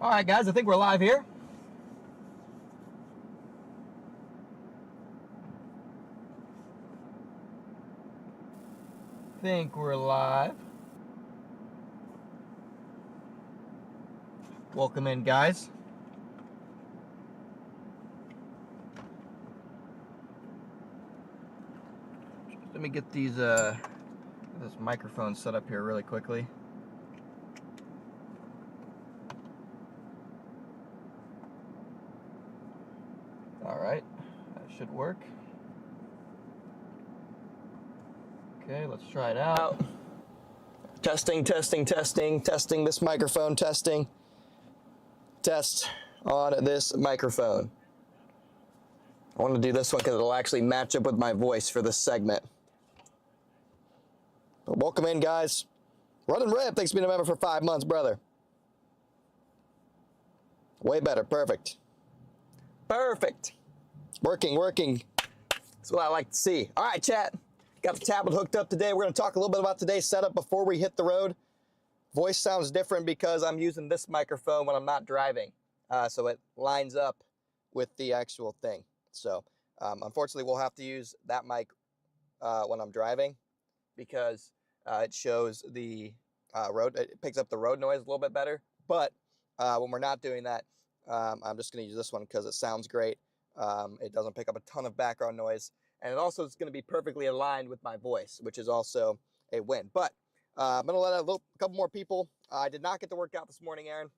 All right, guys, I think we're live here. Think we're live. Welcome in, guys. Let me get these this microphone set up here really quickly. All right, that should work. Okay, let's try it out. Testing this microphone, testing. Test on this microphone. I want to do this one because it'll actually match up with my voice for this segment. But welcome in, guys. Running Red, thanks for being a member for 5 months, brother. Way better, perfect. Perfect. Working. That's what I like to see. All right, chat. Got the tablet hooked up today. We're going to talk a little bit about today's setup before we hit the road. Voice sounds different because I'm using this microphone when I'm not driving. So it lines up with the actual thing. So unfortunately, we'll have to use that mic when I'm driving because it shows the road. It picks up the road noise a little bit better. But when we're not doing that, I'm just going to use this one because it sounds great. It doesn't pick up a ton of background noise. And it also is going to be perfectly aligned with my voice, which is also a win. But I'm going to let a couple more people. I did not get to work out this morning, Aaron,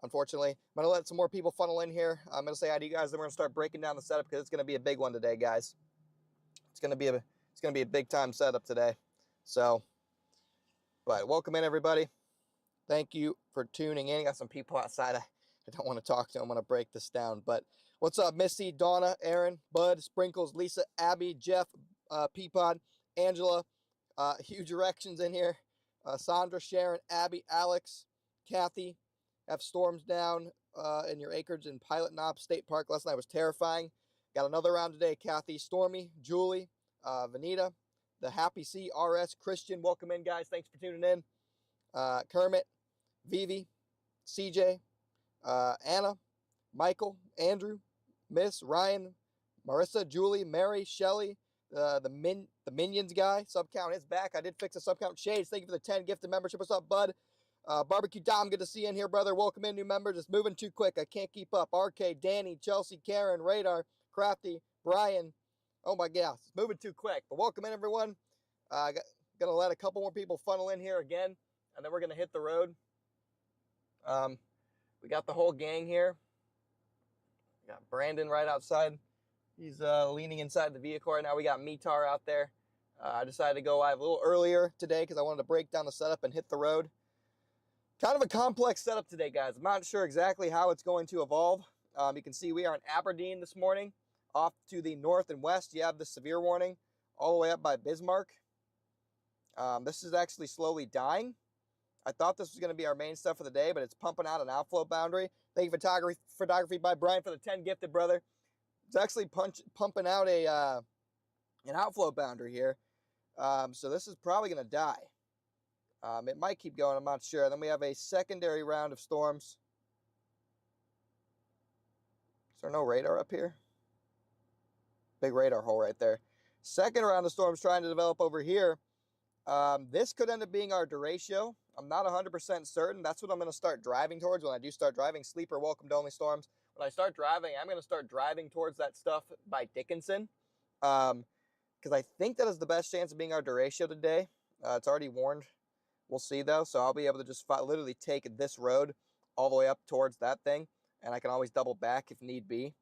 unfortunately. I'm going to let some more people funnel in here. I'm going to say hi to you guys, then we're going to start breaking down the setup because it's going to be a big one today, guys. It's going to be a big time setup today. So, but welcome in, everybody. Thank you for tuning in. Got some people outside. I don't want to talk to them. I'm going to break this down. But what's up, Missy, Donna, Aaron, Bud, Sprinkles, Lisa, Abby, Jeff, Peapod, Angela, huge erections in here. Sandra, Sharon, Abby, Alex, Kathy. Have storms down in your acreage in Pilot Knob State Park last night. Was terrifying. Got another round today. Kathy, Stormy, Julie, Vanita, the Happy C, RS, Christian. Welcome in, guys. Thanks for tuning in. Kermit, Vivi, CJ, Anna, Michael, Andrew, Miss, Ryan, Marissa, Julie, Mary, Shelly, the Minions guy. Sub count is back. I did fix the sub count. Shades, thank you for the 10 gifted membership. What's up, bud? Barbecue Dom, good to see you in here, brother. Welcome in, new members. It's moving too quick. I can't keep up. RK, Danny, Chelsea, Karen, Radar, Crafty, Brian. Oh my gosh, it's moving too quick. But welcome in, everyone. Gonna let a couple more people funnel in here again, and then we're gonna hit the road. We got the whole gang here. We got Brandon right outside. He's leaning inside the vehicle right now. We got Mitar out there. I decided to go live a little earlier today because I wanted to break down the setup and hit the road. Kind of a complex setup today, guys. I'm not sure exactly how it's going to evolve. You can see we are in Aberdeen this morning. Off to the north and west, you have the severe warning all the way up by Bismarck. This is actually slowly dying. I thought this was going to be our main stuff for the day, but it's pumping out an outflow boundary. Thank you, photography by Brian, for the 10 gifted, brother. It's actually pumping out an outflow boundary here. So this is probably going to die. It might keep going, I'm not sure. Then we have a secondary round of storms. Is there no radar up here? Big radar hole right there. Second round of storms trying to develop over here. This could end up being our Derecho. I'm not 100% certain. That's what I'm going to start driving towards when I do start driving. Sleeper, welcome to Only Storms. When I start driving, I'm going to start driving towards that stuff by Dickinson. Because I think that is the best chance of being our Derecho today. It's already warned. We'll see, though. So I'll be able to just literally take this road all the way up towards that thing. And I can always double back if need be.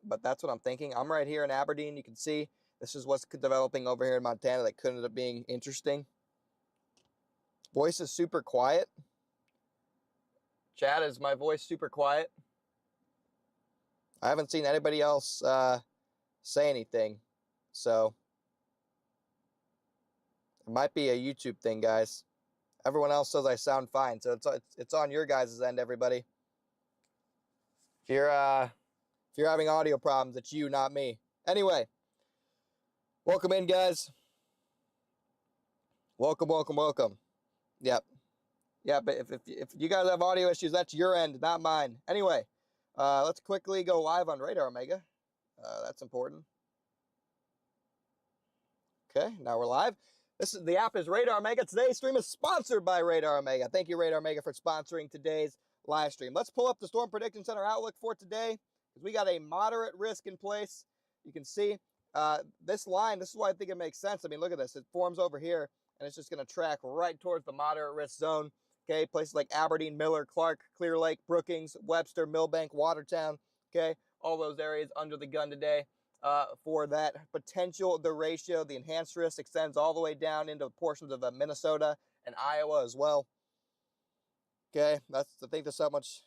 But that's what I'm thinking. I'm right here in Aberdeen. You can see this is what's developing over here in Montana that could end up being interesting. Voice is super quiet. Chat, is my voice super quiet? I haven't seen anybody else say anything. So it might be a YouTube thing, guys. Everyone else says I sound fine. So it's on your guys' end, everybody. If you're having audio problems, it's you, not me. Anyway, welcome in, guys. Welcome. Yep. Yeah, but if you guys have audio issues, that's your end, not mine. Anyway, let's quickly go live on Radar Omega. That's important. Okay, now we're live. The app is Radar Omega. Today's stream is sponsored by Radar Omega. Thank you, Radar Omega, for sponsoring today's live stream. Let's pull up the Storm Prediction Center outlook for today, because we got a moderate risk in place. You can see this line. This is why I think it makes sense. I mean, look at this. It forms over here, and it's just going to track right towards the moderate risk zone. Okay, places like Aberdeen, Miller, Clark, Clear Lake, Brookings, Webster, Millbank, Watertown. Okay, all those areas under the gun today. For that potential, the ratio, the enhanced risk extends all the way down into portions of Minnesota and Iowa as well. Okay, I think that's how much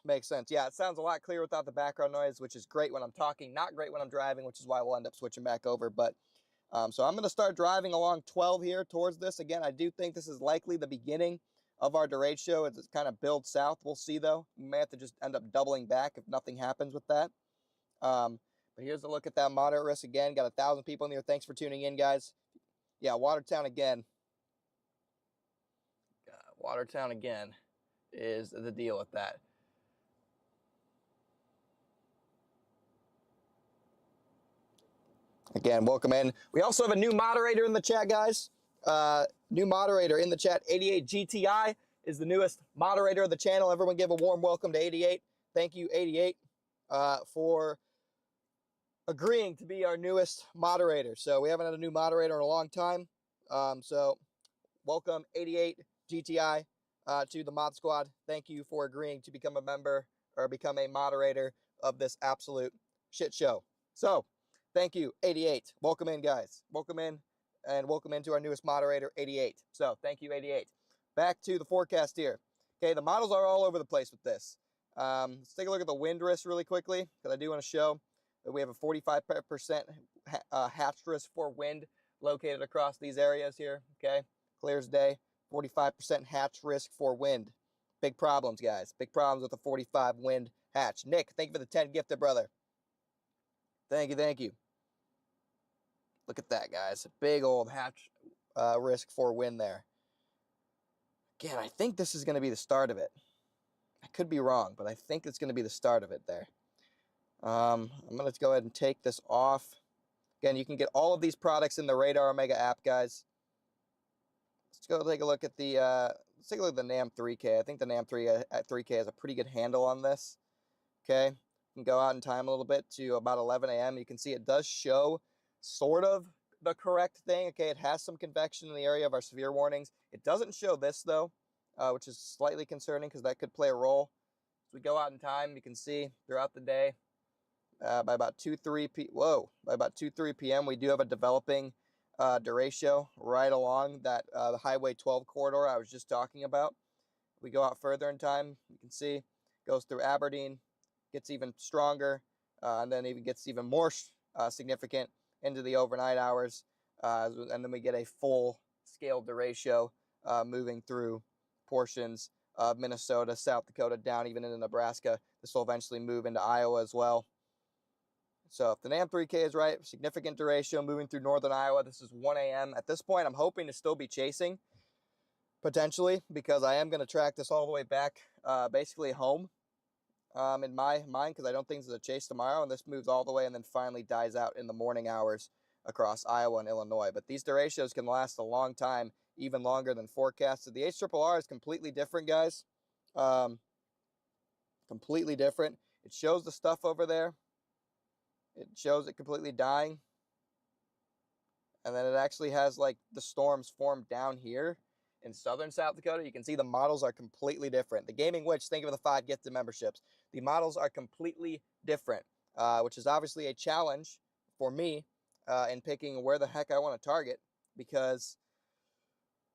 makes sense. Yeah, it sounds a lot clearer without the background noise, which is great when I'm talking, not great when I'm driving, which is why we'll end up switching back over. But so I'm going to start driving along 12 here towards this. Again, I do think this is likely the beginning of our derecho as it kind of builds south. We'll see, though. We may have to just end up doubling back if nothing happens with that. But here's a look at that moderate risk again. Got 1,000 people in here. Thanks for tuning in, guys. Yeah, Watertown again. Watertown again is the deal with that. Again, welcome in. We also have a new moderator in the chat, guys. New moderator in the chat. 88 GTI is the newest moderator of the channel. Everyone give a warm welcome to 88. Thank you, 88, for agreeing to be our newest moderator. So we haven't had a new moderator in a long time. So welcome 88 GTI to the mod squad. Thank you for agreeing to become a member or become a moderator of this absolute shit show. So thank you, 88. Welcome in, guys. Welcome in, and welcome into our newest moderator, 88. So thank you, 88. Back to the forecast here. Okay, the models are all over the place with this. Let's take a look at the wind risk really quickly, because I do want to show that we have a 45% hatch risk for wind located across these areas here. Okay, clear as day. 45% hatch risk for wind. Big problems, guys. Big problems with the 45 wind hatch. Nick, thank you for the 10 gifted, brother. Thank you, thank you. Look at that, guys. Big old hatch risk for wind there. Again, I think this is going to be the start of it. I could be wrong, but I think it's going to be the start of it there. I'm going to go ahead and take this off. Again, you can get all of these products in the Radar Omega app, guys. Let's go take a look at the let's take a look at the NAM 3K. I think the NAM 3K has a pretty good handle on this. Okay, you can go out in time a little bit to about 11 a.m. You can see it does show sort of the correct thing. Okay, it has some convection in the area of our severe warnings. It doesn't show this though, which is slightly concerning because that could play a role. As we go out in time, you can see throughout the day, by about 2-3 p.m. we do have a developing derecho right along that Highway 12 corridor I was just talking about. We go out further in time, you can see goes through Aberdeen, gets even stronger, and then even gets even more significant into the overnight hours, and then we get a full-scale derecho moving through portions of Minnesota, South Dakota, down even into Nebraska. This will eventually move into Iowa as well. So if the NAM 3K is right, significant derecho moving through northern Iowa. This is 1 a.m. At this point, I'm hoping to still be chasing, potentially, because I am going to track this all the way back basically home in my mind, because I don't think this is a chase tomorrow, and this moves all the way and then finally dies out in the morning hours across Iowa and Illinois. But these derechos can last a long time, even longer than forecasted. The HRRR is completely different, guys. Completely different. It shows the stuff over there. It shows it completely dying. And then it actually has like the storms formed down here in southern South Dakota. You can see the models are completely different. The Gaming Witch, thank you for the 5 gifted memberships. The models are completely different, which is obviously a challenge for me in picking where the heck I want to target, because,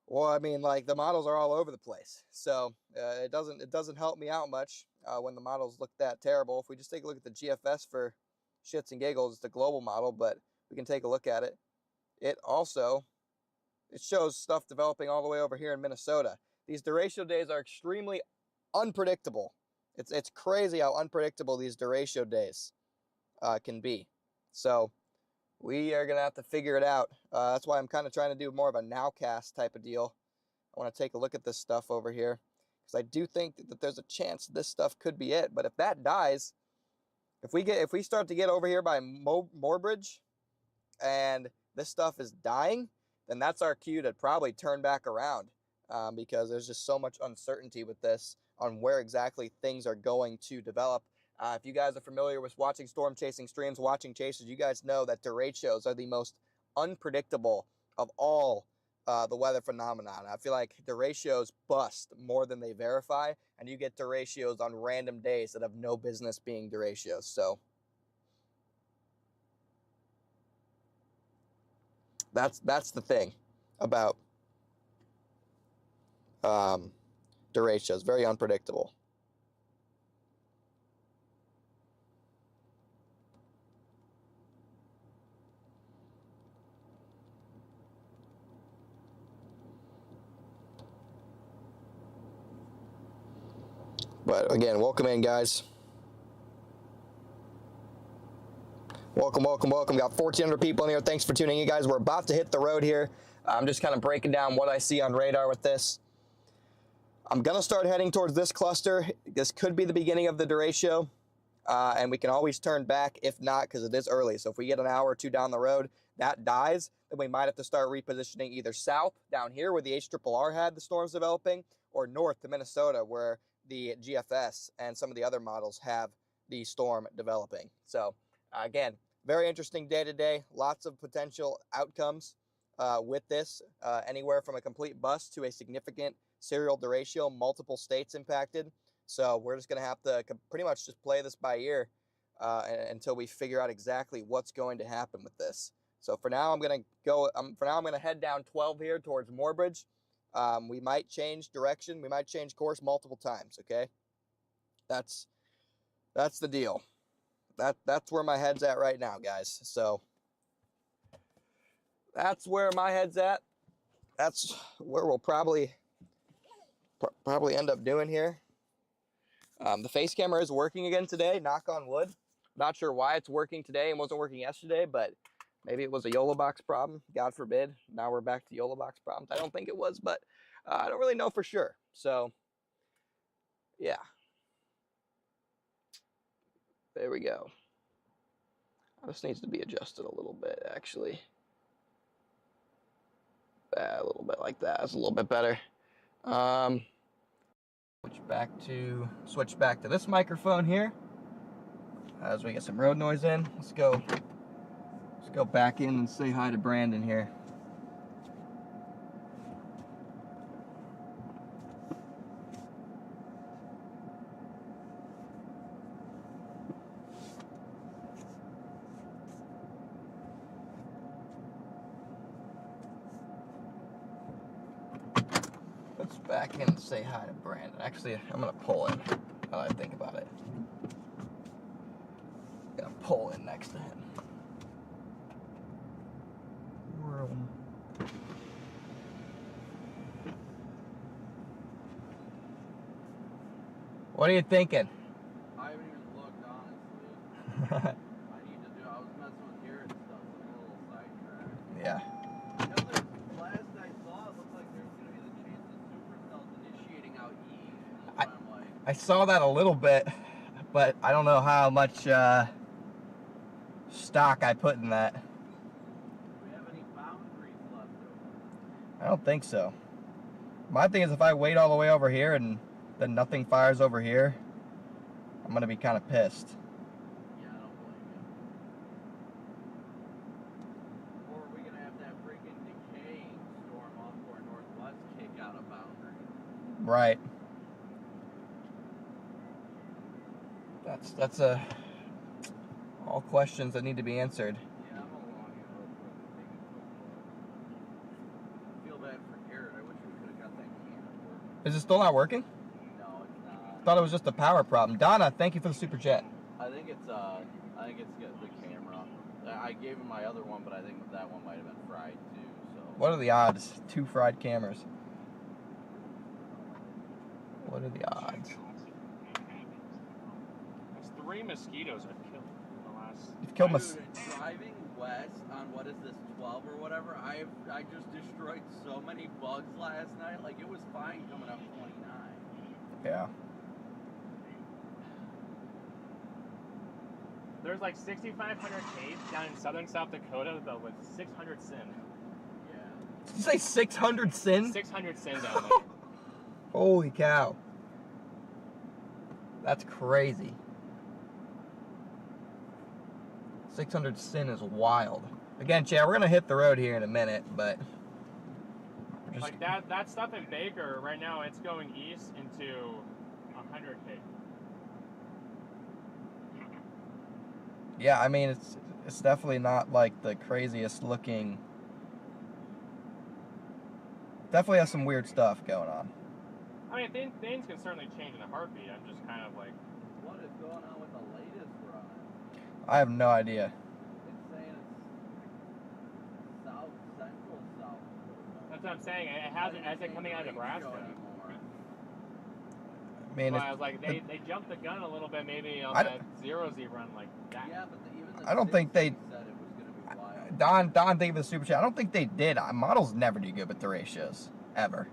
well, I mean, like, the models are all over the place. So it doesn't help me out much when the models look that terrible. If we just take a look at the GFS for shits and giggles, it's the global model, but we can take a look at it. It shows stuff developing all the way over here in Minnesota. These derecho days are extremely unpredictable. It's crazy how unpredictable these derecho days can be. So we are going to have to figure it out. That's why I'm kind of trying to do more of a nowcast type of deal I want to take a look at this stuff over here, because I do think that there's a chance this stuff could be it. But if that dies, if we start to get over here by Moorbridge and this stuff is dying, then that's our cue to probably turn back around, because there's just so much uncertainty with this on where exactly things are going to develop. If you guys are familiar with watching storm chasing streams, watching chases, you guys know that derechos are the most unpredictable of all the weather phenomenon. I feel like derechos bust more than they verify, and you get derechos on random days that have no business being derechos. So that's the thing about derechos. Very unpredictable. But again, welcome in, guys. Welcome, welcome, welcome. Got 1,400 people in here. Thanks for tuning in, guys. We're about to hit the road here. I'm just kind of breaking down what I see on radar with this. I'm going to start heading towards this cluster. This could be the beginning of the derecho, and we can always turn back if not, because it is early. So if we get an hour or two down the road, that dies, then we might have to start repositioning either south down here where the HRRR had the storms developing, or north to Minnesota where the GFS and some of the other models have the storm developing. So again, very interesting day today. Lots of potential outcomes with this, anywhere from a complete bust to a significant serial derecho, multiple states impacted. So we're just going to have to pretty much just play this by ear until we figure out exactly what's going to happen with this. So for now, I'm going to head down 12 here towards Moorbridge. We might change direction. We might change course multiple times. Okay, that's the deal. That's where my head's at right now, guys. So that's where my head's at. That's where we'll probably end up doing here. The face camera is working again today, knock on wood. Not sure why it's working today and wasn't working yesterday, but maybe it was a YOLO box problem, God forbid. Now we're back to YOLO box problems. I don't think it was, but I don't really know for sure. So, yeah. There we go. This needs to be adjusted a little bit, actually. A little bit like that. That's a little bit better. Switch back to this microphone here as we get some road noise in. Let's go back in and say hi to Brandon here. Let's back in and say hi to Brandon. Actually, I'm gonna pull in now that I think about it. Gonna pull in next to him. What are you thinking? I haven't even looked, honestly. I was messing with Garrett stuff, like a little sidetrack. Yeah. You know, last I saw, it looked like there was going to be the chance of supercells initiating out east. And I'm like, I saw that a little bit, but I don't know how much stock I put in that. do we have any boundaries left over? I don't think so. My thing is, if I wait all the way over here and then nothing fires over here, I'm gonna be kind of pissed. Yeah, I don't blame you. Or are we gonna have that freaking decaying storm off to our northwest kick out of boundary? Right. That's all questions that need to be answered. Yeah, I'm along here real quick and take a quick look. I feel bad for Garrett. I wish we could have got that camera working. Is it still not working? No, it's not. Thought it was just a power problem. Donna, thank you for the super chat. I think it's the camera. I gave him my other one, but I think that one might have been fried too. So. What are the odds? 2 fried cameras. What are the odds? 3 mosquitoes I've killed in the last. You've killed Driving west on what is this 12 or whatever? I just destroyed so many any bugs last night. Like, it was fine coming up 29. Yeah. There's like 6,500 caves down in southern South Dakota, but with 600 sin. Yeah. Did you say 600 sin? 600 sin down there. Holy cow. That's crazy. 600 sin is wild. Again, Chad, we're going to hit the road here in a minute, but... Like that stuff in Baker, right now it's going east into 100K. Yeah, I mean, it's definitely not like the craziest looking... Definitely has some weird stuff going on. I mean, things can certainly change in a heartbeat. I'm just kind of like... What is going on with the latest run? I have no idea. It's saying it's south, central south. That's what I'm saying. It hasn't coming out of Nebraska. I mean, well, I was like, they jumped the gun a little bit maybe on that 0Z run like that. Yeah, but even the I don't think they... said it was going to be wild. Don, thank you for the super chat. I don't think they did. Models never do good with the ratios. Ever.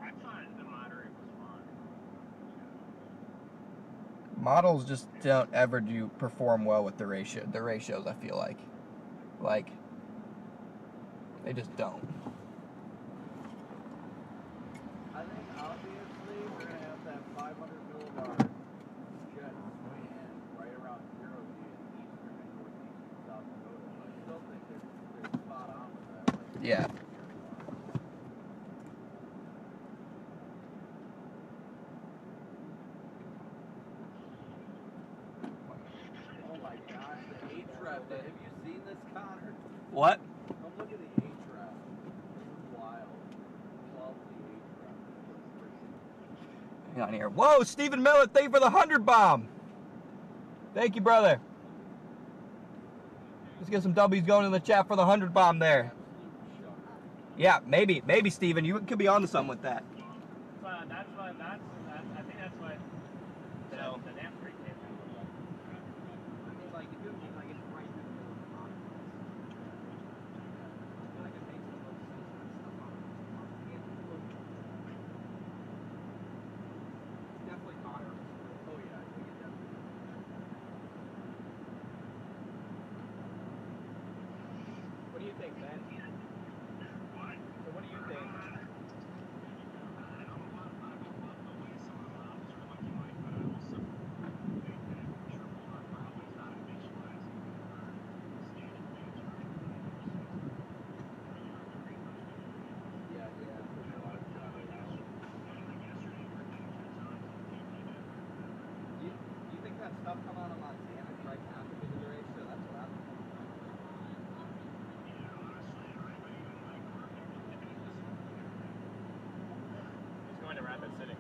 I thought the moderate was fine. Models just don't ever perform well with the ratios, I feel like. Like, they just don't. I think obviously we're going to have that 500 millibar jet swing in right around 0G in eastern and northeastern South Dakota. I still think they're spot on with that. Like, Yeah. Oh my gosh, the A-trap. Have you seen this, Connor? What? Come look at the A-trap. This is wild. Love the A-trap. Hang on here. Whoa, Stephen Miller, thank you for the 100 bomb. Thank you, brother. Let's get some W's going in the chat for the 100 bomb there. Yeah, maybe, Stephen, you could be onto something with that. I think that's what the damn freak came from. I mean, like, if it's right in the middle of the bottom. I can make some of those stuff on it. Definitely Connor. Oh, yeah, I think it definitely. What do you think, Ben? So what do you think? Do you think that stuff come out of Montana right now to be the Derecho? That's what I'm thinking. He's going to Rapid City.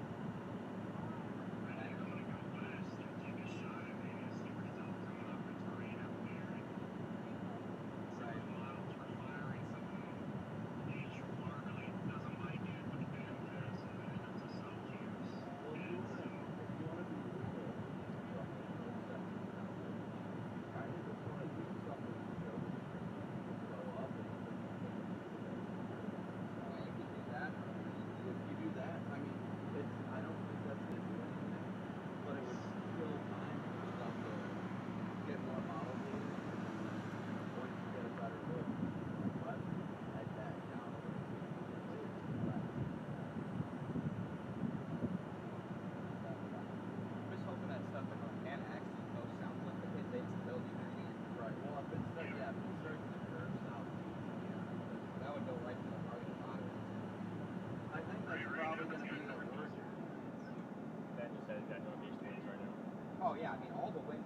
Oh yeah, I mean all the wind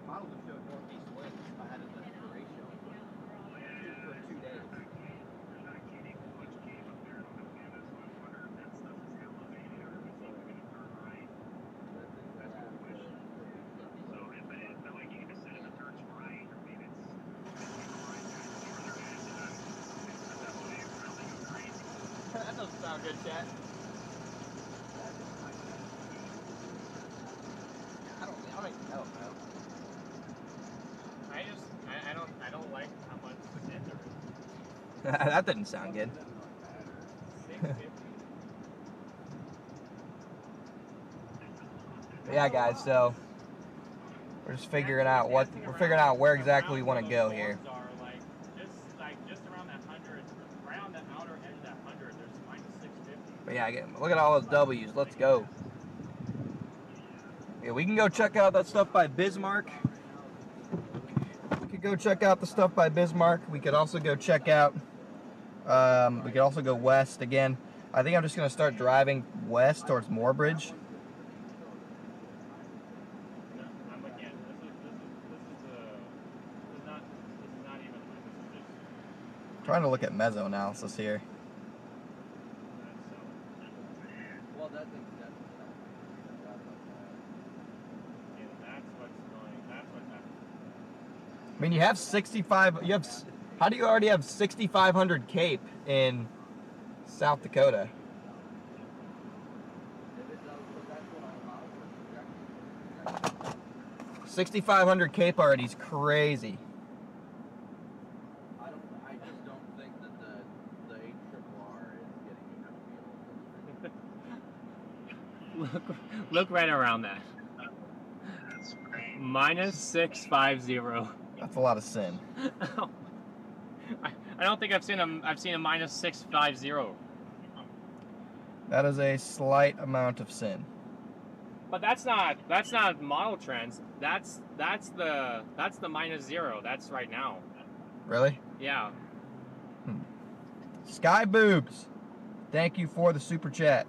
models have showed northeast winds ahead of the Derecho for 2 days. That doesn't sound good, chat. I don't even know, bro. I don't like how much wind there is. That didn't sound good. Yeah, guys. So we're just figuring out where exactly we want to go here. Just around that 100, around the outer edge of that 100, there's -650. But yeah, look at all those W's. Let's go. Yeah, we can go check out that stuff by Bismarck. We could go check out the stuff by Bismarck. We could also go check out. We could also go west again. I think I'm just gonna start driving west towards Moorbridge. I'm looking at this is not even. This is just. Trying to look at meso analysis here. Well, that thing's dead. Yeah, that's what's going. That's what's happening. I mean, you have 65. How do you already have 6,500 cape in South Dakota? If it does, but that's what I allow for projection. 6,500 cape already is crazy. I just don't think that the ARRR is getting you enough Look right around that. -650. That's a lot of sin. I don't think I've seen a -650. That is a slight amount of sin. But that's not model trends. That's the -0. That's right now. Really? Yeah. Sky Boobs, thank you for the super chat.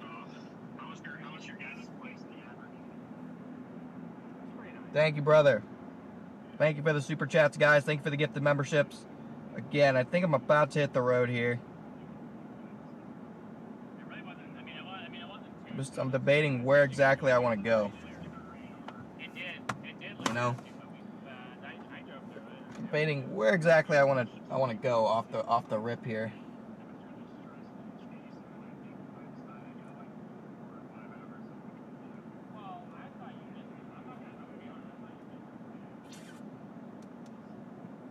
How was your guys' place in the Aberdeen? It's pretty nice. Thank you, brother. Thank you for the super chats, guys. Thank you for the gifted memberships. Again, I think I'm about to hit the road here. It really wasn't. I mean, it wasn't too. I'm debating where exactly I want to go. It did. You know? I drove through it. Debating where exactly I want to go off the rip here. Well, I thought you missed it. I'm gonna be honest. I thought you missed it.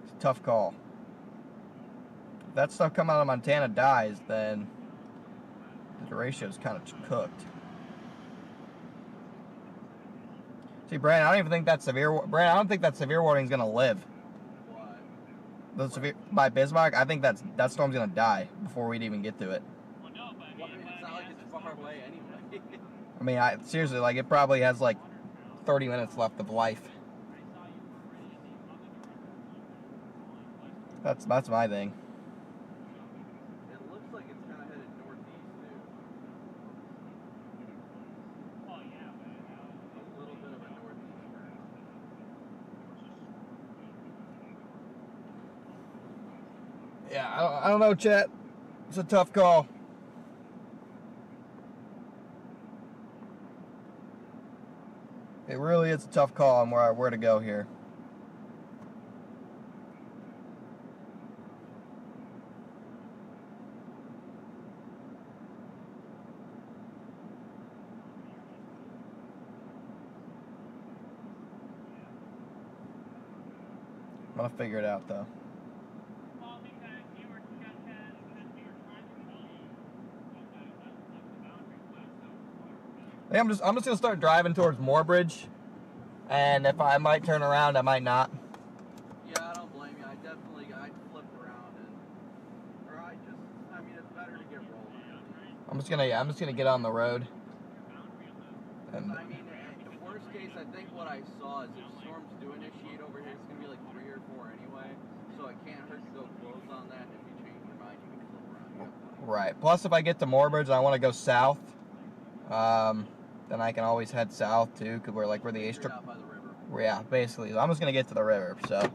It's a tough call. If that stuff coming out of Montana dies, then the Derecho is kind of cooked. See, Brandon, I don't even think that severe. Brandon, I don't think that severe warning is gonna live. What? The severe by Bismarck, I think that storm's gonna die before we'd even get to it. Well, no, but Well, I mean, it's not like it's far away anyway. I mean, seriously, like it probably has like 30 minutes left of life. That's my thing. It looks like it's kind of headed northeast too. Well, yeah, but A little bit of a northeaster. Yeah, I don't know, chat. It's a tough call. It really is a tough call on where to go here. I'm gonna figure it out though. well, because you were trying to tell you that's the boundary. I'm just gonna start driving towards Moorbridge, and if I might turn around, I might not. Yeah, I don't blame you. I'd flip around I mean, it's better to get rolling. I'm just gonna get on the road. And I mean, the worst case, I think what I saw is if storms do initiate over here, it's gonna be like 3 or 4 anyway. So it can't hurt to go close on that. And if you change your mind, you can flip around. You have plenty. right. Plus, if I get to Moorbridge and I want to go south, then I can always head south too, cause we're the A Straight strip. out by the river. Yeah, basically. I'm just gonna get to the river. So, Alright,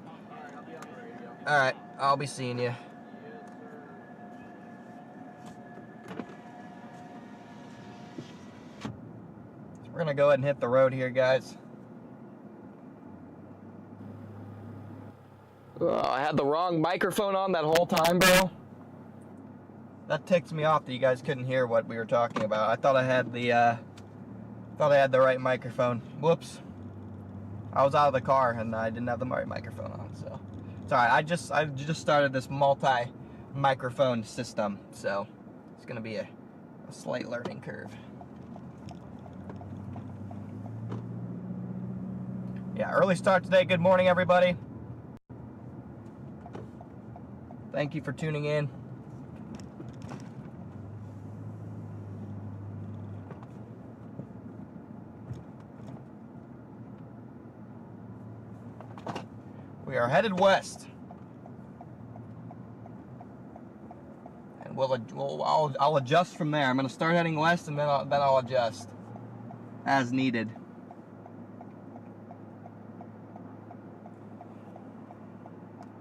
I'll be on the radio. all right, I'll be seeing you. Yes, sir. We're gonna go ahead and hit the road here, guys. I had the wrong microphone on that whole time, bro. That ticks me off that you guys couldn't hear what we were talking about. I thought I had the right microphone. Whoops. I was out of the car and I didn't have the right microphone on, so it's alright. I just started this multi-microphone system, so it's gonna be a A slight learning curve. Yeah, early start today. Good morning, everybody. Thank you for tuning in. We are headed west. And I'll adjust from there. I'm going to start heading west, and then I'll adjust as needed.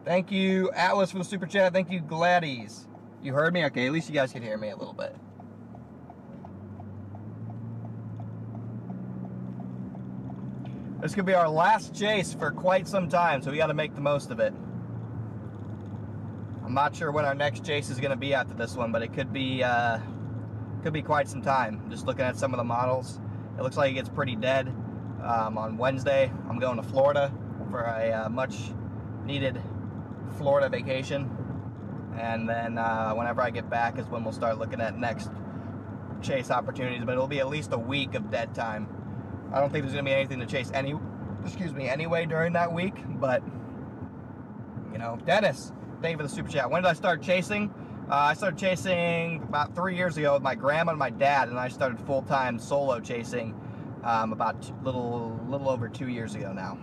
Thank you, Atlas, for the super chat. Thank you, Gladys. You heard me? Okay, at least you guys could hear me a little bit. This could be our last chase for quite some time, so we got to make the most of it. I'm not sure when our next chase is going to be after this one, but it could be quite some time. Just looking at some of the models, it looks like it gets pretty dead. On Wednesday, I'm going to Florida for a much-needed Florida vacation, and then whenever I get back is when we'll start looking at next chase opportunities, but it'll be at least a week of dead time. I don't think there's going to be anything to chase anyway during that week, but you know. Dennis, thank you for the super chat. When did I start chasing? I started chasing about 3 years ago with my grandma and my dad, and I started full-time solo chasing about little over 2 years ago now.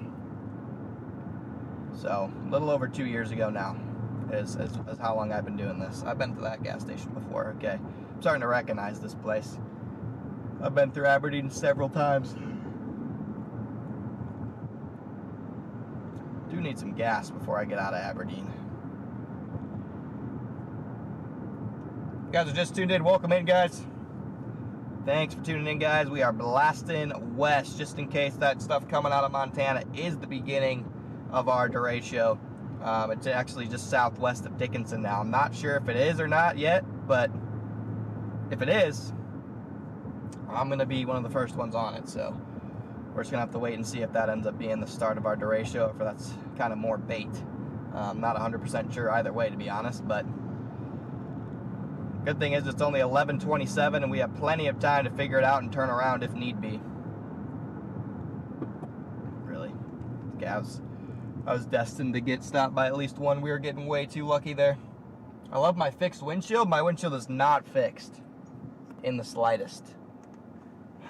So, a little over 2 years ago now is how long I've been doing this. I've been to that gas station before, okay. I'm starting to recognize this place. I've been through Aberdeen several times. Do need some gas before I get out of Aberdeen. You guys are just tuned in. Welcome in, guys. Thanks for tuning in, guys. We are blasting west, just in case that stuff coming out of Montana is the beginning of our Derecho. It's actually just southwest of Dickinson now. I'm not sure if it is or not yet, but if it is, I'm going to be one of the first ones on it. So we're just going to have to wait and see if that ends up being the start of our Derecho, or if that's kind of more bait. I'm not 100% sure either way, to be honest, but good thing is it's only 11:27 and we have plenty of time to figure it out and turn around if need be. Really. Okay, I was destined to get stopped by at least one. We were getting way too lucky there. I love my fixed windshield. My windshield is not fixed in the slightest.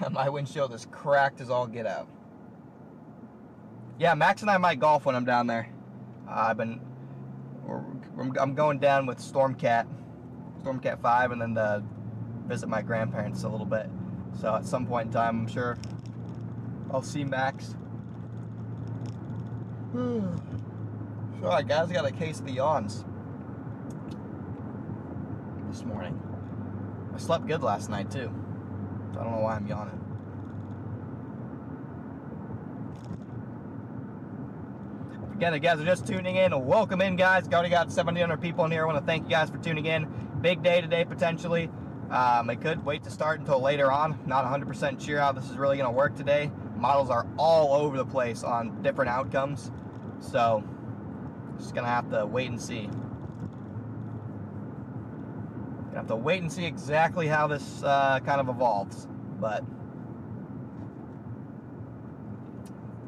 My windshield is cracked as all get out. Yeah, Max and I might golf when I'm down there. I'm going down with Stormcat 5, and then to visit my grandparents a little bit. So at some point in time, I'm sure I'll see Max. Alright, guys, I got a case of the yawns this morning. I slept good last night too, so I don't know why I'm yawning. Again, if you guys are just tuning in, welcome in, guys. Already got 1,700 people in here. I want to thank you guys for tuning in. Big day today, potentially. I could wait to start until later on. Not 100% sure how this is really going to work today. Models are all over the place on different outcomes. So, just going to have to wait and see. Gonna have to wait and see exactly how this kind of evolves. But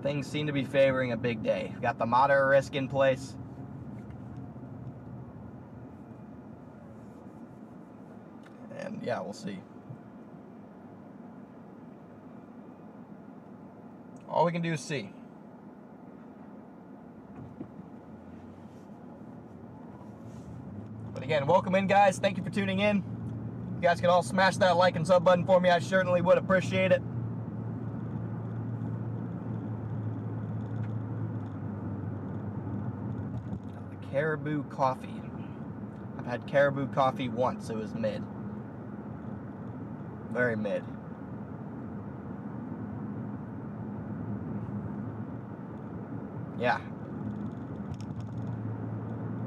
things seem to be favoring a big day. We've got the moderate risk in place. And yeah, we'll see. All we can do is see. But again, welcome in, guys. Thank you for tuning in. You guys can all smash that like and sub button for me. I certainly would appreciate it. Caribou coffee. I've had caribou coffee once. It was mid. Very mid. Yeah.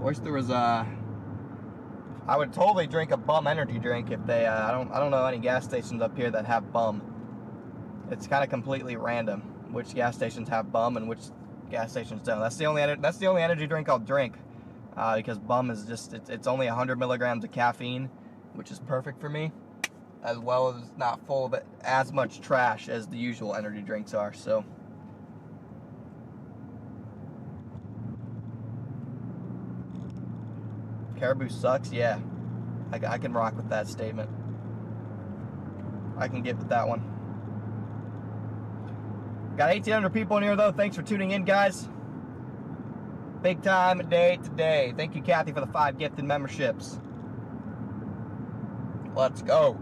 Wish there was I would totally drink a bum energy drink if they I don't know any gas stations up here that have bum. It's kind of completely random which gas stations have bum and which gas stations don't. That's the only energy drink I'll drink. Because bum is just, it's only 100 milligrams of caffeine, which is perfect for me. as well as not full of as much trash as the usual energy drinks are. So Caribou sucks, yeah. I can rock with that statement. I can get with that one. Got 1,800 people in here though. Thanks for tuning in, guys. Big time day today. Thank you, Kathy, for the 5 gifted memberships. Let's go.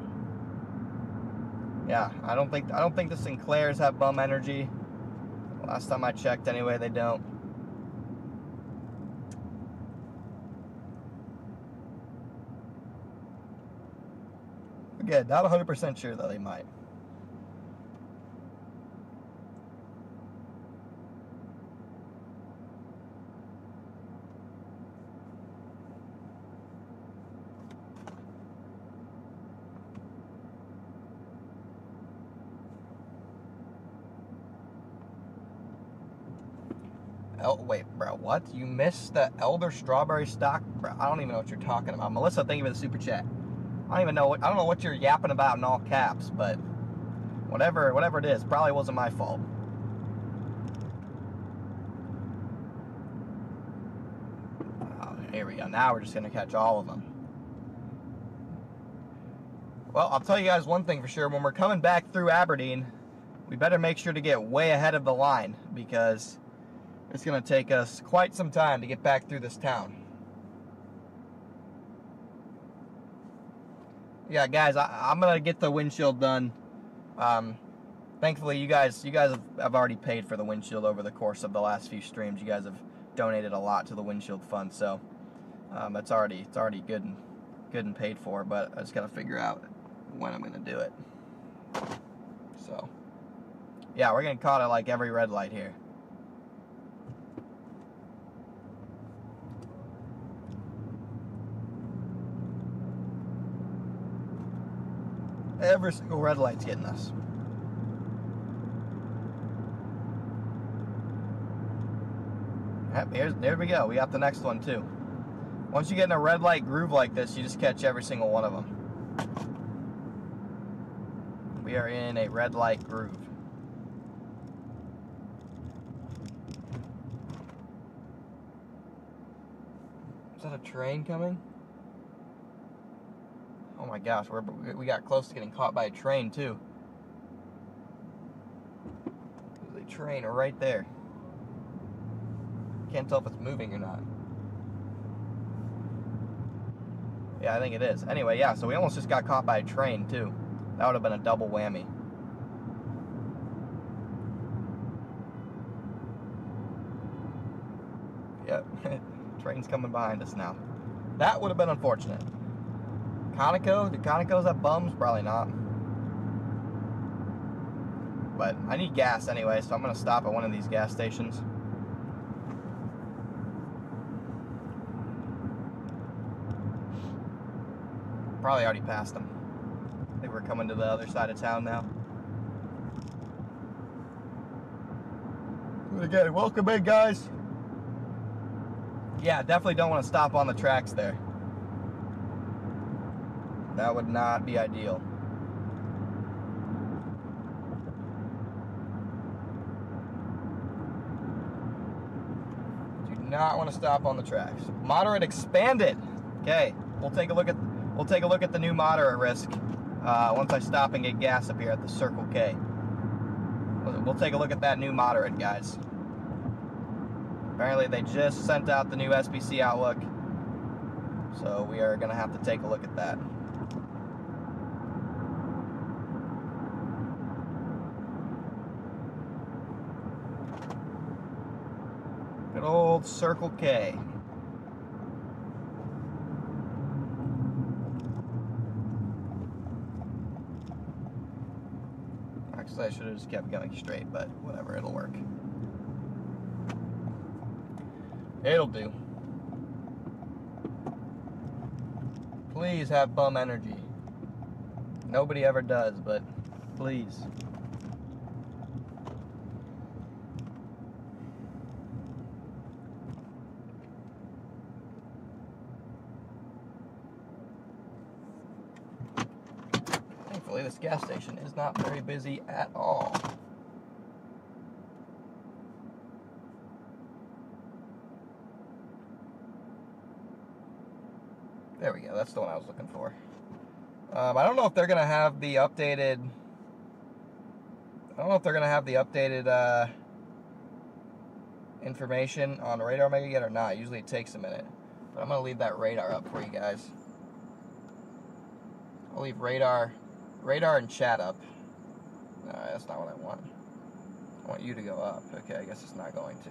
Yeah, I don't think the Sinclairs have bum energy. Last time I checked, anyway, they don't. Again, not 100% sure though, they might. Wait, bro, what? You missed the Elder Strawberry stock? Bro, I don't even know what you're talking about. Melissa, thank you for the super chat. I don't know what you're yapping about in all caps, but whatever it is, probably wasn't my fault. Oh, here we go. Now we're just gonna catch all of them. Well, I'll tell you guys one thing for sure. When we're coming back through Aberdeen, we better make sure to get way ahead of the line, because it's going to take us quite some time to get back through this town. Yeah, guys, I'm going to get the windshield done. Thankfully, you guys have already paid for the windshield over the course of the last few streams. You guys have donated a lot to the windshield fund, so it's already good and paid for. But I just got to figure out when I'm going to do it. So, yeah, we're getting caught at like every red light here. Every single red light's getting us. Yep, there we go. We got the next one too. Once you get in a red light groove like this, you just catch every single one of them. We are in a red light groove. Is that a train coming? Oh my gosh, we got close to getting caught by a train too. There's a train right there. Can't tell if it's moving or not. Yeah, I think it is. Anyway, yeah, so we almost just got caught by a train too. That would have been a double whammy. Yep, train's coming behind us now. That would have been unfortunate. Conoco? Do Conocos have bums? Probably not. But I need gas anyway, so I'm going to stop at one of these gas stations. Probably already passed them. I think we're coming to the other side of town now. But again, welcome in, guys. Yeah, definitely don't want to stop on the tracks there. That would not be ideal. Do not want to stop on the tracks. Moderate expanded. Okay, we'll take a look at the new moderate risk once I stop and get gas up here at the Circle K. We'll take a look at that new moderate, guys. Apparently they just sent out the new SBC outlook, so we are gonna have to take a look at that. Good old Circle K. Actually, I should have just kept going straight, but whatever, it'll work. It'll do. Please have bum energy. Nobody ever does, but please. Thankfully, this gas station is not very busy at all. There we go. That's the one I was looking for. I don't know if they're gonna have the updated. I don't know if they're gonna have the updated information on the radar mega yet or not. Usually it takes a minute, but I'm gonna leave that radar up for you guys. I'll leave radar and chat up. No, that's not what I want. I want you to go up. Okay, I guess it's not going to.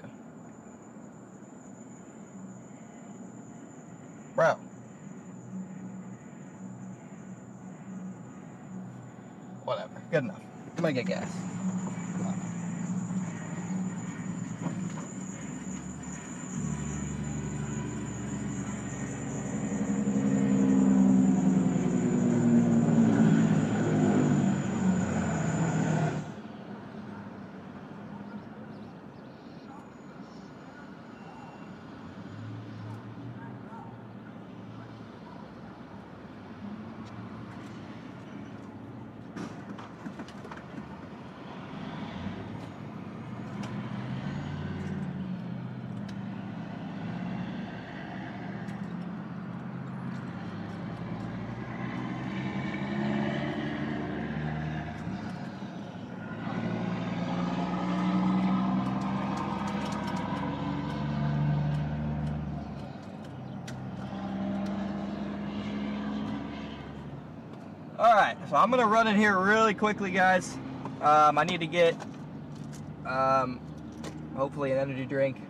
Bro. Whatever. Good enough. I'm gonna get gas. Alright, so I'm going to run in here really quickly, guys. I need to get, hopefully, an energy drink,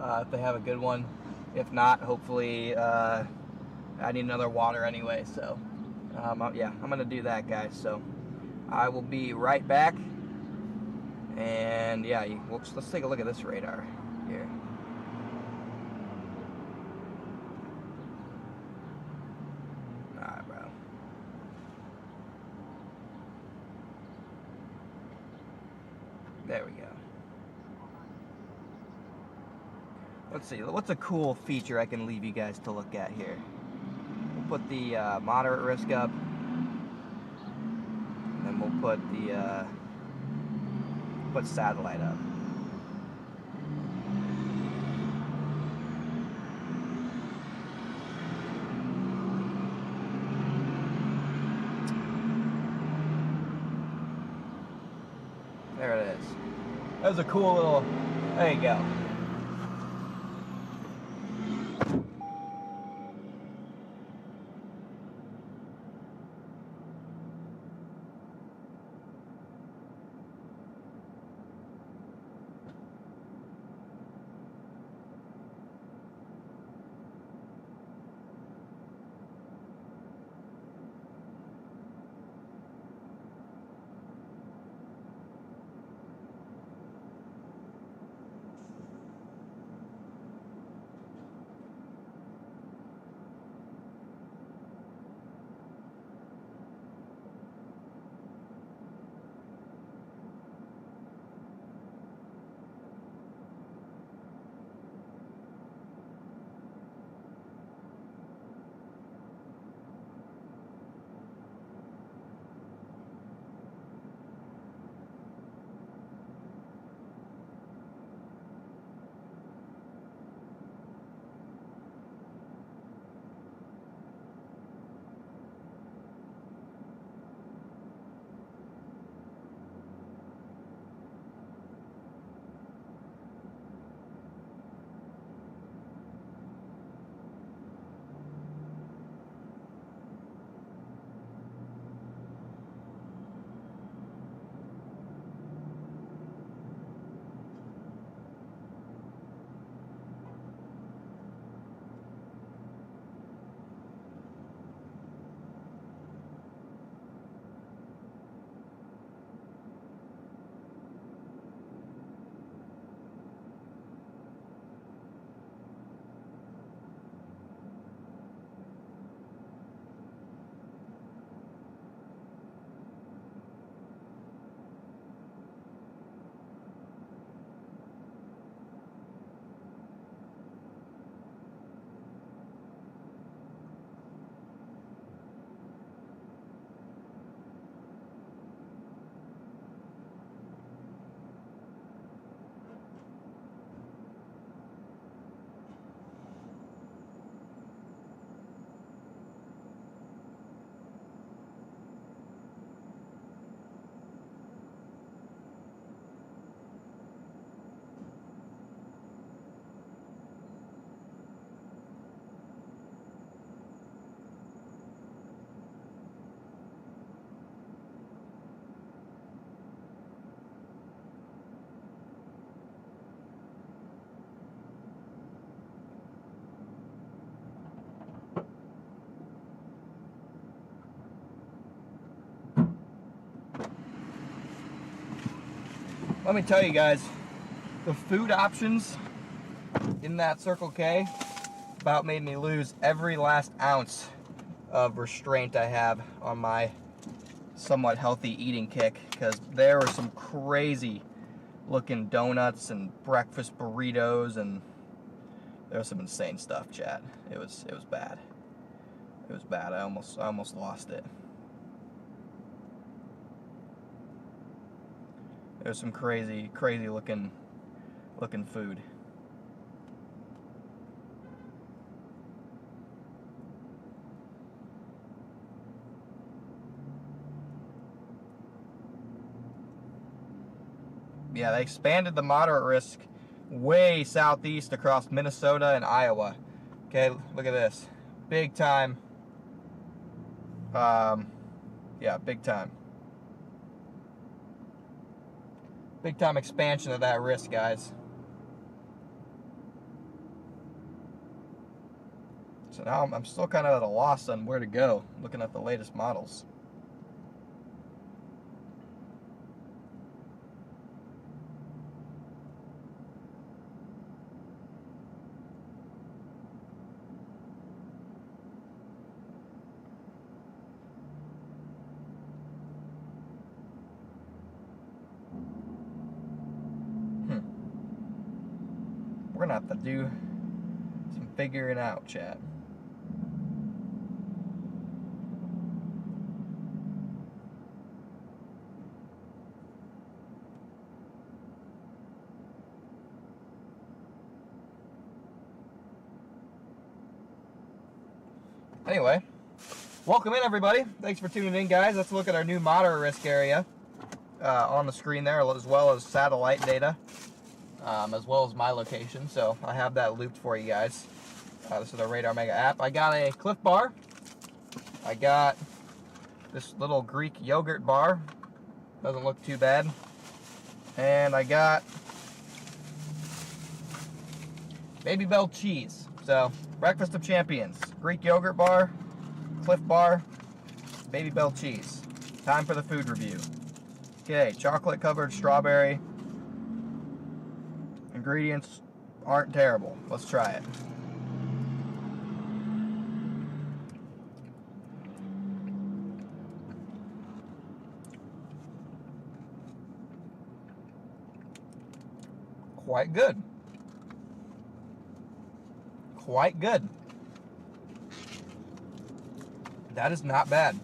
if they have a good one. If not, hopefully, I need another water anyway. So, yeah, I'm going to do that, guys. So, I will be right back. And, yeah, let's take a look at this radar here. Alright, bro. There we go. Let's see, what's a cool feature I can leave you guys to look at here? We'll put the moderate risk up, and then we'll put the satellite up. There it is. That was a cool little, there you go. let me tell you guys, the food options in that Circle K about made me lose every last ounce of restraint I have on my somewhat healthy eating kick, because there were some crazy looking donuts and breakfast burritos, and there was some insane stuff, chat. It was bad. It was bad. I almost lost it. There was some crazy looking food. Yeah, they expanded the moderate risk way southeast across Minnesota and Iowa. Okay, look at this. Big time. Yeah, big time. Big time expansion of that risk, guys. So now I'm still kind of at a loss on where to go, looking at the latest models. We're gonna have to do some figuring out, chat. Anyway, welcome in everybody. Thanks for tuning in, guys. Let's look at our new moderate risk area on the screen there, as well as satellite data. As well as my location, so I have that looped for you guys. This is the Radar Mega app. I got a Cliff Bar. I got this little Greek yogurt bar. Doesn't look too bad. And I got Baby Bell cheese. So, breakfast of champions. Greek yogurt bar, Cliff Bar, Baby Bell cheese. Time for the food review. Okay, chocolate covered strawberry. Ingredients aren't terrible. Let's try it. Quite good. Quite good. That is not bad.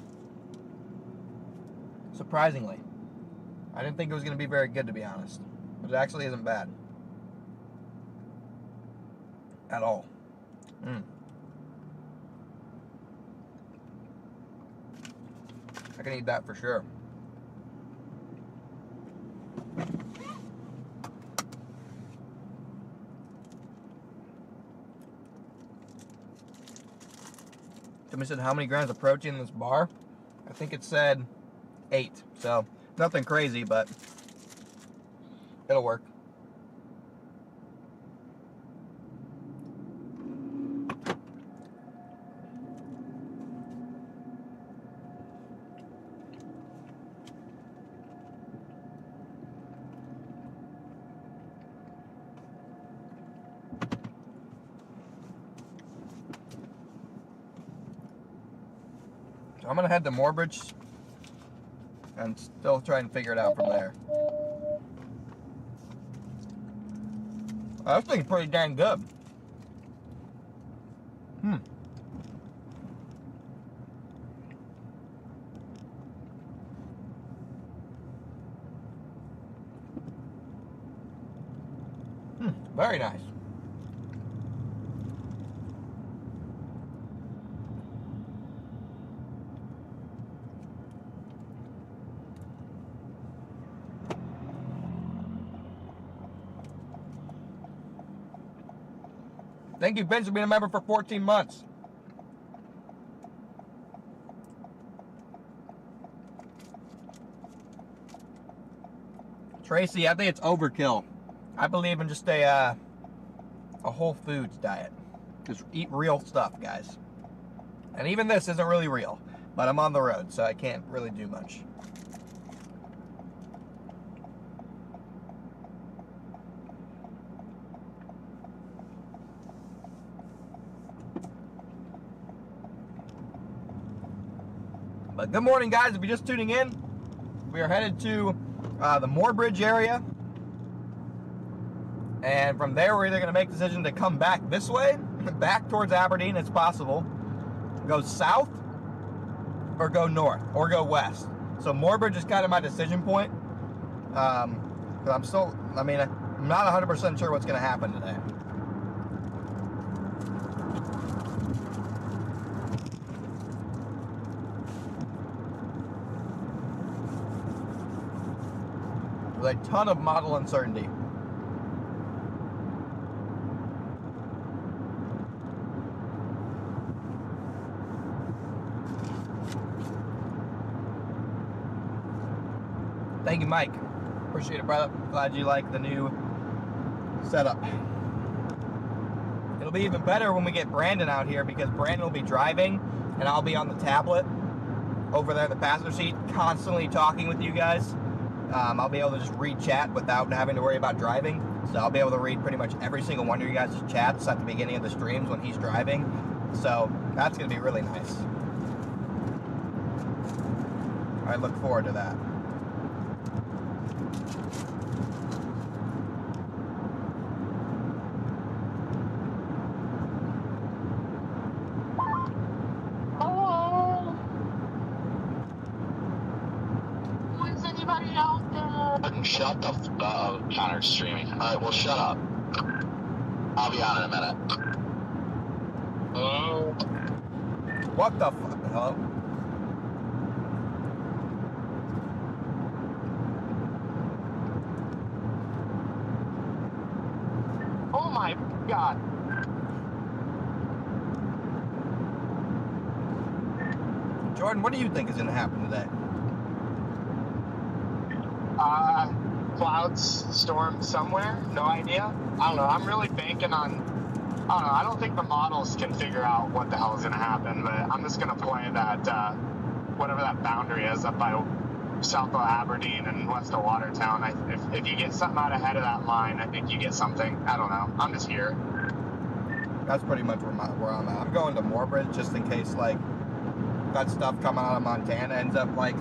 Surprisingly. I didn't think it was going to be very good, to be honest. But it actually isn't bad. At all. I can eat that for sure. Somebody said how many grams of protein in this bar? I think it said 8. So nothing crazy, but it'll work. I'm gonna head to Moorbridge and still try and figure it out from there. That's looking pretty dang good. Very nice. Thank you, Vince, for being a member for 14 months. Tracy, I think it's overkill. I believe in just a Whole Foods diet. Just eat real stuff, guys. And even this isn't really real, but I'm on the road, so I can't really do much. But good morning, guys. If you're just tuning in, we are headed to the Moorbridge area. And from there, we're either going to make the decision to come back this way, back towards Aberdeen, it's possible, go south, or go north, or go west. So Moorbridge is kind of my decision point. Because I'm not 100% sure what's going to happen today. There's a ton of model uncertainty. Thank you, Mike. Appreciate it, brother. Glad you like the new setup. It'll be even better when we get Brandon out here because Brandon will be driving and I'll be on the tablet over there in the passenger seat constantly talking with you guys. I'll be able to just read chat without having to worry about driving. So I'll be able to read pretty much every single one of you guys' chats at the beginning of the streams when he's driving. So that's going to be really nice. I look forward to that. Shut the Connor's streaming. Alright, well shut up. I'll be on in a minute. Hello? What the fuck? Hello? Oh my god. Jordan, what do you think is going to happen today? Clouds, storm somewhere, no idea. I don't know. I'm really banking on, I don't know. I don't think the models can figure out what the hell is going to happen, but I'm just going to play that, whatever that boundary is up by south of Aberdeen and west of Watertown. If you get something out ahead of that line, I think you get something. I don't know. I'm just here. That's pretty much where I'm at. I'm going to Moorbridge just in case, like, that stuff coming out of Montana ends up, like,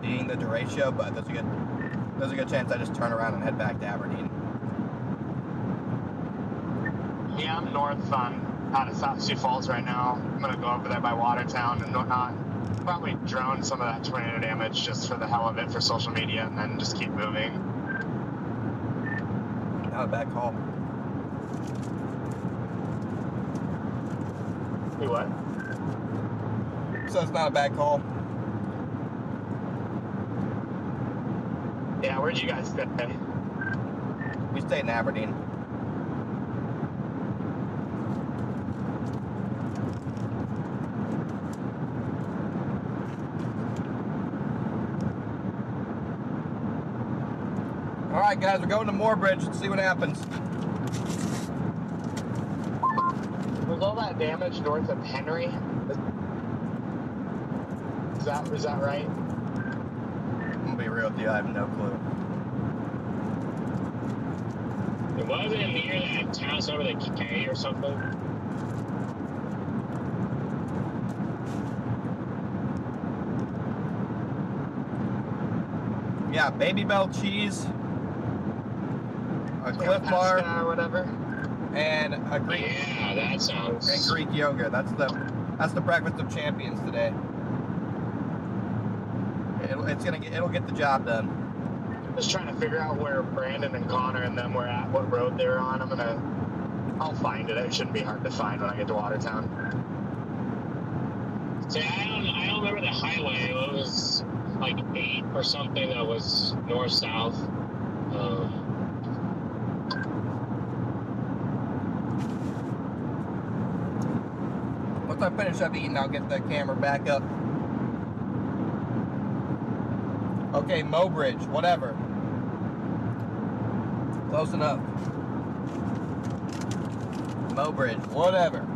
being the Derecho, but there's a good chance I just turn around and head back to Aberdeen. Yeah, I'm north out of South Sioux Falls right now. I'm going to go over there by Watertown and whatnot. Probably drone some of that tornado damage just for the hell of it for social media and then just keep moving. Not a bad call. Hey, what? So it's not a bad call. Yeah, where'd you guys stay? We stayed in Aberdeen. All right, guys, we're going to Moorbridge. Let's see what happens. Was all that damage north of Henry? Is that right? I'm gonna be real with you, I have no clue. It wasn't near that town over the K or something. Yeah, Baby Bell cheese, a Cliff Bar, or whatever. and a Greek Yeah, that sounds. and Greek yogurt. That's the breakfast of champions today. It'll get the job done. Just trying to figure out where Brandon and Connor and them were at, what road they were on. I'll find it. It shouldn't be hard to find when I get to Watertown. See, I don't remember the highway. It was like 8 or something that was north-south. Once I finish up eating, I'll get the camera back up. Okay, Moorbridge, whatever. Close enough. Moorbridge, whatever.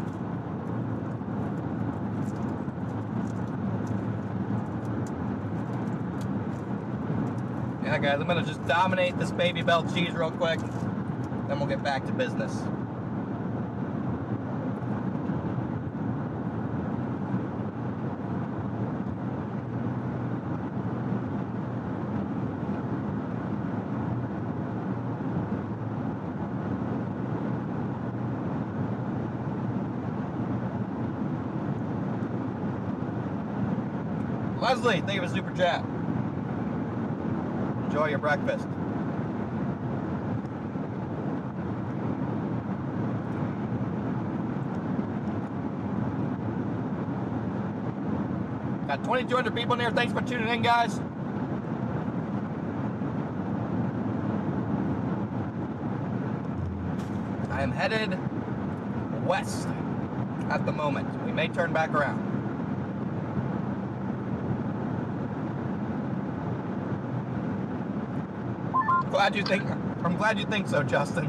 Yeah, guys, I'm gonna just dominate this Baby Bell cheese real quick, then we'll get back to business. Leslie, thank you for super chat. Enjoy your breakfast. Got 2,200 people in here. Thanks for tuning in, guys. I am headed west at the moment. We may turn back around. I'm glad you think so, Justin.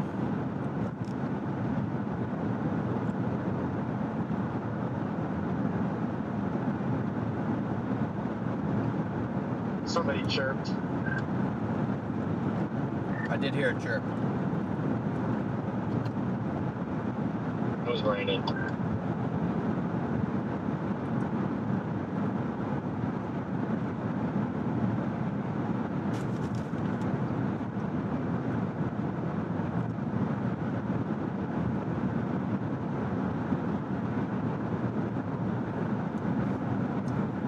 Somebody chirped. I did hear a chirp. It was raining.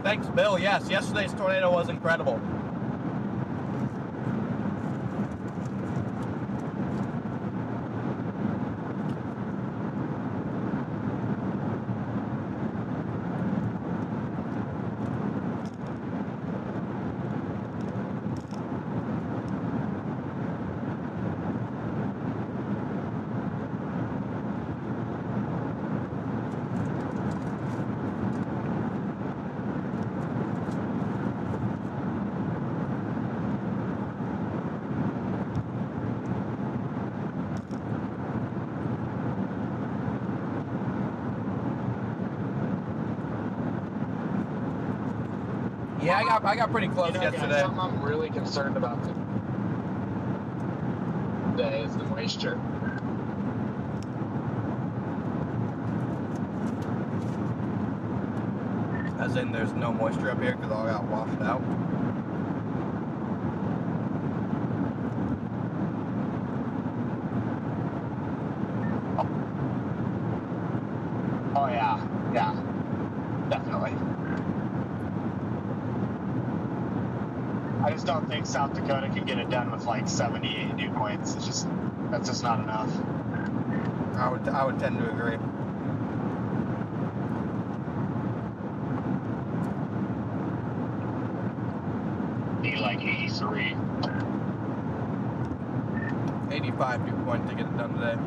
Thanks, Bill. Yes, yesterday's tornado was incredible. Yeah, I got pretty close yesterday. Guys, something I'm really concerned about today is the moisture. As in, there's no moisture up here because all got washed out. Oh yeah, definitely. I just don't think South Dakota can get it done with like 70, 80 dew points. That's just not enough. I would tend to agree. Need like 83. 85 dew point to get it done today.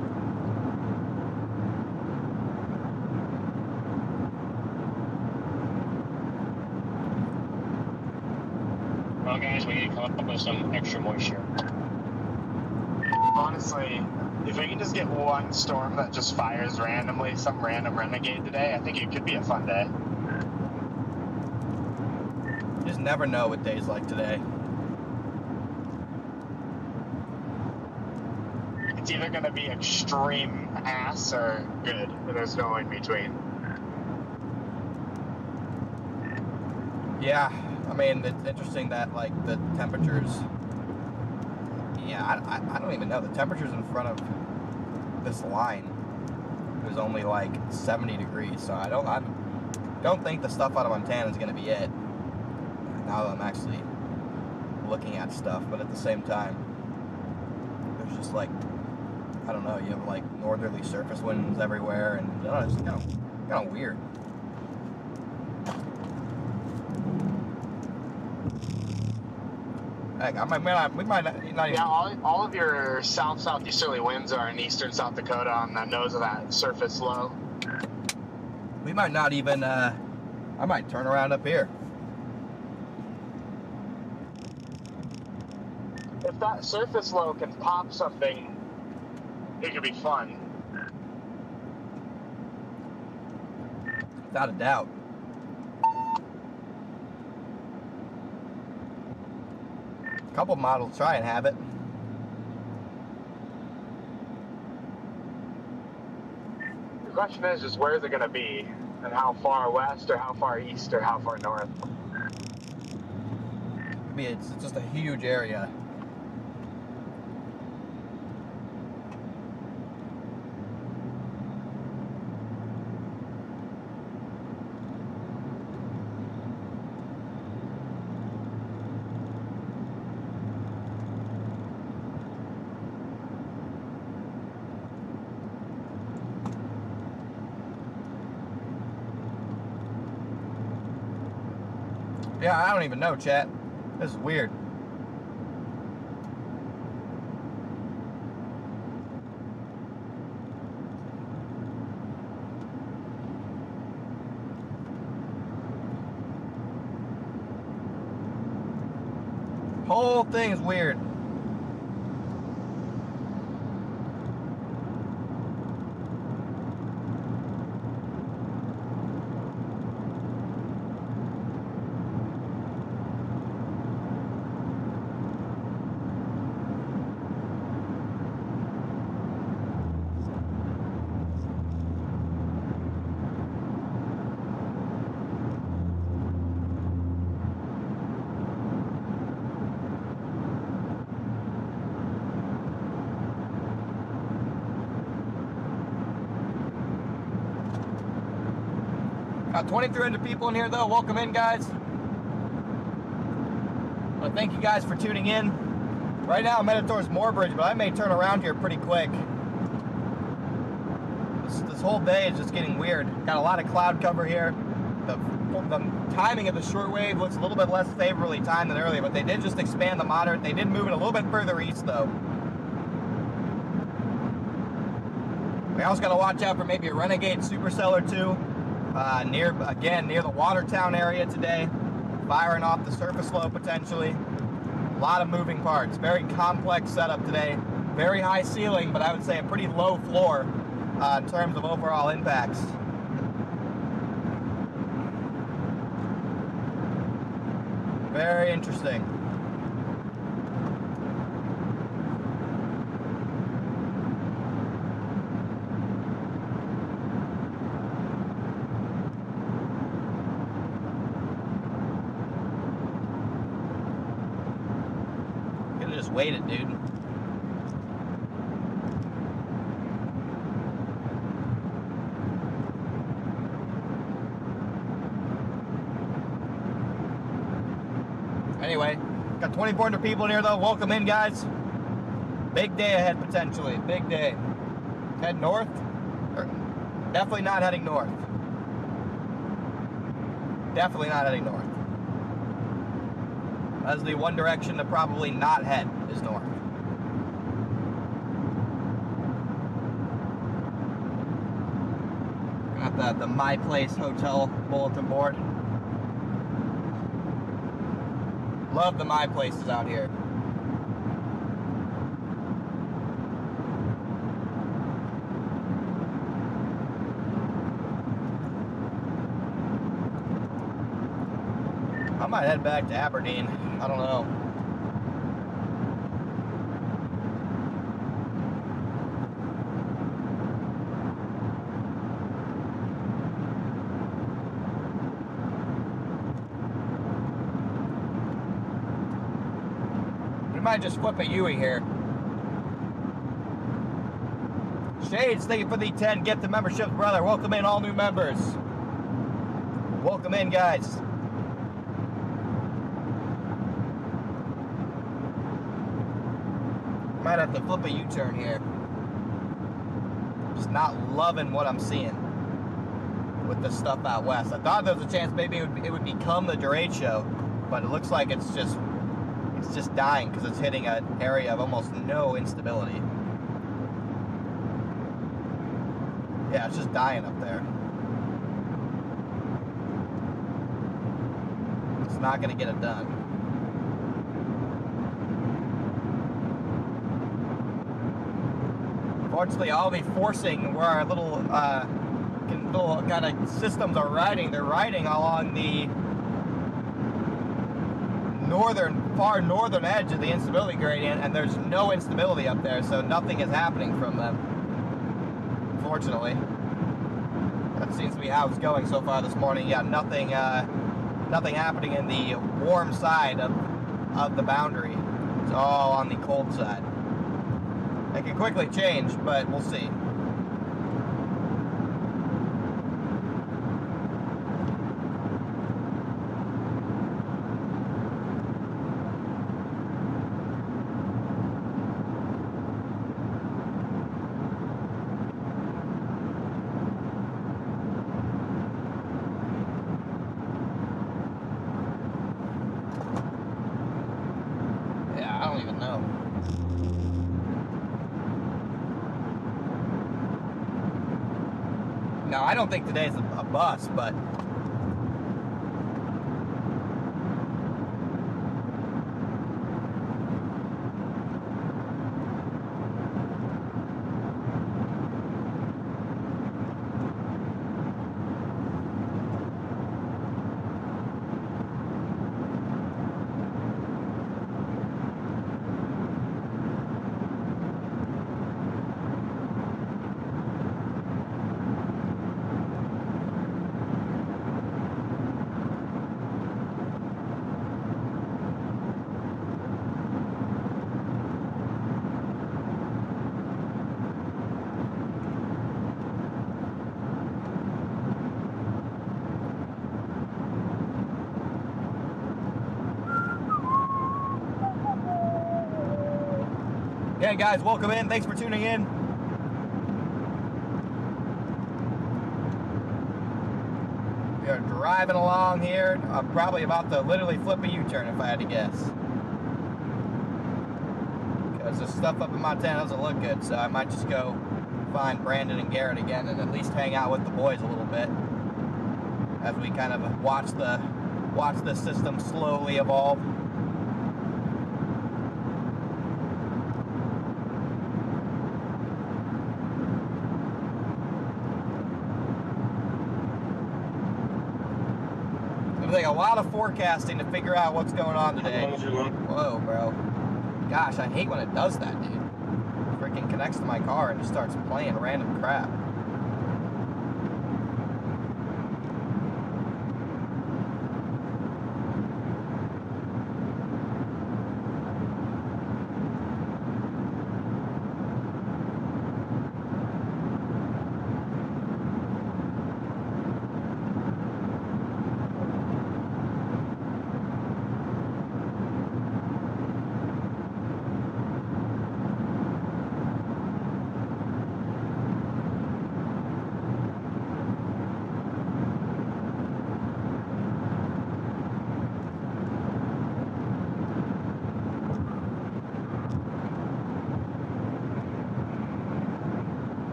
Well, guys, we need to come up with some extra moisture. Honestly, if we can just get one storm that just fires randomly, some random renegade today, I think it could be a fun day. You just never know with days like today. It's either going to be extreme ass or good. There's no in between. Yeah, I mean, it's interesting that, like, the temperatures... Yeah, I don't even know. The temperatures in front of this line is only, like, 70 degrees, so I don't think the stuff out of Montana is going to be it. Now that I'm actually looking at stuff, but at the same time, there's just, like, I don't know, you have, like, northerly surface winds everywhere, and, I don't know, it's kind of weird. Heck, we might not even... Yeah, all of your southeasterly winds are in eastern South Dakota on the nose of that surface low. We might not even, I might turn around up here. If that surface low can pop something, it could be fun. Without a doubt. A couple models try and have it. The question is just where is it going to be? And how far west or how far east or how far north? I mean, it's just a huge area. Yeah, I don't even know, chat. This is weird. Whole thing is weird. Got 2,300 people in here though. Welcome in, guys. Well, thank you guys for tuning in. Right now I'm headed towards Moorbridge, but I may turn around here pretty quick. This whole day is just getting weird. Got a lot of cloud cover here. The timing of the shortwave looks a little bit less favorably timed than earlier, but they did just expand the moderate. They did move it a little bit further east though. We also got to watch out for maybe a renegade supercell or two. Near the Watertown area today, firing off the surface low potentially. A lot of moving parts. Very complex setup today. Very high ceiling, but I would say a pretty low floor in terms of overall impacts. Very interesting. Waited, dude. Anyway, got 2,400 people in here though. Welcome in, guys. Big day ahead potentially. Big day. Head north? Or definitely not heading north. Definitely not heading north. That's the one direction to probably not head, is north. Got the My Place Hotel bulletin board. Love the My Places out here. I might head back to Aberdeen. I don't know. We might just flip a Yui here. Shades, thank you for the 10 gift of memberships, brother. Welcome in all new members. Welcome in, guys. Might have to flip a U-turn here. Just not loving what I'm seeing with this stuff out west. I thought there was a chance maybe it would become the Derecho, but it looks like it's just dying because it's hitting an area of almost no instability. Yeah, it's just dying up there. It's not going to get it done. Fortunately, all the forcing where our little kind of systems are riding, they're riding along the far northern edge of the instability gradient, and there's no instability up there, so nothing is happening from them. Fortunately, that seems to be how it's going so far this morning. Yeah, nothing happening in the warm side of the boundary. It's all on the cold side. It can quickly change, but we'll see. No, I don't think today's a bust, but yeah, guys, welcome in. Thanks for tuning in. We are driving along here. I'm probably about to literally flip a U-turn if I had to guess. Because the stuff up in Montana doesn't look good, so I might just go find Brandon and Garrett again and at least hang out with the boys a little bit as we kind of watch the system slowly evolve. Like a lot of forecasting to figure out what's going on today. Whoa, bro. Gosh, I hate when it does that, dude. Freaking connects to my car and just starts playing random crap.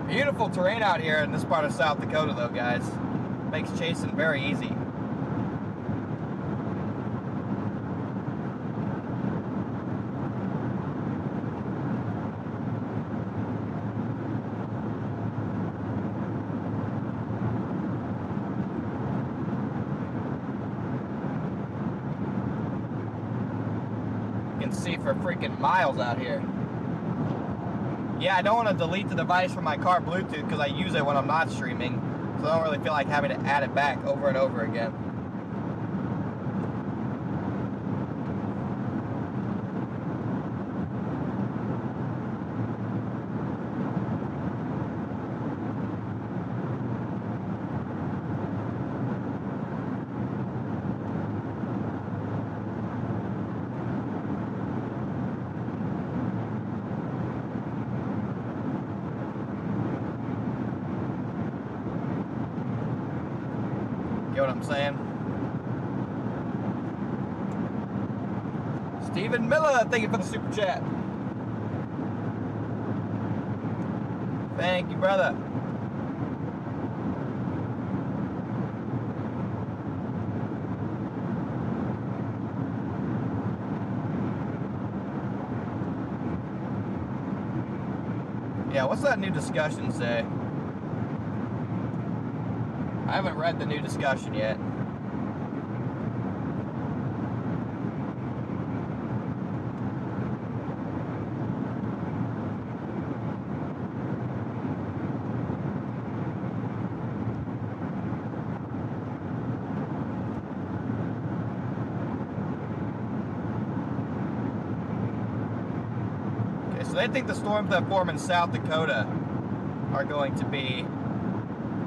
Beautiful terrain out here in this part of South Dakota, though, guys. Makes chasing very easy. You can see for freaking miles out here. Yeah, I don't want to delete the device from my car Bluetooth because I use it when I'm not streaming, so I don't really feel like having to add it back over and over again. Get what I'm saying? Stephen Miller, thank you for the super chat. Thank you, brother. Yeah, what's that new discussion say? I haven't read the new discussion yet. Okay, so they think the storms that form in South Dakota are going to be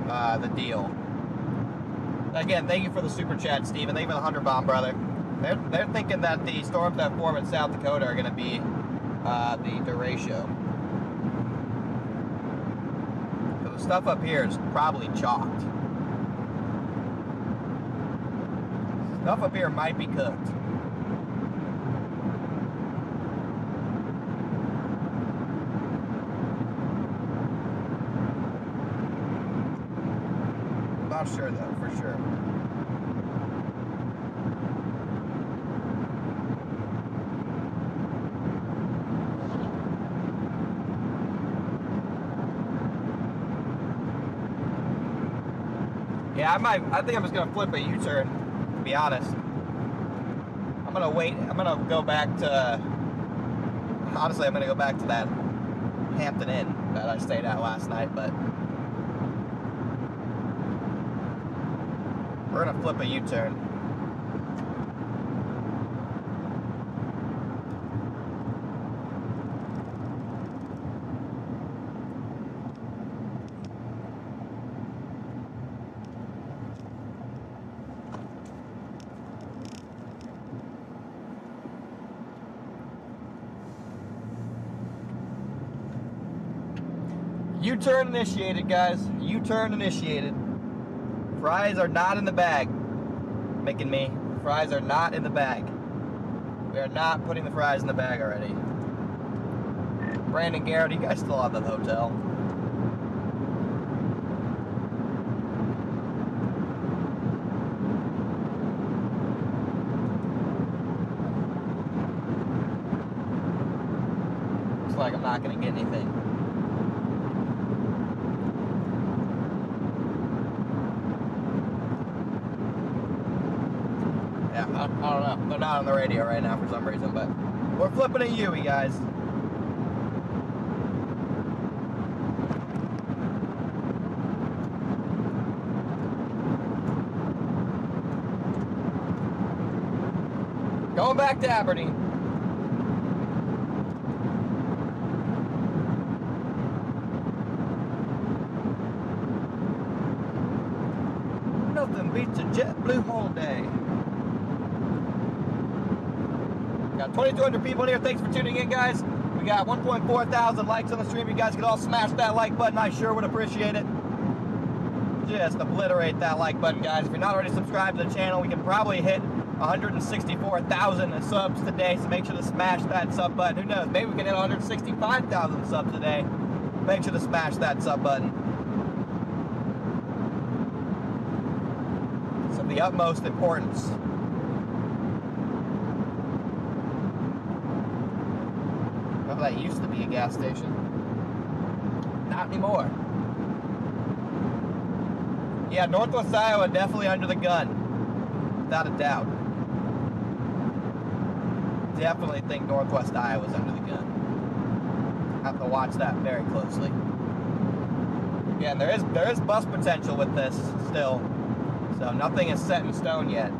the deal. Again, thank you for the super chat, Steven. Thank you for the 100 bomb, brother. They're thinking that the storms that form in South Dakota are going to be the Derecho. So the stuff up here is probably chalked. Stuff up here might be cooked. now sure though, for sure. Yeah, I think I'm just gonna flip a U-turn, to be honest. I'm gonna wait, I'm gonna go back to, honestly, I'm gonna go back to that Hampton Inn that I stayed at last night, but we're gonna flip a U-turn. U-turn initiated, guys. U-turn initiated. Fries are not in the bag. Making me. Fries are not in the bag. We are not putting the fries in the bag already. Brandon, Garrett, you guys still at the hotel? Looks like I'm not going to get anything. I don't know. They're not on the radio right now for some reason, but we're flipping a U, guys. Going back to Aberdeen. Nothing beats a JetBlue holiday. Got 2,200 people in here. Thanks for tuning in, guys. We got 1.4 thousand likes on the stream. You guys could all smash that like button. I sure would appreciate it. Just obliterate that like button, guys. If you're not already subscribed to the channel, we can probably hit 164,000 subs today, so make sure to smash that sub button. Who knows? Maybe we can hit 165,000 subs today. Make sure to smash that sub button. It's of the utmost importance. That used to be a gas station. Not anymore. Yeah, Northwest Iowa definitely under the gun. Without a doubt. Definitely think Northwest Iowa's under the gun. Have to watch that very closely. Yeah, and there is bus potential with this still. So nothing is set in stone yet.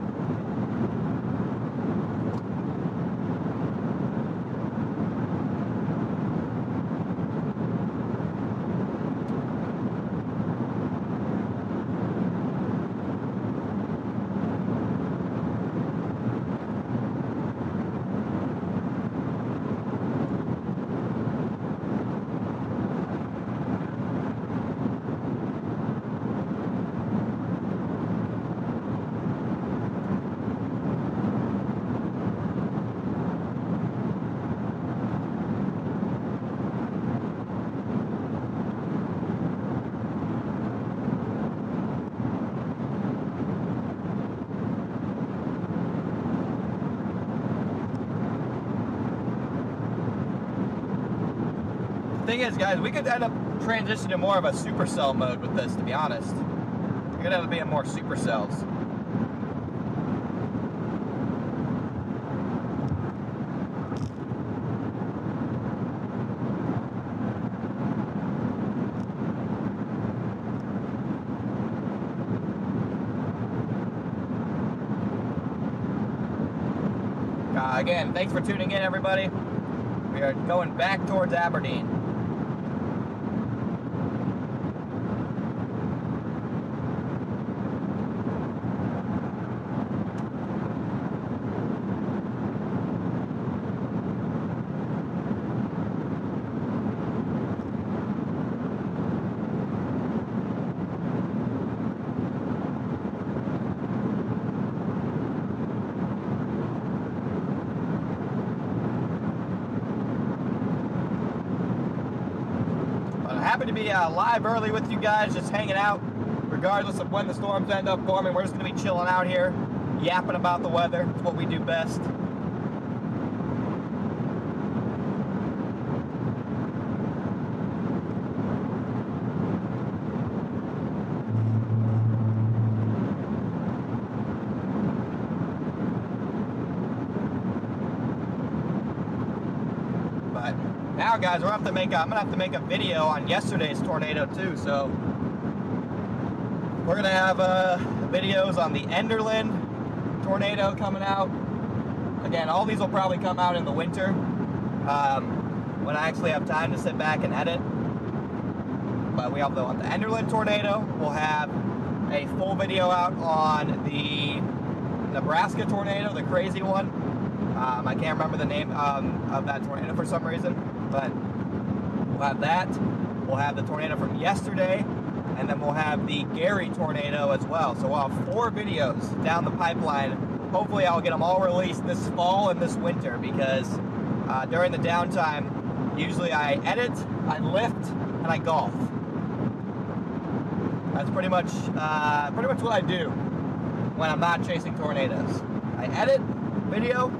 Thing is, guys, we could end up transitioning more of a supercell mode with this, to be honest. We're gonna end up being more supercells. Again, thanks for tuning in, everybody. We are going back towards Aberdeen. Happy to be live early with you guys, just hanging out. We're regardless of when the storms end up forming, we're just going to be chilling out here, yapping about the weather. It's what we do best. Now, guys, I'm gonna have to make a video on yesterday's tornado too. So we're gonna have videos on the Enderlin tornado coming out. Again, all these will probably come out in the winter when I actually have time to sit back and edit. But we also on the Enderlin tornado. We'll have a full video out on the Nebraska tornado, the crazy one. I can't remember the name of that tornado for some reason. But we'll have that. We'll have the tornado from yesterday, and then we'll have the Gary tornado as well. So we'll have 4 videos down the pipeline. Hopefully I'll get them all released this fall and this winter, because during the downtime, usually I edit, I lift, and I golf. That's pretty much what I do when I'm not chasing tornadoes. I edit, video,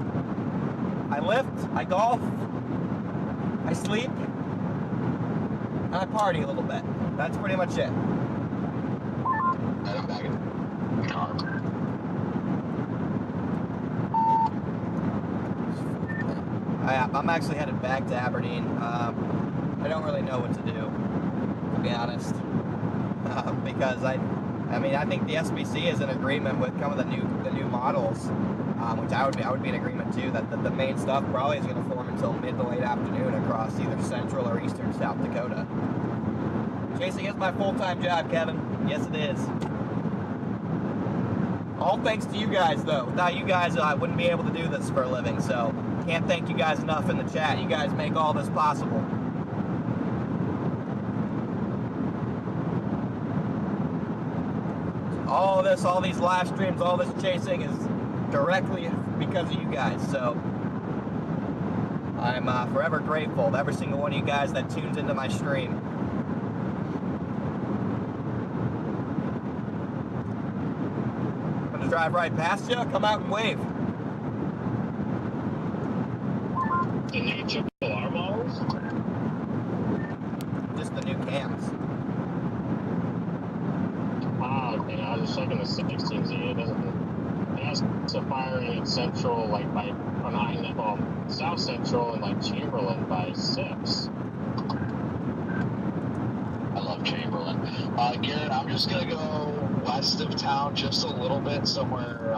I lift, I golf, I sleep, and I party a little bit. That's pretty much it. I'm back in the car. I'm actually headed back to Aberdeen. I don't really know what to do, to be honest, because I think the SBC is in agreement with some of the new models. Which I would be in agreement too, that the main stuff probably is going to form until mid to late afternoon across either central or eastern South Dakota. Chasing is my full-time job, Kevin. Yes, it is. All thanks to you guys, though. Without you guys, I wouldn't be able to do this for a living, so can't thank you guys enough in the chat. You guys make all this possible. All these live streams, all this chasing is directly because of you guys, so I'm forever grateful to every single one of you guys that tunes into my stream. I'm gonna drive right past you, come out and wave. The new XLR models? Just the new cams. Yeah, I was just checking the 16Z. It doesn't. It has a fire rate central, like by south central and like Chamberlain by 6. I love Chamberlain. Garrett, I'm just gonna go west of town just a little bit, somewhere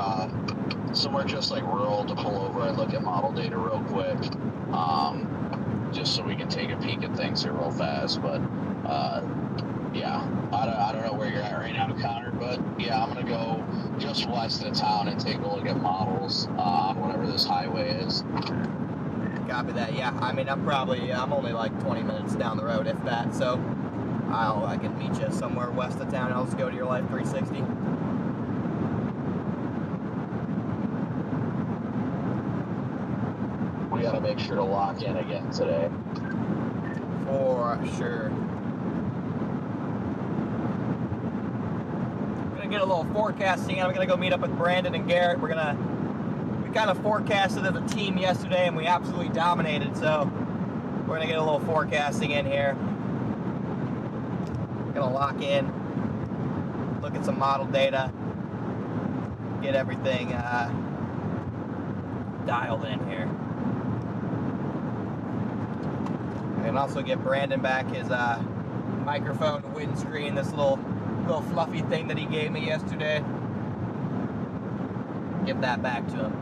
just like rural, to pull over and look at model data real quick, just so we can take a peek at things here real fast. But yeah, I don't know where you're at right now, Connor, but yeah, I'm gonna go just west of town and take a look at models on whatever this highway is. Copy that. Yeah, I'm only like 20 minutes down the road, if that. So I can meet you somewhere west of town. I'll just go to your Life 360. We gotta make sure to lock in again today. For sure. Get a little forecasting. I'm gonna go meet up with Brandon and Garrett. We kind of forecasted as a team yesterday, and we absolutely dominated. So we're gonna get a little forecasting in here. Gonna lock in, look at some model data, get everything dialed in here, and also get Brandon back his microphone, windscreen, this little fluffy thing that he gave me yesterday. Give that back to him.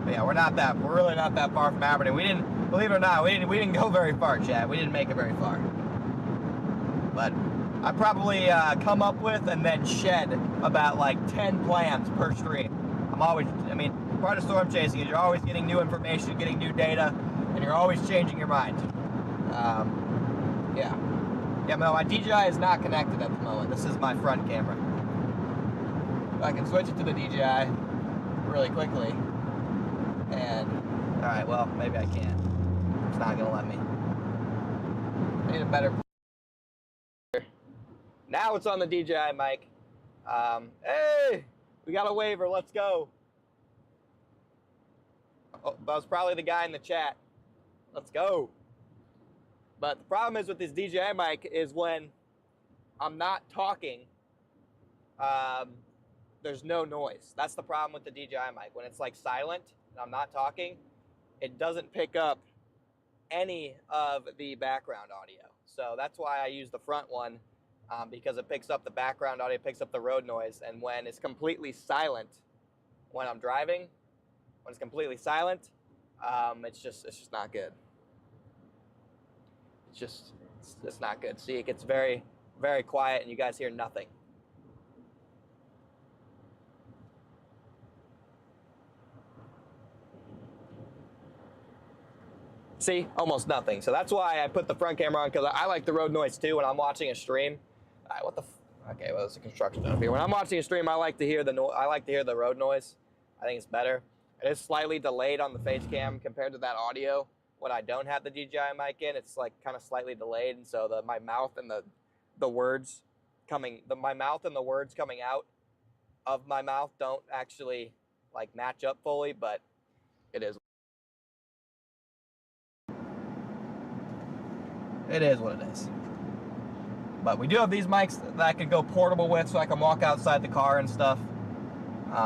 But yeah, we're really not that far from Aberdeen. We didn't, believe it or not, we didn't go very far, Chad. We didn't make it very far. But I probably come up with and then shed about like 10 plans per stream. Part of storm chasing is you're always getting new information, getting new data, and you're always changing your mind. Yeah, no, my DJI is not connected at the moment. This is my front camera. I can switch it to the DJI really quickly. And, alright, well, maybe I can't. It's not gonna let me. I need a better. Now it's on the DJI mic. Hey, we got a waiver. Let's go. Oh, that was probably the guy in the chat. Let's go. But the problem is with this DJI mic is when I'm not talking, there's no noise. That's the problem with the DJI mic. When it's like silent and I'm not talking, it doesn't pick up any of the background audio. So that's why I use the front one, because it picks up the background audio, picks up the road noise. And when it's completely silent, when I'm driving, when it's completely silent, it's just not good. It's not good. See, it gets very, very quiet and you guys hear nothing. See, almost nothing. So that's why I put the front camera on, because I like the road noise too when I'm watching a stream. What the? Okay, well, there's a construction up here. When I'm watching a stream, I like to hear the road noise. I think it's better. It is slightly delayed on the face cam compared to that audio. When I don't have the DJI mic in, it's like kind of slightly delayed, and so my mouth and the words coming out of my mouth don't actually like match up fully, but it is. It is what it is. But we do have these mics that I can go portable with, so I can walk outside the car and stuff.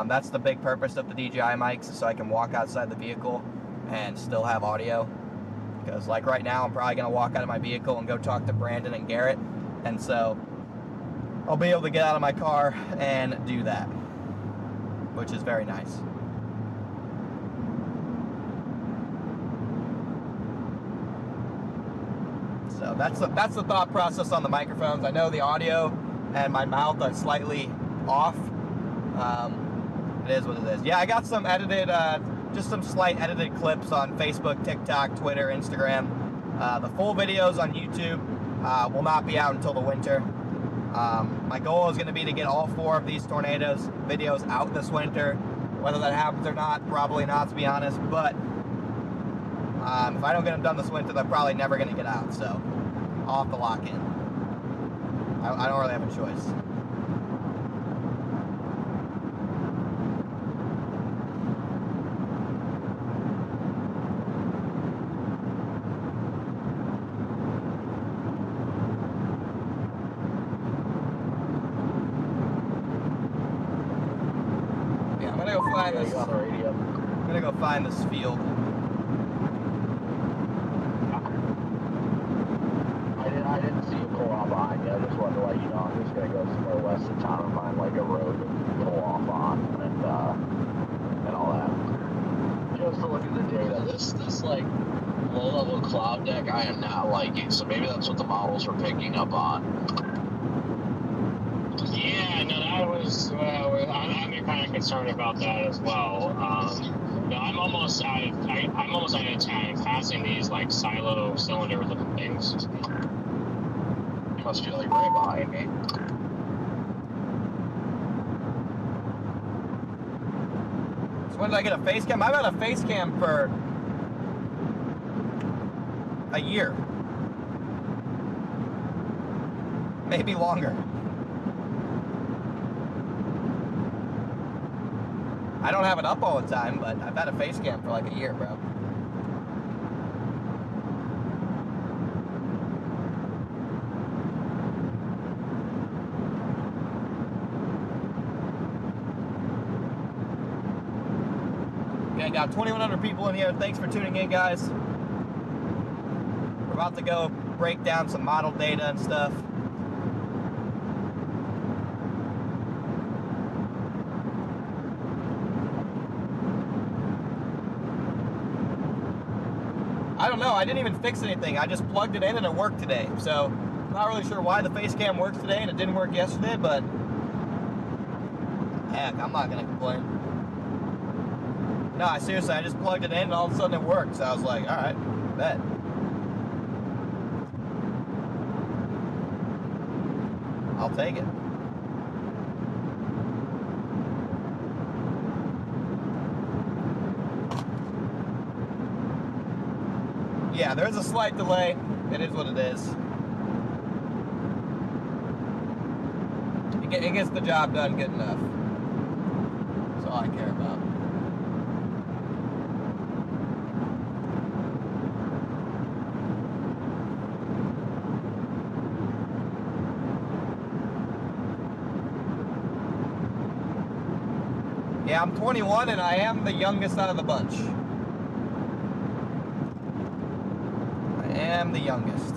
That's the big purpose of the DJI mics, so I can walk outside the vehicle and still have audio. Because like right now, I'm probably gonna walk out of my vehicle and go talk to Brandon and Garrett, and so I'll be able to get out of my car and do that, which is very nice. So that's the thought process on the microphones. I know the audio and my mouth are slightly off. It is what it is. Yeah, I got some edited, just some slight edited clips on Facebook, TikTok, Twitter, Instagram. The full videos on YouTube will not be out until the winter. My goal is going to be to get all 4 of these tornadoes videos out this winter. Whether that happens or not, probably not, to be honest. But if I don't get them done this winter, they're probably never going to get out. So I'll have to lock in. I don't really have a choice. Yeah, I'm gonna go find this. I'm gonna go find this field. I didn't see you pull off behind you. I just wanted to let you know I'm just going to go somewhere west of town and find like a road to pull off on and all that. Just to look at the data. This like low-level cloud deck I am not liking, so maybe that's what the models were picking up on. Yeah, no, that was, I'm kind of concerned about that as well. No, I'm almost out of time passing these like silo cylinder looking things. You must be like right behind me. So when did I get a face cam? I've had a face cam for a year. Maybe longer. I don't have it up all the time, but I've had a face cam for like a year, bro. Okay, got 2,100 people in here. Thanks for tuning in, guys. We're about to go break down some model data and stuff. I don't know, I didn't even fix anything. I just plugged it in and it worked today. So, I'm not really sure why the face cam works today and it didn't work yesterday, but heck, I'm not gonna complain. No, seriously, I just plugged it in and all of a sudden it worked. So I was like, alright, bet. I'll take it. Yeah, there's a slight delay. It is what it is. It gets the job done good enough. That's all I care about. Yeah, I'm 21 and I am the youngest out of the bunch. I am the youngest.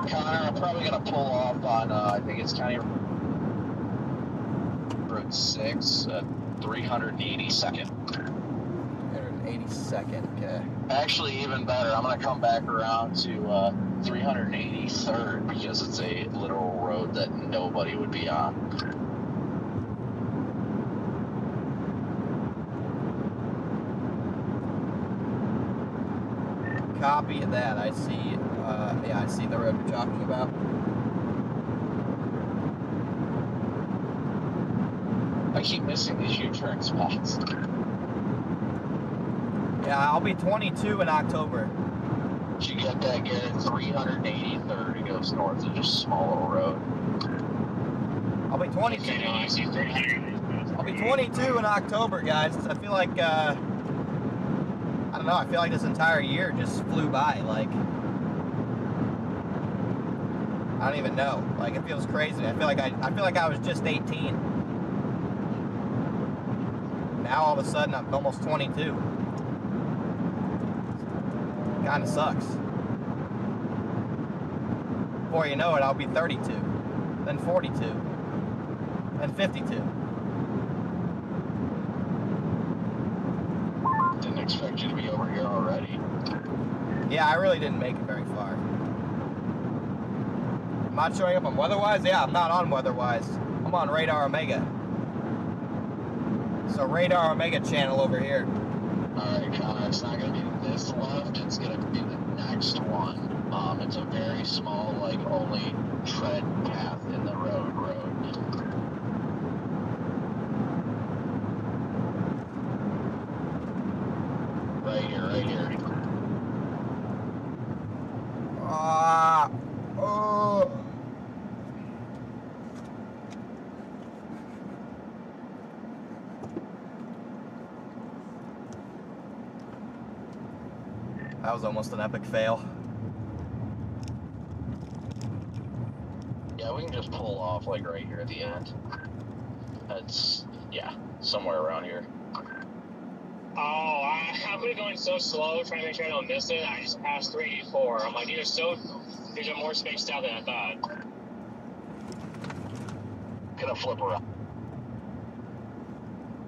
Connor, I'm probably gonna pull off on, I think it's County Road 6 at 382nd. 382nd, okay. Actually, even better, I'm gonna come back around to 383rd because it's a literal road that nobody would be on. Copy of that. I see. Yeah, I see the road you're talking about. I keep missing these U-turn spots. Yeah, I'll be 22 in October. Did you get that, Garrett? 383rd. It goes north of just a small little road. I'll be 22. I'll be 22 in October, guys. I feel like I don't know. I feel like this entire year just flew by. Like I don't even know. Like it feels crazy. I feel like I was just 18. Now all of a sudden I'm almost 22. Kind of sucks. Before you know it, I'll be 32, then 42, then 52. Didn't expect you to be over here already. Yeah, I really didn't make it very far. I'm not showing up on Weatherwise? Yeah, I'm not on Weatherwise. I'm on Radar Omega. So Radar Omega channel over here. Alright, Connor, it's not going to be this left, it's going to be the next one. It's a very small, like, only tread path in the road. Right here. Oh. That was almost an epic fail. Yeah, we can just pull off, like, right here at the end. That's, yeah, somewhere around here. Oh, I'm going so slow trying to make sure I don't miss it. I just passed 384. I'm like, these are more spaced out than I thought. Gonna flip around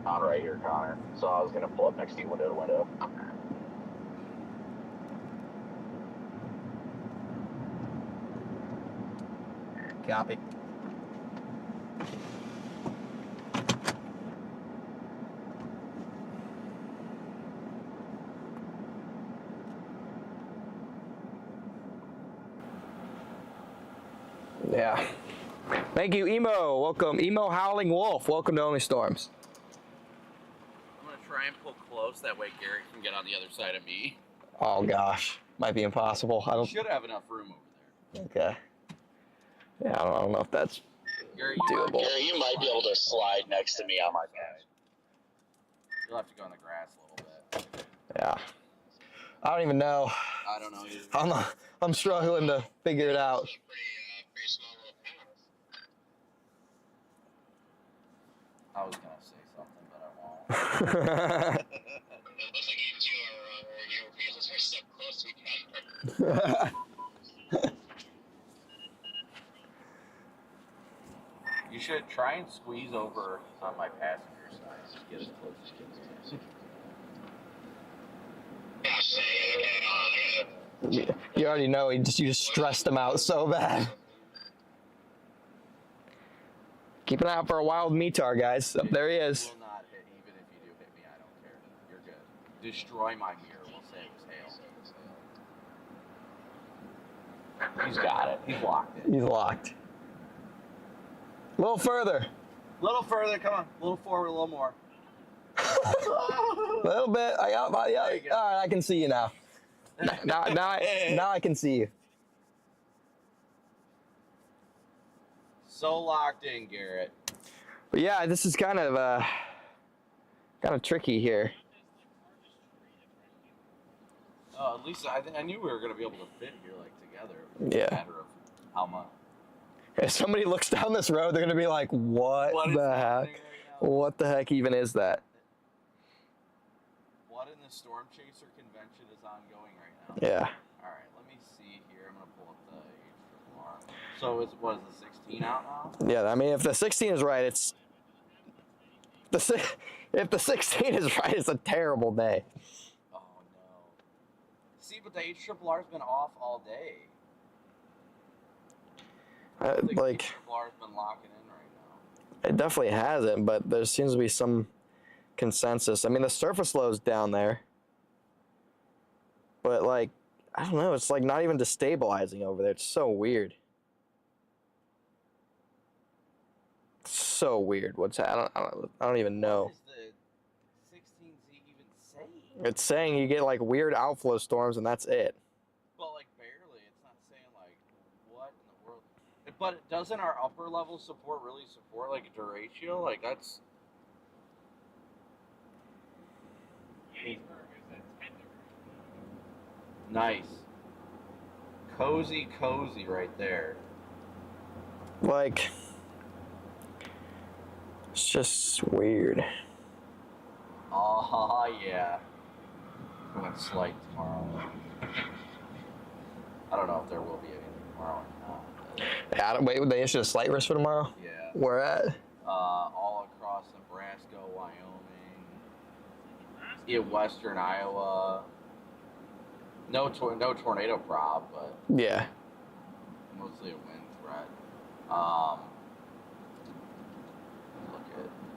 right here, Connor. So I was gonna pull up next to you window to window. Copy. Yeah. Thank you, Emo. Welcome. Emo Howling Wolf. Welcome to Only Storms. I'm going to try and pull close. That way Garrett can get on the other side of me. Oh, gosh. Might be impossible. I You don't... should have enough room over there. Okay. Yeah, I don't know if that's Gary, doable. Gary, you might be able to slide next to me on my side. You'll have to go on the grass a little bit. Yeah. I don't even know. I don't know either. I'm struggling to figure it out. I was going to say something, but I won't. It looks like you two your wheels are so close together. You should try and squeeze over on my passenger side. Just get as close as you can. You already know. You just stressed him out so bad. Keep an eye out for a wild metar, guys. Up there he is. Will not hit, even if you do hit me. I don't care. You're good. Destroy my mirror. We'll say it He's got it. He's locked it. He's locked. A little further. A little further. Come on. A little forward. A little more. A little bit. Yeah. All right, I can see you now. Now I can see you. So locked in, Garrett. But yeah, this is kind of tricky here. At least I knew we were gonna be able to fit here like together. Yeah. It's a matter of how much. If somebody looks down this road, they're gonna be like, "What the heck? Right now? What the heck even is that?" What in the Storm Chaser convention is ongoing right now? Yeah. All right, let me see here. I'm gonna pull up the HRR. So what is the 16 out now? Yeah. I mean, if the 16 is right, it's if the 16 is right, it's a terrible day. Oh no. See, but the HRR's been off all day. I think Like, HRR's been locking in right now. it definitely hasn't, but there seems to be some consensus. I mean, the surface low is down there, but like, I don't know. It's like not even destabilizing over there. It's so weird. So weird. I don't even know. What is the 16Z even saying? It's saying you get like weird outflow storms and that's it. Well, like barely. It's not saying like what in the world. But doesn't our upper level support really support like Derecho? Like that's. Nice. Cozy right there. Like, it's just weird. Oh yeah. Going slight tomorrow. I don't know if there will be anything tomorrow or not. Yeah, wait, they issued a slight risk for tomorrow? Yeah. Where at? All across Nebraska, Wyoming, in western Iowa. No tornado prob, but Yeah. mostly a wind threat. I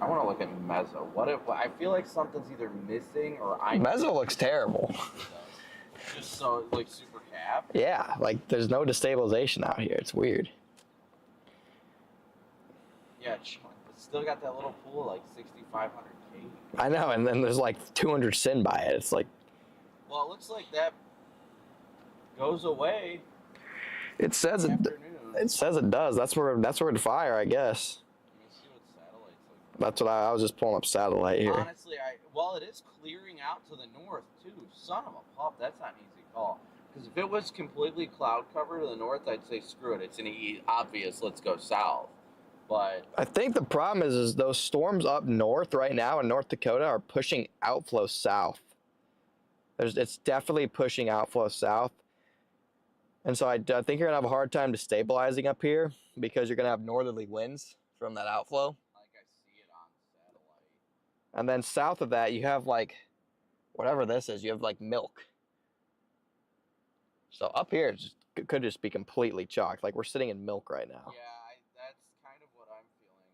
want to look at Mezzo. I feel like something's either missing or Mezzo looks terrible. Just so like super cap. Yeah, like there's no destabilization out here. It's weird. Yeah, it's still got that little pool like 6,500 K. I know, and then there's like 200 sin by it. It's like. Well, it looks like that goes away. It says it. It says it does. That's where it'd fire, I guess. Let me see what satellites look like. That's what I was just pulling up satellite here. Honestly, it is clearing out to the north too. Son of a pup, that's not an easy call. Because if it was completely cloud cover to the north, I'd say screw it. It's an obvious. Let's go south. But I think the problem is those storms up north right now in North Dakota are pushing outflow south. It's definitely pushing outflow south. And so I think you're going to have a hard time destabilizing up here because you're going to have northerly winds from that outflow. like I see it on satellite. And then south of that, you have like, whatever this is, you have like milk. So up here, it could just be completely chalked. Like we're sitting in milk right now. Yeah, that's kind of what I'm feeling.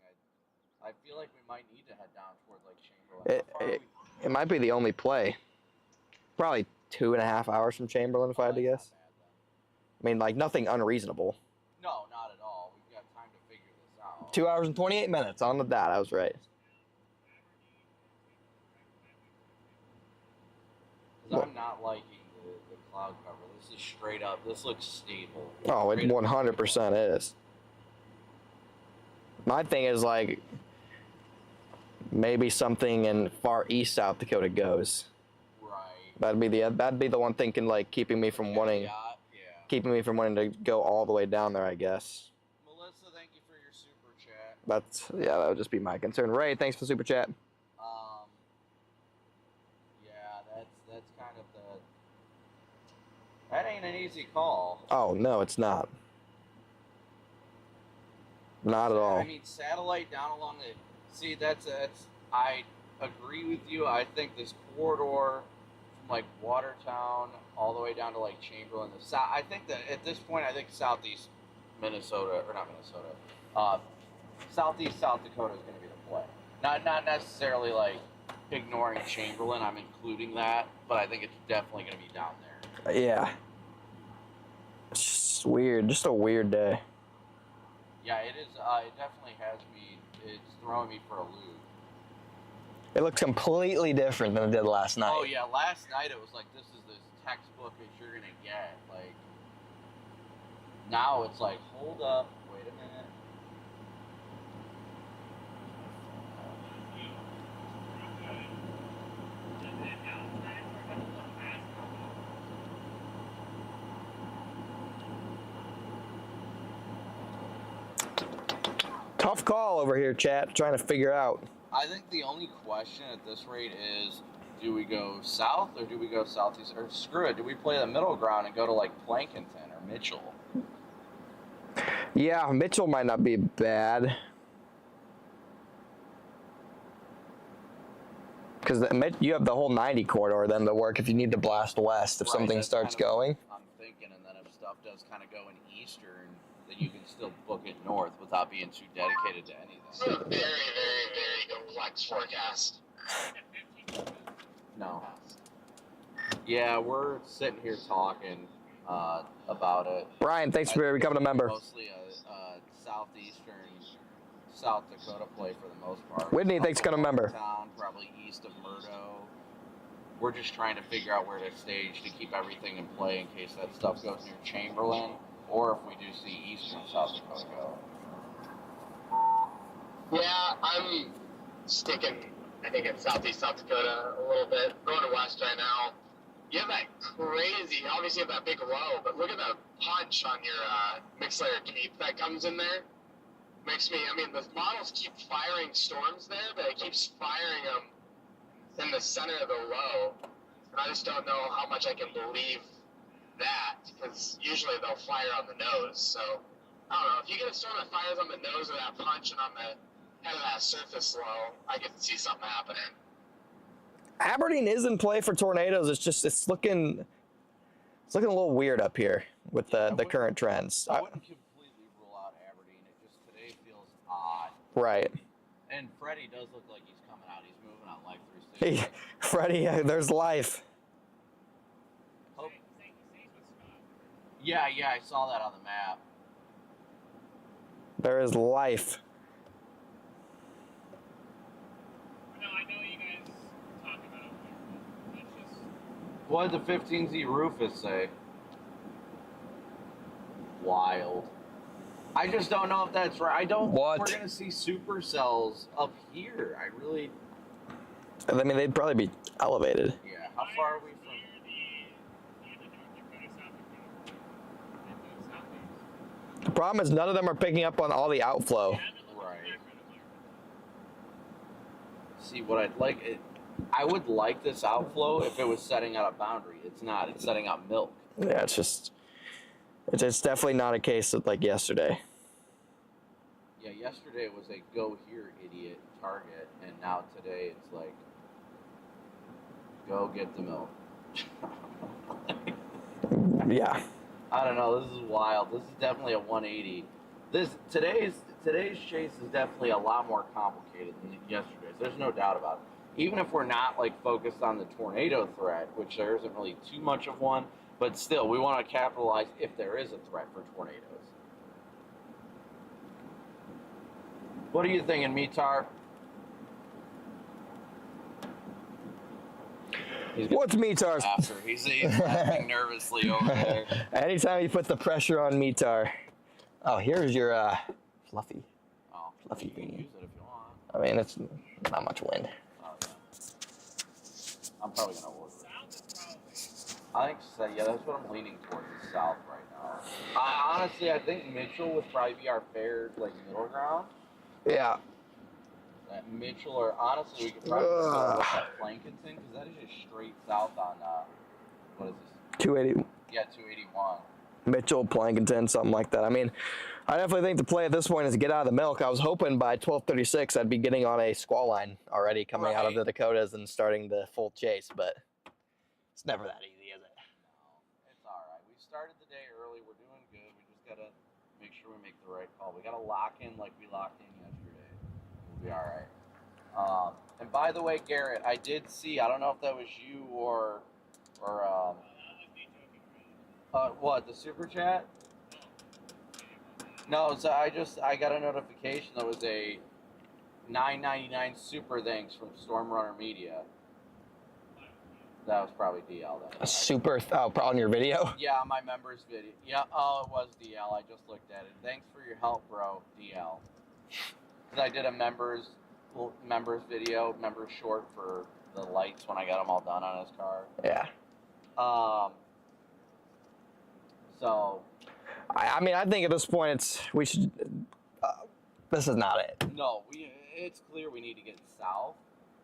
I feel like we might need to head down toward like Chamberlain. How far are we? It might be the only play. Probably 2.5 hours from Chamberlain, if I had to guess. I mean, like nothing unreasonable. No, not at all. We've got time to figure this out. 2 hours and 28 minutes on the dot. I was right. Because I'm not liking the cloud cover. This is straight up. This looks stable. Oh, it Straight up 100% is. My thing is like maybe something in far east South Dakota goes. Right. That'd be the one thing like keeping me from wanting to go all the way down there, I guess. Melissa, thank you for your super chat. That would just be my concern. Ray, thanks for the super chat. Yeah, that's kind of that ain't an easy call. Oh no, it's not. Not at all. I mean, satellite down along the. See, I agree with you. I think this corridor from like Watertown all the way down to like Chamberlain, the south. I think that at this point, I think southeast Minnesota or not Minnesota, southeast South Dakota is going to be the play. Not necessarily like ignoring Chamberlain. I'm including that, but I think it's definitely going to be down there. Yeah. It's just weird. Just a weird day. Yeah, it is. It definitely has me. It's throwing me for a loop. It looks completely different than it did last night. Oh yeah, last night it was like this is this textbook that you're gonna get. Like now it's like, hold up, wait a minute. Tough call over here, chat. Trying to figure out. I think the only question at this rate is, do we go south or do we go southeast? Or screw it, do we play the middle ground and go to like Plankinton or Mitchell? Yeah, Mitchell might not be bad. Because you have the whole 90 corridor then to work if you need to blast west if something starts going. I'm thinking, and then if stuff does kind of go in eastern, then you can still book it north without being too dedicated to anything. It's a very, very, very complex forecast. No. Yeah, we're sitting here talking about it. Brian, thanks for becoming a member. Mostly a southeastern, South Dakota play for the most part. Whitney, thanks for becoming a member. Town, probably east of Murdo. We're just trying to figure out where to stage to keep everything in play in case that stuff goes near Chamberlain, or if we do see eastern South Dakota go. Yeah, I'm sticking, I think, in southeast South Dakota a little bit. Going to west right now. You have that crazy, obviously you have that big low, but look at the punch on your mixed layer cape that comes in there. Makes me, I mean, the models keep firing storms there, but it keeps firing them in the center of the low. And I just don't know how much I can believe that, because usually they'll fire on the nose. So, I don't know. If you get a storm that fires on the nose of that punch and on the head of that surface low, I could see something happening. Aberdeen is in play for tornadoes. It's just it's looking a little weird up here with the current trends. I wouldn't completely rule out Aberdeen. It just today feels odd. Right. And Freddie does look like he's coming out. He's moving on Life 360. Freddie, there's life. Oh. Yeah, I saw that on the map. There is life. What did the 15Z Rufus say? Wild. I just don't know if that's right. I don't think we're going to see supercells up here. I really... I mean, they'd probably be elevated. Yeah, how far are we from... The problem is none of them are picking up on all the outflow. Right. See, what I'd like... I would like this outflow if it was setting out a boundary. It's not. It's setting out milk. Yeah, it's definitely not a case of like yesterday. Yeah, yesterday it was a go here, idiot target, and now today it's like, go get the milk. Yeah. I don't know. This is wild. This is definitely a 180. Today's chase is definitely a lot more complicated than yesterday's. There's no doubt about it. Even if we're not like focused on the tornado threat, which there isn't really too much of one, but still, we want to capitalize if there is a threat for tornadoes. What are you thinking, Mitar? What's Mitar's? He's laughing nervously over there. Anytime you put the pressure on Mitar. Oh, here's your fluffy. Oh, fluffy you can beanie. use it if you want. I mean, it's not much wind. I'm probably going to order it. I think so, yeah, that's what I'm leaning towards, the south right now. Honestly, I think Mitchell would probably be our fair, like, middle ground. Yeah. That Mitchell, or honestly, we could probably go with that Plankinton, because that is just straight south on, what is this? 280. Yeah, 281. Mitchell, Plankinton, something like that. I mean, I definitely think the play at this point is to get out of the milk. I was hoping by 12:36 I'd be getting on a squall line already coming out of the Dakotas and starting the full chase, but it's never that easy, is it? No, it's all right. We started the day early. We're doing good. We just got to make sure we make the right call. We got to lock in like we locked in yesterday. We'll be all right. And by the way, Garrett, I did see. I don't know if that was you or what, the super chat? No, so I got a notification that was a $9.99 super thanks from Stormrunner Media. That was probably DL. A super, on your video? Yeah, on my members video. Yeah, oh, it was DL. I just looked at it. Thanks for your help, bro, DL. Because I did a members video, members short for the lights when I got them all done on his car. Yeah. So. I mean, I think at this point we should. This is not it. No, it's clear we need to get south.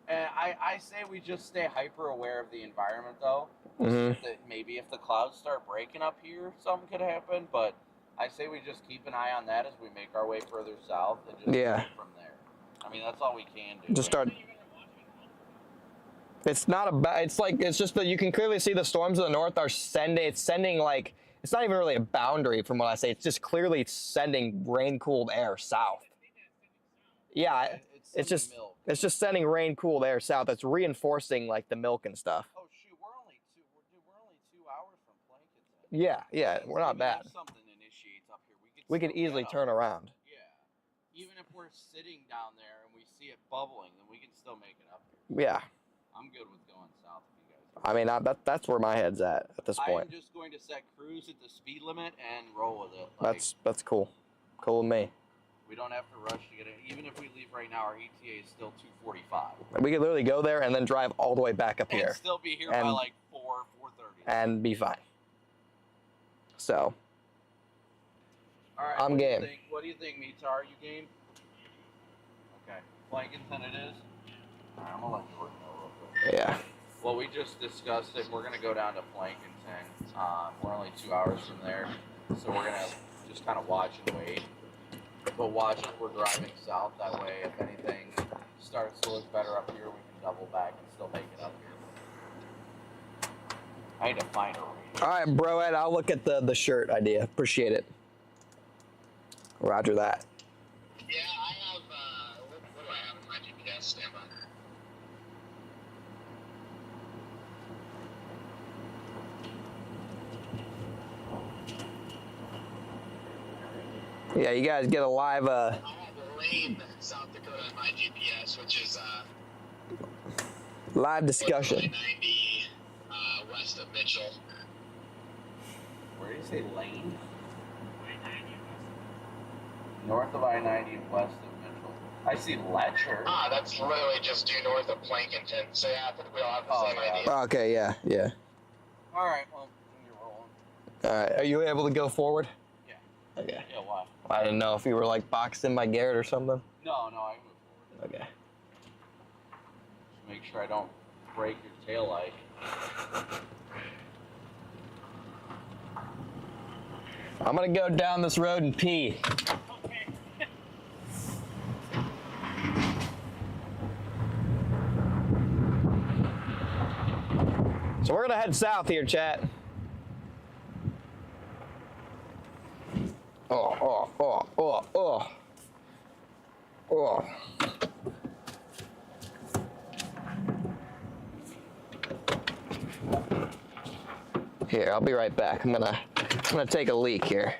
And I say we just stay hyper aware of the environment, though. Mm-hmm. That maybe if the clouds start breaking up here, something could happen. But I say we just keep an eye on that as we make our way further south and just yeah. go from there. I mean, that's all we can do. Just start. It's not a it's just that you can clearly see the storms of the north are sending like, it's not even really a boundary from what I say. It's just clearly sending rain-cooled air south. Yeah, it's just sending rain-cooled air south. It's reinforcing like the milk and stuff. Oh shoot, we're only 2 hours from Plankinton. Yeah, we're not bad. If something initiates up here, we could easily turn around. Yeah, even if we're sitting down there and we see it bubbling, then we can still make it up here. Yeah. I'm good with going south if you guys are. I mean, that's where my head's at this point. I'm just going to set cruise at the speed limit and roll with it. Like, that's cool. Cool with me. We don't have to rush to get it. Even if we leave right now, our ETA is still 2:45. We could literally go there and then drive all the way back up here. And still be here by like 4:30. And be fine. So. All right. I'm game. What do you think, Meetar? Are you game? Okay. Plankinton it is. All right, I'm gonna let Jordan know real quick. Yeah. Well, we just discussed it. We're gonna go down to Plankinton. We're only 2 hours from there, so we're gonna just kind of watch and wait. But watch as we're driving south. That way, if anything starts to look better up here, we can double back and still make it up here. I need to find a read. All right, bro, Ed, I'll look at the shirt idea. Appreciate it. Roger that. Yeah, I have, what do I have in my GPS standby? Yeah, you guys get a live I have Lane, South Dakota in my GPS, which is live discussion. I-90 west of Mitchell. Where do you say Lane? North of I-90 and west of Mitchell. I see Letcher. Ah, that's literally just due north of Plankinton. So yeah, I think we all have the same idea. Okay, yeah. All right, well, you're rolling. All right, are you able to go forward? Yeah. Okay. Yeah, why? I didn't know if you were like boxed in by Garrett or something. No, I can move forward. Okay. Just make sure I don't break your taillight. I'm gonna go down this road and pee. So we're gonna head south here, chat. Oh. Here, I'll be right back. I'm gonna take a leak here.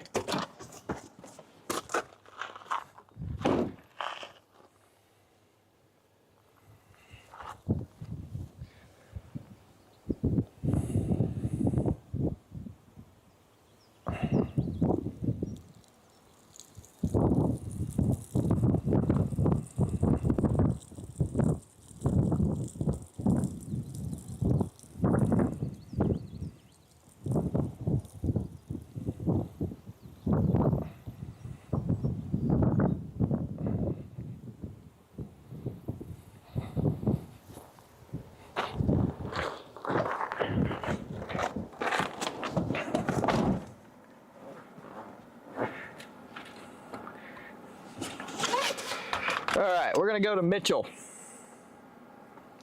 All right, we're gonna go to Mitchell.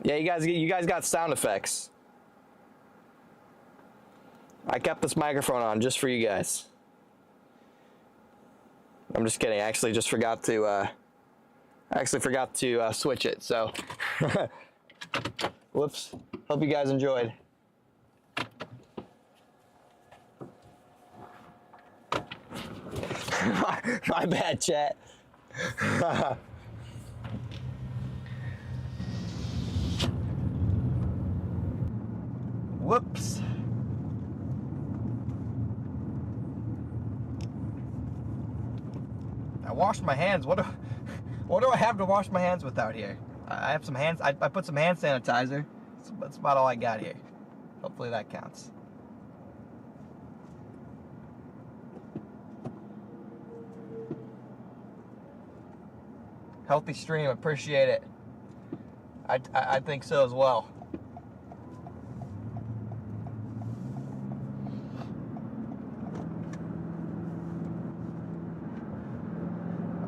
Yeah, you guys got sound effects. I kept this microphone on just for you guys. I'm just kidding. I actually just forgot to I actually forgot to switch it, so whoops. Hope you guys enjoyed. My bad, chat. Whoops. I washed my hands. What do I have to wash my hands with out here? I have some hands. I put some hand sanitizer. That's about all I got here. Hopefully that counts. Healthy stream, appreciate it. I think so as well.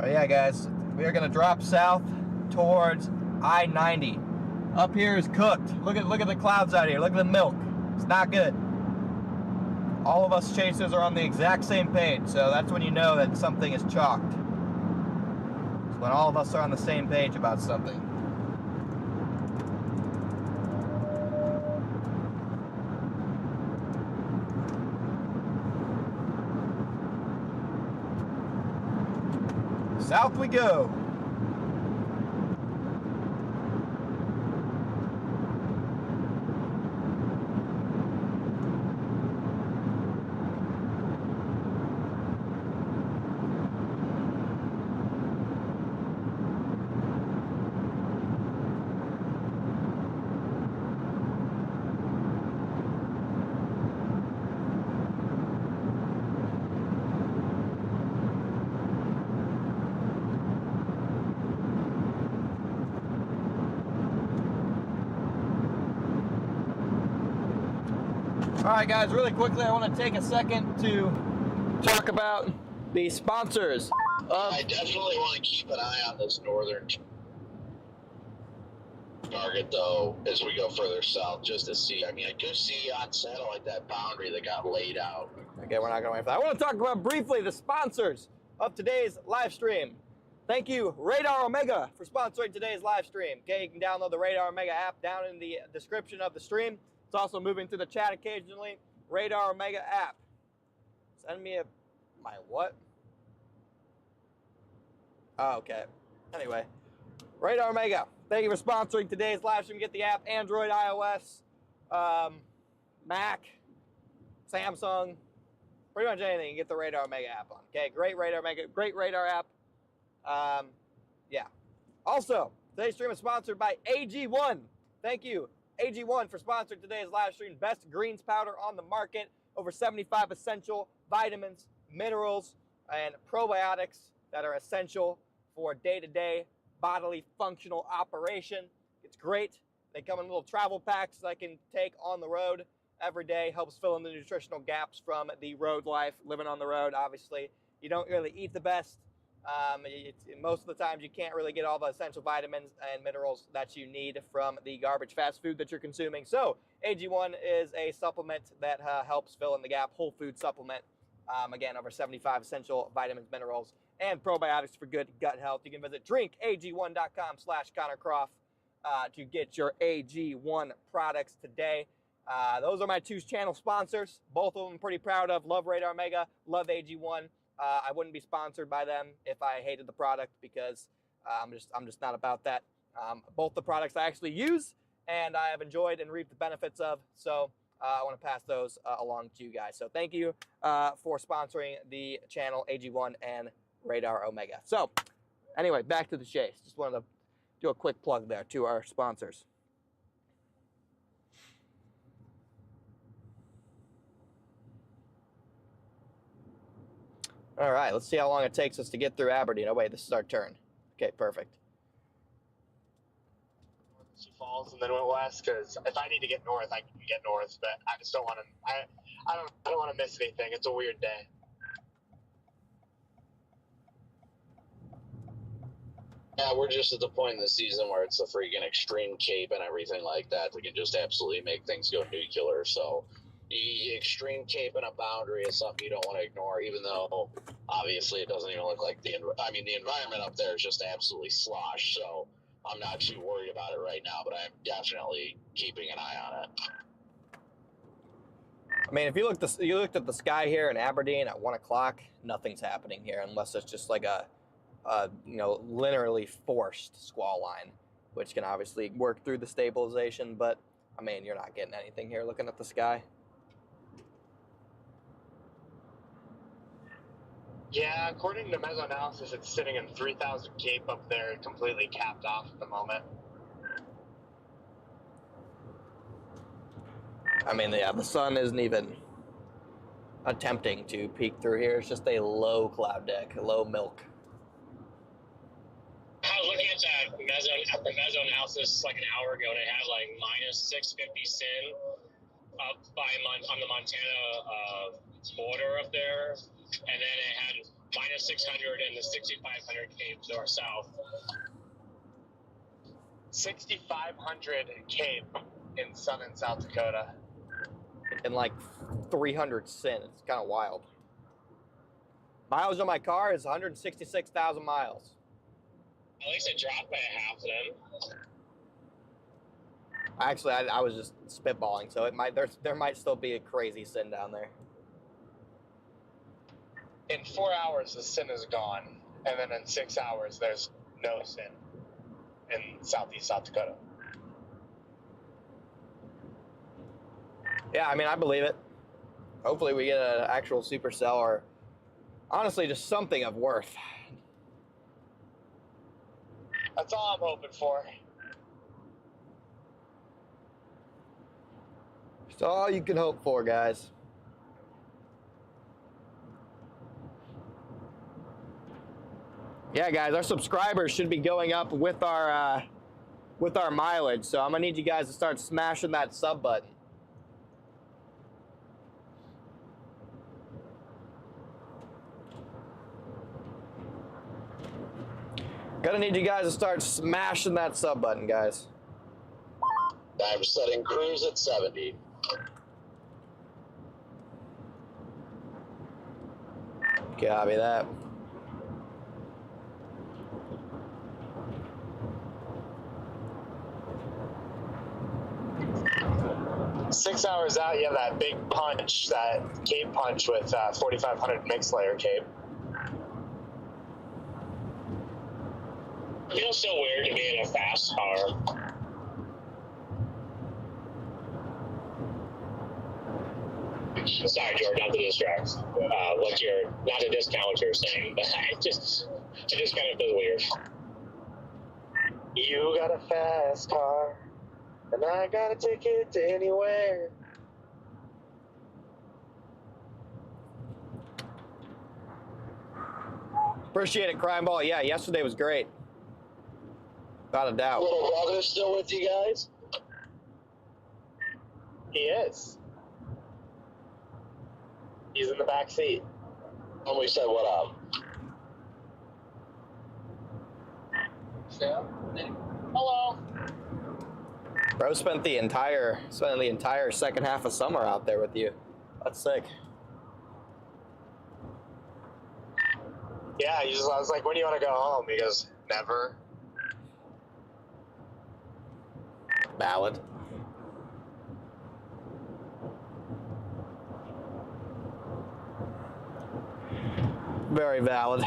Oh yeah, guys, we are gonna drop south towards I-90. Up here is cooked. Look at the clouds out here. Look at the milk. It's not good. All of us chasers are on the exact same page, so that's when you know that something is chalked. It's when all of us are on the same page about something. South we go. All right, guys, really quickly, I want to take a second to talk about the sponsors. I definitely want to keep an eye on this northern target, though, as we go further south, just to see. I mean, I do see on satellite that boundary that got laid out. Okay, we're not going to wait for that. I want to talk about briefly the sponsors of today's live stream. Thank you, Radar Omega, for sponsoring today's live stream. Okay, you can download the Radar Omega app down in the description of the stream. It's also moving to the chat occasionally. Radar Omega app. Send me my what? Oh, okay. Anyway, Radar Omega. Thank you for sponsoring today's live stream. Get the app, Android, iOS, Mac, Samsung, pretty much anything. You get the Radar Omega app on. Okay, great Radar Omega, great Radar app. Yeah. Also, today's stream is sponsored by AG1. Thank you, AG1, for sponsoring today's live stream. Best greens powder on the market. Over 75 essential vitamins, minerals, and probiotics that are essential for day-to-day bodily functional operation. It's great. They come in little travel packs that I can take on the road every day. Helps fill in the nutritional gaps from the road life, living on the road. Obviously, you don't really eat the best. Most of the times you can't really get all the essential vitamins and minerals that you need from the garbage fast food that you're consuming. So AG1 is a supplement that helps fill in the gap, whole food supplement. Again, over 75 essential vitamins, minerals, and probiotics for good gut health. You can visit drinkag1.com/ConnorCroft to get your AG1 products today. Those are my two channel sponsors. Both of them I'm pretty proud of. Love Radar Omega, love AG1. I wouldn't be sponsored by them if I hated the product, because I'm just not about that. Both the products I actually use and I have enjoyed and reaped the benefits of. So I want to pass those along to you guys. So thank you for sponsoring the channel, AG1 and Radar Omega. So anyway, back to the chase. Just wanted to do a quick plug there to our sponsors. All right, let's see how long it takes us to get through Aberdeen. Oh, wait, this is our turn. Okay, perfect. Sioux Falls and then went west, because if I need to get north, I can get north, but I just don't want to. I don't want to miss anything. It's a weird day. Yeah, we're just at the point in the season where it's the freaking extreme cape and everything like that. We can just absolutely make things go nuclear. So, the extreme cape and a boundary is something you don't want to ignore, even though obviously it doesn't even look like the environment up there is just absolutely slosh. So I'm not too worried about it right now, but I'm definitely keeping an eye on it. I mean, if you looked at the sky here in Aberdeen at 1 o'clock, nothing's happening here unless it's just like a linearly forced squall line, which can obviously work through the stabilization. But I mean, you're not getting anything here looking at the sky. Yeah, according to mesoanalysis, it's sitting in 3,000 cape up there, completely capped off at the moment. I mean, yeah, the sun isn't even attempting to peek through here. It's just a low cloud deck, low milk. I was looking at the mesoanalysis like an hour ago, and it had like minus 650 sin up on the Montana border up there, and then it had minus 600 and the 6,500 cape north south. 6,500 cape in southern South Dakota. And like 300 sin. It's kind of wild. Miles on my car is 166,000 miles. At least it dropped by a half then. Actually, I was just spitballing, so it might there might still be a crazy sin down there. In 4 hours, the sin is gone, and then in 6 hours, there's no sin in southeast South Dakota. Yeah, I mean, I believe it. Hopefully we get an actual supercell, or honestly just something of worth. That's all I'm hoping for. It's all you can hope for, guys. Yeah, guys, our subscribers should be going up with our mileage, so I'm gonna need you guys to start smashing that sub button. Gonna need you guys to start smashing that sub button, guys. I'm setting cruise at 70. Copy that. Six hours out, you have that big punch, that cape punch with 4,500 mixed layer cape. It feels so weird to be in a fast car. Sorry, George, not to distract. Not to discount what you're saying, but it just kind of feels weird. You got a fast car, and I got a ticket to anywhere. Appreciate it, Crime Ball. Yeah, yesterday was great. Without a doubt. Little brother still with you guys? He is. He's in the back seat. And we said what up. Hello. Bro spent the entire second half of summer out there with you. That's sick. Yeah, I was like, when do you want to go home? He goes, never. Valid. Very valid.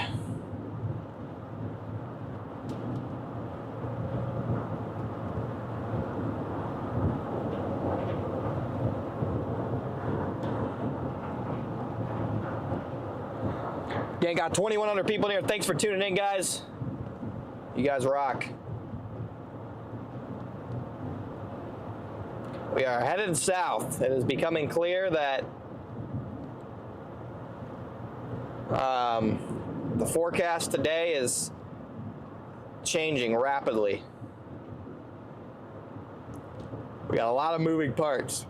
Yeah, got 2,100 people here. Thanks for tuning in, guys. You guys rock. We are headed south. It is becoming clear that the forecast today is changing rapidly. We got a lot of moving parts.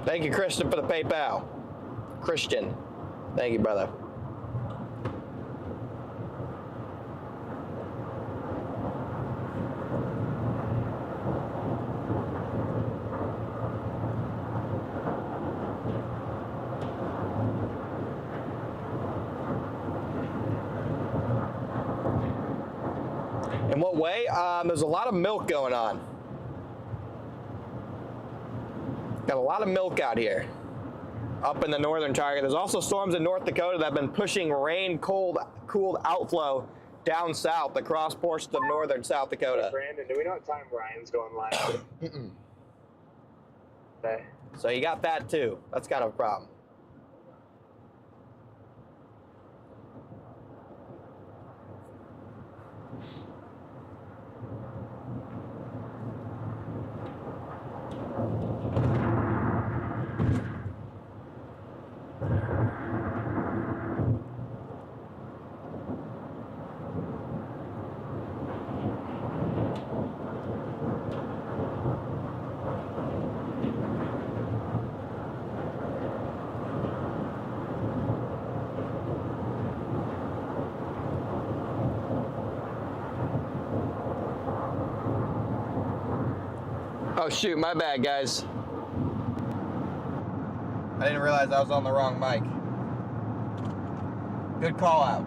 Thank you, Christian, for the PayPal. Christian, thank you, brother. In what way? There's a lot of milk going on. Got a lot of milk out here. Up in the northern target. There's also storms in North Dakota that have been pushing rain, cooled outflow down south across portions of northern South Dakota. Brandon, do we know what time Ryan's going live? Okay. So you got that too. That's kind of a problem. Oh shoot, my bad guys. I didn't realize I was on the wrong mic. Good call out.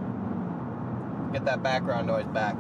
Get that background noise back.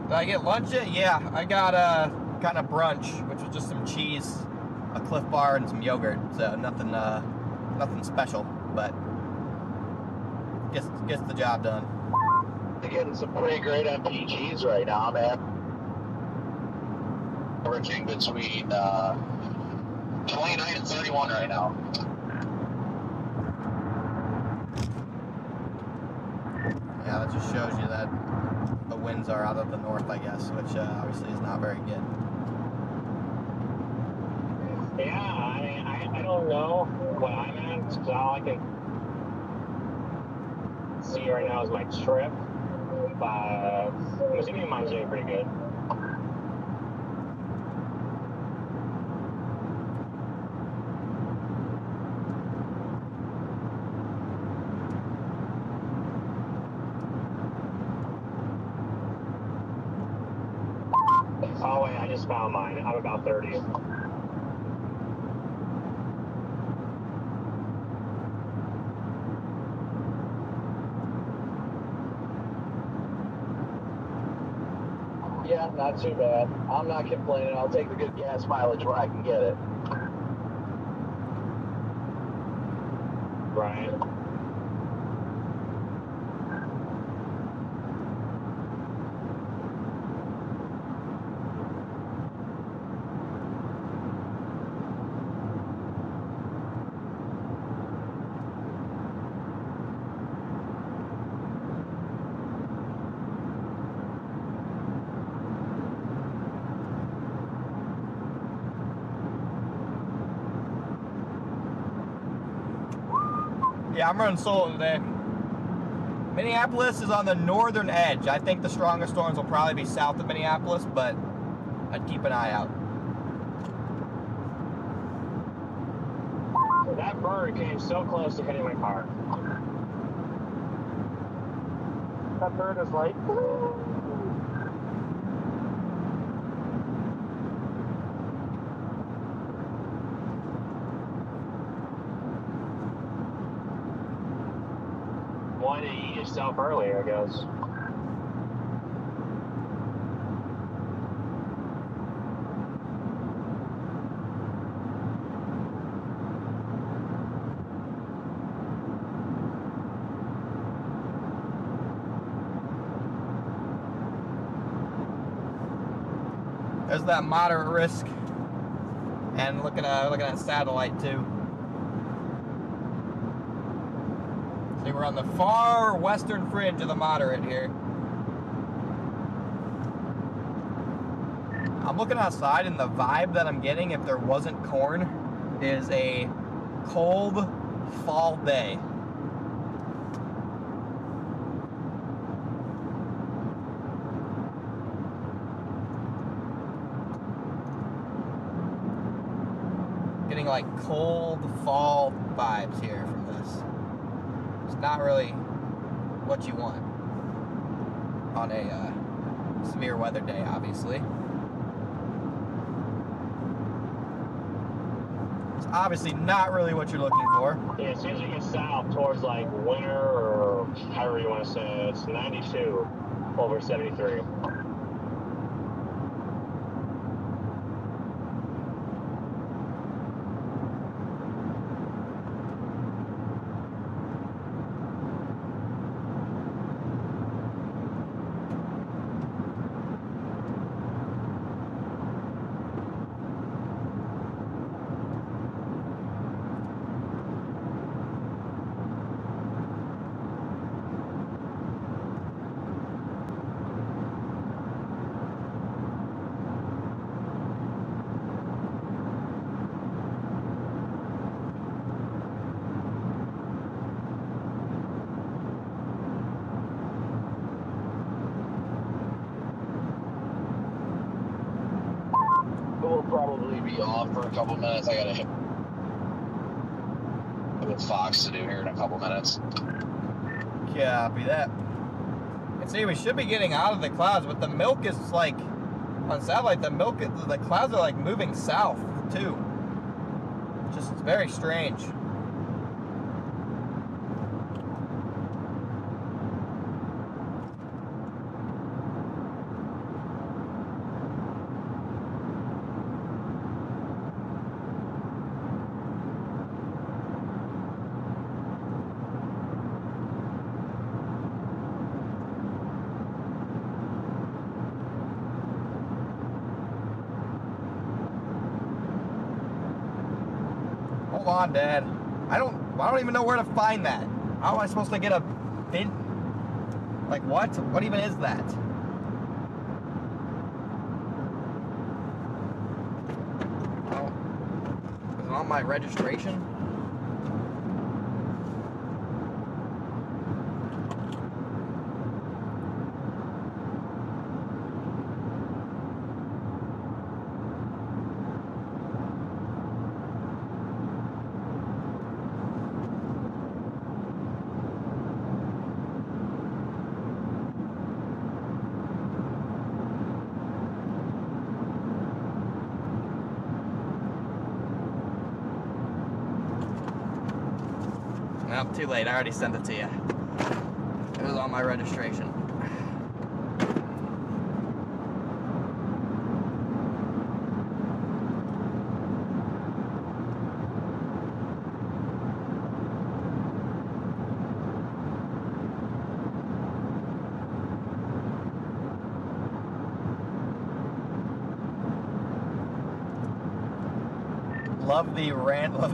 Did I get lunch yet? Yeah, I got kind of brunch, which was just some cheese, a Cliff Bar, and some yogurt. So nothing special, but gets the job done. They're getting some pretty great MPGs right now, man. Averaging between 29 and 31 right now. Yeah, that just shows you that the winds are out of the north, I guess, which obviously is not very good. Yeah, I don't know what I'm at, so all I can see right now is my trip, but I'm assuming mine's doing pretty good. Oh wait, I just found mine. I'm about 30. Yeah, not too bad. I'm not complaining. I'll take the good gas mileage where I can get it. Right. Yeah, I'm running solo today. Minneapolis is on the northern edge. I think the strongest storms will probably be south of Minneapolis, but I'd keep an eye out. That bird came so close to hitting my car. That bird is like... Why did you eat yourself earlier, I guess? There's that moderate risk, and looking at satellite too. See, we're on the far western fringe of the moderate here. I'm looking outside, and the vibe that I'm getting, if there wasn't corn, is a cold fall day. Getting like cold fall vibes here from this. It's not really what you want on a severe weather day, obviously. It's obviously not really what you're looking for. Yeah, as soon as you get south towards like winter or however you want to say it, it's 92 over 73. We'll probably be off for a couple minutes. I gotta hit with Fox to do here in a couple minutes. Copy that. And see, we should be getting out of the clouds, but the milk is like, on satellite, the clouds are like moving south too. Just, it's very strange. Hold on, Dad. I don't even know where to find that. How am I supposed to get a bin? Like what? What even is that? Oh, is it on my registration? Nope, too late. I already sent it to you. It was on my registration.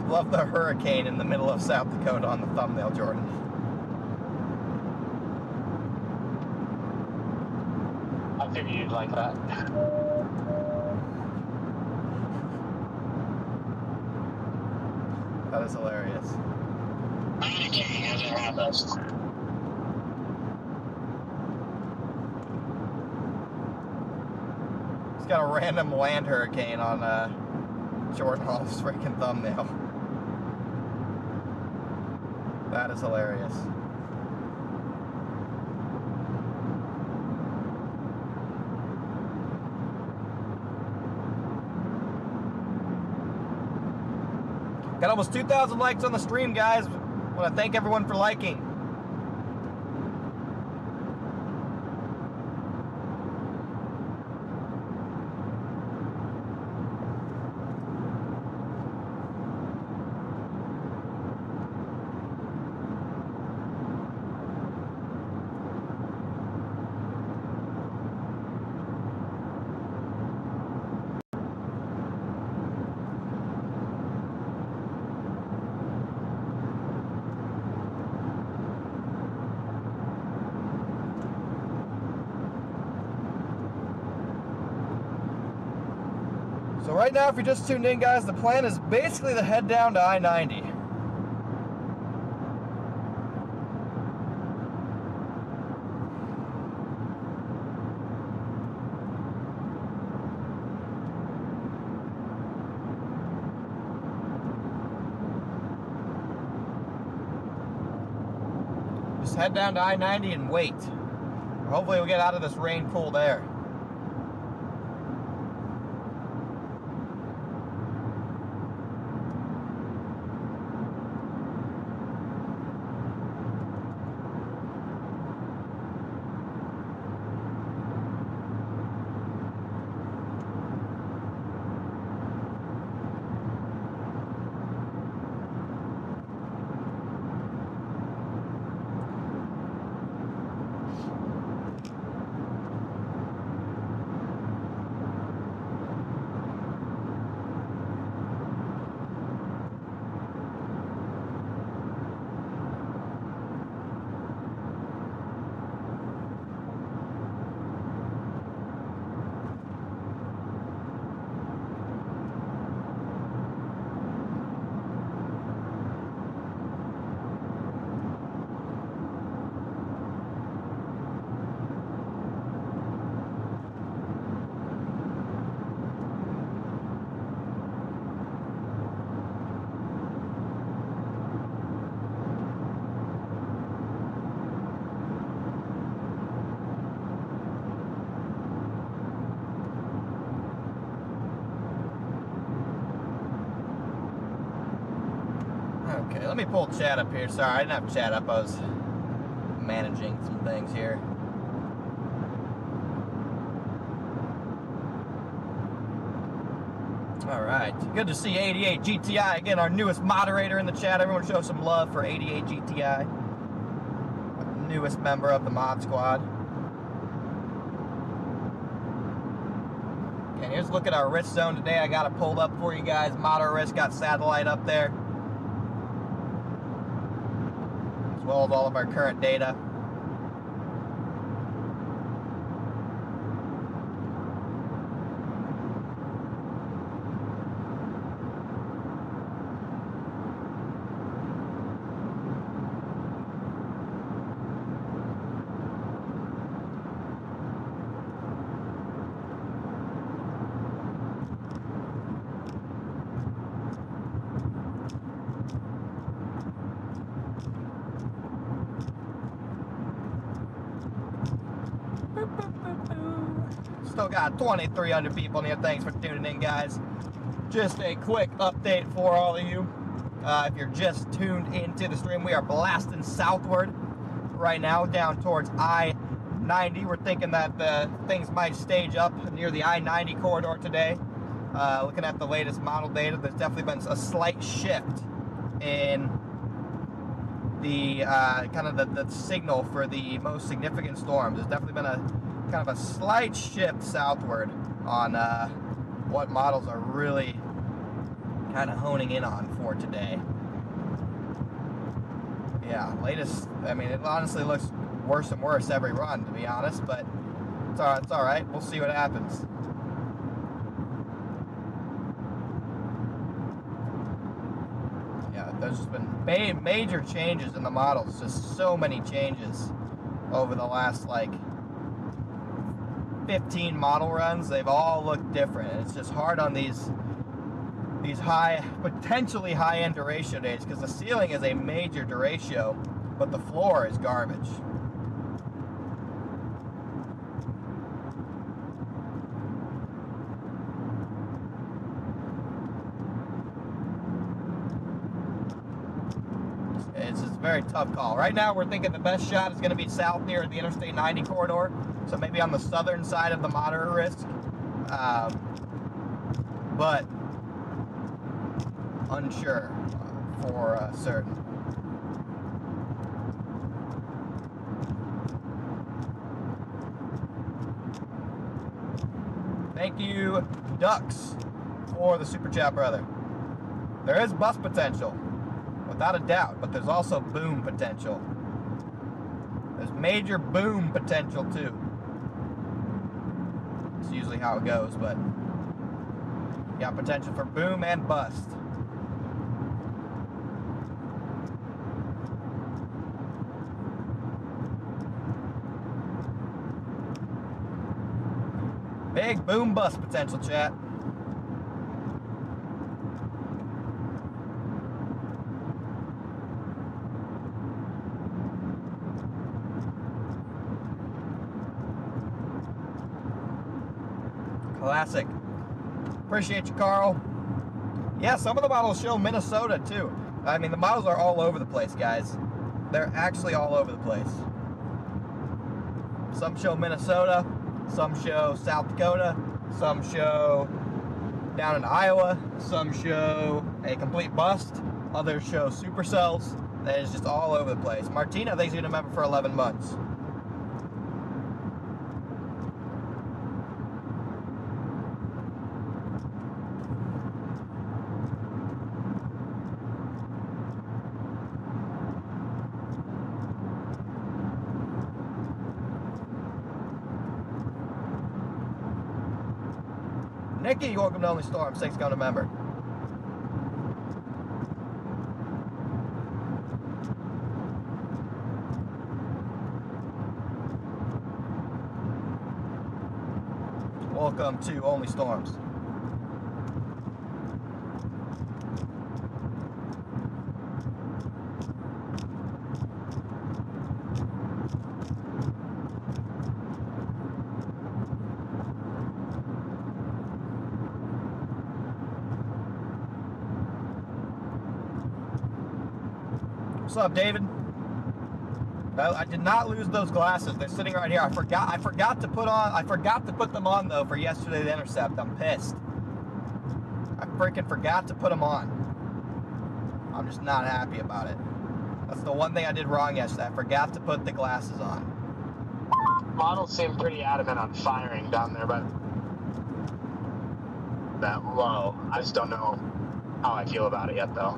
Love the hurricane in the middle of South Dakota on the thumbnail, Jordan. I figured you'd like that. That is hilarious. Communicating as it happens. He's got a random land hurricane on Jordan Hall's freaking thumbnail. That is hilarious. Got almost 2,000 likes on the stream, guys. I want to thank everyone for liking. So right now, if you're just tuned in, guys, the plan is basically to head down to I-90. Just head down to I-90 and wait. Hopefully we'll get out of this rain cool there. Okay, let me pull chat up here. Sorry, I didn't have chat up. I was managing some things here. All right, good to see 88 GTI again, our newest moderator in the chat. Everyone show some love for 88 GTI, newest member of the mod squad. Okay, here's a look at our risk zone today. I got it pulled up for you guys. Modder risk, got satellite up there, as well as all of our current data. Still got 2,300 people in here. Thanks for tuning in, guys. Just a quick update for all of you. If you're just tuned into the stream, we are blasting southward right now down towards I-90. We're thinking that things might stage up near the I-90 corridor today. Looking at the latest model data, there's definitely been a slight shift in the kind of the signal for the most significant storms. There's definitely been a kind of a slight shift southward on what models are really kind of honing in on for today. Yeah, latest, I mean, it honestly looks worse and worse every run, to be honest, but it's all right. We'll see what happens. Yeah, there's just been major changes in the models, just so many changes over the last, like, 15 model runs. They've all looked different. It's just hard on these high, potentially high-end derecho days, because the ceiling is a major derecho, but the floor is garbage. It's just a very tough call. Right now, we're thinking the best shot is going to be south near the Interstate 90 corridor, so maybe on the southern side of the moderate risk, but unsure for certain. Thank you, Ducks, for the super chat, brother. There is bust potential, without a doubt, but there's also boom potential. There's major boom potential too. It's usually how it goes, but Got potential for boom and bust. Big boom bust potential, chat. Classic. Appreciate you, Carl. Yeah, some of the models show Minnesota too. I mean, the models are all over the place, guys. They're actually all over the place. Some show Minnesota, some show South Dakota, some show down in Iowa, some show a complete bust, others show supercells. That is just all over the place. Martina thinks he's been a member for 11 months. Nikki, welcome to Only Storms. Thanks for coming a member. Welcome to Only Storms. What's up, David? I did not lose those glasses. They're sitting right here. I forgot to put them on though for yesterday's intercept. I'm pissed. I freaking forgot to put them on. I'm just not happy about it. That's the one thing I did wrong yesterday. I forgot to put the glasses on. Models seem pretty adamant on firing down there, but that low. I just don't know how I feel about it yet, though.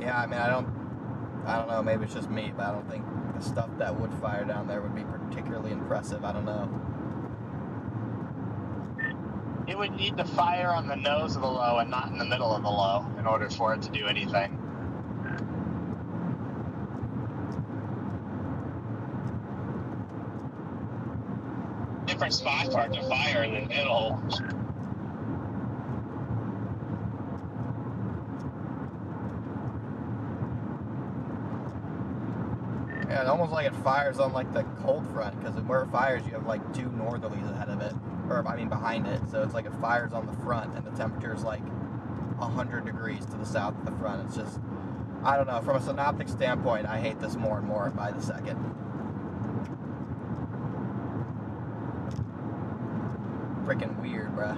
Yeah, I mean, I don't know, maybe it's just me, but I don't think the stuff that would fire down there would be particularly impressive. I don't know. It would need to fire on the nose of the low and not in the middle of the low in order for it to do anything. Different spot for it to fire in the middle. Yeah, it's almost like it fires on like the cold front, because where it fires, you have like two northerlies ahead of it, or I mean behind it. So it's like it fires on the front, and the temperature is like 100 degrees to the south of the front. It's just, I don't know. From a synoptic standpoint, I hate this more and more by the second. Freaking weird, bruh.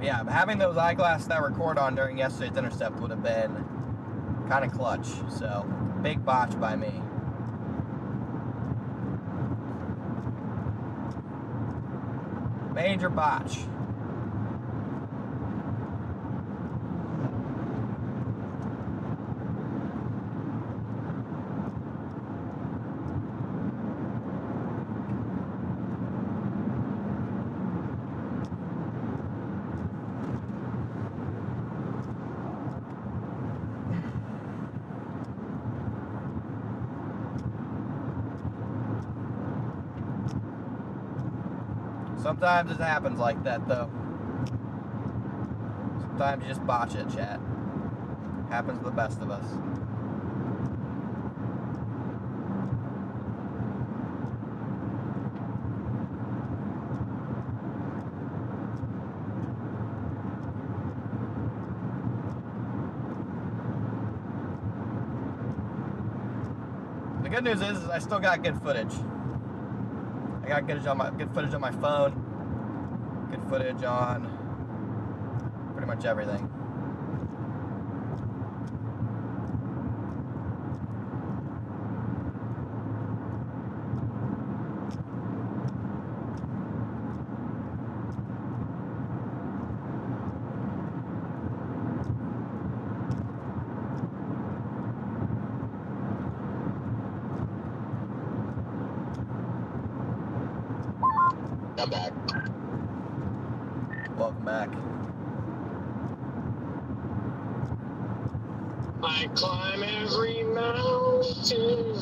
Yeah, having those eyeglasses that record on during yesterday's intercept would have been kind of clutch. So, big botch by me. Major botch. Sometimes it happens like that, though. Sometimes you just botch it, chat. Happens to the best of us. The good news is I still got good footage. I got good footage on my phone, good footage on pretty much everything. I'm back. Welcome back. I climb every mountain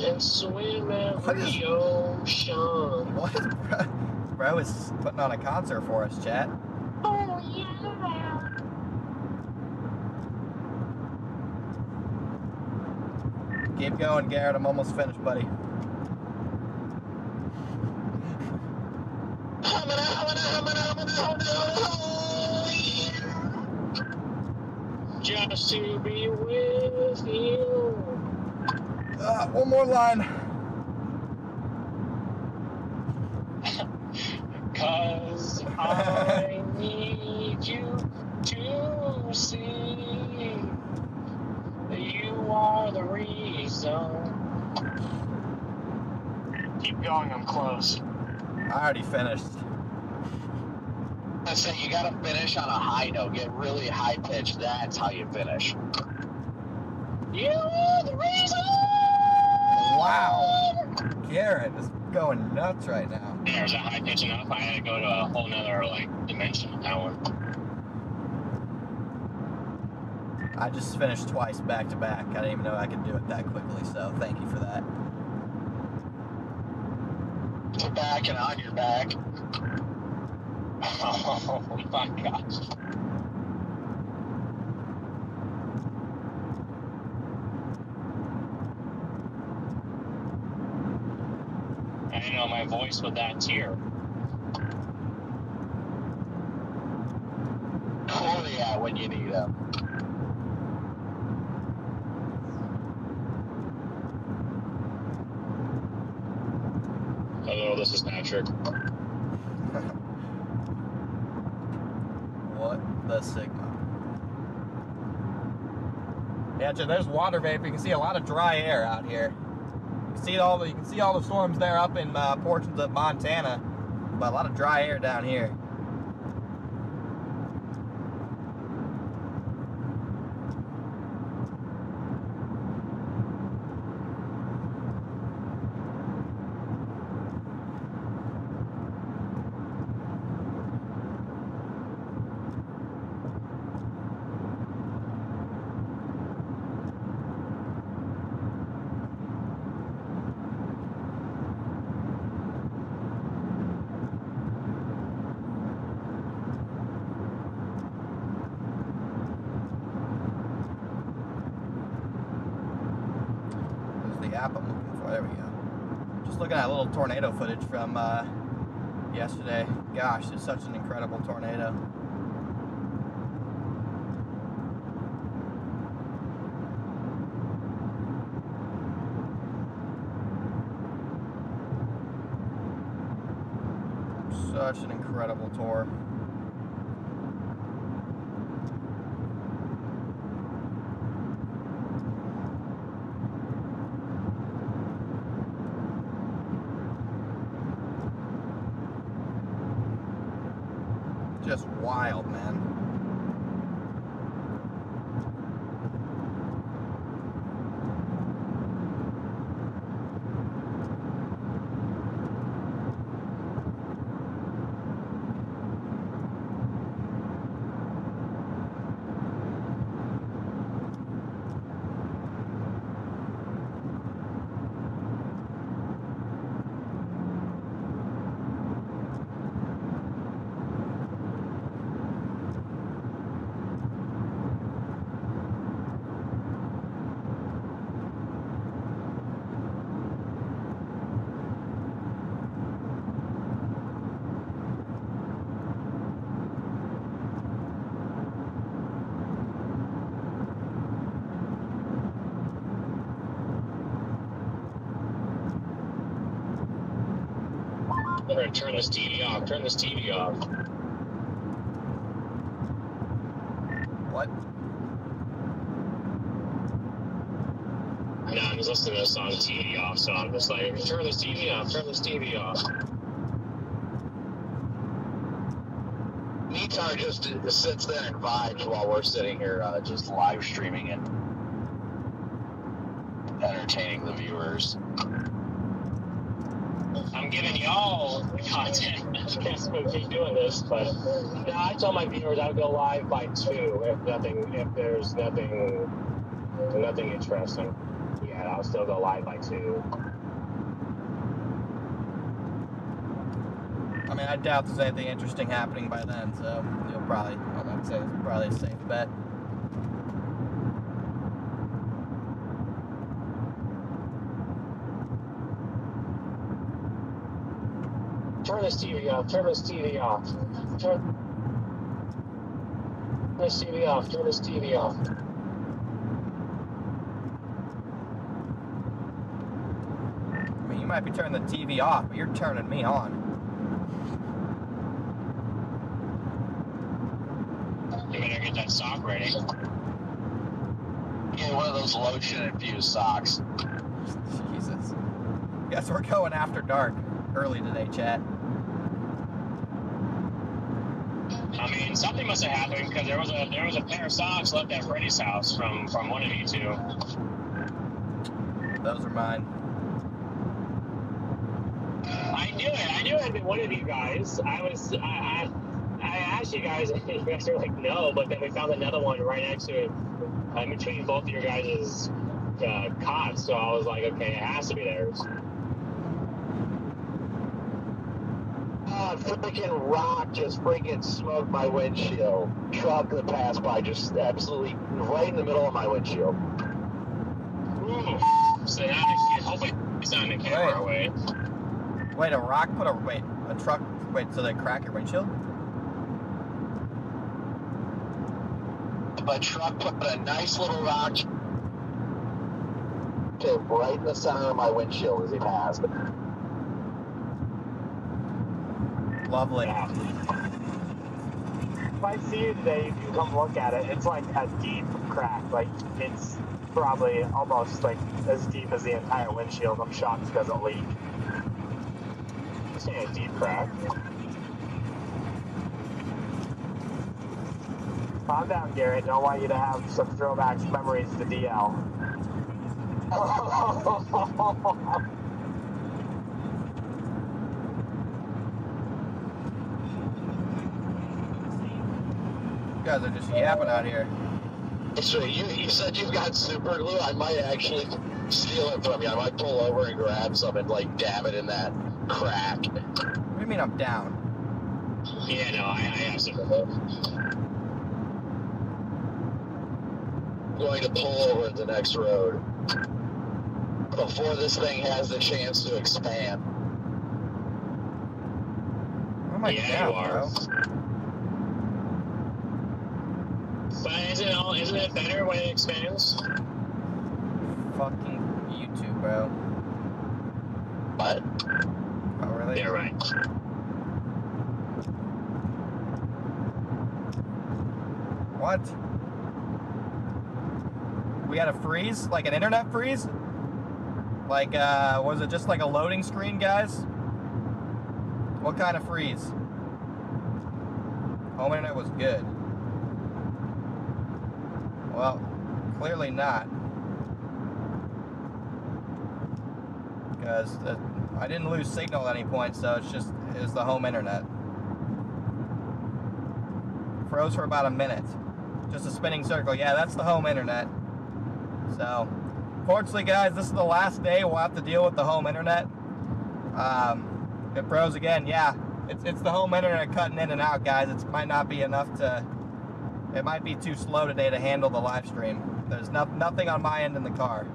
and swim every ocean. What is bro is putting on a concert for us, chat. Oh yeah. Keep going, Garrett. I'm almost finished, buddy. Just to be with you. One more line. 'Cause I need you to see that you are the reason. Keep going, I'm close. I already finished. I say you gotta finish on a high note, get really high pitched. That's how you finish. You are the reason. Wow. Garrett is going nuts right now. Yeah, was that high pitch enough? I had to go to a whole nother dimension with that one. I just finished twice back to back. I didn't even know I could do it that quickly, so thank you for that. You're back and on your back. Oh my gosh. I didn't know my voice with that tear. Oh yeah, when you need them. Hello, this is Patrick. What the Sigma? Yeah, there's water vapor. You can see a lot of dry air out here. You can see all the storms there up in portions of Montana, but a lot of dry air down here. App I'm looking for. There we go. Just looking at a little tornado footage from yesterday. Gosh, it's such an incredible tornado. Such an incredible tour. Just wild, man. I'm gonna turn this TV off. Turn this TV off. What? No, I'm just listening to this song, TV off, so I'm just like, turn this TV off, turn this TV off. Nitar just sits there and vibes while we're sitting here just live streaming and entertaining the viewers. I'm giving y'all the content. I guess we'll keep doing this, but no, I told my viewers I would go live by 2 if there's nothing interesting. Yeah, I'll still go live by 2. I mean, I doubt there's anything interesting happening by then, so you'll probably, I'd say it's probably a safe bet. Turn this TV off. Turn this TV off. Turn this TV off. Turn this TV off. I mean, you might be turning the TV off, but you're turning me on. You better get that sock ready. Get one of those lotion-infused socks. Jesus. Guess we're going after dark early today, chat. I mean, something must have happened because there was a pair of socks left at Freddy's house from one of you two. Those are mine. I knew it. I knew it had been one of you guys. I asked you guys, and you guys were like, no. But then we found another one right next to it, in between both of your guys' cots. So I was like, okay, it has to be theirs. Freaking rock just freaking smoked my windshield. Truck that passed by just absolutely right in the middle of my windshield. Ooh. So now, hopefully it's not in the camera away. Wait, a truck, so they crack your windshield? A truck put a nice little rock right in the center of my windshield as he passed. Lovely. Yeah. If I see you today, if you come look at it, it's like a deep crack. Like, it's probably almost like as deep as the entire windshield. I'm shocked it doesn't leak. It's a deep crack. Calm down, Garrett. Don't want you to have some throwback memories to DL. You guys are just yapping out here. So you said you've got super glue. I might actually steal it from you. I might pull over and grab some and like dab it in that crack. What do you mean I'm down? Yeah, no, I have super glue. I'm going to pull over at the next road before this thing has the chance to expand. Where am I down, you are. bro? But isn't it better when it expands? Fucking YouTube, bro. What? Oh, really? Yeah, right. What? We had a freeze? Like an internet freeze? Like, was it just like a loading screen, guys? What kind of freeze? Home internet was good. Well, clearly not. Because I didn't lose signal at any point, so it's the home internet. Froze for about a minute. Just a spinning circle. Yeah, that's the home internet. So, fortunately, guys, this is the last day we'll have to deal with the home internet. If it froze again, yeah, it's the home internet cutting in and out, guys. It might not be enough to. It might be too slow today to handle the live stream. There's nothing on my end in the car.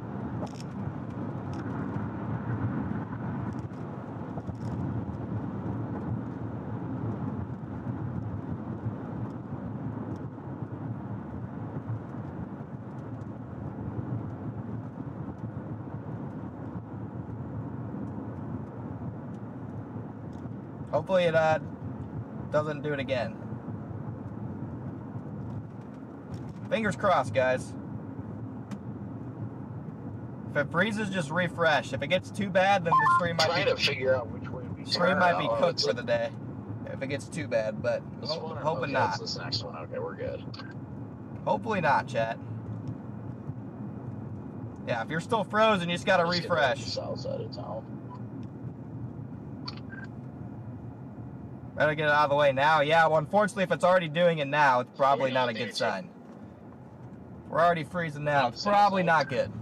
Hopefully it doesn't do it again. Fingers crossed, guys. If it freezes, just refresh. If it gets too bad, then the stream might Trying to figure out which way we stream might be cooked for the day. If it gets too bad, but hoping not. It's this next one. Okay, we're good. Hopefully not, chat. Yeah, if you're still frozen, you just gotta refresh. South side of town. Better get it out of the way now. Yeah, well, unfortunately, if it's already doing it now, it's probably not a good sign. We're already freezing now. It's probably not good.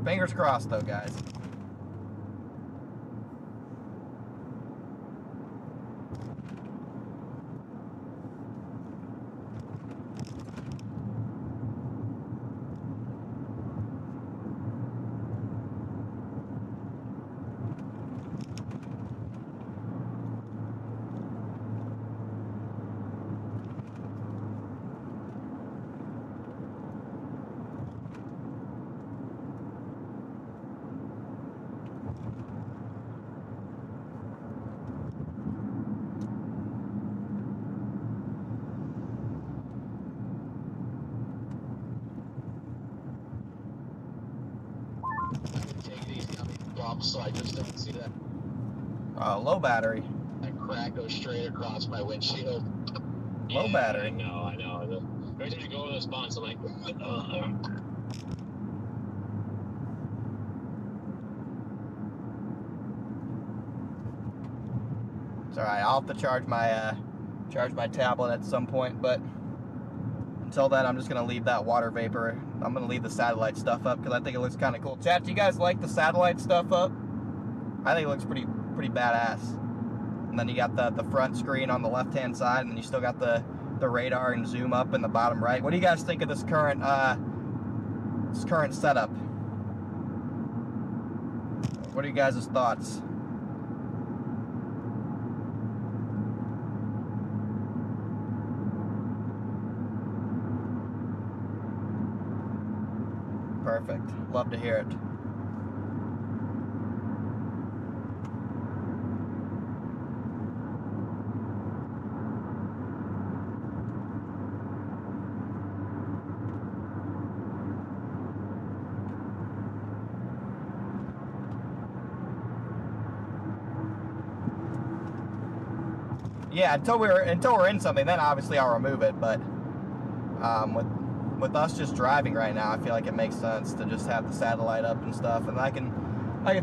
Fingers crossed, though, guys. Take it easy on these bumps, so I just don't see that. Low battery. That crack goes straight across my windshield. Low battery. I know. Every time you go over those bumps, I'm like, It's alright, I'll have to charge my tablet at some point, but until then I'm just gonna leave that water vapor. I'm gonna leave the satellite stuff up because I think it looks kind of cool. Chat, do you guys like the satellite stuff up? I think it looks pretty badass. And then you got the front screen on the left hand side, and then you still got the radar and zoom up in the bottom right. What do you guys think of this current setup? What are you guys' thoughts? Perfect. Love to hear it. Yeah, until we're in something, then obviously I'll remove it. But with us just driving right now, I feel like it makes sense to just have the satellite up and stuff, and I can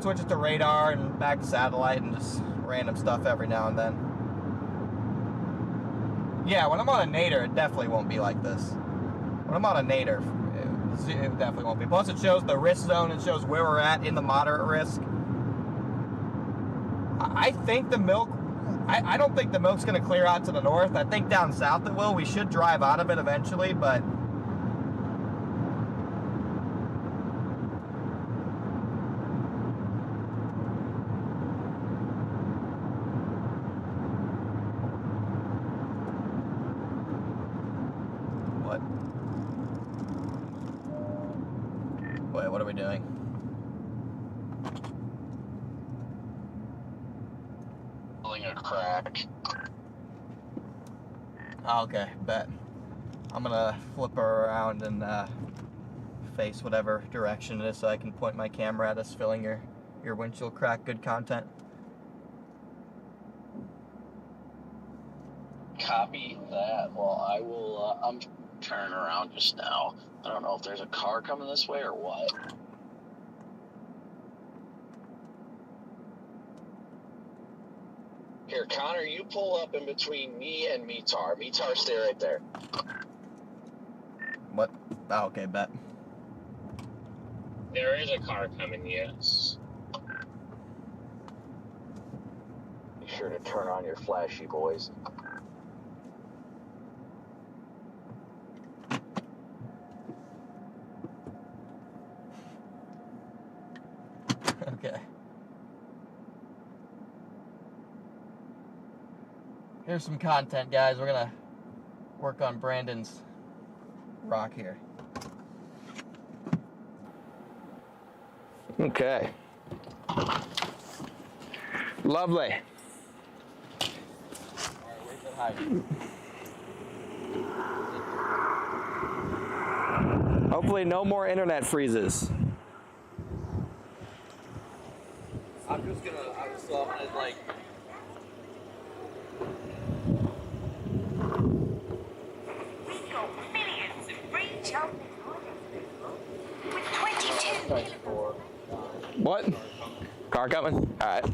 switch it to radar and back to satellite and just random stuff every now and then. Yeah, when I'm on a nadir, it definitely won't be like this. When I'm on a nadir, it definitely won't be. Plus, it shows the risk zone. It shows where we're at in the moderate risk. I think the milk. I don't think the milk's going to clear out to the north. I think down south it will. We should drive out of it eventually, but what? Wait, what are we doing? A crack. Okay, bet. I'm gonna flip her around and face whatever direction it is so I can point my camera at us, filling your windshield crack. Good content. Copy that. Well, I will. I'm turning around just now. I don't know if there's a car coming this way or what. Here, Connor, you pull up in between me and Meetar. Meetar, stay right there. What? Oh, okay, bet. there is a car coming, yes. Be sure to turn on your flashy, boys. Okay. Here's some content, guys. We're gonna work on Brandon's rock here. Okay. Lovely. Alright, where's that hiding? Hopefully no more internet freezes. I'm gonna like We got millions of free Chamberlain with 22 kilograms. What? Car coming? All right.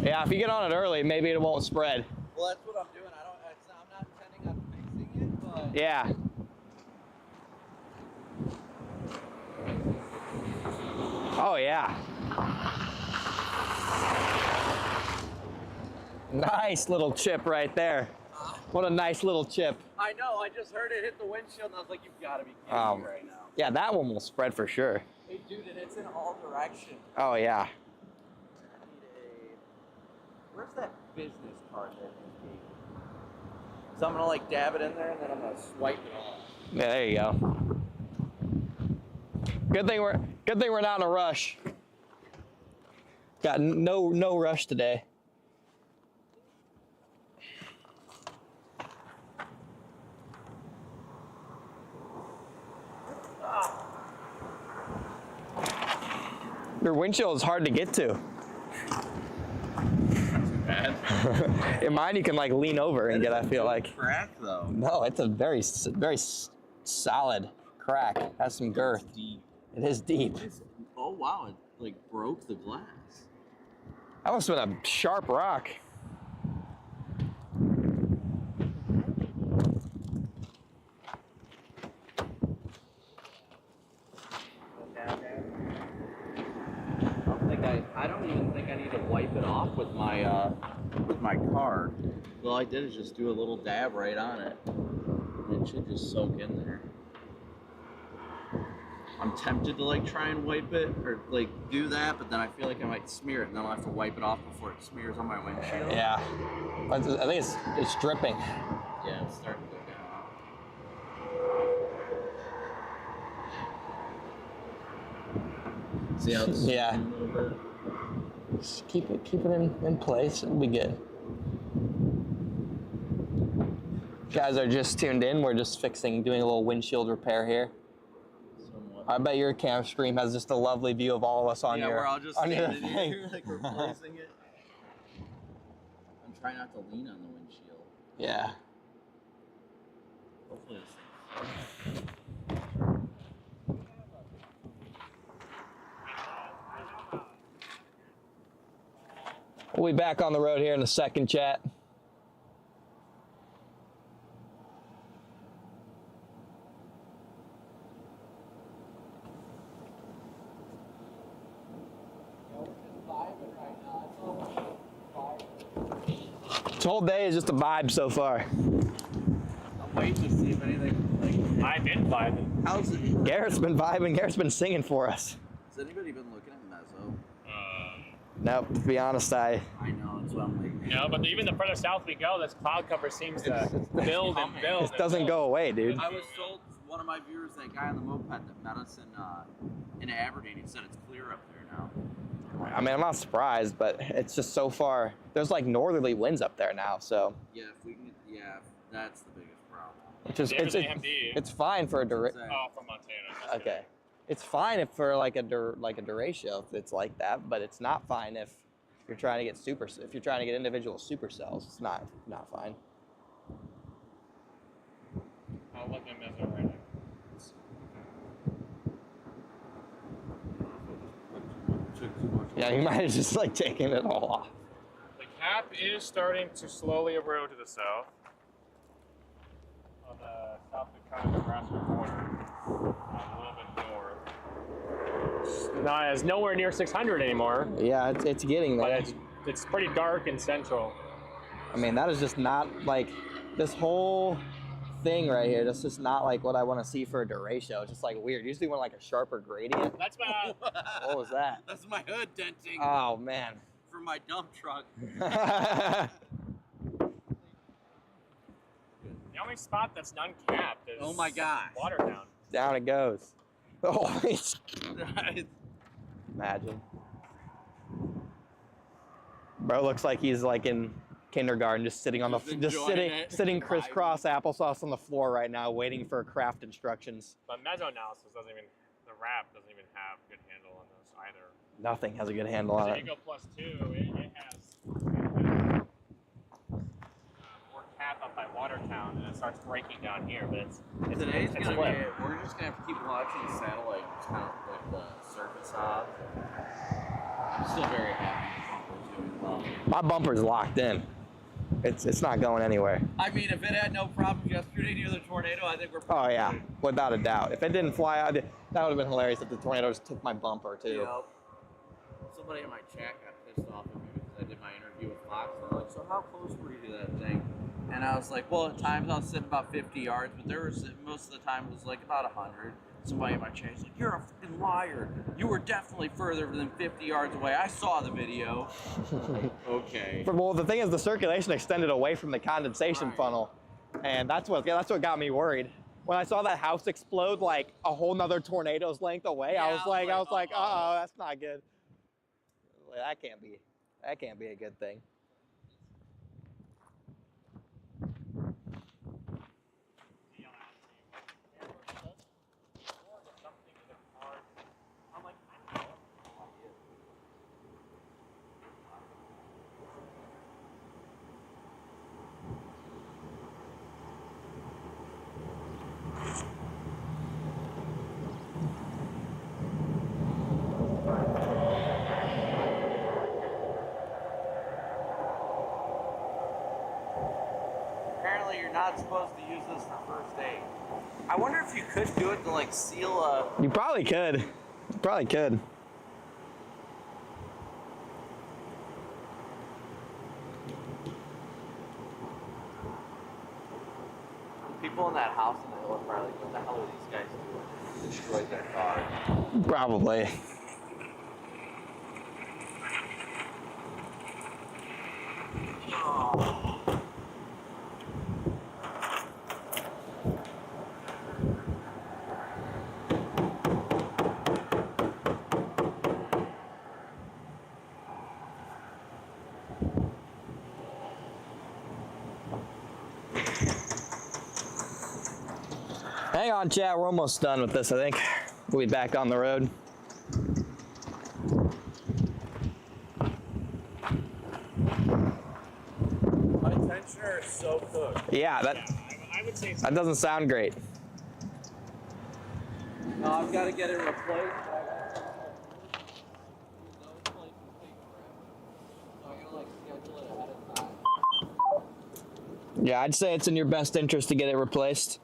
Yeah, if you get on it early, maybe it won't spread. Well, that's what I'm doing. I'm not intending on fixing it, but Yeah. Oh, yeah. Nice little chip right there. What a nice little chip. I know. I just heard it hit the windshield, and I was like, "You've got to be kidding me right now." Yeah, that one will spread for sure. Hey, dude, and it's in all directions. Oh, yeah. Where's that business card that you gave me? So I'm gonna like dab it in there, and then I'm gonna swipe it off. Yeah, there you go. Good thing we're not in a rush. Got no rush today. Your windshield is hard to get to. In mine, you can like lean over and get. I feel like. Crack though. No, it's a very solid crack. Has some girth. Deep. It is deep. Oh wow! It like broke the glass. That must have been a sharp rock. I don't even think I need to wipe it off with my card. All I did is just do a little dab right on it. And it should just soak in there. I'm tempted to like try and wipe it or like do that, but then I feel like I might smear it, and then I'll have to wipe it off before it smears on my windshield. Yeah, I think it's dripping. Yeah, it's starting to go down. See how it's Yeah. a little bit? Just keep it in place. It'll be good. Guys are just tuned in. We're just doing a little windshield repair here. Somewhat. I bet your cam stream has just a lovely view of all of us on Yeah, your we're all just on your standing thing. here, like replacing it. I'm trying not to lean on the windshield. Yeah. Hopefully this thing. We'll be back on the road here in a second, chat. This whole day is just a vibe so far. I'm waiting to see if anything like. I've been vibing. How's it? Garrett's been vibing. Garrett's been singing for us. Has anybody been looking at Mezzo? Nope, to be honest, I know, that's what I'm like. No, but even the further south we go, this cloud cover seems to build and build. This doesn't go away, dude. I was told one of my viewers, that guy on the moped that met us in Aberdeen, he said it's clear up there now. I mean, I'm not surprised, but it's just so far. There's like northerly winds up there now, so Yeah, if we can, yeah, that's the biggest problem. it's fine for a duration. Oh, from Montana. Okay, it's fine if for like a Derecho if it's like that, but it's not fine if you're trying to get if you're trying to get individual supercells. It's not fine. I'll look at Mezzo right now. Yeah, you might have just like taken it all off. The cap is starting to slowly erode to the south. On the South Dakota Nebraska border. A little bit north. It's nowhere near 600 anymore, Yeah, it's getting there. but it's pretty dark and central. I mean, that is just not like this whole thing right here. That's just not like what I want to see for a Derecho. It's just like weird. Usually want like a sharper gradient. That's my. What was that? That's my hood denting Oh man. for my dump truck. The only spot that's uncapped is Oh my gosh. Watertown. Down it goes. Oh, imagine. Bro looks like he's like in kindergarten, just sitting on the sitting crisscross applesauce on the floor right now, waiting for craft instructions. But mesoanalysis doesn't even, the wrap doesn't even have good handle on this either. Nothing has a good handle on So it. you go +2, it has more cap up by Watertown, and it starts breaking down here. But it's Today's it's gonna flipped. be. We're just gonna have to keep watching the satellite, just kind of like the surface of. I'm still very happy with Bumper 2 as well. My bumper's locked in. It's not going anywhere. I mean, if it had no problems yesterday near the tornado, I think we're Oh probably yeah, good. without a doubt. If it didn't fly out, that would have been hilarious if the tornado just took my bumper too. Yep. Somebody in my chat got pissed off at me because I did my interview with Fox. And they're like, so how close were you to that thing? And I was like, well, at times I was sitting about 50 yards, but there was most of the time it was like about 100. Somebody in my chat was like, you're a fucking liar. You were definitely further than 50 yards away. I saw the video. Okay. Well, the thing is, the circulation extended away from the condensation funnel, and that's what got me worried. When I saw that house explode like a whole nother tornado's length away, Yeah, I was like, uh-oh. uh-oh, that's not good. That can't be a good thing. Apparently you're not supposed to use this for first aid. I wonder if you could do it to like seal a... You probably could. You probably could. People in that house in the hill are probably like, what the hell are these guys doing? Destroyed their car. Probably. Hang on, chat. We're almost done with this, I think. We'll be back on the road. My tensioner is so cooked. Yeah, I would say that doesn't sound great. No, I've got to get it replaced. Yeah, I'd say it's in your best interest to get it replaced.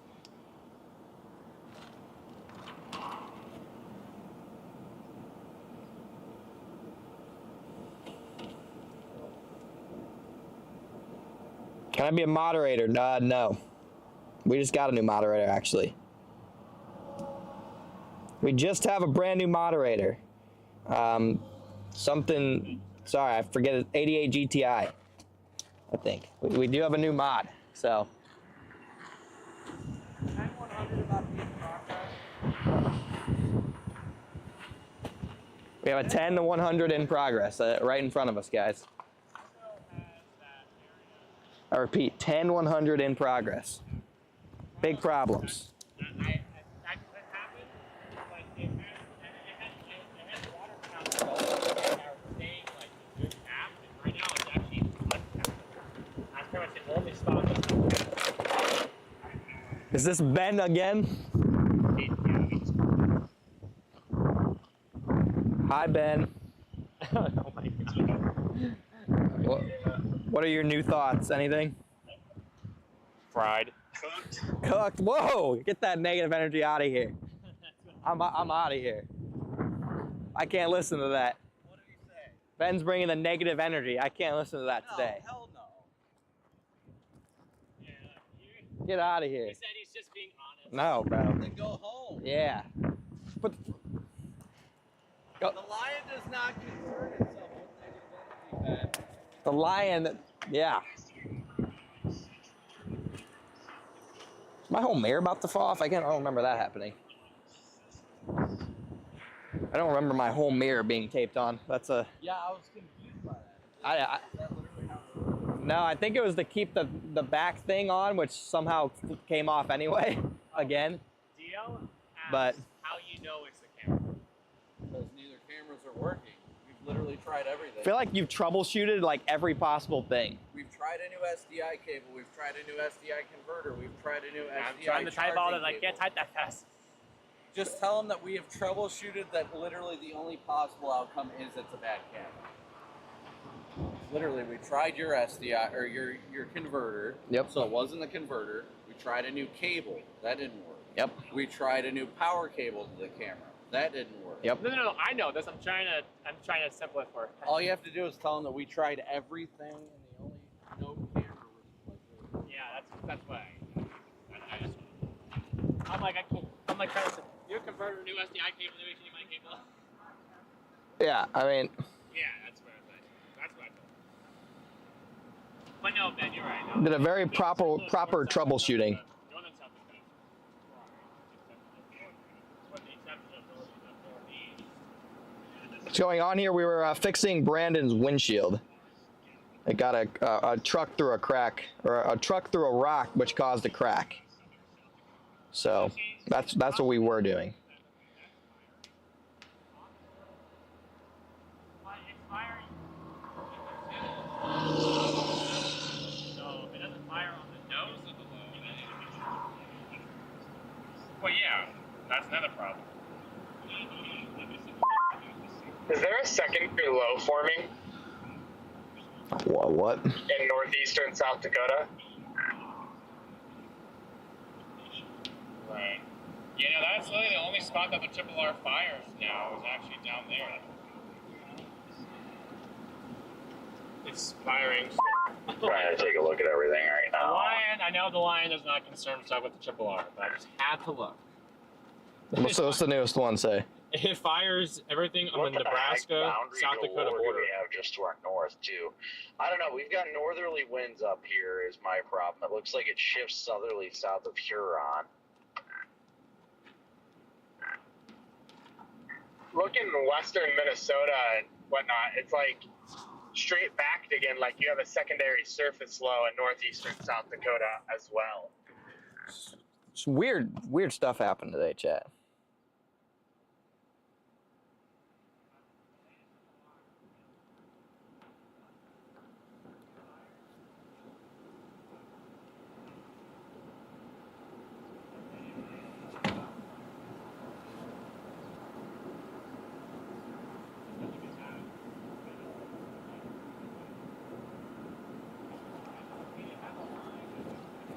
Can I be a moderator? No. We just got a new moderator, actually. We just have a brand new moderator. Sorry, I forget it, 88 GTI, I think. We do have a new mod, so. 100 about to be in progress. We have a 10 to 100 in progress, right in front of us, guys. I repeat, 10 100 in progress. Big problems. That could happen, but it has water count staying like good cap, and right now it's actually uncapped. That's pretty much the only spot. Is this Ben again? Hi, Ben. Oh my god. What are your new thoughts? Anything? Fried. Cooked. Whoa! Get that negative energy out of here. I'm out of here. I can't listen to that. What did he say? Ben's bringing the negative energy. I can't listen to that today. No, hell no. Yeah, Get out of here. he said he's just being honest. No, bro. Then go home. Yeah. But The lion does not concern itself with negative energy, man. the lion, yeah. My whole mirror about to fall off? I don't remember that happening. I don't remember my whole mirror being taped on. That's a... Yeah, I was confused by that. No, I think it was to keep the back thing on, which somehow came off anyway, again. DL asks But how you know it's the camera. Because neither cameras are working. We've literally tried everything. I feel like you've troubleshooted like every possible thing. We've tried a new SDI cable. We've tried a new SDI converter. We've tried a new SDI I'm trying to type all charging that. I can't cable. type that fast. Just tell them that we have troubleshooted that literally the only possible outcome is it's a bad camera. Literally, we tried your SDI or your converter. Yep. So it wasn't the converter. We tried a new cable. That didn't work. Yep. We tried a new power cable to the camera. That didn't work. Yep. No. I know this. I'm trying to simplify. All you have to do is tell them that we tried everything and the only no camera was like. Yeah, that's why. I just. I'm like trying to. You convert a new SDI cable to HDMI cable. Yeah, I mean, Yeah, that's what I think. That's what I thought. But no, Ben, you're right. No. did a very proper troubleshooting. What's going on here? We were fixing Brandon's windshield. It got a truck through a crack, or a truck through a rock, which caused a crack. So that's what we were doing. So it doesn't fire on the nose of the load. Well, yeah, that's another problem. Is there a secondary low forming What? in northeastern South Dakota? Right. Yeah, no, that's literally the only spot that the Triple R fires now is actually down there. It's firing. Trying to take a look at everything right The now. Lion, I know the Lion does not concern himself with the Triple R, but I just had to look. What's the newest one say? It fires everything on the Nebraska, South Dakota border. We have just to our north too. I don't know. We've got northerly winds up here. Is my problem. It looks like it shifts southerly south of Huron. Look in western Minnesota and whatnot. It's like straight backed again, like you have a secondary surface low in northeastern South Dakota as well. Some weird stuff happened today, chat.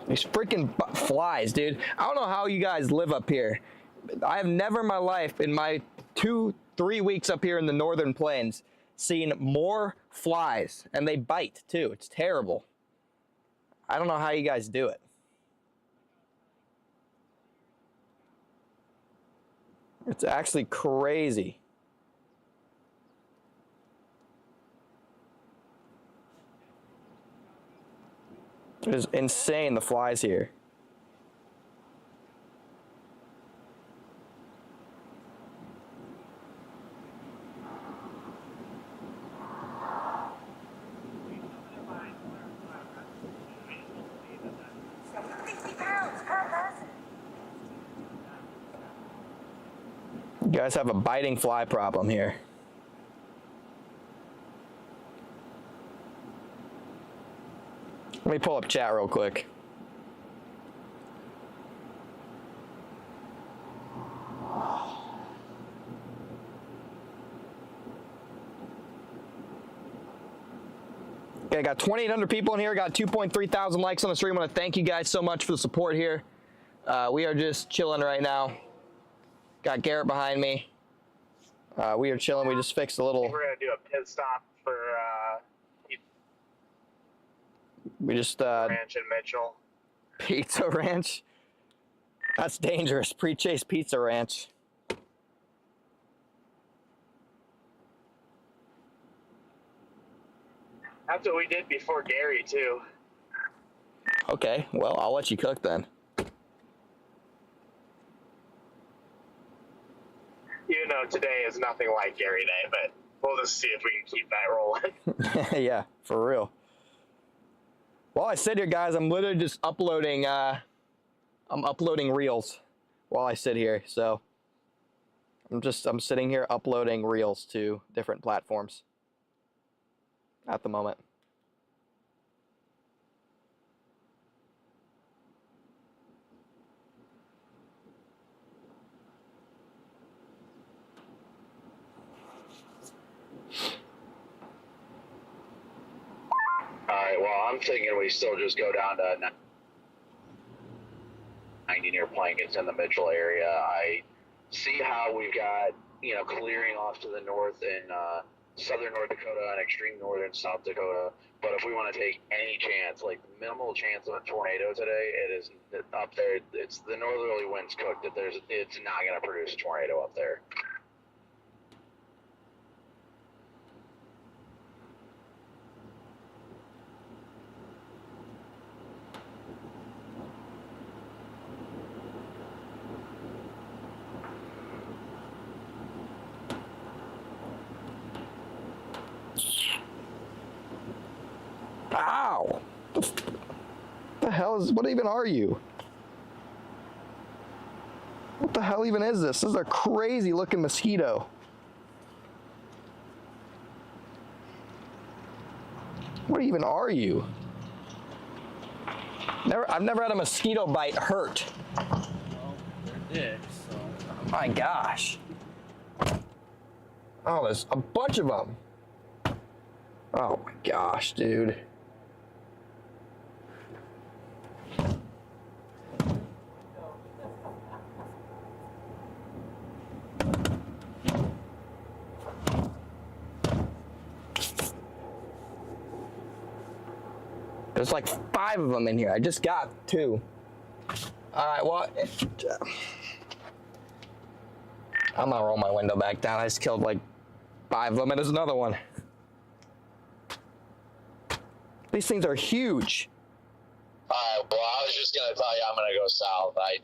These freaking flies, dude. I don't know how you guys live up here. I have never in my life, in my 2-3 weeks up here in the northern plains, seen more flies. And they bite, too. It's terrible. I don't know how you guys do it. It's actually crazy. It is insane, the flies here. You guys have a biting fly problem here. Let me pull up chat real quick. Okay, I got 2,800 people in here. Got 2.3 thousand likes on the stream. I want to thank you guys so much for the support here. We are just chilling right now. Got Garrett behind me. We are chilling. We just fixed a little. We're gonna do a pit stop for We just Ranch and Mitchell. Pizza Ranch. That's dangerous. Pre-chase Pizza Ranch. That's what we did before Gary too. Okay, well, I'll let you cook then. Even though today is nothing like Gary Day, but We'll just see if we can keep that rolling. Yeah, for real. While I sit here, guys, I'm literally just uploading. I'm uploading reels while I sit here. So I'm sitting here uploading reels to different platforms at the moment. Alright, well, I'm thinking we still just go down to 90 near Plankett's in the Mitchell area. I see how we've got, clearing off to the north in southern North Dakota and extreme northern South Dakota. But if we want to take any chance, like minimal chance of a tornado today, it is up there. It's the northerly winds cooked that it's not going to produce a tornado up there. Ow! The hell is, what even are you? What the hell even is this? This is a crazy looking mosquito. What even are you? I've never had a mosquito bite hurt. Well, they're dicks, so. My gosh. Oh, there's a bunch of them. Oh my gosh, dude. There's like 5 of them in here. I just got 2. All right, well, I'm gonna roll my window back down. I just killed like 5 of them, and there's another one. These things are huge. Alright, well, I was just going to tell you I'm going to go south. I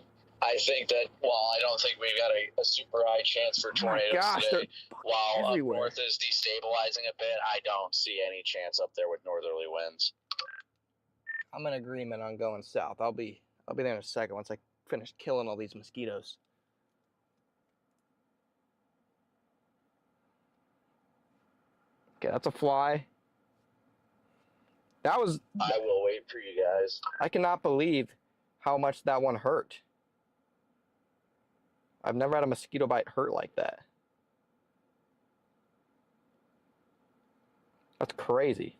think that, I don't think we've got a super high chance for tornadoes today. While everywhere. up north is destabilizing a bit, I don't see any chance up there with northerly winds. I'm in agreement on going south. I'll be there in a second once I finish killing all these mosquitoes. Okay, that's a fly. That was... I will wait for you guys. I cannot believe how much that one hurt. I've never had a mosquito bite hurt like that. That's crazy.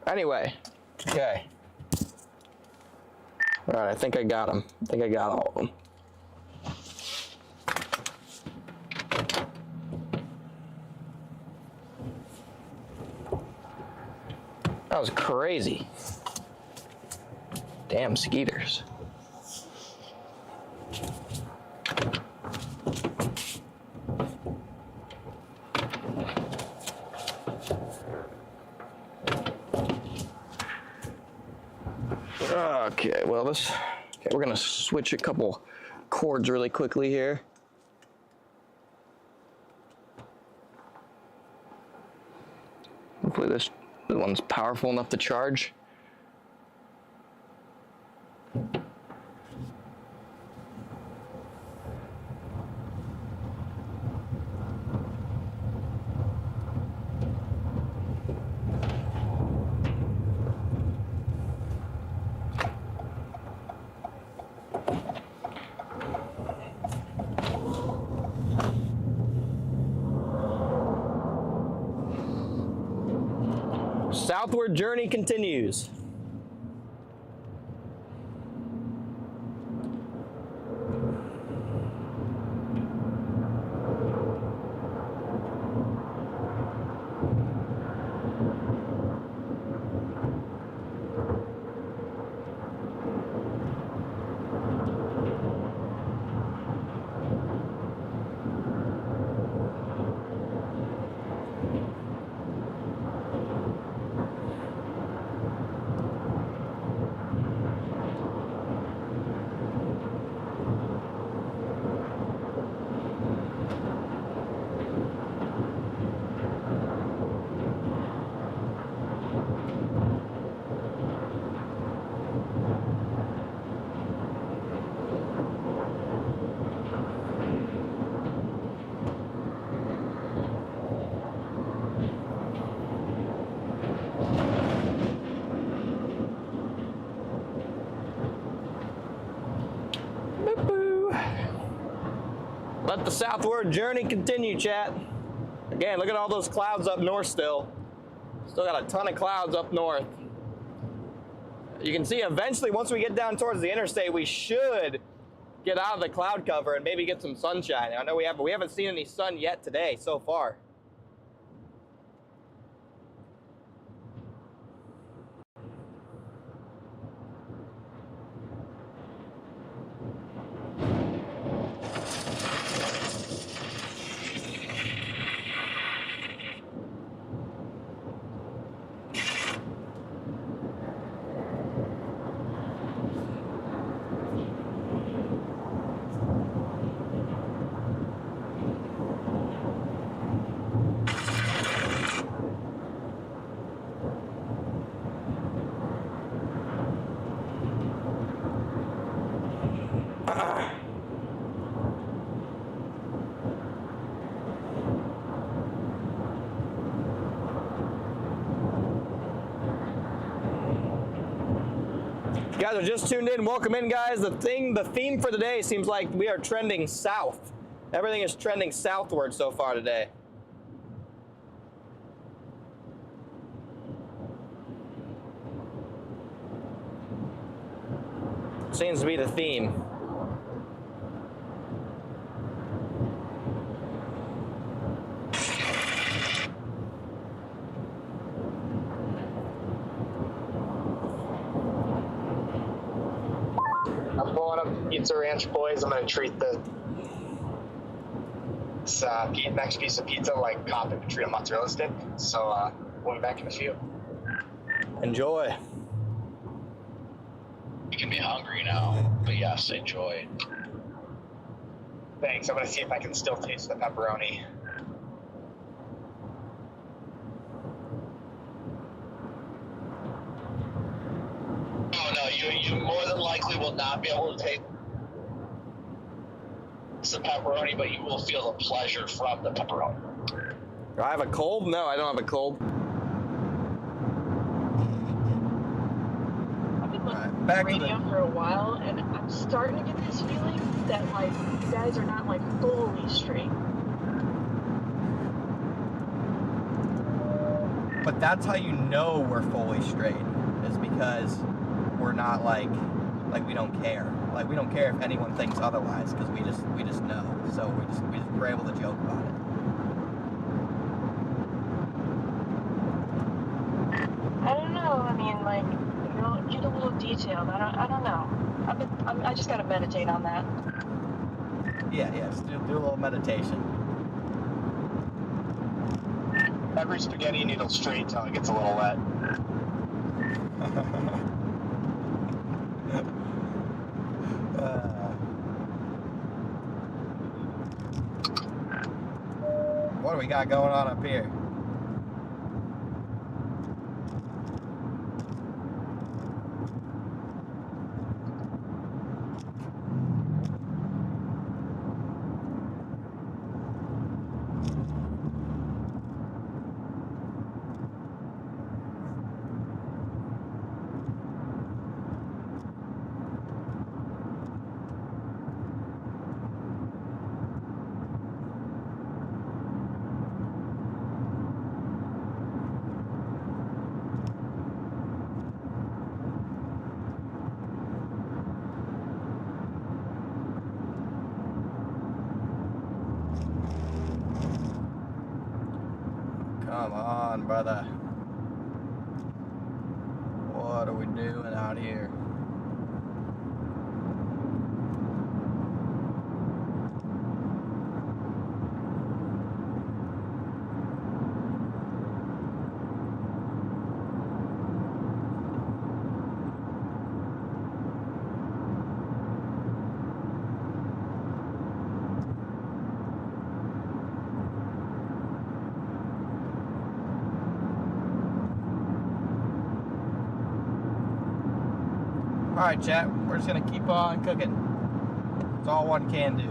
Anyway, okay. All right, I think I got them. I think I got all of them. That was crazy. Damn skeeters. Okay, well we're gonna switch a couple cords really quickly here. Hopefully this one's powerful enough to charge. Southward journey continues. Let the southward journey continue, chat. Again, look at all those clouds up north still. Still got a ton of clouds up north. You can see eventually, once we get down towards the interstate, we should get out of the cloud cover and maybe get some sunshine. I know we have, but we haven't seen any sun yet today so far. If you guys are just tuned in, welcome in, guys. The theme for today seems like we are trending south. Everything is trending southward so far today. Seems to be the theme. I'm pulling up Pizza Ranch, boys. I'm gonna treat this next piece of pizza like Cop would treat a mozzarella stick. So we'll be back in a few. Enjoy. You can be hungry now, but yes, enjoy. Thanks. I'm gonna see if I can still taste the pepperoni. Oh no, you more than likely will not be able to taste the pepperoni, but you will feel the pleasure from the pepperoni. Do I have a cold? No, I don't have a cold. I've been listening to back to radio for a while, and I'm starting to get this feeling that, like, you guys are not, like, fully straight. But that's how you know we're fully straight, is because we're not like we don't care. Like, we don't care if anyone thinks otherwise, because we just know. So we're able to joke about it. I don't know. I mean, like, you know, get a little detailed. I don't know. I just gotta meditate on that. Yeah, just do a little meditation. Every spaghetti needle straight till it gets a little wet. What do we got going on up here? Come on, brother. What are we doing out here? Alright, chat, we're just gonna keep on cooking. It's all one can do.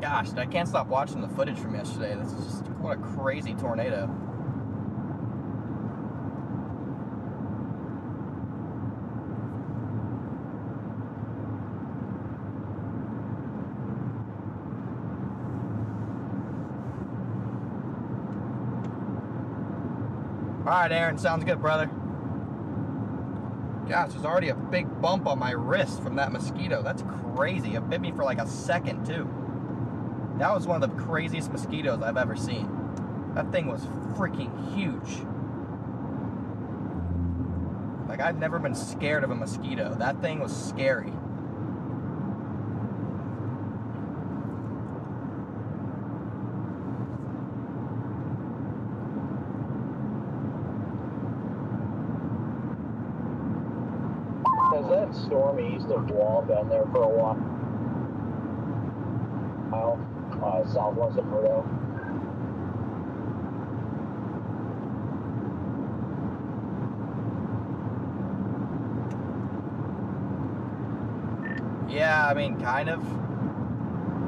Gosh, I can't stop watching the footage from yesterday. This is just what a crazy tornado. Alright, Aaron, sounds good, brother. Gosh, there's already a big bump on my wrist from that mosquito. That's crazy. It bit me for like a second, too. That was one of the craziest mosquitoes I've ever seen. That thing was freaking huge. Like, I've never been scared of a mosquito. That thing was scary. Has that storm east of Wall been there for a while? Southwest of Pluto? Yeah, I mean, kind of.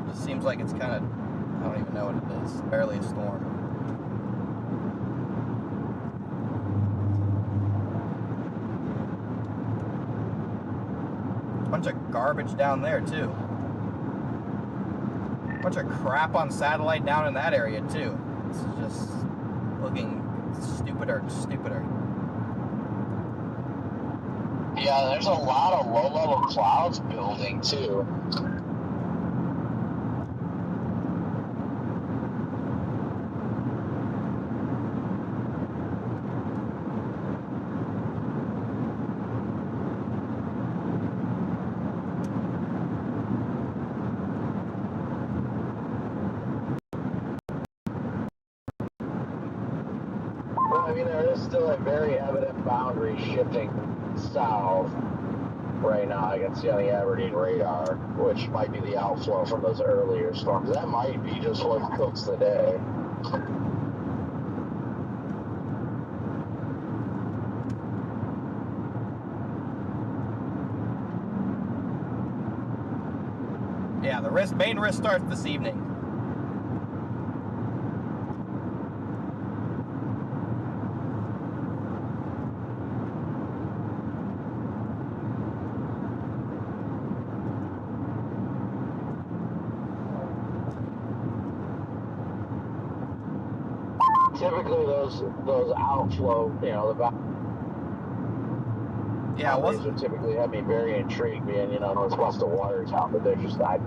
Just seems like it's kind of, I don't even know what it is. Barely a storm. Bunch of garbage down there, too. Bunch of crap on satellite down in that area, too. This is just looking stupider and stupider. Yeah, there's a lot of low-level clouds building, too. Well, I mean, there is still a very evident boundary shifting south right now. I can see on the Aberdeen radar, which might be the outflow from those earlier storms. That might be just what cooks the day. Yeah, the main risk starts this evening. Typically, those outflow, you know, the Yeah, it boundaries wasn't. would typically have me very intrigued, being, you know, northwest of Watertown, but there's just not.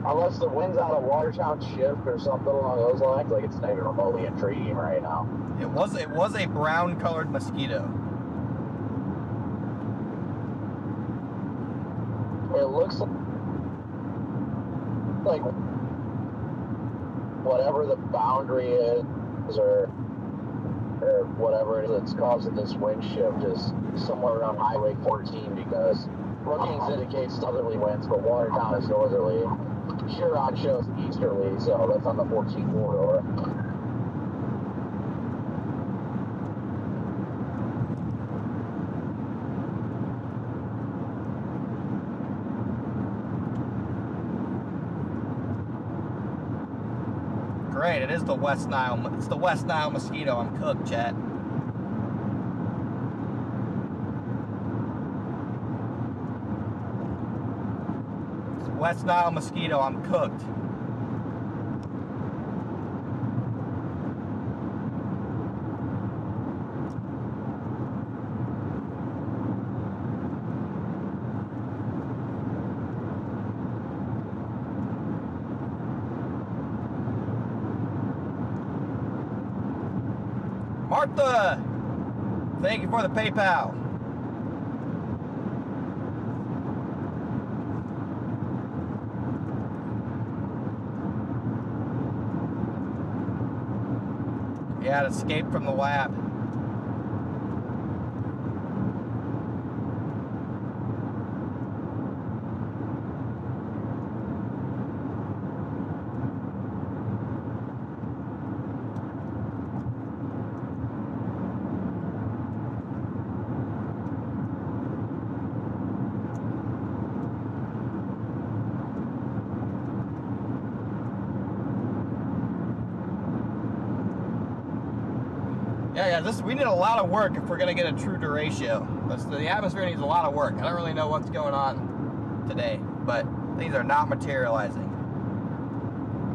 Unless the winds out of Watertown shift or something along those lines, like it's not even remotely intriguing right now. It was a brown-colored mosquito. It looks like whatever the boundary is, or whatever it is that's causing this wind shift is somewhere around Highway 14, because Brookings indicates southerly winds, but Watertown is northerly. Huron shows easterly, so that's on the 14 corridor. Great, it is the West Nile. It's the West Nile mosquito. I'm cooked, chat. It's the West Nile mosquito. I'm cooked. Martha, thank you for the PayPal. Yeah, it escaped from the lab. Yeah, we need a lot of work if we're gonna get a true derecho. The atmosphere needs a lot of work. I don't really know what's going on today, but things are not materializing.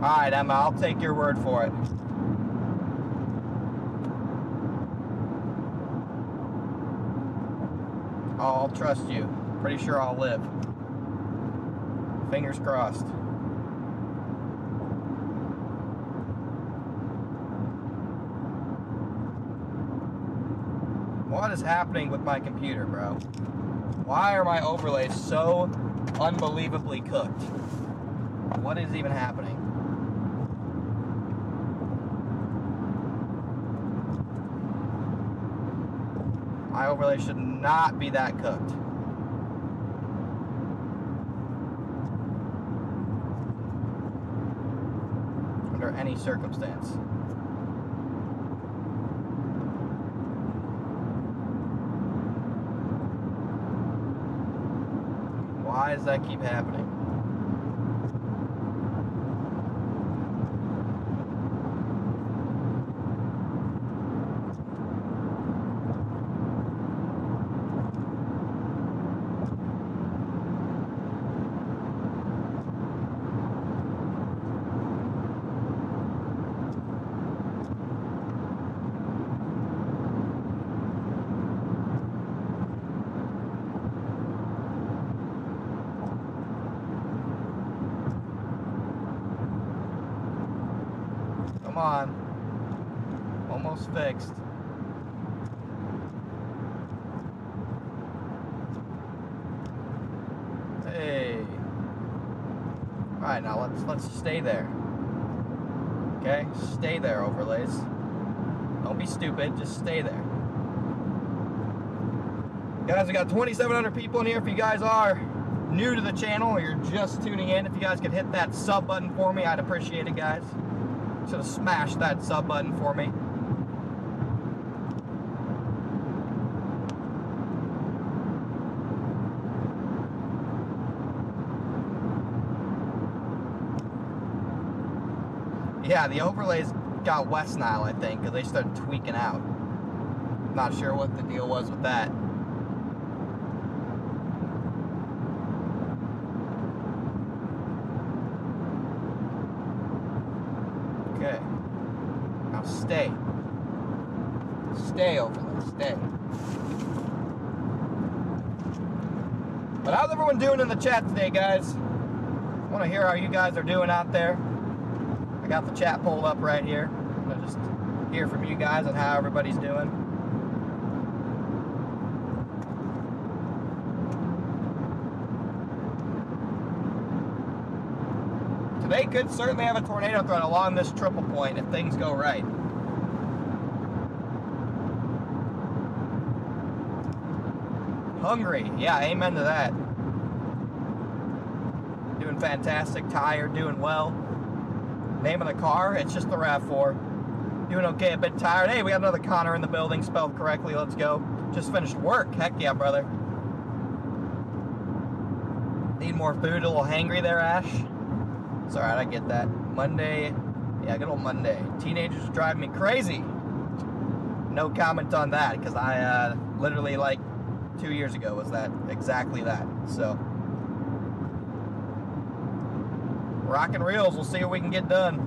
All right, Emma, I'll take your word for it. I'll trust you. Pretty sure I'll live. Fingers crossed. What is happening with my computer, bro? Why are my overlays so unbelievably cooked? What is even happening? My overlay should not be that cooked. Under any circumstance. Why does that keep happening? Come on. Almost fixed. Hey. Alright, now let's stay there. Okay? Stay there, overlays. Don't be stupid, just stay there. Guys, we got 2,700 people in here. If you guys are new to the channel or you're just tuning in, if you guys could hit that sub button for me, I'd appreciate it, guys. Should have smashed that sub button for me. Yeah, the overlays got West Nile, I think, because they started tweaking out. Not sure what the deal was with that. Okay. Now stay. Stay, overlay, stay. But how's everyone doing in the chat today, guys? I want to hear how you guys are doing out there. I got the chat pulled up right here. I'm going to just hear from you guys on how everybody's doing. They could certainly have a tornado threat along this triple point if things go right. Hungry. Yeah, amen to that. Doing fantastic. Tired, doing well. Name of the car, it's just the RAV4. Doing okay, a bit tired. Hey, we got another Connor in the building, spelled correctly. Let's go. Just finished work. Heck yeah, brother. Need more food, a little hangry there, Ash. It's alright, I get that. Monday, yeah, good old Monday. Teenagers drive me crazy. No comment on that, because I literally like 2 years ago was that, exactly that. So, rockin' reels, we'll see what we can get done.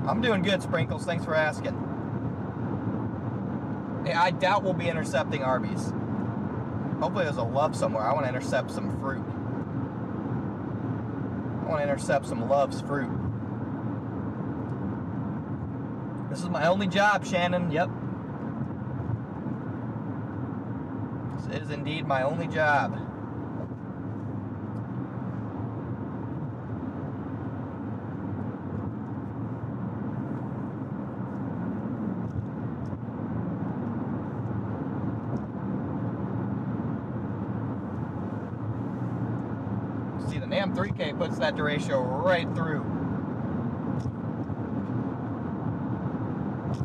I'm doing good, Sprinkles, thanks for asking. I doubt we'll be intercepting Arby's. Hopefully there's a love somewhere. I want to intercept some fruit. I want to intercept some Love's fruit. This is my only job, Shannon. Yep. This is indeed my only job. Damn, 3K puts that derecho right through.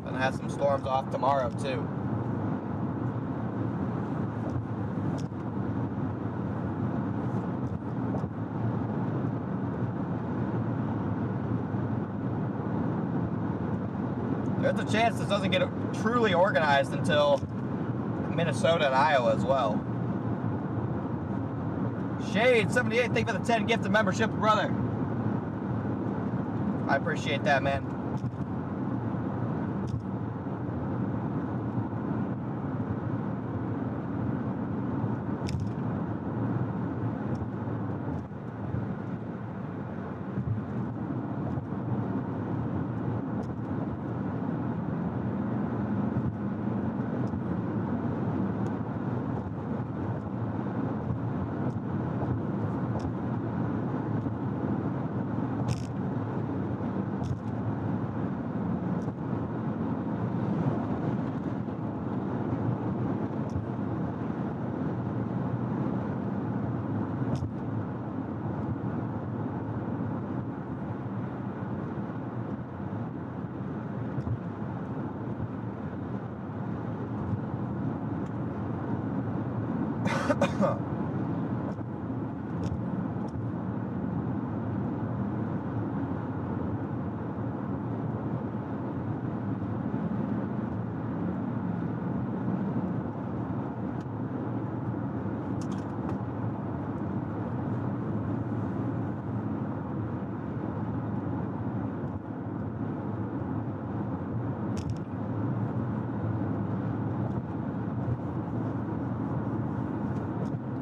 Gonna have some storms off tomorrow too. There's a chance this doesn't get truly organized until Minnesota and Iowa as well. Shade 78, thank you for the 10 gifted membership, brother. I appreciate that, man.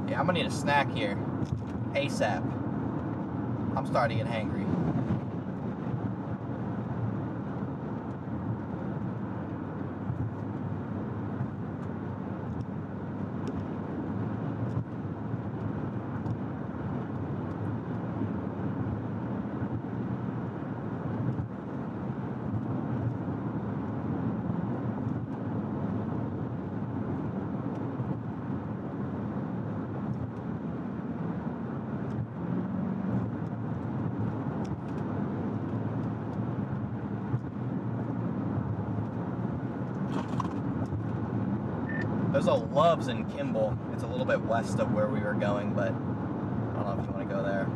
Yeah, I'm gonna need a snack here. ASAP. I'm starting to get hangry. There's a Love's in Kimball. It's a little bit west of where we were going, but I don't know if you want to go there.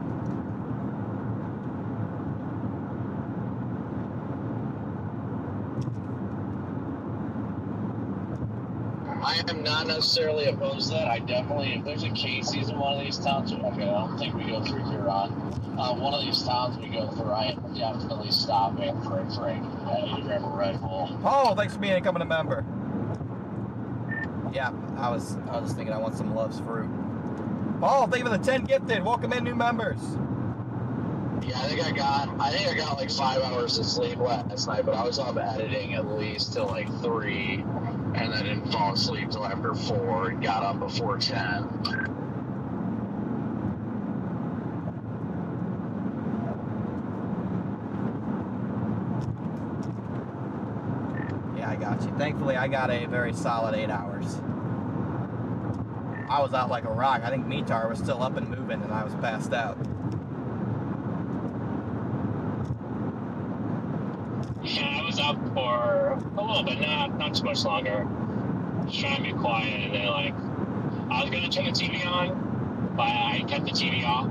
I am not necessarily opposed to that. I definitely, if there's a Casey's in one of these towns, okay, I don't think we go through Huron. One of these towns we go through, I am definitely stopping for a drink. I need to grab a Red Bull. Oh, thanks for becoming a member. Yeah, I was just thinking I want some Love's fruit. Paul, thank you for the 10 gifted. Welcome in new members. Yeah, I think I got like 5 hours of sleep last night, but I was up editing at least till like 3, and then didn't fall asleep till after 4, and got up before 10. Yeah, I got you. Thankfully, I got a very solid 8 hours. I was out like a rock. I think Mitar was still up and moving, and I was passed out. Yeah, I was up for a little bit, not too much longer. Just trying to be quiet, and then like I was gonna turn the TV on, but I kept the TV off,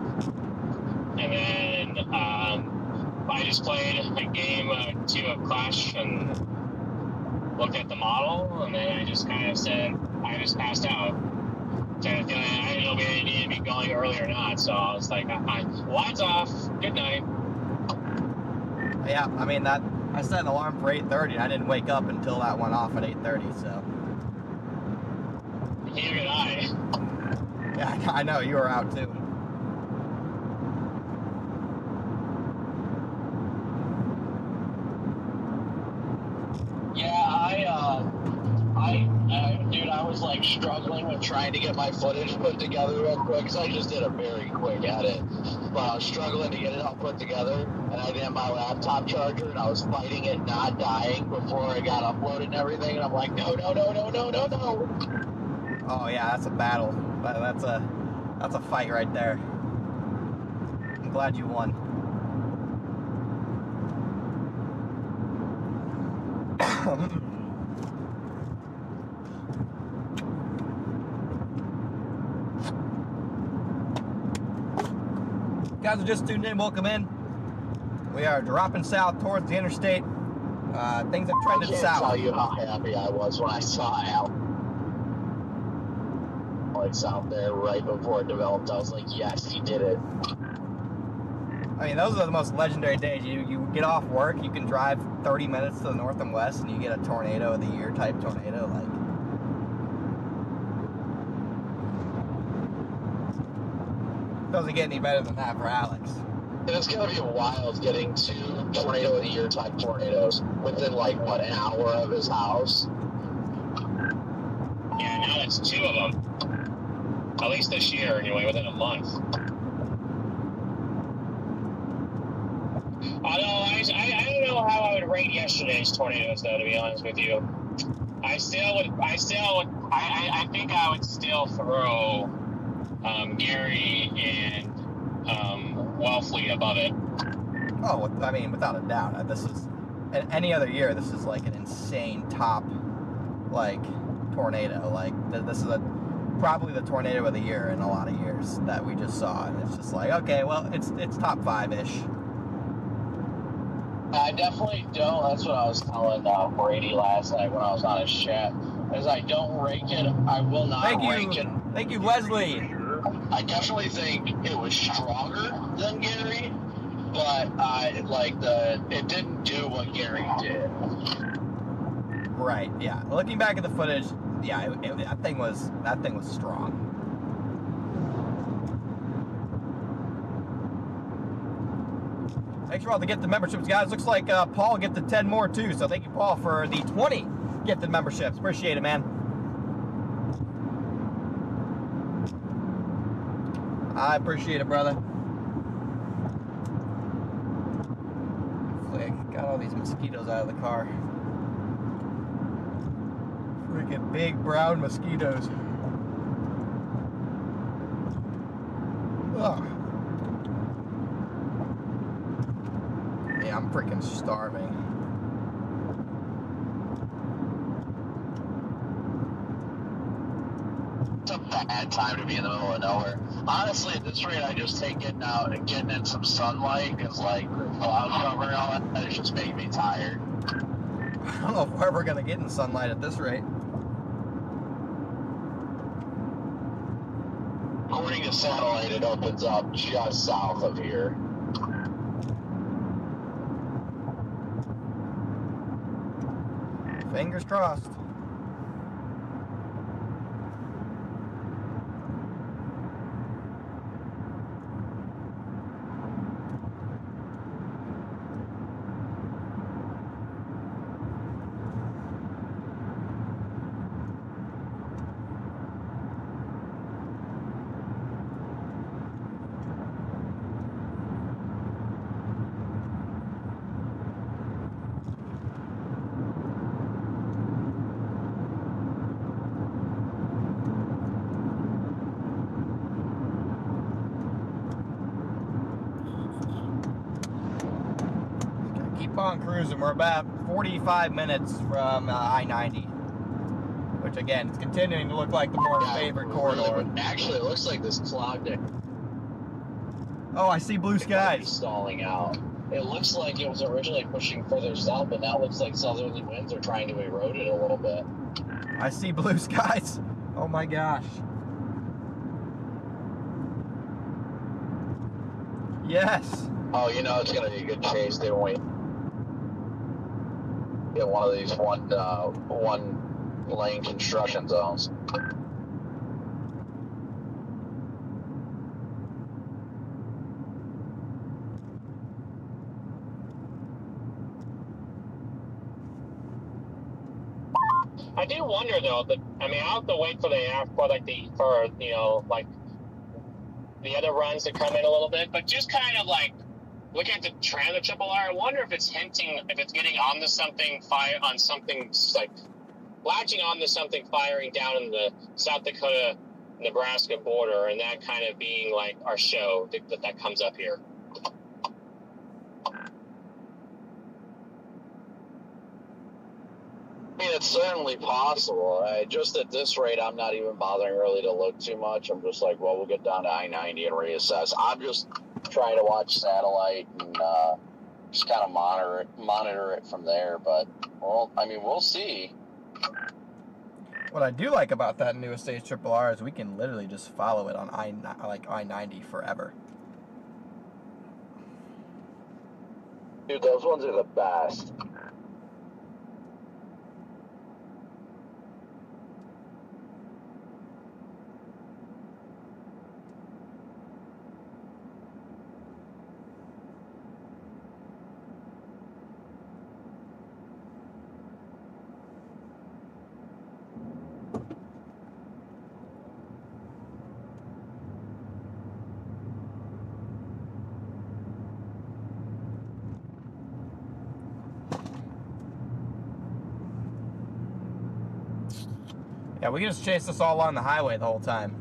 and then I just played a game or 2 of Clash and looked at the model, and then I just kind of said I just passed out. So I didn't know if we needed to be going early or not, so I was like, lights off, good night. Yeah, I mean, I set an alarm for 8:30, and I didn't wake up until that went off at 8:30, so. Neither did I. Yeah, I know, you were out too. Dude, I was like struggling with trying to get my footage put together real quick, because I just did a very quick edit. But I was struggling to get it all put together, and I didn't have my laptop charger, and I was fighting it not dying before I got uploaded and everything, and I'm like, no. Oh yeah, that's a battle. That's a fight right there. I'm glad you won. Guys are just tuned in, welcome in. We are dropping south towards the interstate. Things have I trended can't south. tell you how happy I was when I saw Alex out there right before it developed. I was like, yes, he did it. I mean, those are the most legendary days. You get off work, you can drive 30 minutes to the north and west, and you get a tornado of the year type tornado. Like, doesn't get any better than that for Alex. And it's gonna be wild getting 2 tornado of the year type tornadoes within like what, an hour of his house. Yeah, now it's 2 of them. At least this year, anyway, within a month. Although I don't know how I would rate yesterday's tornadoes, though. To be honest with you, I think I would still throw Gary and Wellfleet above it. Oh, I mean, without a doubt. This is, any other year, this is like an insane top, like, tornado. Like, this is probably the tornado of the year in a lot of years that we just saw. And it's just like, okay, well, it's top 5-ish. I definitely don't. That's what I was telling Brady last night when I was on his chat. As I don't rank it, I will not rank it. Thank you, Leslie. I definitely think it was stronger than Gary, but it didn't do what Gary did. Right. Yeah. Looking back at the footage, yeah, that thing was strong. Thanks for all the gifted memberships, guys. Looks like Paul gifted 10 more too. So thank you, Paul, for the 20 gifted memberships. Appreciate it, man. I appreciate it, brother. Hopefully I got all these mosquitoes out of the car. Freaking big brown mosquitoes. Ugh. Yeah, I'm freaking starving. It's a bad time to be in the middle of nowhere. Honestly, at this rate, I just take getting out and getting in some sunlight because, like, cloud cover and all that is just making me tired. I don't know if we're ever going to get in sunlight at this rate. According to satellite, it opens up just south of here. Fingers crossed. On cruising. We're about 45 minutes from I-90, which again is continuing to look like the more favorite corridor. Really, actually, it looks like this clogged it. Oh, I see blue skies. Stalling out. It looks like it was originally pushing further south, but now it looks like southerly winds are trying to erode it a little bit. I see blue skies. Oh my gosh. Yes. Oh, you know it's gonna be a good chase, didn't we? Get one of these one lane construction zones. I do wonder though that I'll have to wait for the other runs to come in a little bit, but just kind of like look at the trend of Triple R. I wonder if it's hinting, if it's getting onto something, like latching onto something, firing down in the South Dakota, Nebraska border, and that kind of being like our show that comes up here. I mean, it's certainly possible. Just at this rate, I'm not even bothering really to look too much. I'm just like, well, we'll get down to I-90 and reassess. I'm just trying to watch satellite and just kind of monitor it from there. But well, I mean, we'll see. What I do like about that new Estate Triple R is we can literally just follow it on I-90 forever. Dude, those ones are the best. Yeah, we can just chase this all on the highway the whole time.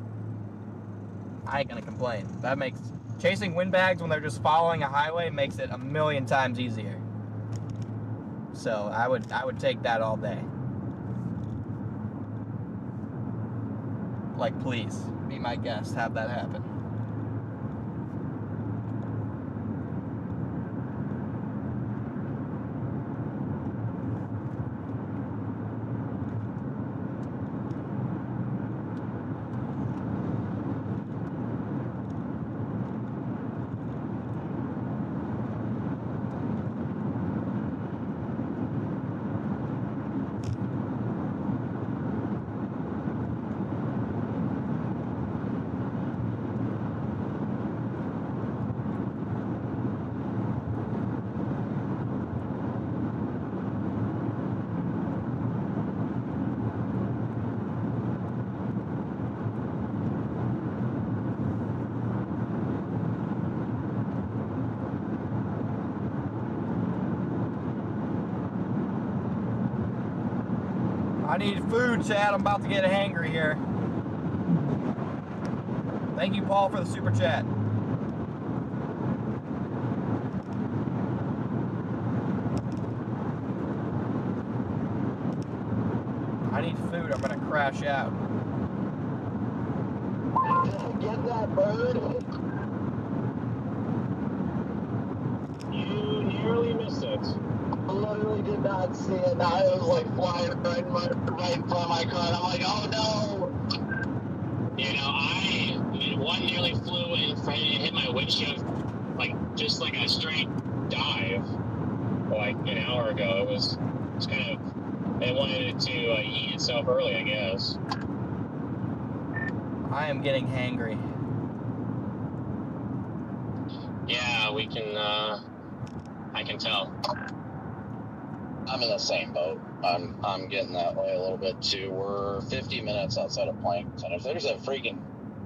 I ain't gonna complain. That makes chasing windbags when they're just following a highway makes it a million times easier. So I would take that all day. Like, please be my guest. Have that happen. I need food, Chad. I'm about to get hangry here. Thank you, Paul, for the super chat. I need food. I'm gonna crash out. Get that bird. You nearly missed it. I literally did not see it. I was like flying right in front of my car. And I'm like, oh no. You know, I mean, one nearly flew in front and hit my windshield, like just like a straight dive, like an hour ago. It was kind of, it wanted it to eat itself early, I guess. I am getting hangry. Yeah, we can. I can tell. I'm in the same boat. I'm getting that way a little bit too. We're 50 minutes outside of Plankton. If there's a freaking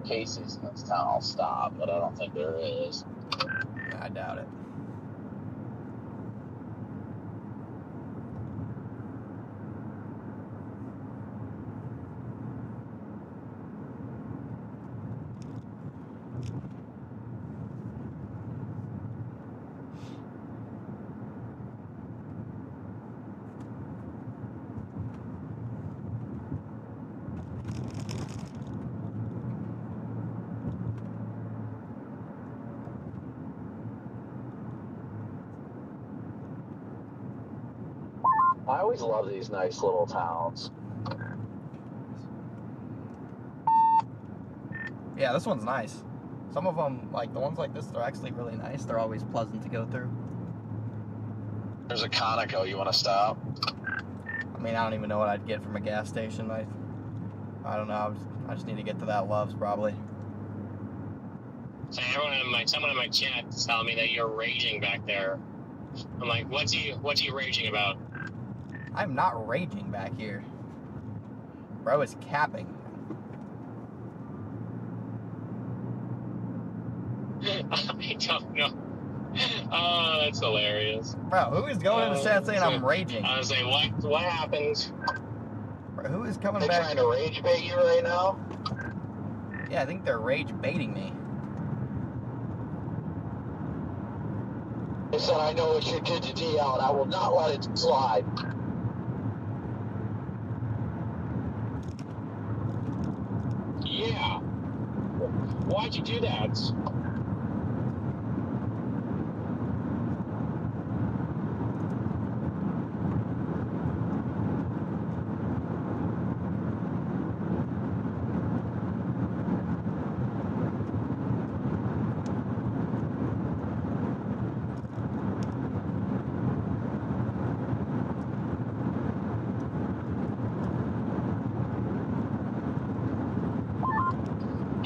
Casey's in this town, I'll stop, but I don't think there is. I doubt it. I always love these nice little towns. Yeah, this one's nice. Some of them, like the ones like this, they're actually really nice. They're always pleasant to go through. There's a Conoco. You want to stop? I mean, I don't even know what I'd get from a gas station. I don't know. I just need to get to that Love's probably. So someone in my chat is telling me that you're raging back there. I'm like, what's he raging about? I'm not raging back here. Bro is capping. I don't know. Oh, that's hilarious. Bro, who is going in the chat saying I'm raging? I was like, what happened? Bro, who is coming They're back? trying to rage bait you right now? Yeah, I think they're rage baiting me. They said, I know what you did to DL, and I will not let it slide. Yeah. Why'd you do that?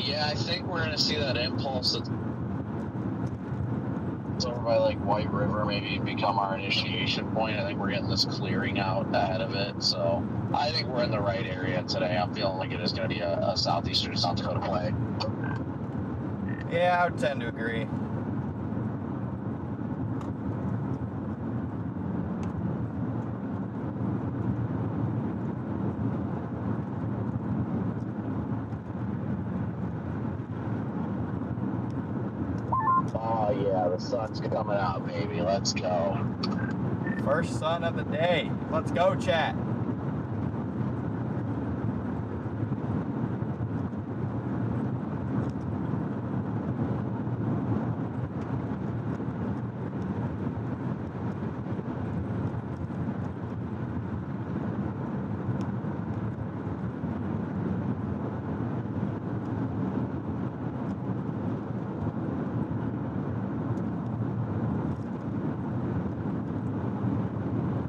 Yeah, I think we're gonna see that impulse that's over by like White River maybe become our initiation point. I think we're getting this clearing out ahead of it, so I think we're in the right area today. I'm feeling like it is going to be a southeastern South Dakota play. Yeah, I would tend to agree. Oh yeah, the sun's coming out, baby. Let's go. First sun of the day. Let's go, chat.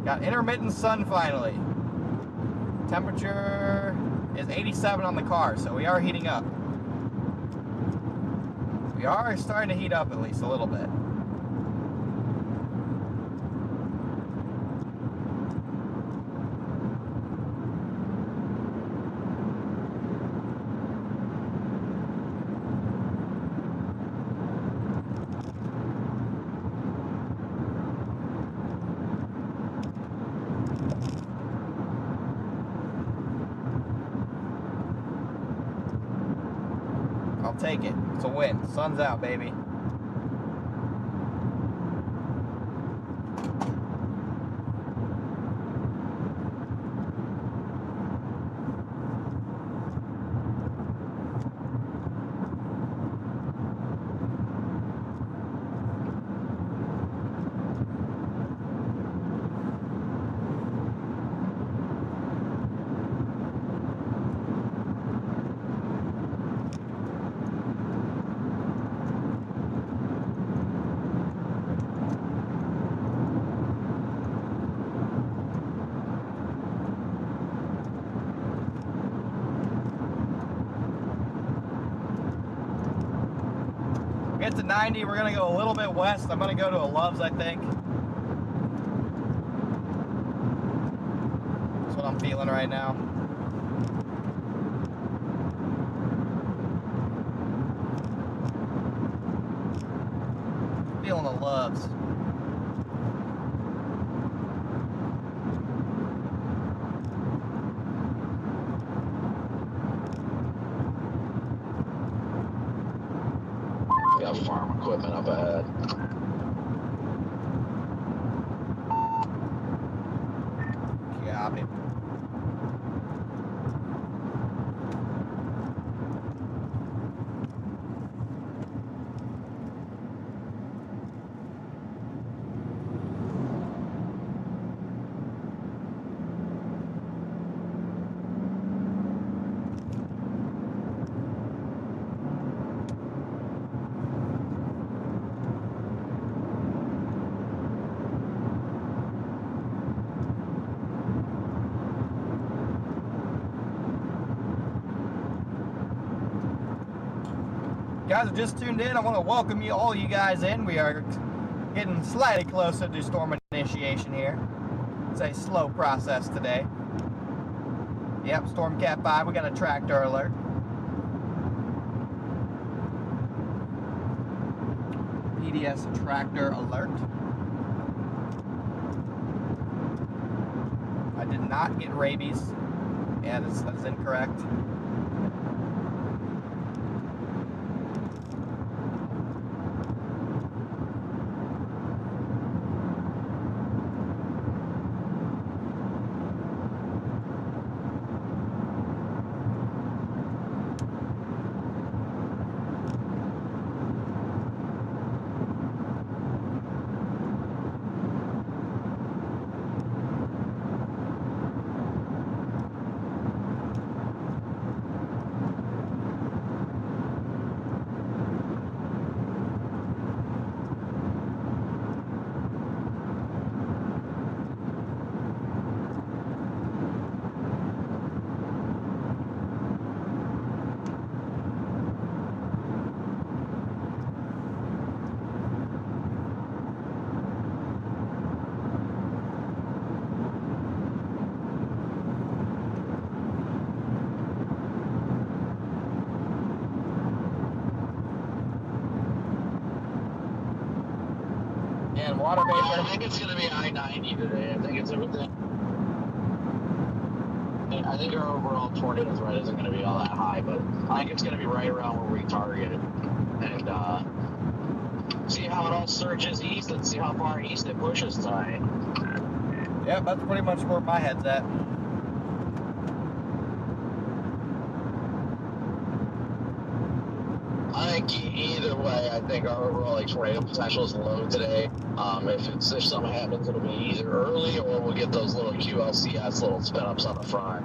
Got intermittent sun finally. Temperature is 87 on the car, so we are heating up. We are starting to heat up at least a little bit. I'll take it. It's a win. Sun's out, baby. Get to 90, we're gonna go a little bit west. I'm gonna go to a Love's, I think. That's what I'm feeling right now. Feeling the Love's. Got farm equipment up ahead. Copy. Guys that just tuned in, I want to welcome all you guys in. We are getting slightly closer to storm initiation here. It's a slow process today. Yep, Storm Cat 5, we got a tractor alert. PDS tractor alert. I did not get rabies. Yeah, that's incorrect. and water Yeah, vapor. I think it's going to be I-90 today. I think it's everything. I think our overall tornado threat isn't going to be all that high, but I think it's going to be right around where we targeted. And see how it all surges east and see how far east it pushes tonight. Yeah, that's pretty much where my head's at. I think either way, I think our overall tornado potential is low today. If something happens, it'll be either early or we'll get those little QLCS little spin ups on the front.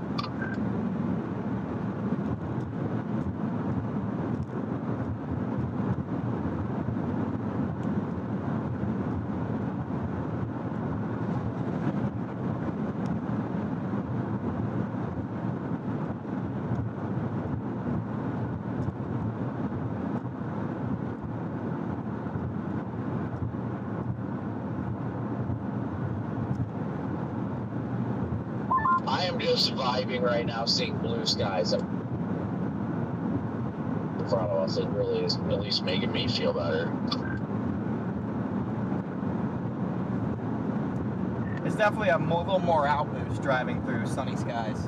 I am just vibing right now, seeing blue skies in front of us. It really is at least making me feel better. It's definitely a little more outboost driving through sunny skies.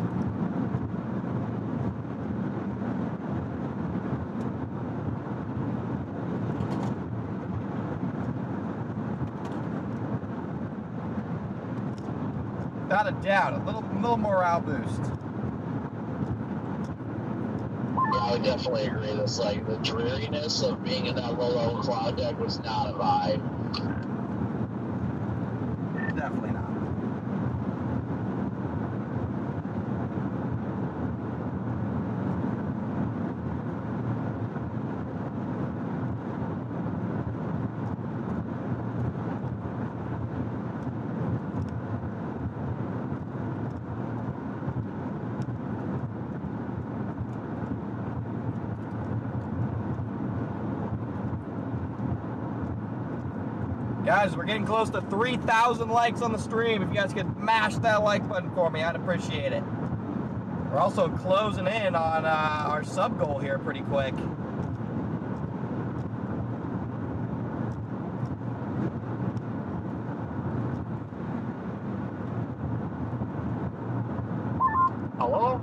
Without a doubt, a little more outboost. Yeah, I would definitely agree. That's like the dreariness of being in that low cloud deck was not a vibe. Definitely not. Guys, we're getting close to 3,000 likes on the stream. If you guys could mash that like button for me, I'd appreciate it. We're also closing in on our sub goal here pretty quick. Hello?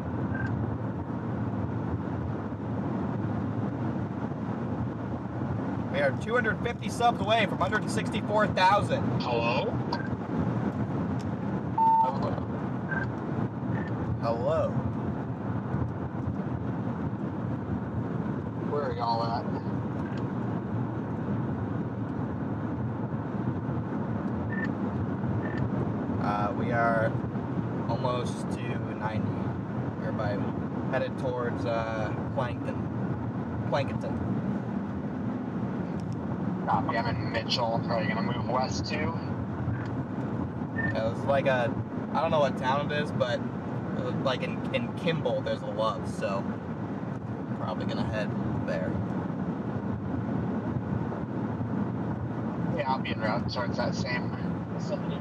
We are 250 subs away from 164,000. Hello? Hello. Where are y'all at? We are almost to 90. We're headed towards Plankton. Copy, I'm in Mitchell. Are you gonna move west too? Yeah, it's like I don't know what town it is, but like in Kimball, there's a Love, so probably gonna head there. Yeah, I'll be en route towards that same vicinity.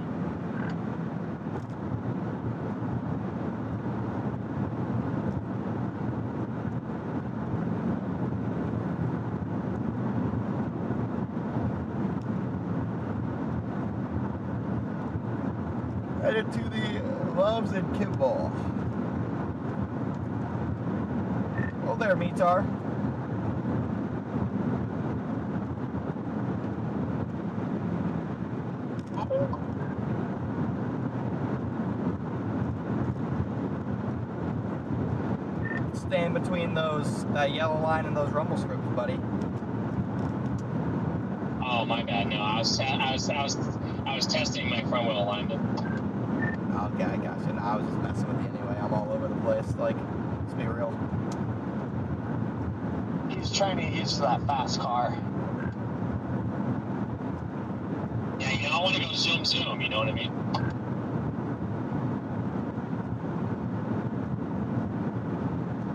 Headed to the Loves in Kimball. Oh, there, Meetar. Staying between that yellow line and those rumble strips, buddy. Oh, my bad. No, I was testing my front wheel alignment. Okay, I gotcha. No, I was just messing with you anyway. I'm all over the place. Like, let's be real. He's trying to get used to that fast car. Yeah, you don't want to go zoom, you know what I mean?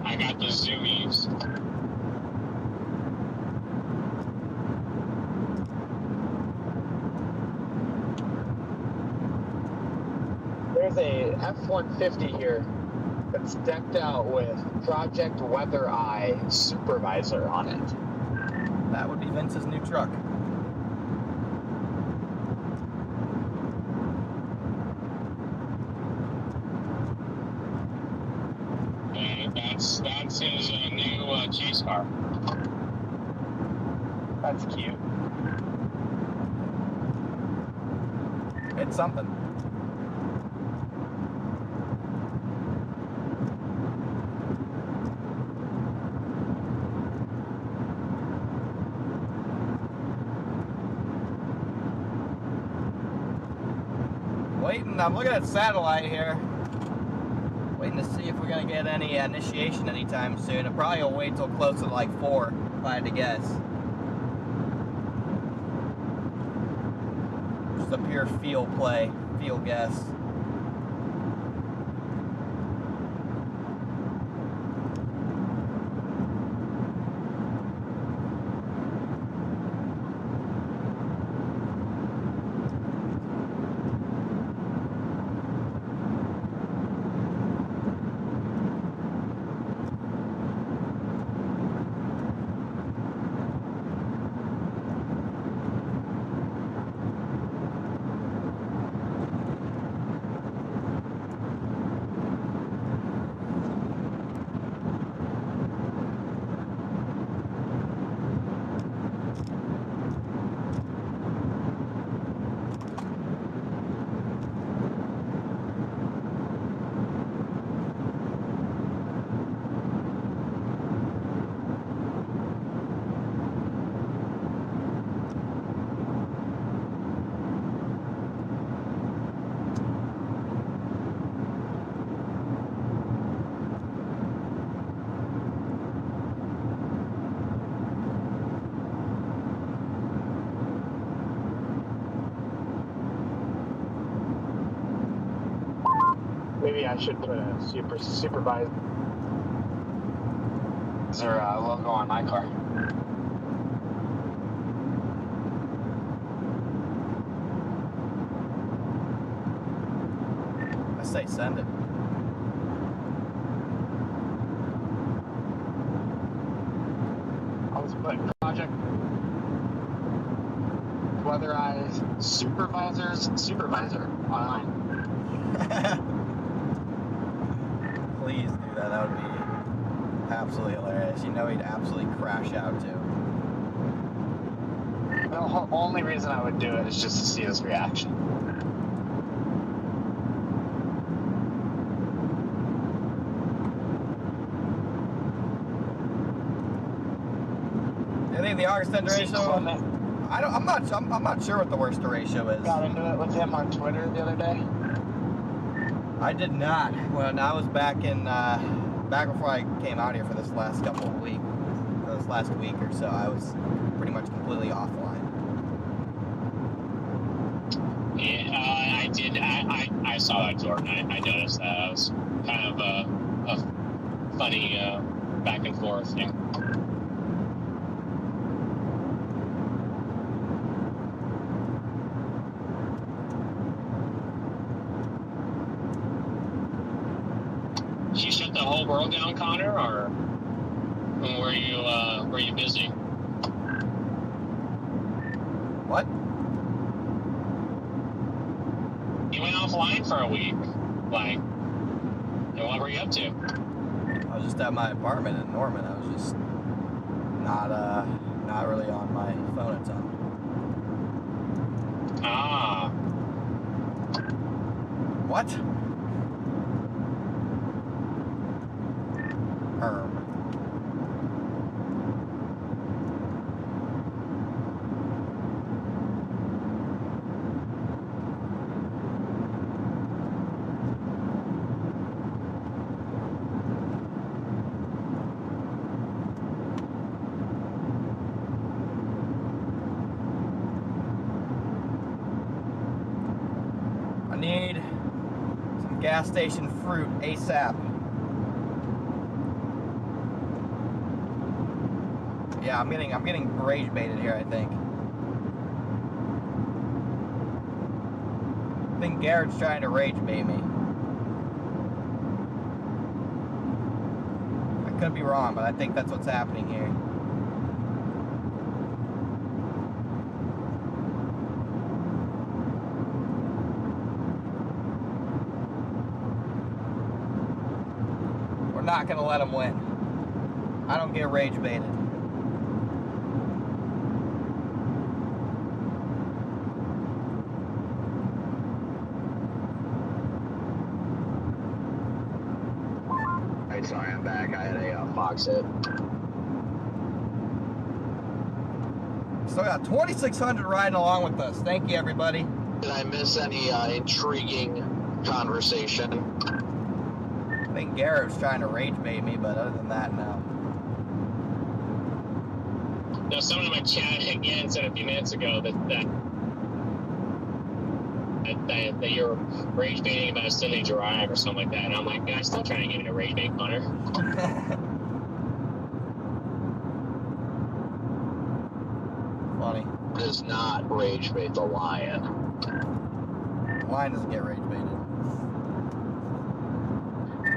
I got the zoomies. There's a F-150 here that's decked out with Project Weather Eye Supervisor on it. That would be Vince's new truck. this car. That's cute. It's something. I'm looking at satellite here. Waiting to see if we're gonna get any initiation anytime soon. It probably will wait till close to like 4, if I had to guess. Just a pure feel guess. Maybe I should put a supervisor logo on my car. I say send it. I'll just put project weatherized supervisor online. Please do that. That would be absolutely hilarious. You know he'd absolutely crash out too. The only reason I would do it is just to see his reaction. Do you think the August derecho? I'm not sure what the worst derecho is. Got into it with him on Twitter the other day. I did not. When I was back before I came out here for this last week or so, I was pretty much completely offline. Yeah, I did. I saw that, Jordan. I noticed that. It was kind of a funny back and forth thing. Did you shut the whole world down, Connor, or were you busy? What? You went offline for a week. Like, and what were you up to? I was just at my apartment in Norman. I was just not really on my phone a ton. Ah. What? I need some gas station fruit ASAP. Yeah, I'm getting rage baited here, I think. I think Garrett's trying to rage bait me. I could be wrong, but I think that's what's happening here. We're not gonna let him win. I don't get rage baited. Right, sorry, I'm back. I had a fox hit. Still got 2,600 riding along with us. Thank you, everybody. Did I miss any intriguing conversation? I think Garrett was trying to rage bait me, but other than that, no. Now, someone in my chat again said a few minutes ago that you're rage baiting about a Sunday drive or something like that. And I'm like, guys, stop trying to get me to rage bait, Connor. Funny. Does not rage bait the lion. Lion doesn't get rage baited.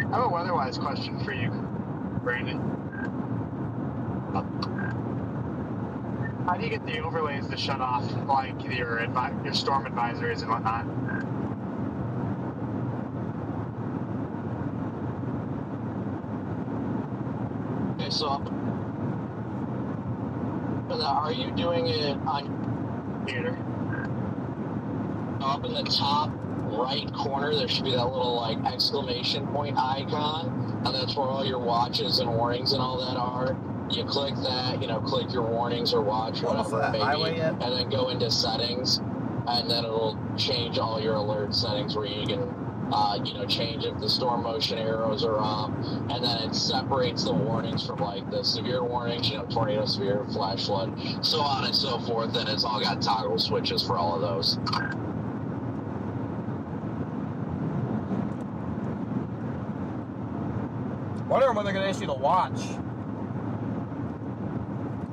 I have a weather-wise question for you, Brandon. How do you get the overlays to shut off, like your storm advisories and whatnot? Okay, so are you doing it on Theater. up in the top right corner? There should be that little like exclamation point icon, and that's where all your watches and warnings and all that are. You click that, click your warnings or watch, whatever it may be, and then go into settings, and then it'll change all your alert settings where you can, change if the storm motion arrows are up, and then it separates the warnings from like the severe warnings, tornado, severe, flash flood, so on and so forth, and it's all got toggle switches for all of those. Wondering when they're going to issue the watch.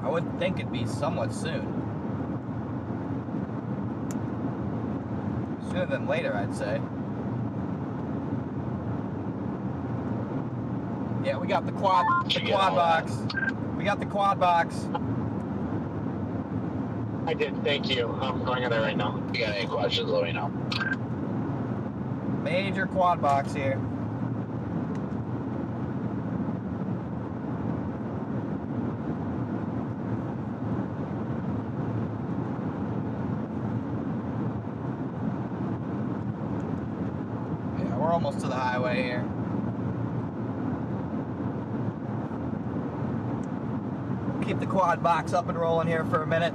I would think it'd be somewhat soon. Sooner than later, I'd say. Yeah, we got the quad box. We got the quad box. I did, thank you. I'm going in there right now. If you got any questions, let me know. Major quad box here. Yeah, we're almost to the highway here. Keep the quad box up and rolling here for a minute.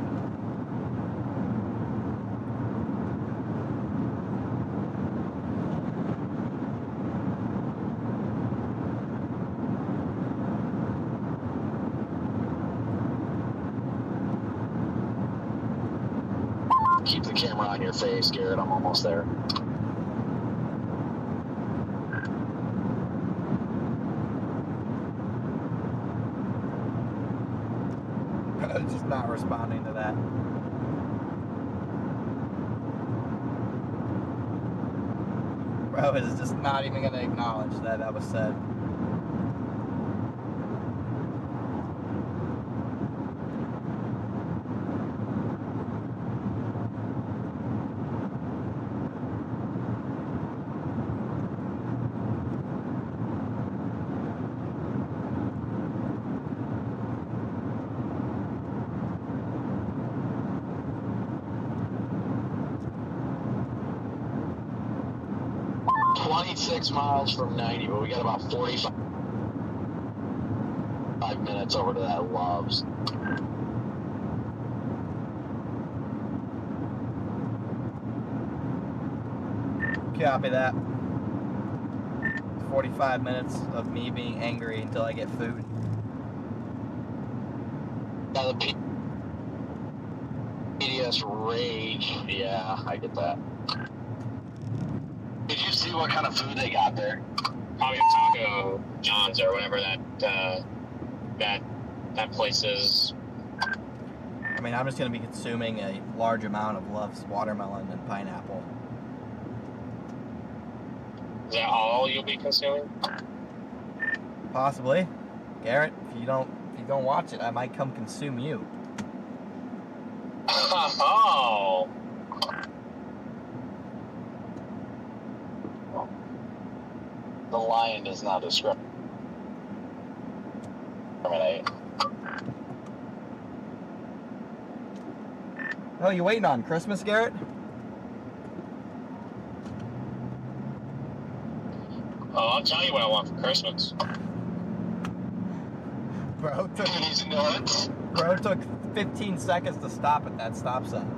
Keep the camera on your face, Garrett. I'm almost there. Just not responding to that. Bro is just not even going to acknowledge that that was said. Six miles from 90, but we got about 45 minutes over to that Loves. Copy that. 45 minutes of me being angry until I get food. Now the PDS rage. Yeah, I get that. Did you see what kind of food they got there? Probably Taco John's or whatever that place is. I mean, I'm just going to be consuming a large amount of Love's watermelon and pineapple. Is that all you'll be consuming? Possibly. Garrett, if you don't watch it, I might come consume you. Oh. The lion does not describe terminate. Oh, you waiting on Christmas, Garrett? Oh, I'll tell you what I want for Christmas. Bro took, He's nuts. bro took 15 seconds to stop at that stop sign.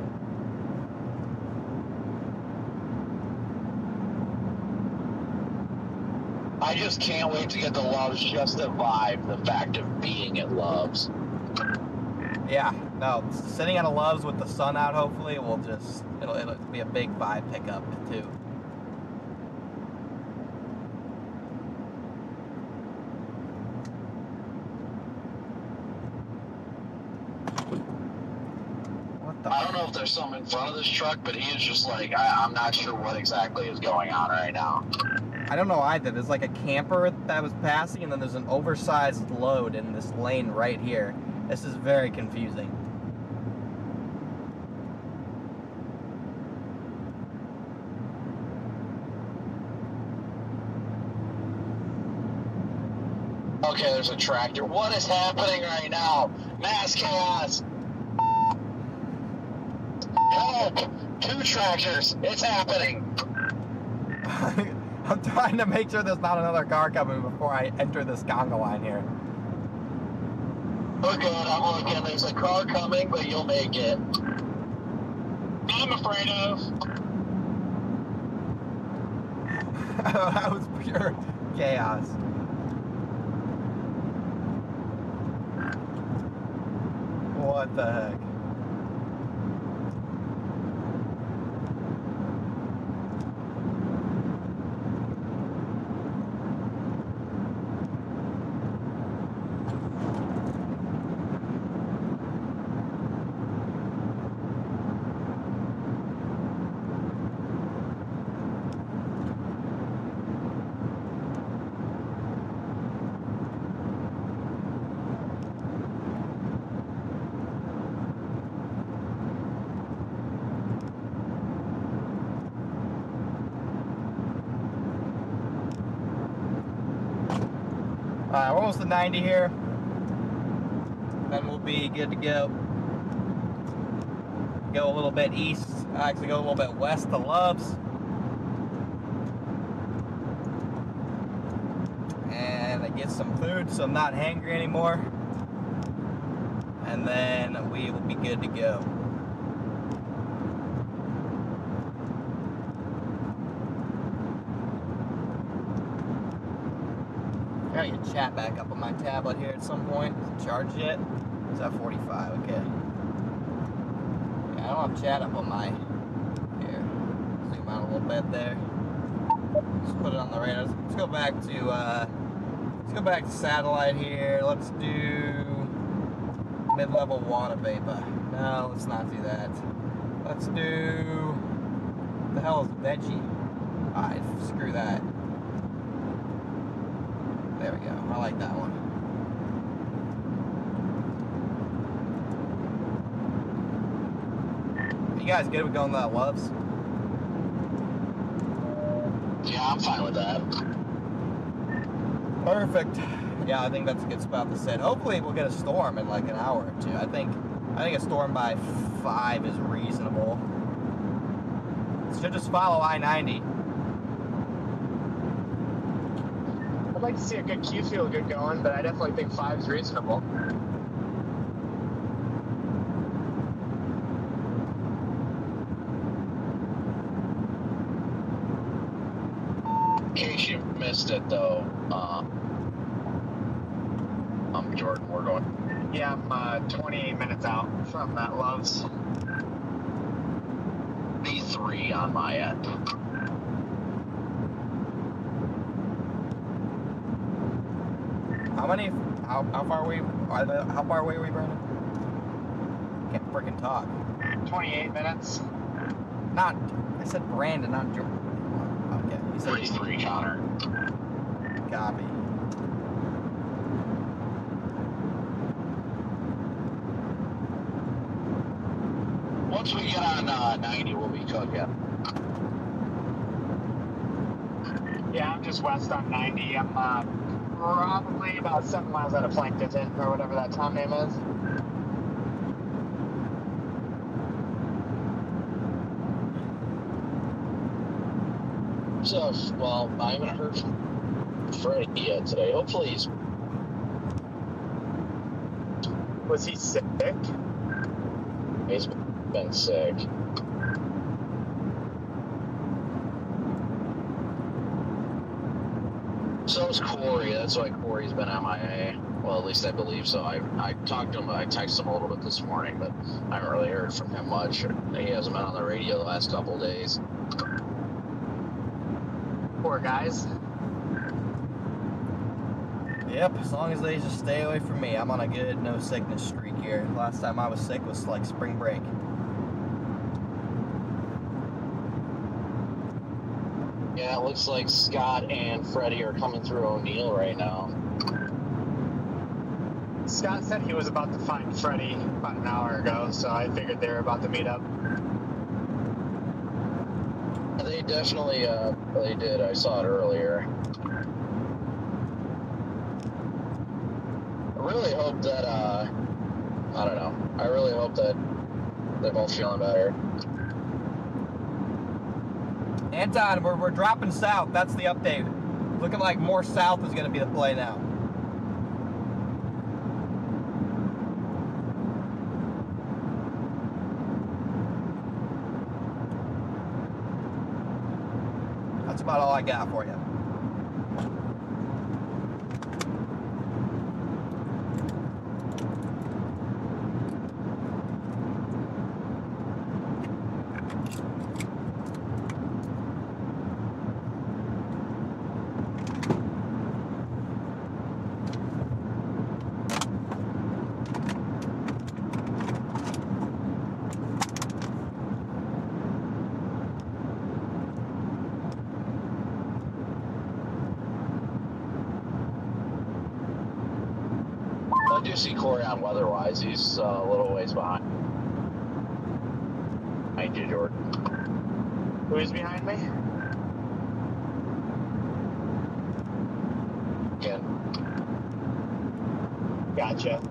I just can't wait to get to Love's just to vibe the fact of being at Love's. Yeah, no, sitting at a Love's with the sun out, hopefully, will just, it'll be a big vibe pickup, too. What the? I don't know if there's some in front of this truck, but he is just like, I'm not sure what exactly is going on right now. I don't know either. There's like a camper that was passing, and then there's an oversized load in this lane right here. This is very confusing. Okay, there's a tractor. What is happening right now? Mass chaos! Help! 2 tractors! It's happening! I'm trying to make sure there's not another car coming before I enter this conga line here. Oh good, I'm looking. There's a car coming, but you'll make it. I'm afraid of. That was pure chaos. What the heck? Alright, we're almost to 90 here. Then we'll be good to go. Go a little bit east. Actually, go a little bit west to Love's. And I get some food so I'm not hangry anymore. And then we will be good to go. I gotta get chat back up on my tablet here at some point. Is it charged yet? It's at 45, okay. Yeah, I don't have chat up on my, here, zoom out a little bit there. Just put it on the radar. Let's go back to satellite here. Let's do mid-level water vapor. No, let's not do that. Let's do, what the hell is veggie? Alright, screw that. There we go. I like that one. You guys good with going to that Love's? Yeah, I'm fine with that. Perfect. Yeah, I think that's a good spot to sit. Hopefully we'll get a storm in like an hour or two. I think a storm by 5 is reasonable. Should just follow I-90. I'd like to see a good Q fuel get going, but I definitely think 5 is reasonable. In case you missed it, though, Jordan, we're going. Yeah, I'm 28 minutes out from that Love's. B3 on my end. How far away are we, Brandon? Can't freaking talk. 28 minutes. I said Brandon, not Jordan. Okay, you said 33, Connor. Copy. Once we get on 90, we'll be cooking. Yeah, I'm just west on 90. I'm probably about 7 miles out of Plankton, or whatever that town name is. So, well, I haven't heard from Freddie yet today. Hopefully he's... Was he sick? He's been sick. So is Corey. That's why Corey's been MIA. Well, at least I believe so. I talked to him. I texted him a little bit this morning, but I haven't really heard from him much. He hasn't been on the radio the last couple of days. Poor guys. Yep, as long as they just stay away from me. I'm on a good no sickness streak here. Last time I was sick was like spring break. Yeah, it looks like Scott and Freddie are coming through O'Neill right now. Scott said he was about to find Freddie about an hour ago, so I figured they were about to meet up. They definitely, they did. I saw it earlier. I really hope that, I don't know. I really hope that they're both feeling better. Anton, we're dropping south. That's the update. Looking like more south is going to be the play now. That's about all I got for you. I do see Corey on weather-wise. He's a little ways behind. Behind you, Jordan. Who's behind me? Ken. Gotcha.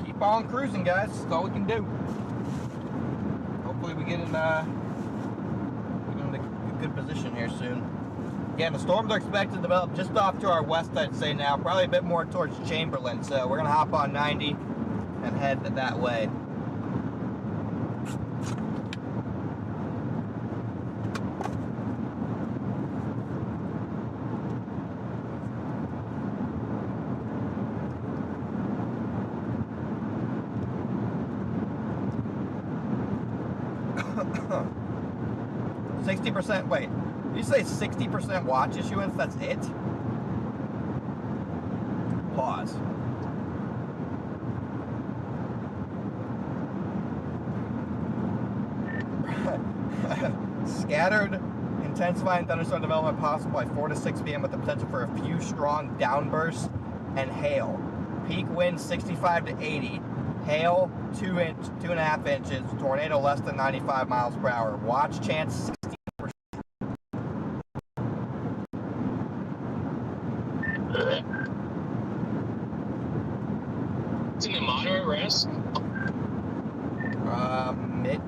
Keep on cruising, guys. That's all we can do. Hopefully we get in a good position here soon. Again, the storms are expected to develop just off to our west, I'd say now. Probably a bit more towards Chamberlain. So we're going to hop on 90 and head that way. Wait, did you say 60% watch issuance? That's it? Pause. Scattered, intensifying thunderstorm development possible by 4 to 6 p.m. with the potential for a few strong downbursts and hail. Peak wind 65 to 80. Hail 2.5 inches. Tornado less than 95 miles per hour. Watch chance 60%. It's in the moderate risk.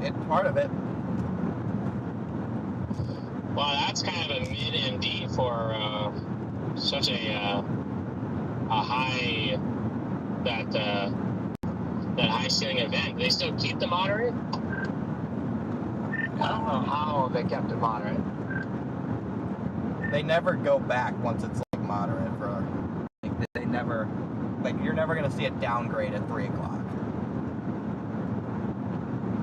It's part of it. Wow, that's kind of a mid MD for such a high that high ceiling event, do they still keep the moderate? I don't know how they kept it moderate. They never go back once it's like moderate for like they never like you're never gonna see a downgrade at 3 o'clock.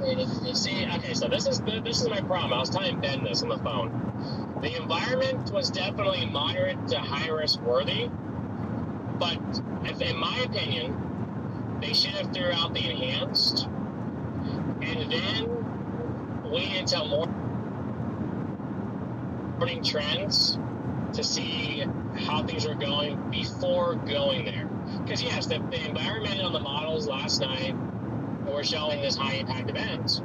You see, okay, so this is my problem. I was telling Ben this on the phone. The environment was definitely moderate to high risk worthy, but in my opinion, they should have threw out the enhanced and then waited until morning trends to see how things are going before going there. Because yes, the environment on the models last night were showing this high impact event,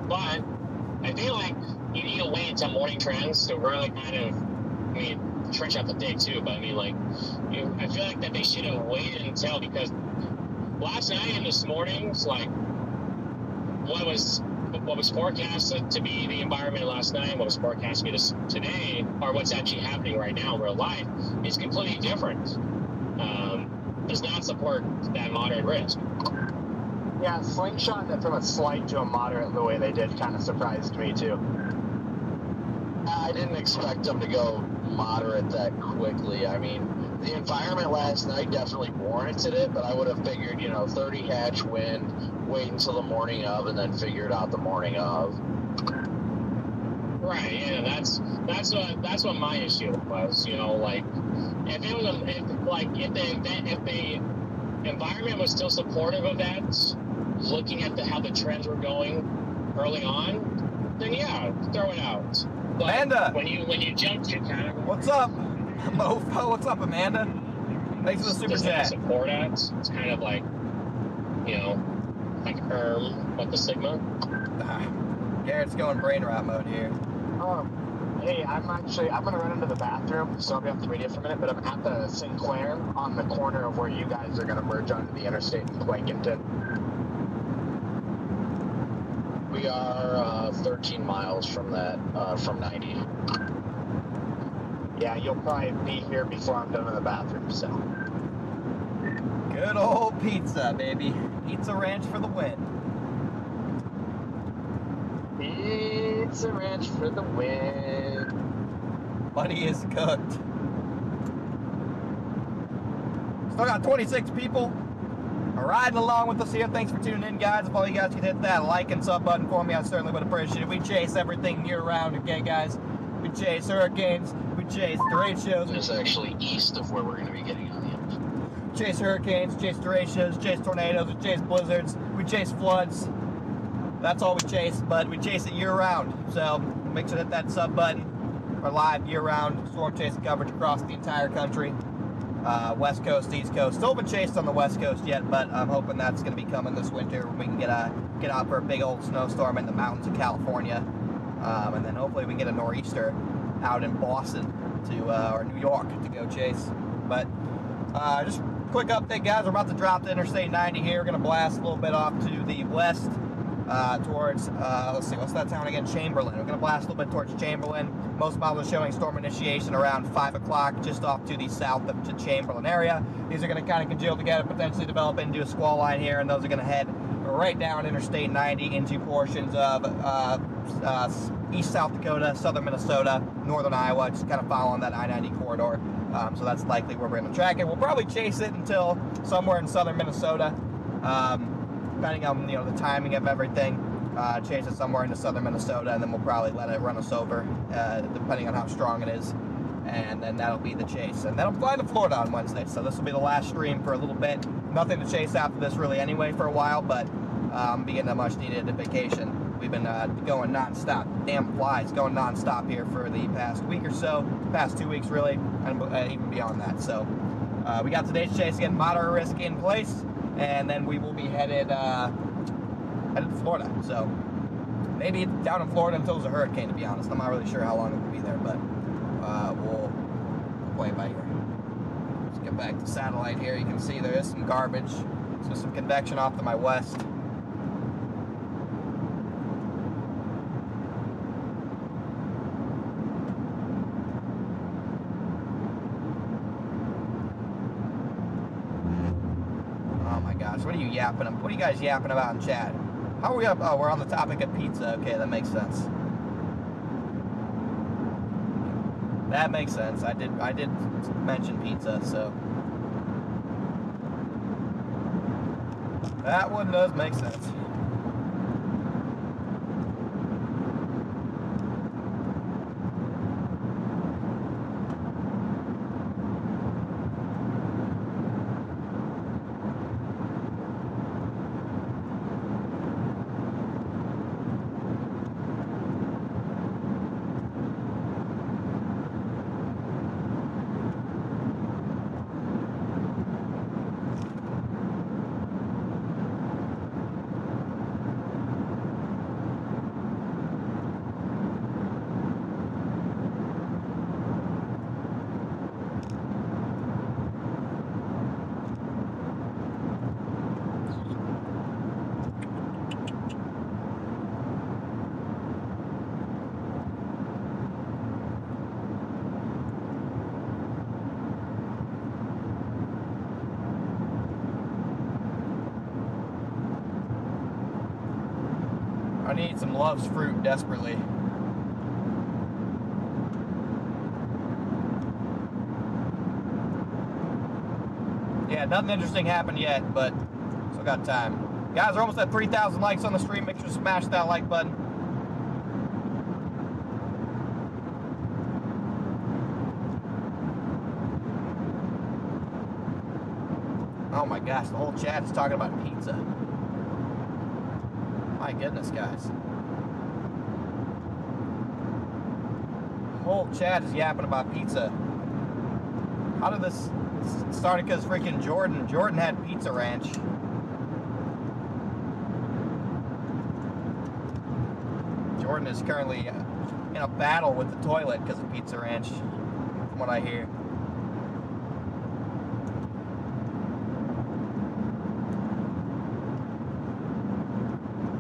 but I feel like you need to wait until morning trends to really kind of, I mean, trench out the day too, but I mean, like, I feel like that they should have waited until, because last night and this morning's like what was forecasted to be the environment last night, what was forecast to be this today, or what's actually happening right now in real life, is completely different. Does not support that moderate risk. Yeah, slingshot it from a slight to a moderate the way they did kind of surprised me too. I didn't expect them to go moderate that quickly. I mean, the environment last night definitely warranted it, but I would have figured, 30 hatch wind, wait until the morning of, and then figure it out the morning of. Right. Yeah. That's what my issue was. Like, if it was if the environment was still supportive of that, looking at how the trends were going early on, then yeah, throw it out. But Amanda! when you jump to kind of What's up? Mofo, what's up, Amanda? Thanks for the super does that chat. support it? It's kind of like, like what the Sigma. Garrett's going brain rot mode here. Hey, I'm gonna run into the bathroom, so I'll be off the radio for a minute, but I'm at the Sinclair on the corner of where you guys are gonna merge onto the interstate in Quakenton. We are 13 miles from that, from 90. Yeah, you'll probably be here before I'm done in the bathroom, so. Good old pizza, baby. Pizza Ranch for the win. Pizza Ranch for the win. Money is cooked. Still got 26 people riding along with us here. Thanks for tuning in, guys. If all you guys could hit that like and sub button for me, I certainly would appreciate it. We chase everything year-round, okay, guys? We chase hurricanes. We chase derechos. It's actually east of where we're going to be getting on the end. Chase hurricanes, chase derechos, chase tornadoes, we chase blizzards, we chase floods. That's all we chase, but we chase it year-round. So make sure to hit that sub button. We're live year-round storm chasing coverage across the entire country. West Coast, East Coast. Still haven't chased on the West Coast yet, but I'm hoping that's going to be coming this winter when we can get out for a big old snowstorm in the mountains of California. And then hopefully we can get a nor'easter out in Boston or New York to go chase. But just quick update, guys. We're about to drop to Interstate 90 here. We're going to blast a little bit off to the west towards, let's see, what's that town again? Chamberlain. We're going to blast a little bit towards Chamberlain. Most models are showing storm initiation around 5 o'clock, just off to the south of the Chamberlain area. These are going to kind of congeal together, potentially develop into a squall line here, and those are going to head right down Interstate 90 into portions of east South Dakota, southern Minnesota, northern Iowa, just kind of following that I-90 corridor. So that's likely where we're going to track it. We'll probably chase it until somewhere in southern Minnesota, depending on the timing of everything. Chase it somewhere into southern Minnesota, and then we'll probably let it run us over, depending on how strong it is. And then that'll be the chase. And then I'm flying to Florida on Wednesday, so this will be the last stream for a little bit. Nothing to chase after this really anyway for a while, but I'm getting a much needed vacation. We've been going non-stop. Damn flies going non-stop here for the past week or so, past 2 weeks really, and even beyond that. So we got today's chase again, moderate risk in place, and then we will be headed to Florida. So maybe down in Florida until there's a hurricane, to be honest. I'm not really sure how long it will be there, but we'll play it by ear. Let's get back to satellite here. You can see there is some garbage. So some convection off to my west. yapping? What are you guys yapping about in chat? How are we up? Oh, we're on the topic of pizza. Okay, that makes sense. That makes sense. I did mention pizza, so that one does make sense. I need some Love's fruit desperately. Yeah, nothing interesting happened yet, but still got time. Guys, we're almost at 3,000 likes on the stream. Make sure to smash that like button. Oh my gosh, the whole chat is talking about pizza. My goodness, guys. The whole chat is yapping about pizza. How did this start? Because freaking Jordan had Pizza Ranch. Jordan is currently in a battle with the toilet because of Pizza Ranch, from what I hear.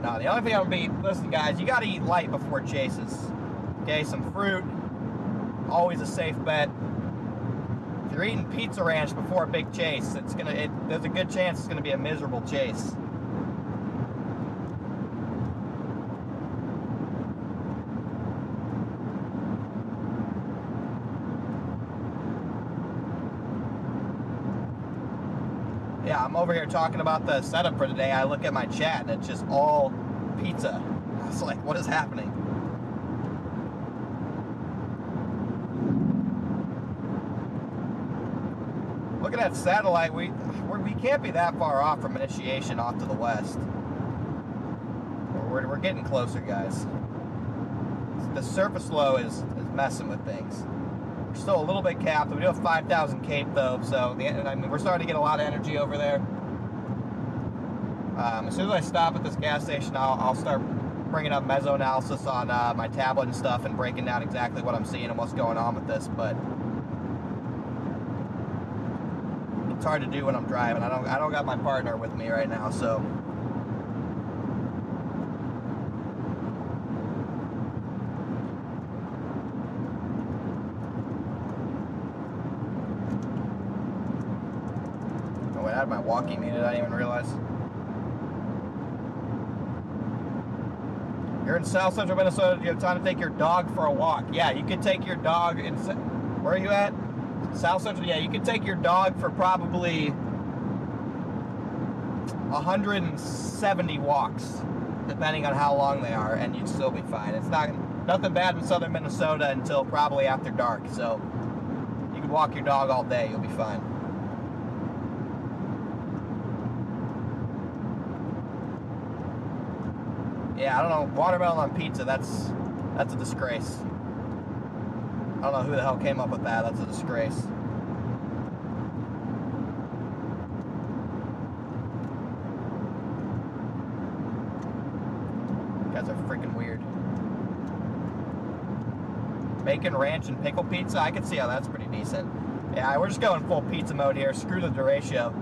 No, the only thing I would be, listen guys, you gotta eat light before chases. Okay, some fruit, always a safe bet. If you're eating Pizza Ranch before a big chase, there's a good chance it's gonna be a miserable chase. Yeah, I'm over here talking about the setup for today. I look at my chat and it's just all pizza. I was like, what is happening? Look at that satellite. We can't be that far off from initiation off to the west. We're getting closer, guys. The surface low is messing with things. We're still a little bit capped. We do have 5,000 cape though, so we're starting to get a lot of energy over there. As soon as I stop at this gas station, I'll start bringing up meso analysis on my tablet and stuff and breaking down exactly what I'm seeing and what's going on with this. But it's hard to do when I'm driving. I don't got my partner with me right now, so. I had my walkie muted, I didn't even realize. You're in South Central Minnesota, do you have time to take your dog for a walk? Yeah, you could take your dog in, where are you at? South Central, yeah, you could take your dog for probably 170 walks, depending on how long they are, and you'd still be fine. It's nothing bad in southern Minnesota until probably after dark, so you can walk your dog all day, you'll be fine. Yeah, I don't know, watermelon on pizza, that's a disgrace. I don't know who the hell came up with that, that's a disgrace. You guys are freaking weird. Bacon, ranch, and pickle pizza, I can see how that's pretty decent. Yeah, we're just going full pizza mode here, screw the Derecho.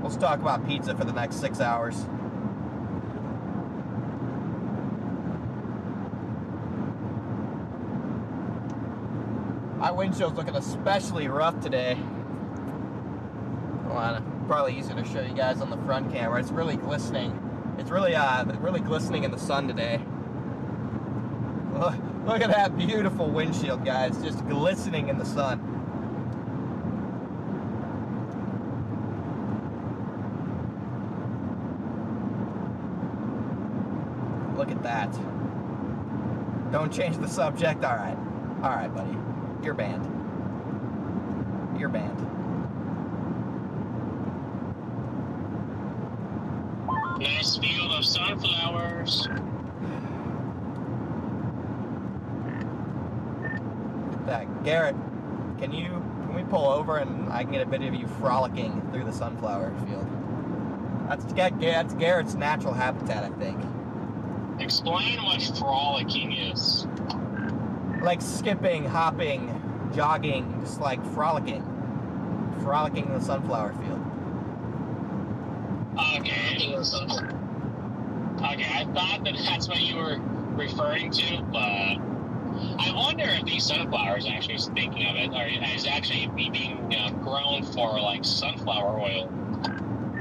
Let's talk about pizza for the next 6 hours. My windshield's looking especially rough today. Hold on. Probably easier to show you guys on the front camera. It's really glistening. It's really glistening in the sun today. Look at that beautiful windshield, guys. Just glistening in the sun. Look at that. Don't change the subject. All right. All right, buddy. You're banned. You're banned. Nice field of sunflowers. That Garrett, can we pull over and I can get a video of you frolicking through the sunflower field? That's Garrett's natural habitat, I think. Explain what frolicking is. Like skipping, hopping, jogging, just like frolicking in the sunflower field. Okay. Okay, I thought that's what you were referring to, but I wonder if these sunflowers actually thinking of it, or is actually being grown for like sunflower oil.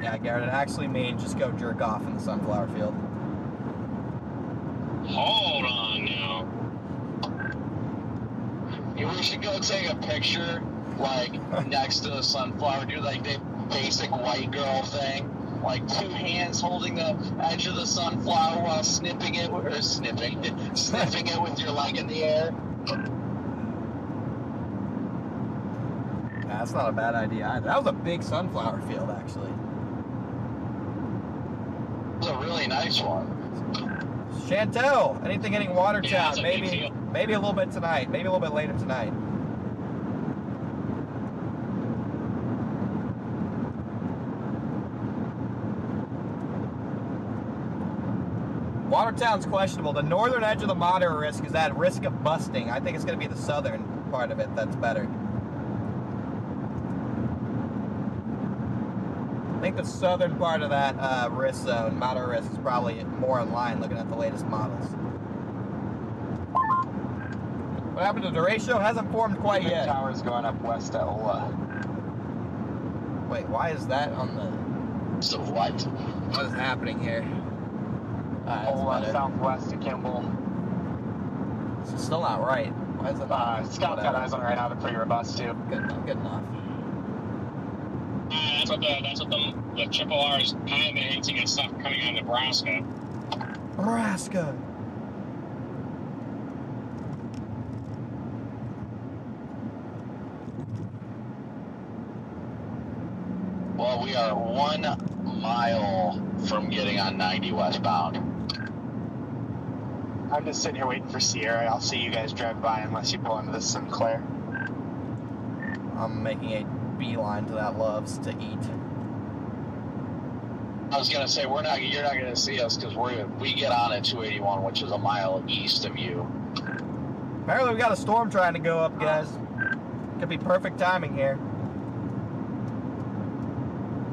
Yeah, Garrett, it actually means just go jerk off in the sunflower field. Hold on now. We should go take a picture, like, next to the sunflower, do like the basic white girl thing. Like 2 hands holding the edge of the sunflower while sniffing it with your leg in the air. Yeah, that's not a bad idea either. That was a big sunflower field, actually. It was a really nice one. Chantel, anything hitting Watertown? Yeah, that's a big field. Maybe a little bit tonight. Maybe a little bit later tonight. Watertown's questionable. The northern edge of the moderate risk is at risk of busting. I think it's going to be the southern part of it that's better. I think the southern part of that risk zone, moderate risk, is probably more in line looking at the latest models. What happened to Derecho? Hasn't formed quite yet. Tower's going up west at Ola. Wait, why is that on the... So what? What is happening here? Ola, southwest of Kimball. It's still not right. Why is it not? Scout got eyes on it right now. They're pretty robust too. Good enough. Good enough. That's what the Triple R is kind of been hinting at stuff coming out of Nebraska. Nebraska. Well, we are 1 mile from getting on 90 westbound. I'm just sitting here waiting for Sierra. I'll see you guys drive by unless you pull into this Sinclair. I'm making a beeline to that Loves to eat. I was gonna say you're not gonna see us because we get on at 281, which is a mile east of you. Apparently we got a storm trying to go up, guys. Could be perfect timing here.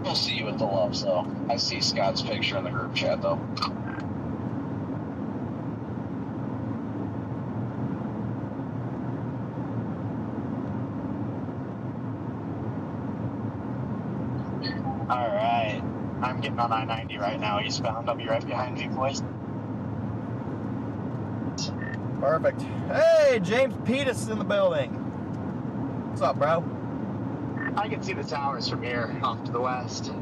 We'll see you at the Loves, though. I see Scott's picture in the group chat, though. Alright. I'm getting on I-90 right now, eastbound. I'll be right behind you, boys. Perfect. Hey, James Petus in the building. What's up, bro? I can see the towers from here, off to the west.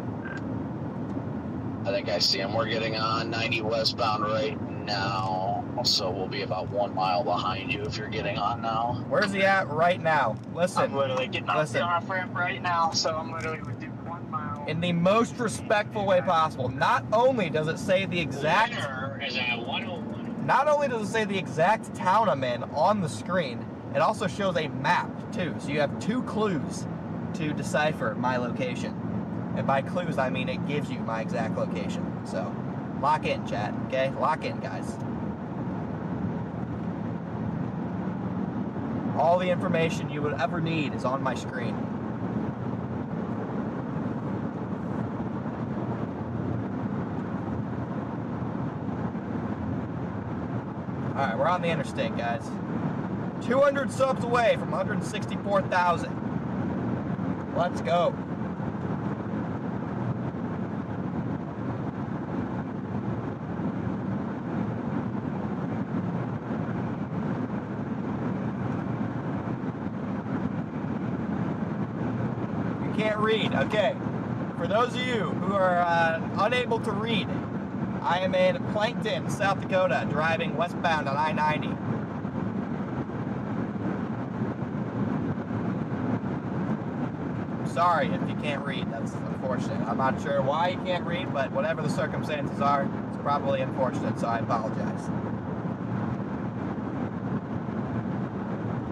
I think I see him. We're getting on 90 westbound right now, so we'll be about 1 mile behind you if you're getting on now. Where's he at right now? Listen. I'm literally getting off the off-ramp right now, so I'm literally within 1 mile. In the most respectful way possible. Not only does it say the exact... Winner is at 101. Not only does it say the exact town I'm in on the screen, it also shows a map, too. So you have 2 clues to decipher my location. And by clues, I mean it gives you my exact location. So, lock in, chat, okay? Lock in, guys. All the information you would ever need is on my screen. Alright, we're on the interstate, guys. 200 subs away from 164,000. Let's go. can't read. Okay. For those of you who are unable to read, I am in Plankton, South Dakota, driving westbound on I-90. Sorry if you can't read. That's unfortunate. I'm not sure why you can't read, but whatever the circumstances are, it's probably unfortunate, so I apologize.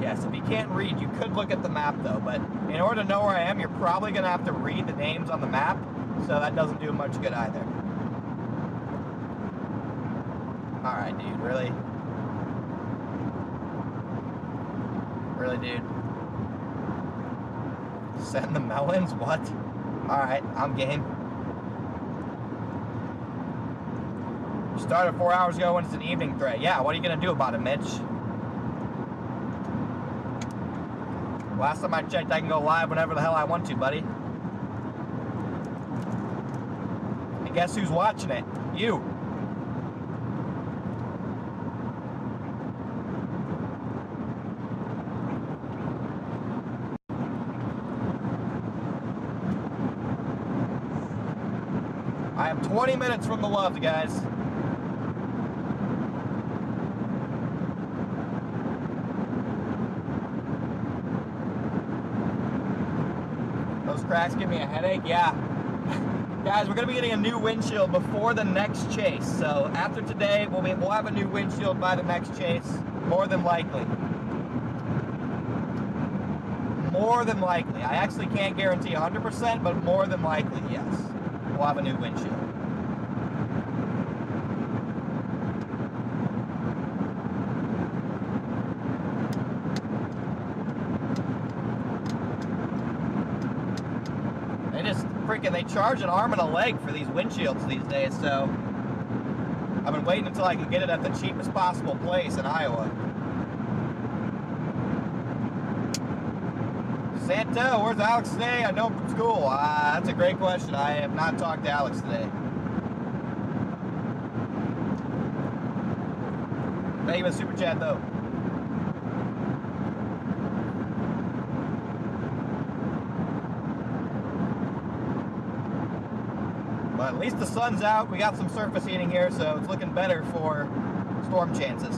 Yes, if you can't read, you could look at the map though, but in order to know where I am, you're probably going to have to read the names on the map, so that doesn't do much good either. Alright, dude, really? Really, dude? Send the melons? What? Alright, I'm game. You started 4 hours ago when it's an evening threat. Yeah, what are you going to do about it, Mitch? Last time I checked, I can go live whenever the hell I want to, buddy. And guess who's watching it? You. I am 20 minutes from the love, guys. Those cracks give me a headache, yeah. Guys, we're going to be getting a new windshield before the next chase. So after today, we'll have a new windshield by the next chase, more than likely. More than likely. I actually can't guarantee 100%, but more than likely, yes. We'll have a new windshield. They charge an arm and a leg for these windshields these days, so I've been waiting until I can get it at the cheapest possible place in Iowa. Santo, where's Alex today? I know him from school. That's a great question. I have not talked to Alex today. Thank you for the super chat, though. But at least the sun's out. We got some surface heating here, so it's looking better for storm chances.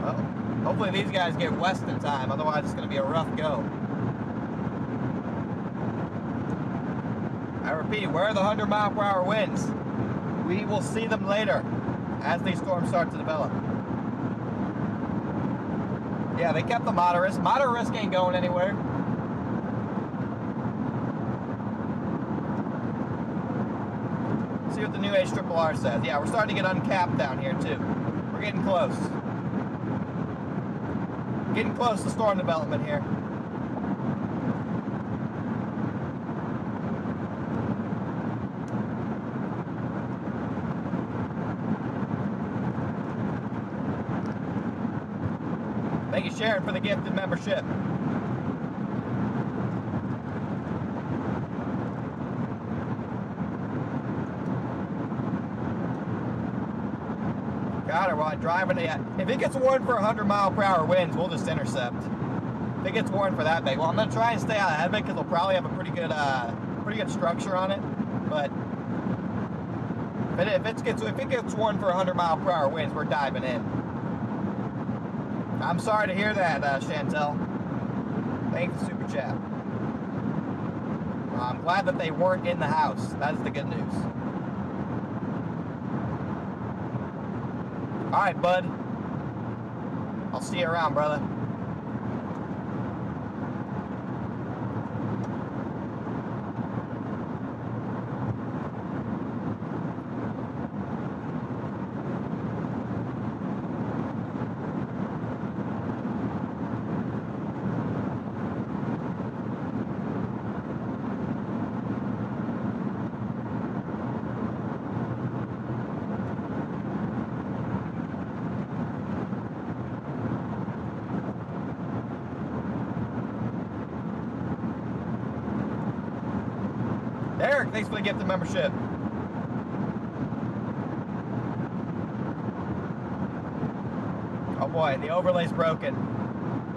Well, hopefully these guys get west in time, otherwise it's going to be a rough go. I repeat, where are the 100-mile-per-hour winds? We will see them later, as these storms start to develop. Yeah, they kept the moderate. Moderate risk ain't going anywhere. See what the new HRRR says. Yeah, we're starting to get uncapped down here too. We're getting close. Getting close to storm development here. Thank you, Sharon, for the gifted membership. Got it while I'm driving. If it gets warned for 100-mile-per-hour winds, we'll just intercept. If it gets warned for that big, well, I'm gonna try and stay out ahead of it because we'll probably have a pretty good structure on it. But if it gets warned for 100-mile-per-hour winds, we're diving in. I'm sorry to hear that, Chantel. Thanks for the super chat. I'm glad that they weren't in the house. That's the good news. All right, bud. I'll see you around, brother. Eric, thanks for the gift of membership. Oh boy, the overlay's broken.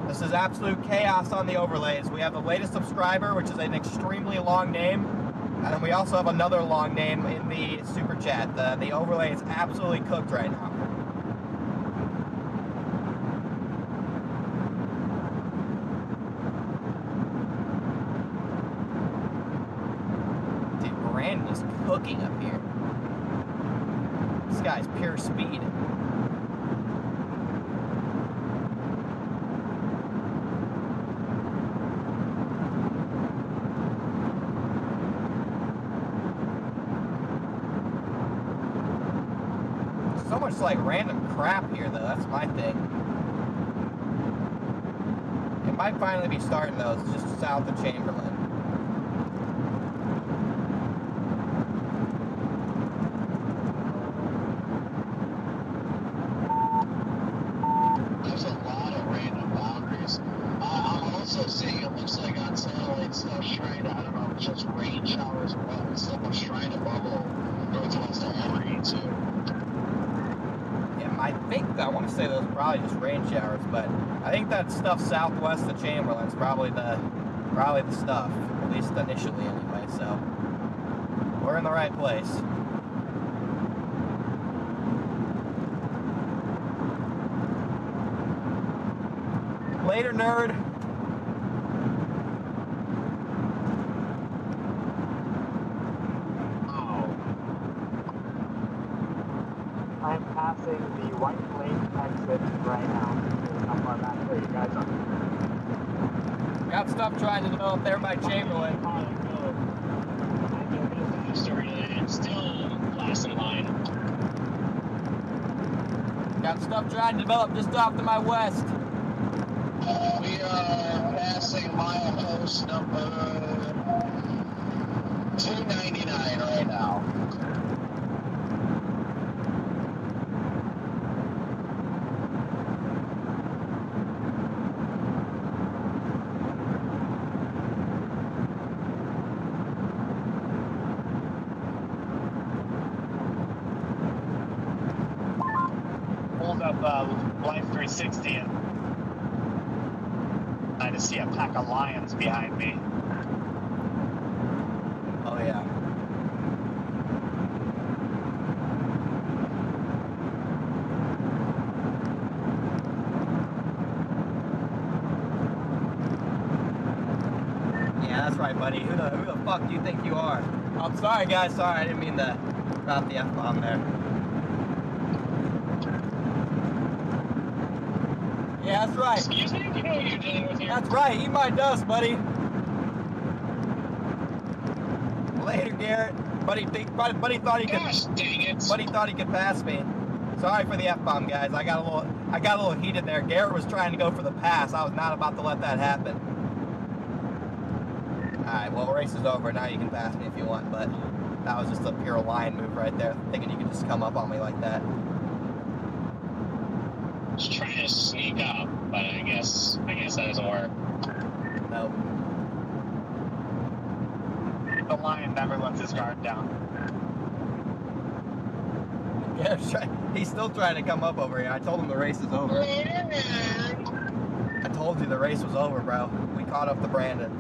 This is absolute chaos on the overlays. We have the latest subscriber, which is an extremely long name, and then we also have another long name in the super chat. The overlay is absolutely cooked right now. Dude, Brandon is cooking up here. This guy's pure speed. So much like random crap here though, that's my thing. It might finally be starting though, it's just south of Chamberlain. There's a lot of random boundaries. I'm also seeing it looks like on satellite stuff trying to, I don't know, just rain showers or what. Someone's trying to bubble northwest of Aberdeen too. I think, I want to say those are probably just rain showers, but I think that stuff southwest of Chamberlain's probably the stuff, at least initially anyway, so we're in the right place. Later, nerd. I'm passing the White Lake exit right now. How far back there you guys are? Got stuff trying to develop there by Chamberlain. Still last in line. Got stuff trying to develop just off to my west. We are passing milepost number 299 right now. Pulled up Life 360 and I just see a pack of lions behind me. Oh yeah. Yeah, that's right, buddy. Who the fuck do you think you are? I'm sorry, guys. Sorry, I didn't mean to drop the F-bomb there. Yeah, that's right. Excuse me? Do you know who you're dealing with here? That's right. Eat my dust, buddy. Later, Garrett. Buddy thought he could. Gosh dang it. Buddy thought he could pass me. Sorry for the F-bomb, guys. I got a little heated there. Garrett was trying to go for the pass. I was not about to let that happen. Alright, well, race is over. Now you can pass me if you want, but that was just a pure line move right there. Thinking you could just come up on me like that. Just trying to sneak up, but I guess that doesn't work. Nope. The lion never lets his guard down. He's still trying to come up over here. I told him the race is over. I told you the race was over, bro. We caught up to Brandon.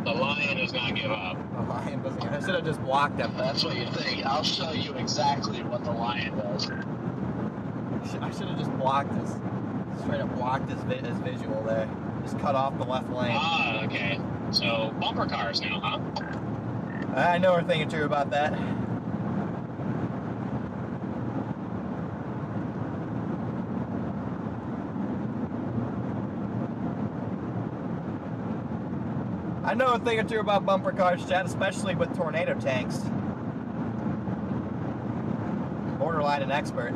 The lion does not give up. The lion doesn't. I should have just blocked him. That's what you think. I'll show you exactly what the lion does. I should have just blocked his. Straight up blocked his visual there. Just cut off the left lane. Ah, okay. So, bumper cars now, huh? I know a thing or two about that. I know a thing or two about bumper cars, Chad, especially with tornado tanks. Borderline an expert.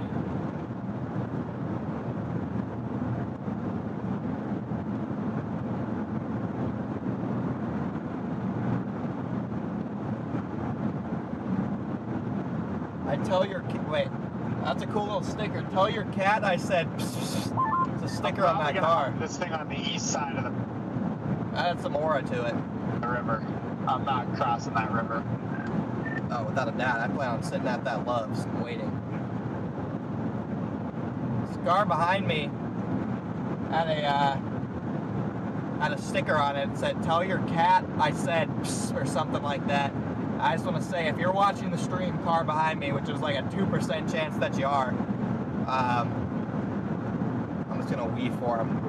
Tell your wait, that's a cool little sticker. Tell your cat I said psst. It's a sticker on my car. Put this thing on the east side of Add some aura to it. the river. I'm not crossing that river. Oh, without a doubt. I plan on sitting at that Love's and waiting. This car behind me had a sticker on it that said, "Tell your cat I said psst," or something like that. I just want to say, if you're watching the stream, car behind me, which is like a 2% chance that you are, I'm just gonna weave for him.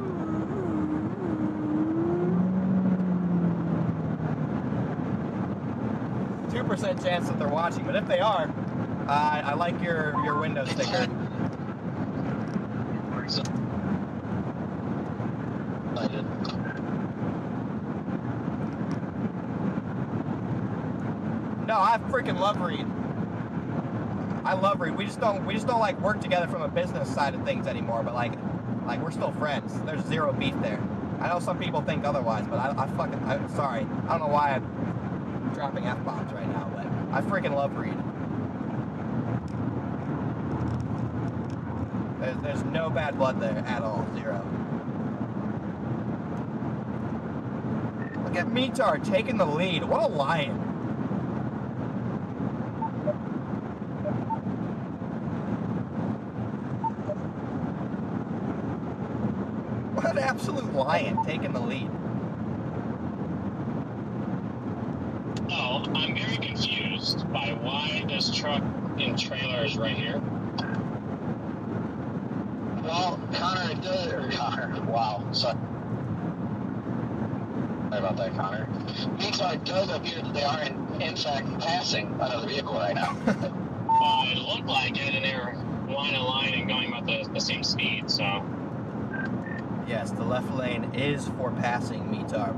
2% chance that they're watching, but if they are, I like your window sticker. No, I freaking love Reed. I love Reed. We just don't like work together from a business side of things anymore. But like we're still friends. There's zero beef there. I know some people think otherwise, but I'm sorry. I don't know why I'm dropping F-bombs right now, but I freaking love Reed. There's no bad blood there at all. Zero. Look at Meetar taking the lead. What a lion. What an absolute lion taking the lead. Oh, I'm very confused by why this truck and trailer is right here. Well, Connor, wow, sorry about that, Connor. Meantime, it does appear that they are in fact passing another vehicle right now. It looked like it, and they were line of line and going about the same speed, so. Yes, the left lane is for passing Meetar.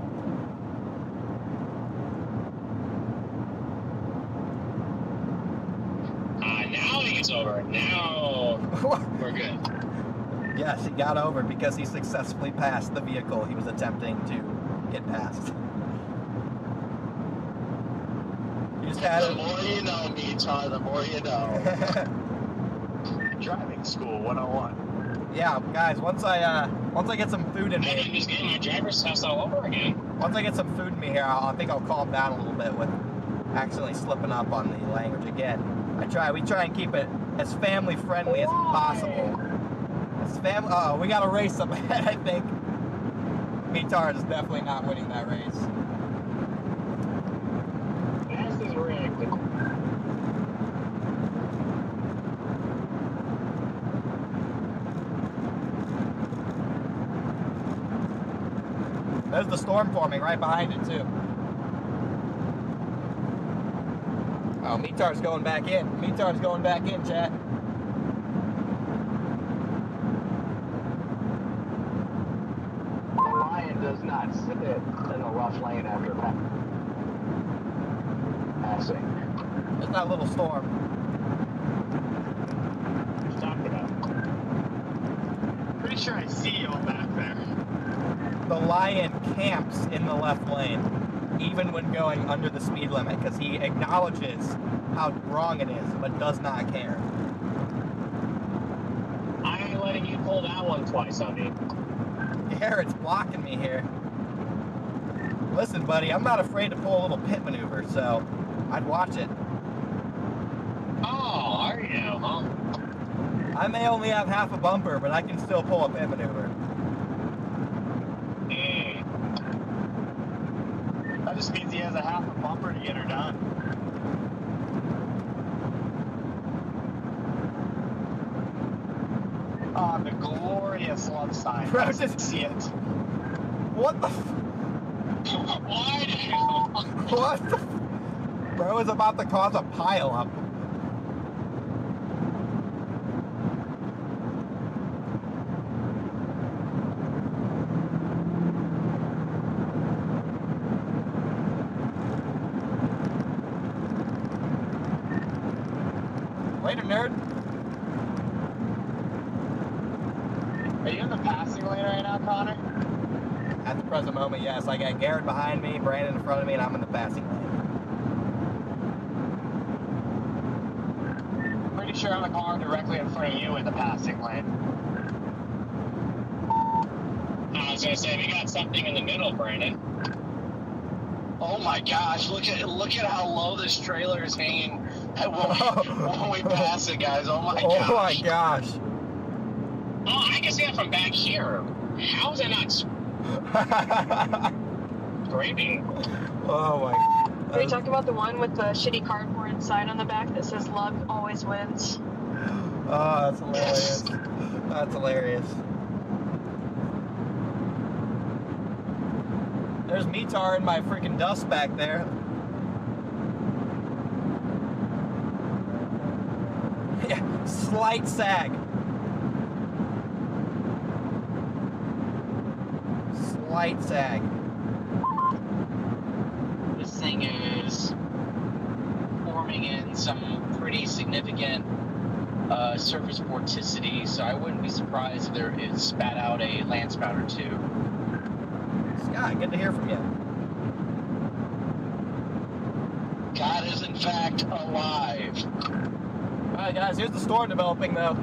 Now he gets over. Now we're good. Yes, he got over because he successfully passed the vehicle he was attempting to get past. You just had The more you know, Meetar, the more you know. Driving school 101. Yeah, guys, once I get some food in I'm me, just getting my driver's test all over again. once I get some food in me here, I think I'll calm down a little bit with accidentally slipping up on the language again. We try and keep it as family friendly as possible. Oh, we got a race up ahead, I think. Meetar is definitely not winning that race. This is rigged. There's the storm forming right behind it, too. Oh, Meetar's going back in. Meetar's going back in, chat. The lion does not sit in the left lane after passing. There's that little storm. What are you talking about? Pretty sure I see y'all back there. The lion camps in the left lane, even when going under the speed limit, because he acknowledges how wrong it is, but does not care. I ain't letting you pull that one twice on me. Yeah, it's blocking me here. Listen, buddy, I'm not afraid to pull a little pit maneuver, so I'd watch it. Oh, are you, huh? I may only have half a bumper, but I can still pull a pit maneuver. That just means he has a half a bumper to get her done. Oh, the glorious love sign. Bro, I just see it. What the? Why? What the? Bro is about to cause a pileup. Later, nerd. Are you in the passing lane right now, Connor? At the present moment, yes. I got Garrett behind me, Brandon in front of me, and I'm in the passing lane. Pretty sure I'm the car directly in front of you in the passing lane. I was gonna say we got something in the middle, Brandon. Oh my gosh! Look at how low this trailer is hanging when we pass it, guys. Oh my gosh! Oh my gosh! Oh, I can see that from back here. How is that not scraping? Oh my! Are you talking about the one with the shitty cardboard sign on the back that says "Luck always wins"? Oh, that's hilarious. That's hilarious. There's me tar in my freaking dust back there. Yeah, slight sag. Slight sag. This thing is forming in some pretty significant surface vorticity, so I wouldn't be surprised if there is spat out a land spout or two. Scott, good to hear from you. God is in fact alive. Alright guys, here's the storm developing though.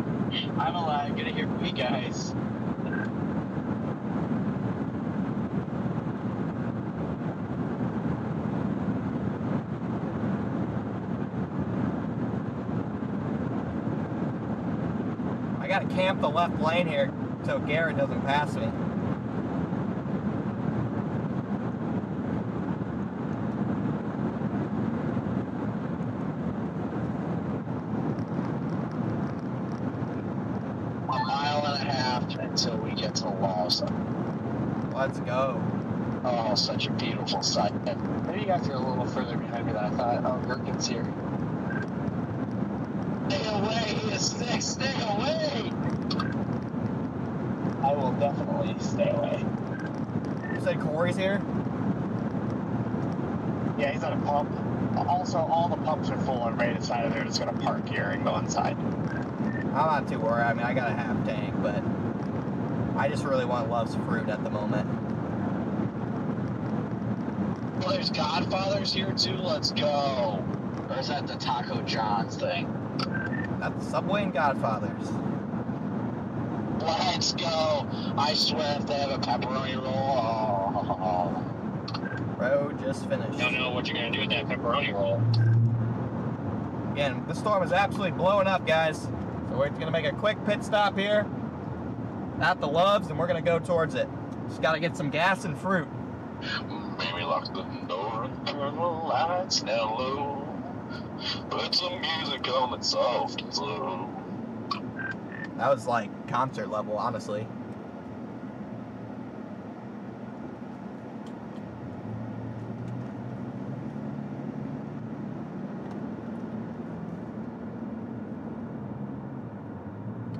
I'm alive. Good to hear from you guys. I gotta camp the left lane here so Garrett doesn't pass me. Until we get to the walls. Let's go. Oh, such a beautiful sight. Maybe you guys are a little further behind me than I thought. Oh, Gherkin's here. Stay away, he is sick, stay away! I will definitely stay away. You said Corey's here? Yeah, he's at a pump. Also, all the pumps are full and ready to decide if they're just going to park here and go inside. I'm not too worried. I mean, I got a half tank, but I just really want Love's fruit at the moment. Well, there's Godfathers here too, let's go. Or is that the Taco John's thing? That's Subway and Godfathers. Let's go. I swear if they have a pepperoni roll, oh. Bro, just finished. Don't know what you're gonna do with that pepperoni roll. Again, the storm is absolutely blowing up, guys. So we're gonna make a quick pit stop here at the Loves, and we're gonna go towards it. Just gotta get some gas and fruit. Maybe lock the door and turn the lights down low. Put some music on that's soft and slow. That was like concert level, honestly.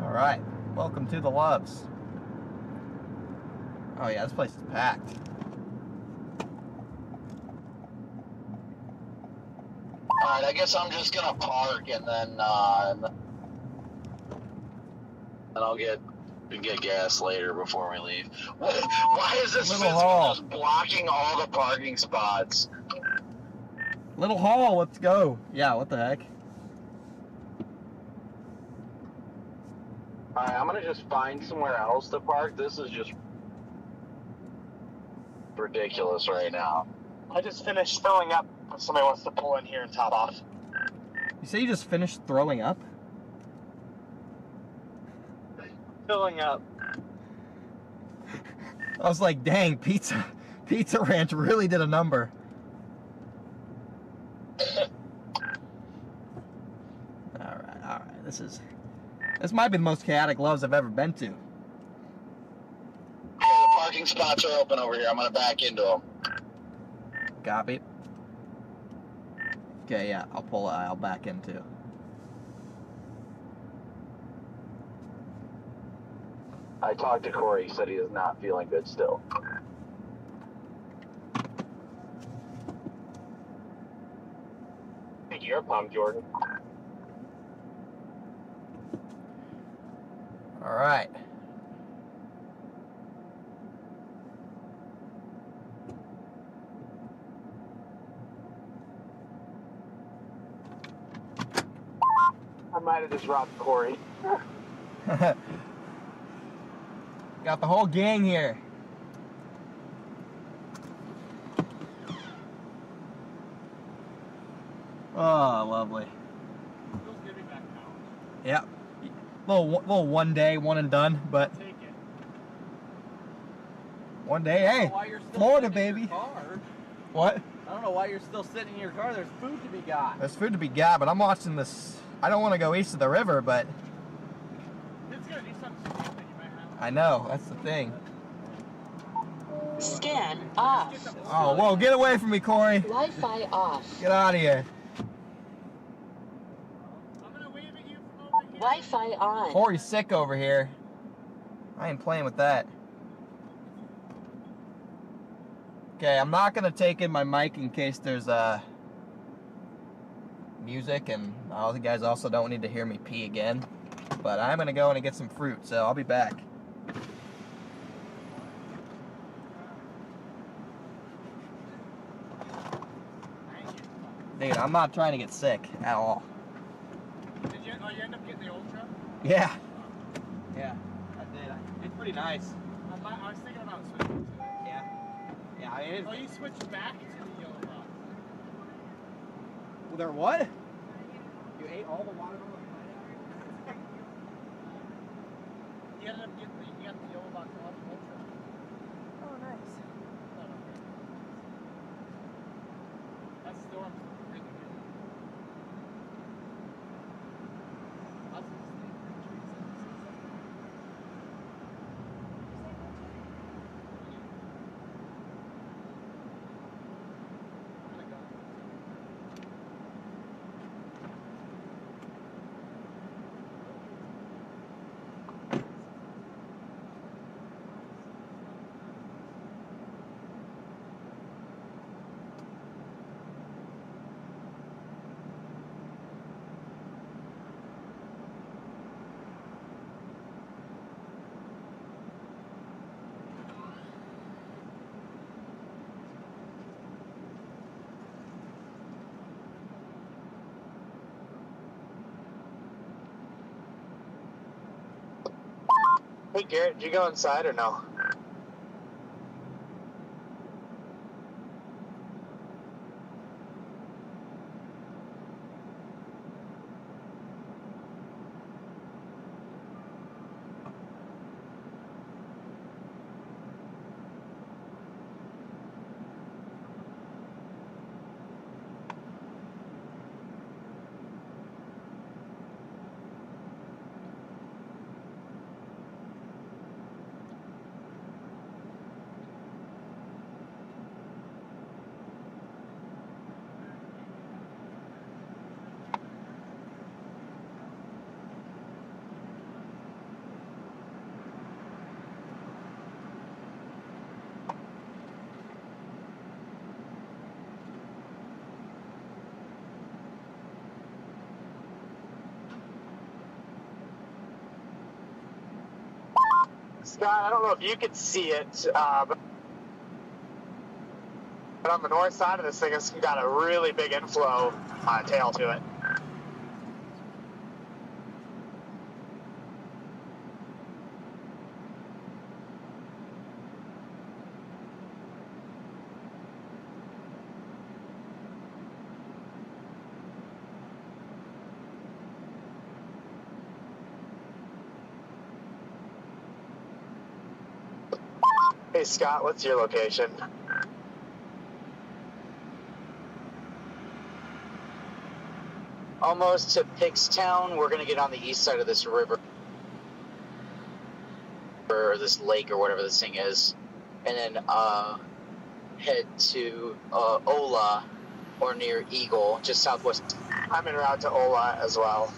All right, welcome to the Loves. Oh yeah, this place is packed. Alright, I guess I'm just gonna park and then I'll get gas later before we leave. Why is this Little fence hall. just blocking all the parking spots? Little Hall, let's go. Yeah, what the heck? Alright, I'm gonna just find somewhere else to park. This is just Ridiculous right now. I just finished filling up. If somebody wants to pull in here and top off. You say you just finished throwing up? Filling up. I was like, dang, Pizza Ranch really did a number. Alright, this might be the most chaotic Loves I've ever been to. Okay, the parking spots are open over here. I'm gonna back into them. Copy. Okay, yeah, I'll back in too. I talked to Corey. He said he is not feeling good still. I think you're pumped, Jordan. All right. I might have just robbed Corey. Got the whole gang here. Oh, lovely. Feels good to be back now. Yep. Little one day, one and done, but Take it. one day, I don't hey, know why you're still Florida, sitting in baby. your car. What? I don't know why you're still sitting in your car. There's food to be got. There's food to be got, but I'm watching this. I don't want to go east of the river, but It's gonna do something stupid. You might have. I know, that's the thing. Scan off. Oh, whoa, get away from me, Corey. Wi-Fi off. Get out of here. I'm gonna wave at you from over here. Wi-Fi on. Corey's sick over here. I ain't playing with that. Okay, I'm not gonna take in my mic in case there's music, and all the guys also don't need to hear me pee again. But I'm gonna go in and get some fruit, so I'll be back. Dude, I'm not trying to get sick at all. Did you end up getting the Ultra? Yeah. Yeah, I did. It's pretty nice. I was thinking about switching to it. Yeah. Yeah, it is. Oh, you switched back to the yellow box. Well, they're what? You ate all the watermelon pineapple? You ended up getting you got the yellow box Ultra. Oh, nice. Oh, okay. That storm's really good. Lots of trees and I'm gonna go. Hey Garrett, did you go inside or no? Scott, I don't know if you could see it, but on the north side of this thing, it's got a really big inflow tail to it. Hey Scott, what's your location? Almost to Piggstown. We're gonna get on the east side of this river, or this lake, or whatever this thing is, and then head to Ola, or near Eagle, just southwest. I'm en route to Ola as well.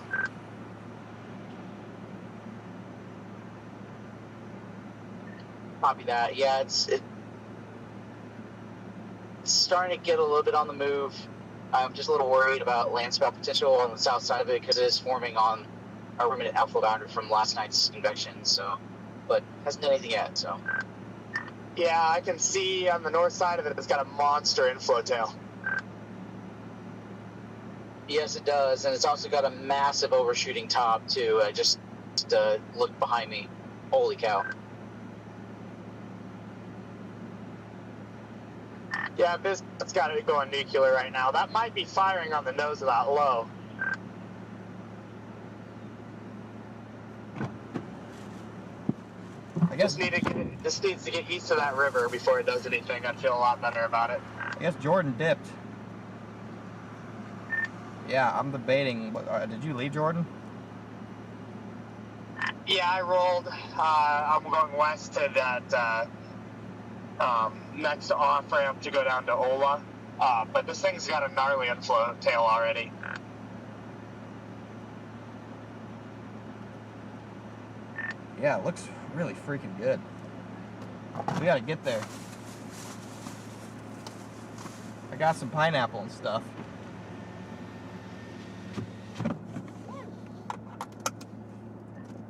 Copy that. Yeah, it's starting to get a little bit on the move. I'm just a little worried about landspout potential on the south side of it because it is forming on our permanent outflow boundary from last night's convection. So, but hasn't done anything yet. So. Yeah, I can see on the north side of it, it's got a monster inflow tail. Yes, it does, and it's also got a massive overshooting top too. Just look behind me. Holy cow! Yeah, it's got to be going nuclear right now. That might be firing on the nose of that low. I guess Just needs to get east of that river before it does anything. I'd feel a lot better about it. I guess Jordan dipped. Yeah, I'm debating. Did you leave Jordan? Yeah, I rolled. I'm going west to that next off ramp to go down to Ola. But this thing's got a gnarly inflow tail already. Yeah, it looks really freaking good. We gotta get there. I got some pineapple and stuff.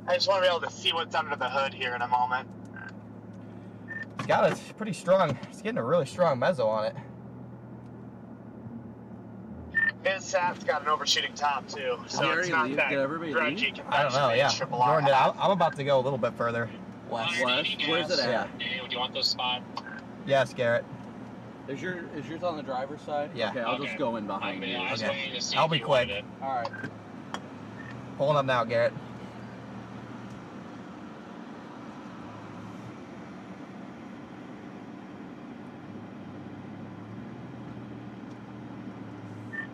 I just want to be able to see what's under the hood here in a moment. It's got a pretty strong, it's getting a really strong mezzo on it. His sap's got an overshooting top too, so it's not that grungy I don't know, yeah. Jordan, I'm about to go a little bit further west. Where's it at? Yeah. Do you want those spot? Yes, Garrett. Is yours on the driver's side? Yeah. Okay, I'll just go in behind you. I was Okay. waiting to see I'll if be you quick. wanted it. All right. Pulling up now, Garrett.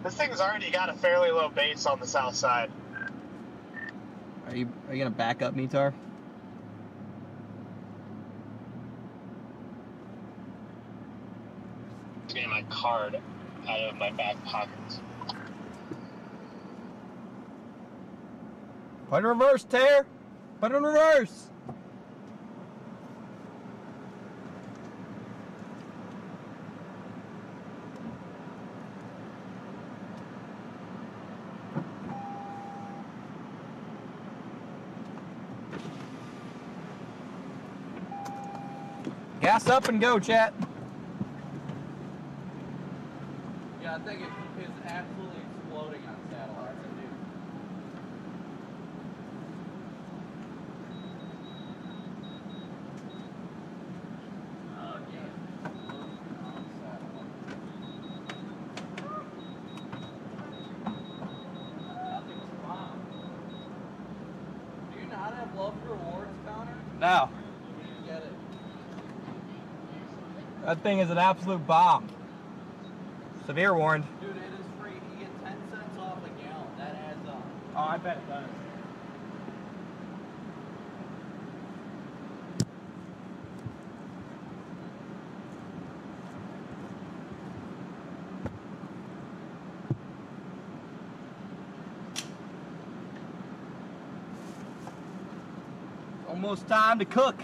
This thing's already got a fairly low base on the south side. Are you gonna back up, Mitar? I'm getting my card out of my back pocket. Put in reverse, Tear. Put in reverse. Gas up and go, chat. Yeah, I think it is absolutely exploding on satellites. I do. Do you not have love for rewards counter? No. You need to get it. That thing is an absolute bomb. Severe warned. Dude, it is free. You get 10 cents off a gallon. That adds up. Oh, I bet it does. Almost time to cook.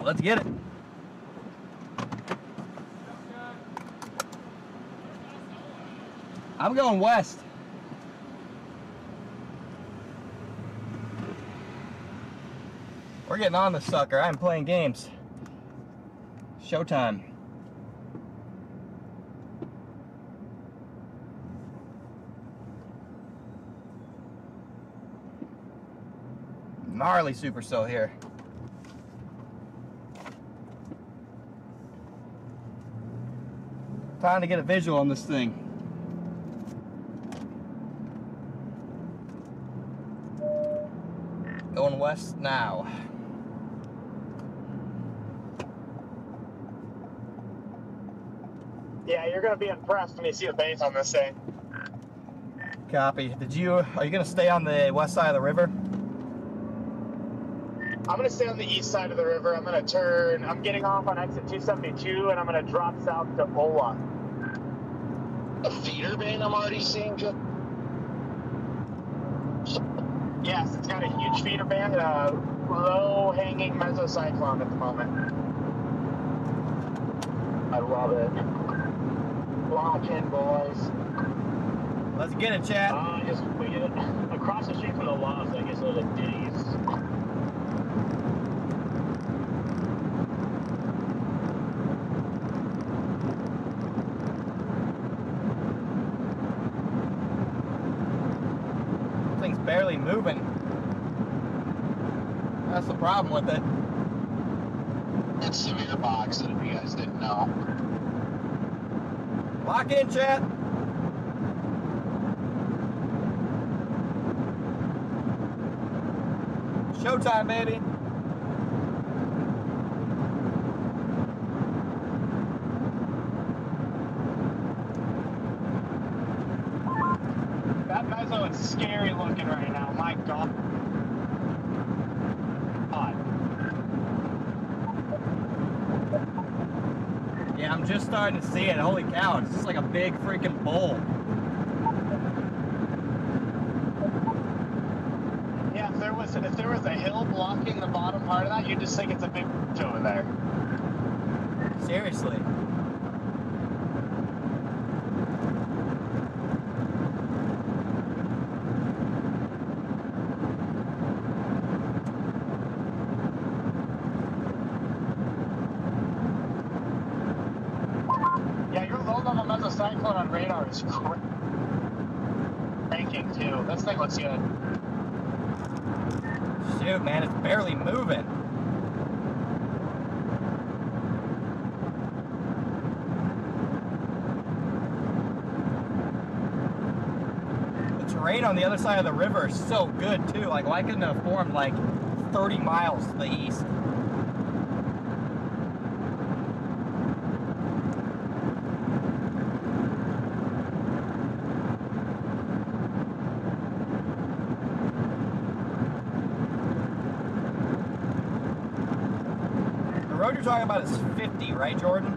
Let's get it. I'm going west. We're getting on this sucker. I'm playing games. Showtime. Gnarly supercell here. Time to get a visual on this thing. Going west now. Yeah, you're gonna be impressed when you see the base on this thing. Copy. Are you gonna stay on the west side of the river? I'm gonna stay on the east side of the river. I'm getting off on exit 272 and I'm gonna drop south to Ola. A feeder bane I'm already seeing. Yes, it's got a huge feeder band and a low-hanging mesocyclone at the moment. I love it. Lock in, boys. Let's get it, chat. We get it across the street from the lofts. I guess those are ditties. Thing's barely moving. That's the problem with it. It's severe boxing, if you guys didn't know. Lock in, chat. Showtime, baby. That meso is scary looking right now. My God. Yeah, I'm just starting to see it. Holy cow, it's just like a big freaking bowl. Yeah, if there was a hill blocking the bottom part of that, you'd just think it's a big over there. Seriously. Yeah, your low-level mesocyclone on radar is cranking too. This thing looks good. Shoot, man, it's barely moving. The terrain on the other side of the river is so good too. Like, why couldn't it have formed like 30 miles to the east? The road you're talking about is 50, right, Jordan?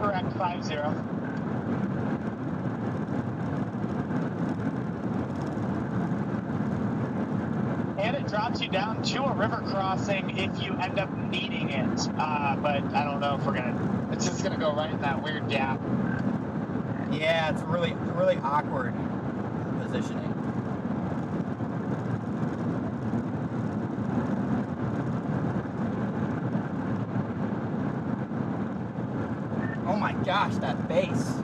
Correct, 50. And it drops you down to a river crossing if you end up needing it. But I don't know if we're gonna. It's just gonna go right in that weird gap. Yeah, it's really awkward positioning. Oh my gosh, that bass.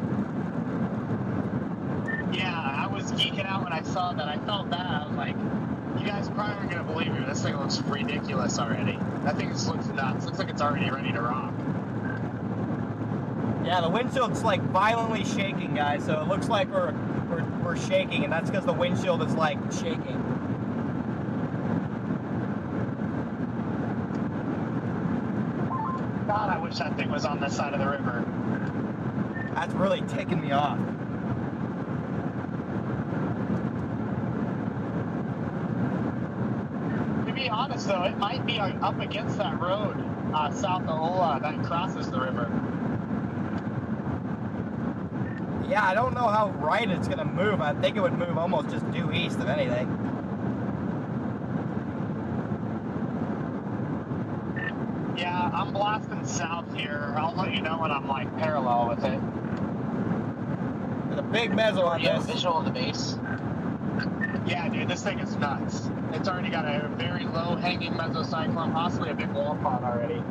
Yeah, I was geeking out when I saw that. I felt bad. I was like, you guys probably aren't gonna believe me. This thing looks ridiculous already. That thing just looks nuts. Looks like it's already ready to rock. Yeah, the windshield's like violently shaking, guys, so it looks like we're shaking, and that's because the windshield is like shaking. God, I wish that thing was on this side of the river. That's really ticking me off. To be honest, though, it might be up against that road south of Ola that crosses the river. Yeah, I don't know how right it's gonna move. I think it would move almost just due east of anything. Yeah, I'm blasting south here. I'll let you know when I'm like parallel with it. There's a big meso on Yeah, this. visual on the base. Yeah, dude, this thing is nuts. It's already got a very low hanging mesocyclone, possibly a big wall pod already.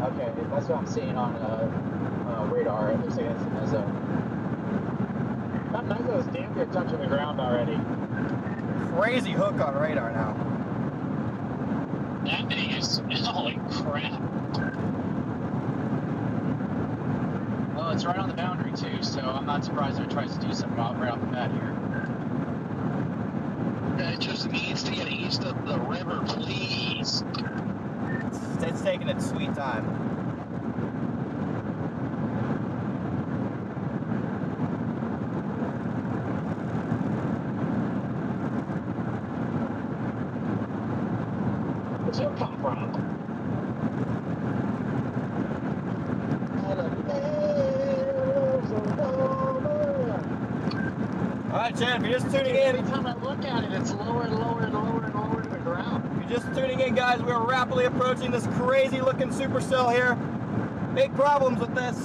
Okay, that's what I'm seeing on radar. It looks like it's a meso. That meso is damn near touching the ground already. Crazy hook on radar now. That thing is, holy crap. Well, it's right on the boundary too, so I'm not surprised if it tries to do something right off the bat here. It just needs to get east of the river, please. It's taking its sweet time. Where's it come from? Hold up. right, Chad, if you're just tuning in, Every time I look at it, it's lower and lower and lower and lower to the ground. if you're just tuning in, guys, we are rapidly approaching this crazy-looking supercell here. Big problems with this.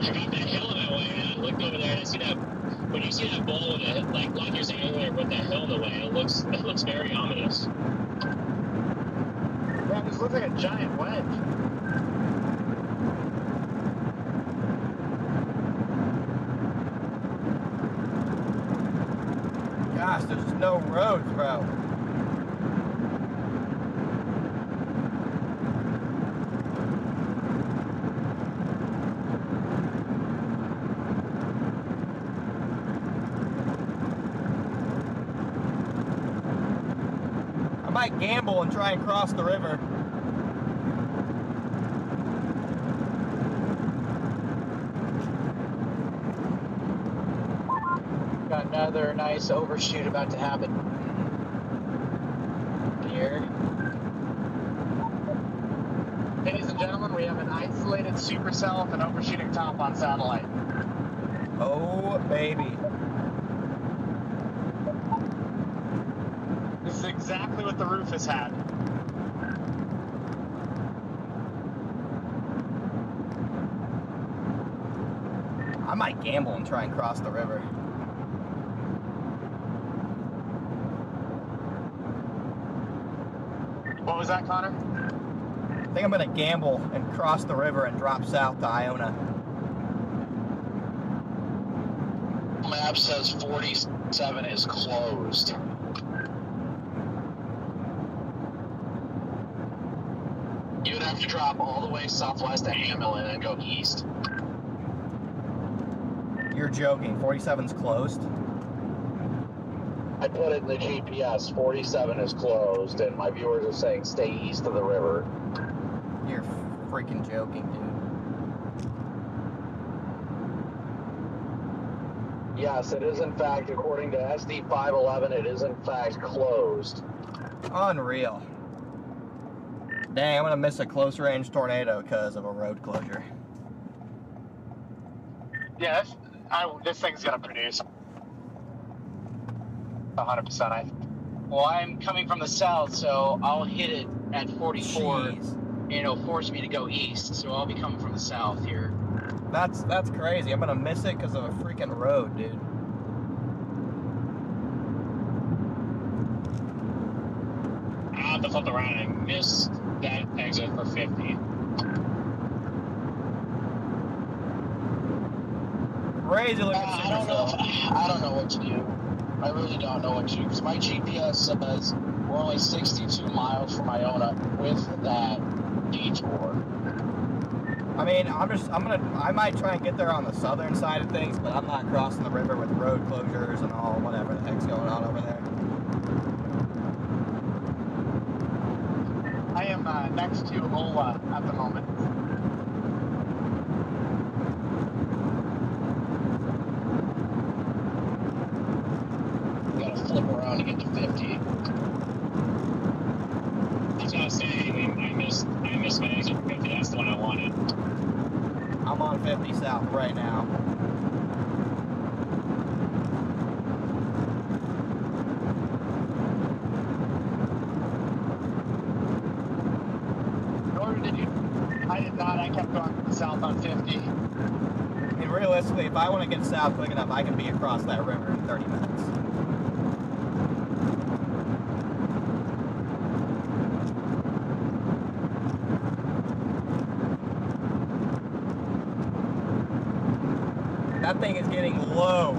I got that hill in my way, and I looked over there and I see that. When you see that bowl with it, like you're saying earlier, with that hill in the way, it looks very ominous. Yeah, this looks like a giant wedge. Gosh, there's just no roads, bro. I might gamble and try and cross the river. Got another nice overshoot about to happen here. Ladies and gentlemen, we have an isolated supercell with an overshooting top on satellite. Oh, baby. This is exactly what the roof has had. I might gamble and try and cross the river. What was that, Connor? I think I'm gonna gamble and cross the river and drop south to Iona. Map says 47 is closed. You would have to drop all the way southwest to Chamberlain and go east. You're joking. 47's closed. I put it in the GPS, 47 is closed, and my viewers are saying stay east of the river. You're freaking joking, dude. Yes, it is in fact, according to SD511, it is in fact closed. Unreal. Dang, I'm gonna miss a close range tornado because of a road closure. Yeah, this thing's gonna produce 100%. Well, I'm coming from the south, so I'll hit it at 44, Jeez. and it'll force me to go east. So I'll be coming from the south here. That's crazy. I'm gonna miss it because of a freaking road, dude. I'll have to flip around and miss that exit for 50. Crazy looking I don't know what to do. I really don't know what to do, because my GPS says we're only 62 miles from Iona with that detour. I mean, I might try and get there on the southern side of things, but I'm not crossing the river with road closures and all whatever the heck's going on over there. I am next to Ola at the moment. Gotta flip around to get to 50. That's what I was saying. I missed my exit for 50. That's the one I wanted. I'm on 50 south right now. Nor did you. I did not. I kept going south on 50. I mean, realistically, if I want to get south quick enough, I can be across that river in 30 minutes. That thing is getting low.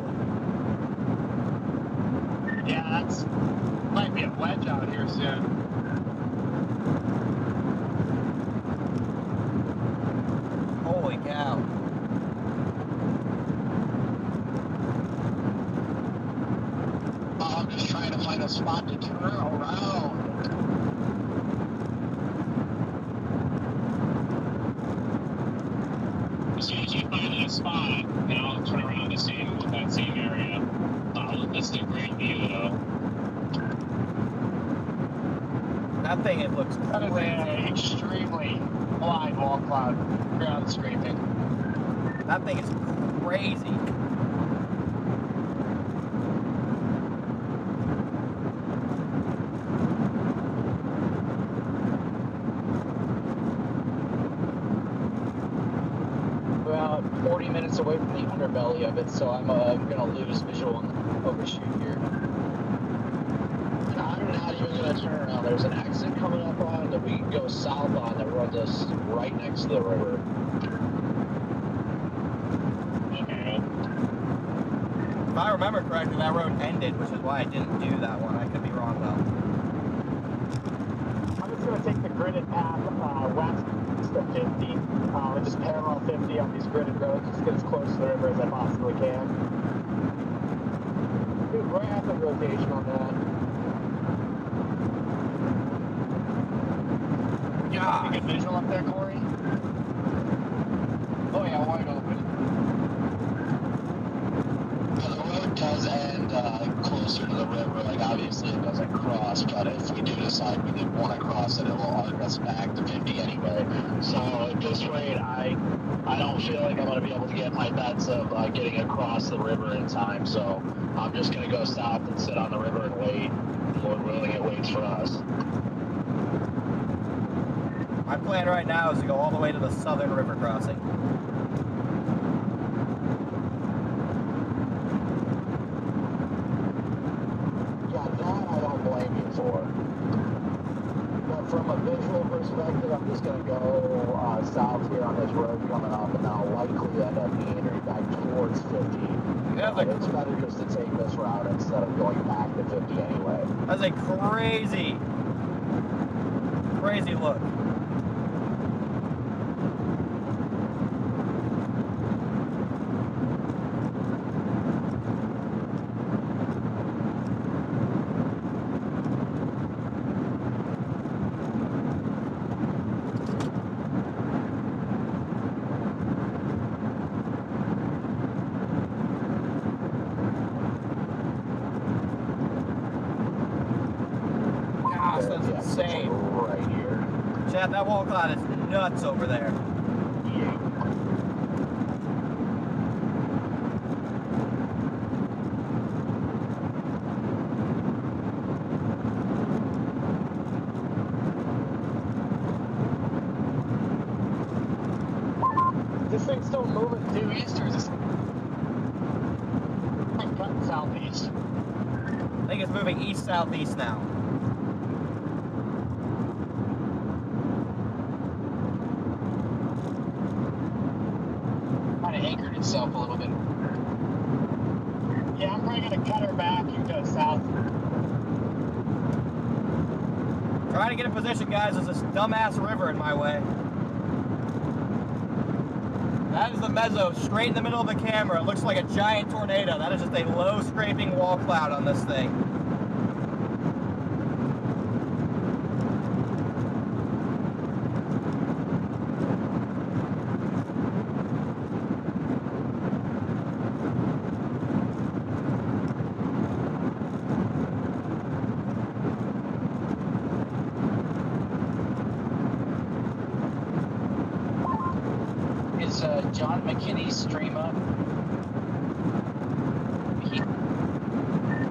Yeah, that's might be a wedge out here soon. Holy cow. I'm just trying to find a spot to turn around. As soon as you find that spot, then I'll turn around to see that same area. That's a great view, though. That thing, it looks That is crazy. an extremely wide wall cloud ground scraping. That thing is crazy. it's away from the underbelly of it, so I'm gonna lose visual on the overshoot here. And I'm not even going to turn around. There's an exit coming up on that we can go south on that runs us right next to the river. Okay. If I remember correctly, that road ended, which is why I didn't do that one. I could be wrong though. I'm just going to take the gridded path west of 50, and just parallel 50 on these gridded roads, just get as close to the river as I possibly can. Dude, rapid rotation on that. Yeah. Good visual up there, Corey? Oh yeah, wide open. The road does end closer to the river. Like, obviously it doesn't cross, but if we do decide we didn't want to cross it, it will arc us back to 50 anyway. So at this rate, I don't feel like I'm going to be able to get my bets of getting across the river in time. So I'm just going to go south and sit on the river and wait. Lord willing, it waits for us. My plan right now is to go all the way to the southern river crossing. Yeah, that I don't blame you for. But from a visual perspective, I'm just going to go south here on this road coming up, and I'll likely end up meandering back towards 50. Yeah, It's better just to take this route instead of going back to 50 anyway. That's a crazy look. Gosh, that's Yeah, insane. right here. Chad, that wall cloud is nuts over there. Yeah. This thing's still moving due east, or is this like cutting southeast? I think it's moving east-southeast now. Kind of anchored itself a little bit. Yeah, I'm probably gonna cut her back and go south. Trying to get in position, guys. There's this dumbass river in my way. That is the mezzo, straight in the middle of the camera. It looks like a giant tornado. That is just a low scraping wall cloud on this thing. Is John McKinney's stream up?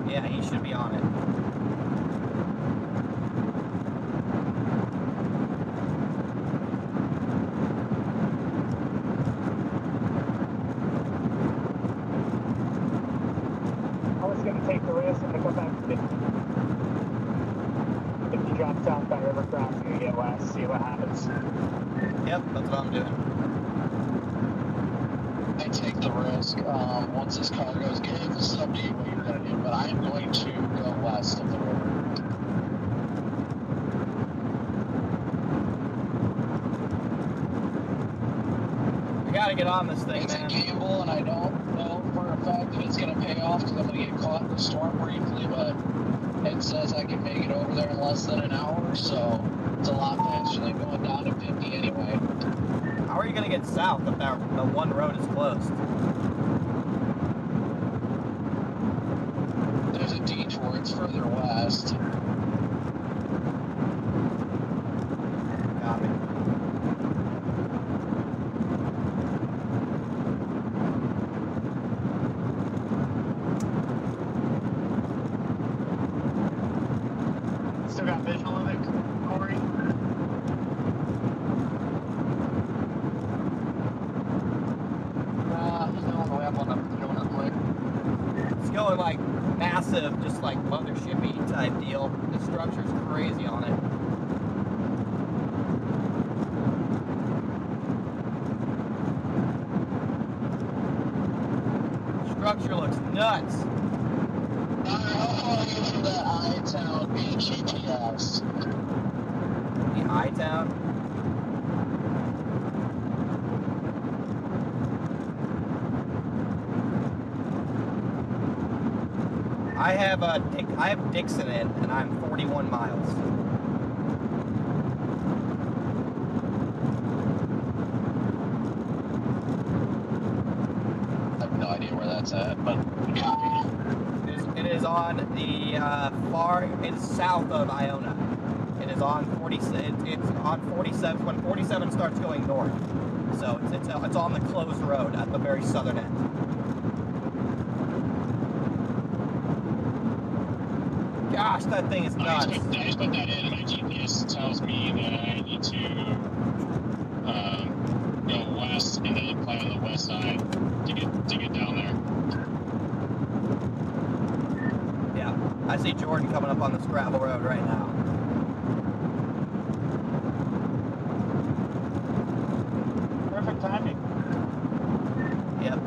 Yeah, he should be on it. I was gonna take the risk and come back to 50. If you drop south by river crossing and get west, see what happens. Yep, that's what I'm doing. I take the risk. Once this car goes good, this is up to you what you're going to do, but I am going to go west of the river. I gotta get on this thing, It's man. a gamble, and I don't know for a fact that it's going to pay off because I'm going to get caught in the storm briefly, but it says I can make it over there in less than an hour, so it's a lot faster than going down to 50 anyway. How are you gonna get south if the one road is closed? There's a detour, it's further west. Copy. Still got visual of it, Corey? massive, just like mothershipy type deal. The structure's crazy on it. Structure looks nuts. How far are you from that I-Town GPS? The I-Town. I have Dixon in, and I'm 41 miles. I have no idea where that's at, but copy. It is on the it's south of Iona. It is on 47. It's on 47 when 47 starts going north. So it's on the closed road at the very southern end. Gosh, that thing is nuts. I just put that in, and my GPS tells me that I need to go west and then play on the west side to get down there. Yeah, I see Jordan coming up on this gravel road right now. Perfect timing. Yep.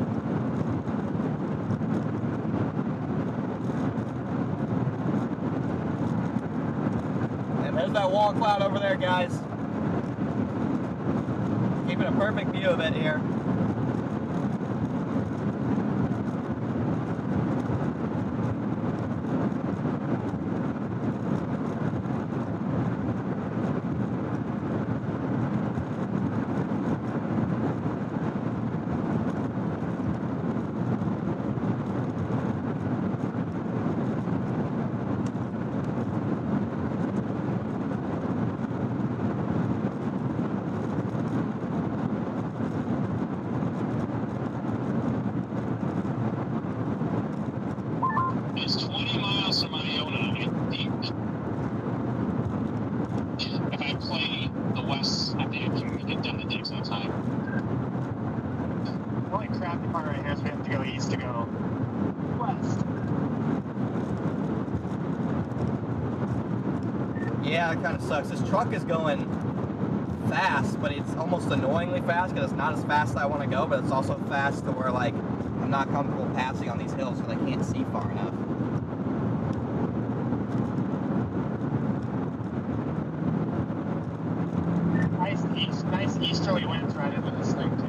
And there's that wall cloud over there, guys. Keeping a perfect view of it here. It's 20 miles from Iona, I think. If I play the west, I think I can get down to Dixon in time. The only crappy part right here is we have to go east to go west. Yeah, it kind of sucks. This truck is going fast, but it's almost annoyingly fast because it's not as fast as I want to go, but it's also fast to where, like, I'm not comfortable passing on these hills because I can't see far enough. Nice easterly winds right into this thing too.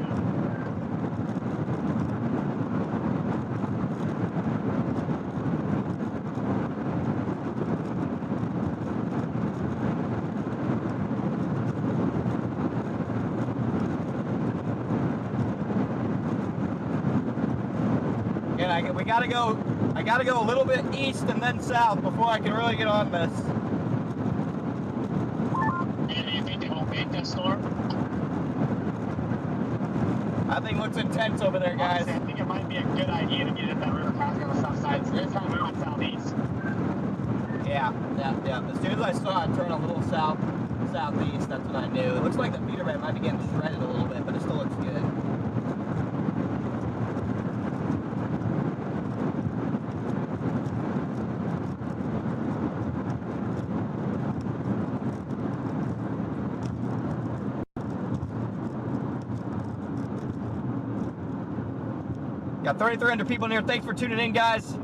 And I gotta go a little bit east and then south before I can really get on this. Do you think they won't make that storm? That thing looks intense over there, guys. Honestly, I think it might be a good idea to get in that river crossing on the south side. So this time we went southeast. Yeah. As soon as I saw it turn a little southeast, that's when I knew. It looks like the feeder bed might be getting shredded a little bit, but it still looks good. Got 3,300 people in here. Thanks for tuning in, guys.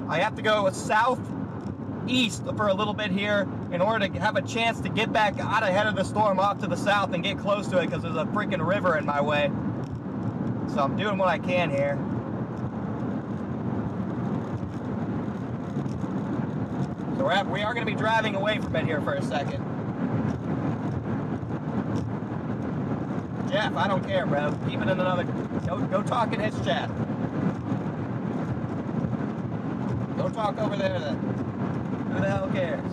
I have to go southeast for a little bit here in order to have a chance to get back out ahead of the storm off to the south and get close to it because there's a freaking river in my way. So I'm doing what I can here. So we are going to be driving away from it here for a second. Jeff, I don't care, bro. Keep it in another. Go talk in his chat. Go talk over there then. Who the hell cares?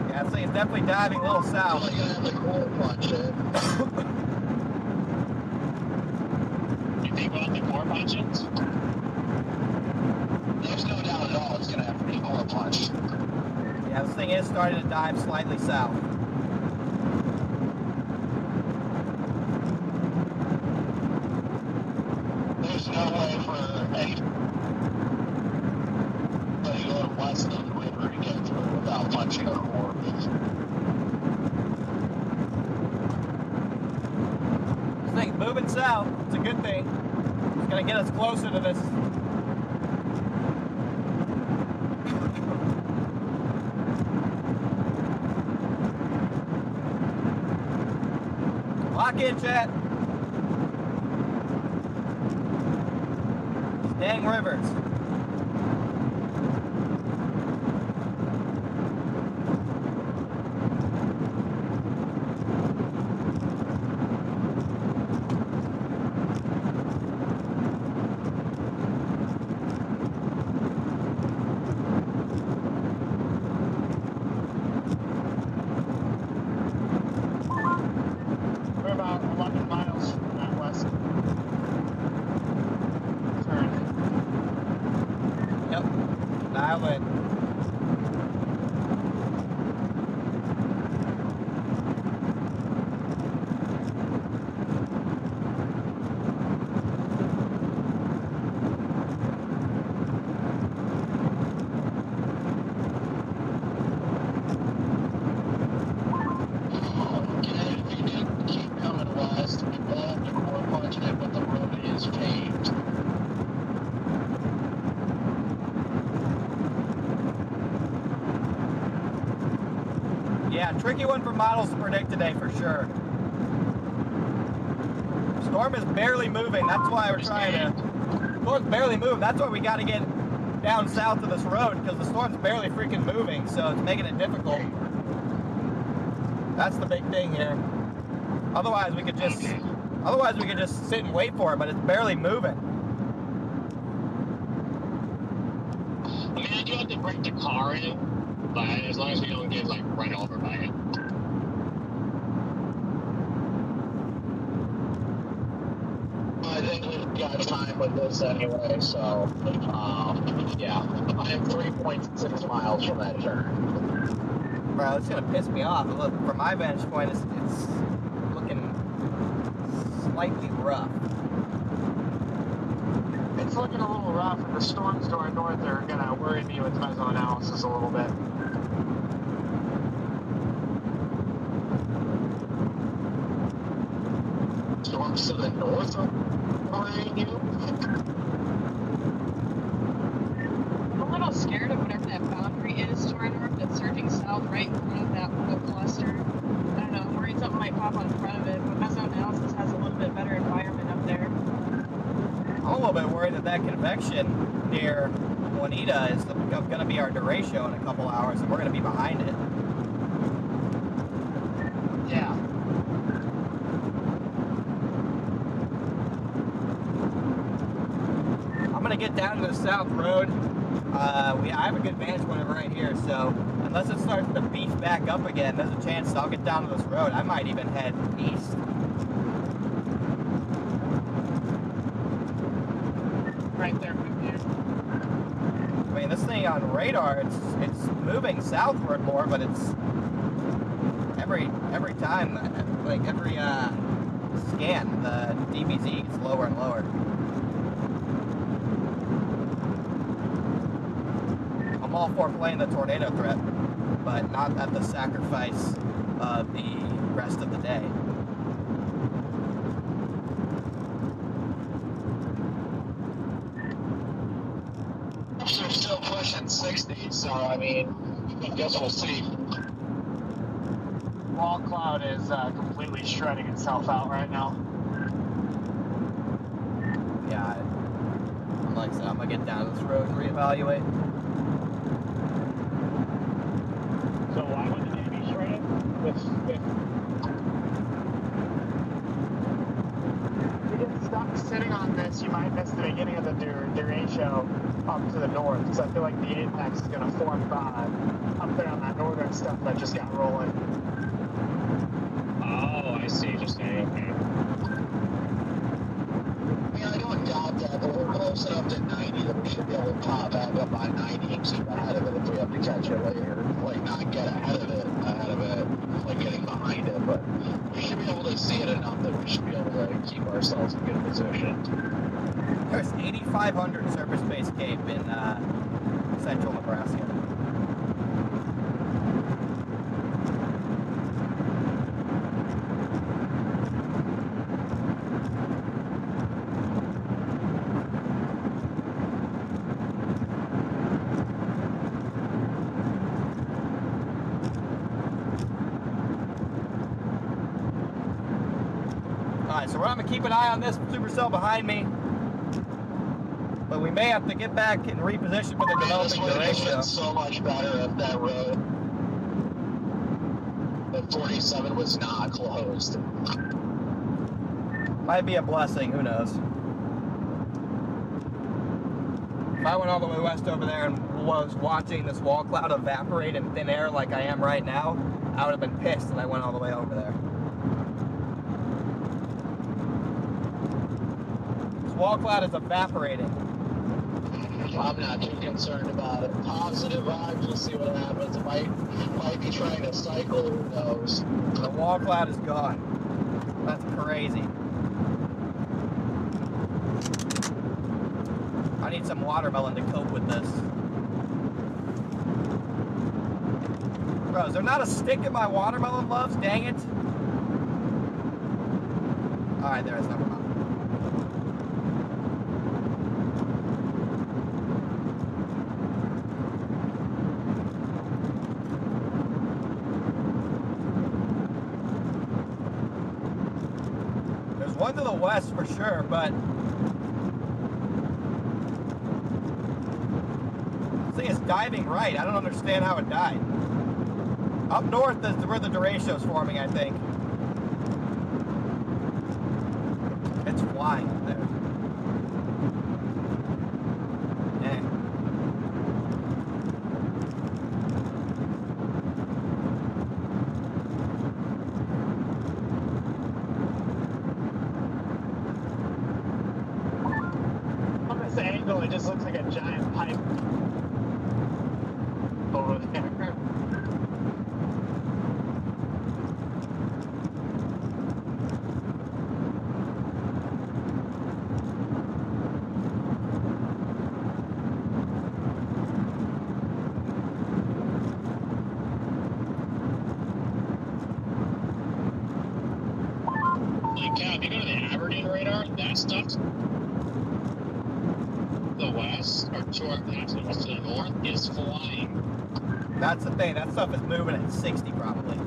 Yeah, I'd say it's definitely diving a little south. You're gonna have the core punch it. You think we'll have the core punch-ins? There's no doubt at all it's gonna have to be core punched. Yeah, this thing is starting to dive slightly south. There's no way for closer to this. Lock in, chat. Dang rivers. We're about 11 miles from that west turn. Yep. Dial in. Okay, if you can keep coming west, we will have to core punch it, but the road is paved. Yeah, tricky one for models to predict today for sure. Storm is barely moving. That's why we're trying to. Storm's barely moving. That's why we got to get down south of this road because the storm's barely freaking moving, so it's making it difficult. That's the big thing here. Otherwise, we could just sit and wait for it, but it's barely moving. I mean, I do have to bring the car in, but as long as we don't get like run over by it. I think we've got time with this anyway, so yeah. I am 3.6 miles from that turn. Bro, it's gonna piss me off. Look, from my vantage point, it's looking slightly rough. It's looking a little rough, and the storms going north are gonna worry me with mesoanalysis a little bit. Storms to the north are worrying you? I'm a little scared of whatever that boundary is to our north that's surging south right in front of that little cluster. I don't know, I'm worried something might pop on front of it, but mesoanalysis has a little bit better environment up there. I'm a little bit worried that convection near Juanita is going to be our Derecho in a couple hours, and we're going to be behind it. Yeah. I'm going to get down to the south road. I have a good vantage point over right here, so unless it starts to beef back up again, there's a chance I'll get down to this road. I might even head east. Right there with you. I mean, this thing on radar, it's moving southward more, but it's every time, like every scan, the DBZ gets lower and lower. I'm all for playing the tornado threat, but not at the sacrifice of the rest of the day. They're still pushing 60, so I mean, I guess we'll see. Wall cloud is completely shredding itself out right now. Yeah, I'm like I said, I'm gonna get down this road and reevaluate. So why would the day be shredded? If you get stuck sitting on this, you might miss the beginning of the Derecho up to the north, because I feel like the apex is going to form up there on that northern stuff that just got rolling. Oh, I see. Just saying. Okay. Yeah, I don't doubt that, but we're close enough to 90 that we should be able to pop back up by 90 and keep ahead of it if we have to catch it later. Like, not get ahead of it, like getting behind it, but we should be able to see it enough that we should be able to keep ourselves in good position. There's 8,500 surface-based cape in central Nebraska. we're not gonna keep an eye on this supercell behind me. But we may have to get back and reposition for the developing Derecho. So much better if that road at 47 was not closed. Might be a blessing, who knows. If I went all the way west over there and was watching this wall cloud evaporate in thin air like I am right now, I would have been pissed that I went all the way over there. This wall cloud is evaporating. I'm not too concerned about it. Positive vibes, we'll see what happens. It might be trying to cycle, who knows. The wall cloud is gone. That's crazy. I need some watermelon to cope with this. Bro, is there not a stick in my watermelon loves? Dang it. Alright, there is. Never mind. There's one to the west for sure, but this thing is diving right. I don't understand how it died. Up north is where the Derecho's forming, I think. It's flying up there. Dang. From this angle, it just looks like a giant pipe over there. Like, Cal, if you go to the Aberdeen radar, that stuff to the west, or to our actually west to the north, is flying. That's the thing. That stuff is moving at 60 probably.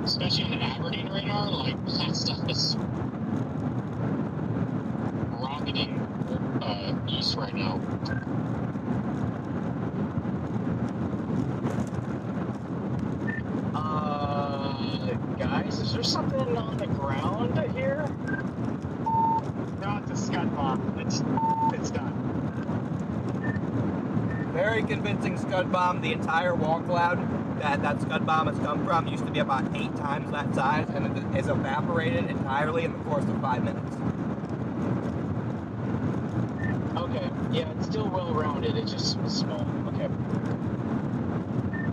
Especially on the Aberdeen radar, like, that stuff is rocketing east right now. Guys, is there something on the ground here? No, it's a scud bomb. It's done. Very convincing scud bomb. The entire wall cloud that scud bomb has come from used to be about 8 times that size, and it is evaporated entirely in the course of 5 minutes. Okay, yeah, it's still well rounded. It's just small. Okay.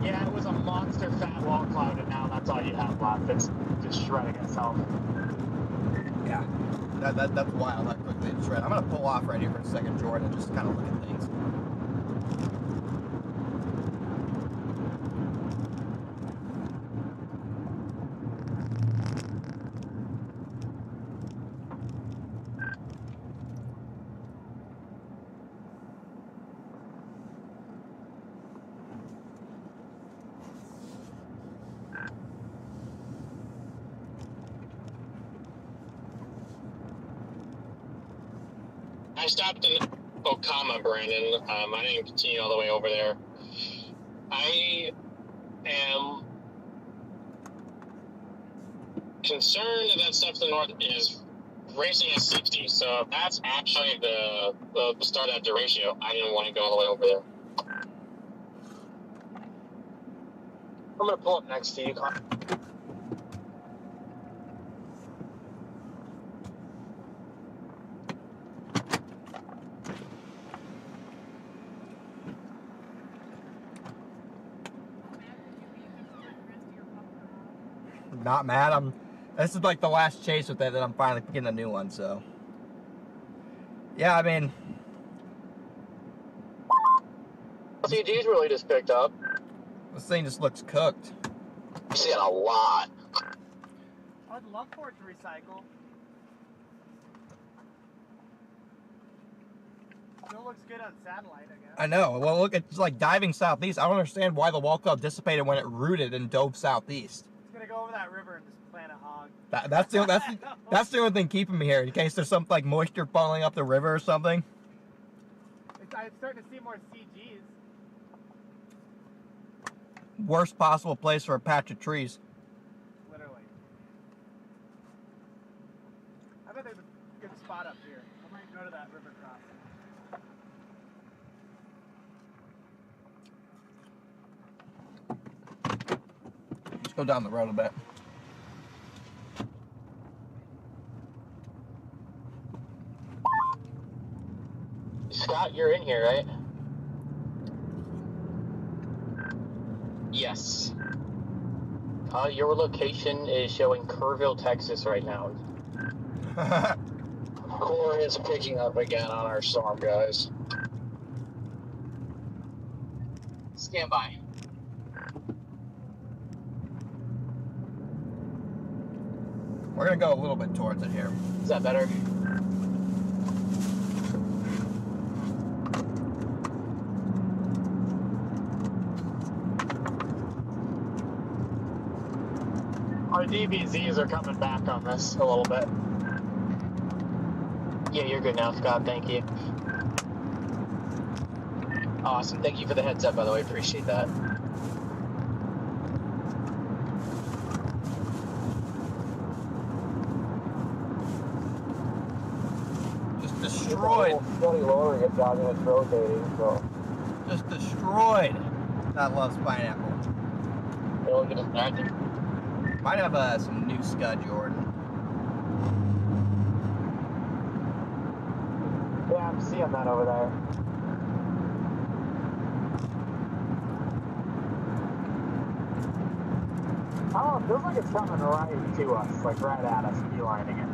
Yeah, it was a monster fat wall cloud, and now that's all you have left. It's just shredding itself. Yeah, that's wild how quickly it shred. I'm gonna pull off right here for a second, Jordan, and just kind of look at things. I stopped in Okama, Brandon. I didn't continue all the way over there. I am concerned that stuff to the north is racing at 60, so that's actually the start of that Derecho. I didn't want to go all the way over there. I'm gonna pull up next to you, Con. Not mad. This is like the last chase with it that I'm finally getting a new one, so. Yeah, I mean. LCG's really just picked up. This thing just looks cooked. I'm seeing a lot. I'd love for it to recycle. Still looks good on satellite, I guess. I know. Well, look, it's like diving southeast. I don't understand why the wall cloud dissipated when it rooted and dove southeast. It's gonna go over that river and just plant a hog. That's the only thing keeping me here, in case there's some like moisture falling up the river or something. I'm starting to see more CGs. Worst possible place for a patch of trees. Literally. I bet there's a good spot up here. I might go to that river crossing. Let's go down the road a bit. Scott, you're in here, right? Yes. Your location is showing Kerrville, Texas right now. Core is picking up again on our storm, guys. Stand by. We're gonna go a little bit towards it here. Is that better? Our DBZs are coming back on this a little bit. Yeah, you're good now, Scott. Thank you. Awesome. Thank you for the heads up, by the way. Appreciate that. Just destroyed. Slightly lowering it, John, and it's rotating, so. Just destroyed. That loves pineapple. It'll get us back. Might have some new scud, Jordan. Yeah, I'm seeing that over there. Oh, it feels like it's coming right to us, like right at us, beelining it.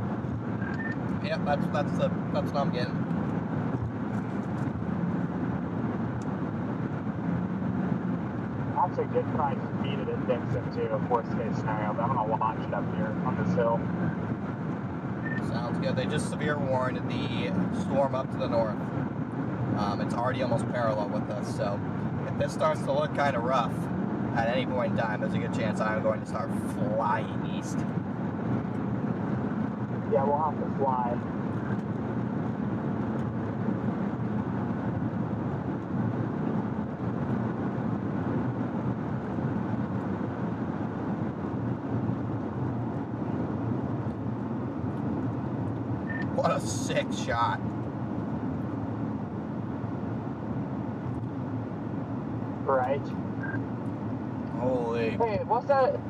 Yep, that's what I'm getting. Actually, good try to beat it at Dixon too, worst case scenario, but I'm gonna watch it up here on this hill. Sounds good. They just severe warned the storm up to the north. It's already almost parallel with us, so if this starts to look kind of rough at any point in time, there's a good chance I'm going to start flying east. Yeah, we'll have to fly. What a sick shot. Right. Holy. Hey, what's that?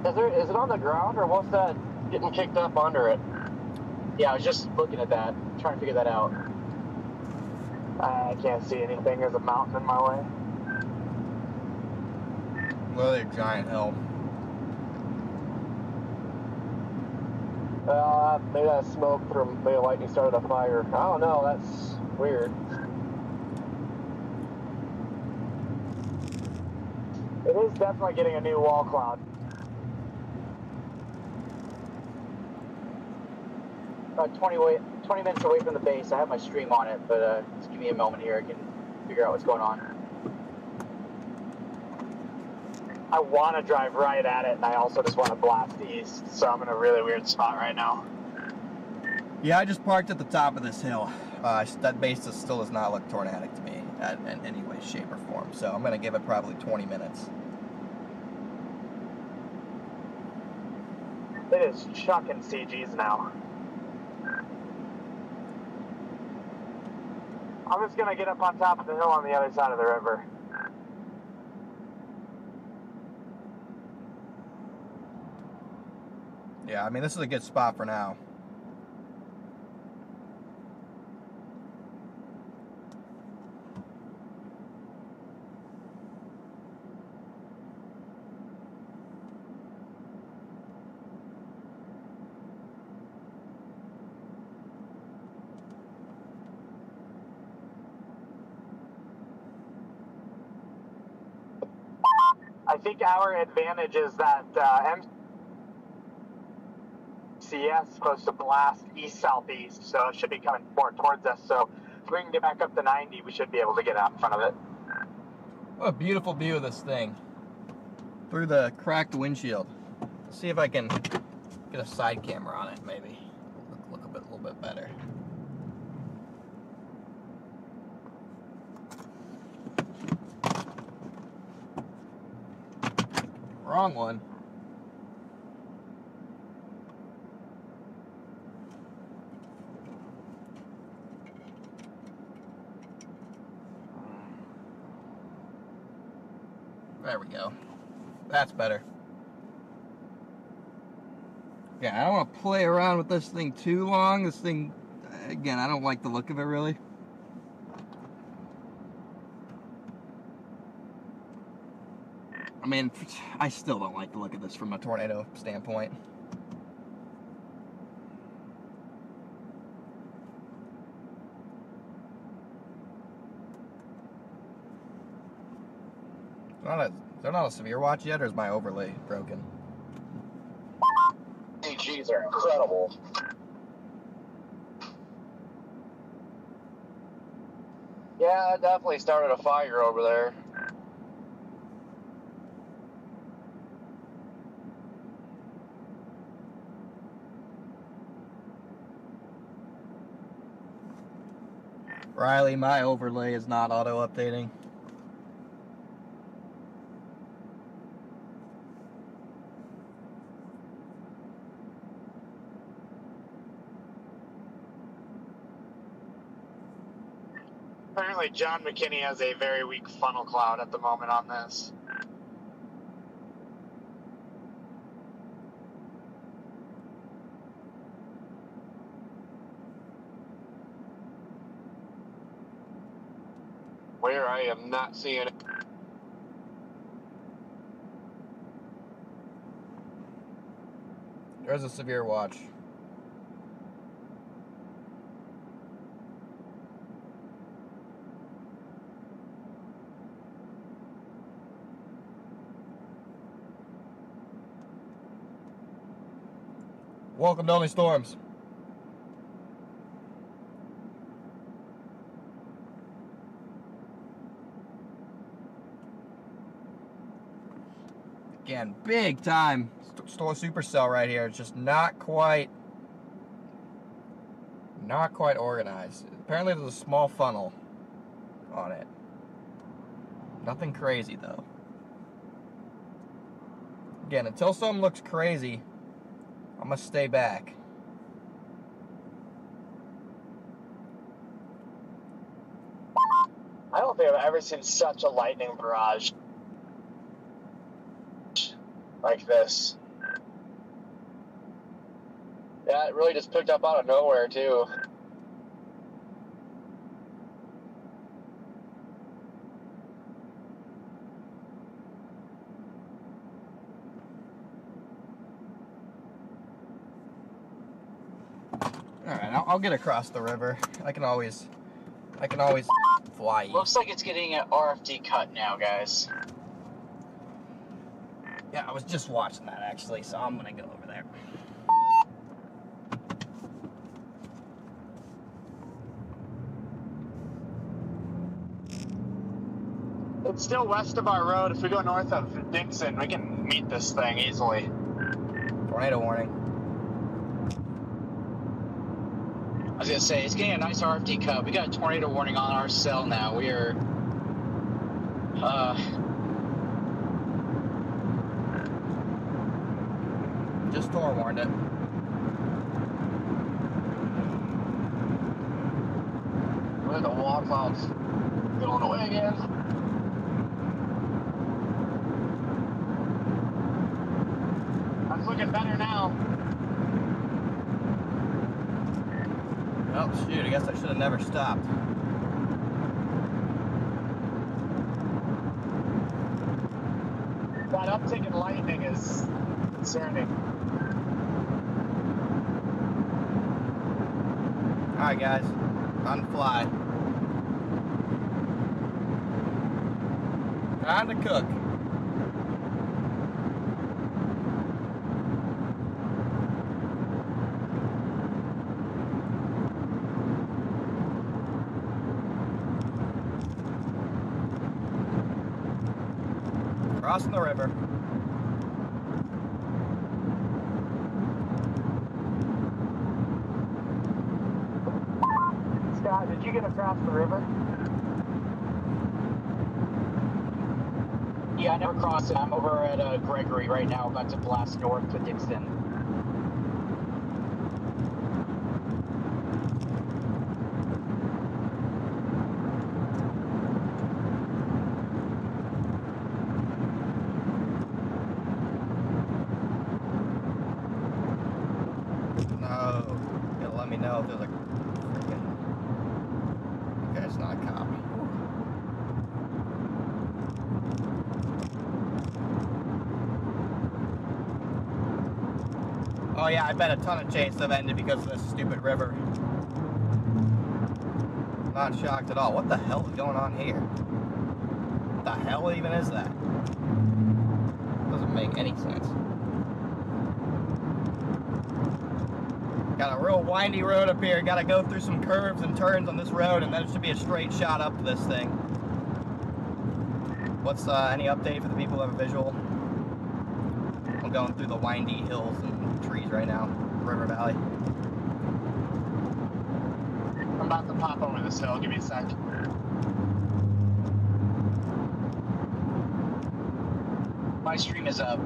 Is it on the ground or what's that getting kicked up under it? Yeah, I was just looking at that, trying to figure that out. I can't see anything. There's a mountain in my way. Literally a giant hill. Maybe that smoke from maybe lightning started a fire. I don't know, that's weird. It is definitely getting a new wall cloud. About 20 minutes away from the base. I have my stream on it, but just give me a moment here. I can figure out what's going on. I want to drive right at it, and I also just want to blast east, so I'm in a really weird spot right now. Yeah, I just parked at the top of this hill. That base still does not look tornadic to me in any way, shape, or form. So I'm going to give it probably 20 minutes. It is chucking CGs now. I'm just going to get up on top of the hill on the other side of the river. Yeah, I mean, this is a good spot for now. I think our advantage is that CS supposed to blast east-southeast, so it should be coming more towards us. So if we can get back up to 90, we should be able to get out in front of it. What a beautiful view of this thing through the cracked windshield. Let's see if I can get a side camera on it, maybe. Look a little bit better. Wrong one. There we go. That's better. Yeah, I don't want to play around with this thing too long. This thing, again, I don't like the look of it really. I mean, I still don't like the look of this from a tornado standpoint. Is there not a severe watch yet, or is my overlay broken? AGs are incredible. Yeah, it definitely started a fire over there. Riley, my overlay is not auto-updating. Apparently, John McKinney has a very weak funnel cloud at the moment on this. Where I am not seeing it. There's a severe watch. Welcome to Only Storms. Again, big time supercell right here. It's just not quite organized. Apparently there's a small funnel on it. Nothing crazy though. Again, until something looks crazy, I'm gonna stay back. I don't think I've ever seen such a lightning barrage like this. Yeah, it really just picked up out of nowhere, too. Alright, I'll get across the river. I can always fly east. Looks like it's getting an RFD cut now, guys. Yeah, I was just watching that actually, so I'm gonna go over there. It's still west of our road. If we go north of Dixon, we can meet this thing easily. Tornado warning. I was gonna say, it's getting a nice RFD cut. We got a tornado warning on our cell now. We are, Just forewarned it. Look at the wall clouds going away again. That's looking better now. Oh shoot, I guess I should have never stopped. That uptick in lightning is concerning. Alright guys, on the fly. Time to cook. crossing the river. Scott, did you get across the river? Yeah, I never crossed it. I'm over at Gregory right now, about to blast north to Dixon. No, you gotta let me know if there's a freaking. Okay, it's not a copy. Oh yeah, I bet a ton of chains have ended because of this stupid river. Not shocked at all. What the hell is going on here? What the hell even is that? Doesn't make any sense. Got a real windy road up here. Got to go through some curves and turns on this road, and then it should be a straight shot up to this thing. What's any update for the people who have a visual? I'm going through the windy hills and trees right now, River Valley. I'm about to pop over this hill. Give me a sec. My stream is up.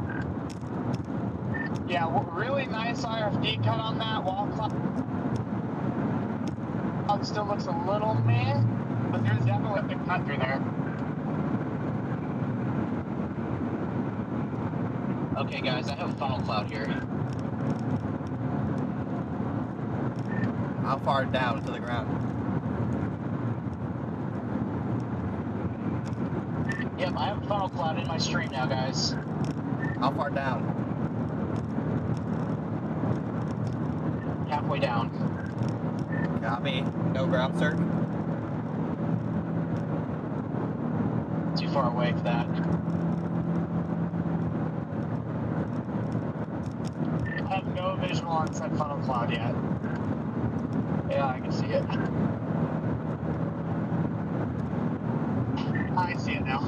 Yeah, really nice RFD cut on that wall cloud. It still looks a little meh, but there's definitely a big cut through there. Okay, guys, I have a funnel cloud here. How far down to the ground? Yep, I have a funnel cloud in my stream now, guys. How far down? Halfway down. Copy. No ground search. Too far away for that. I have no visual on said funnel cloud yet. Yeah, I can see it. I see it now.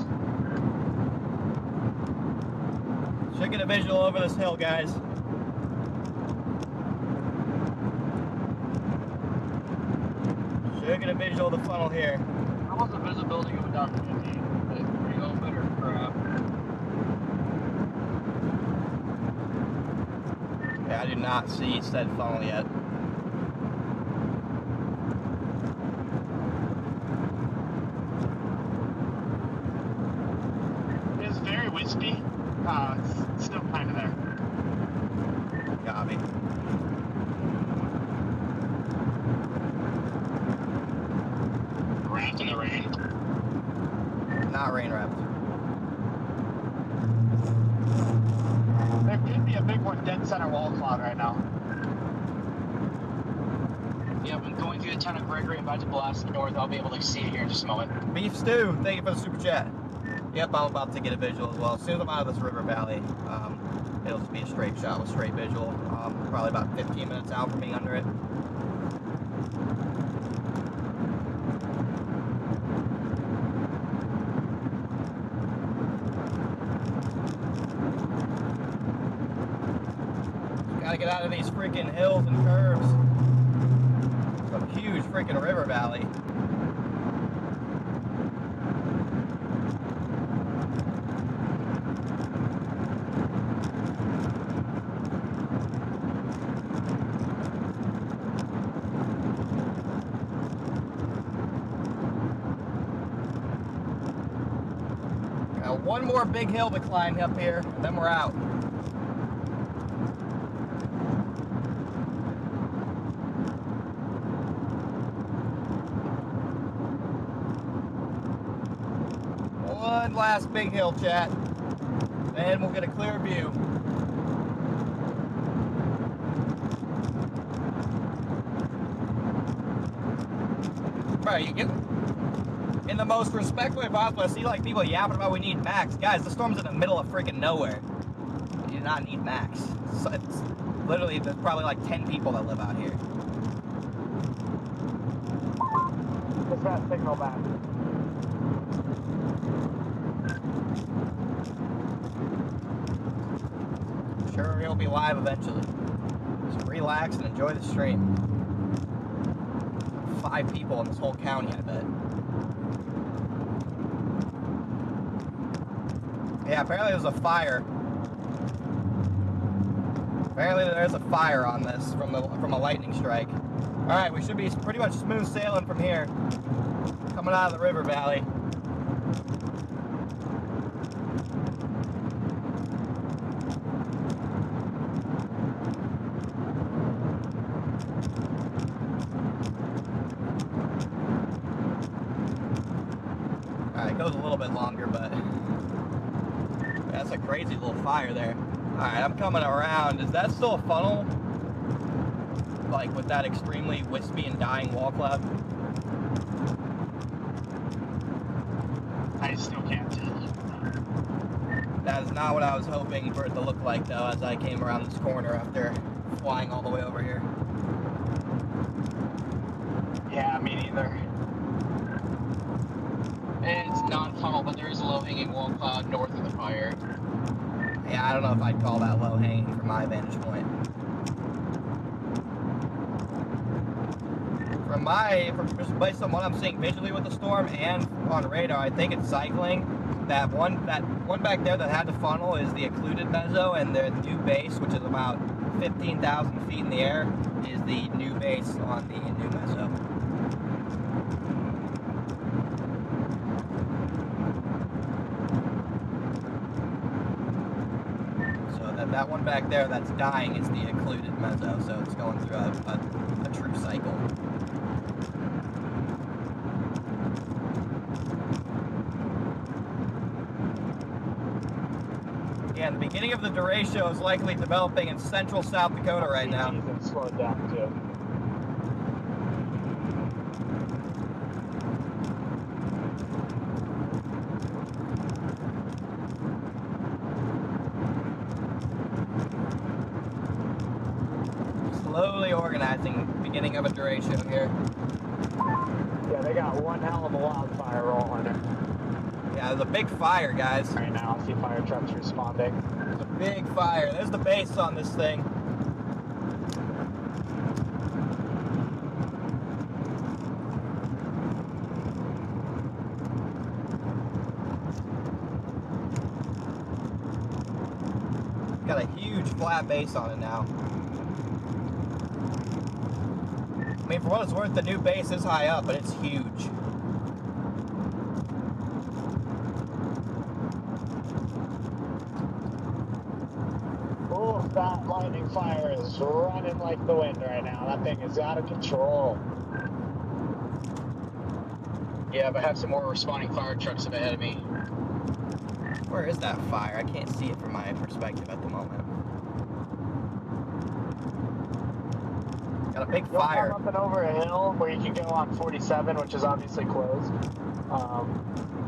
Should get a visual over this hill, guys. Should get a visual of the funnel here. How was the visibility going down to 50? Is it pretty open or crap? Yeah, I do not see said funnel yet. It's very wispy. It's still kind of there. Copy. Wrapped in the rain. Not rain wrapped. There could be a big one dead center wall cloud right now. Yep, I'm going through the town of Gregory. I'm about to blast north. I'll be able to see it here in just a moment. Beef Stew, thank you for the super chat. Yep, I'm about to get a visual as well. As soon as I'm out of this river valley, it'll just be a straight shot with straight visual. Probably about 15 minutes out from being under it. Gotta get out of these freaking hills and curves. Some huge freaking river valley. Got one more big hill to climb up here, then we're out. One last big hill, chat. Then we'll get a clear view. Right, you get in the most respectful way possible. I see like people yapping about we need max. Guys, the storm's in the middle of freaking nowhere. You do not need max. So it's literally, there's probably like 10 people that live out here. What's that signal back? Sure, he'll be live eventually. Just relax and enjoy the stream. 5 people in this whole county, I bet. Yeah, apparently there's a fire. Apparently there's a fire on this from a lightning strike. All right, we should be pretty much smooth sailing from here, coming out of the river valley. All right, it goes a little bit longer, but that's a crazy little fire there. All right, I'm coming around. Is that still a funnel? Like with that extremely wispy and dying wall cloud? I still can't tell. That is not what I was hoping for it to look like, though, as I came around this corner after flying all the way over here. Yeah, me neither. It's non-funnel, but there is a low-hanging wall cloud north of the fire. Yeah, I don't know if I'd call that low-hanging from my vantage point. Just based on what I'm seeing visually with the storm and on radar, I think it's cycling. That one back there that had the funnel is the occluded meso, and the new base, which is about 15,000 feet in the air, is the new base on the new meso. That one back there that's dying is the occluded meso, so it's going through a true cycle. Again, the beginning of the Derecho is likely developing in central South Dakota right now. It's slowed down too. Slowly organizing, beginning of a Derecho here. Yeah, they got one hell of a wildfire rolling Yeah, there's a big fire, guys. right now. I see fire trucks responding. There's a big fire. There's the base on this thing. Got a huge flat base on it now. I mean, for what it's worth, the new base is high up, but it's huge. Oh, that lightning fire is running like the wind right now. That thing is out of control. Yeah, but I have some more responding fire trucks up ahead of me. Where is that fire? I can't see it from my perspective at the moment. Got a big fire. Up and over a hill where you can go on 47, which is obviously closed.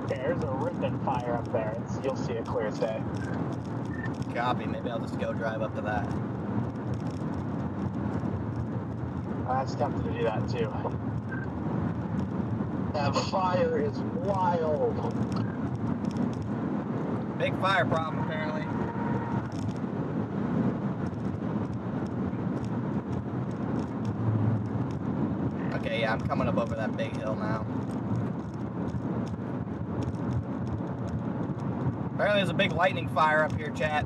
There's a ripping fire up there. You'll see it clear as day. Copy. Maybe I'll just go drive up to that. I was tempted to do that too. That fire is wild. Big fire problem, apparently. Okay, yeah, I'm coming up over that big hill now. Apparently there's a big lightning fire up here, chat.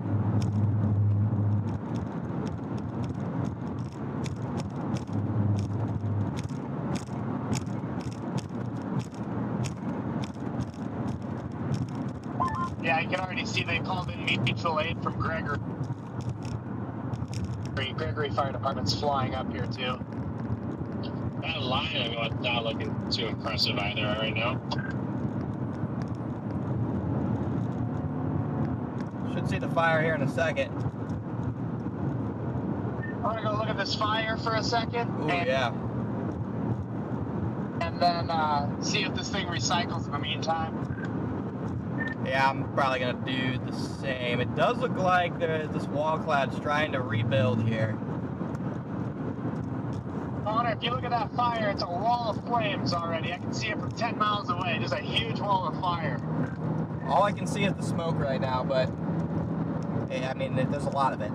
Yeah, you can already see they called in mutual aid from Gregory. Gregory Fire Department's flying up here too. That line was not looking too impressive either right now. Should see the fire here in a second. I'm gonna go look at this fire for a second. Ooh, yeah. And then see if this thing recycles in the meantime. Yeah, I'm probably gonna do the same. It does look like this wall cloud's trying to rebuild here. Connor, if you look at that fire, it's a wall of flames already. I can see it from 10 miles away. Just a huge wall of fire. All I can see is the smoke right now, but I mean, there's a lot of it.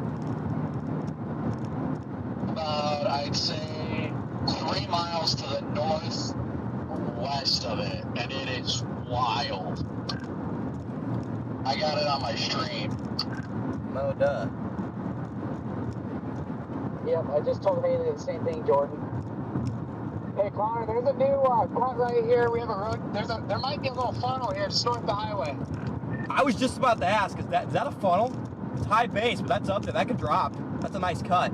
About, I'd say, 3 miles to the northwest of it, and it is wild. I got it on my stream. Oh, duh. Yep, I just told Haley the same thing, Jordan. Hey, Connor, there's a new cut right here. We have a road. There might be a little funnel here just north of the highway. I was just about to ask, is that a funnel? It's high base, but that's up there. That could drop. That's a nice cut.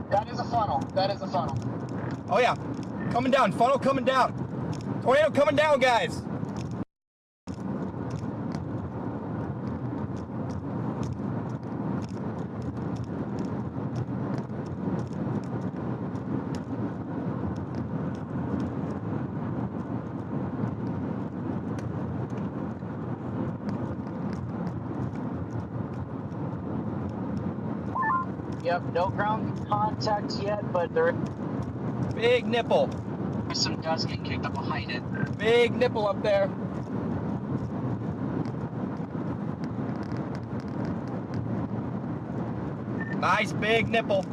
That is a funnel. That is a funnel. Oh, yeah. Coming down. Funnel coming down. Tornado coming down, guys. Yep, no ground contact yet, but there Big nipple. There's some dust getting kicked up behind it. Big nipple up there. Nice big nipple.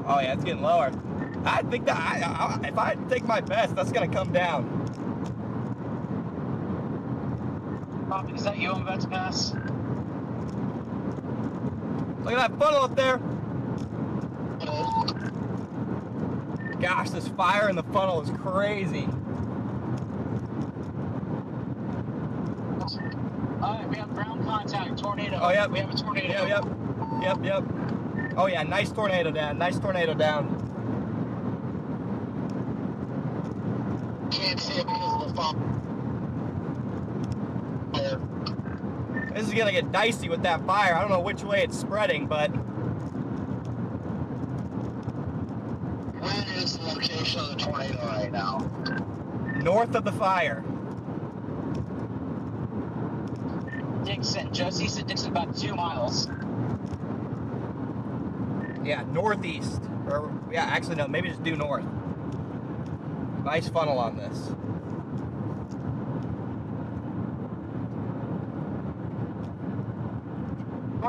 Oh yeah, it's getting lower. I think that if I take my best, that's gonna come down. Copy, is that you on Vets Pass? Look at that funnel up there. Gosh, this fire in the funnel is crazy. Alright, we have ground contact, tornado. Oh, yep. We have a tornado. Yep. Oh yeah, nice tornado down. Nice tornado down. Can't see it because of the fire. This is gonna get dicey with that fire. I don't know which way it's spreading, but Where is the location of the tornado right now? north of the fire. Dixon, just east of Dixon, about 2 miles. Yeah, northeast. Or yeah, actually no, maybe just due north. Nice funnel on this.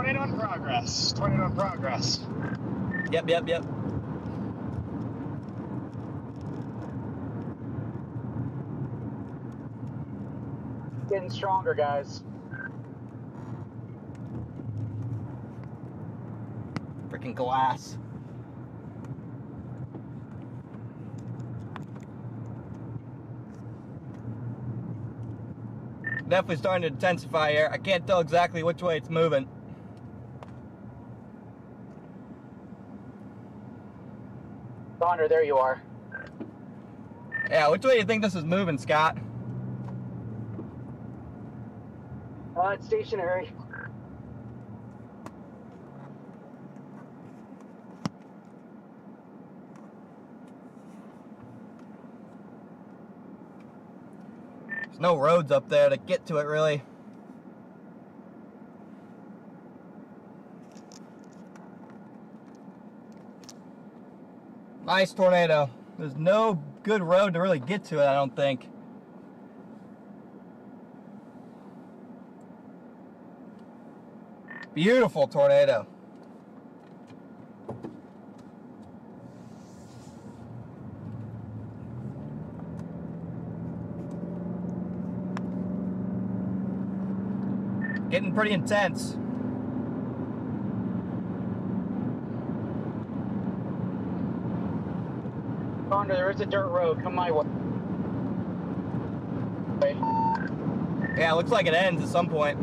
tornado in progress. Tornado in progress. Yep. Getting stronger, guys. Freaking glass. Definitely starting to intensify here. I can't tell exactly which way it's moving. Connor, there you are. Yeah, which way do you think this is moving, Scott? It's stationary. There's no roads up there to get to it, really. Nice tornado. There's no good road to really get to it, I don't think. Beautiful tornado. Getting pretty intense. Connor, there is a dirt road. Come my way. Yeah, it looks like it ends at some point.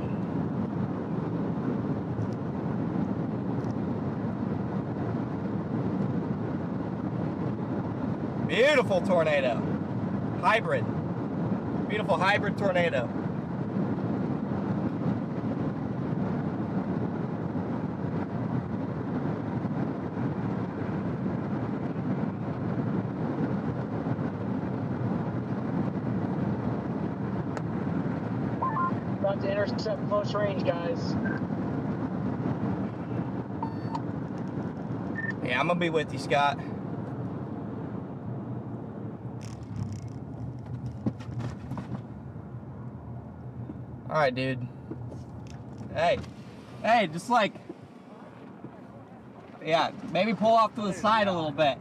Beautiful tornado. Hybrid. Beautiful hybrid tornado. About to intercept close range, guys. Yeah, I'm gonna be with you, Scott. All right, dude. Hey, just like, yeah, maybe pull off to the side a little bit.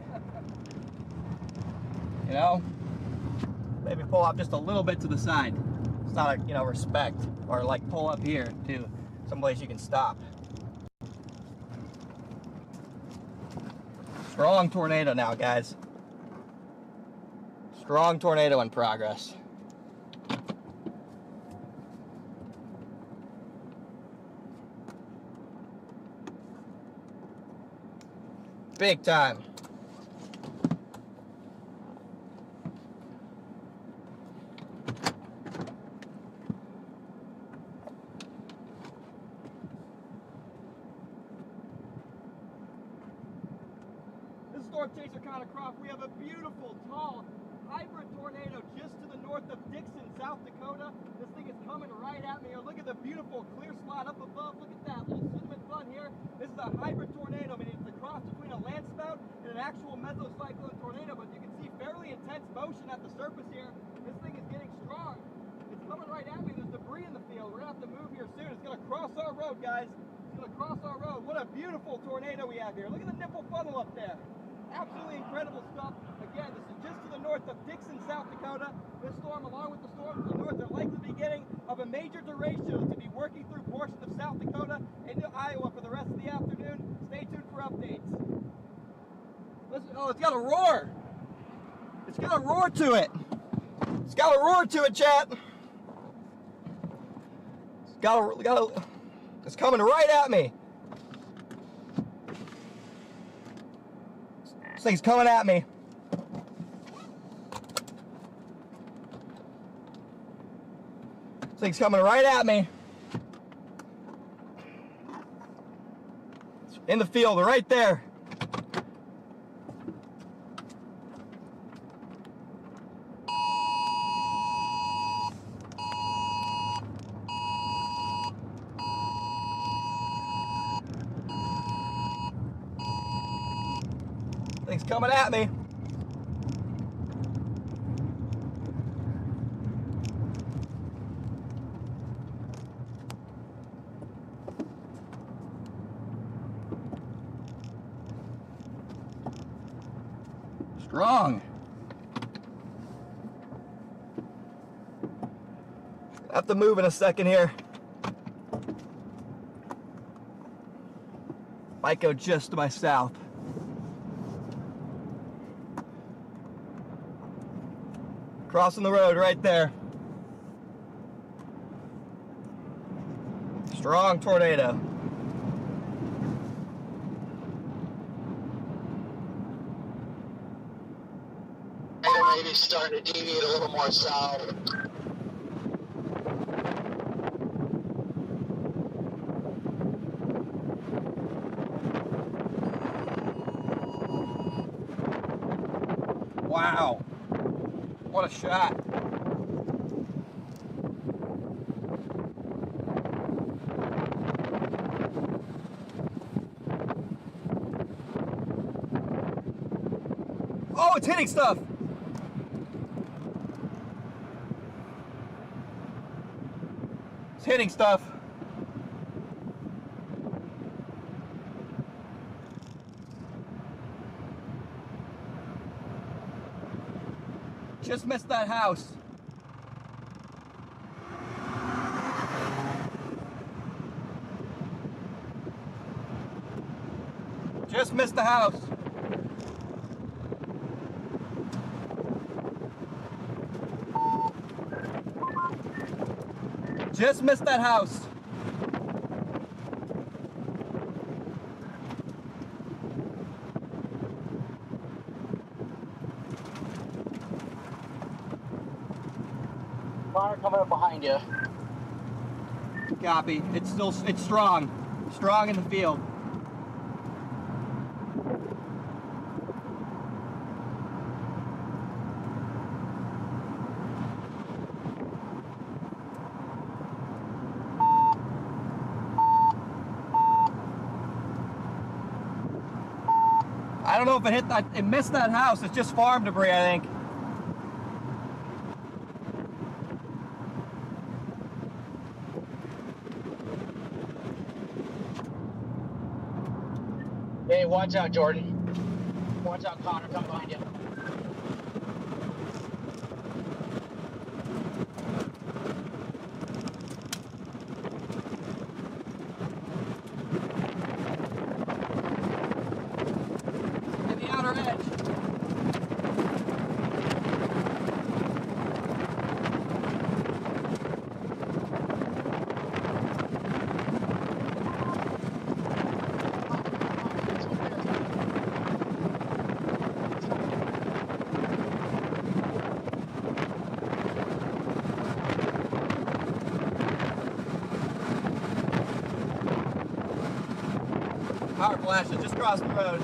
You know? Maybe pull off just a little bit to the side. It's not a, you know, respect. Or like pull up here too, someplace you can stop. Strong tornado now, guys. Strong tornado in progress. Big time. This is Storm Chaser Connor Croft. We have a beautiful, tall, hybrid tornado just to the north of Dixon, South Dakota. This thing is coming right at me. Look at the beautiful clear spot up above. Look at that little cinnamon bun here. This is a hybrid tornado. I mean, it's a cross between a land spout and an actual mesocyclone tornado, but you can see fairly intense motion at the surface here. This thing is getting strong. It's coming right at me. There's debris in the field. We're gonna have to move here soon. It's gonna cross our road, guys. It's gonna cross our road. What a beautiful tornado we have here. Look at the nipple funnel up there. Absolutely incredible stuff. Again, this is just to the north of Dixon, South Dakota. This storm, along with the storms to the north, are likely the beginning of a major derecho to be working through portions of South Dakota into Iowa for the rest of the afternoon. Stay tuned for updates. Listen, oh, it's got a roar. It's got a roar to it. It's got a roar to it, chat. It's coming right at me. This thing's coming at me. This thing's coming right at me. It's in the field, right there. Thing's coming at me. Strong. I have to move in a second here. Might go just to my south. Crossing the road right there. Strong tornado. Maybe starting to deviate a little more south. Wow. What a shot. Oh, it's hitting stuff. It's hitting stuff. Just missed that house. Just missed the house. Just missed that house. Fire coming up behind you. Copy. It's strong. Strong in the field. don't know if it hit that, it missed that house. It's just farm debris, I think. Hey, watch out, Jordan. Watch out, Connor, come behind you. In the outer edge. Power flash is just across the road.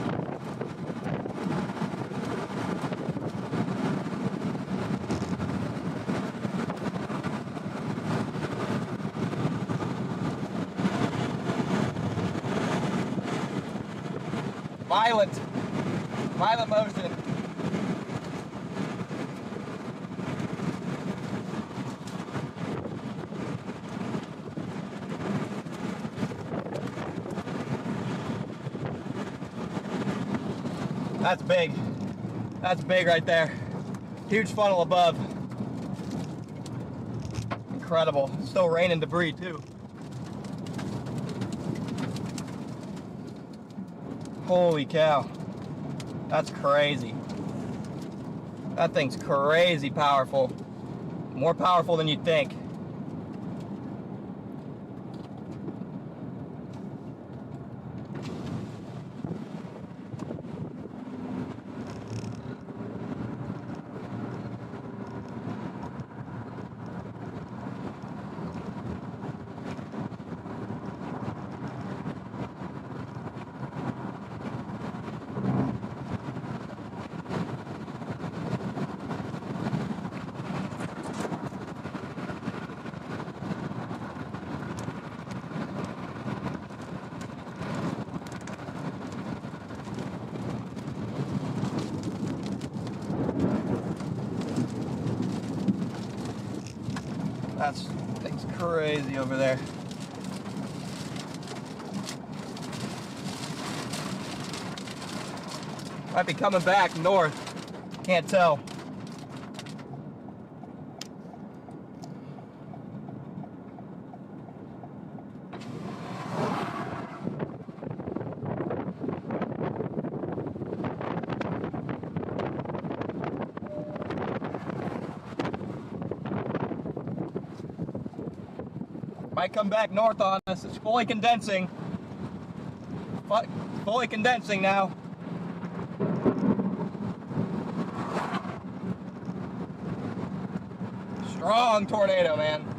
Violent motion. That's big. That's big right there. Huge funnel above. Incredible. Still raining debris too. Holy cow. That's crazy. That thing's crazy powerful. More powerful than you'd think. That's thing's crazy over there. Might be coming back north. Can't tell. Might come back north on us. It's fully condensing. Fully condensing now. Strong tornado, man.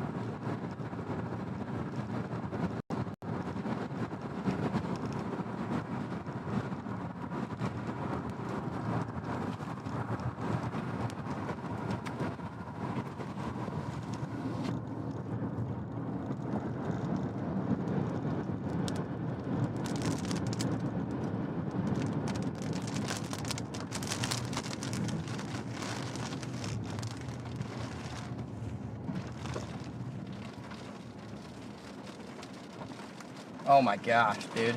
Oh my gosh, dude.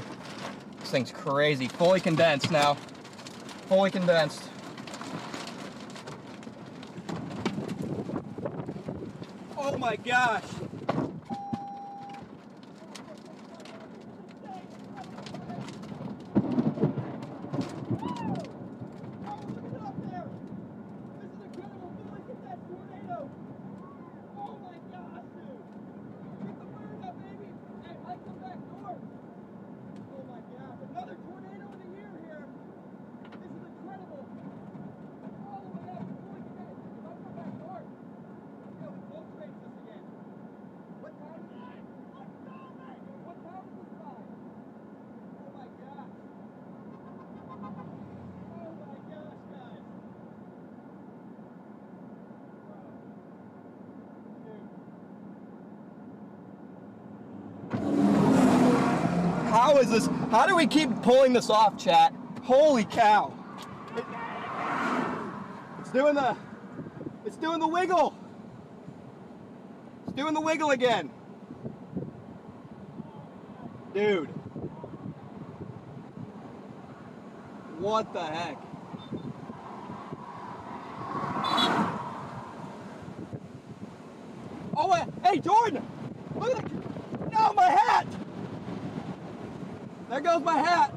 This thing's crazy. Fully condensed now. Fully condensed. Oh my gosh. How is this? How do we keep pulling this off, chat? Holy cow. It's doing the wiggle. It's doing the wiggle again. Dude. What the heck? Oh, hey, Jordan! Look at the... No, my hat! There goes my hat.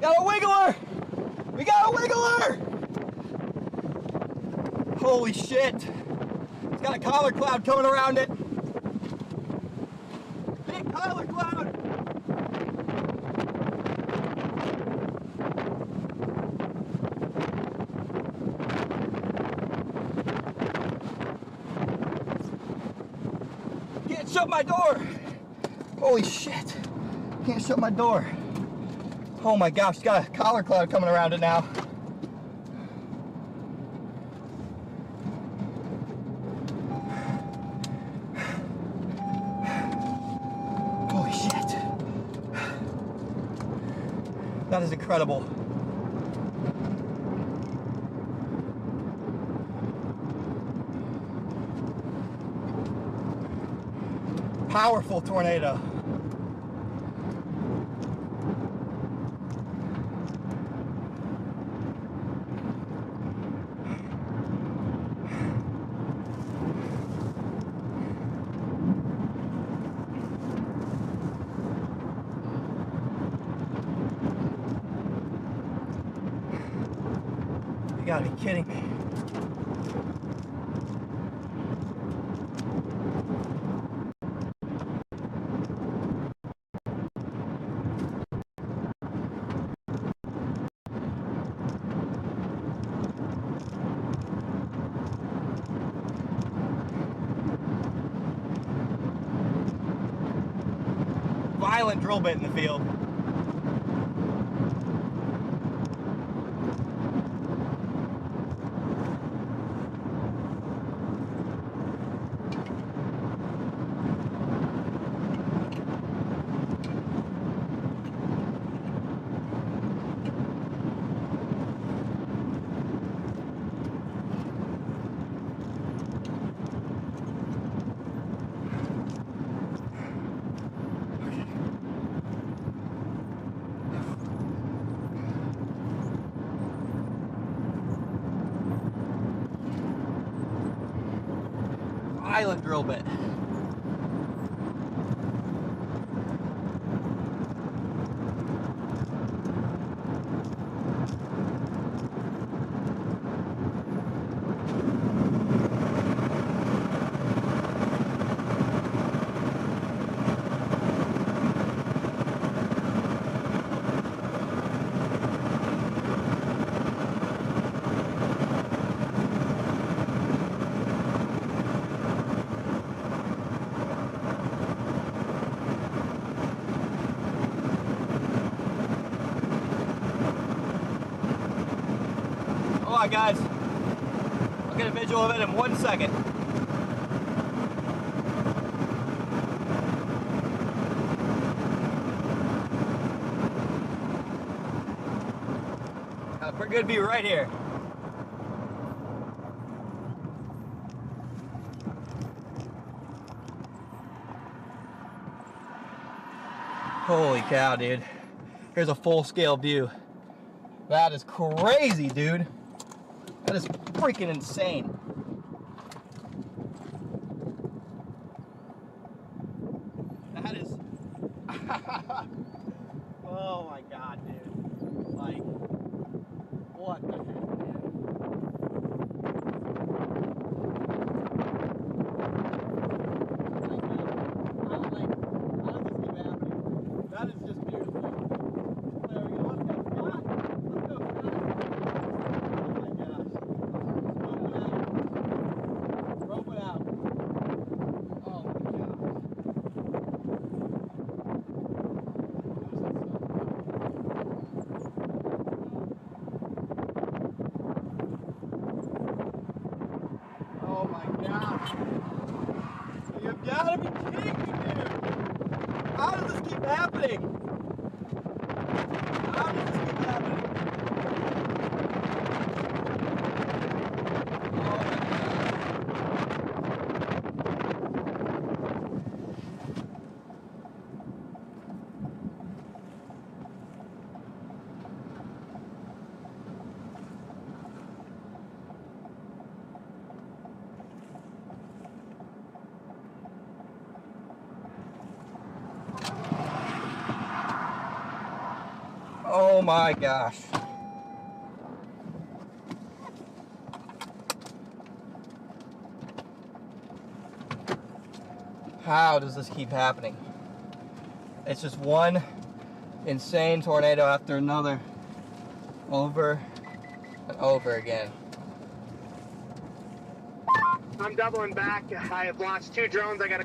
Got a wiggler! We got a wiggler! Holy shit! It's got a collar cloud coming around it. Big collar cloud! Can't shut my door! Holy shit! Can't shut my door. Oh my gosh, it's got a collar cloud coming around it now. Holy shit. That is incredible. Powerful tornado. You gotta be kidding me. Violent drill bit in the field. Violent drill bit. Hold on, guys. I'll get a visual of it in 1 second. Got a pretty good view right here. Holy cow, dude. Here's a full-scale view. That is crazy, dude. That is freaking insane. That is... Oh my god, dude. Like, what the heck, man? How does this keep happening? That is just beautiful. You've got to be kidding me, dude! How does this keep happening? How does this keep happening? Oh my Oh my gosh. How does this keep happening? It's just one insane tornado after another, over and over again. I'm doubling back. I have lost 2 drones. I gotta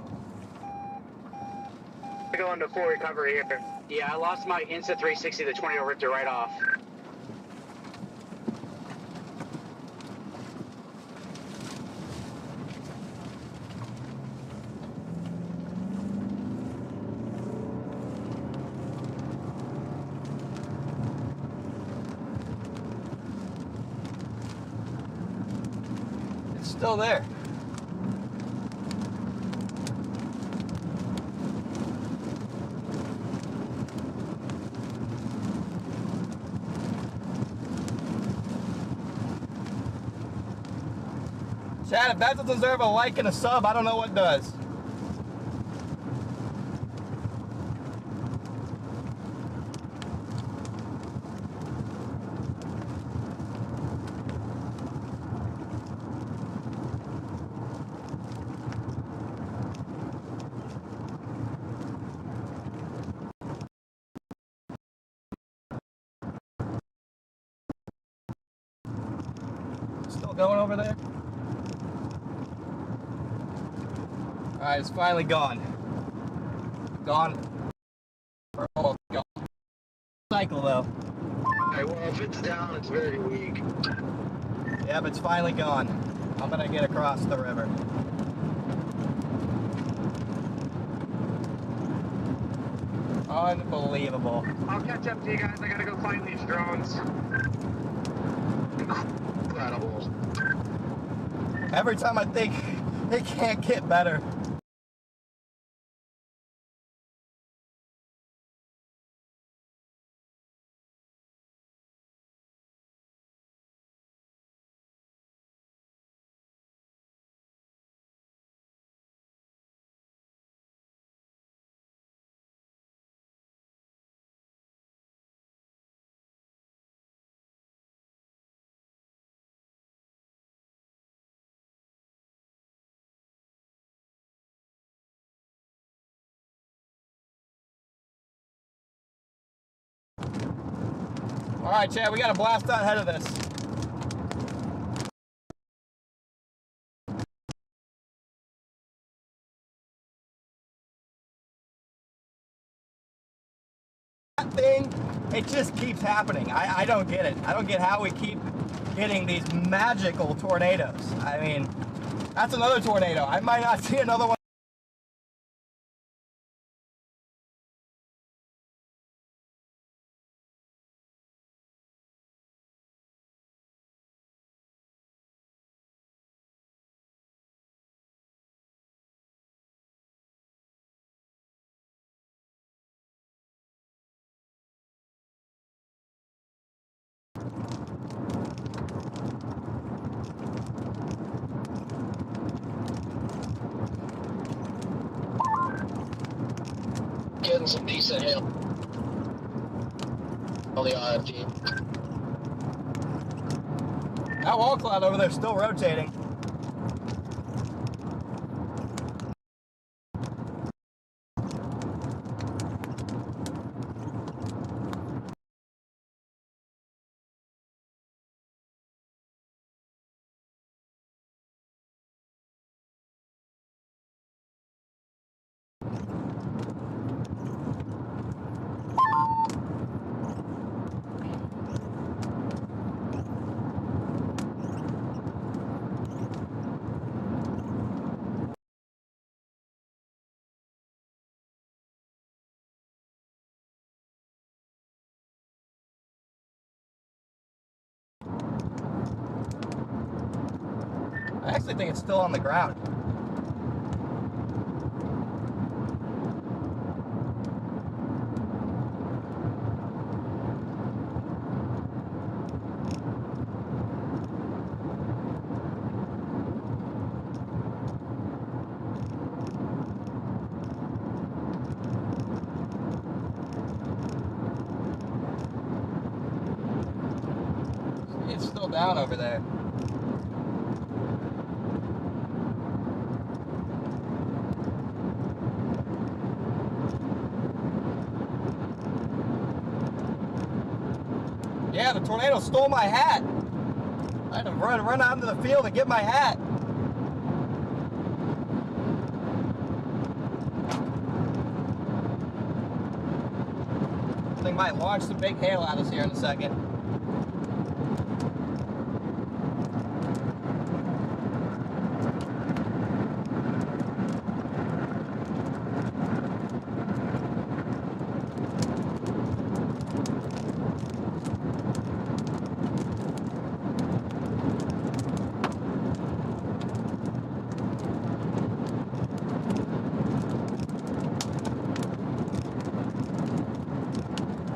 go into full recovery here. Yeah, I lost my Insta360. The tornado ripped it right off. It's still there. Chad, if that doesn't deserve a like and a sub, I don't know what does. Still going over there? Alright, it's finally gone. Gone. Or almost gone. Cycle though. Alright, well, if it's down, it's very weak. Yep, it's finally gone. I'm gonna get across the river. Unbelievable. I'll catch up to you guys. I gotta go find these drones. Incredible. Every time I think it can't get better. All right, Chad, we got to blast out ahead of this. That thing, it just keeps happening. I don't get it. I don't get how we keep getting these magical tornadoes. I mean, that's another tornado. I might not see another one. Getting some decent hail on the IFG. That wall cloud over there is still rotating. actually think it's still on the ground. It's still down over there. Yeah, the tornado stole my hat. I had to run out into the field to get my hat. This thing might launch some big hail at us here in a second.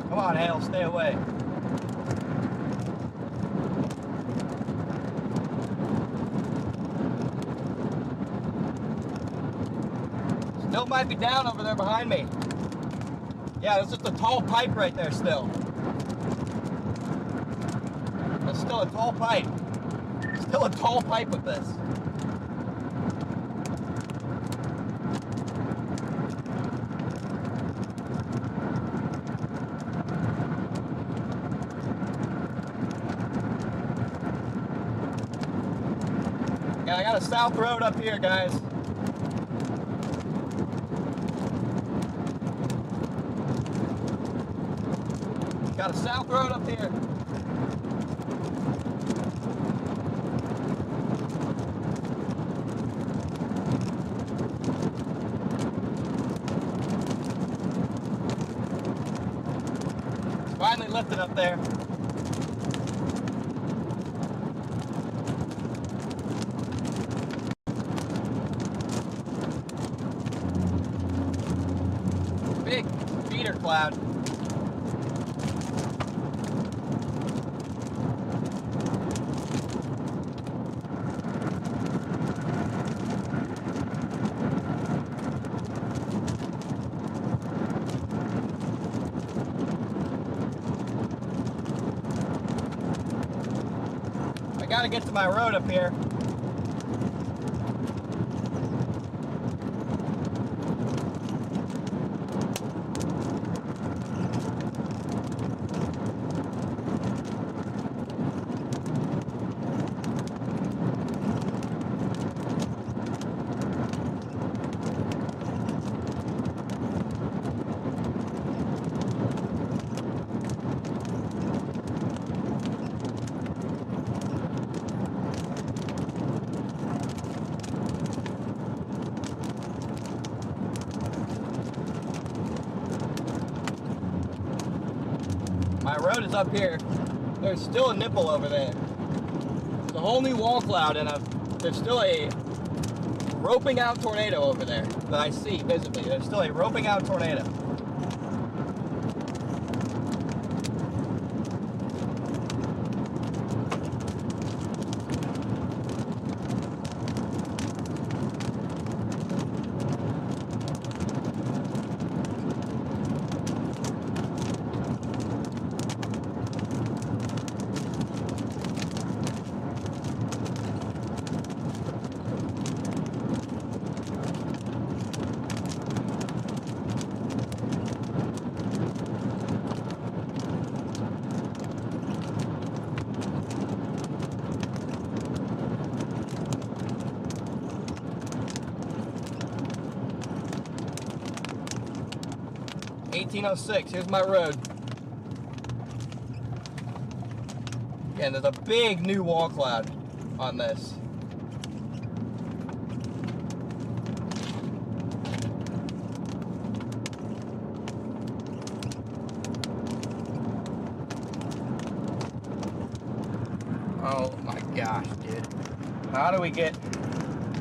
Come on, hail, stay away. Still might be down over there behind me. Yeah, there's just a tall pipe right there still. That's still a tall pipe. Still a tall pipe with this. Yeah, I got a south road up here, guys. Got a south road up here. Finally lifted up there. Big feeder cloud. I gotta get to my road up here. My road is up here. There's still a nipple over there. There's a whole new wall cloud and there's still a roping out tornado over there that I see visibly. There's still a roping out tornado. (1806). Here's my road. Again, there's a big new wall cloud on this. Oh my gosh, dude. How do we get...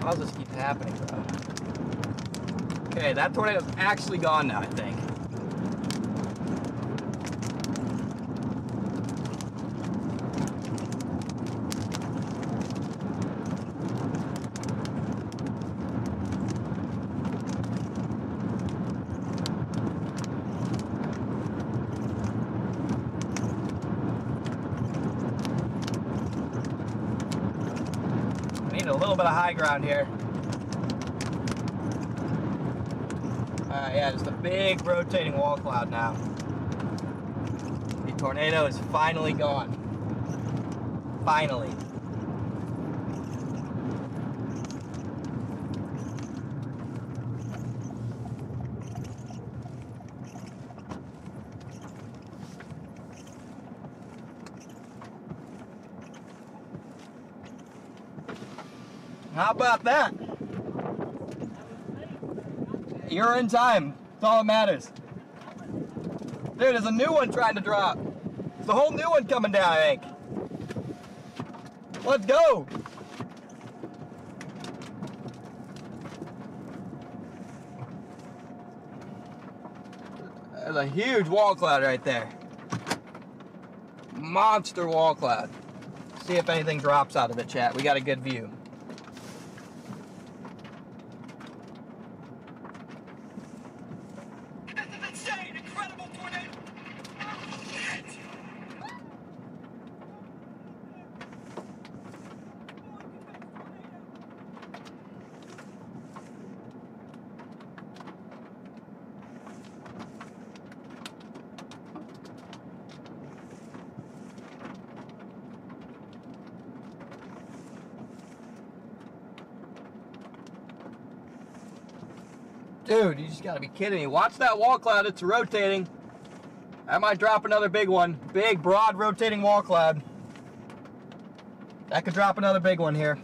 How does this keep happening, bro? Okay, that tornado's actually gone now, I think. A little bit of high ground here. Yeah, just a big rotating wall cloud now. The tornado is finally gone. Finally. How about that? You're in time. That's all that matters. Dude, there's a new one trying to drop. There's a whole new one coming down, I think. Let's go. There's a huge wall cloud right there. Monster wall cloud. See if anything drops out of it, chat. We got a good view. Dude, you just gotta be kidding me. Watch that wall cloud, it's rotating. That might drop another big one. Big, broad, rotating wall cloud. That could drop another big one here.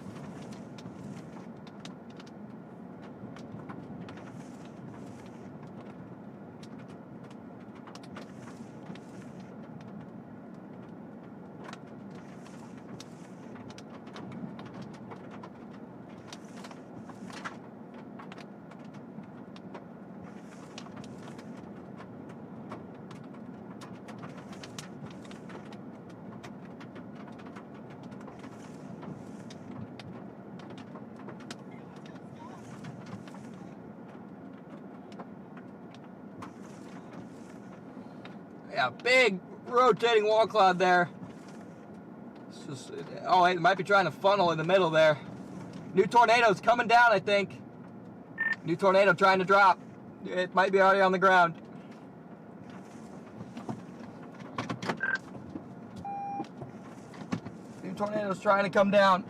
Yeah, big rotating wall cloud there. It's just, oh, it might be trying to funnel in the middle there. New tornado's coming down, I think. New tornado trying to drop. It might be already on the ground. New tornado's trying to come down.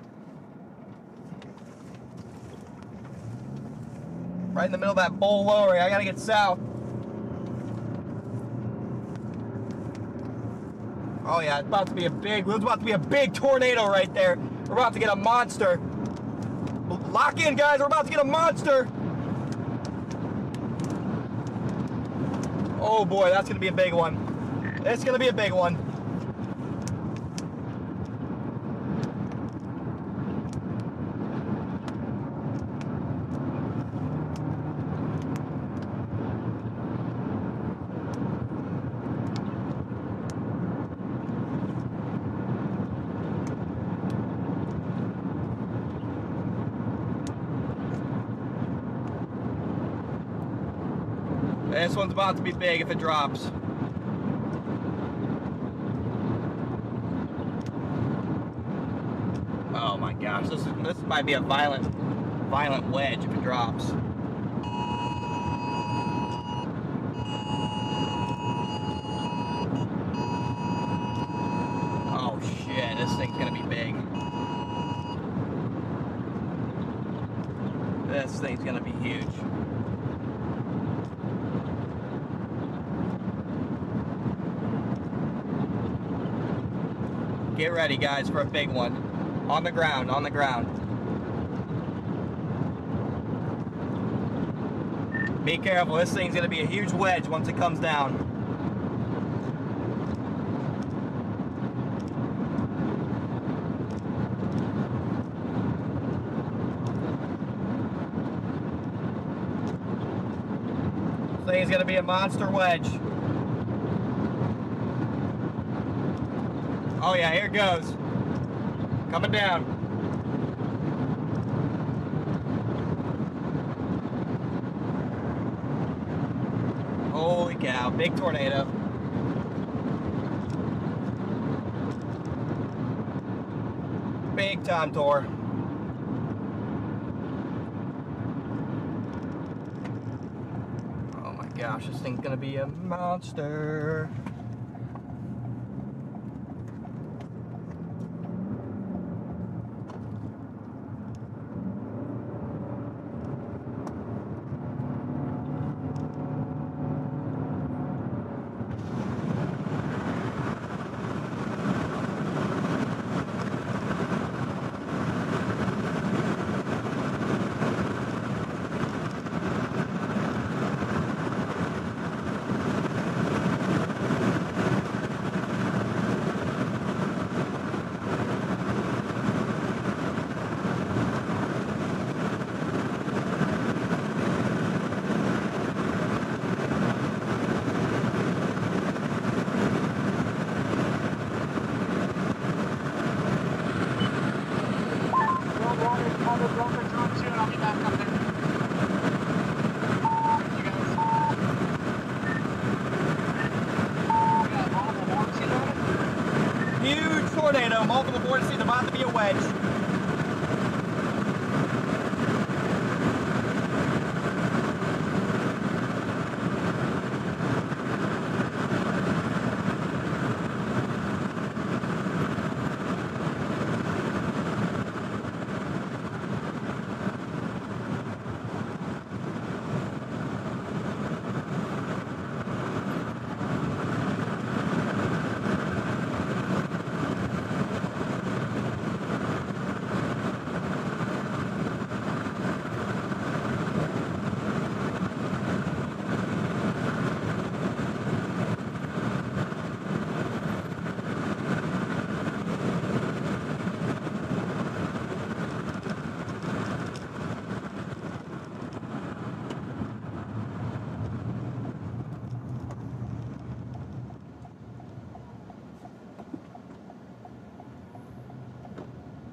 Right in the middle of that bowl lowering. I gotta get south. Oh yeah, it's about to be a big, there's about to be a big tornado right there. We're about to get a monster. Lock in, guys, we're about to get a monster. Oh boy, that's gonna be a big one. It's gonna be a big one. This one's about to be big if it drops. Oh my gosh, this might be a violent wedge if it drops. Oh shit, this thing's gonna be big. This thing's gonna be huge. Get ready, guys, for a big one. On the ground, on the ground. Be careful, this thing's gonna be a huge wedge once it comes down. thing's gonna be a monster wedge. Oh yeah, here it goes. Coming down. Holy cow, big tornado. Big time tour. Oh my gosh, this thing's gonna be a monster. Huge tornado, multiple vortices about to be a wedge.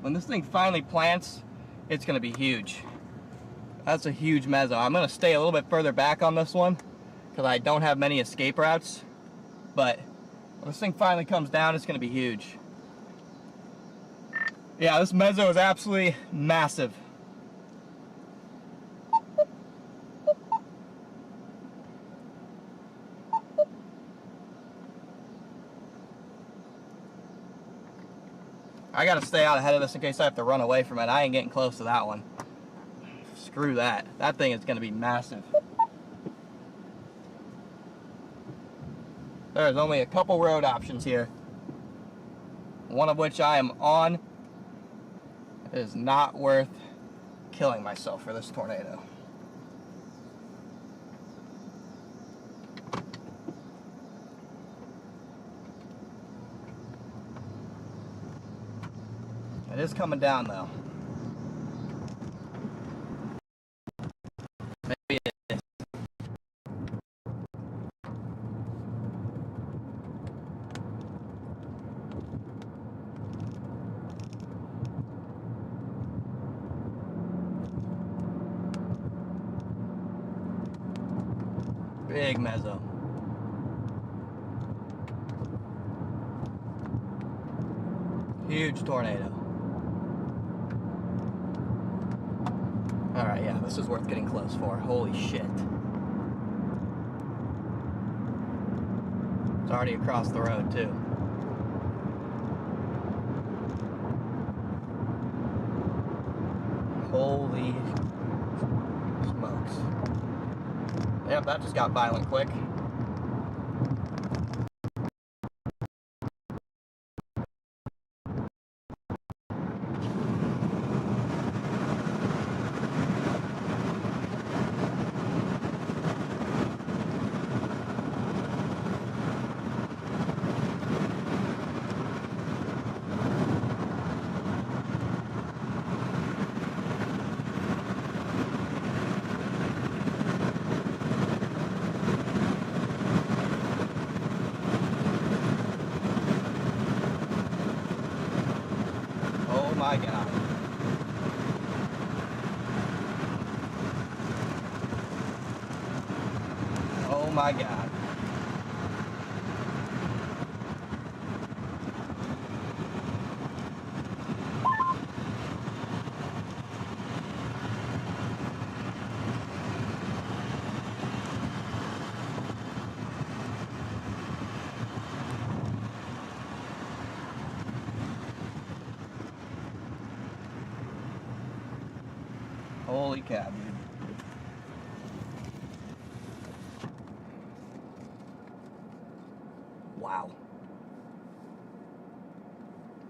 When this thing finally plants, it's gonna be huge. That's a huge mezzo. I'm gonna stay a little bit further back on this one because I don't have many escape routes, but when this thing finally comes down, it's gonna be huge. Yeah, this mezzo is absolutely massive. I gotta stay out ahead of this in case I have to run away from it. I ain't getting close to that one. Screw that. That thing is gonna be massive. There's only a couple road options here. One of which I am on. It is not worth killing myself for this tornado. It is coming down though. Maybe it is. Big mezzo. Huge tornado. Alright, yeah, this is worth getting close for. Holy shit. It's already across the road, too. Holy smokes. Yep, that just got violent quick. my God. Oh my God. Holy cow, dude. Wow.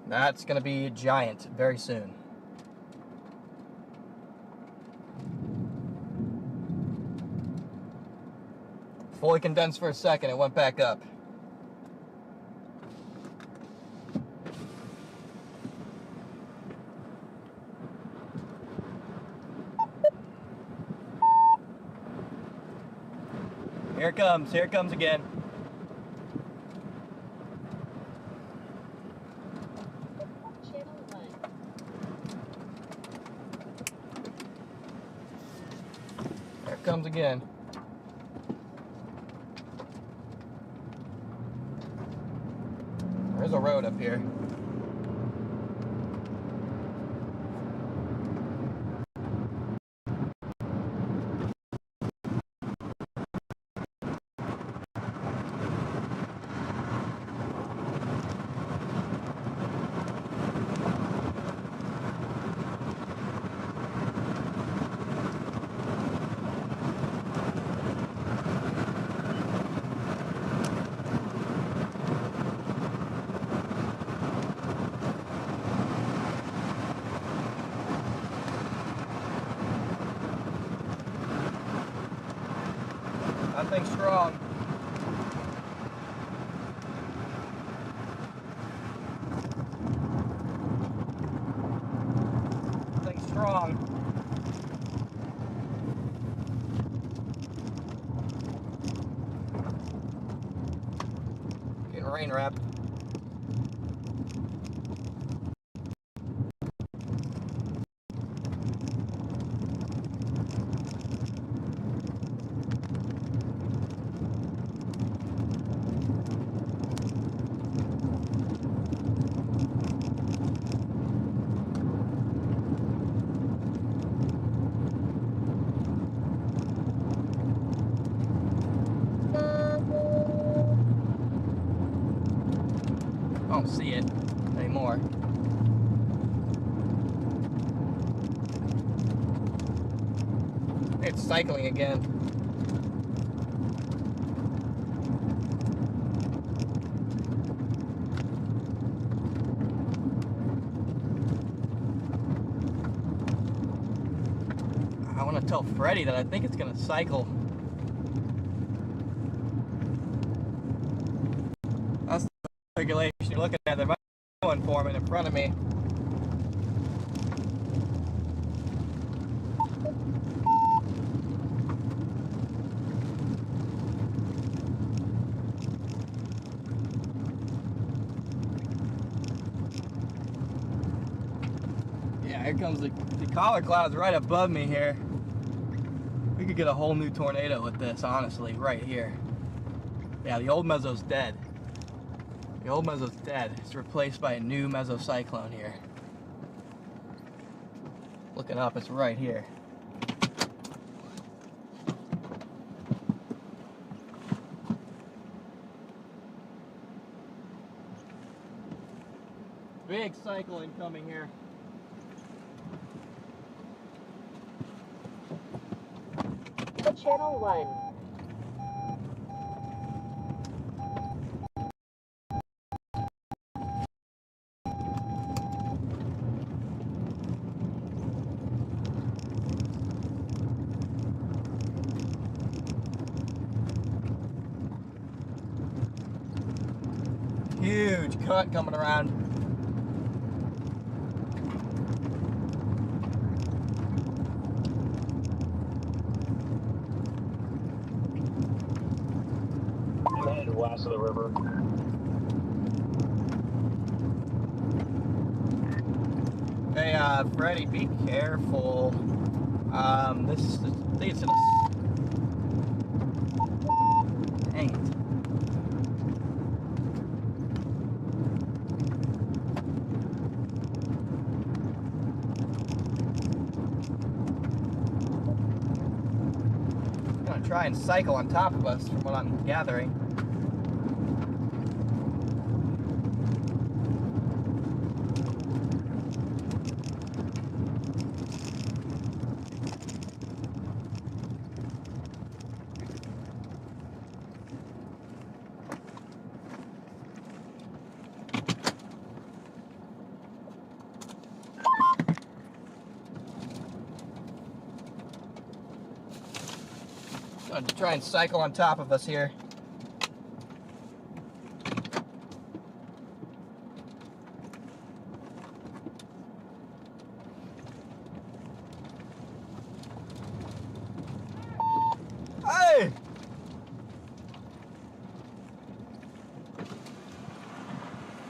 That's gonna be giant very soon. Fully condensed for a second, it went back up. Here it comes again. Channel 1. There it comes again. There's a road up here. That thing's strong. That thing's strong. Getting rain wrapped. I don't see it anymore. It's cycling again. I want to tell Freddie that I think it's going to cycle. That's the circulation you're looking at. There might be one forming in front of me. Yeah, here comes the collar clouds right above me here. We could get a whole new tornado with this, honestly, right here. Yeah, the old meso's dead. The old meso's dead. It's replaced by a new mesocyclone here. Looking up, it's right here. Big cycle incoming here. Channel 1. Huge cut coming around. West of the river. All right, 1 Hey, Freddie, be careful. I think it's gonna. Dang it. It's gonna try and cycle on top of us, from what I'm gathering. Gonna try and cycle on top of us here. Hey!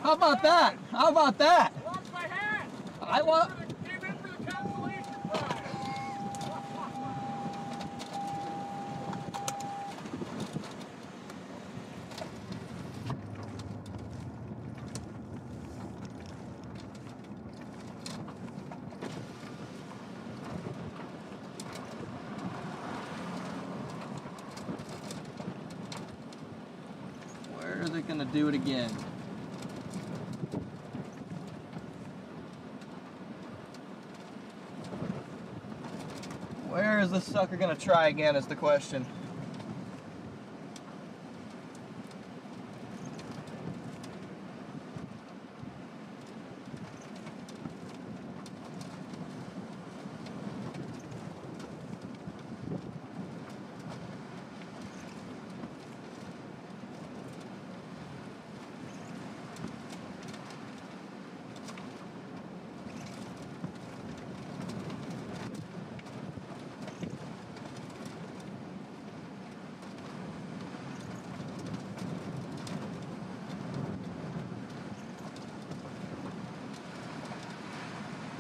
How about that? How about that? I lost my hat. I want. Came in for the cancellation prize. Where are they gonna do it again? Where is this sucker gonna try again is the question.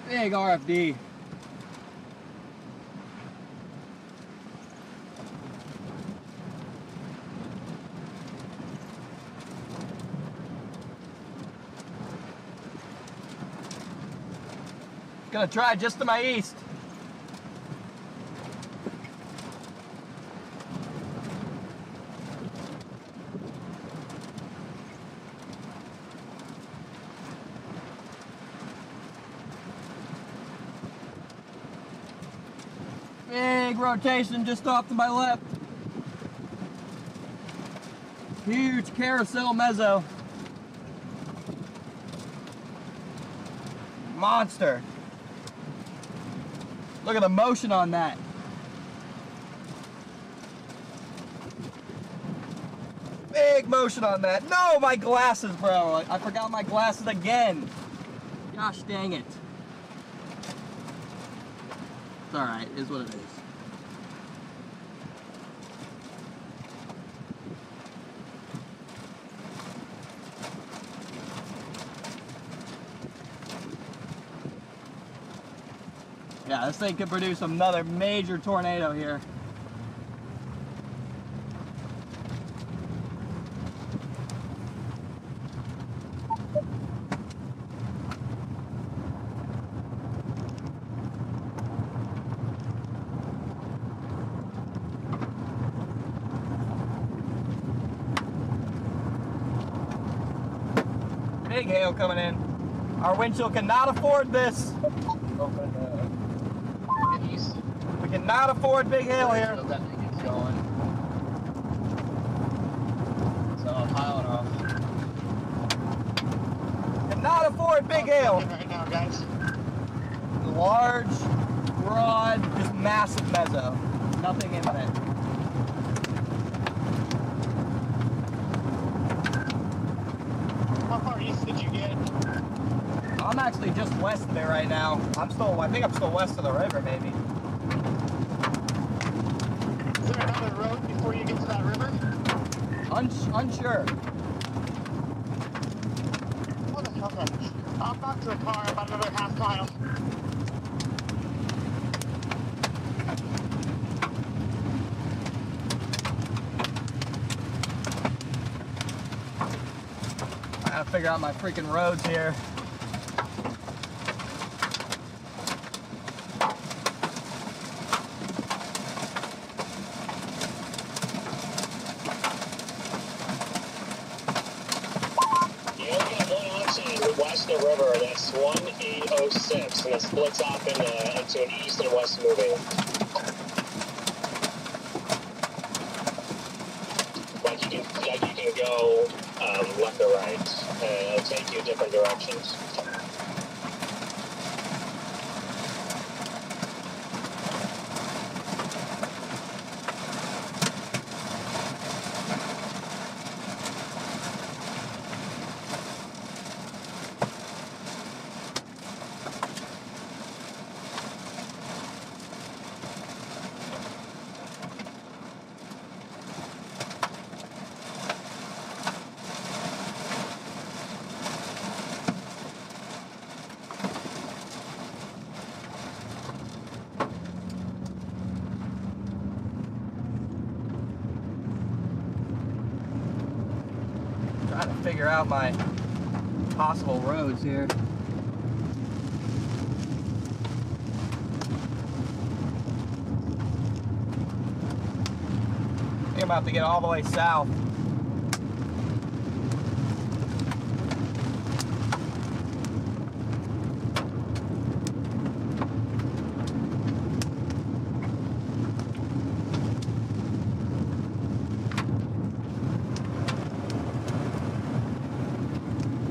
Big RFD. Gonna try just to my east. Big rotation just off to my left. Huge carousel mezzo. Monster. Look at the motion on that. Big motion on that. No, my glasses, bro. I forgot my glasses again. Gosh dang it. It's alright, it is what it is. Yeah, this thing could produce another major tornado here. Big hail coming in. Our windshield cannot afford this. We cannot afford big hail here. That thing is going. So I'm piling off. Cannot afford big hail. Right now, guys. Large, broad, just massive mezzo. Nothing imminent. How far east did you get? I'm actually just west of it right now. I think I'm still west of the river, maybe. Is there another road before you get to that river? Unsure. What the hell is that? I'll back to the car about another half mile. I gotta figure out my freaking roads here. West of the river, that's 1806, and it splits off into an east and west moving. Like you can go left or right, and it'll take you different directions. Trying to figure out my possible roads here. I think I'm about to get all the way south.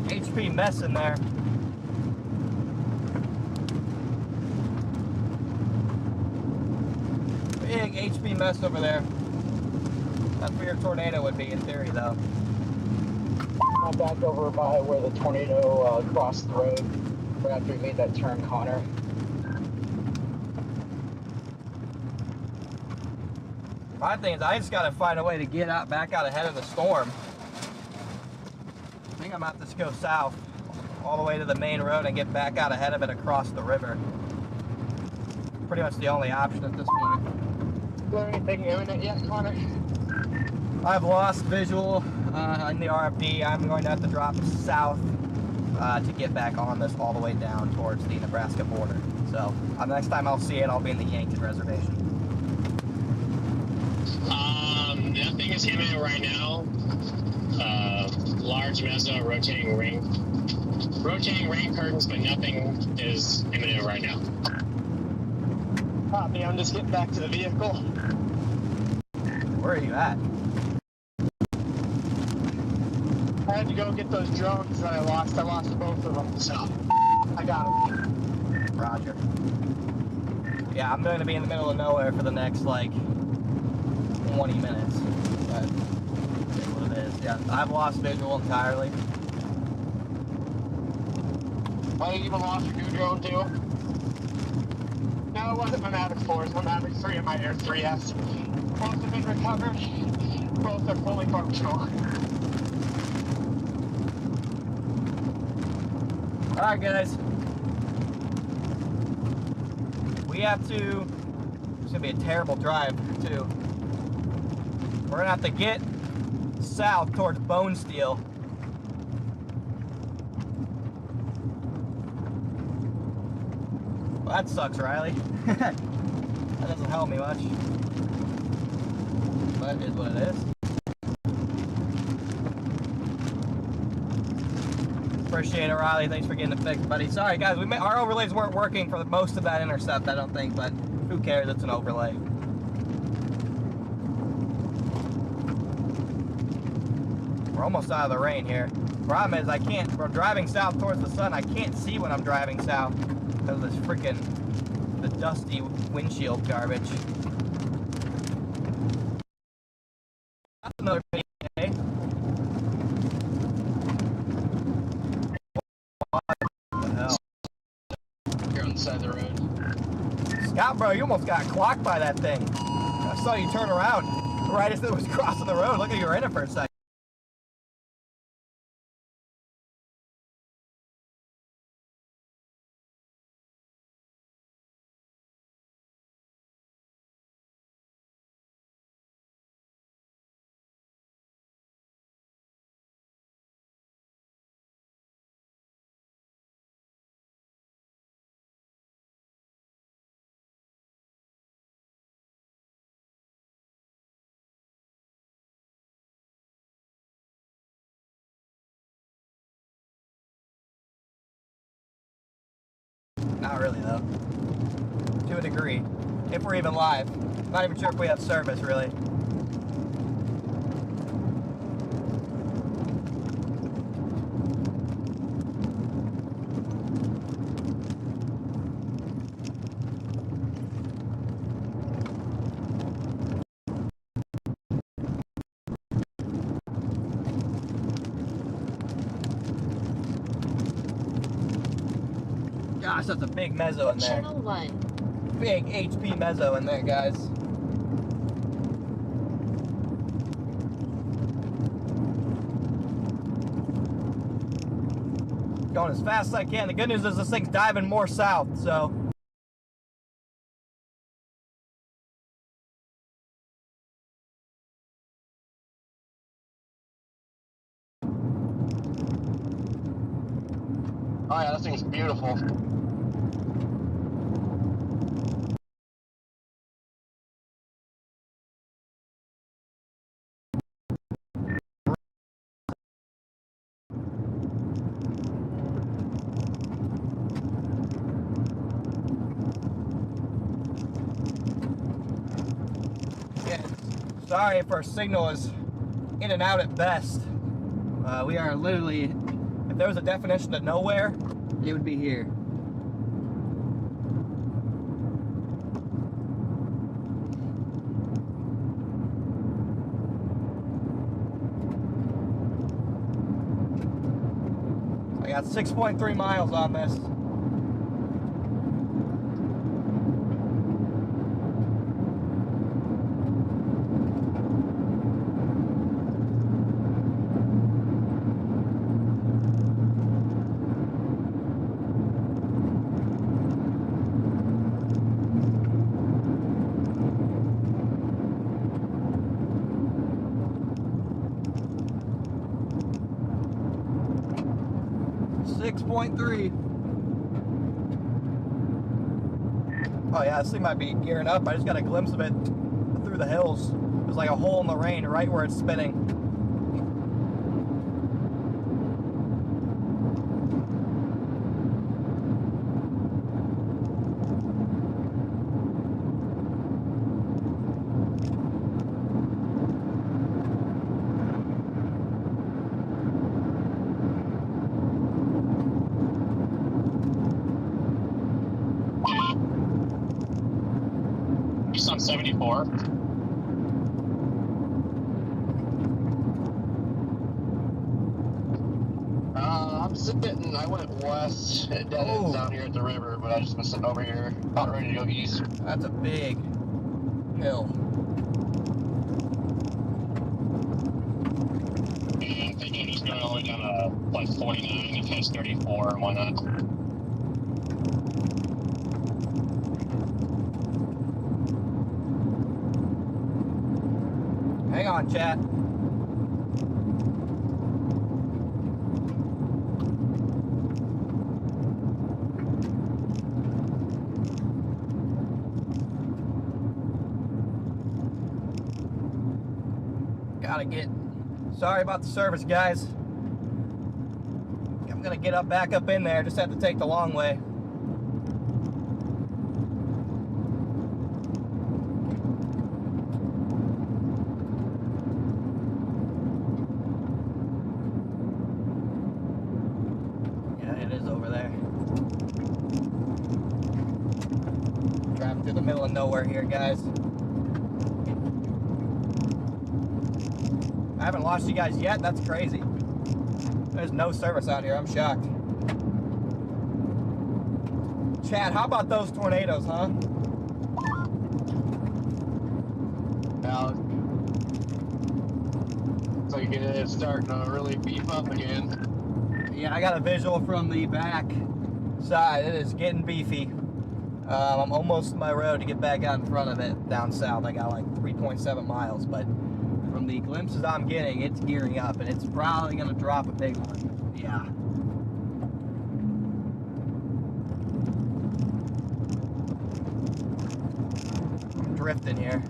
HP mess in there. Big HP mess over there. That's where your tornado would be in theory though. I'm back over by where the tornado crossed the road right after we made that turn corner. My thing is I just gotta find a way to get out back out ahead of the storm. I think I'm about to go south all the way to the main road and get back out ahead of it across the river. Pretty much the only option at this point. Is there anything imminent yet, Connor? I've lost visual in the RFD. I'm going to have to drop south to get back on this all the way down towards the Nebraska border. So next time I'll see it, I'll be in the Yankton reservation. Nothing is imminent right now. Large meso rotating ring curtains, but nothing is imminent right now. Copy, I'm just getting back to the vehicle. Where are you at? I had to go get those drones that I lost. I lost both of them, so I got them. Roger. Yeah, I'm going to be in the middle of nowhere for the next, like, 20 minutes. But that's what it is. Yeah, I've lost visual entirely. Oh, you even lost your new drone, too? No, it wasn't my Mavic 4s. My Mavic 3 and my Air 3S. Both have been recovered. Both are fully functional. Alright guys, we have to, it's going to be a terrible drive too. We're going to have to get south towards Bone Steel. Well, that sucks, Riley. That doesn't help me much. But it is what it is. Appreciate it, Riley. Thanks for getting it fixed, buddy. Sorry, guys. Our overlays weren't working for most of that intercept, I don't think, but who cares? It's an overlay. We're almost out of the rain here. Problem is, we're driving south towards the sun. I can't see when I'm driving south because of this freaking, the dusty windshield garbage. That's another video, okay? You're on the side of the road. Scott, bro, you almost got clocked by that thing. I saw you turn around right as it was crossing the road. Look at you were in it for a second. Not really though. To a degree. If we're even live. Not even sure if we have service really. Gosh, that's a big mezzo in there. Channel 1. Big HP mezzo in there, guys. Going as fast as I can. The good news is this thing's diving more south, so. Oh yeah, that thing's beautiful. Yeah, sorry if our signal is in and out at best. We are literally, if there was a definition of nowhere, it would be here. I got 6.3 miles on this. Oh yeah, this thing might be gearing up. I just got a glimpse of it through the hills. There's like a hole in the rain right where it's spinning. On 74. I'm sitting, I went west, dead ends down here at the river, but I just been sitting over here, about ready to go east. That's a big hill. And I'm thinking he's going all the way down to like 49 and catch 34 and whatnot. Hang on, chat. Gotta get. Sorry about the service, guys. I'm gonna get back up in there. Just have to take the long way. Driving through the middle of nowhere here, guys. I haven't lost you guys yet. That's crazy. There's no service out here. I'm shocked. Chad, how about those tornadoes, huh? Now, it's like it's starting to really beef up again. Yeah, I got a visual from the back side. It is getting beefy. I'm almost to my road to get back out in front of it down south. I got like 3.7 miles, but from the glimpses I'm getting, it's gearing up, and it's probably going to drop a big one. Yeah. I'm drifting here.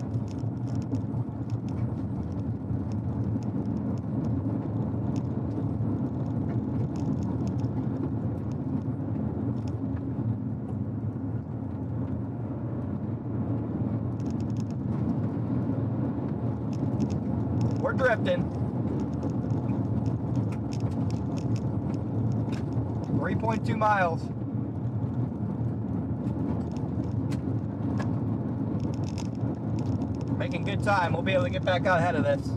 We're drifting. 3.2 miles. Making good time. We'll be able to get back out ahead of this.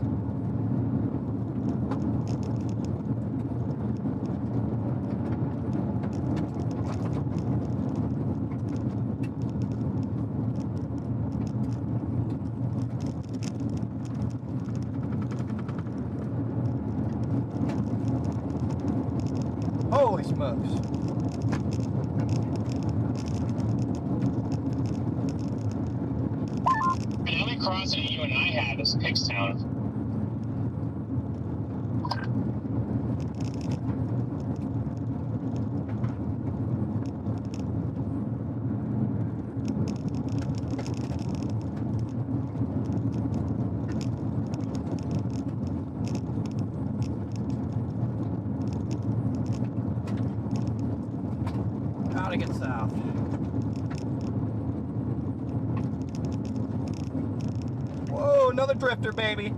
Holy smokes. The only crossing you and I have is Pickstown. How to get south. Whoa, another drifter, baby.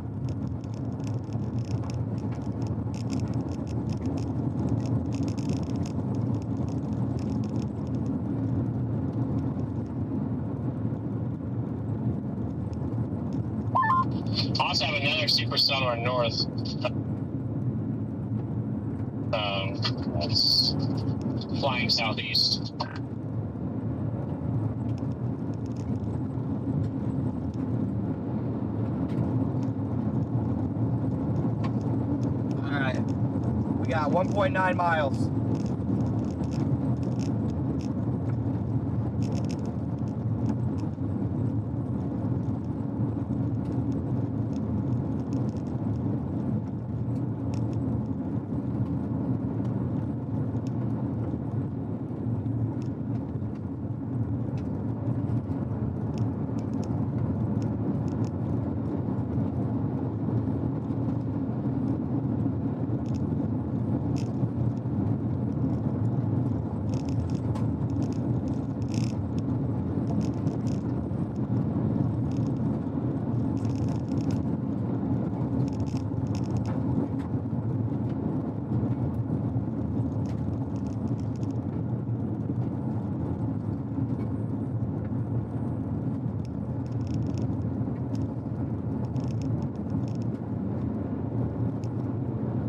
Also have another supercell on north. That's flying southeast. All right, we got 1.9 miles.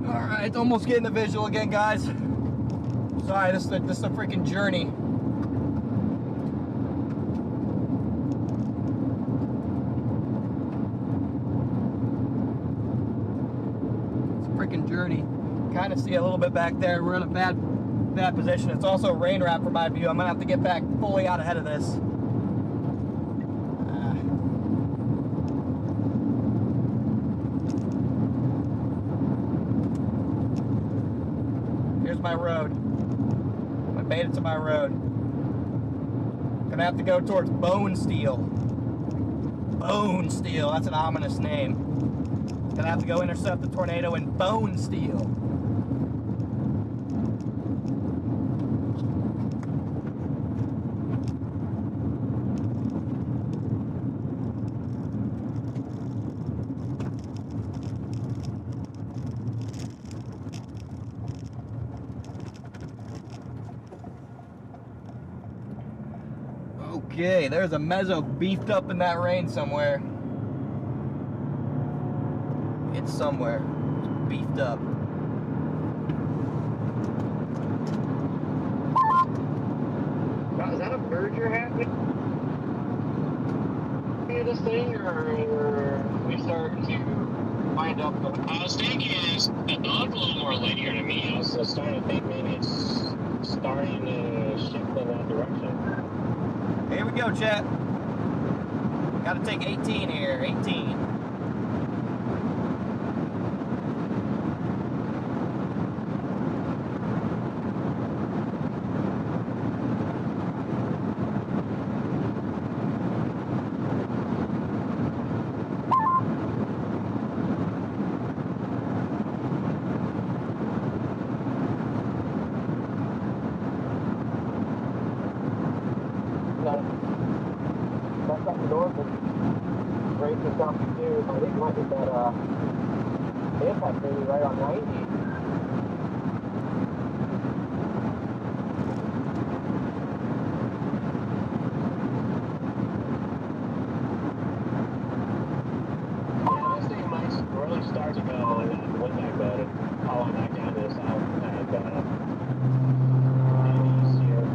Alright, almost getting the visual again, guys. Sorry, this is a freaking journey. It's a freaking journey. Kind of see a little bit back there. We're in a bad position. It's also a rain wrap for my view. I'm gonna have to get back fully out ahead of this. Here's my road. I made it to my road. Gonna have to go towards Bone Steel. Bone Steel, that's an ominous name. Gonna have to go intercept the tornado in Bone Steel. Okay, there's a mezzo beefed up in that rain somewhere. It's somewhere. It's beefed up. Wow, is that a merger happening? This thing, or are we starting to wind up? I was thinking it's looked a little more linear to me. I was starting to think maybe it's starting to shift in that direction. Here we go, chat. Gotta take 18 here, 18. That's up north. break this up too. I think it might be that impact maybe right on 90. Yeah, this thing might really start to go in the windbag mode and follow back down to the south and east here.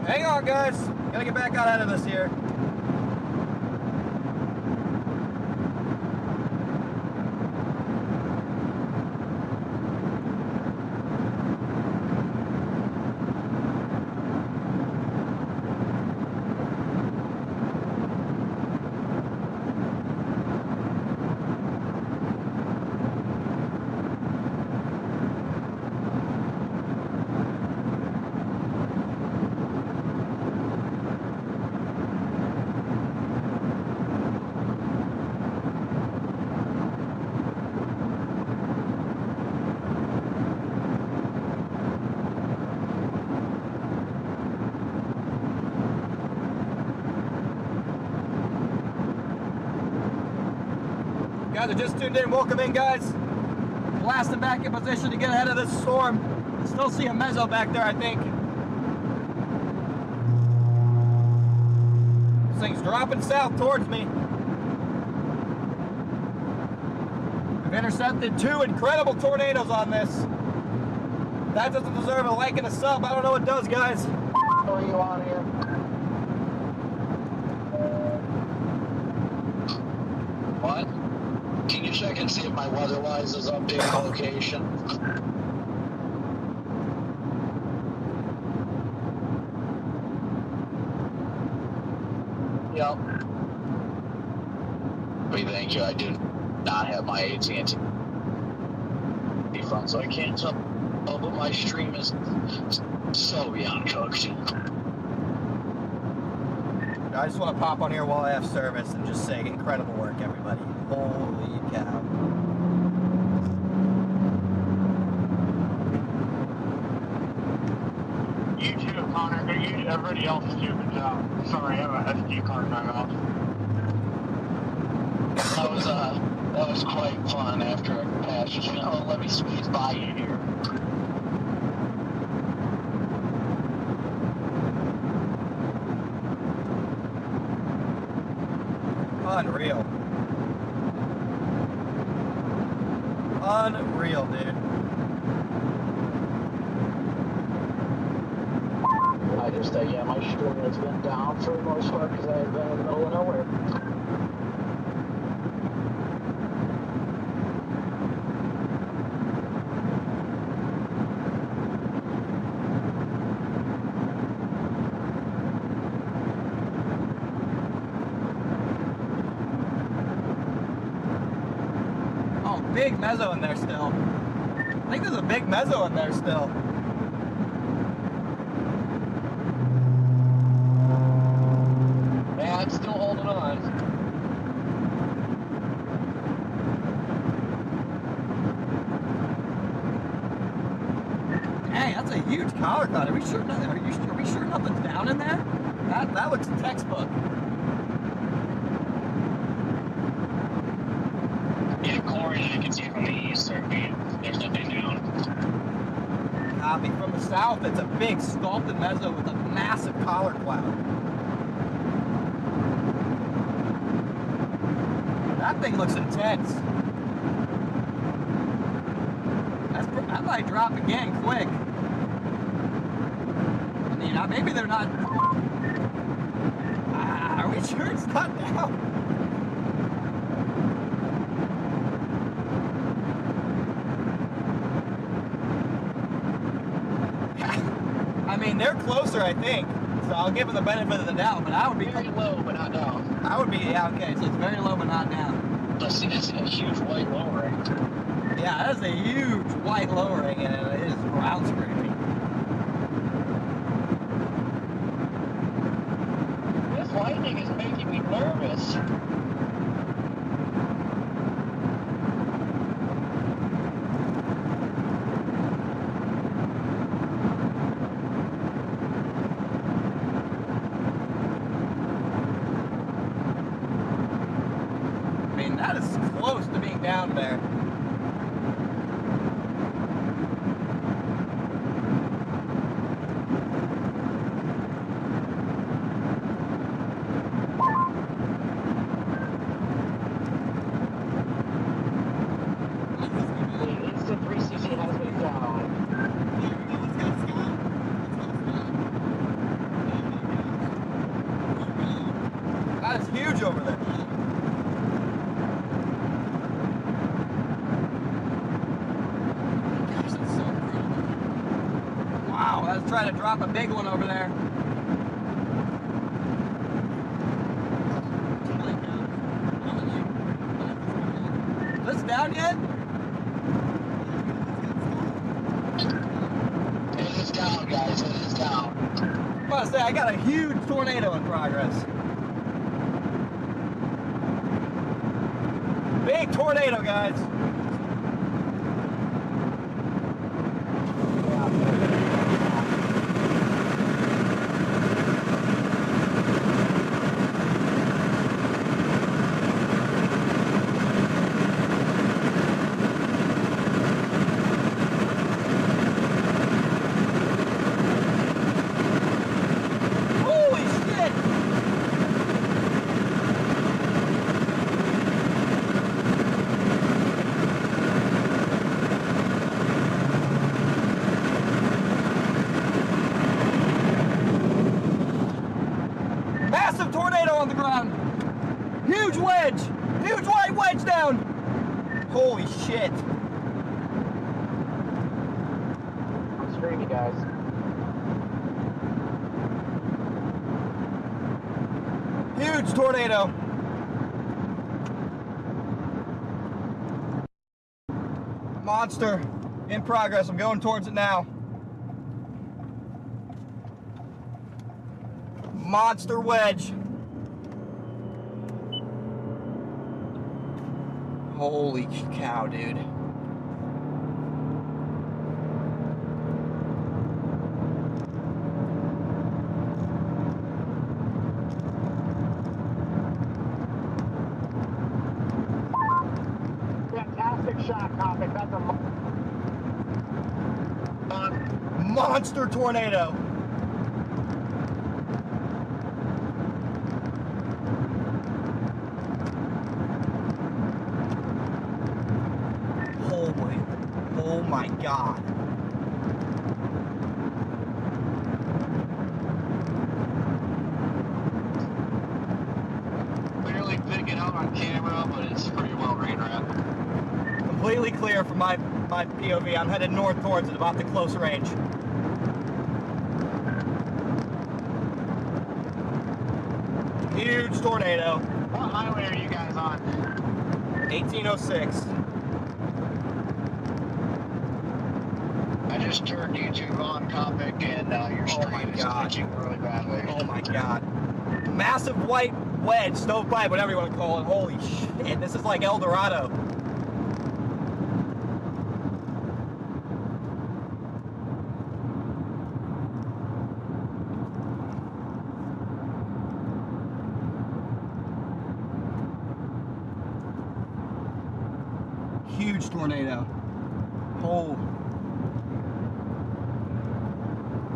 Hang on, guys. Gotta get back out ahead of this here. Guys are just tuned in. Welcome in, guys. Blasting back in position to get ahead of this storm. Still see a mezzo back there, I think. This thing's dropping south towards me. We've intercepted 2 incredible tornadoes on this. That doesn't deserve a like and a sub. I don't know what does, guys. How are you on here? What? Can you check and see if my weatherwise is updated location? Yep. Wait, thank you. I do not have my AT&T phone, so I can't tell. Oh, but my stream is so beyond cooked. I just want to pop on here while I have service and just say incredible work, everybody. Holy cow. You too, Connor. Everybody else is doing a good job. Sorry, I have an SD card in my mouth. That was quite fun after a patch. Just, let me squeeze by you here. Unreal. Unreal, dude. I just, yeah, my stream has been down for the most part because I've been in the middle of nowhere. Big mezzo in there still. I think there's a big mezzo in there still. Yeah, it's still holding on. Hey, that's a huge collar cut. Are we sure nothing's down in there? That looks textbook. Yeah, Corey, I can see from the east, there's nothing down. Copy. From the south, it's a big sculpted mezzo with a massive collar cloud. That thing looks intense. That might drop again quick. You know, maybe they're not. Are we sure it's not down? I mean, they're closer, I think. So I'll give them the benefit of the doubt, but I would be Very low, but not down. I would be, yeah, okay, so it's very low but not down. Let's see, it's a huge white lowering. Yeah, that is a huge white lowering, and it is ground scraping. This lightning is making me nervous. try to drop a big one over there. Is this down yet? It is down, guys. It is down. I'm about to say, I got a huge tornado in progress. Big tornado, guys. Massive tornado on the ground. Huge wedge. Huge white wedge down. Holy shit. I'm streaming, guys. Huge tornado. Monster in progress. I'm going towards it now. Monster wedge. Holy cow, dude. Fantastic shot, Topic. That's a Monster tornado. Oh my God. Clearly picking out on camera, but it's pretty well rain wrapped. Completely clear from my POV. I'm headed north towards it, about the close range. Huge tornado. What highway are you guys on? 1806. I just turned YouTube on, Topic, and your stream is glitching really badly. Oh my God. Massive white wedge, stovepipe, whatever you want to call it. Holy shit, this is like El Dorado. Huge tornado. Oh.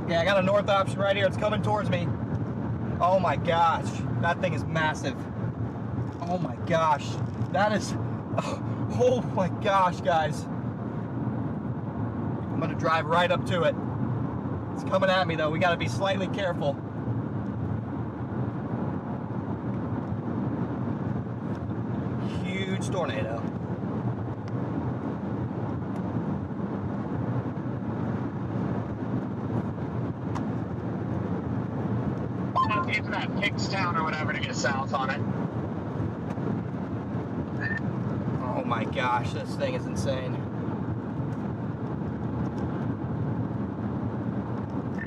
Okay, I got a north option right here. It's coming towards me. Oh my gosh. That thing is massive. Oh my gosh. That is... Oh my gosh, guys. I'm gonna drive right up to it. It's coming at me though. We gotta be slightly careful. Huge tornado. Into that Pickstown or whatever to get south on it. Oh my gosh, this thing is insane.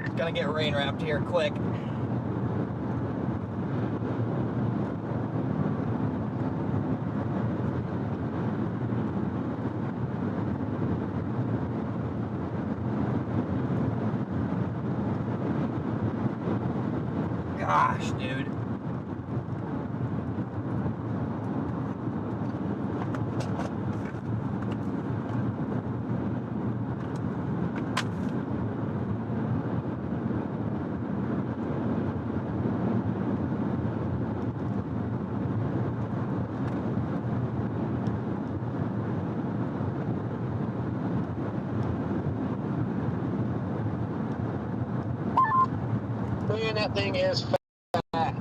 It's gonna get rain wrapped here quick. Gosh, dude. Man, that thing is fat.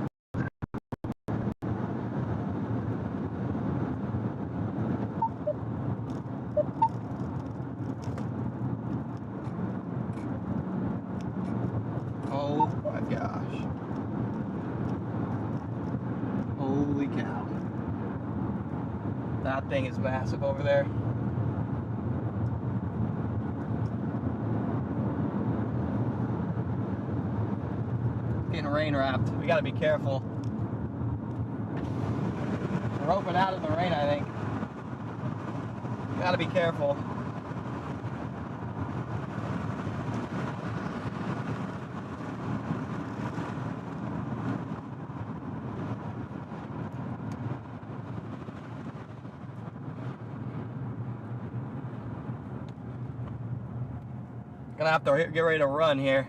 gosh. Holy cow. That thing is massive over there. Getting rain wrapped. We gotta be careful. We're roping out of the rain, I think. Gotta be careful. Gonna have to get ready to run here.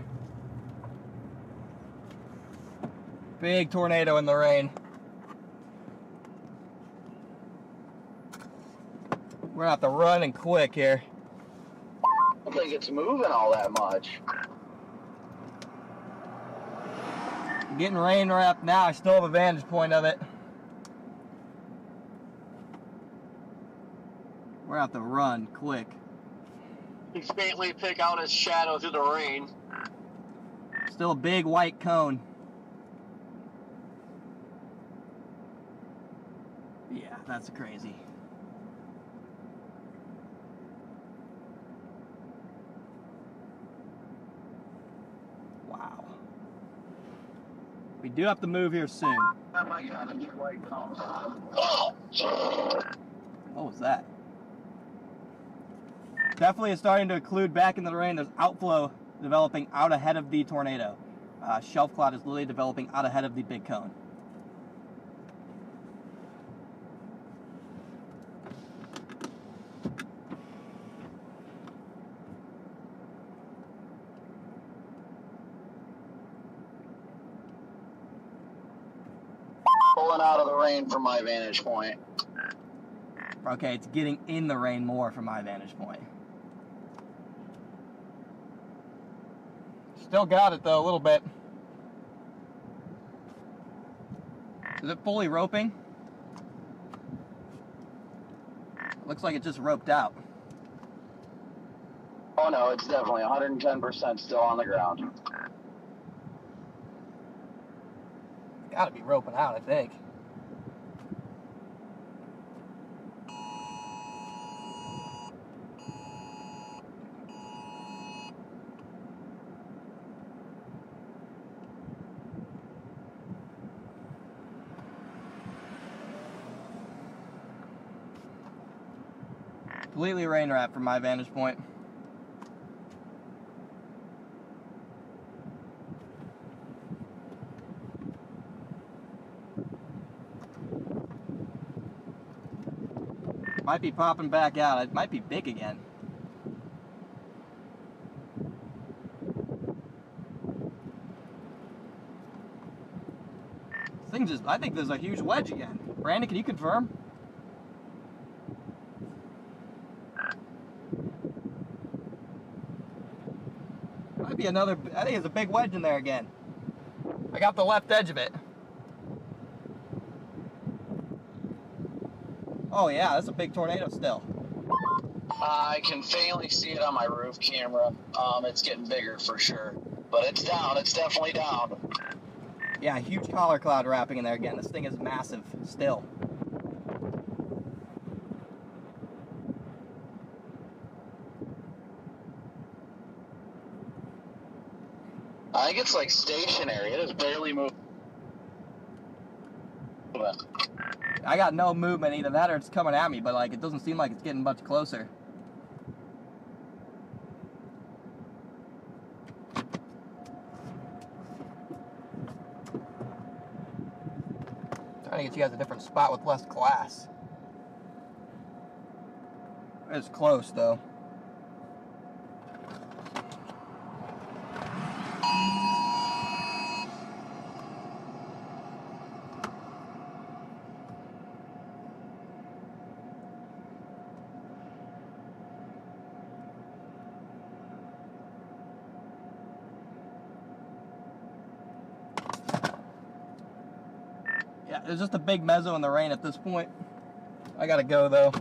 Big tornado in the rain. We're gonna have to run and quick here. I don't think it's moving all that much. Getting rain wrapped now. I still have a vantage point of it. We're gonna have to run quick. You faintly pick out its shadow through the rain. Still a big white cone. Yeah, that's crazy. Wow. We do have to move here soon. Oh my God, it's white cone. What was that? Definitely is starting to occlude back into the rain. There's outflow developing out ahead of the tornado. Shelf cloud is literally developing out ahead of the big cone. Pulling out of the rain from my vantage point. Okay, it's getting in the rain more from my vantage point. Still got it though, a little bit. Is it fully roping? Looks like it just roped out. Oh no, it's definitely 110% still on the ground. Gotta be roping out, I think. Completely rain wrapped from my vantage point. Might be popping back out. It might be big again. This thing just, I think there's a huge wedge again. Brandon, can you confirm? Might be another, I think there's a big wedge in there again. I got the left edge of it. Oh yeah, that's a big tornado still. I can faintly see it on my roof camera. It's getting bigger for sure. But it's down, it's definitely down. Yeah, huge collar cloud wrapping in there again. This thing is massive still. I think it's like stationary. It is barely moving. I got no movement, either that or it's coming at me, but like it doesn't seem like it's getting much closer. Trying to get you guys a different spot with less glass. It's close though. Yeah, there's just a big mezzo in the rain at this point. I gotta go though.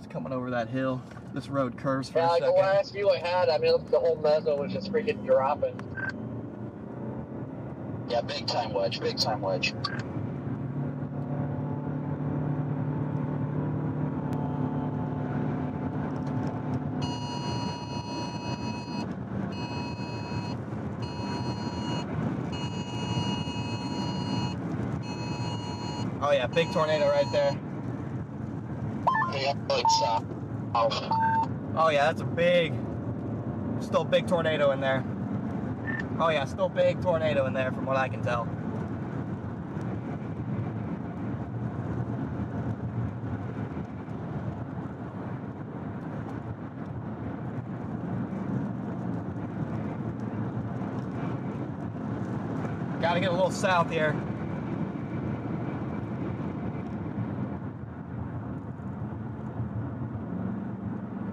coming over that hill. This road curves for Yeah, a like the second. last view I had, I mean, the whole mezzo was just freaking dropping. Yeah, big time wedge, big time wedge. Oh yeah, big tornado right there. Yeah, it's off. Oh yeah, that's a big, still big tornado in there. Oh yeah, still big tornado in there from what I can tell. Gotta get a little south here.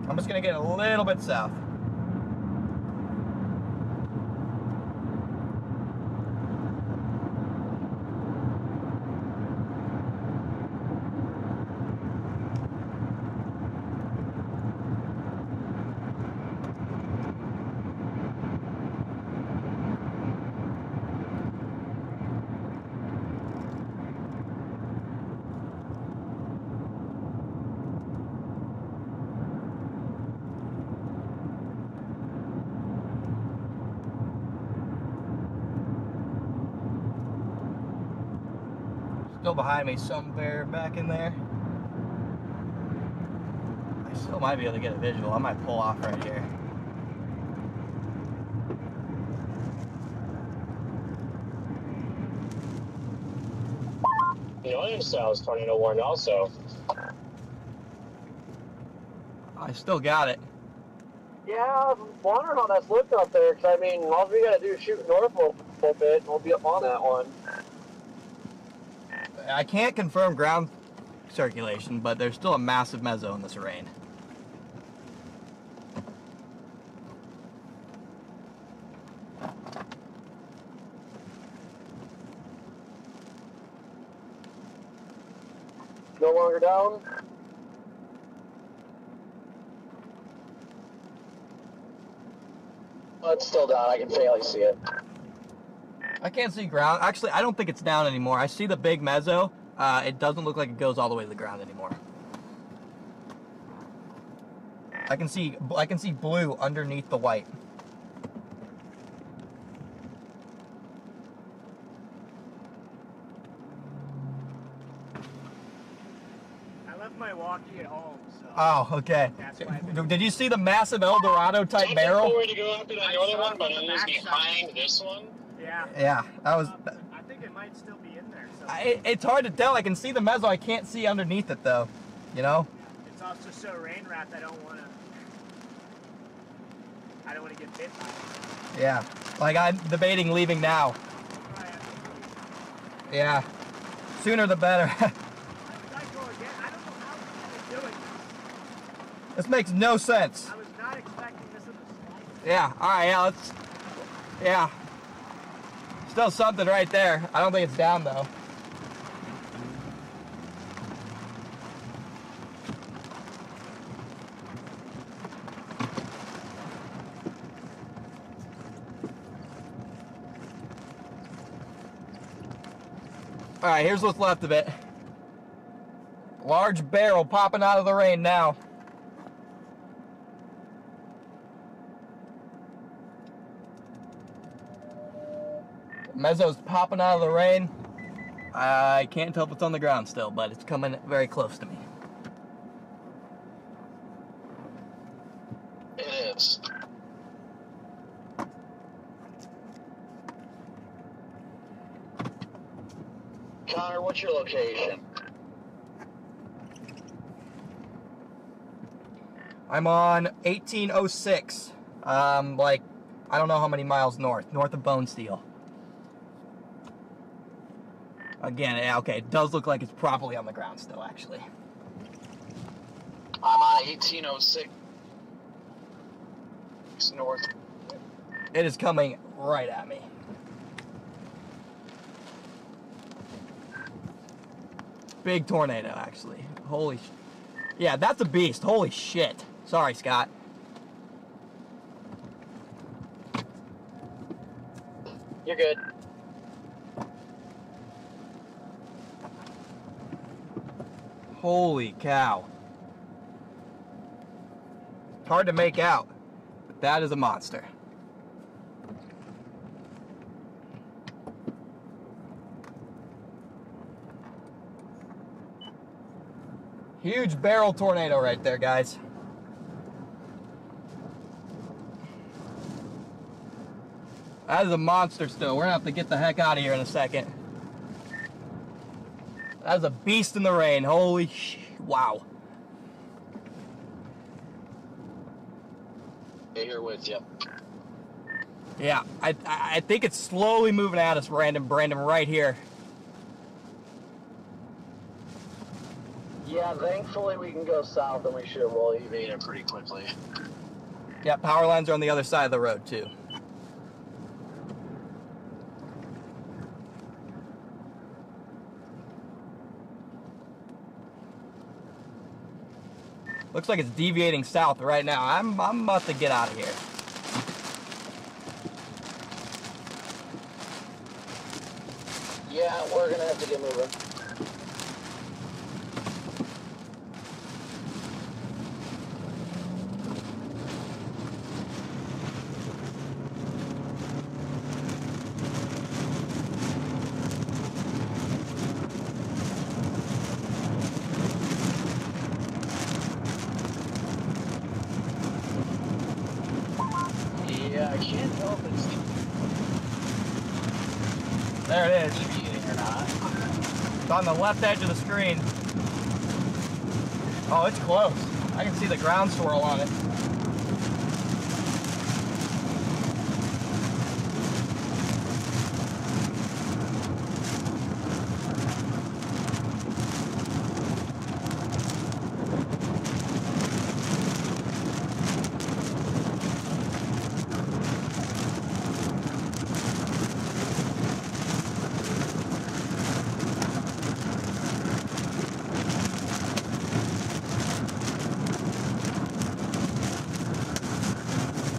I'm just gonna get a little bit south. Still behind me somewhere back in there. I still might be able to get a visual. I might pull off right here. Million styles tornado warned also. I still got it. Yeah, I was wondering how that's looked up there, because I mean, all we gotta do is shoot north a little bit, and we'll be up on that one. I can't confirm ground circulation, but there's still a massive mezzo in this rain. No longer down. Oh, it's still down. I can barely see it. I can't see ground. Actually, I don't think it's down anymore. I see the big mezzo. It doesn't look like it goes all the way to the ground anymore. I can see blue underneath the white. I left my walkie at home, so. Oh, okay. That's why I've been- Did you see the massive El Dorado type barrel? Way to go after that other one, but it was behind this one. Yeah. Yeah, that was. I think it might still be in there. So. It's hard to tell. I can see the mezzo. I can't see underneath it though. You know. It's also so rain wrapped. I don't want to get bit by it. Yeah. Like I'm debating leaving now. Probably have to leave. Yeah. Sooner the better. I go again. I don't know how we're doing this. This makes no sense. I was not expecting this in the slightest. Yeah. All right. Yeah. Let's. Yeah. Still something right there. I don't think it's down though. All right, here's what's left of it. Large barrel popping out of the rain now. Mezzo's popping out of the rain. I can't tell if it's on the ground still, but it's coming very close to me. It is. Connor, what's your location? I'm on 1806. Like, I don't know how many miles north of Bone Steel. Again, yeah, okay, it does look like it's probably on the ground still, actually. I'm on 1806 north. It is coming right at me. Big tornado, actually. Holy sh... Yeah, that's a beast. Holy shit. Sorry, Scott. You're good. Holy cow. It's hard to make out, but that is a monster. Huge barrel tornado right there, guys. That is a monster still. We're gonna have to get the heck out of here in a second. That is a beast in the rain. Holy wow. Here with you. Yeah, I think it's slowly moving at us, Brandon, right here. Yeah, thankfully we can go south and we should roll evade it pretty quickly. Yeah, power lines are on the other side of the road too. Looks like it's deviating south right now. I'm about to get out of here. Yeah, we're gonna have to get moving. Yeah, I can't tell if it's There it is. deviating or not. It's on the left edge of the screen. Oh, it's close. I can see the ground swirl on it.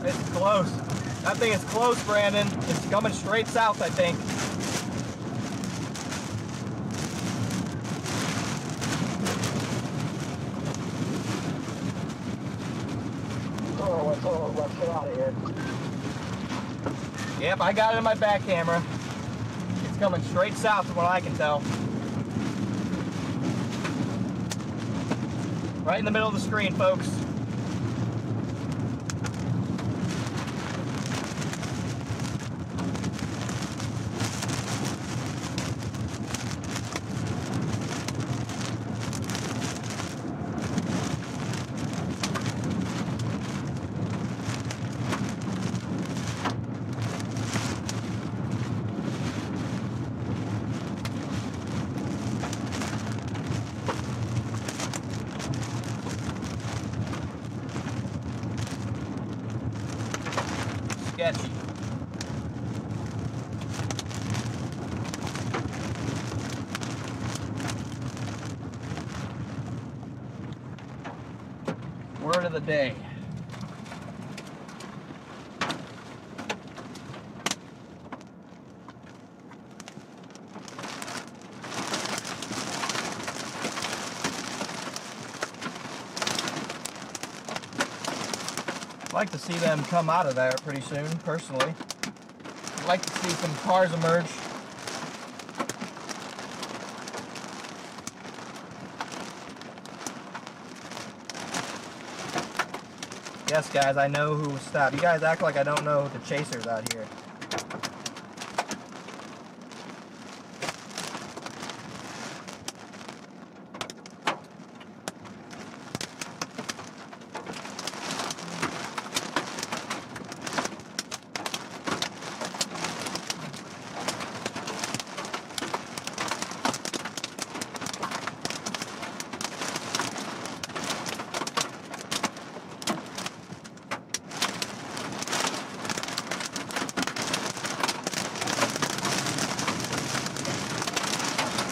It's close. That thing is close, Brandon. It's coming straight south, I think. Oh, let's get out of here. Yep, I got it in my back camera. It's coming straight south from what I can tell. Right in the middle of the screen, folks. Sketchy. Word of the day. I'd like to see them come out of there pretty soon, personally. I'd like to see some cars emerge. Yes, guys, I know who was stopped. You guys act like I don't know the chasers out here.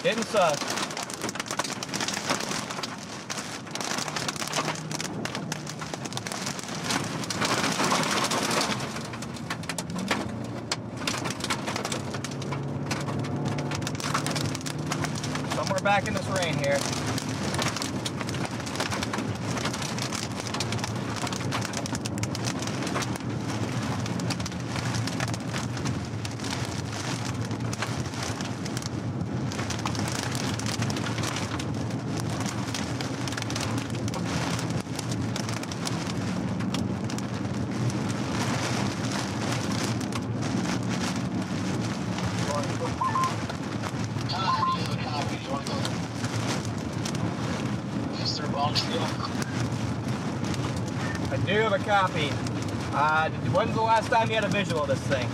Didn't suck. back in this rain here. I do have a copy. When's the last time you had a visual of this thing?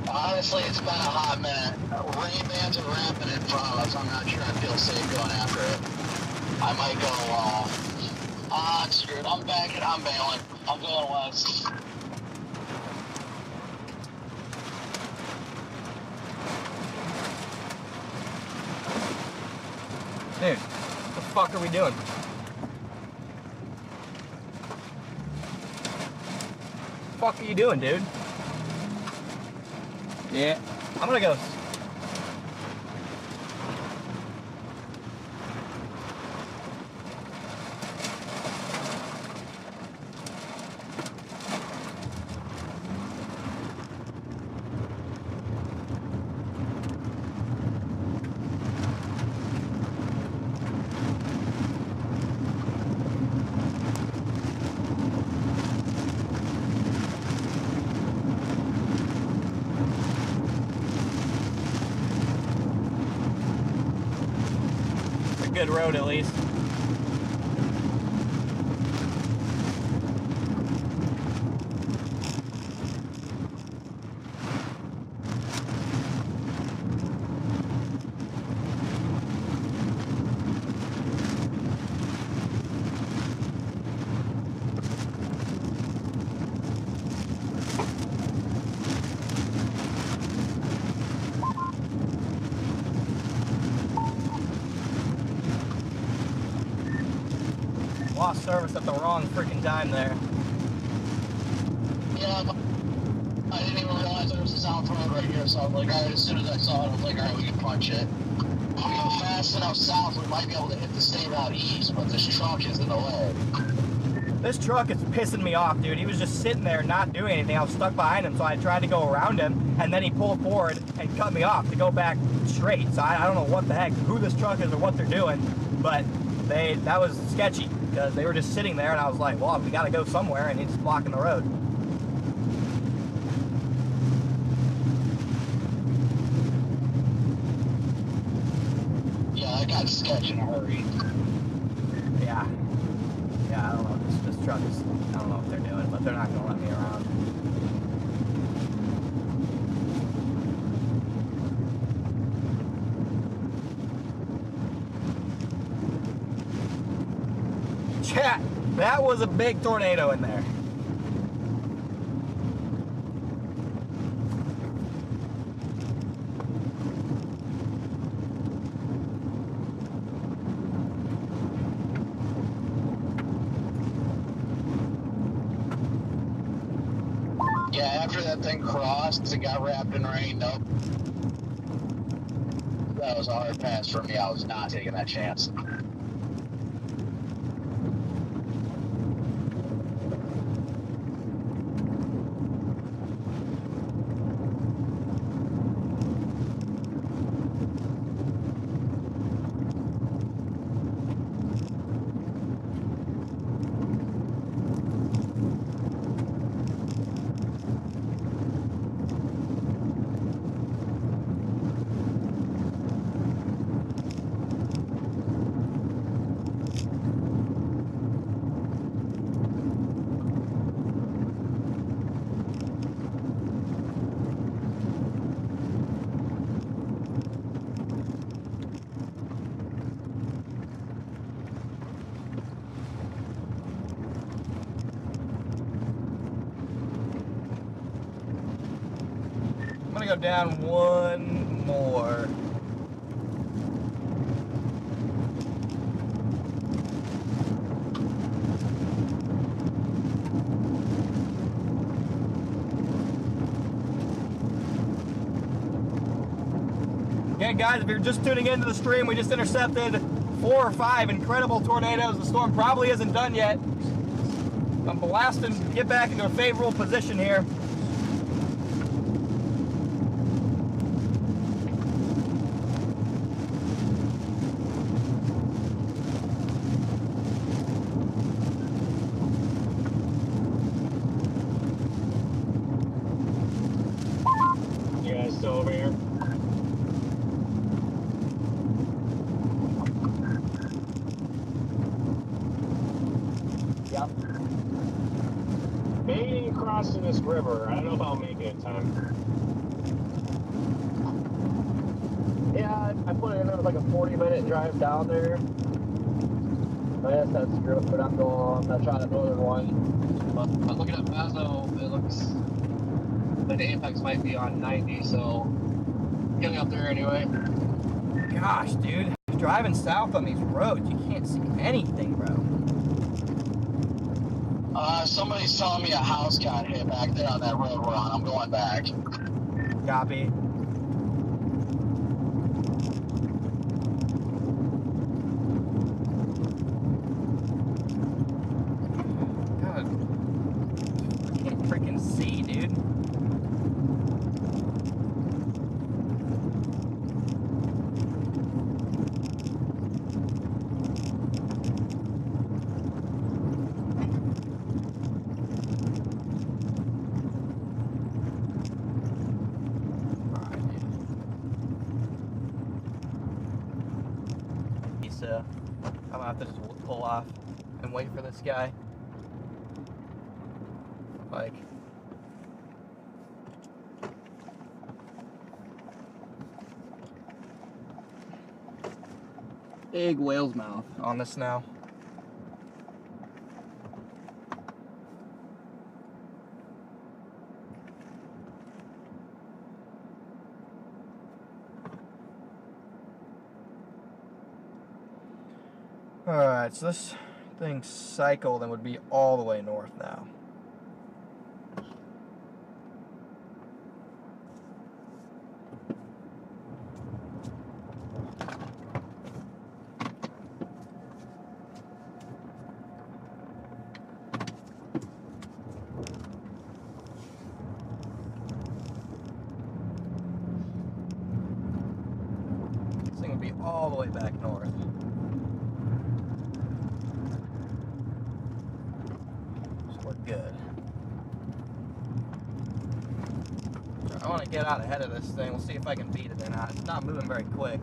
Honestly, it's been a hot minute. Rain bands are rampant in front of us. I'm not sure I feel safe going after it. I might go, screw it. I'm backing. I'm bailing. I'm going west. Dude, what the fuck are we doing? What the fuck are you doing, dude? Yeah, I'm gonna go. Good road at least. Lost service at the wrong freaking time there. Yeah, I didn't even realize there was a south road right here, so I was like, alright, as soon as I saw it, I was like, alright, we can punch it. If we go fast enough south, we might be able to hit the state route east, but this truck is in the way. This truck is pissing me off, dude. He was just sitting there not doing anything. I was stuck behind him, so I tried to go around him, and then he pulled forward and cut me off to go back straight. So I don't know what the heck, who this truck is or what they're doing, but that was sketchy because they were just sitting there, and I was like, well, we got to go somewhere, and he's blocking the road. Yeah, I got sketch in a hurry. Yeah. Yeah, I don't know. This truck is, I don't know what they're doing, but they're not going to let me around. Chat, that was a big tornado in there. Yeah, after that thing crossed, it got wrapped in rain. Nope. That was a hard pass for me. I was not taking that chance. I'm gonna go down one more. guys, if you're just tuning into the stream, we just intercepted 4 or 5 incredible tornadoes. The storm probably isn't done yet. I'm blasting, get back into a favorable position here. You guys still over here? Yep. Maybe crossing this river. I don't know if I'll make it in time. Yeah, I put it in. It was like a 40-minute drive down there. I guess that's screw it, but I'm gonna try the northern one. But looking at Mezzo, it looks like the apex might be on 90, so getting up there anyway. Gosh, dude, driving south on these roads, you can't see anything, bro. Somebody's telling me a house got hit back there on that road we're on. I'm going back. Copy. God, I can't freaking see, dude. So I'm gonna have to just pull off and wait for this guy. Like, big whale's mouth on this now. Alright, so this thing cycled and would be all the way north now. This thing would be all the way back north. Good. So I want to get out ahead of this thing. We'll see if I can beat it or not. It's not moving very quick.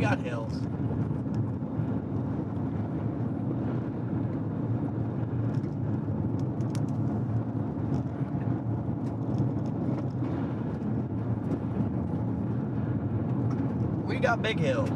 Got hills. We got big hills.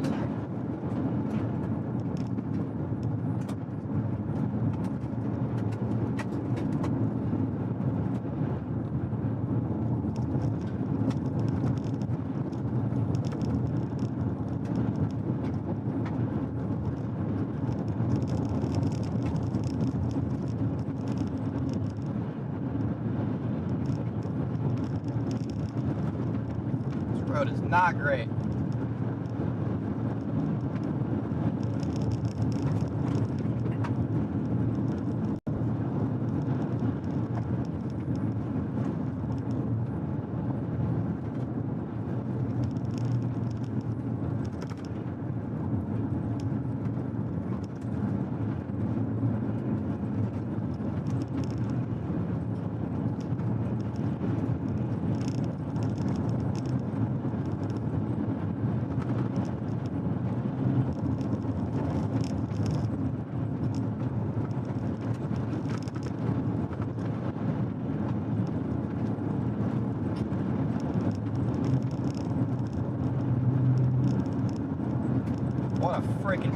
Road is not great.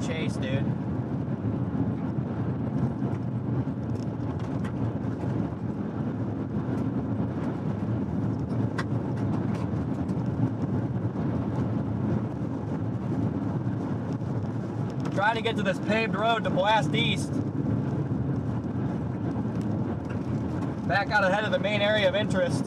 chase, dude. Trying to get to this paved road to blast east. Back out ahead of the main area of interest.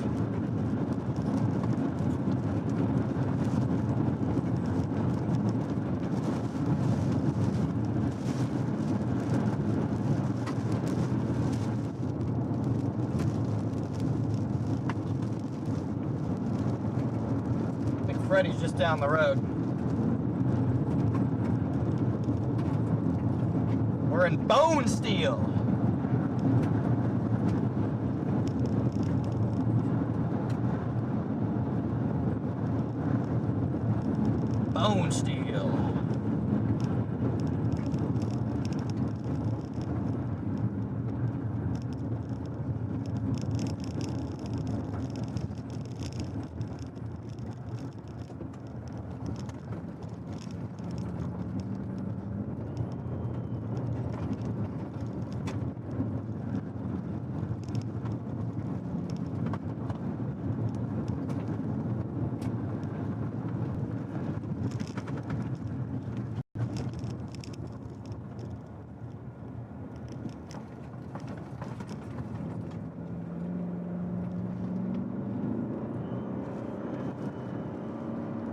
I think Freddy's just down the road. We're in Bone Steel. Bone Steel.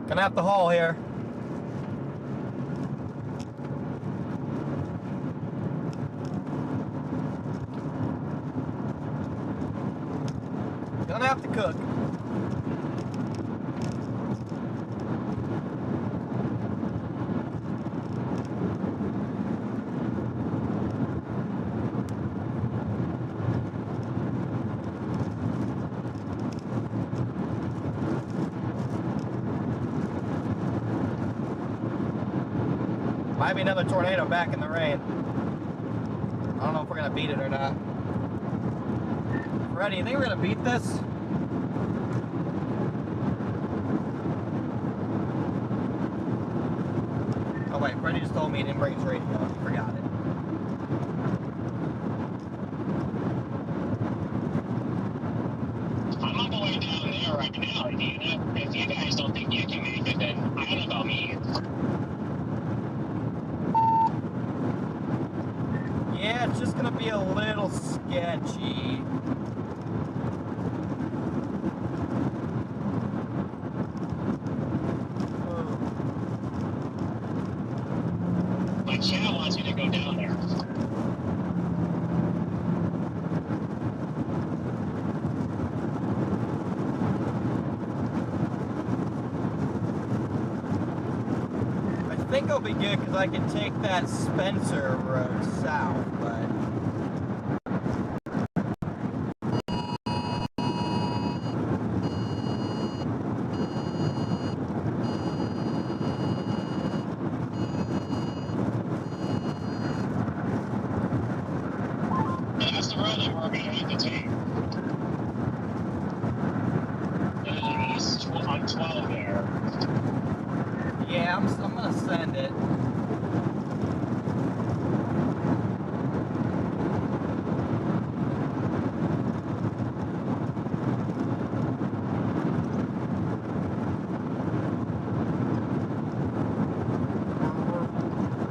Gonna have to haul here. Gonna have to cook. Might be another tornado back in the rain. I don't know if we're gonna beat it or not. Freddy, you think we're gonna beat this? Oh wait, Freddy just told me he didn't bring his radio. He forgot it. I'm on the way down there right now. If you guys don't think you can make it, then I don't know about me. Yeah, it's just gonna be a little sketchy. My chat wants you to go down there. I think it'll be good because I can take that Spencer road south, but that's the road that we're going to have to take. East on 12 there. yeah, I'm gonna send it.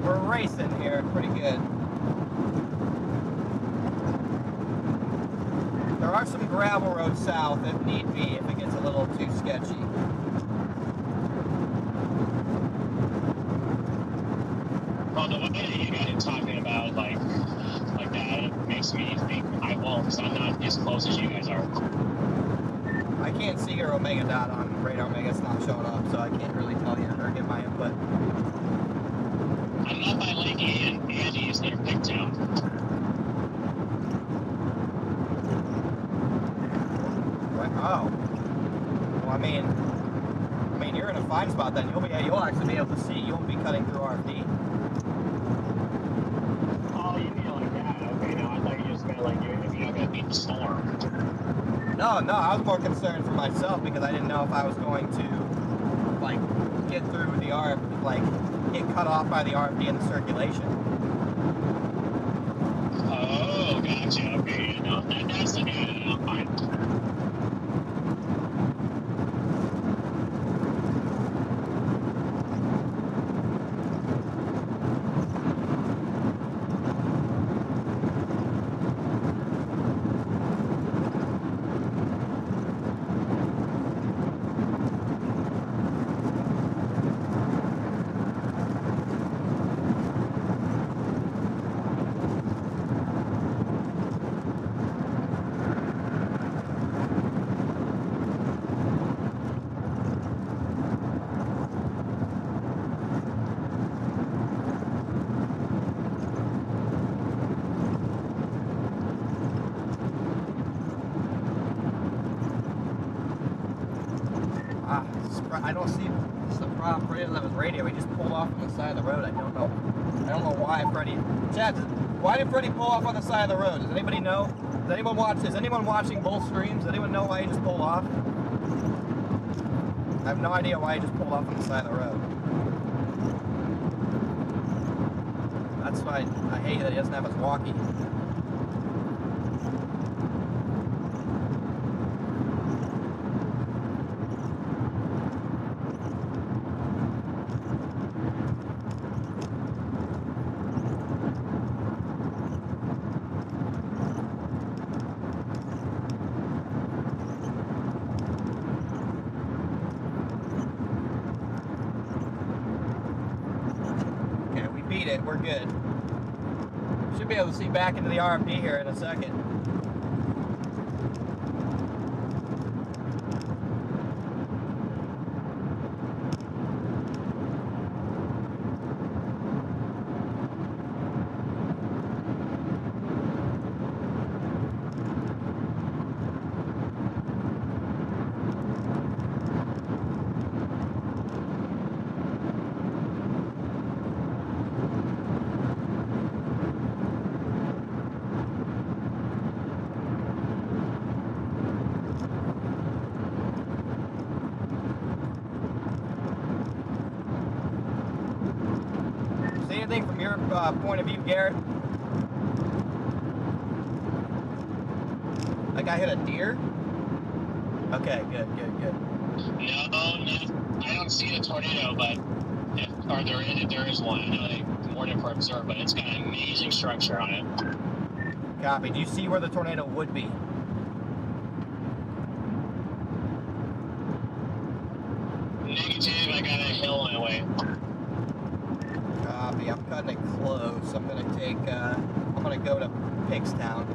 We're racing here pretty good. There are some gravel roads south if need be, if it gets a little too sketchy. Well, the way that you guys are talking about like that, it makes me think I won't, because I'm not as close as you guys are. I can't see your Omega dot on radar. Omega, it's not showing up, so I can't really tell you or give my input. I'm up by Lake Andes near Pigtown. Oh. Well, I mean, you're in a fine spot then. You'll actually be able to see. You won't be cutting through RFD. Oh, you mean like that? Okay, no, I thought you just meant like you're not gonna beat the storm. No, I was more concerned for myself because I didn't know if I was going to, like, get through the RF, like, can get cut off by the RFD and the circulation. Oh, gotcha. Okay, no, that's the I'm fine. I don't see this is the problem. Freddie doesn't have his radio. He just pulled off on the side of the road. I don't know why Freddie. Chad, why did Freddie pull off on the side of the road? Does anybody know? Does anyone watch? Is anyone watching both streams? Does anyone know why he just pulled off? I have no idea why he just pulled off on the side of the road. That's why I hate that he doesn't have his walkie. We're good. Should be able to see back into the RFD here in a second. From your point of view, Garrett? Like I hit a deer? Okay, good. No, I don't see a tornado, but if there is one, I know they warn it for observe, but it's got an amazing structure on it. Copy. Do you see where the tornado would be? Negative, I got a hill my way. Copy. I'm cutting it close. I'm gonna take. I'm gonna go to Pigstown.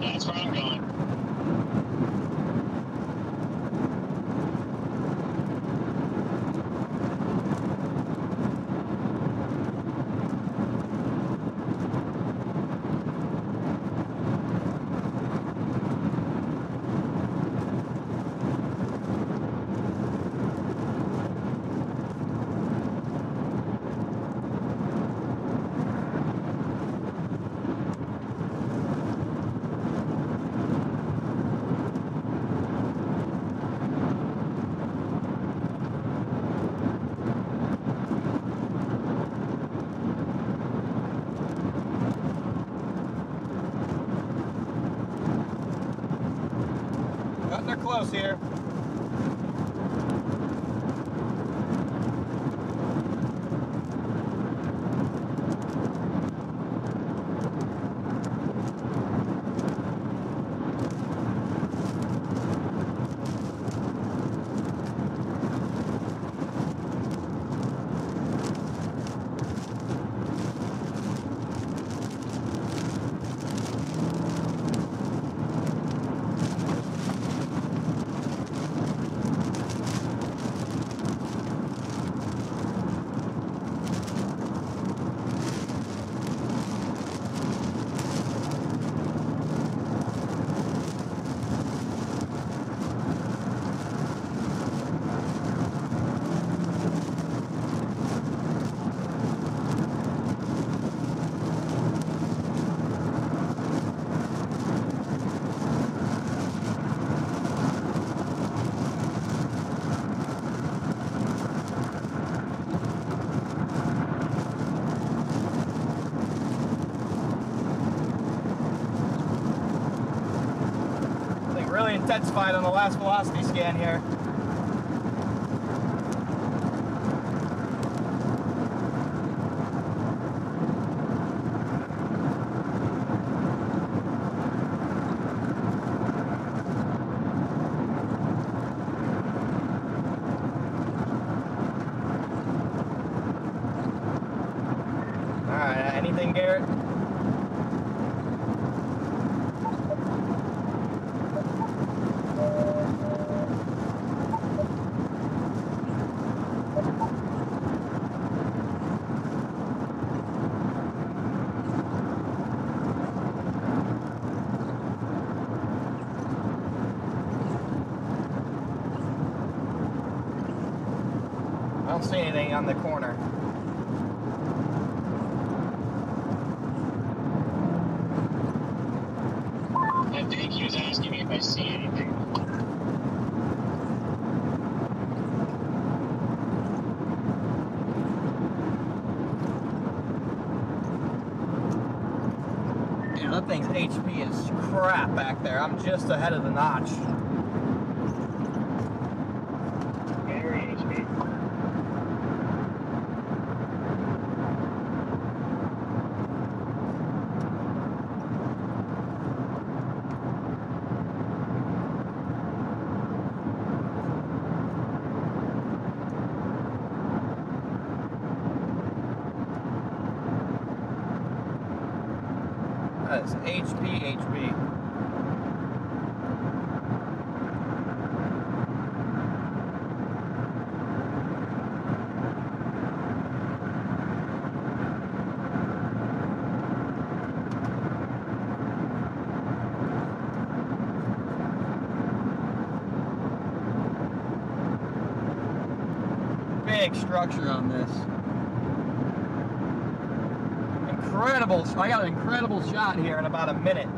That's where I'm going. They're close here. intensified on the last velocity scan here. Alright, anything, Garrett? I don't see anything on the corner. I think he was asking me if I see anything. Yeah, that thing's HP is crap back there. I'm just ahead of the notch. Very HP. That is HP. Big structure on this. Incredible. I got an incredible shot here in about a minute.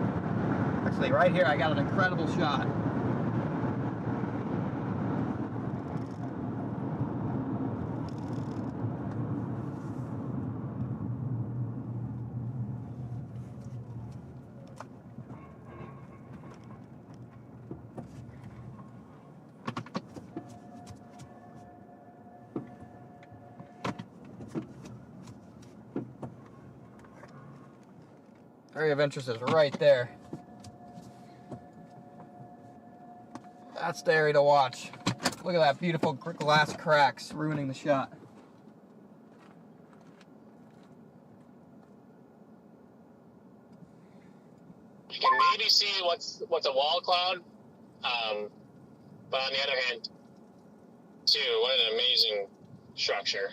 Actually, right here, I got an incredible shot. Area of interest is right there. That's the area to watch. Look at that beautiful glass cracks ruining the shot. You can maybe see what's a wall cloud, but on the other hand, too, what an amazing structure.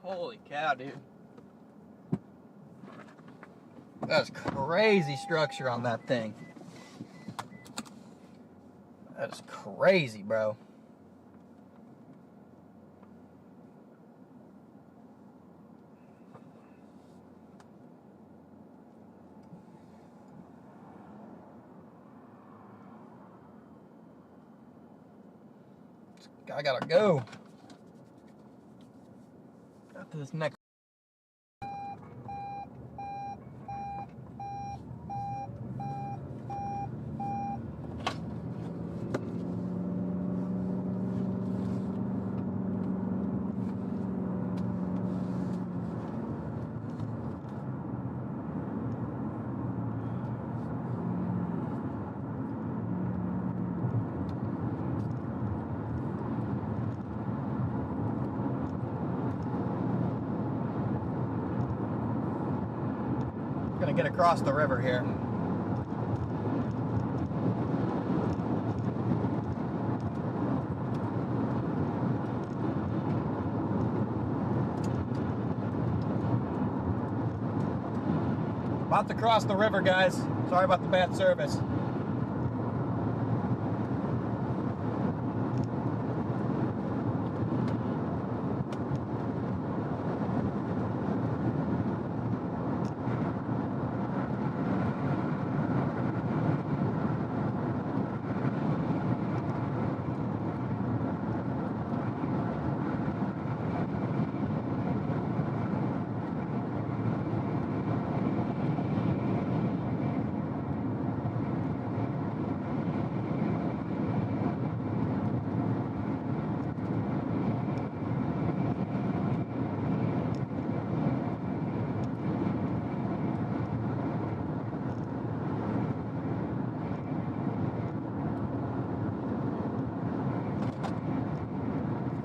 Holy cow, dude. That's crazy structure on that thing. That is crazy, bro. I gotta go. Got to this next. Gonna get across the river here. About to cross the river, guys. Sorry about the bad service.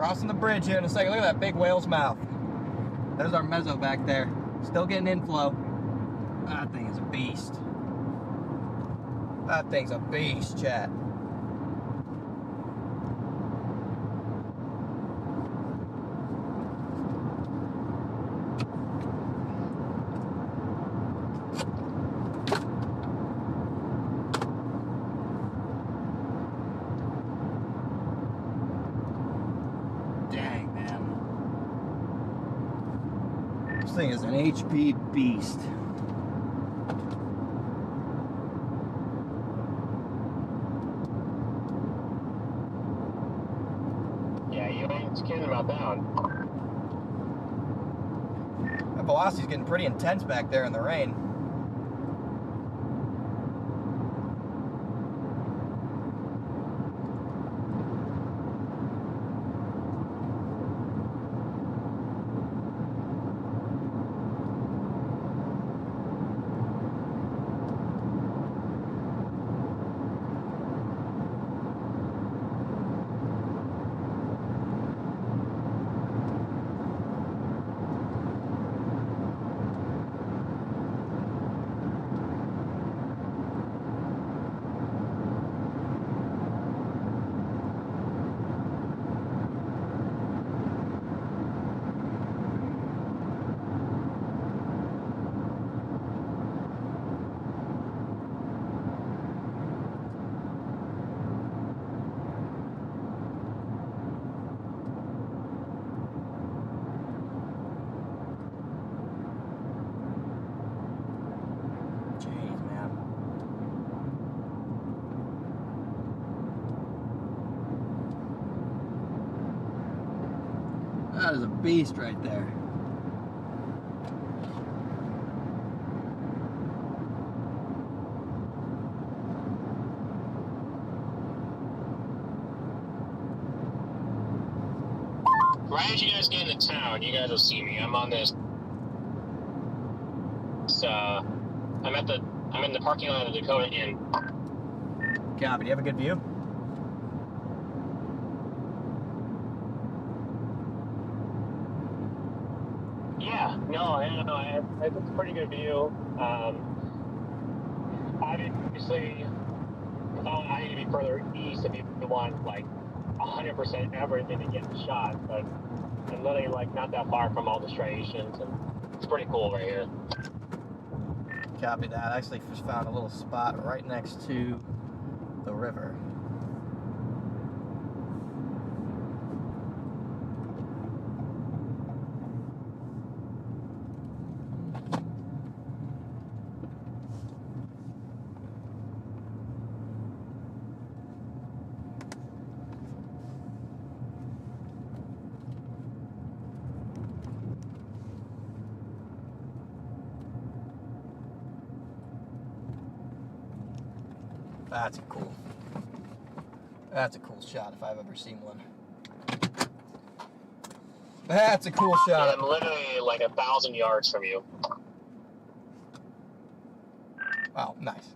Crossing the bridge here in a second. Look at that big whale's mouth. There's our mezzo back there. Still getting inflow. That thing is a beast. That thing's a beast, chat. Dang, man. This thing is an HP beast. Yeah, you ain't kidding about that one. That velocity's getting pretty intense back there in the rain. That is a beast right there. Right as you guys get into town, you guys will see me. I'm on this. I'm in the parking lot of the Dakota Inn. Copy. Do you have a good view? Yeah, it's a pretty good view. Obviously, I need to be further east if you want like 100% everything to get the shot, but I'm literally like not that far from all the striations, and it's pretty cool right here. Copy that. I actually just found a little spot right next to the river. That's a cool shot if I've ever seen one. That's a cool shot. I'm literally like 1,000 yards from you. Wow, nice.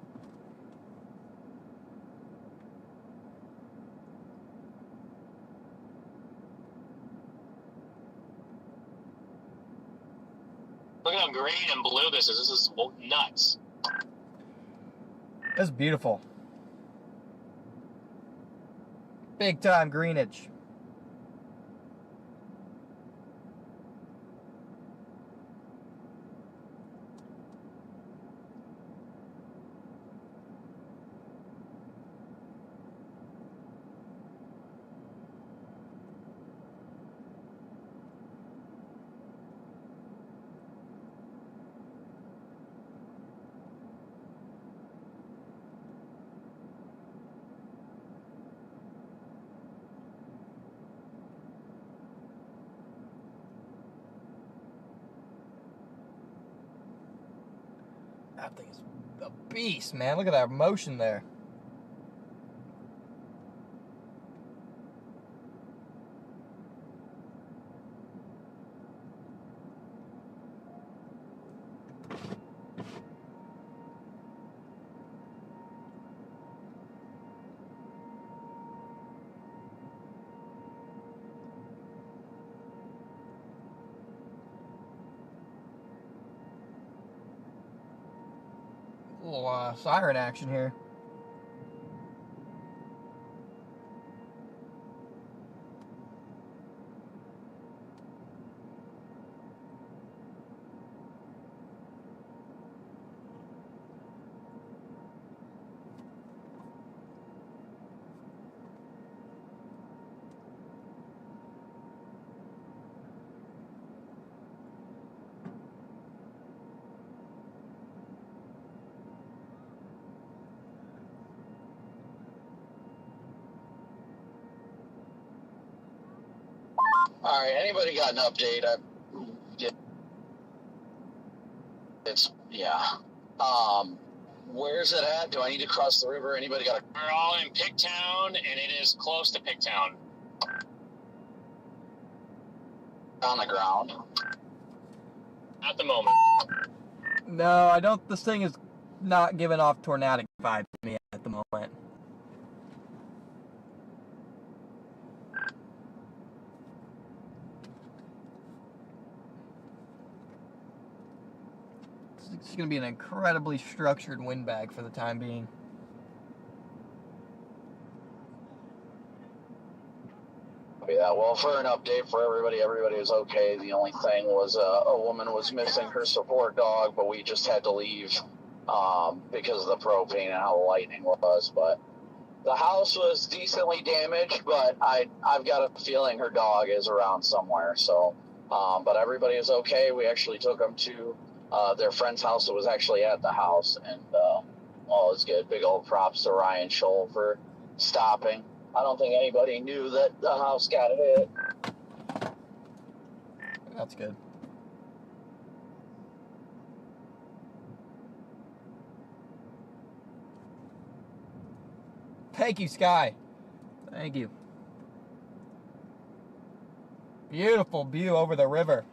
Look at how green and blue this is. This is nuts. This is beautiful. Big time greenage. That thing is a beast, man. Look at that motion there. little siren action here. All right, anybody got an update? Yeah. Where's it at? Do I need to cross the river? Anybody got We're all in Pigtown, and it is close to Pigtown. on the ground? At the moment. No, I don't. This thing is not giving off tornadic vibes to me at the moment. It's going to be an incredibly structured windbag for the time being. Yeah, well, for an update for everybody was okay. The only thing was a woman was missing her support dog, but we just had to leave because of the propane and how the lightning was. But the house was decently damaged, but I've got a feeling her dog is around somewhere. So, but everybody is okay. We actually took them to their friend's house that was actually at the house, and all is good. Big old props to Ryan Scholl for stopping. I don't think anybody knew that the house got hit. That's good. Thank you, Sky. Thank you. Beautiful view over the river.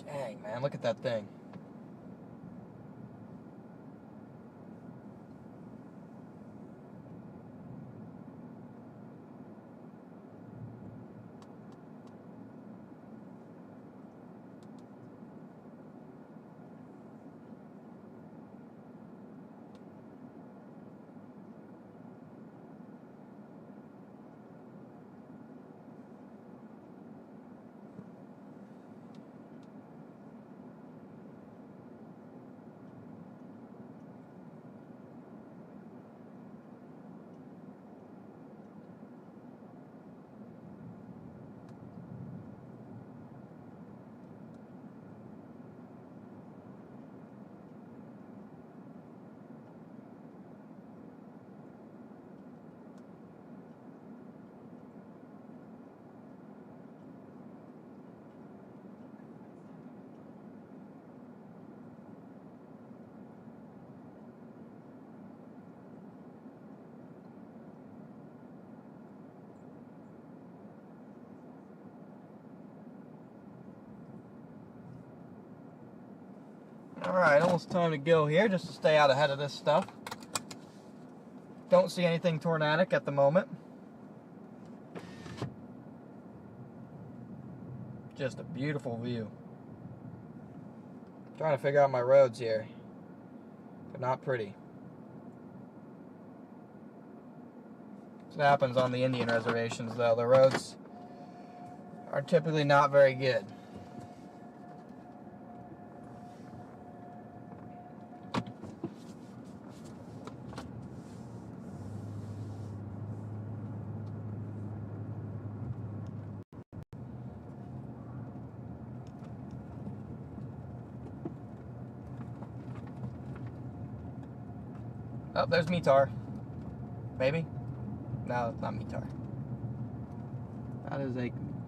Dang, man, look at that thing. Alright, almost time to go here, just to stay out ahead of this stuff. Don't see anything tornadic at the moment. Just a beautiful view. Trying to figure out my roads here. They're not pretty. That's what happens on the Indian reservations, though. The roads are typically not very good. Oh, there's Mitar. Maybe? No, it's not Mitar.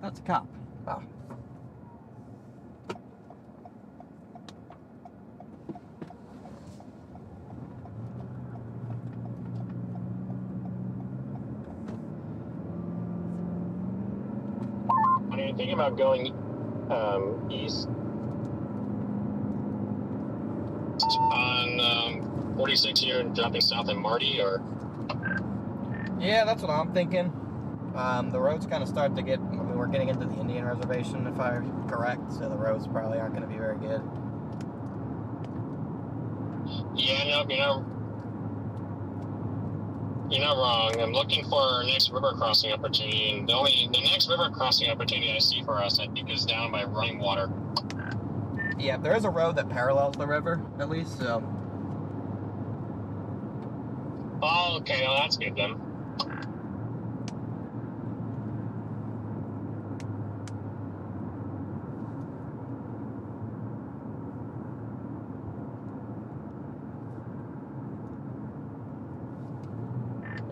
That's a cop. Wow. Are you thinking about going east on 46 here and dropping south in Marty, or? Yeah, that's what I'm thinking. The roads kind of start to get, we're getting into the Indian reservation, if I'm correct, so the roads probably aren't going to be very good. Yeah, no, you're not wrong. I'm looking for our next river crossing opportunity, and the next river crossing opportunity I see for us, I think, is down by running water. Yeah, there is a road that parallels the river, at least, so. Oh, okay, well, that's good then.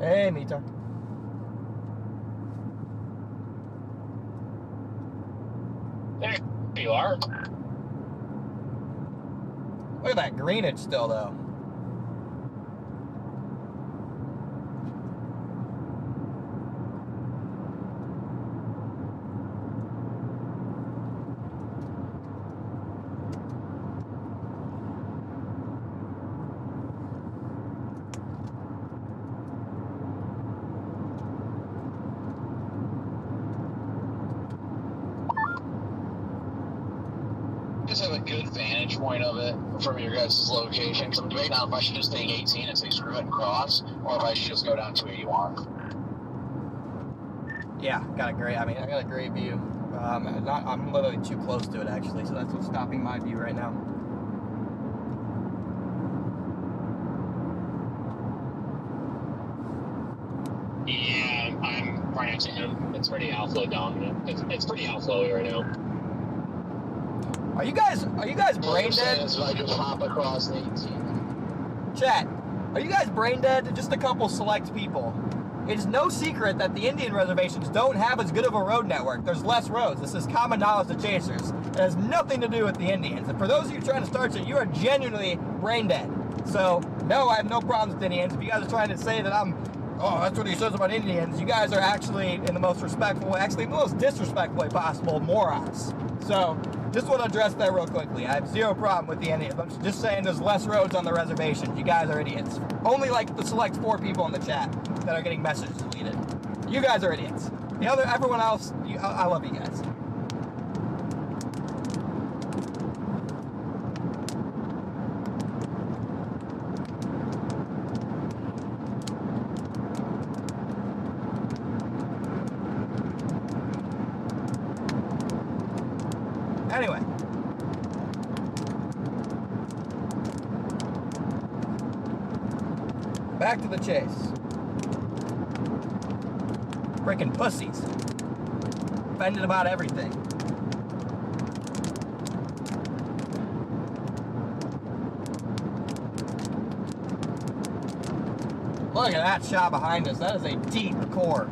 Hey, Mito. There you are. Look at that greenage still, though. Have a good vantage point of it from your guys' location. Because I'm debating on if I should just take 18 and say screw it and cross, or if I should just go down to 81. Yeah, got a great. I got a great view. I'm literally too close to it actually, so that's what's stopping my view right now. Yeah, I'm right next to him. It's pretty outflow down. It's pretty outflowy right now. Are you guys brain dead? So I just hop across the 18. Chat, are you guys brain dead? Just a couple select people. It's no secret that the Indian reservations don't have as good of a road network. There's less roads. This is common knowledge to chasers. It has nothing to do with the Indians. And for those of you trying to start it, you are genuinely brain dead. So, no, I have no problems with Indians. If you guys are trying to say that oh, that's what he says about Indians, you guys are actually, in the most respectful way, actually the most disrespectful way possible, morons. So, just want to address that real quickly. I have zero problem with the Indians. I'm just saying there's less roads on the reservation. You guys are idiots. Only like the select 4 people in the chat that are getting messages deleted. You guys are idiots. Everyone else, I love you guys. Anyway. Back to the chase. Freaking pussies. Offended about everything. Look at that shot behind us. That is a deep core.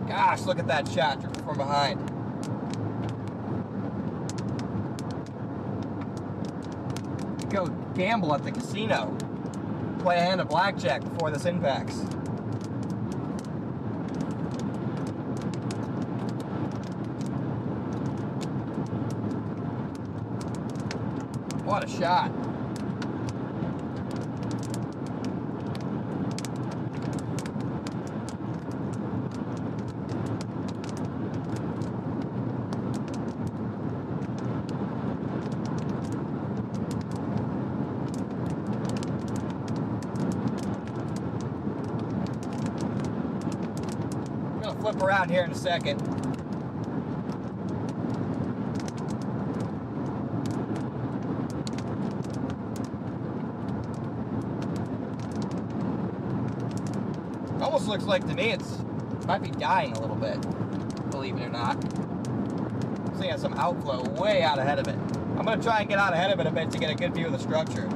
Gosh, look at that shot from behind. Go gamble at the casino. Play a hand of blackjack before this impacts. What a shot. Flip around here in a second. Almost looks like to me it might be dying a little bit, believe me. They're not. I'm seeing some outflow way out ahead of it. I'm gonna try and get out ahead of it a bit to get a good view of the structure.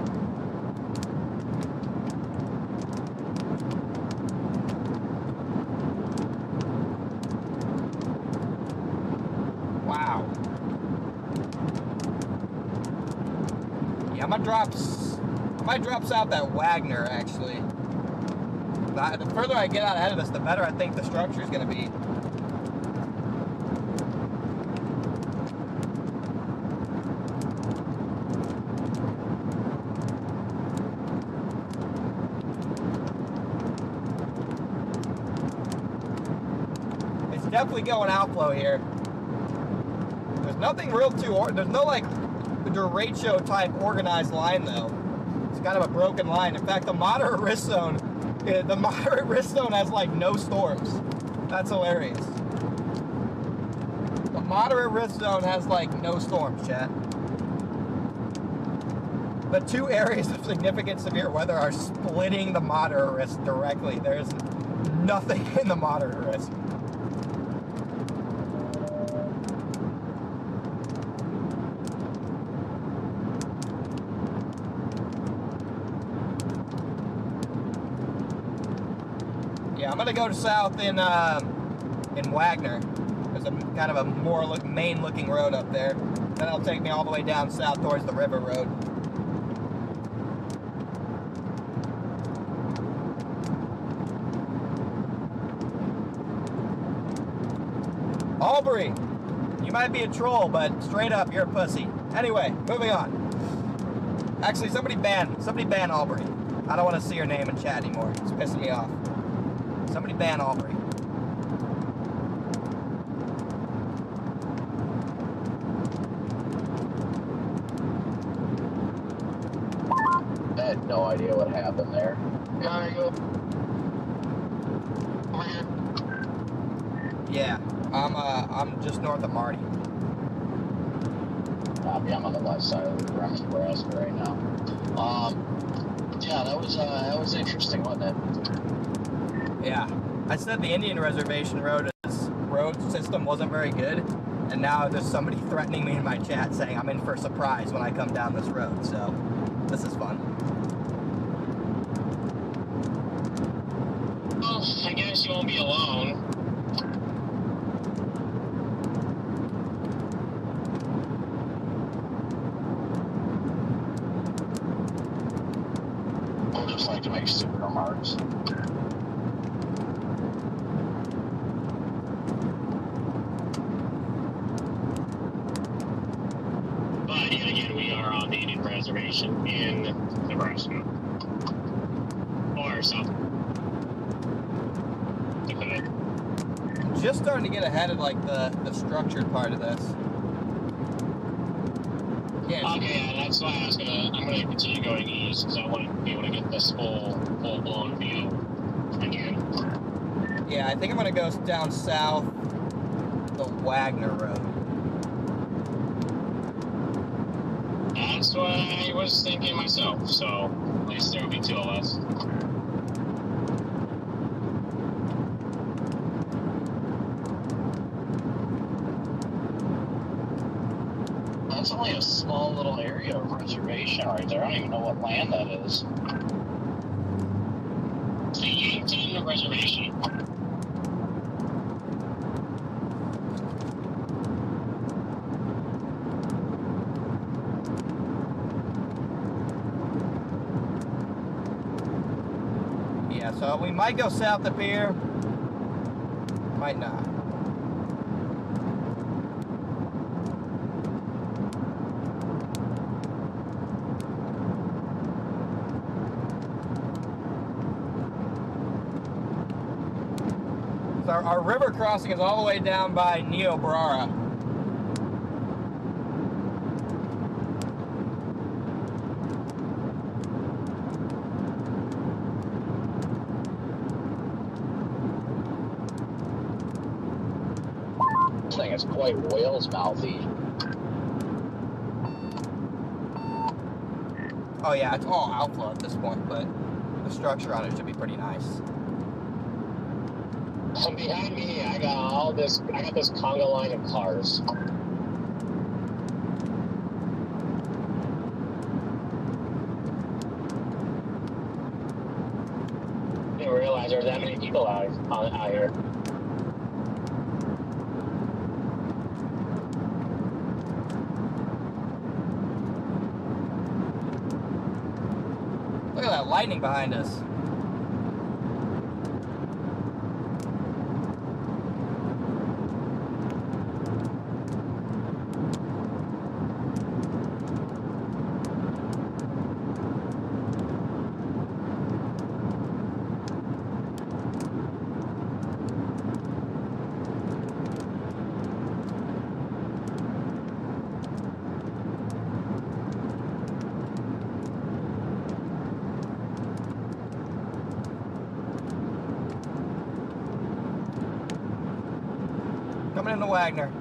Wow. Yeah, I might drop south that Wagner actually. The further I get out ahead of this, the better I think the structure is going to be. It's definitely going outflow here. There's nothing real there's no like Derecho type organized line though. It's kind of a broken line. In fact, the moderate risk zone has like no storms. That's hilarious. The moderate risk zone has like no storms, chat. The two areas of significant severe weather are splitting the moderate risk directly. There's nothing in the moderate risk. Yeah, I'm gonna go to south in Wagner. There's a kind of a more main-looking road up there. Then it'll take me all the way down south towards the river road. Albury, you might be a troll, but straight up, you're a pussy. Anyway, moving on. Actually, somebody ban Albury. I don't want to see your name in chat anymore. It's pissing me off. Somebody ban Albury. I had no idea what happened there. Yeah, there you go. Over here. Yeah, I'm just north of Marty. I'm on the left side of the Nebraska right now. Yeah, that was interesting, wasn't it? Yeah, I said the Indian Reservation road system wasn't very good, and now there's somebody threatening me in my chat saying I'm in for a surprise when I come down this road, so this is fun. Well, I guess you won't be alone. I'd just like to make stupid remarks. But yet again, we are on the Indian Reservation in Nebraska. Or South Dakota. Just starting to get ahead of like the structured part of this. Yeah. Okay, yeah, that's why I'm gonna continue going east because I want to be able to get this full-blown view again. Yeah, I think I'm gonna go down south the Wagner Road. That's what I was thinking myself, so at least there will be two of us. That's only a small little area of reservation right there. I don't even know what land that is. It's the Yankton Reservation. Yeah, so we might go south up here. Might not. So our river crossing is all the way down by Niobrara. This thing is quite whale's mouthy. Oh yeah, it's all outflow at this point, but the structure on it should be pretty nice. Behind me, I got this conga line of cars. I didn't realize there were that many people out here. Look at that lightning behind us. Coming into Wagner.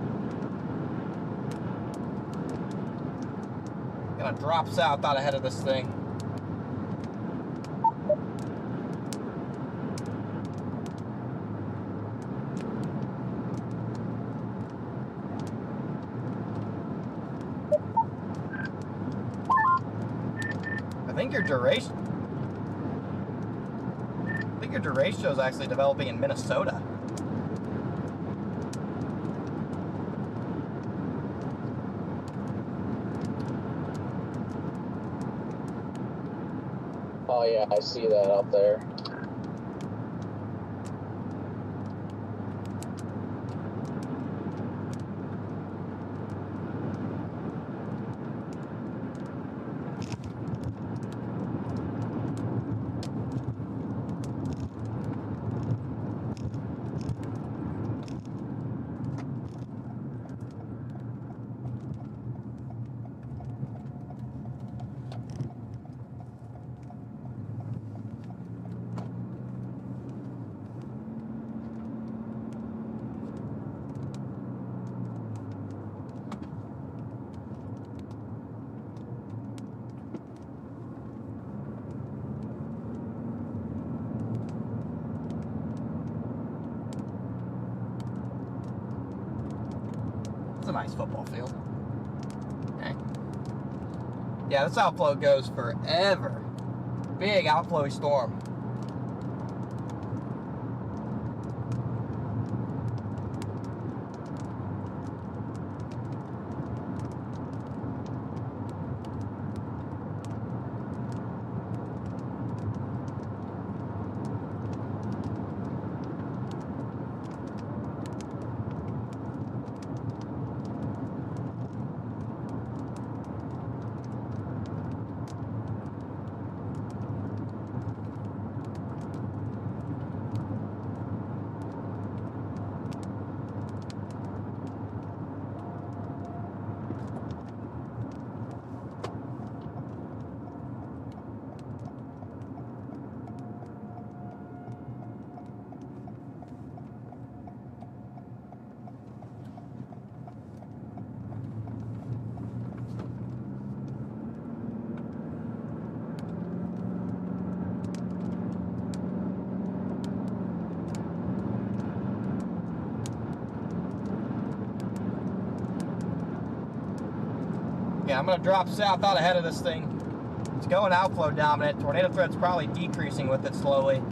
Gonna drop south out ahead of this thing. I think your derecho is actually developing in Minnesota. Oh yeah, I see that up there. It's a nice football field. Okay. Yeah, this outflow goes forever. Big outflowy storm. Yeah, I'm gonna drop south out ahead of this thing. It's going outflow dominant. Tornado threat's probably decreasing with it slowly.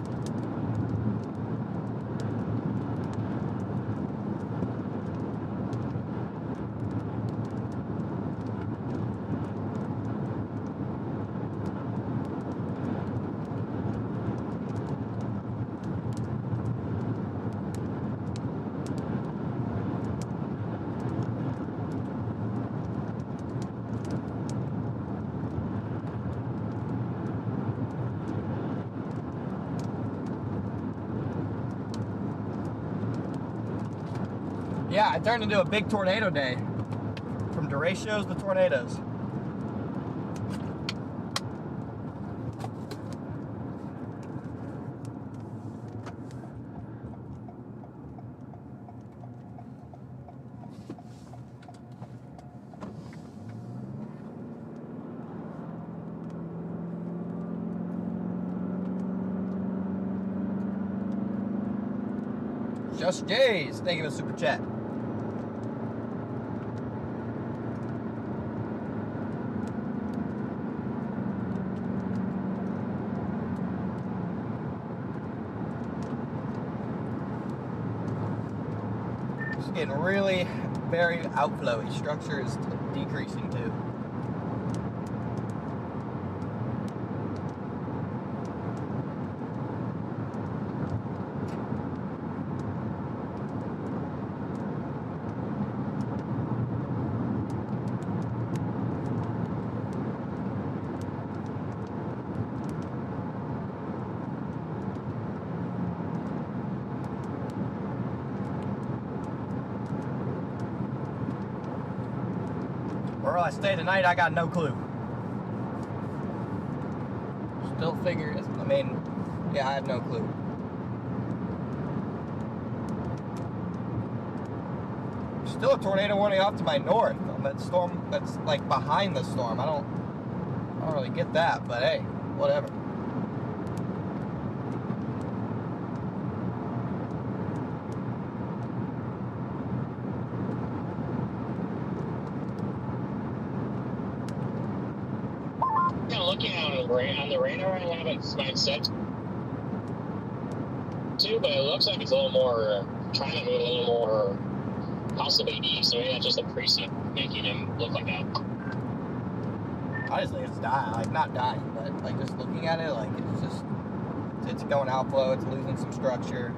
Yeah, it turned into a big tornado day. From derechos to tornadoes. Just Jays, thank you for the super chat. It's getting really very outflowy. Structure is decreasing too. Where will I stay tonight? I got no clue. Still figure, I mean, yeah, I have no clue. Still a tornado warning off to my north on that storm that's like behind the storm. I don't really get that, but hey, whatever. Looking on the radar, I have it set too, but it looks like it's a little more trying to move a little more possibly east. So maybe that's just a preset making him look like that. I just think it's dying, like not dying, but like just looking at it, like it's going outflow, it's losing some structure.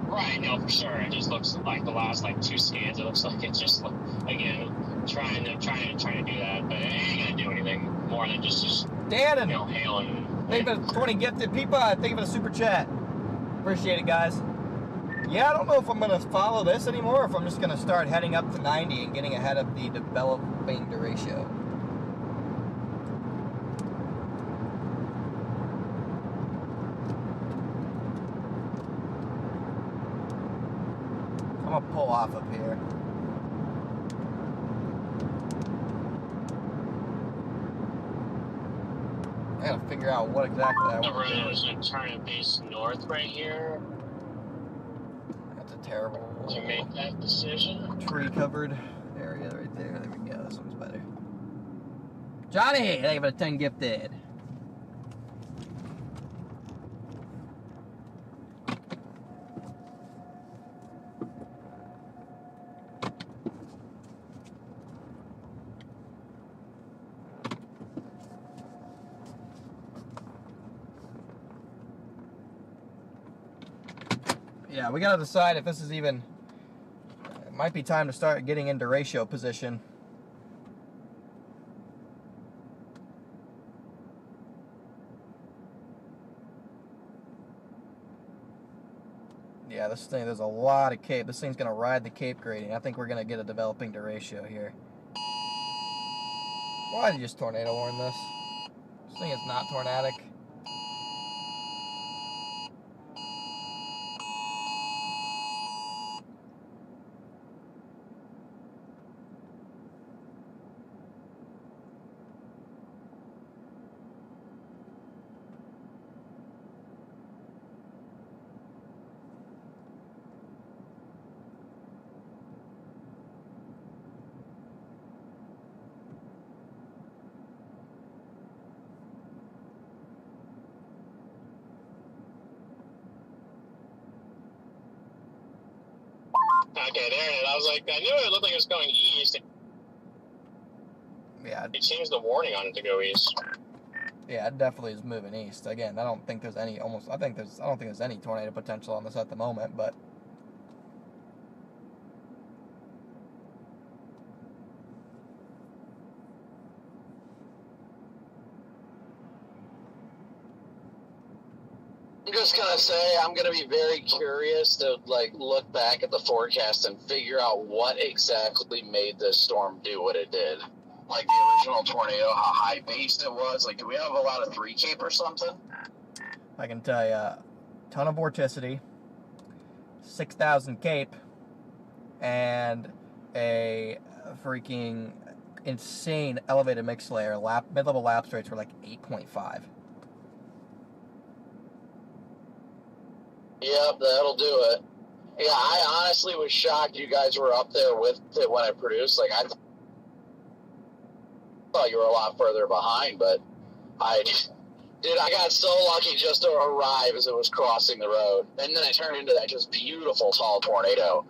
Right, no, for sure. It just looks like the last like 2 scans. It looks like it's just again trying to do that, but it ain't gonna do anything more than just Dan and hail and. Thank you for the 20 gifted people. Thank you for the super chat. Appreciate it, guys. Yeah, I don't know if I'm gonna follow this anymore, or if I'm just gonna start heading up to 90 and getting ahead of the developing Derecho. I'm gonna pull off up here. I gotta figure out what exactly I The want to do. road is going to turn and face north right here. That's a terrible. To make that decision. Tree covered area right there. There we go. This one's better. Johnny, thank you for the 10 gifted. Yeah, we gotta decide if this is even. It might be time to start getting into ratio position. Yeah, this thing, there's a lot of cape. This thing's gonna ride the cape grading. I think we're gonna get a developing Derecho here. Why did you just tornado warn this? This thing is not tornadic. Okay, there it is. I was like, I knew it looked like it was going east. Yeah. It changed the warning on it to go east. Yeah, it definitely is moving east. Again, I don't think there's any I don't think there's any tornado potential on this at the moment, but I'm just gonna say I'm gonna be very curious to like look back at the forecast and figure out what exactly made this storm do what it did. Like the original tornado, how high based it was. Like, do we have a lot of 3 cape or something? I can tell you, ton of vorticity, 6,000 cape, and a freaking insane elevated mix layer. Mid-level lapse rates were like 8.5. Yep, that'll do it. Yeah, I honestly was shocked you guys were up there with it when it produced. Like, I thought you were a lot further behind, but I got so lucky just to arrive as it was crossing the road. And then it turned into that just beautiful tall tornado.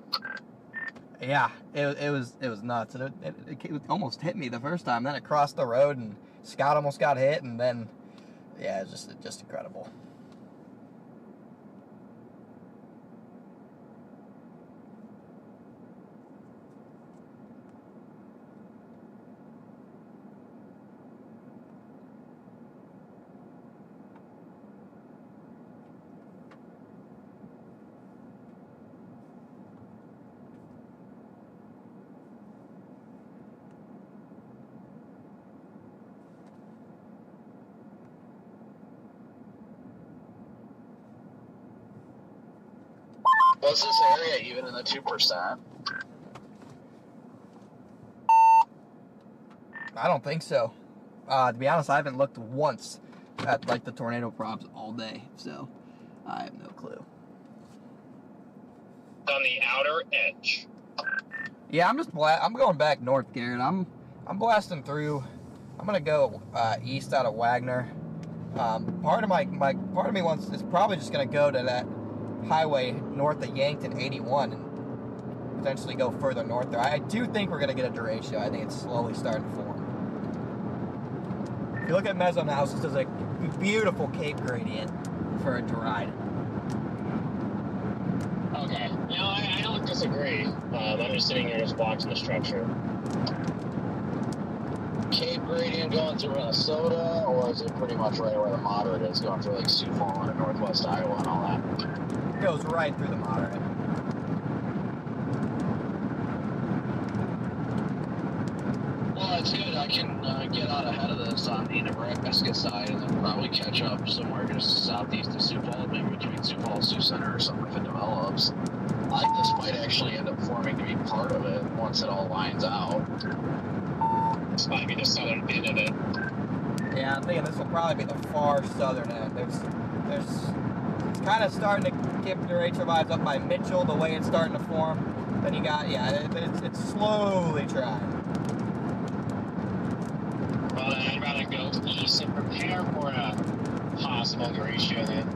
Yeah, it was nuts. And it almost hit me the first time. Then it crossed the road and Scott almost got hit. And then, yeah, it's just incredible. Was this area even in the 2%? I don't think so. To be honest, I haven't looked once at like the tornado props all day, so I have no clue. On the outer edge. Yeah, I'm going back north, Garrett. I'm blasting through. I'm gonna go east out of Wagner. Part of me wants is probably just gonna go to that highway north of Yankton 81 and potentially go further north there. I do think we're gonna get a derecho. I think it's slowly starting to form. If you look at Mesoanalysis, there's a beautiful cape gradient for it to ride. Okay. No, I don't disagree. I'm just sitting here just watching the structure. Cape gradient going through Minnesota, or is it pretty much right where the moderate is, going through like Sioux Falls and northwest Iowa and all that? It goes right through the moderate. Well, that's good. I can get out ahead of this on the Nebraska side and then probably catch up somewhere just southeast of Sioux Falls, maybe between Sioux Falls, Sioux Center or something if it develops. I think this might actually end up forming to be part of it once it all lines out. This might be the southern end of it. Yeah, I'm thinking this will probably be the far southern end. It's kind of starting to give derecho vibes up by Mitchell, the way it's starting to form. Then you got, yeah, it's slowly trying. Well, then I'd rather go east and prepare for a possible derecho then.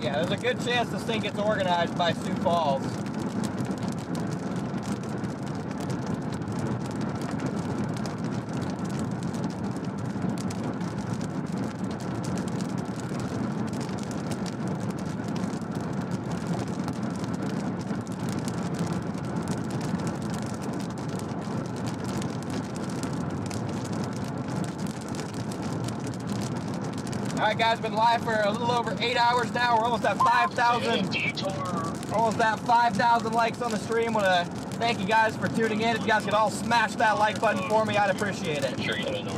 Yeah, there's a good chance this thing gets organized by Sioux Falls. Alright guys, been live for a little over 8 hours now. We're almost at 5,000. Almost at 5,000 likes on the stream. Wanna thank you guys for tuning in. If you guys could all smash that like button for me, I'd appreciate it. Sure, you don't know.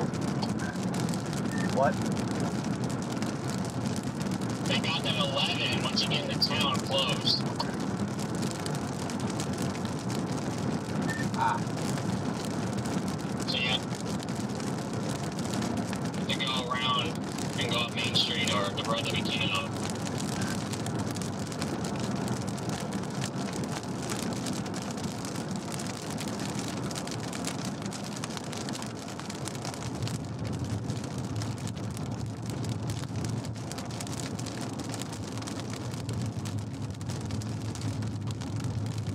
What? They got that 11 once you get into town closed. Ah. So yeah. To go around and go up Main Street or the road that we came on.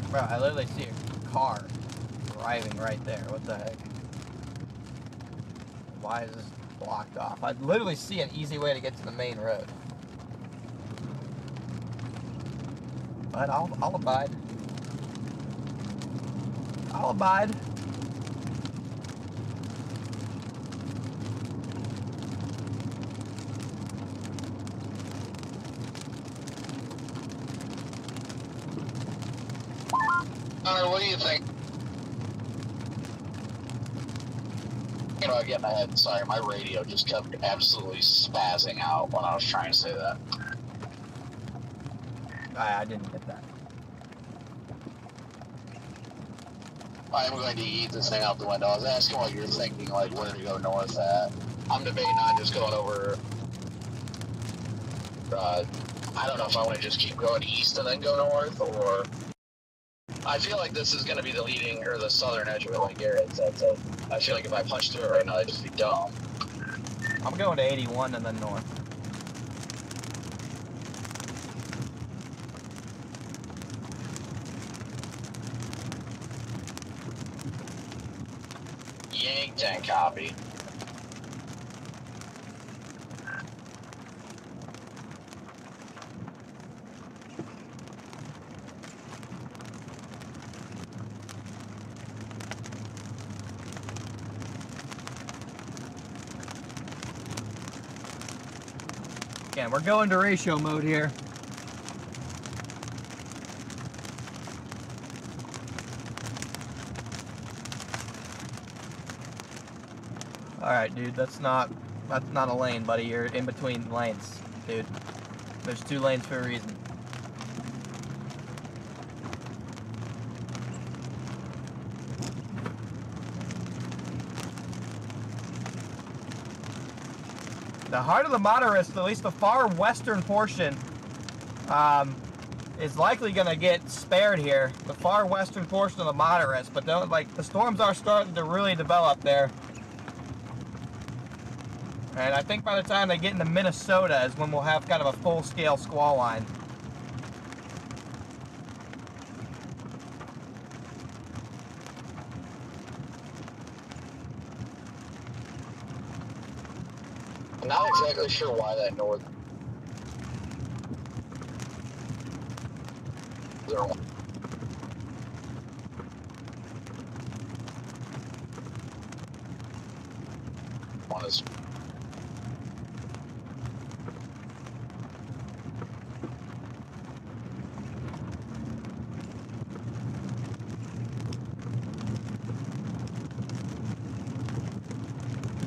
Bro, I literally see a car driving right there. What the heck? Why is this blocked off? I literally see an easy way to get to the main road. But I'll abide. I'll abide. Connor, what do you think? You know, I get my head. Sorry, my radio just kept absolutely spazzing out when I was trying to say that. I didn't get that. I am going to eat this thing out the window. I was asking what you're thinking, like where to go north at. I'm debating on just going over. I don't know if I want to just keep going east and then go north, or I feel like this is going to be the leading or the southern edge of it, like Garrett said. So I feel like if I punch through it right now, I'd just be dumb. I'm going to 81 and then north. Yank 10 copy. Again, we're going Derecho mode here. Alright, dude, that's not a lane, buddy. You're in between lanes, dude. There's 2 lanes for a reason. The heart of the motorist, at least the far western portion, is likely going to get spared here. The far western portion of the motorist, but don't, like, the storms are starting to really develop there. And I think by the time they get into Minnesota is when we'll have kind of a full-scale squall line. I'm not exactly sure why that north. One is.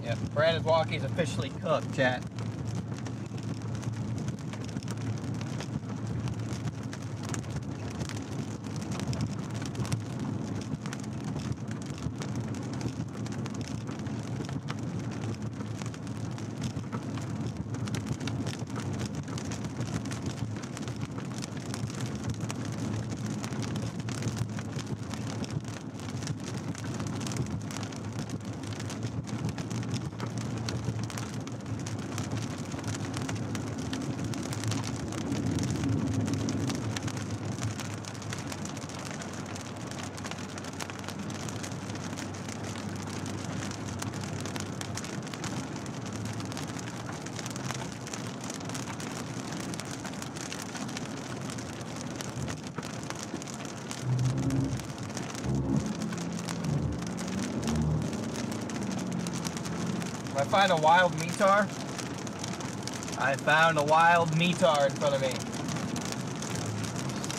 Yep, Brandon's walkie's officially cooked, chat. If I find a wild metar, I found a wild metar in front of me.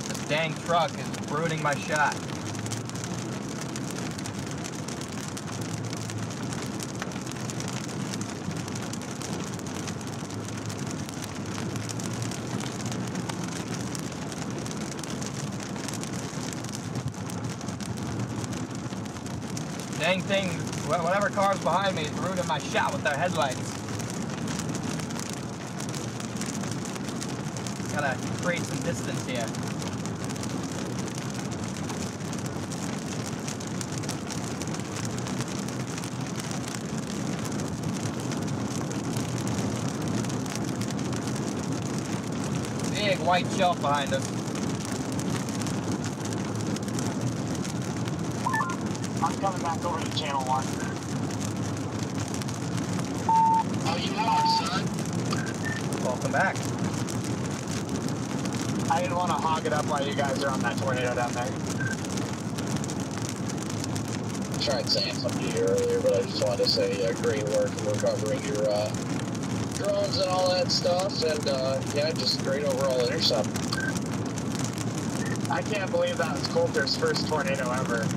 This dang truck is ruining my shot. Dang thing, whatever car's behind me is ruining my shot with their headlights. Gotta create some distance here. Big white shelf behind us. I'm coming back over to channel 1. Oh, you are, son. Welcome back. I didn't want to hog it up while you guys are on that tornado down there. I tried saying something to you earlier, but I just wanted to say great work in recovering your drones and all that stuff, and yeah, just great overall intercept. I can't believe that was Coulter's first tornado ever.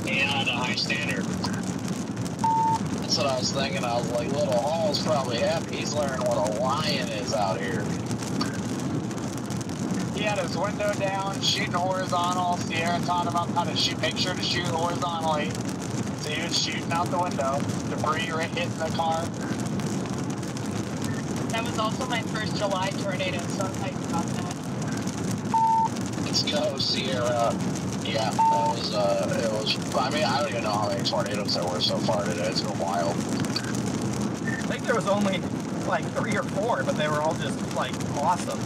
Yeah, the high standard. That's what I was thinking. I was like, little Hall's probably happy. He's learning what a lion is out here. He had his window down, shooting horizontal. Sierra taught him up how to shoot, make sure to shoot horizontally. So he was shooting out the window. Debris right hitting the car. That was also my first July tornado, so I'm hyped about that. Let's go, Sierra. Yeah, it was, I mean, I don't even know how many tornadoes there were so far today. It's been wild. I think there was only like 3 or 4, but they were all just like awesome.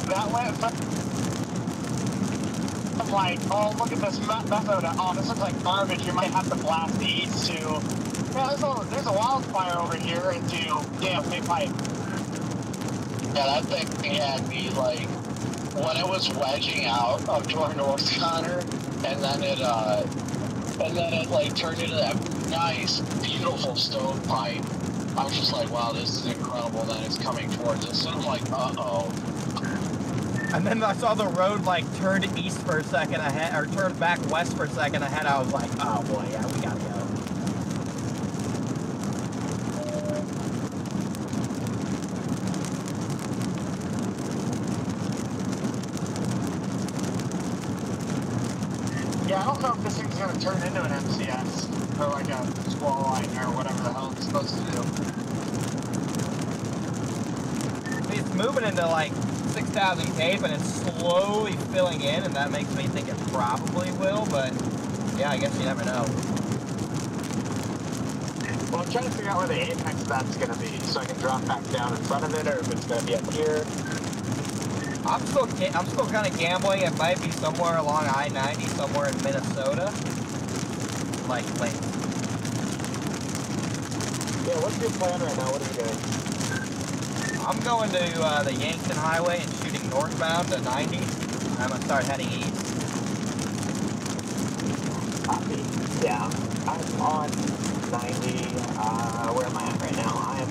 That went from like, oh, look at this method. Oh, this looks like garbage. You might have to blast these to, yeah, there's a wildfire over here into damn big pipe. Yeah, that thing had me like, when it was wedging out of your North Connor, and then it like turned into that nice, beautiful stovepipe. I was just like, wow, this is incredible. Then it's coming towards us, and I'm like, uh-oh. And then I saw the road like turned east for a second ahead, or turned back west for a second ahead. I was like, oh boy, yeah, we gotta go. Yeah, I don't know if this thing's gonna turn into an MCS or like a squall line or whatever the hell it's supposed to do. It's moving into like 6,000 cape and it's slowly filling in, and that makes me think it probably will, but yeah, I guess you never know. Well, I'm trying to figure out where the apex of that's gonna be so I can drop back down in front of it, or if it's gonna be up here. I'm still kind of gambling. It might be somewhere along I-90, somewhere in Minnesota. Like, Yeah, what's your plan right now? What are you doing? I'm going to the Yankton Highway and shooting northbound to 90. I'm going to start heading east. Copy. Yeah, I'm on 90. Where am I at right now? I am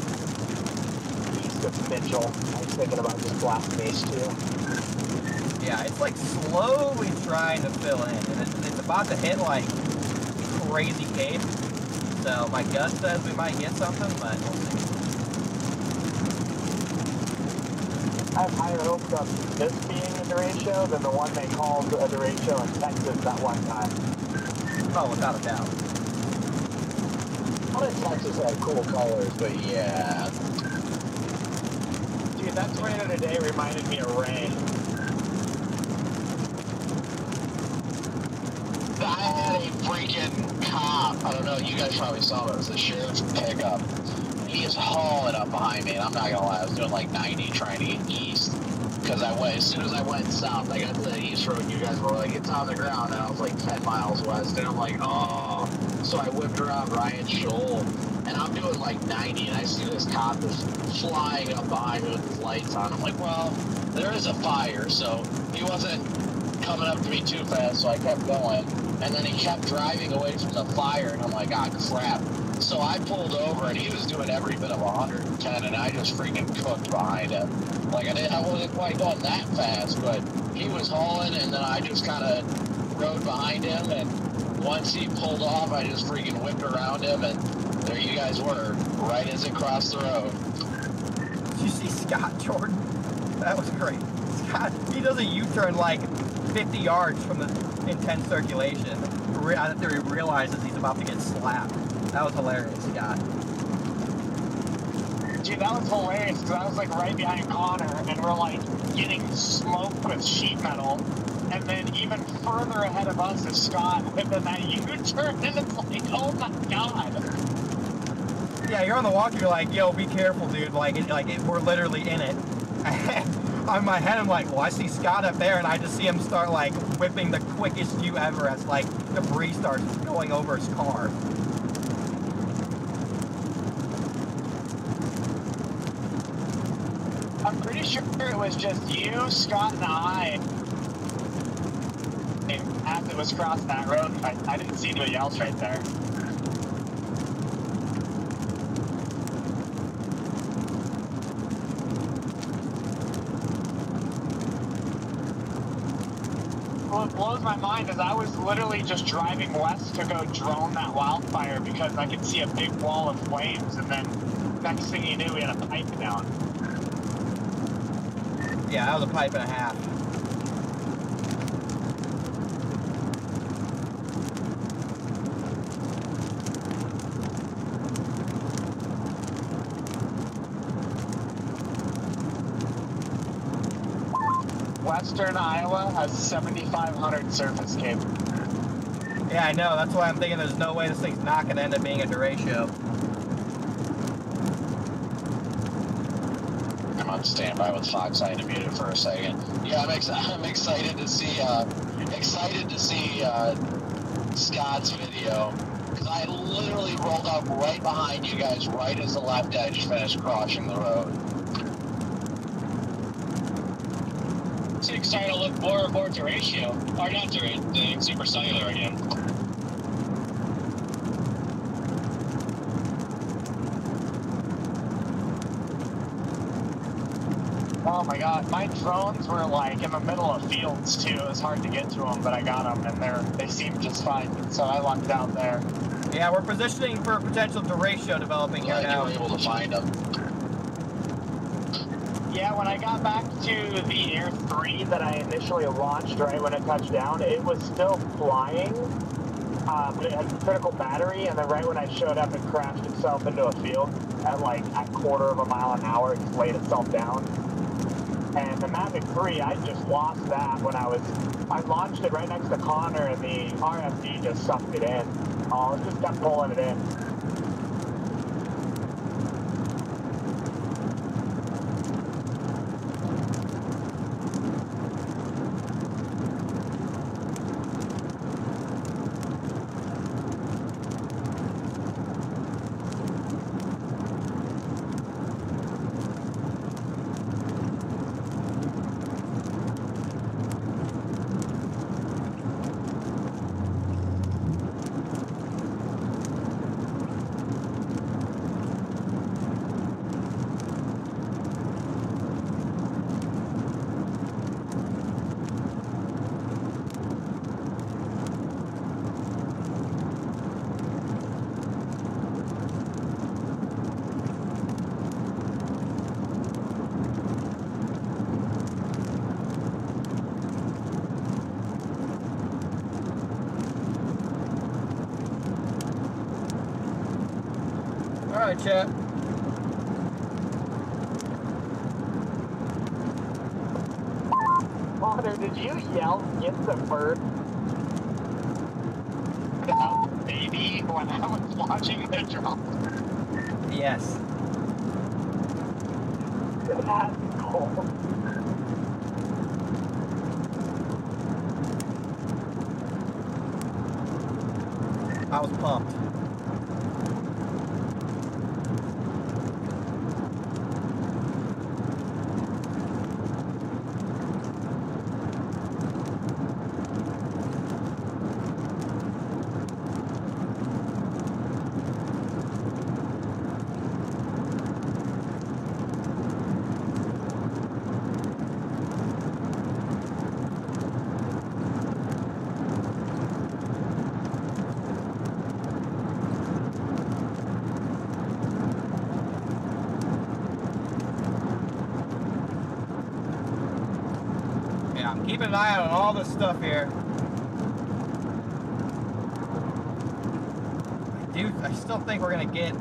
east of Mitchell. I was thinking about just blasting these two. Yeah, it's like slowly trying to fill in, and it's about to hit like crazy cape. So my gut says we might get something, but we'll see. I have higher hopes of this being a derecho than the one they called a derecho in Texas that one time. Oh, without a doubt. Well, Texas had cool colors, but yeah. Dude, that tornado today reminded me of Ray. I had a freaking cop. I don't know, you guys probably saw it. It was the sheriff's pickup. He is hauling up behind me, and I'm not gonna lie, I was doing like 90 trying to get east. Because as soon as I went south, I got to the east road, and you guys were like, it's on the ground, and I was like 10 miles west, and I'm like, oh. So I whipped around Ryan Shoal, and I'm doing like 90, and I see this cop just flying up behind me with his lights on. I'm like, well, there is a fire, so he wasn't coming up to me too fast, so I kept going. And then he kept driving away from the fire, and I'm like, ah, crap. So I pulled over, and he was doing every bit of 110, and I just freaking cooked behind him. Like, I wasn't quite going that fast, but he was hauling, and then I just kind of rode behind him, and once he pulled off, I just freaking whipped around him, and there you guys were, right as it crossed the road. Did you see Scott Jordan? That was great. Scott, he does a U-turn like 50 yards from the intense circulation after he realizes he's about to get slapped. That was hilarious, Scott. Dude, that was hilarious because I was like right behind Connor, and we're like getting smoked with sheet metal. And then even further ahead of us is Scott whipping that U-turn, and it's like, oh my god. Yeah, you're on the walk, you're like, yo, be careful, dude. We're literally in it. On my head, I'm like, well, I see Scott up there, and I just see him start like whipping the quickest U ever as like debris starts going over his car. I'm pretty sure it was just you, Scott, and I. As it was crossing that road, I didn't see anybody else right there. What blows my mind is I was literally just driving west to go drone that wildfire because I could see a big wall of flames, and then next thing you knew, we had a pipe down. Yeah, that was a pipe and a half. Western Iowa has 7,500 surface cable. Yeah, I know. That's why I'm thinking there's no way this thing's not going to end up being a Derecho. I'm on standby with Fox. I had to mute it for a second. Yeah, I'm excited to see Scott's video, because I literally rolled up right behind you guys, right as the left edge finished crossing the road. It's starting to look more Derecho, or not Derecho, supercellular again. Oh my god, my drones were like in the middle of fields too. It was hard to get to them, but I got them, and they seemed just fine. So I lucked out there. Yeah, we're positioning for a potential Derecho developing here now. You were able to find them. Yeah, when I got back to the Air 3 that I initially launched right when it touched down, it was still flying, but it had critical battery, and then right when I showed up, it crashed itself into a field at like a quarter of a mile an hour. It just laid itself down. And the Mavic 3, I just lost that when I launched it right next to Connor, and the RFD just sucked it in. Oh, it just kept pulling it in. Alright, chat. Connor, did you yell, "Get the bird"? About baby when I was watching the drone? Yes. That's cool. I was pumped. I'm keeping an eye on all this stuff here. I still think we're gonna get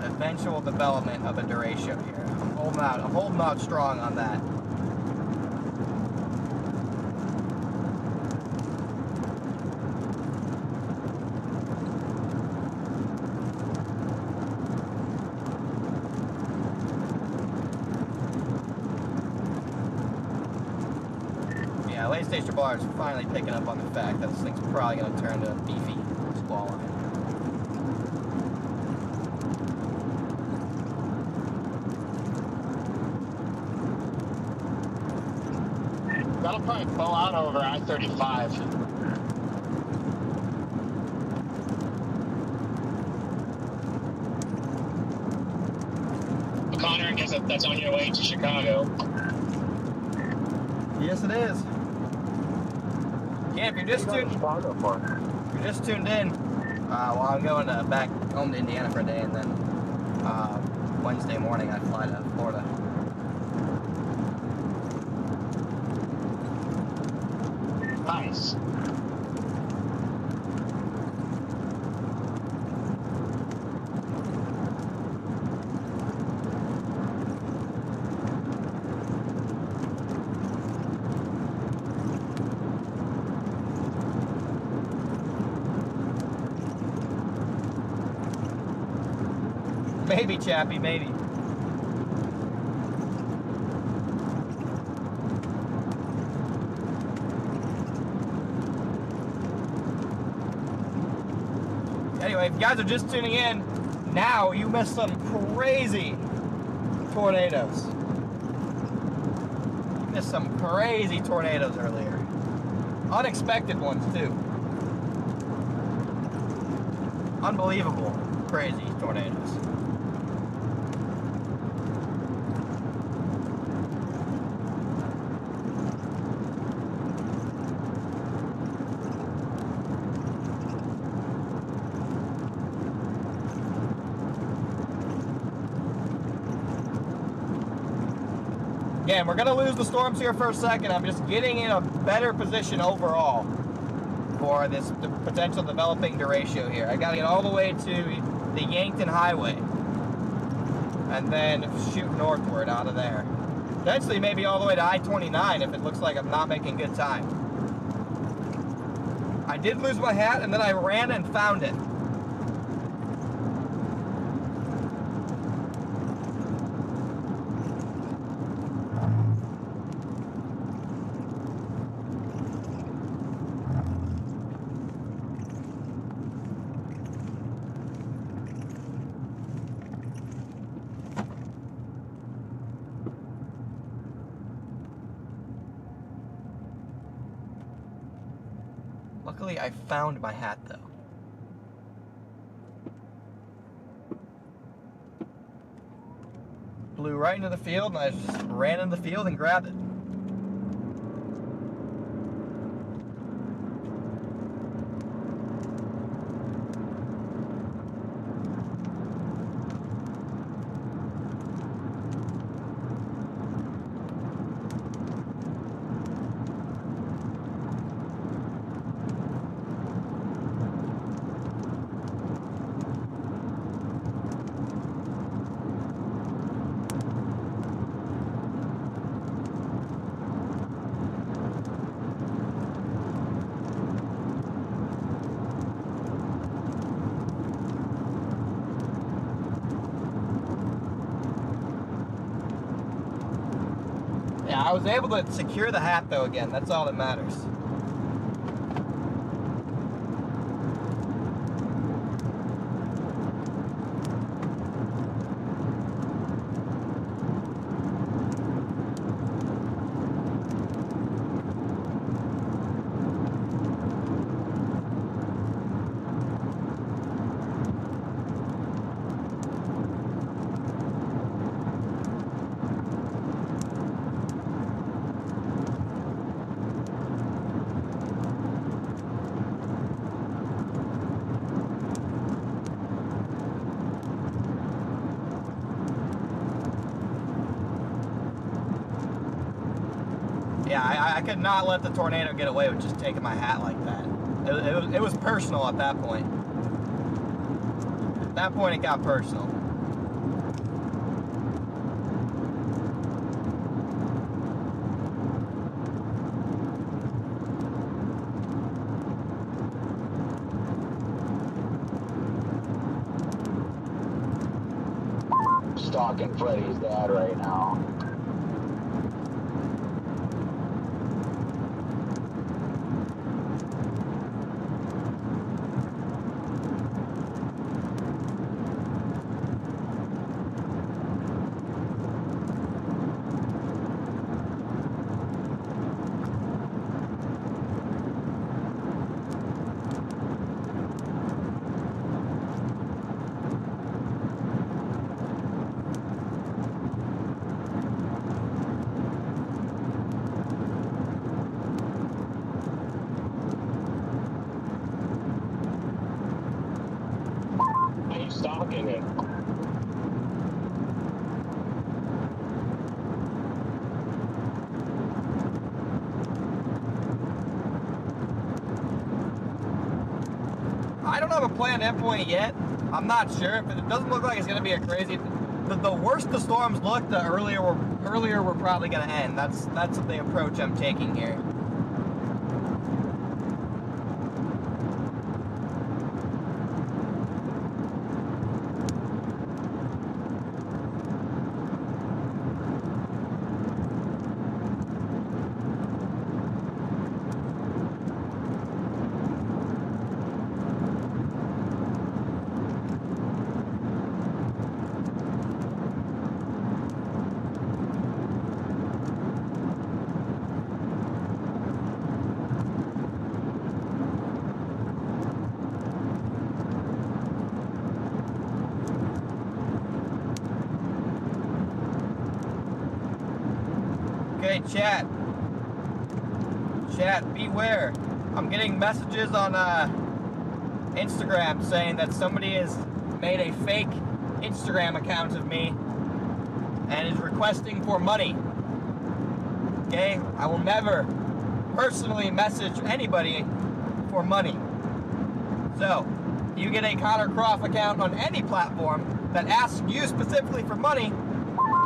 eventual development of a Derecho here. I'm holding out strong on that. Late stage bar is finally picking up on the fact that this thing's probably going to turn to a beefy squall line. That'll probably blow out over I-35. Connor, I guess that's on your way to Chicago. Yes, it is. Yeah, if you're just tuned in, well, I'm going back home to Indiana for a day, and then Wednesday morning I fly to Florida. Nice. Maybe, Chappie, maybe. Anyway, if you guys are just tuning in, now you missed some crazy tornadoes. You missed some crazy tornadoes earlier. Unexpected ones, too. Unbelievable crazy tornadoes. Again, we're going to lose the storms here for a second. I'm just getting in a better position overall for this potential developing derecho here. I got to get all the way to the Yankton Highway and then shoot northward out of there. Eventually, maybe all the way to I-29 if it looks like I'm not making good time. I did lose my hat, and then I ran and found it. Luckily, I found my hat, though. Flew right into the field, and I just ran into the field and grabbed it. Yeah, I was able to secure the hat though again. That's all that matters. Yeah, I could not let the tornado get away with just taking my hat like that. It was personal at that point. At that point, it got personal. Stalking Freddy's dad right now. don't have a planned endpoint yet. I'm not sure, but it doesn't look like it's going to be a crazy. The worse the storms look, the earlier we're probably going to end. That's the approach I'm taking here. Okay, chat, beware. I'm getting messages on Instagram saying that somebody has made a fake Instagram account of me and is requesting for money. Okay, I will never personally message anybody for money. So, if you get a Connor Croft account on any platform that asks you specifically for money,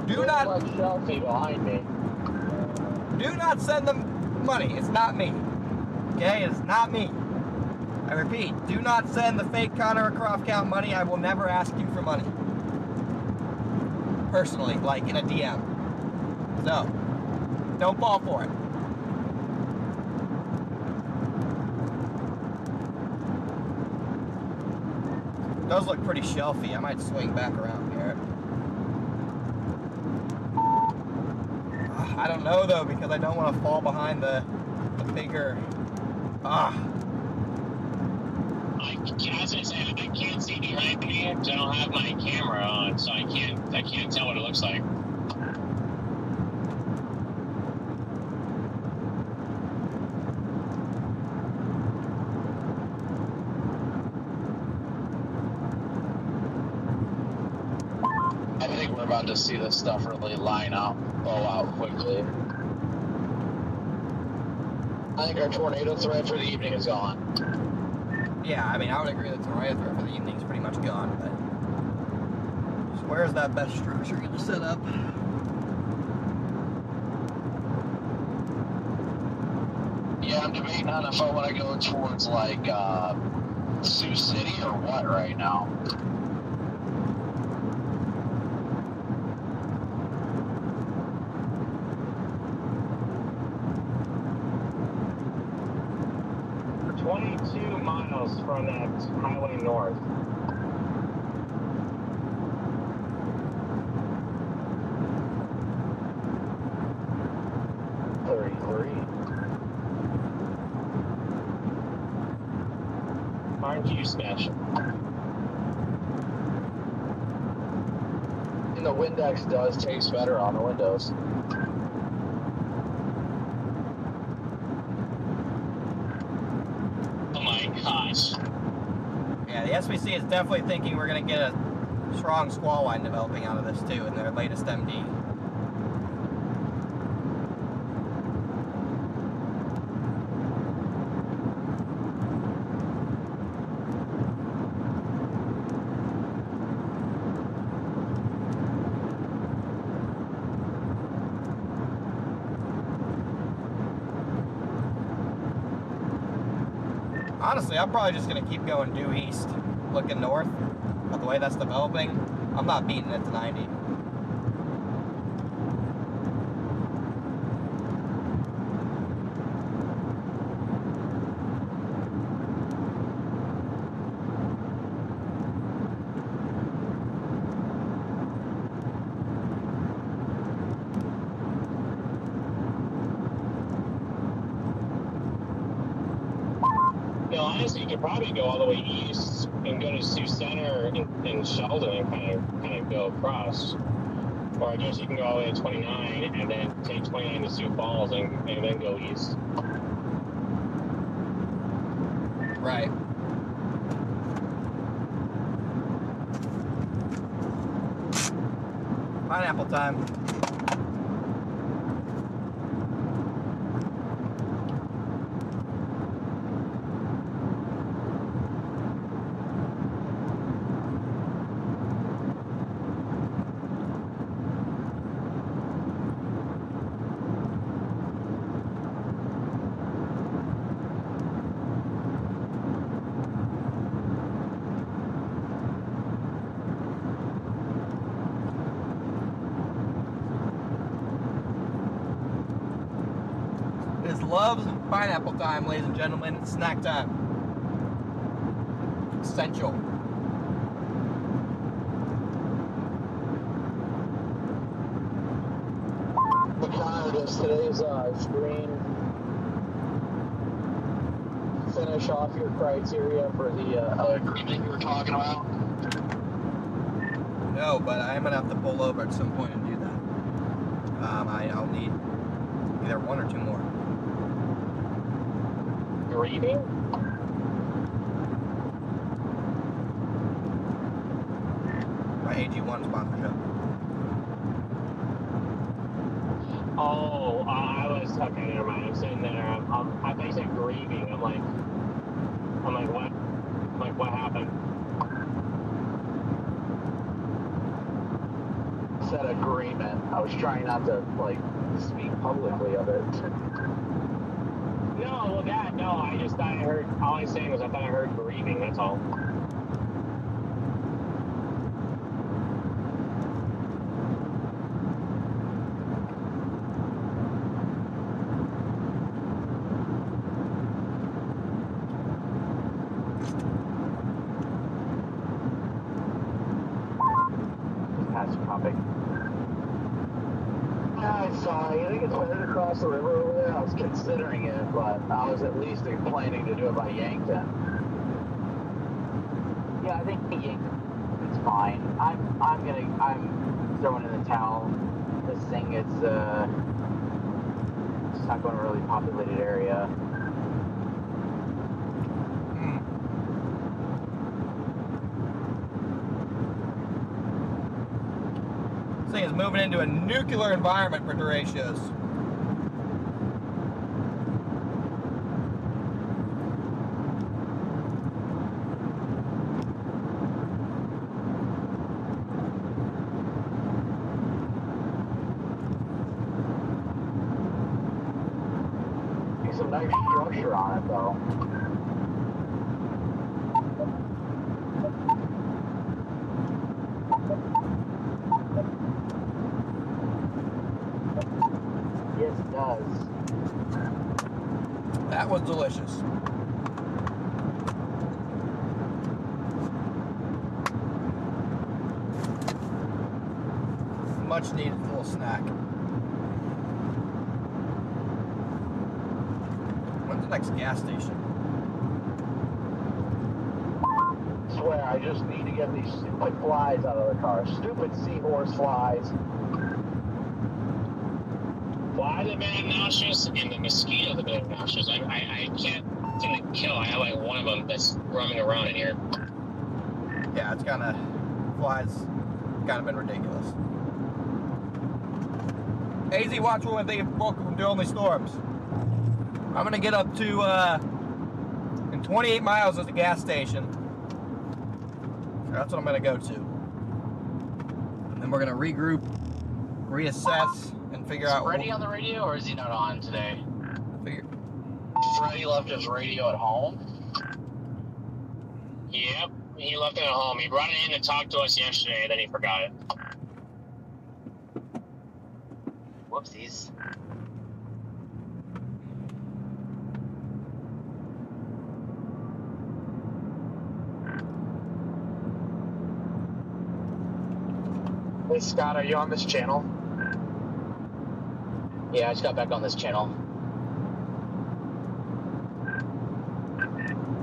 do not behind me. Do not send them money. It's not me. Okay? It's not me. I repeat, do not send the fake Connor Croft account money. I will never ask you for money. Personally, like in a DM. So, don't fall for it. It does look pretty shelfy. I might swing back around here. I don't know though, because I don't want to fall behind the bigger. I can't see behind me because I don't have my camera on, so I can't tell what it looks like. I think we're about to see this stuff really line up, blow out quickly. I think our tornado threat for the evening is gone. Yeah, I mean, I would agree that the tornado threat for the evening is pretty much gone, but just where's that best structure going to set up? Yeah, I'm debating on if I want to go towards like Sioux City or what right now. We're 22 miles from that highway north. Aren't you special? And the Windex does taste better on the windows. Oh my gosh. Yeah, the SBC is definitely thinking we're going to get a strong squall line developing out of this too in their latest MD. Honestly, I'm probably just going to keep going due east, looking north. But the way that's developing, I'm not beating it to 90. No, honestly, you could probably go all the way east and go to Sioux Center and Sheldon and kind of go across. Or I guess you can go all the way to 29 and then take 29 to Sioux Falls and then go east. Right. Pineapple time. It is loves pineapple time, ladies and gentlemen. It's snack time. Essential. Connor, does today's screen finish off your criteria for the agreement you were talking about? No, but I am gonna have to pull over at some point and do that. I'll need either one or two more. Grieving? My AG1 sponsorship. Oh, I was okay. Never mind. I'm sitting there. I thought you said grieving. I'm like, what? I'm like, what happened? Said agreement. I was trying not to like speak publicly of it. No, well, that no. I just thought I heard. All I was saying was I thought I heard grieving. That's all. That's topic. I saw. You think it's better to cross the river over there? I was considering it, but I was at least planning to do it by Yankton. Yeah, I think Yankton is fine. I'm throwing in the towel. This thing it's not going to a really populated area. This thing is moving into a nuclear environment for Derechos. There's some nice structure on it, though. Yes, it does. That was delicious. Much needed little snack. When's the next gas station? Swear, I just need to get these stupid flies out of the car. Stupid seahorse flies. Flies have been obnoxious, and the mosquitoes have been obnoxious. I can't seem to kill. I have like one of them that's roaming around in here. Yeah, it's kind of, flies kind of been ridiculous. AZ watch when they welcome from doing these storms. I'm gonna get up to, in 28 miles is the gas station. That's what I'm gonna go to. And then we're gonna regroup, reassess, and figure out. Is Freddie on the radio, or is he not on today? Figure. Freddie left his radio at home. Yep, he left it at home. He brought it in to talk to us yesterday, then he forgot it. Whoopsies. Hey Scott, are you on this channel? Yeah, I just got back on this channel.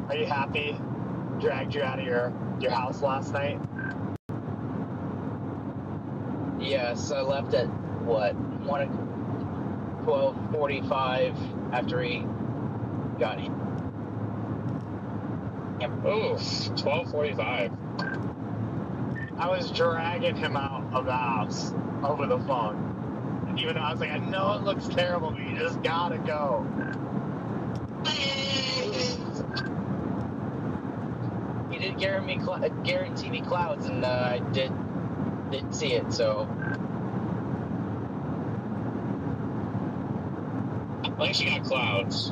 Are you happy? Dragged you out of your house last night? Yes, I left at what? 12:45 after he got here. Oof, 12:45. I was dragging him out of the house over the phone. Even though I was like, I know it looks terrible, but you just gotta go. He did guarantee me clouds, and I didn't see it, so. At least you got clouds.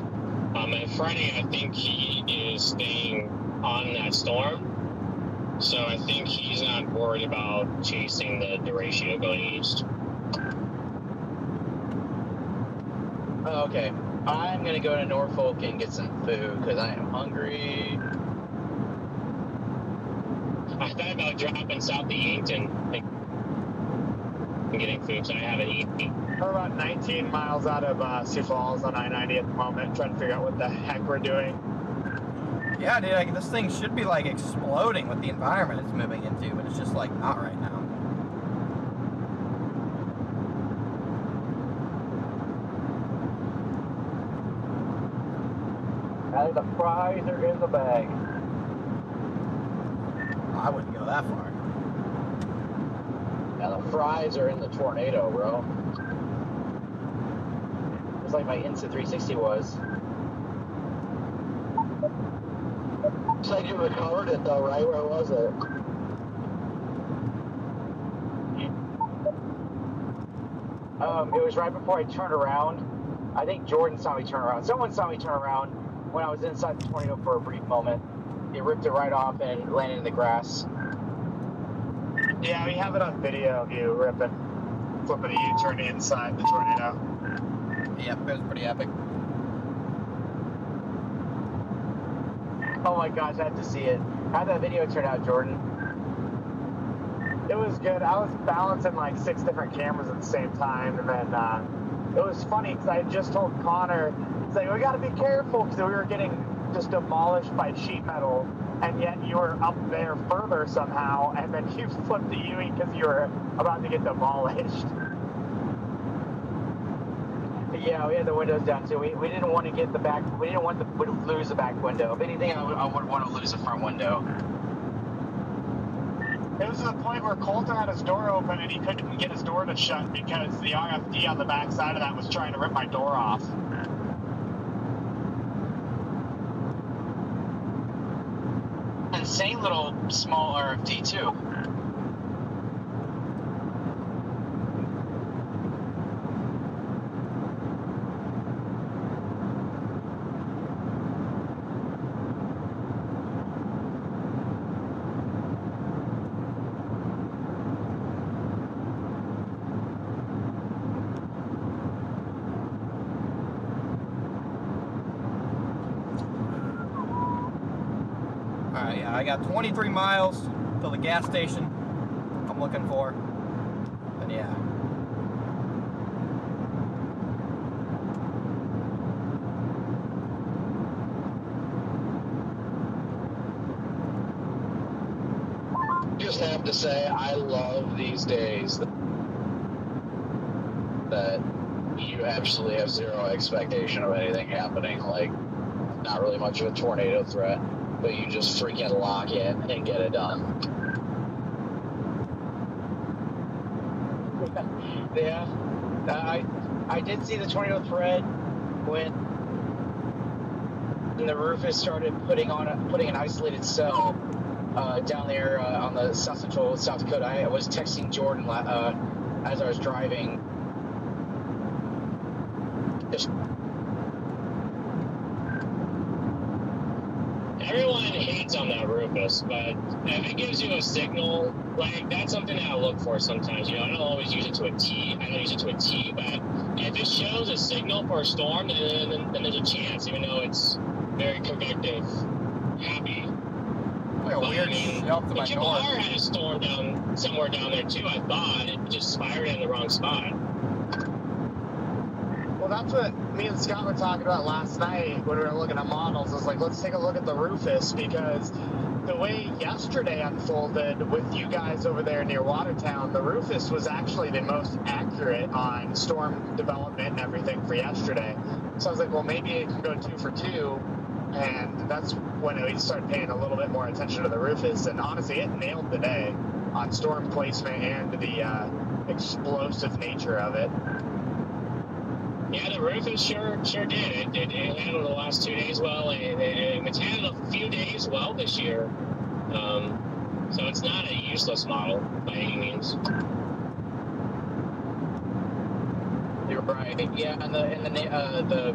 And Friday, I think he is staying on that storm. So I think he's not worried about chasing the Derecho going east. Oh, okay. I'm gonna go to Norfolk and get some food because I am hungry. I thought about dropping south of Yankton and getting food, so I haven't eaten. We're about 19 miles out of Sioux Falls on I-90 at the moment, trying to figure out what the heck we're doing. Yeah, dude, like, this thing should be like exploding with the environment it's moving into, but it's just like not right now. I think the fries are in the bag. I wouldn't go that far. Yeah, the fries are in the tornado, bro. Just like my Insta 360 was. Looks like you recovered it though, right? Where was it? It was right before I turned around. I think Jordan saw me turn around. Someone saw me turn around when I was inside the tornado for a brief moment. It ripped it right off and landed in the grass. Yeah, we have it on video of you flipping a U-turn inside the tornado. Yep, it was pretty epic. Oh my gosh, I have to see it. How'd that video turn out, Jordan? It was good. I was balancing like 6 different cameras at the same time, and then it was funny because I had just told Connor, it's like, we got to be careful because we were getting just demolished by sheet metal, and yet you were up there further somehow, and then you flipped the U because you were about to get demolished. Yeah, we had the windows down too. We didn't want to get the back. We didn't want to lose the back window. If anything, I would want to lose the front window. It was to the point where Colton had his door open and he couldn't get his door to shut because the RFD on the back side of that was trying to rip my door off. Insane little small RFD too. Alright, yeah, I got 23 miles to the gas station I'm looking for. And yeah. Just have to say, I love these days that you absolutely have zero expectation of anything happening. Like, not really much of a tornado threat, but you just freaking lock in and get it done. Yeah, I did see the tornado thread when the Rufus started putting an isolated cell down there on the South Central South Dakota. I was texting Jordan as I was driving. Everyone hates on that Rufus, but if it gives you a signal, like, that's something that I look for sometimes. You know, I don't always use it to a T. I don't use it to a T, but if it shows a signal for a storm, then there's a chance, even though it's very convective, happy. Like a weird shelf to the my Triple door. R had a storm somewhere down there too, I thought. It just fired in the wrong spot. Well, that's what me and Scott were talking about last night when we were looking at models. I was like, let's take a look at the Rufus, because the way yesterday unfolded with you guys over there near Watertown, the Rufus was actually the most accurate on storm development and everything for yesterday. So I was like, well, maybe it can go 2 for 2. And that's when we started paying a little bit more attention to the Rufus. And honestly, it nailed the day on storm placement and the explosive nature of it. Yeah, the Rufus sure did. It handled the last 2 days well, and it's handled a few days well this year. So it's not a useless model by any means. You're right. Yeah, and the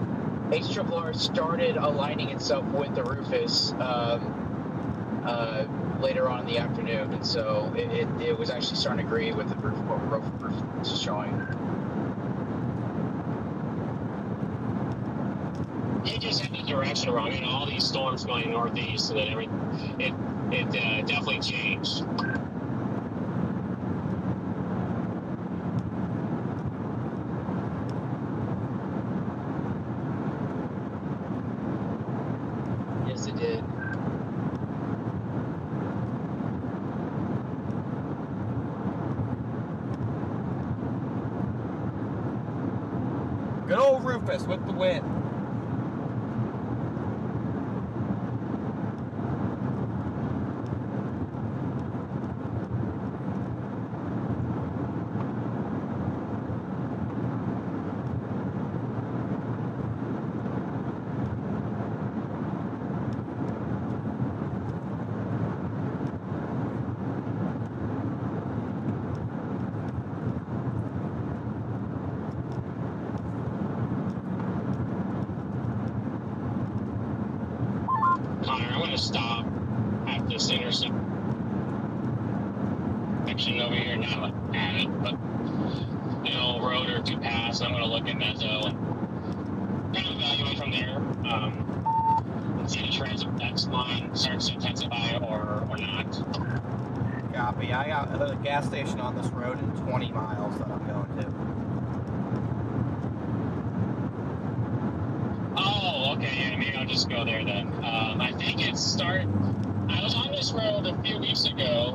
HRRR started aligning itself with the Rufus later on in the afternoon, and so it was actually starting to agree with the Rufus is showing. It just had the direction wrong. And all these storms going northeast, and then it definitely changed. Yes, it did. Good old Rufus with the win. Connor, I'm going to stop at this intersection over here, not at it, but road or two past. I'm going to look at Mezzo and kind of evaluate from there and see the transit next line starts to intensify or not. Copy. I got another gas station on this road in 20 miles that I'm going to. Oh, okay, yeah, maybe I'll just go there then. I think I was on this road a few weeks ago,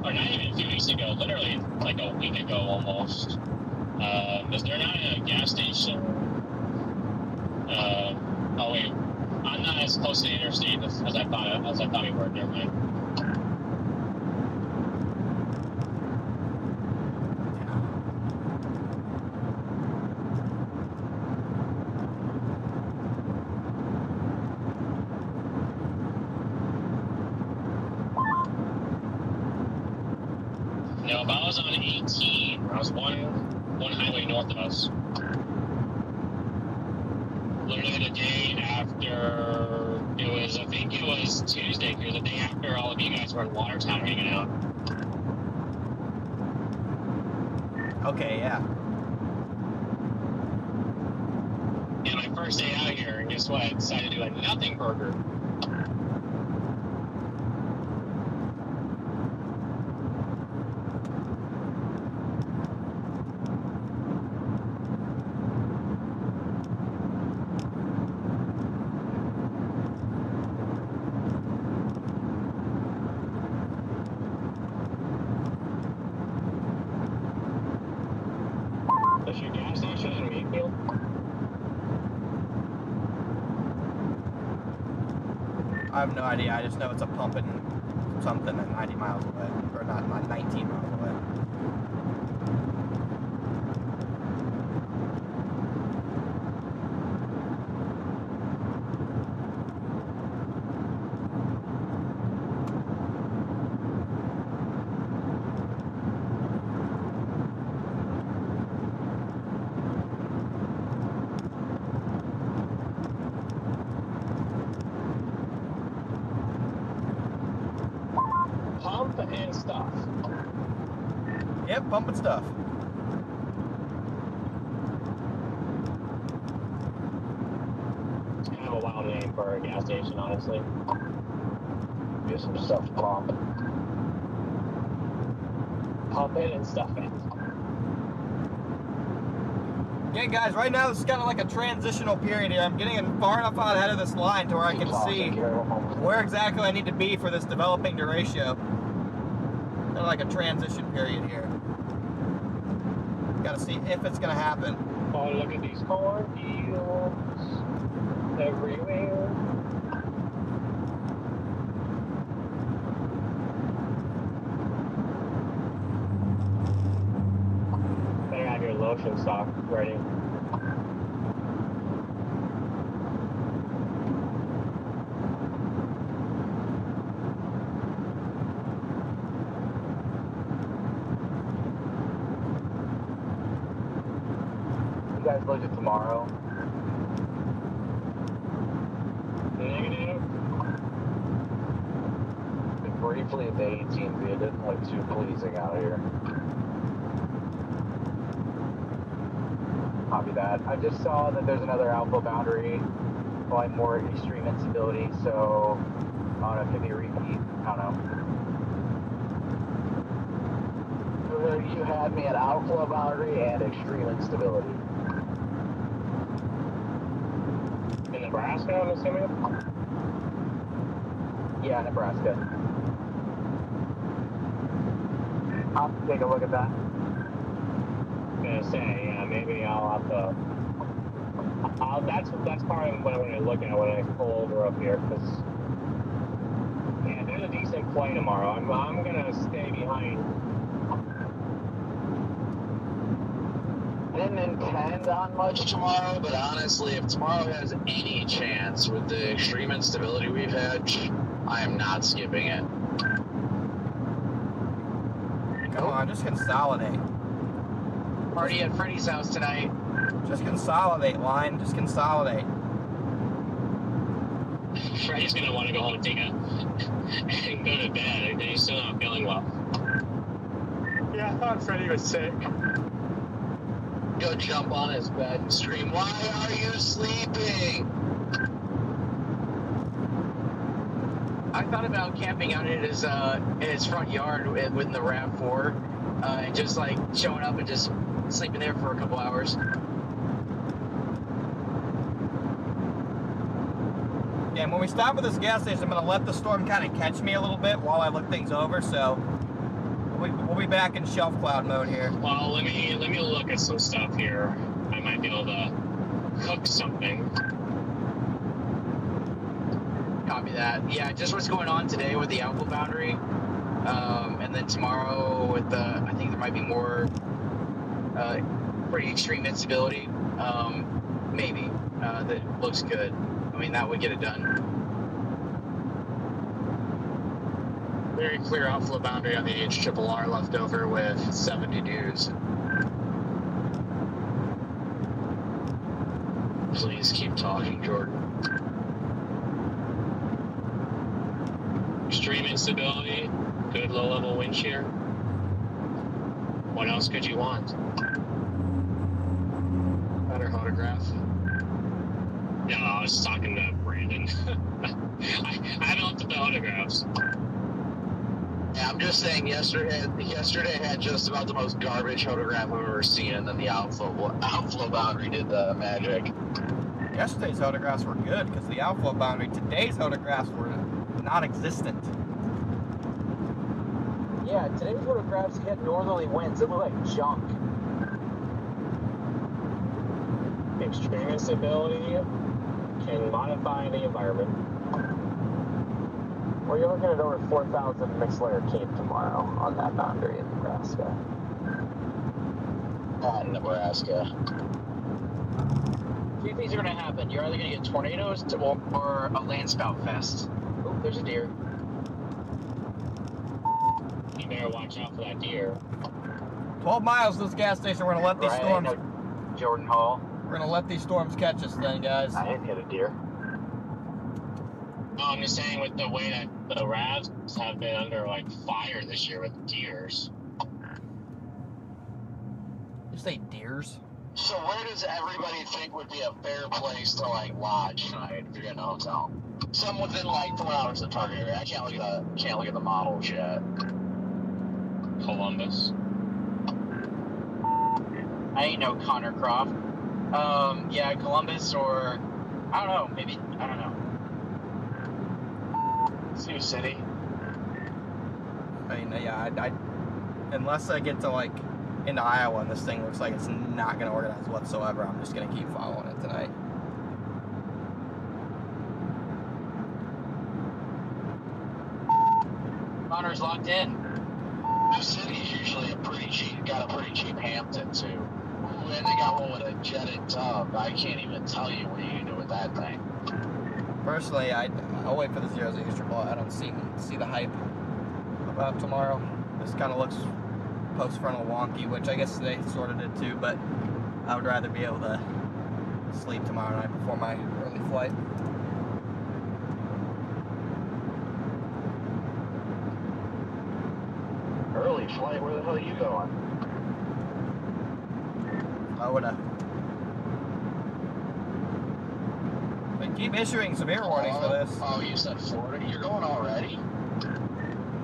or not even a few weeks ago, literally like a week ago almost. Is there not a gas station? Oh wait, I'm not as close to the interstate as I thought we were. Never mind. No, but I was on 18. I was one highway north of us. Literally the day after, I think it was Tuesday, because the day after all of you guys were in Watertown hanging out. Okay, yeah. Yeah, my first day out here, and guess what? I decided to do a nothing burger. Is your gas station in Mayfield? I have no idea. I just know it's a pumping something at 90 miles away. Or not 19 miles away. Pump and stuff. Yep, pumping stuff. It's kind of a wild name for a gas station, honestly. Get some stuff to pump. Pump it and stuff it. Yeah, guys, right now this is kind of like a transitional period here. I'm getting far enough out ahead of this line to where I can see where exactly I need to be for this developing derecho. Kind of like a transition period here. Got to see if it's going to happen. Oh, look at these cornfields everywhere. Better have your lotion stock ready. You guys look at tomorrow. Negative. Briefly at the 18th, it didn't look too pleasing out here. Copy that. I just saw that there's another alpha boundary probably more extreme instability, so I don't know, it could be a repeat. I don't know. You had me at outflow boundary and extreme instability. In Nebraska, I'm assuming? Yeah, Nebraska. I'll have to take a look at that. I'm gonna say, yeah, maybe I'll have to. That's probably what I'm gonna look at when I pull over up here, because yeah, there's a decent play tomorrow. I'm gonna stay behind. I didn't intend on much tomorrow, but honestly, if tomorrow has any chance with the extreme instability we've had, I am not skipping it. Come on, just consolidate. Party at Freddy's house tonight. Just consolidate, line. Just consolidate. Freddy's gonna want to go home and take a and go to bed, and he's still not feeling well. Yeah, I thought Freddy was sick. Go jump on his bed and scream, "Why are you sleeping?" I thought about camping out in his front yard with the RAV4 and just like showing up and just sleeping there for a couple hours. Yeah, and when we stop at this gas station, I'm going to let the storm kind of catch me a little bit while I look things over, so we'll be back in shelf cloud mode here. Well, let me look at some stuff here. I might be able to cook something. Copy that. Yeah, just what's going on today with the outflow boundary, and then tomorrow with the, I think there might be more pretty extreme instability. Maybe that looks good. I mean, that would get it done. Very clear outflow boundary on the HRRR left over with 70 dues. Please keep talking, Jordan. Extreme instability, good low-level wind shear. What else could you want? Better photograph. No, I was talking to Brandon. I haven't looked at the photographs. Yeah, I'm just saying, yesterday had just about the most garbage photograph I've ever seen, and then the outflow boundary did the magic. Yesterday's photographs were good because the outflow boundary. Today's photographs were non-existent. Yeah, today's photographs hit northerly winds. It looked like junk. Extreme instability can modify the environment. Well, you're looking at over 4,000 mixed layer Cape tomorrow on that boundary in Nebraska. Nebraska. Two things are going to happen. You're either going to get tornadoes or a landspout fest. Oh, there's a deer. You better watch out for that deer. 12 miles to this gas station. We're going to let these storms. Jordan Hall. We're going to let these storms catch us then, guys. I didn't hit a deer. No, I'm just saying with the way that the RAVs have been under like fire this year with deers. You say deers? So where does everybody think would be a fair place to like lodge tonight if you're in a hotel? Some within like 4 hours of the target area. I can't look at the models yet. Columbus. I ain't no Connor Croft. Yeah, Columbus or I don't know. Maybe I don't know. Sioux City. I mean, yeah, I unless I get to like into Iowa and this thing looks like it's not going to organize whatsoever, I'm just going to keep following it tonight. Connor's locked in. Sioux City's usually got a pretty cheap Hampton too. Ooh, and they got one with a jetted tub. I can't even tell you what you can do with that thing. Personally, I'll wait for the 0 triple. I don't see the hype about tomorrow. This kind of looks post-frontal wonky, which I guess they sort of did too, but I would rather be able to sleep tomorrow night before my early flight. Early flight? Where the hell are you going? I would have. Keep issuing severe warnings for this. Oh, you said Florida? You're going already?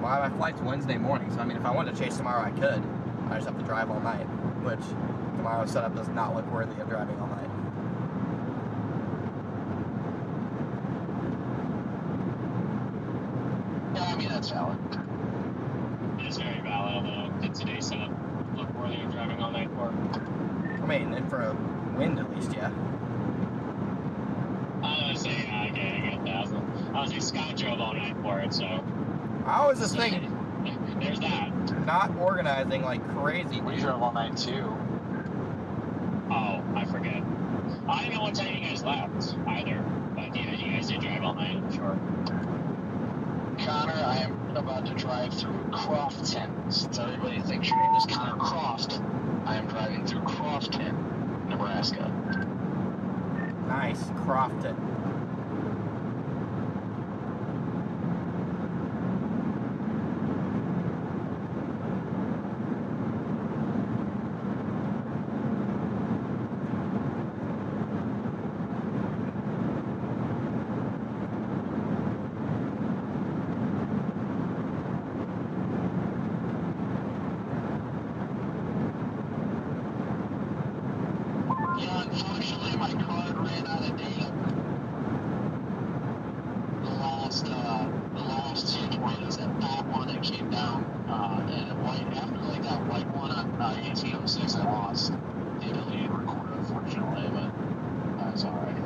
Well, my flight's Wednesday morning, so I mean, if I wanted to chase tomorrow, I could. I just have to drive all night, which tomorrow's setup does not look worthy of driving all night. Yeah, I mean, that's valid. It's very valid, although did today's setup look worthy of driving all night for? I mean, and for a wind at least, yeah. I was gonna say, I get that. I was like, Scott drove all night for it, so. How is this thing There's that. not organizing like crazy? We drove all night too. Oh, I forget. I didn't know what time you guys left either, but yeah, you guys did drive all night, I'm sure. Connor, I am about to drive through Crofton. Since everybody thinks your name is Connor Croft, I am driving through Crofton, Nebraska. Nice, Crofton. Yeah, unfortunately, my card ran out of data. The last 2 20s, that fat one that came down, and after like that white one on 1806, I lost the ability to record, unfortunately, but that's alright.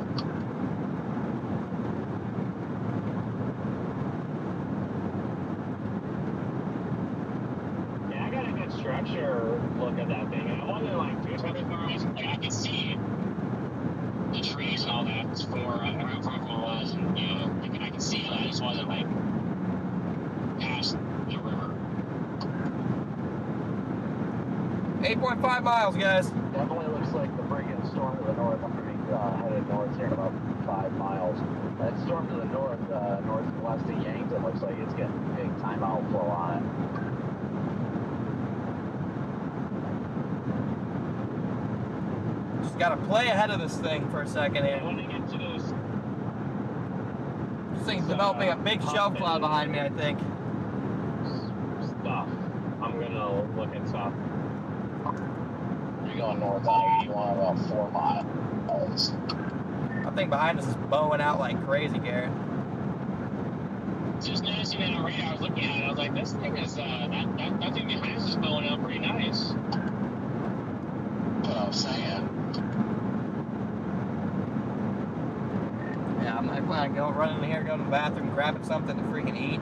Yeah, I got a good structure look at that thing. I wasn't like too far. Like I could see the trees and all that for around from where I was, and you know, I could see it. I just wasn't like past the river. 8.5 miles, guys. Definitely looks like the friggin' storm to the north. I'm going to be headed north here in about 5 miles. That storm to the north, northwest of Yankton, looks like it's getting big time outflow on it. Just gotta play ahead of this thing for a second Yeah, here. when I get to this This thing's developing a big shelf cloud behind me, I think. stuff, I'm gonna look at stuff. You're going north on 81 about 4 miles. That thing behind us is bowing out like crazy, Garrett. Just noticing that on radar, I was looking at it. I was like, this thing is that thing behind us is blowing out pretty nice. What I was saying. Yeah, I plan on running in here, going to the bathroom, grabbing something to freaking eat.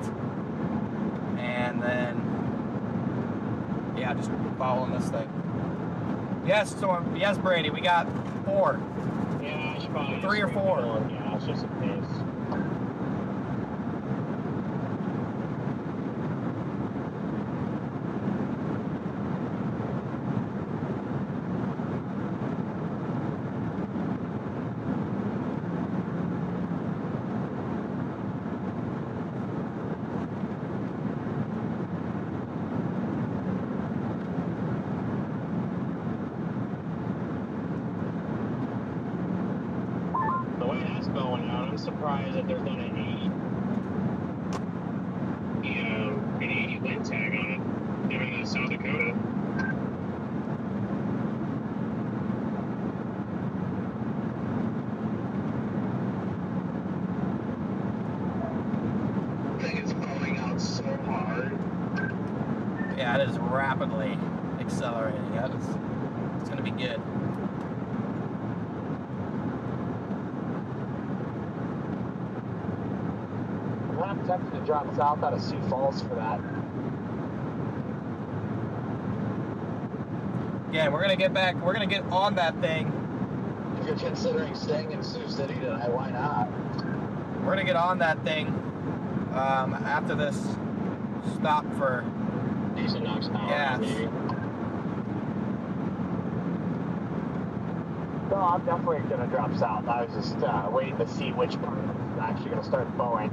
And then, yeah, just following this thing. Yes, Storm. Yes, Brady, we got 4. Yeah, I should probably 3 or 4. Yeah, it's just a pace. The way that's going out, I'm surprised that there's not an 80 wind tag on it, given the South Dakota. Thing is blowing out so hard. Yeah, it is rapidly accelerating. It's going to be good. I'm tempted to drop south out of Sioux Falls for that. Again, we're going to get back. We're going to get on that thing. If you're considering staying in Sioux City tonight, why not? We're going to get on that thing after this stop for... Decent knocks power, Yeah. maybe. No, I'm definitely going to drop south. I was just waiting to see which part is actually going to start blowing.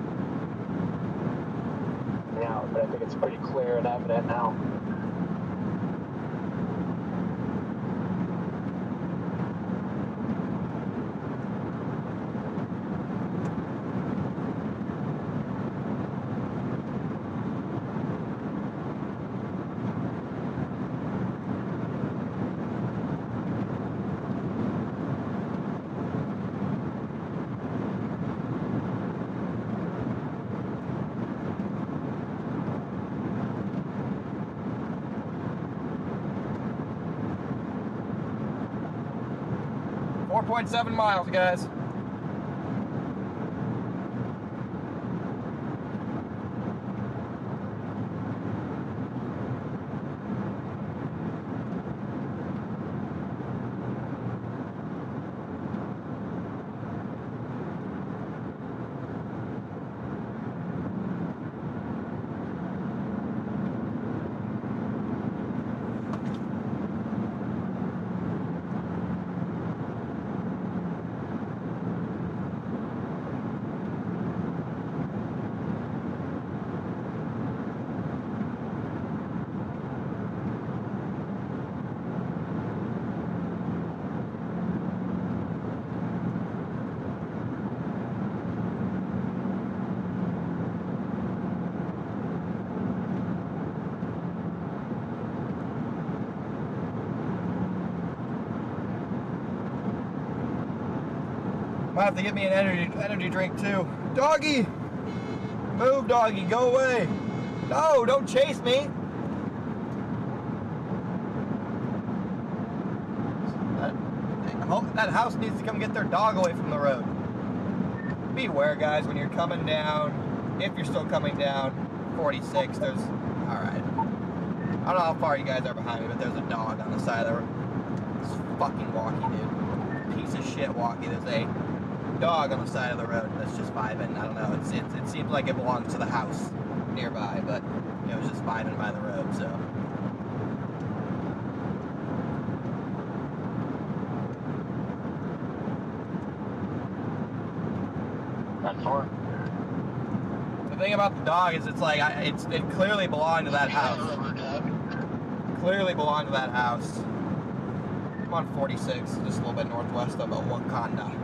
Yeah, but I think it's pretty clear and evident now. 4.7 miles, guys. Might have to get me an energy drink too. Doggy! Move, doggy, go away. No, don't chase me. That house needs to come get their dog away from the road. Beware, guys, when you're coming down, if you're still coming down 46, there's, alright. I don't know how far you guys are behind me, but there's a dog on the side of the road. It's fucking walkie, dude. Piece of shit walkie. There's a dog on the side of the road that's just vibing. I don't know. It seems like it belongs to the house nearby, but it was just vibing by the road, so. That's far. The thing about the dog is it's like it clearly belonged to that house. Clearly belonged to that house. I'm on 46, just a little bit northwest of Wakanda.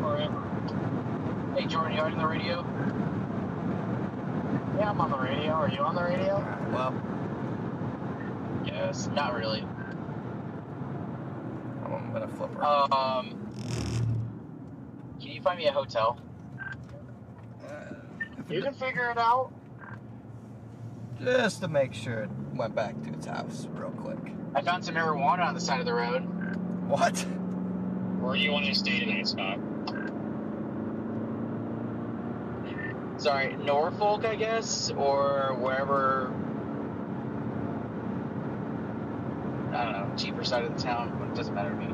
Forever. Hey Jordan, you on the radio? Yeah, I'm on the radio. Are you on the radio? Well, Yes, not really. I'm gonna flip around. Can you find me a hotel? You can figure it out. Just to make sure it went back to its house real quick. I found some marijuana on the side of the road. What? Where do you want to stay tonight, Scott? Sorry, Norfolk, I guess, or wherever. I don't know, cheaper side of the town, but it doesn't matter to me.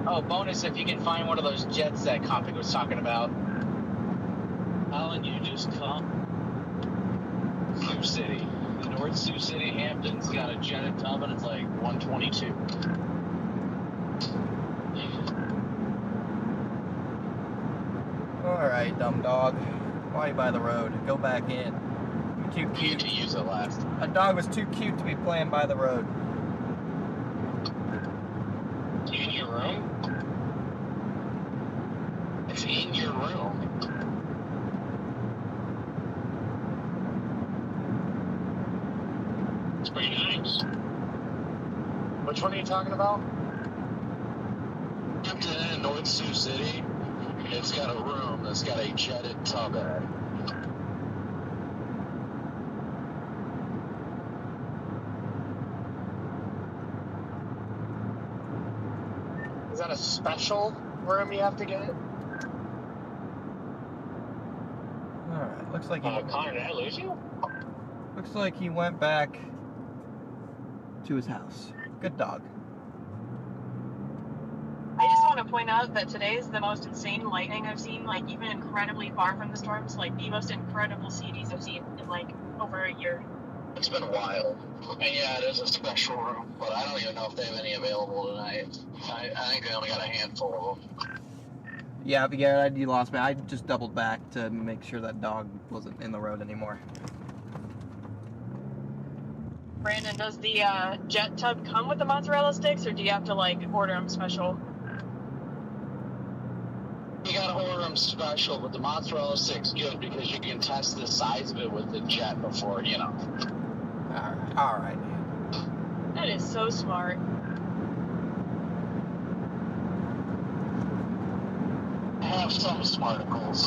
Oh, bonus if you can find one of those jets that Copic was talking about. Alan, you just come. Sioux City. The North Sioux City Hampton's got a jetted tub and it's like 122. Alright, dumb dog. Why are you by the road? Go back in. You're too You need cute. to use it last. That dog was too cute to be playing by the road. You in your room? It's in your room. It's pretty nice. Which one are you talking about? Hampton in North Sioux City. It's got a room that's got a jetted tub in it. Is that a special room you have to get? Alright, looks like Connor, did I lose you? looks like he went back to his house. Good dog. I just want to point out that today is the most insane lightning I've seen, like even incredibly far from the storms, like the most incredible CDs I've seen in like over a year. It's been wild. And yeah, it is a special room, but I don't even know if they have any available tonight. I think they only got a handful of them. Yeah, but yeah, you lost me. I just doubled back to make sure that dog wasn't in the road anymore. Brandon, does the jet tub come with the mozzarella sticks, or do you have to like order them special? You gotta order them special, but the mozzarella stick's good because you can test the size of it with the jet before, you know. Alright. That is so smart. Have some smarticles.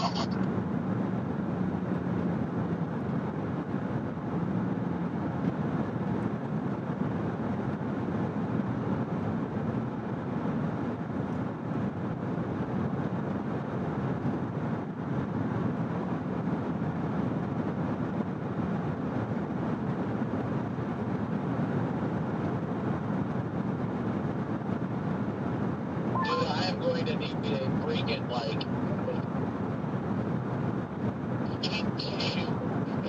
fucking like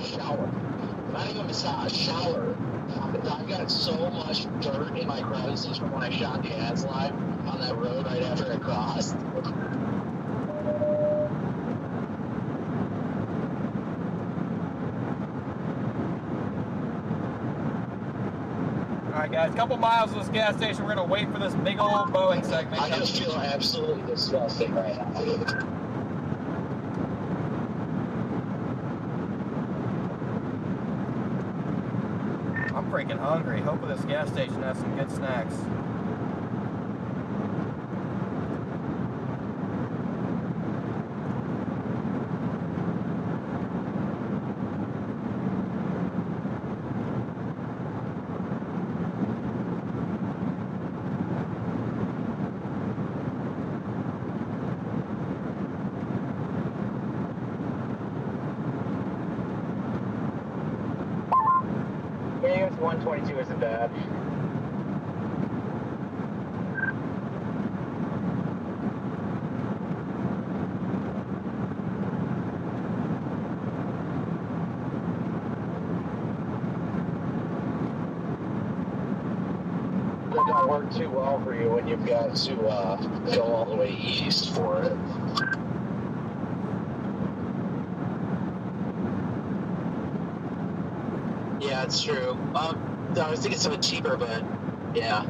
shower. Not even massage, shower. I've got so much dirt in my crevices from when I shot the ads live on that road right after I crossed. All right, guys, a couple miles to this gas station. We're gonna wait for this big old Boeing segment. I just feel absolutely disgusting right now. I'm freaking hungry. Hopefully this gas station has some good snacks. Yeah, 122 isn't bad. That don't work too well for you when you've got to go all the way east for it. Yeah, it's true. I was thinking something cheaper, but yeah.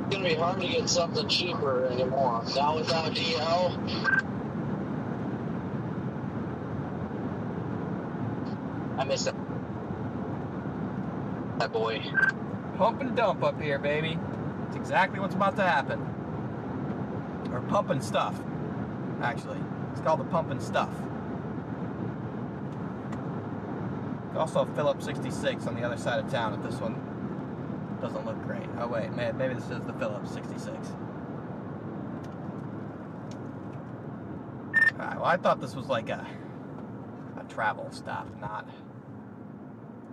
It's gonna be hard to get something cheaper anymore. Now without DL. I miss that boy. Pump and dump up here, baby. It's exactly what's about to happen. Or pump and stuff, actually. It's called the pump and stuff. Also Phillips 66 on the other side of town if this one doesn't look great. Oh wait, maybe this is the Phillips 66. Alright, well I thought this was like a travel stop, not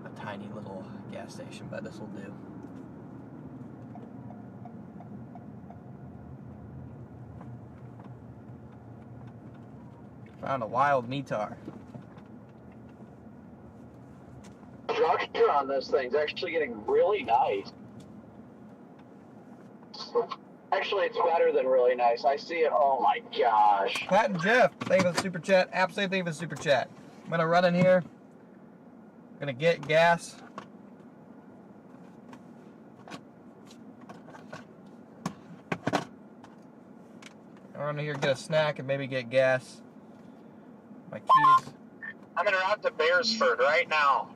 a tiny little gas station, but this will do. Found a wild metar. Structure on this thing's actually getting really nice. Actually, it's better than really nice. I see it. Oh my gosh. Pat and Jeff, thank you for the super chat. Absolutely thank you for the super chat. I'm gonna run in here. I'm gonna get gas. I'll run in here, get a snack, and maybe get gas. My keys. I'm en route to Bearsford right now.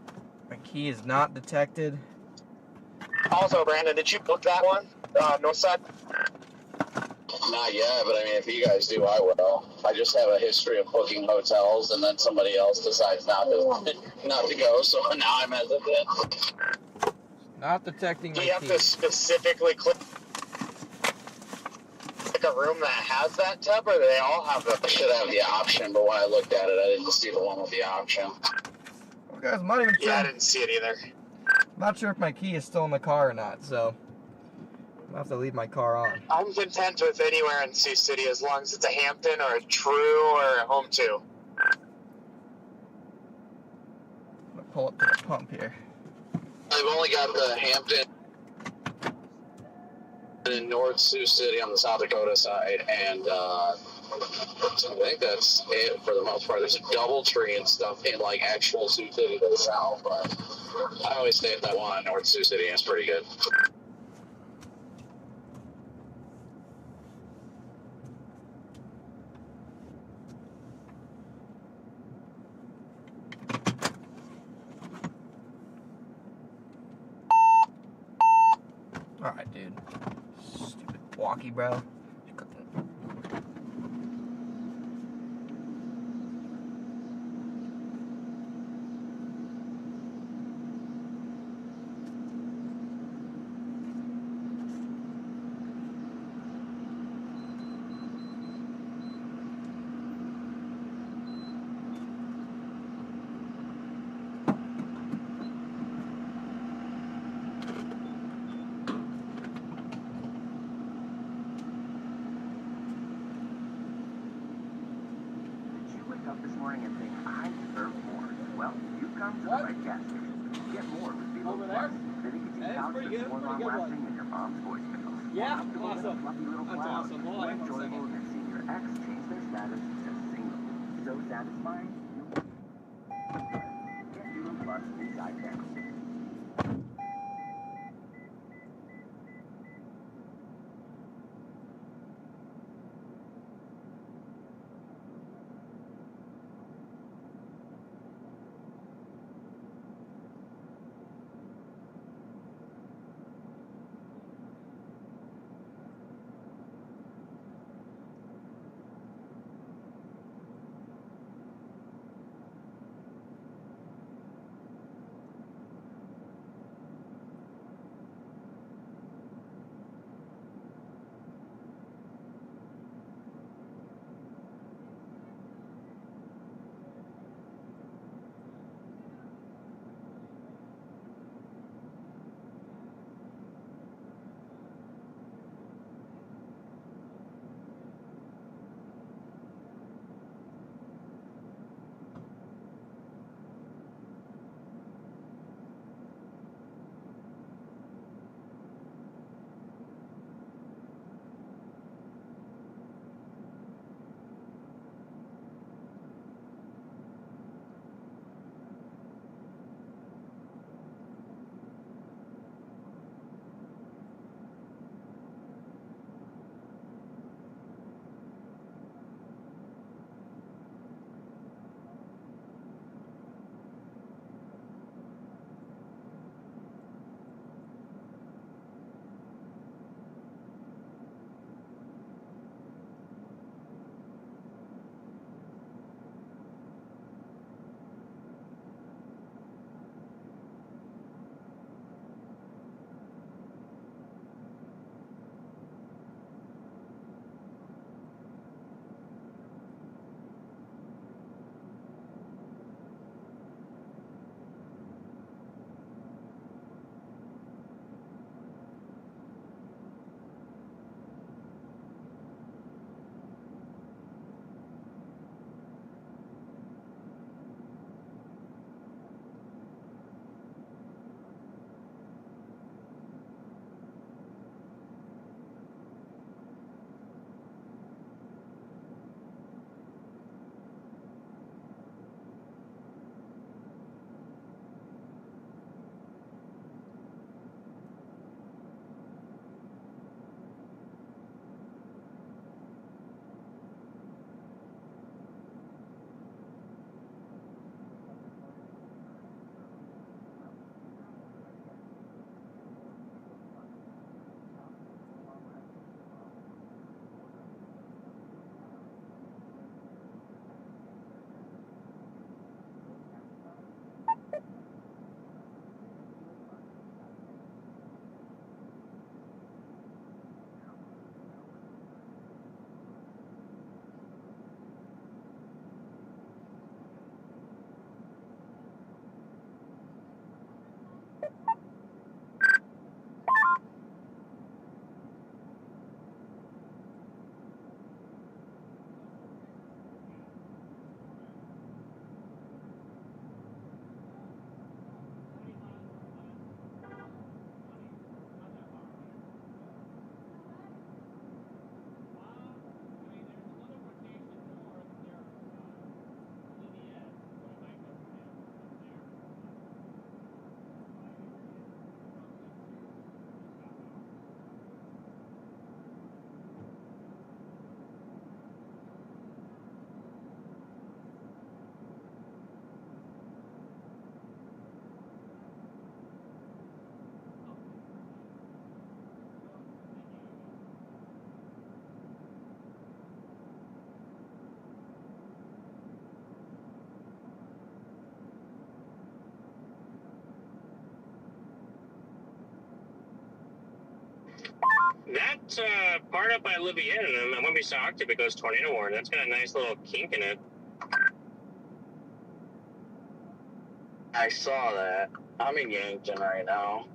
My key is not detected. Also, Brandon, did you book that one? North side? Not yet, but I mean, if you guys do, I will. I just have a history of booking hotels, and then somebody else decides not to go, so now I'm hesitant. Not detecting Do my you have key. to specifically click a room that has that tub, or do they all have I the... should have the option, but when I looked at it, I didn't see the one with the option. Well, guys, I'm not even sure. Yeah, I didn't see it either. I'm not sure if my key is still in the car or not, so I'll have to leave my car on. I'm content with anywhere in Sioux City as long as it's a Hampton or a True or a Home 2. I'm gonna pull up to the pump here. I've only got the Hampton in North Sioux City on the South Dakota side, and I think that's it for the most part. There's a DoubleTree and stuff in like actual Sioux City to the south, but I always stay at that one in North Sioux City, and it's pretty good. Alright, dude. Stupid walkie, bro. morning and think, I deserve more. Well, you've come to the right gas station. Get more with Vivo Over Plus. there? The nicotine That is pouch pretty that's good. more Pretty good long-lasting one. than your mom's voicemail. Yeah? Comfortable with a Awesome. fluffy little That's cloud. awesome. Hold More on one enjoyable second. than seeing your ex change their status to single. So satisfying, you'll get Vivo Plus inside Venmo. That part up by Libby Inn, I wouldn't be shocked if it goes tornado warning. That's got a nice little kink in it. I saw that. I'm in Yankton right now.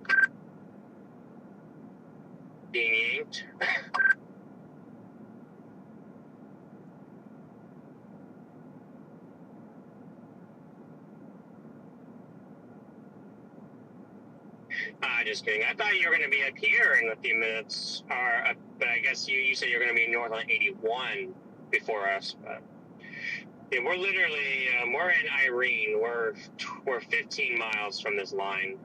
Being yanked. Just kidding. I thought you were going to be up here in a few minutes, but I guess you said you're going to be north on 81 before us. But yeah, we're literally we're in Irene. We're 15 miles from this line.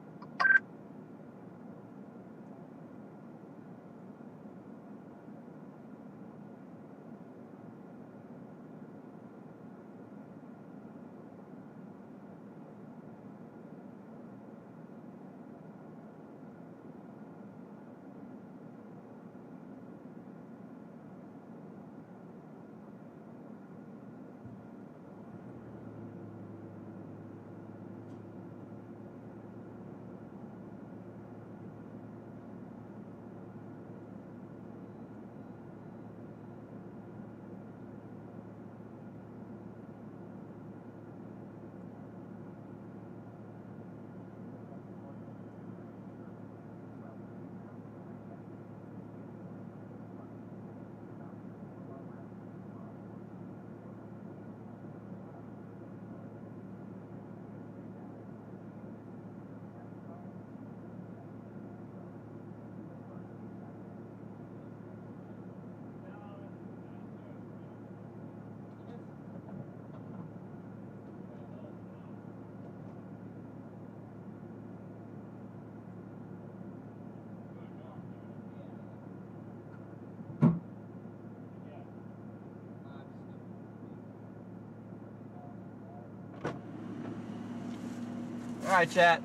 Alright, chat.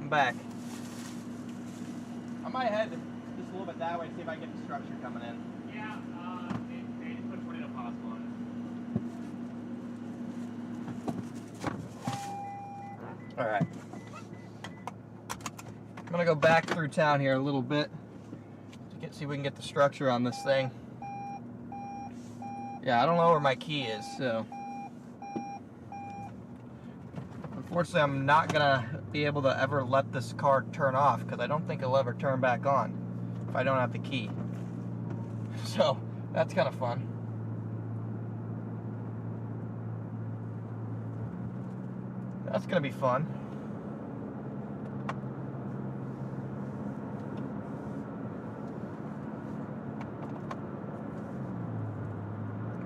I'm back. I might head just a little bit that way, see if I can get the structure coming in. Yeah, they just put tornado possible on it. Alright. I'm gonna go back through town here a little bit to see if we can get the structure on this thing. Yeah, I don't know where my key is, so unfortunately I'm not gonna be able to ever let this car turn off because I don't think it'll ever turn back on if I don't have the key. So that's kind of fun. That's gonna be fun.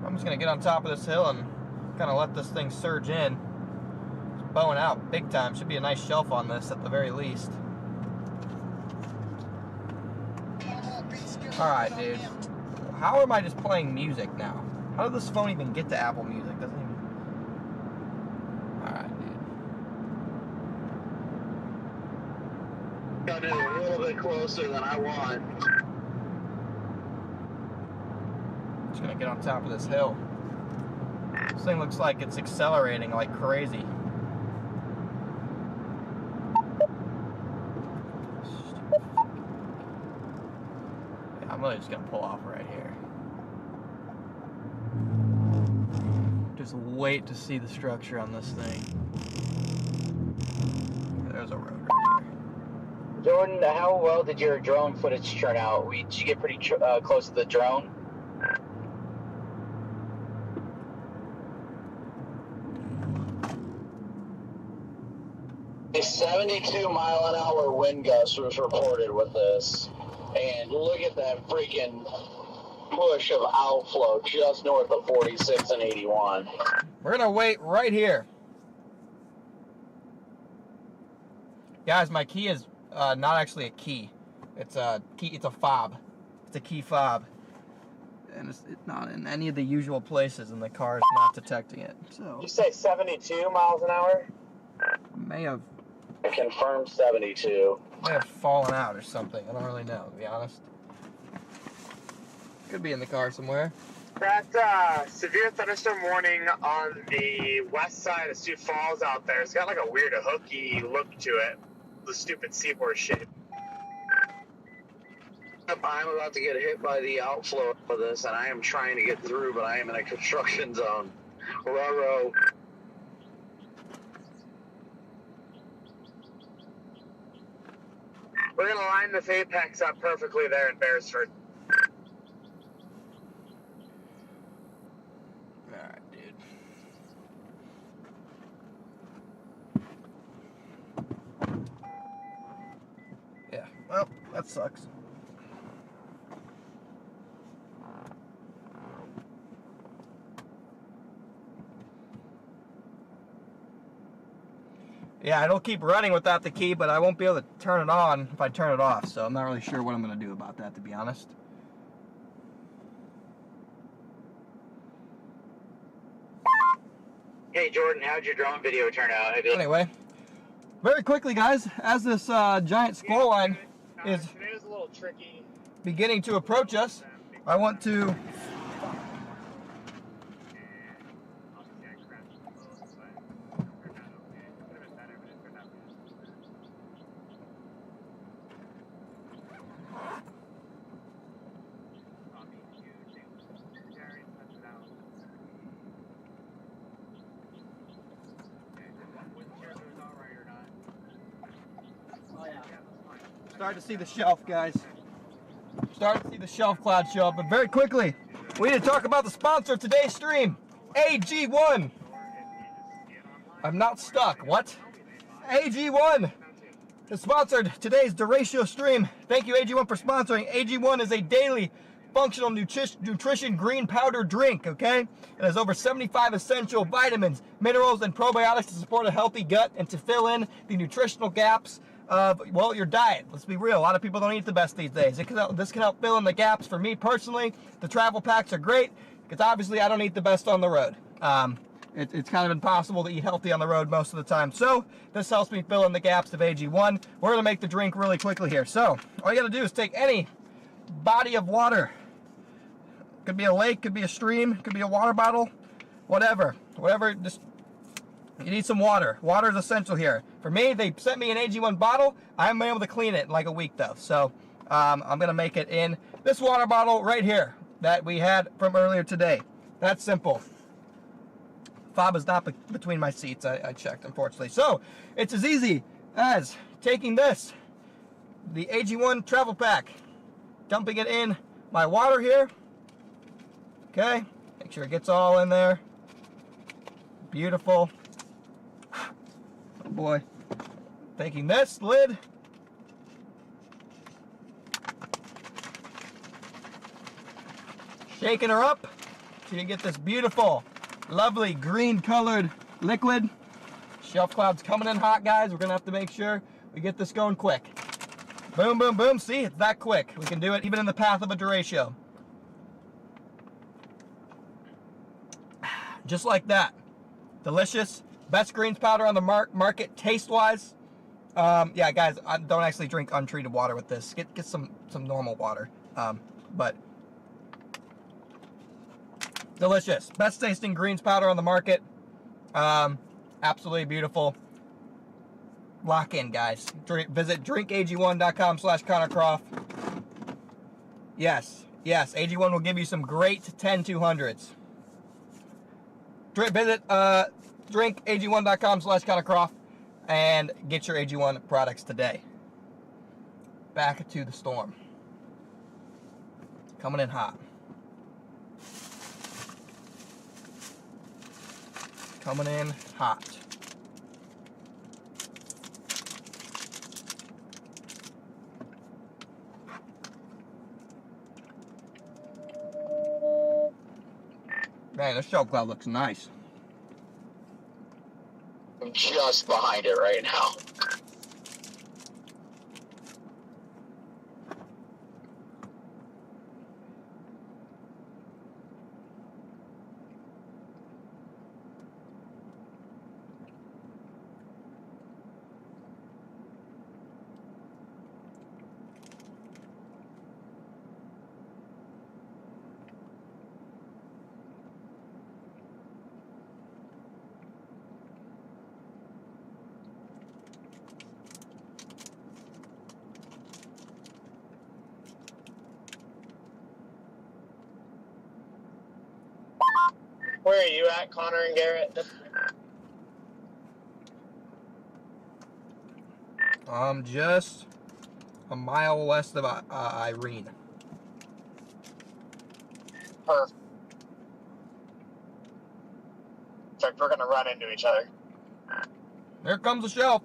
I'm just gonna get on top of this hill and kind of let this thing surge in. It's bowing out big time. Should be a nice shelf on this at the very least. Alright, dude. How am I just playing music now? How did this phone even get to Apple Music? Doesn't even... Alright, dude. Got in a little bit closer than I want. Just gonna get on top of this hill. This thing looks like it's accelerating like crazy. Yeah, I'm really just gonna pull off right here. Just wait to see the structure on this thing. There's a road right here. Jordan, how well did your drone footage turn out? Did you get pretty close to the drone? A 72-mile-an-hour wind gust was reported with this. And look at that freaking push of outflow just north of 46 and 81. We're gonna wait right here. Guys, my key is not actually a key. It's a key. It's a fob. It's a key fob, and it's not in any of the usual places, and the car is not detecting it. So Did you say 72 miles an hour? may have Confirmed 72. fallen out or something. I don't really know, to be honest. Could be in the car somewhere. That severe thunderstorm warning on the west side of Sioux Falls out there, it's got like a weird hooky look to it. The stupid seahorse shape. I'm about to get hit by the outflow of this, and I am trying to get through, but I am in a construction zone. Ruh-roh. We're gonna line this apex up perfectly there in Beresford. Alright, dude. Yeah, well, that sucks. Yeah, it'll keep running without the key, but I won't be able to turn it on if I turn it off, so I'm not really sure what I'm going to do about that, to be honest. Hey Jordan, how'd your drone video turn out? Anyway, very quickly, guys, as this giant squall line is Today was a little tricky. beginning to approach us, I want to... Start to see the shelf, guys. Start to see the shelf cloud show up, but very quickly, we need to talk about the sponsor of today's stream, AG1. I'm not stuck. What? AG1 has sponsored today's Derecho stream. Thank you, AG1, for sponsoring. AG1 is a daily functional nutrition green powder drink, okay? It has over 75 essential vitamins, minerals, and probiotics to support a healthy gut and to fill in the nutritional gaps of, well, your diet. Let's be real. A lot of people don't eat the best these days. This can help fill in the gaps for me personally. The travel packs are great because obviously I don't eat the best on the road. It's kind of impossible to eat healthy on the road most of the time. So this helps me fill in the gaps of AG1. We're going to make the drink really quickly here. So all you got to do is take any body of water. Could be a lake, could be a stream, could be a water bottle, whatever. Just you need some water. Water is essential here. For me, they sent me an AG1 bottle. I'm able to clean it in like a week though. So I'm gonna make it in this water bottle right here that we had from earlier today. That's simple. Fob is not between my seats. I checked, unfortunately. So it's as easy as taking this, the AG1 travel pack, dumping it in my water here. Okay, make sure it gets all in there. Beautiful. Oh boy. Taking this lid. Shaking her up so you get this beautiful, lovely green colored liquid. Shelf cloud's coming in hot, guys. We're gonna have to make sure we get this going quick. Boom, boom, boom. See, it's that quick. We can do it even in the path of a Derecho. Just like that. Delicious. Best greens powder on the market taste-wise. Yeah, guys, don't actually drink untreated water with this. Get some normal water. But delicious. Best tasting greens powder on the market. Absolutely beautiful. Lock in, guys. Visit drinkag1.com/ConnorCroft. Yes, AG1 will give you some great 10-200s. Visit drinkag1.com/ConnorCroft and get your AG1 products today. Back to the storm. Coming in hot. Coming in hot. Man, this shelf cloud looks nice. I'm just behind it right now. Where are you at, Connor and Garrett? Just a mile west of Irene. Perfect. It's like we're gonna run into each other. Here comes the shelf.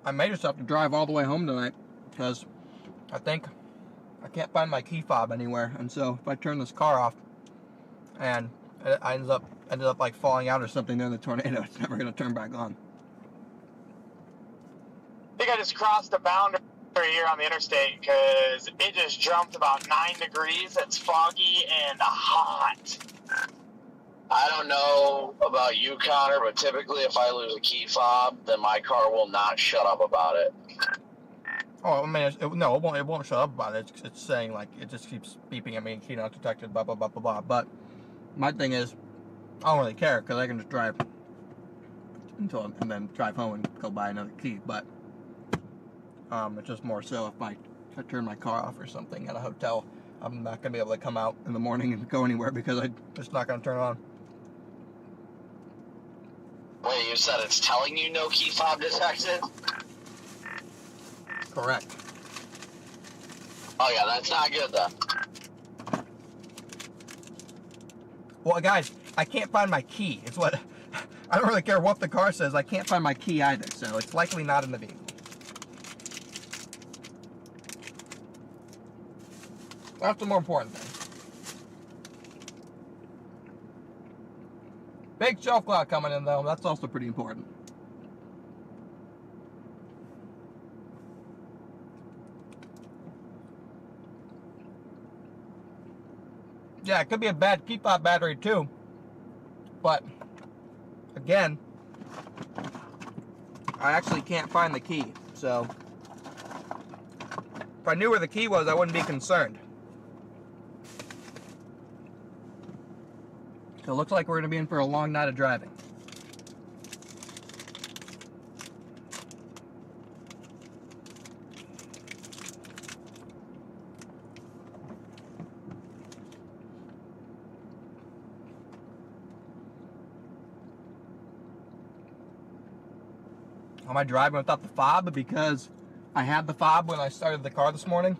I may just have to drive all the way home tonight because I think I can't find my key fob anywhere. And so if I turn this car off and it ended up like falling out or something during the tornado, it's never going to turn back on. I think I just crossed a boundary here on the interstate because it just jumped about 9 degrees. It's foggy and hot. I don't know about you, Connor, but typically if I lose a key fob, then my car will not shut up about it. Oh, I mean, it won't shut up about it. It's saying, like, it just keeps beeping at me, key not detected, blah, blah, blah, blah, blah. But my thing is, I don't really care, because I can just drive and then drive home and go buy another key. But it's just more so if I turn my car off or something at a hotel, I'm not going to be able to come out in the morning and go anywhere because it's not going to turn on. Wait, you said it's telling you no key fob detected? Correct. Oh yeah, that's not good then. Well, guys, I can't find my key. It's what I don't really care what the car says. I can't find my key either, so it's likely not in the vehicle. That's the more important thing. Big shelf cloud coming in, though. That's also pretty important. Yeah, it could be a bad key fob battery, too. But, again, I actually can't find the key. So, if I knew where the key was, I wouldn't be concerned. So it looks like we're going to be in for a long night of driving. Am I driving without the fob because I had the fob when I started the car this morning?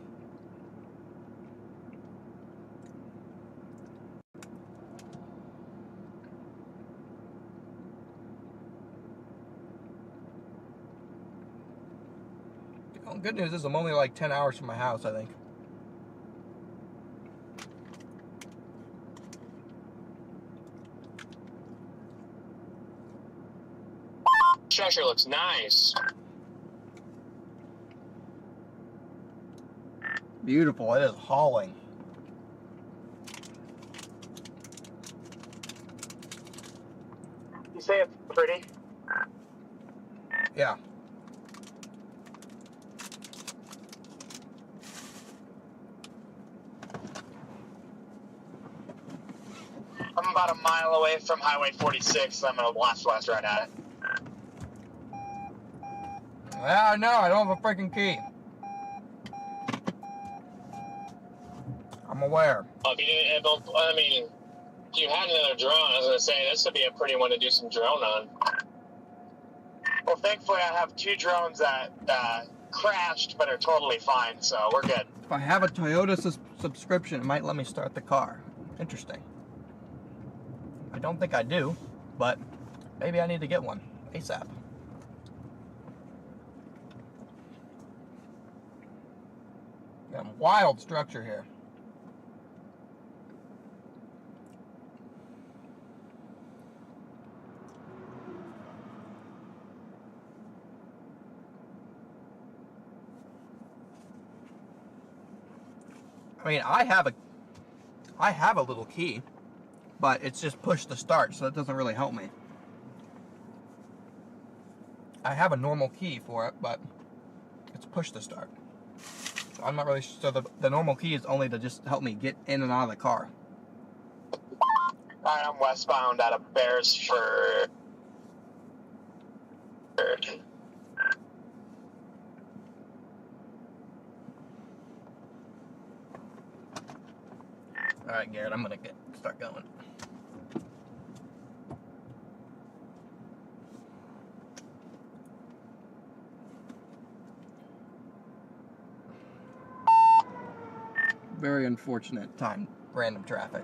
Well, good news is I'm only like 10 hours from my house, I think. Cheshire looks nice. Beautiful. It is hauling. You say it's pretty? Yeah. I'm about a mile away from Highway 46, so I'm going to blast west right at it. Yeah, I know. I don't have a freaking key. I'm aware. If you had another drone, I was going to say, this would be a pretty one to do some drone on. Well, thankfully I have 2 drones that crashed but are totally fine, so we're good. If I have a Toyota subscription, it might let me start the car. Interesting. I don't think I do, but maybe I need to get one ASAP. Got a wild structure here. I mean, I have a little key, but it's just push to start, so that doesn't really help me. I have a normal key for it, but it's push to start. So I'm not really sure. So the normal key is only to just help me get in and out of the car. Alright, I'm westbound out of Beresford. All right, Garrett, I'm gonna start going. Very unfortunate time, random traffic.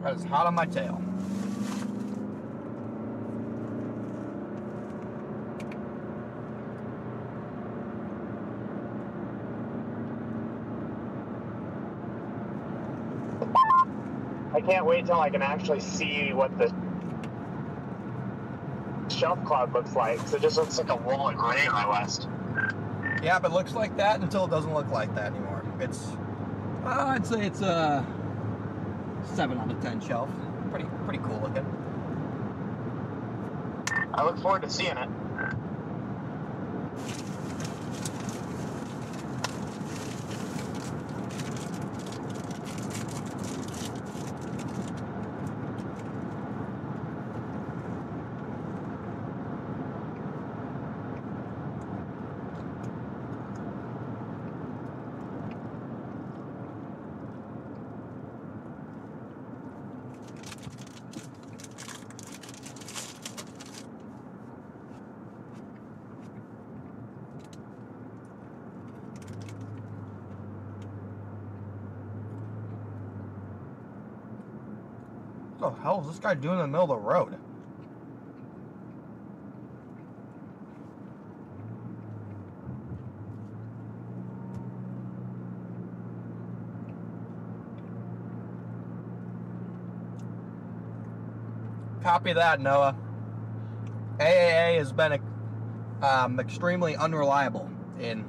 That is hot on my tail. I can't wait till I can actually see what the shelf cloud looks like. So it just looks like a wall of gray in my west. Yeah, but it looks like that until it doesn't look like that anymore. It's, I'd say it's a 7 out of 10 shelf. Pretty cool looking. I look forward to seeing it. What the hell is this guy doing in the middle of the road? Copy that, Noah. AAA has been extremely unreliable in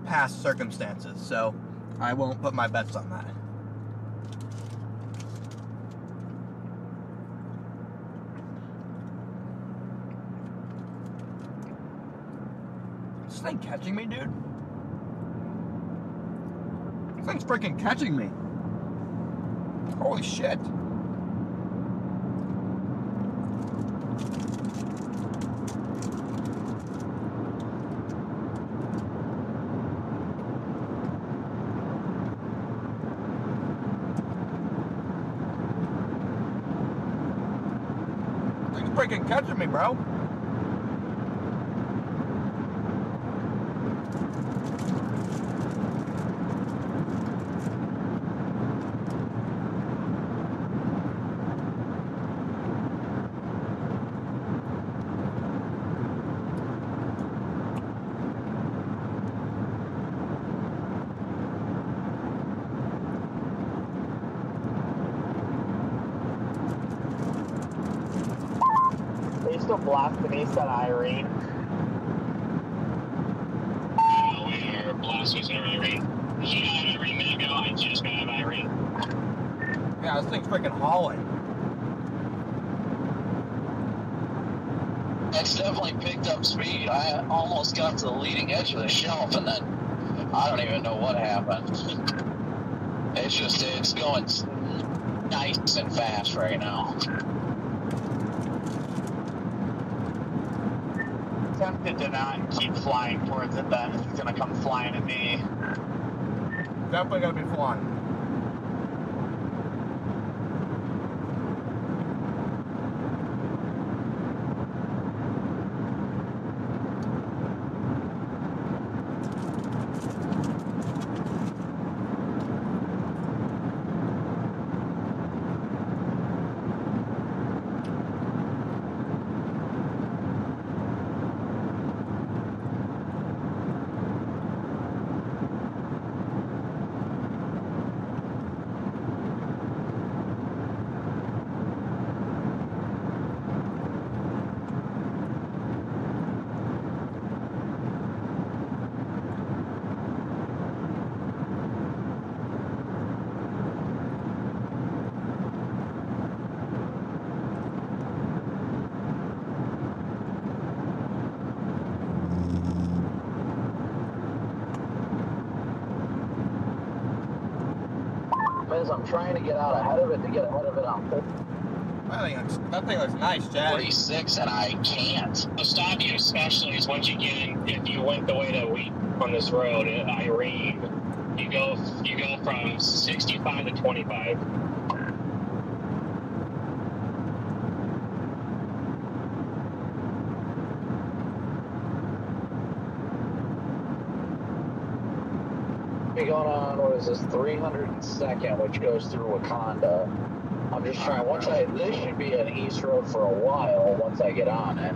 past circumstances, so I won't put my bets on that. Is this thing catching me, dude? This thing's freaking catching me. Holy shit. Freaking catching me, bro. Still blasting east on Irene. We are blasting east on Irene. You got out of Irene a minute ago. I just got out of Irene. Yeah, this thing's freaking hauling. It's definitely picked up speed. I almost got to the leading edge of the shelf, and then I don't even know what happened. It's going nice and fast right now. Tempted to not keep flying towards it then. It's gonna come flying at me. Definitely gonna be flying. I'm trying to get out ahead of it to get ahead of it on. That thing looks nice, Chad. 46, and I can't. I'll stop you, especially is once you get in, if you went the way that we on this road at Irene, you go from 65 to 25. be going on, what is this, 302nd, which goes through Wakanda. I'm just trying, this should be an east road for a while once I get on it.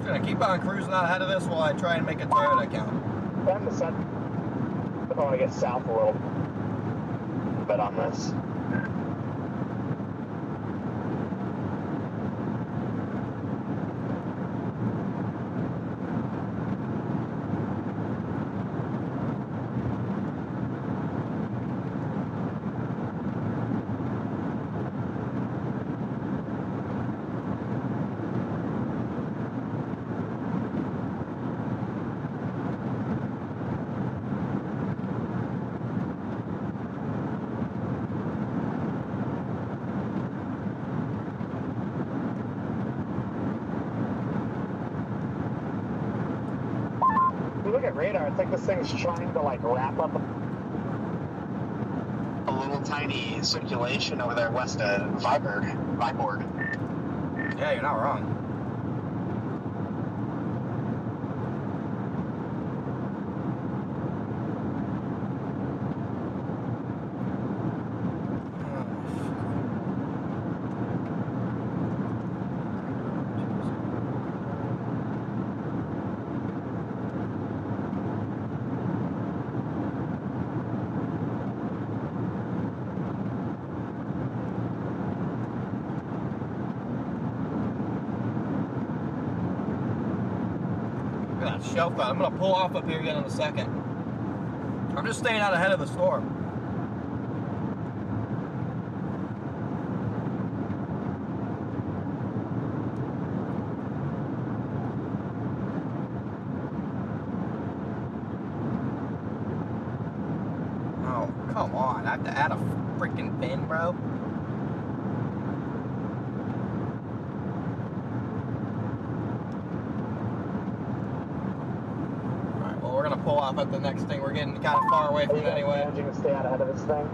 Gonna keep on cruising out ahead of this while I try and make a Toyota count. I'm the sun. I want to get south a little bit on this. Look at radar. It's like this thing's trying to like wrap up A little tiny circulation over there west of Viborg. Yeah, you're not wrong. Shelf out. I'm gonna pull off up here again in a second. I'm just staying out ahead of the storm. Oh, come on. I have to add a freaking fin, bro. Pull off at the next thing. We're getting kind of far away from it anyway. Managing to stay out ahead of this thing.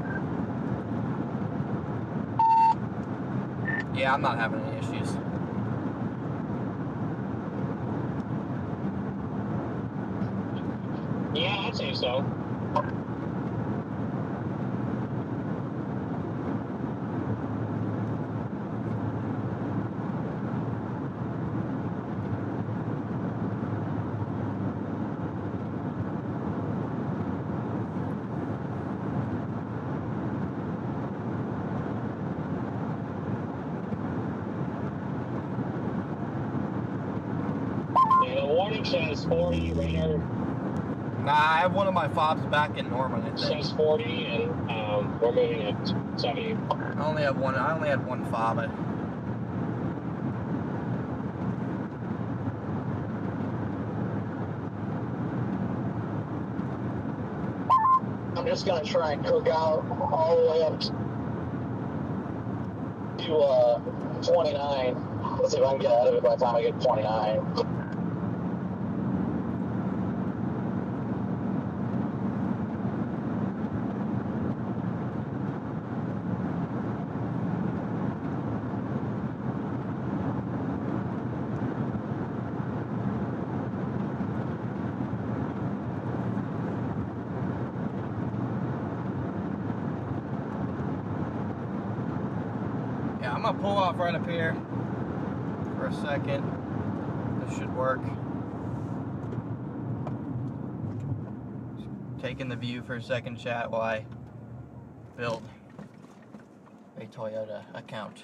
Yeah, I'm not having any issues. Yeah, I'd say so. Warning says 40, radar Nah, I have one of my fobs back in Norman, I think. says 40, and we're moving at 70. I only had one fob. I'm just gonna try and cook out all the way up to 29. Let's see if I can get out of it by the time I get to 29. Yeah, I'm gonna pull off right up here for a second. This should work. Just taking the view for a second, chat, while I build a Toyota account.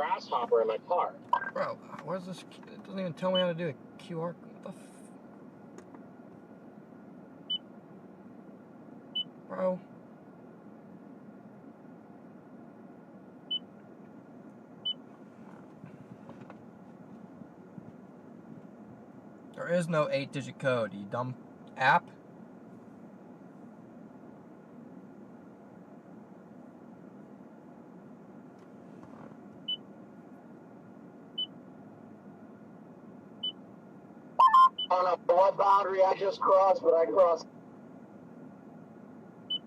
grasshopper in my car. Bro, where's this? It doesn't even tell me how to do a QR. What the f? Bro. There is no 8-digit code, you dumb app. I don't know what boundary I just crossed, but I crossed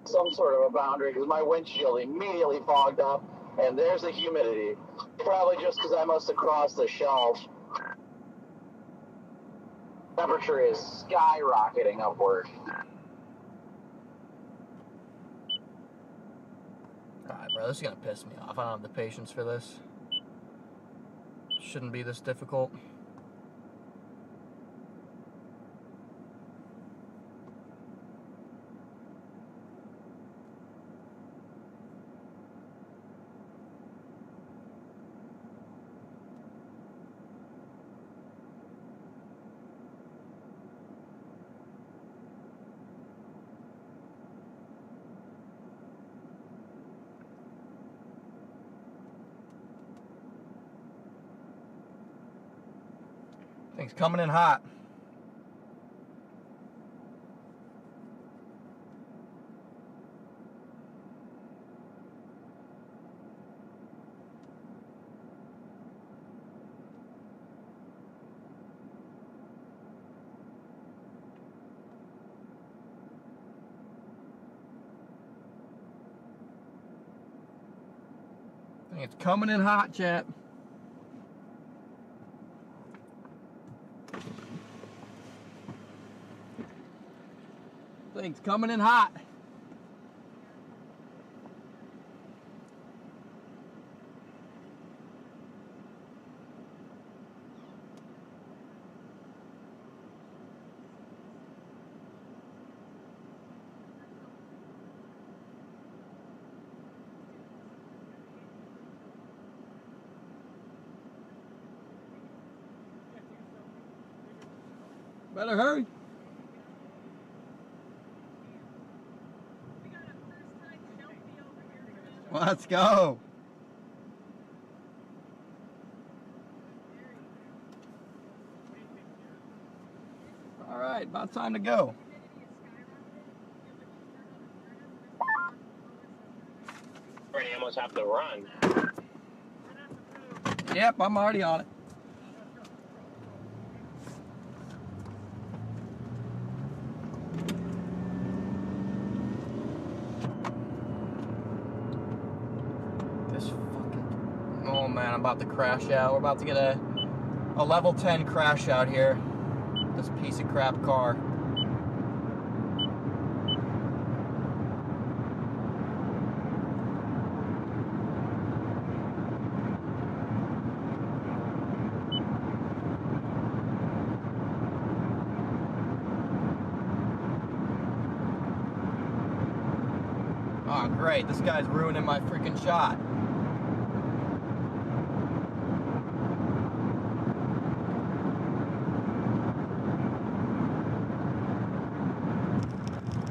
some sort of a boundary because my windshield immediately fogged up, and there's the humidity. Probably just because I must have crossed the shelf. Temperature is skyrocketing upward. Alright, bro, this is gonna piss me off. I don't have the patience for this. Shouldn't be this difficult. Thing's coming in hot. Thing's coming in hot, chat. Thing's coming in hot. Better hurry. Let's go. All right, about time to go. Already almost have to run. Yep, I'm already on it. Oh man, I'm about to crash out. We're about to get a level 10 crash out here. This piece of crap car. Oh great, this guy's ruining my freaking shot.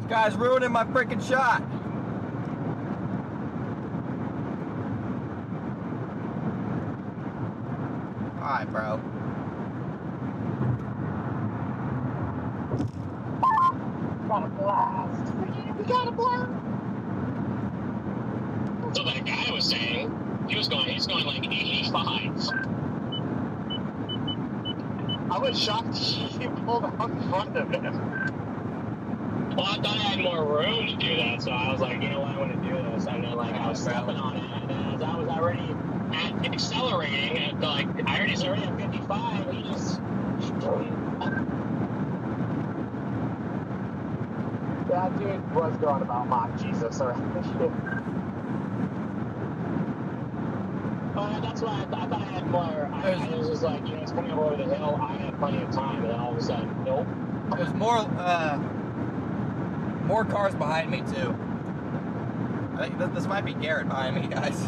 Guy's ruining my freaking shot. Alright, bro. Got a blast. We got a blast. So that guy was saying he's going like 85. I was shocked he pulled out in front of him. Well, I thought I had more room to do that, so I was like, you know what, I want to do this. And then, like, I was stepping on it, and then as I was already accelerating, and like, I already was already at 55, he just... That dude was going about mock Jesus around this shit. Oh, that's why I thought I had more. I was just like, you know, it's coming over the hill, I had plenty of time, and then all of a sudden, nope. There's more cars behind me too. I think this might be Garrett behind me, guys.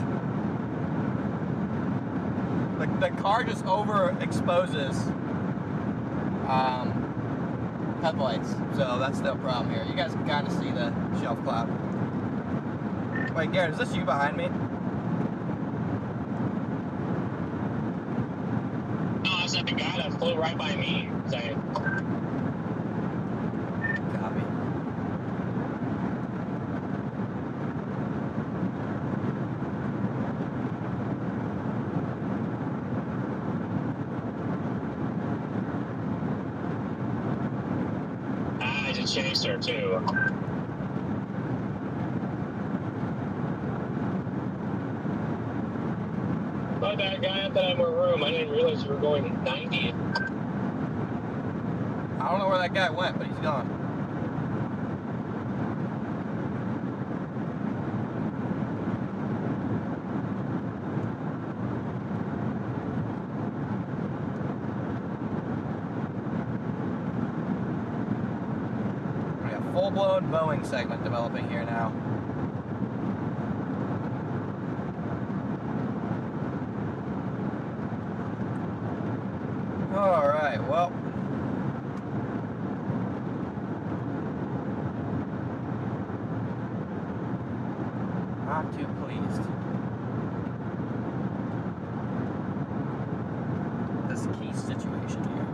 The car just overexposes headlights, so that's no problem here. You guys can kind of see the shelf cloud. Wait, Garrett, is this you behind me? No, I said the guy that flew right by me. Saying, Copy. I just chased her too. My bad, guy. I thought I had more room. I didn't realize you were going 90. I don't know where that guy went, but he's gone. We got full-blown Boeing segment developing here now. All right, well. Not too pleased. This key situation here.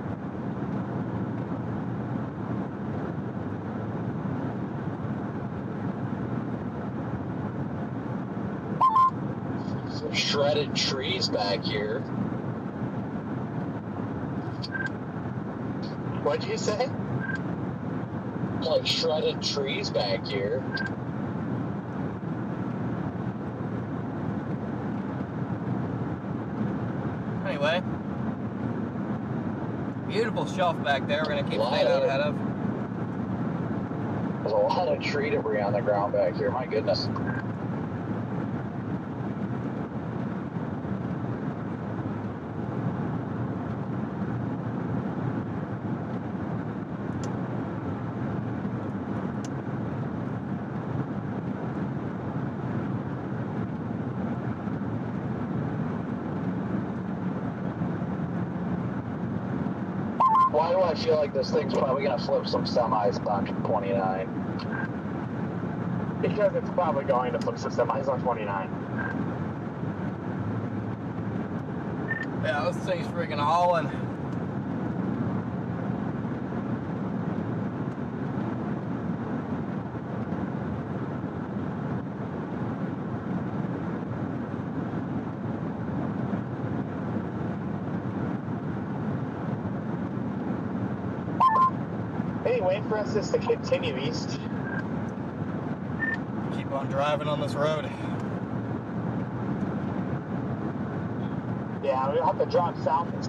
Some shredded trees back here. What'd you say? Like shredded trees back here. Anyway, beautiful shelf back there. We're gonna keep staying out ahead of. There's a lot of tree debris on the ground back here. My goodness. Why do I feel like this thing's probably gonna flip some semis on 29? Because it's probably going to flip some semis on 29. Yeah, this thing's freaking hauling. Wait for us to continue east. Keep on driving on this road. Yeah, we'll have to drop south at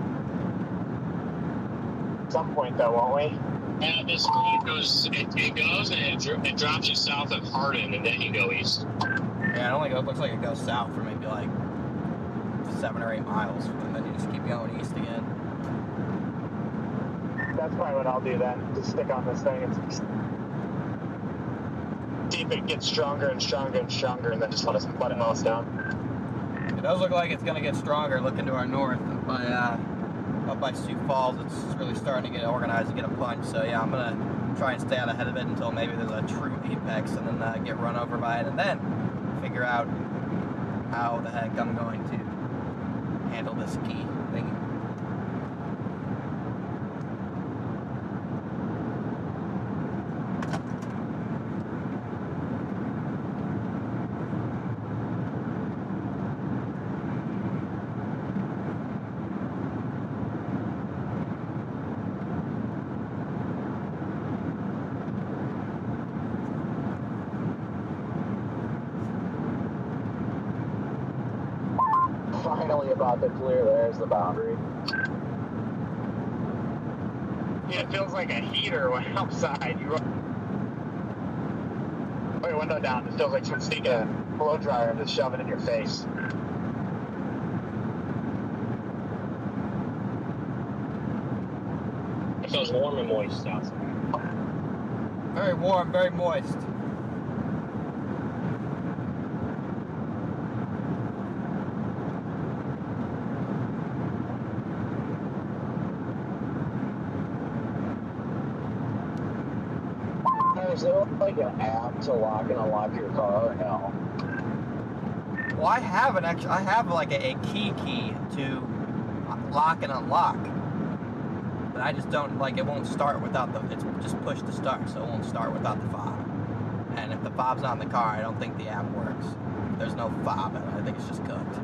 some point, though, won't we? Yeah, this road goes. It goes and it drops you south of Hardin, and then you go east. Yeah, it only looks like it goes south for maybe like 7 or 8 miles, and then you just keep going east again. That's probably what I'll do then. Just stick on this thing and see if it gets stronger and stronger and stronger, and then just let it mow us down. It does look like it's going to get stronger looking to our north. Up by Sioux Falls, it's really starting to get organized and get a punch. So yeah, I'm going to try and stay out ahead of it until maybe there's a true apex, and then get run over by it, and then figure out how the heck I'm going to handle this key thing. Finally about to clear. There's the boundary. Yeah, it feels like a heater when outside. You put your window down. It feels like someone's taking a blow dryer and just shove it in your face. It feels warm and moist outside. Very warm, very moist. Is there like an app to lock and unlock your car or no? Well, I have like a key to lock and unlock. But I just don't, like, it won't start without it's just push to start, so it won't start without the fob. And if the fob's not in the car, I don't think the app works. There's no fob in it. I think it's just cooked.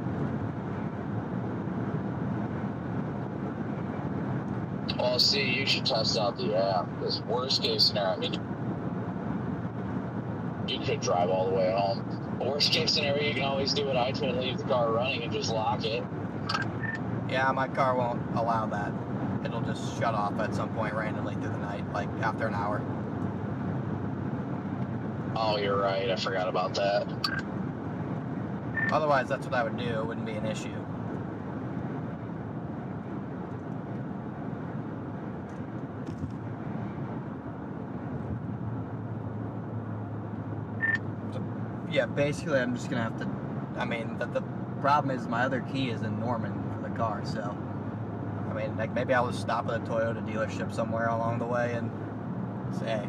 Well, see, you should test out the app. Because worst case scenario, I mean, you could drive all the way home. Worst case scenario, you can always do what I do and leave the car running and just lock it. Yeah, my car won't allow that. It'll just shut off at some point randomly through the night, like after an hour. Oh, you're right. I forgot about that. Otherwise, that's what I would do. It wouldn't be an issue. So, yeah, basically, I'm just going to have to... I mean, the problem is my other key is in Norman for the car, so... I mean, like, maybe I'll just stop at a Toyota dealership somewhere along the way and say, hey,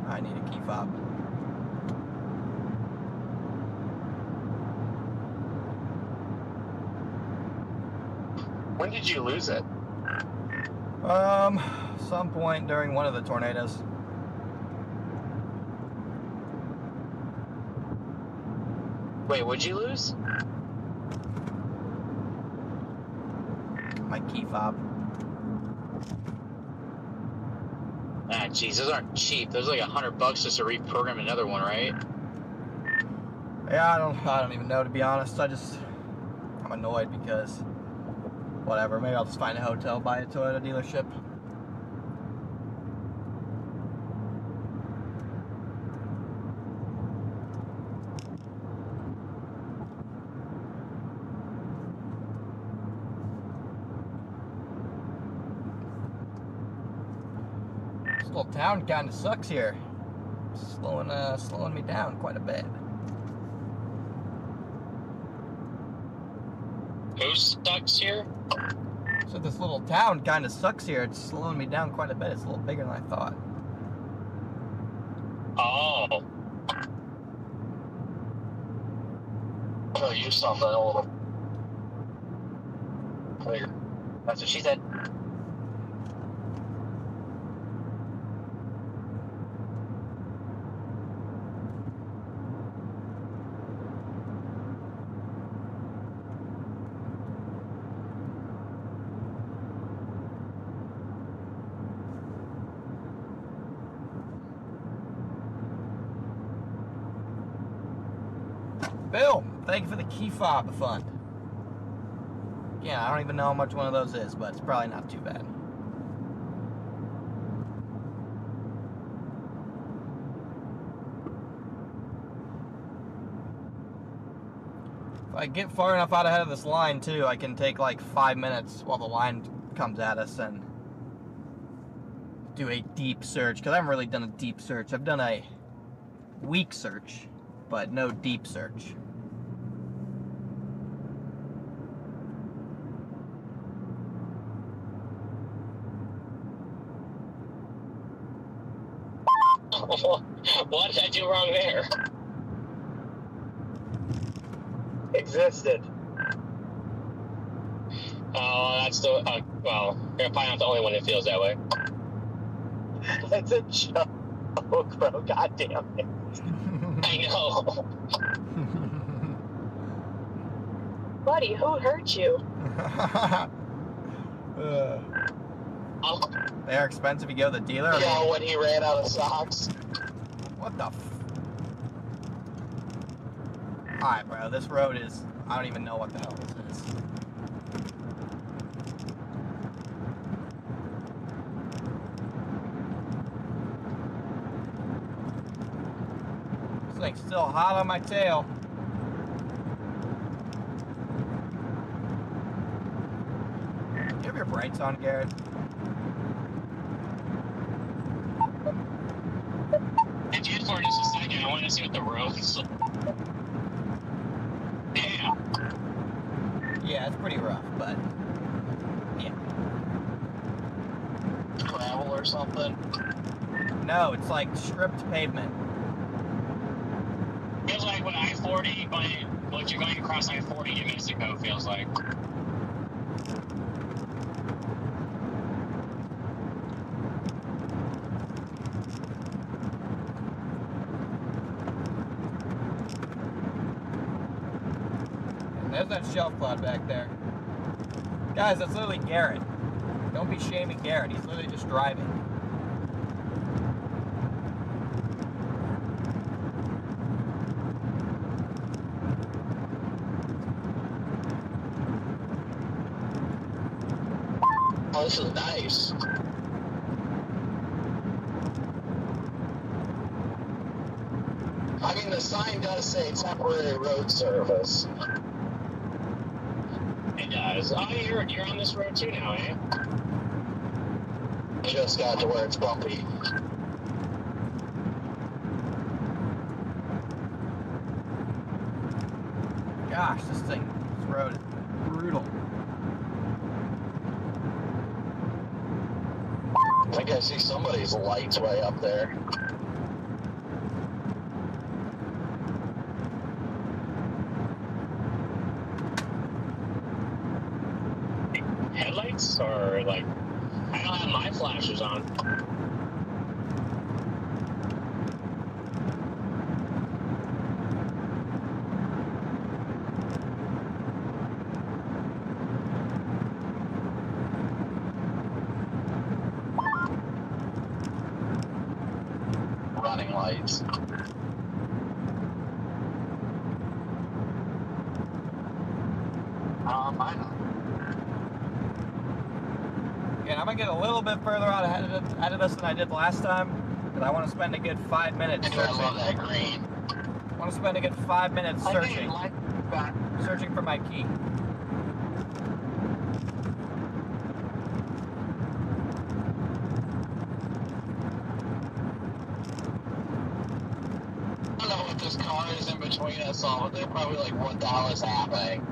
I need a key fob. When did you lose it? Some point during one of the tornadoes. Wait, what'd you lose? My key fob. Ah, jeez, those aren't cheap. Those are like $100 just to reprogram another one, right? Yeah, I don't even know, to be honest. I'm annoyed because whatever. Maybe I'll just find a hotel by a Toyota dealership. This little town kind of sucks here. Slowing me down quite a bit. Who sucks here? So this little town kind of sucks here. It's slowing me down quite a bit. It's a little bigger than I thought. Oh. I'll use something a little bigger. That's what she said. Bill, thank you for the key fob fund. Yeah, I don't even know how much one of those is, but it's probably not too bad. If I get far enough out ahead of this line, too, I can take like 5 minutes while the line comes at us and do a deep search, because I haven't really done a deep search. I've done a weak search, but no deep search. What did I do wrong there? Existed. Oh, that's the. Well, you're probably not the only one that feels that way. That's a joke, bro. God damn it. I know. Buddy, who hurt you? They're expensive. You go to the dealer. Yeah, when he ran out of socks. What the? Alright, bro. This road is. I don't even know what the hell this is. This thing's still hot on my tail. Do you have your brights on, Garrett? Dude, for just a second, I wanted to see what the roads. Damn. Yeah, it's pretty rough, but yeah. Gravel or something. No, it's like stripped pavement. Feels like what I-40, but what you're going across I-40 in Mexico feels like. And there's that shelf cloud back there. Guys, that's literally Garrett. Don't be shaming Garrett. He's literally just driving. Oh, this is nice. I mean, the sign does say temporary road service. It does. Oh, you're on this road too now, eh? Just got to where it's bumpy. Gosh, this road is brutal. I think I see somebody's lights way up there. Headlights? Or, like, I don't have my flashers on. Running lights. I know. Again, I'm gonna get a little bit further out of this than I did last time, because I want to spend a good 5 minutes I searching. love that green. I want to spend a good 5 minutes searching. Searching for my key. I don't know what this car is in between us all, but they're probably like, what the hell is happening?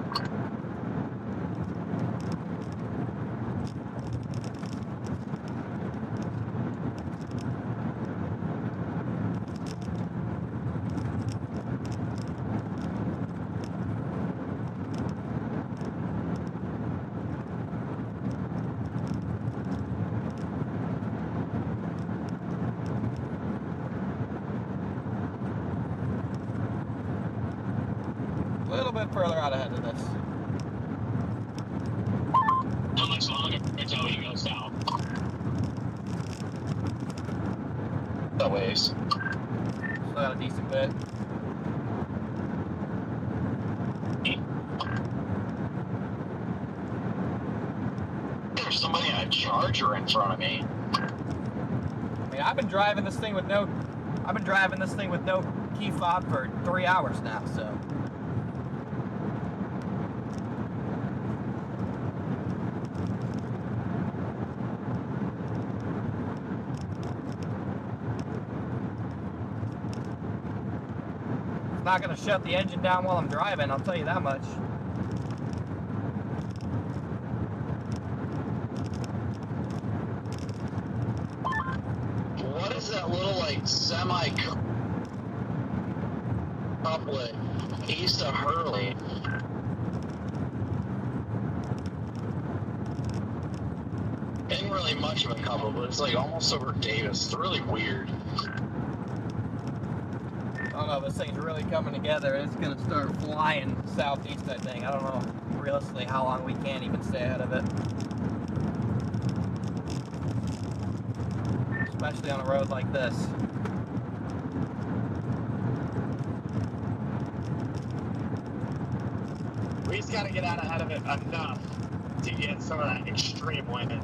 A little bit further out ahead of this. How much longer until you go south? That ways. Still got a decent bit. There's somebody on a charger in front of me. I mean, I've been driving this thing with no key fob for 3 hours now, so. It's not gonna shut the engine down while I'm driving, I'll tell you that much. What is that little, like, semi-couplet east of Hurley? Ain't really much of a couple, but it's like almost over Davis. It's really weird. I don't know, this thing's really coming together. It's gonna start flying southeast, I think. I don't know realistically how long we can even stay ahead of it. Especially on a road like this. We just got to get out ahead of it enough to get some of that extreme wind.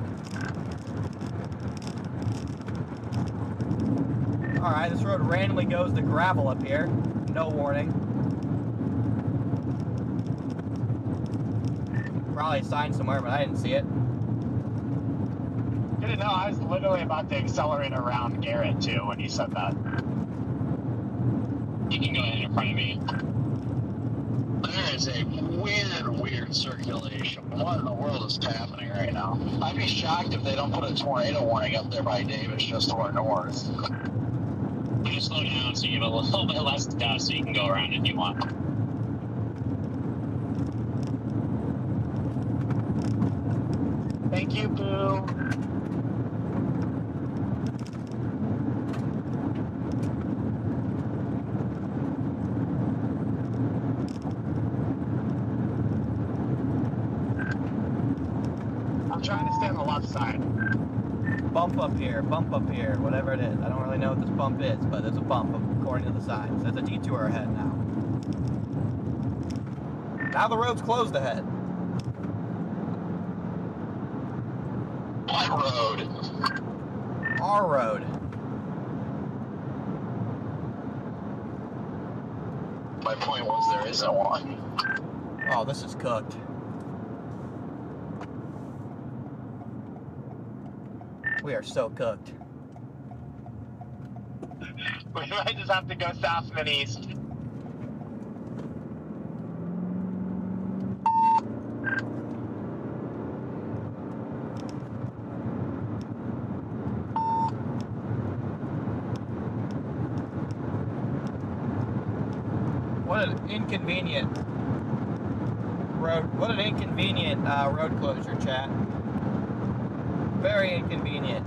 Alright, this road randomly goes to gravel up here. No warning. Probably a sign somewhere, but I didn't see it. Didn't know, I was literally about to accelerate around Garrett too when you said that. You can go ahead in front of me. There is a weird circulation. What in the world is happening right now? I'd be shocked if they don't put a tornado warning up there by Davis just to our north. You can slow down so you have a little bit less dust so you can go around if you want. Thank you, Boo. I'm trying to stay on the left side. Bump up here, whatever it is. I don't really know what this bump is, but there's a bump according to the signs. There's a detour ahead now. Now the road's closed ahead. What road? Our road. My point was there isn't one. Oh, this is cooked. We are so cooked. We might just have to go south and then east. What an inconvenient road. What an inconvenient road closure, chat. Very inconvenient.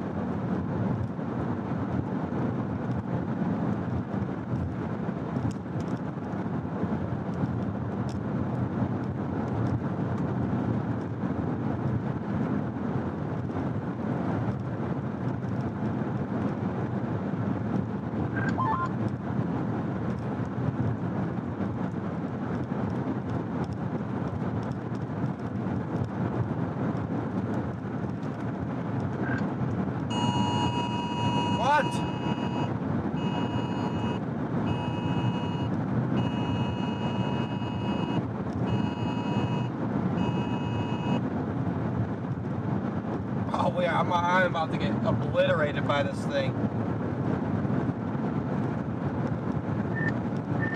I'm about to get obliterated by this thing.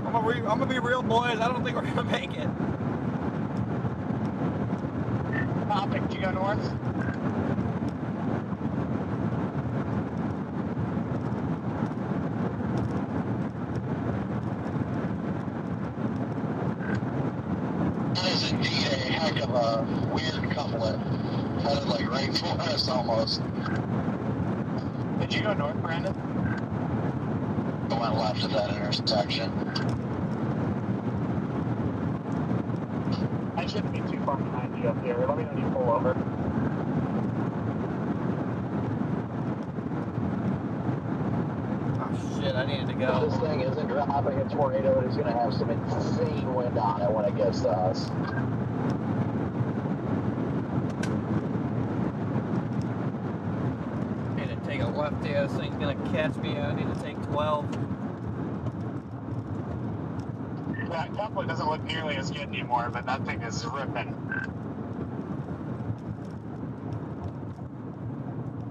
I'm gonna be real, boys. I don't think we're gonna make it. Topic, do you go north? That is indeed a heck of a weird couplet. Headed like right for us almost. Did you go north, Brandon? I went left at that intersection. I shouldn't be too far behind you up here. Let me know when you pull over. Oh shit, I needed to go. This thing isn't dropping a tornado. It is going to have some insane wind on it when it gets to us. Left here, this thing's gonna catch me. I need to take 12. That couplet doesn't look nearly as good anymore, but that thing is ripping.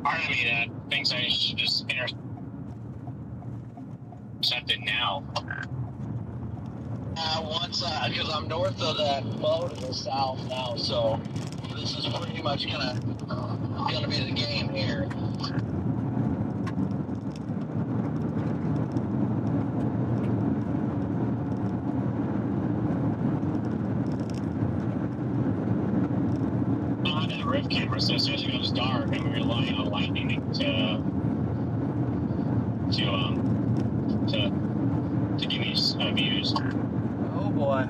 Part of me that thinks I should just intercept it now. Once, because I'm north of that bow to the south now, so this is pretty much gonna be the game here. Camera, so as soon as it goes dark, and we rely on lightning to give me views. Oh boy.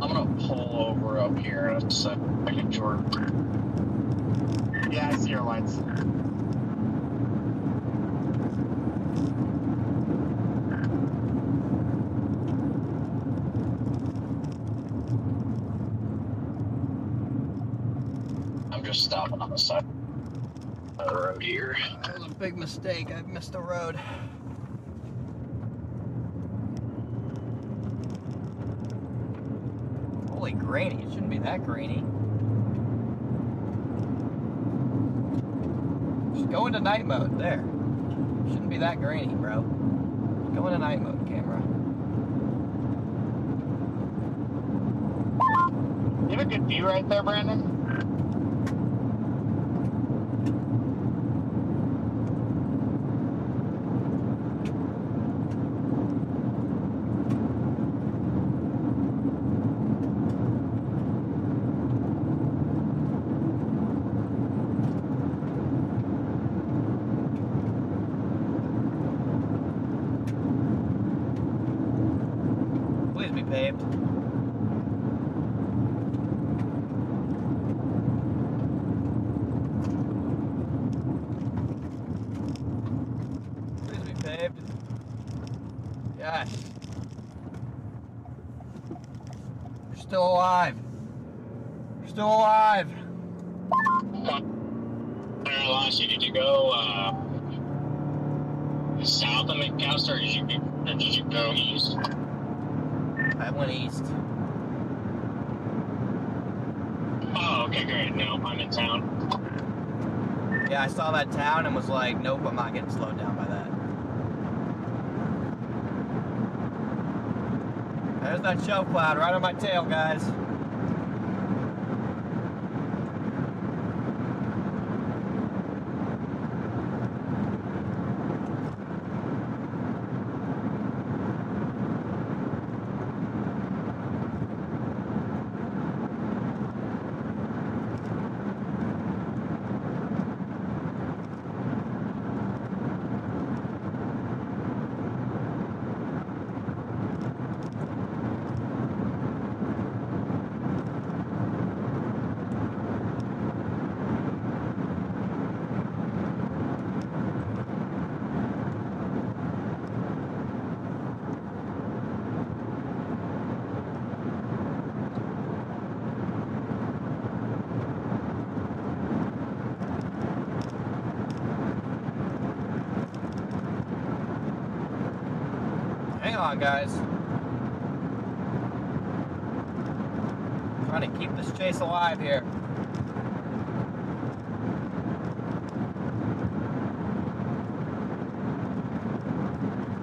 I'm gonna pull over up here in a second, Jordan. Yeah, I see your lights. Just stopping on the side of the road here. That was a big mistake. I missed the road. Holy grainy. It shouldn't be that grainy. Go into night mode. There. Shouldn't be that grainy, bro. Go into night mode, camera. You have a good view right there, Brandon? Please be paved. Please be paved. Yes. You're still alive. You're still alive. I lost you. Did you go south of McAllister, or did you go east? I went east. Oh, okay, great. No, I'm in town. Yeah, I saw that town and was like, nope, I'm not getting slowed down by that. There's that shelf cloud right on my tail, guys. Hang on, guys. Trying to keep this chase alive here.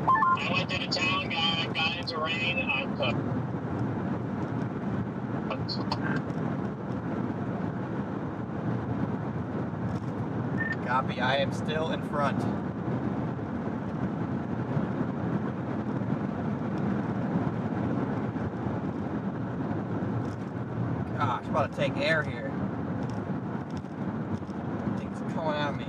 I went through the town, got into rain. I'm cooked. Copy, I am still in front. Gosh, I'm about to take air here. Things coming at me.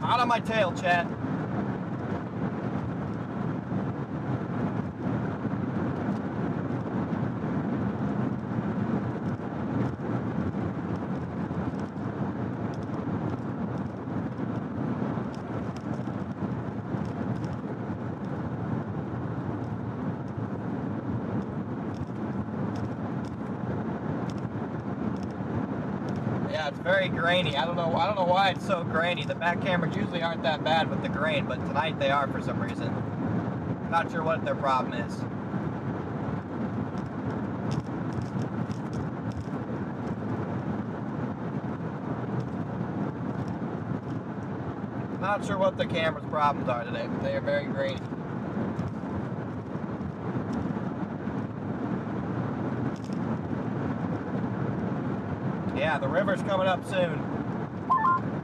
Out on my tail, Chad. Yeah, it's very grainy. I don't know why it's so grainy. The back cameras usually aren't that bad with the grain, but tonight they are for some reason. Not sure what their problem is. Not sure what the camera's problems are today, but they are very grainy. Yeah, the river's coming up soon.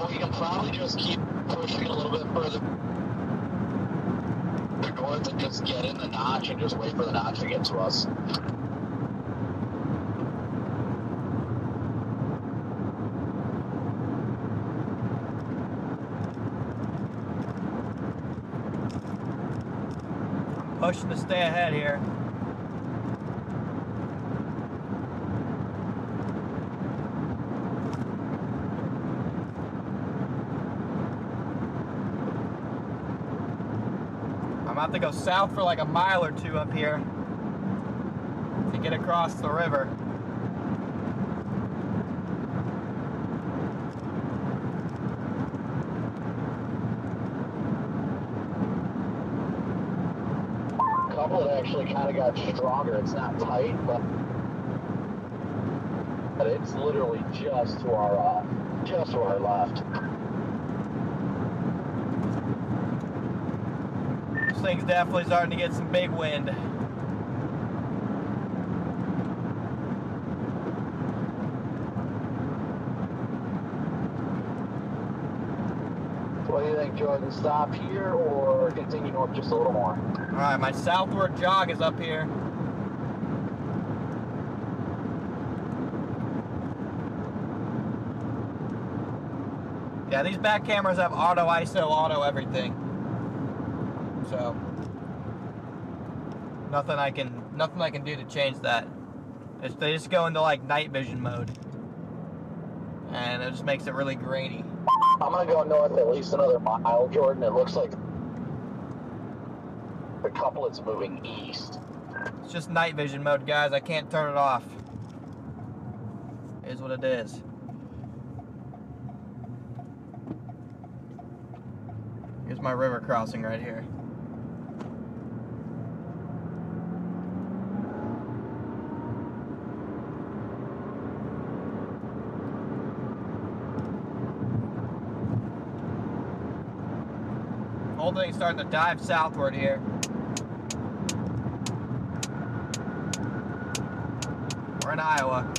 We can probably just keep pushing it a little bit further north and just get in the notch and just wait for the notch to get to us. I'm pushing to stay ahead here. I'm about to go south for like a mile or two up here to get across the river. couple that actually kind of got stronger. It's not tight, but it's literally just to our left. This thing's definitely starting to get some big wind. What do you think, Jordan? Stop here or continue north just a little more? All right, my southward jog is up here. Yeah, these back cameras have auto ISO, auto everything. So nothing I can do to change that. They just go into like night vision mode, and it just makes it really grainy. I'm gonna go north at least another mile, Jordan. It looks like the couplet's moving east. It's just night vision mode, guys. I can't turn it off. It is what it is. Here's my river crossing right here. Whole thing's starting to dive southward here. We're in Iowa.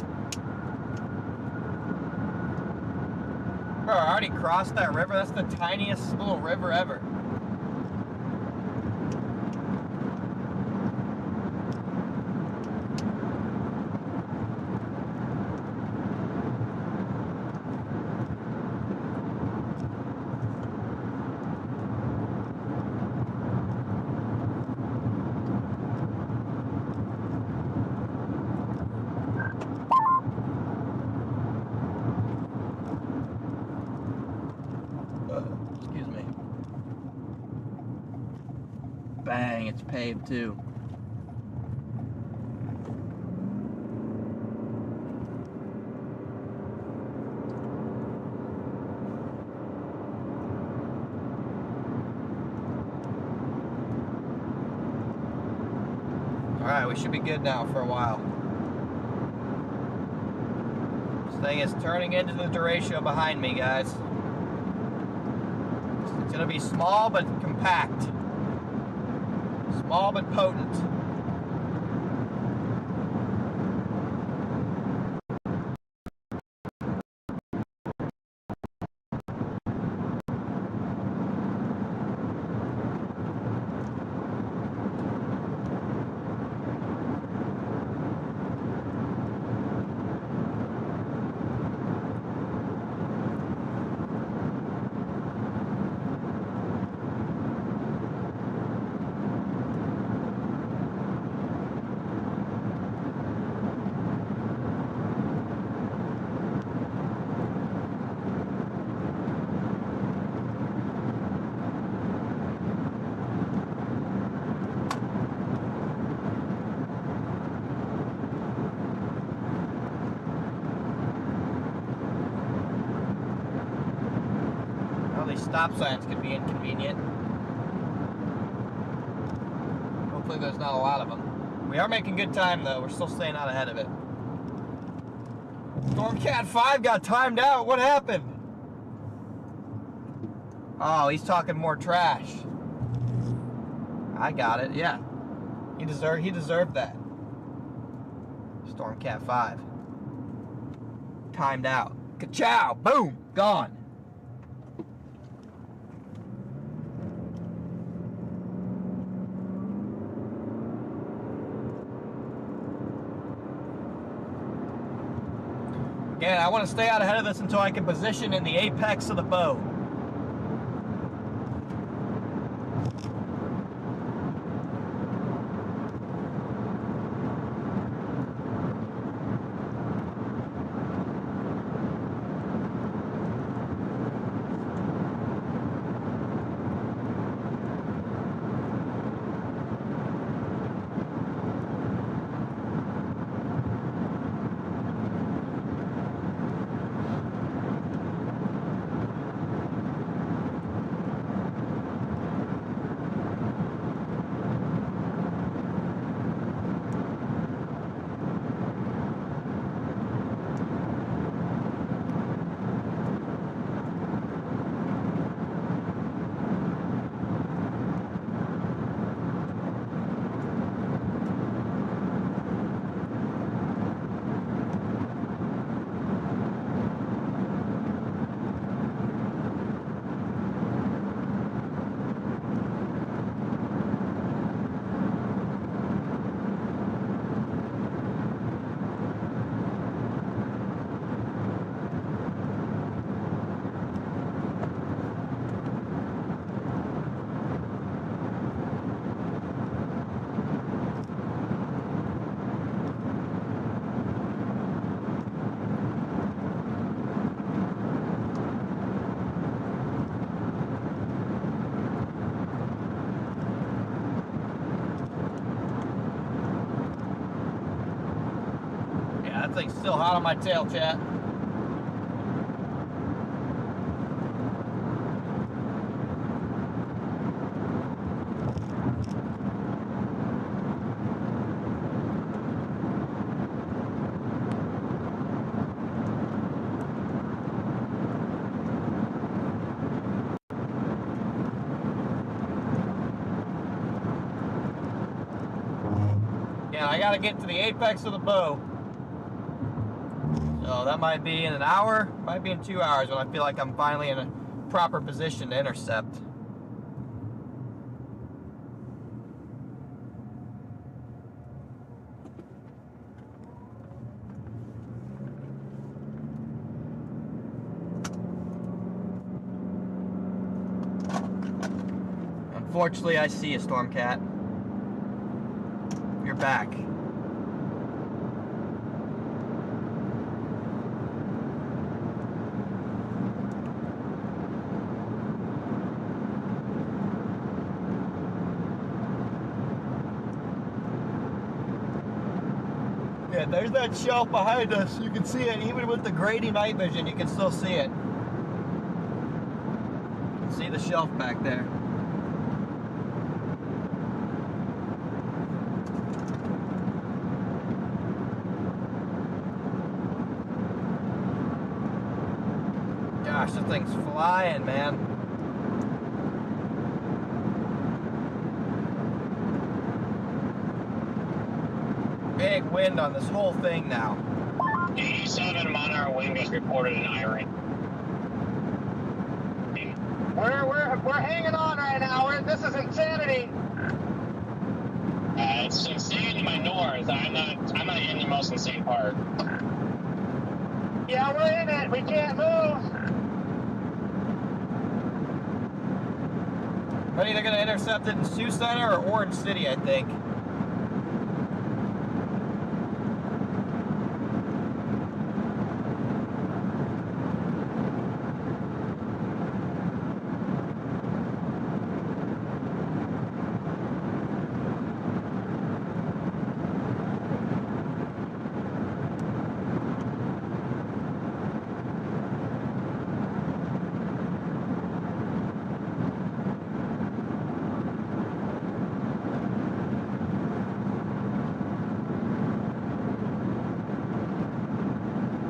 Bro, I already crossed that river. That's the tiniest little river ever. Excuse me. Bang, it's paved too. Alright, we should be good now for a while. This thing is turning into the Derecho behind me, guys. It's gonna be small but compact. Small but potent. Stop signs could be inconvenient. Hopefully there's not a lot of them. We are making good time though. We're still staying out ahead of it. Stormcat 5 got timed out. What happened? Oh, he's talking more trash. I got it. Yeah. He deserved that. Stormcat 5. Timed out. Ka-chow! Boom! Gone. Again, I want to stay out ahead of this until I can position in the apex of the bow. thing's still hot on my tail, chat. Yeah, I gotta get to the apex of the bow. So that might be in an hour, might be in 2 hours when I feel like I'm finally in a proper position to intercept. Unfortunately, I see a Stormcat. You're back. Yeah, there's that shelf behind us. You can see it. Even with the grainy night vision, you can still see it. You can see the shelf back there. Gosh, this thing's flying, man. Big wind on this whole thing now. 87 mile-an-hour wind gust reported in Iran. We're hanging on right now. This is insanity. It's insane to my north. I'm not in the most insane part. Yeah, we're in it. We can't move. But either gonna intercept it in Sioux Center or Orange City, I think.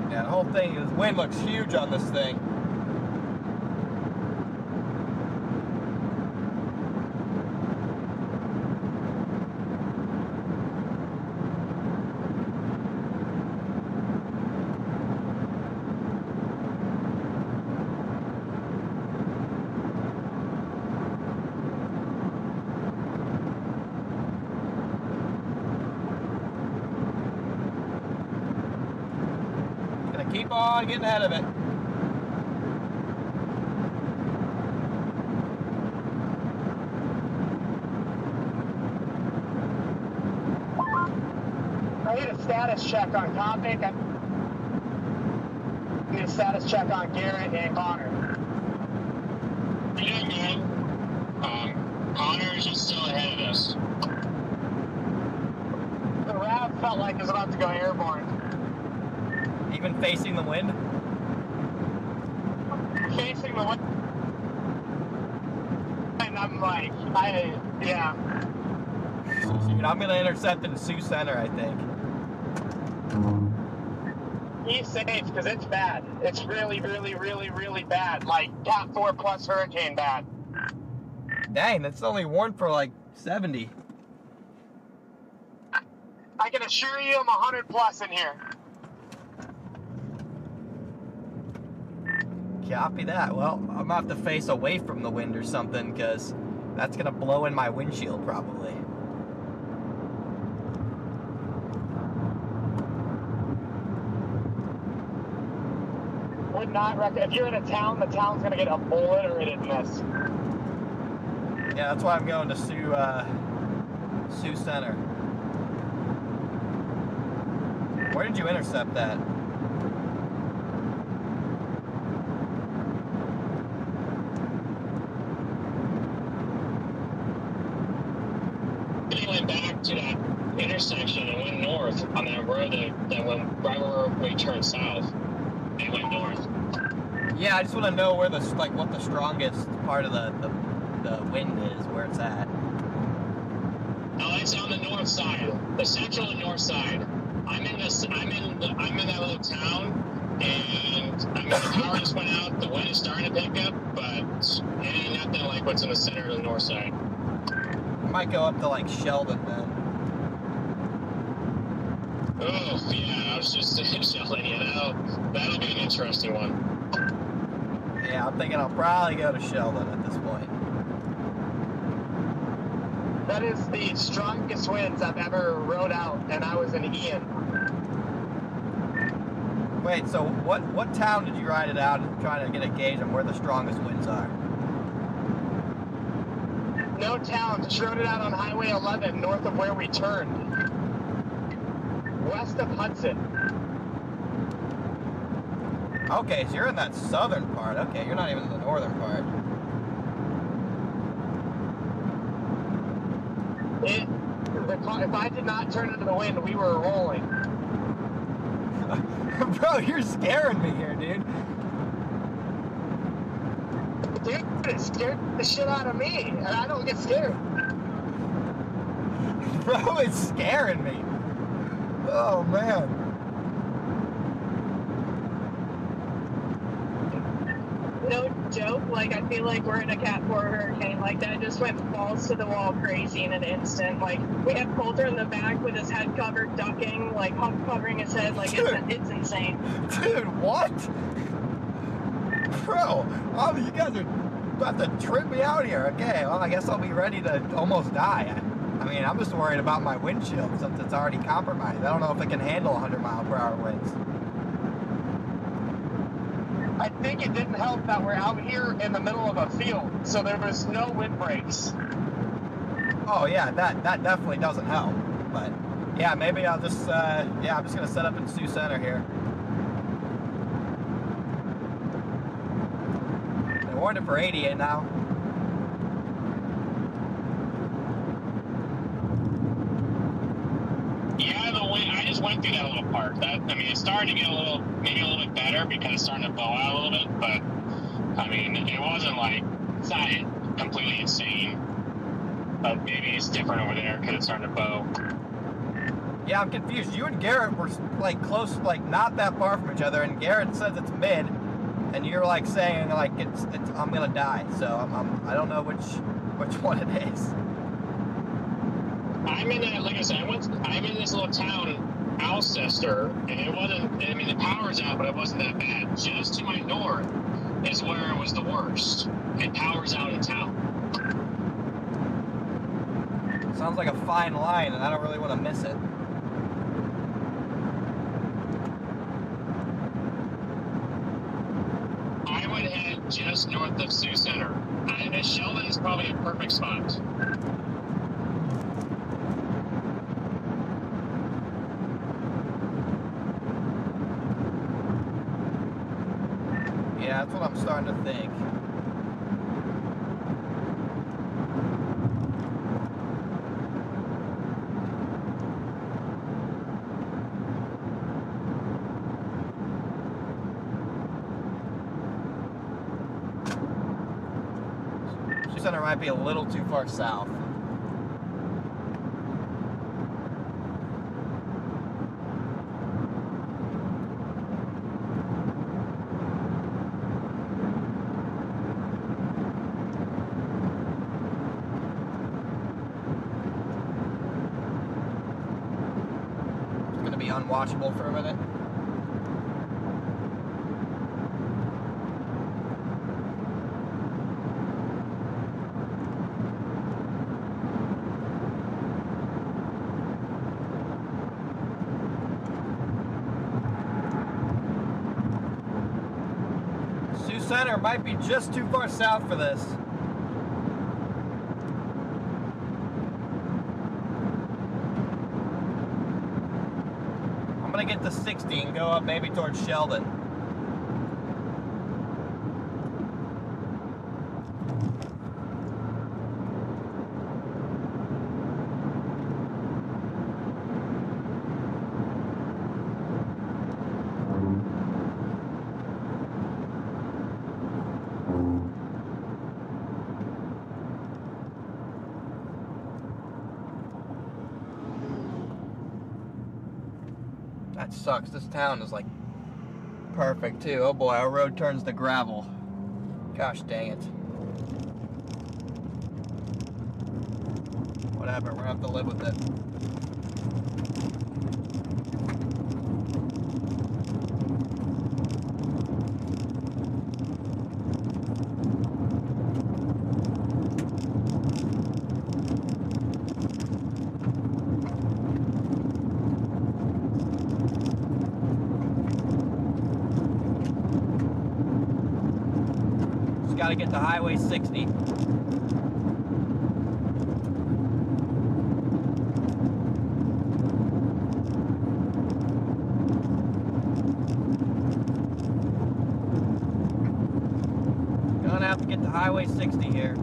Yeah, the whole thing, the wind looks huge on this thing. Keep on getting ahead of it. I need a status check on Topic. I need a status check on Garrett and Connor. You're doing good. Connor's just still ahead of us. The RAV felt like it was about to go airborne. Even facing the wind? Facing the wind. And I'm like, yeah. Dude, I'm gonna intercept in Sioux Center, I think. Be safe, because it's bad. It's really, really, really, really bad. Like, Cat 4 plus hurricane bad. Dang, that's only warned for like 70. I can assure you I'm 100 plus in here. Copy that. Well, I'm gonna have to face away from the wind or something, because that's gonna blow in my windshield probably. Would not recommend. If you're in a town, the town's gonna get obliterated in this. Yeah, that's why I'm going to Sioux Center. Where did you intercept that? He went back to that intersection and went north on that road that went right where we turned south. They went north. Yeah, I just want to know where the what the strongest part of the wind is, where it's at. Oh, it's on the north side, the central and north side. I'm in that little town, and I mean the power just went out. The wind is starting to pick up, but it ain't nothing like what's in the center of the north side. I might go up to like Sheldon then. Oh yeah, I was just Sheldon. Yeah, that'll be an interesting one. Yeah, I'm thinking I'll probably go to Sheldon at this point. That is the strongest winds I've ever rode out, and I was in Ian. Wait, so what town did you ride it out and trying to get a gauge on where the strongest winds are? No town, just rode it out on Highway 11, north of where we turned. West of Hudson. Okay, so you're in that southern part. Okay, you're not even in the northern part. If I did not turn into the wind, we were rolling. Bro, you're scaring me here, dude. Dude, it scared the shit out of me, and I don't get scared. Bro, it's scaring me. Oh, man. No joke, like I feel like we're in a Cat 4 hurricane. Like that just went balls to the wall crazy in an instant. Like we have Coulter in the back with his head covered, ducking, like hump covering his head, like it's insane. Dude, what? Bro, you guys are about to trip me out here. Okay, well I guess I'll be ready to almost die. I mean, I'm just worried about my windshield since it's already compromised. I don't know if it can handle 100-mile-per-hour winds. I think it didn't help that we're out here in the middle of a field, so there was no wind breaks. Oh yeah, that definitely doesn't help. But yeah, maybe I'll just I'm just gonna set up in Sioux Center here. They warned it for 88 now. Yeah, the wind. I just went through that little part. It's starting to get maybe a little bit better because it's starting to blow out a little bit. But I mean, it wasn't like it's not completely insane. But maybe it's different over there because it's starting to bow. Yeah, I'm confused. You and Garrett were like close, like not that far from each other, and Garrett says it's mid, and you're like saying like it's I'm gonna die. So I don't know which one it is. I'm in that, like I said, I'm in this little town, Alcester, and it wasn't. I mean, the power's out, but it wasn't that bad. Just to my north is where it was the worst, and power's out in town. Sounds like a fine line, and I don't really want to miss it. I would head just north of Sioux Center. Sheldon is probably a perfect spot. Yeah, that's what I'm starting to think. Sioux Center might be a little too far south. Unwatchable for a minute. Sioux Center might be just too far south for this. I'm gonna get to 60 and go up maybe towards Sheldon. That sucks. This town is like perfect too. Oh boy, our road turns to gravel. Gosh dang it. Whatever, we're gonna have to live with it. Got to get to Highway 60. Gonna have to get to Highway 60 here.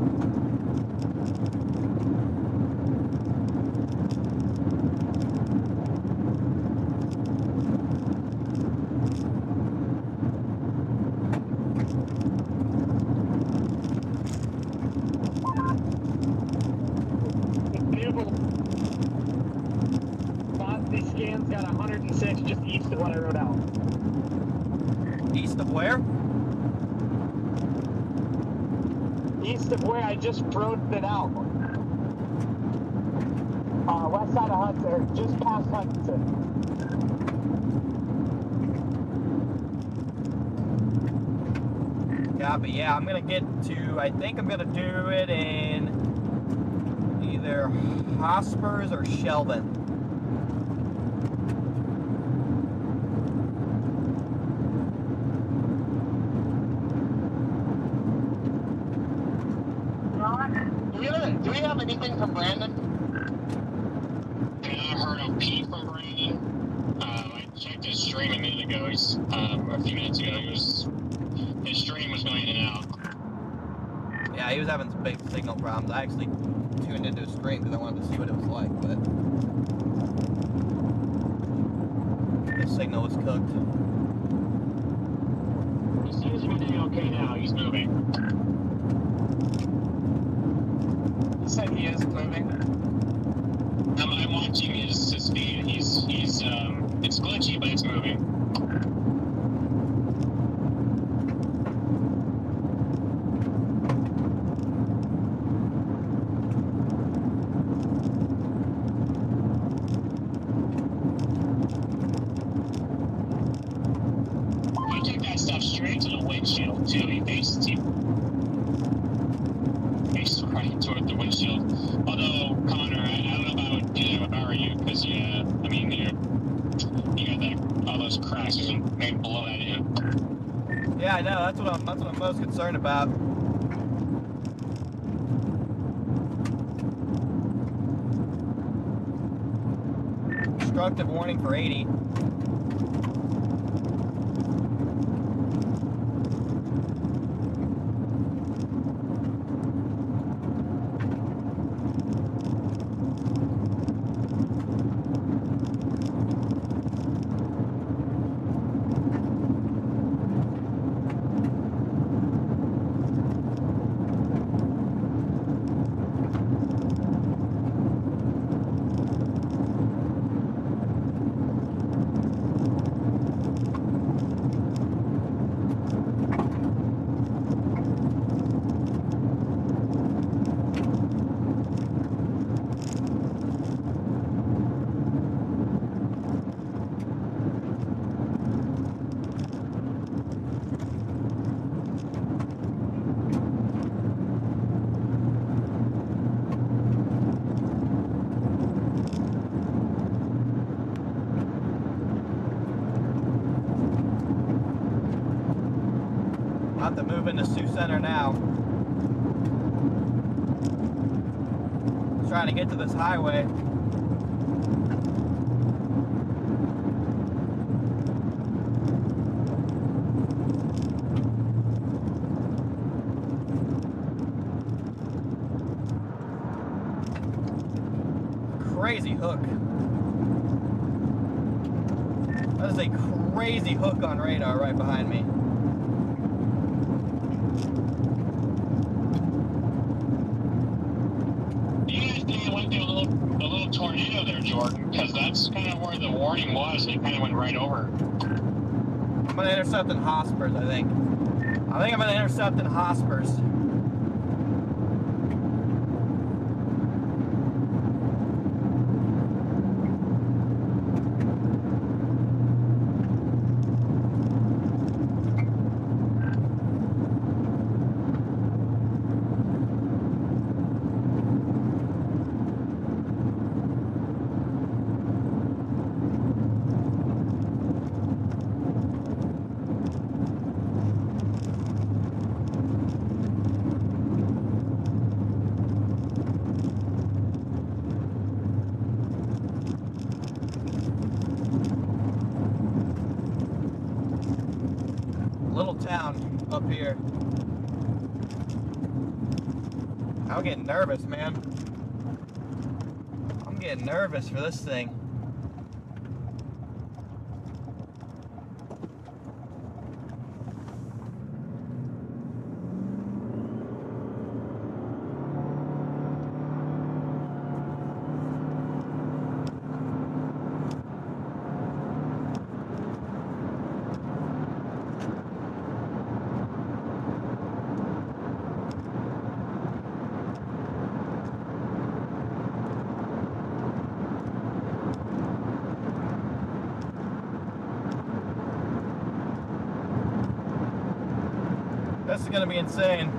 Scan's got 106 just east of what I wrote out. East of where? East of where I just wrote it out. West side of Hudson, or just past Hudson. Copy, yeah, I'm gonna get to, I think I'm gonna do it in either Hospers or Shelburne. Do we have anything from Brandon? I heard of Pete from Brandon. I checked his stream a minute ago. He's a few minutes ago. His stream was going in and out. Yeah, he was having some big signal problems. I actually tuned into his stream because I wanted to see what it was like, but the signal was cooked. He seems to be doing okay now. He's moving. You said he is moving. I'm watching his feed. He's it's glitchy, but it's moving. I took that stuff straight to the windshield too. He faced right toward the windshield. Although, Connor, I don't know if I would do that if I were you, because you got all those cracks maybe below that end. Yeah, I know. That's what I'm most concerned about. Constructive warning for 80. About to move into Sioux Center now. Trying to get to this highway. Crazy hook. That is a crazy hook on radar right behind me. Do you guys went through a little tornado there, Jordan, because that's kind of where the warning was, and it kind of went right over. I'm gonna intercept in Hospers, I think. I think I'm gonna intercept in Hospers. Little town up here. I'm getting nervous, man. I'm getting nervous for this thing. This is gonna be insane.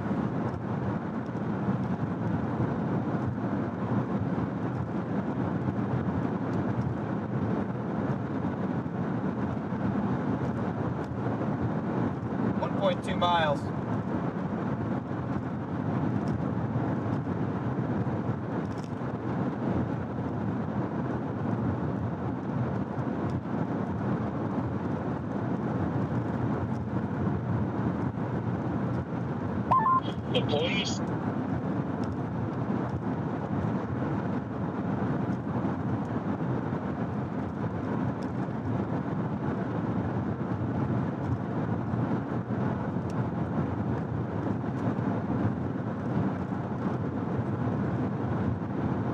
.2 miles. The police.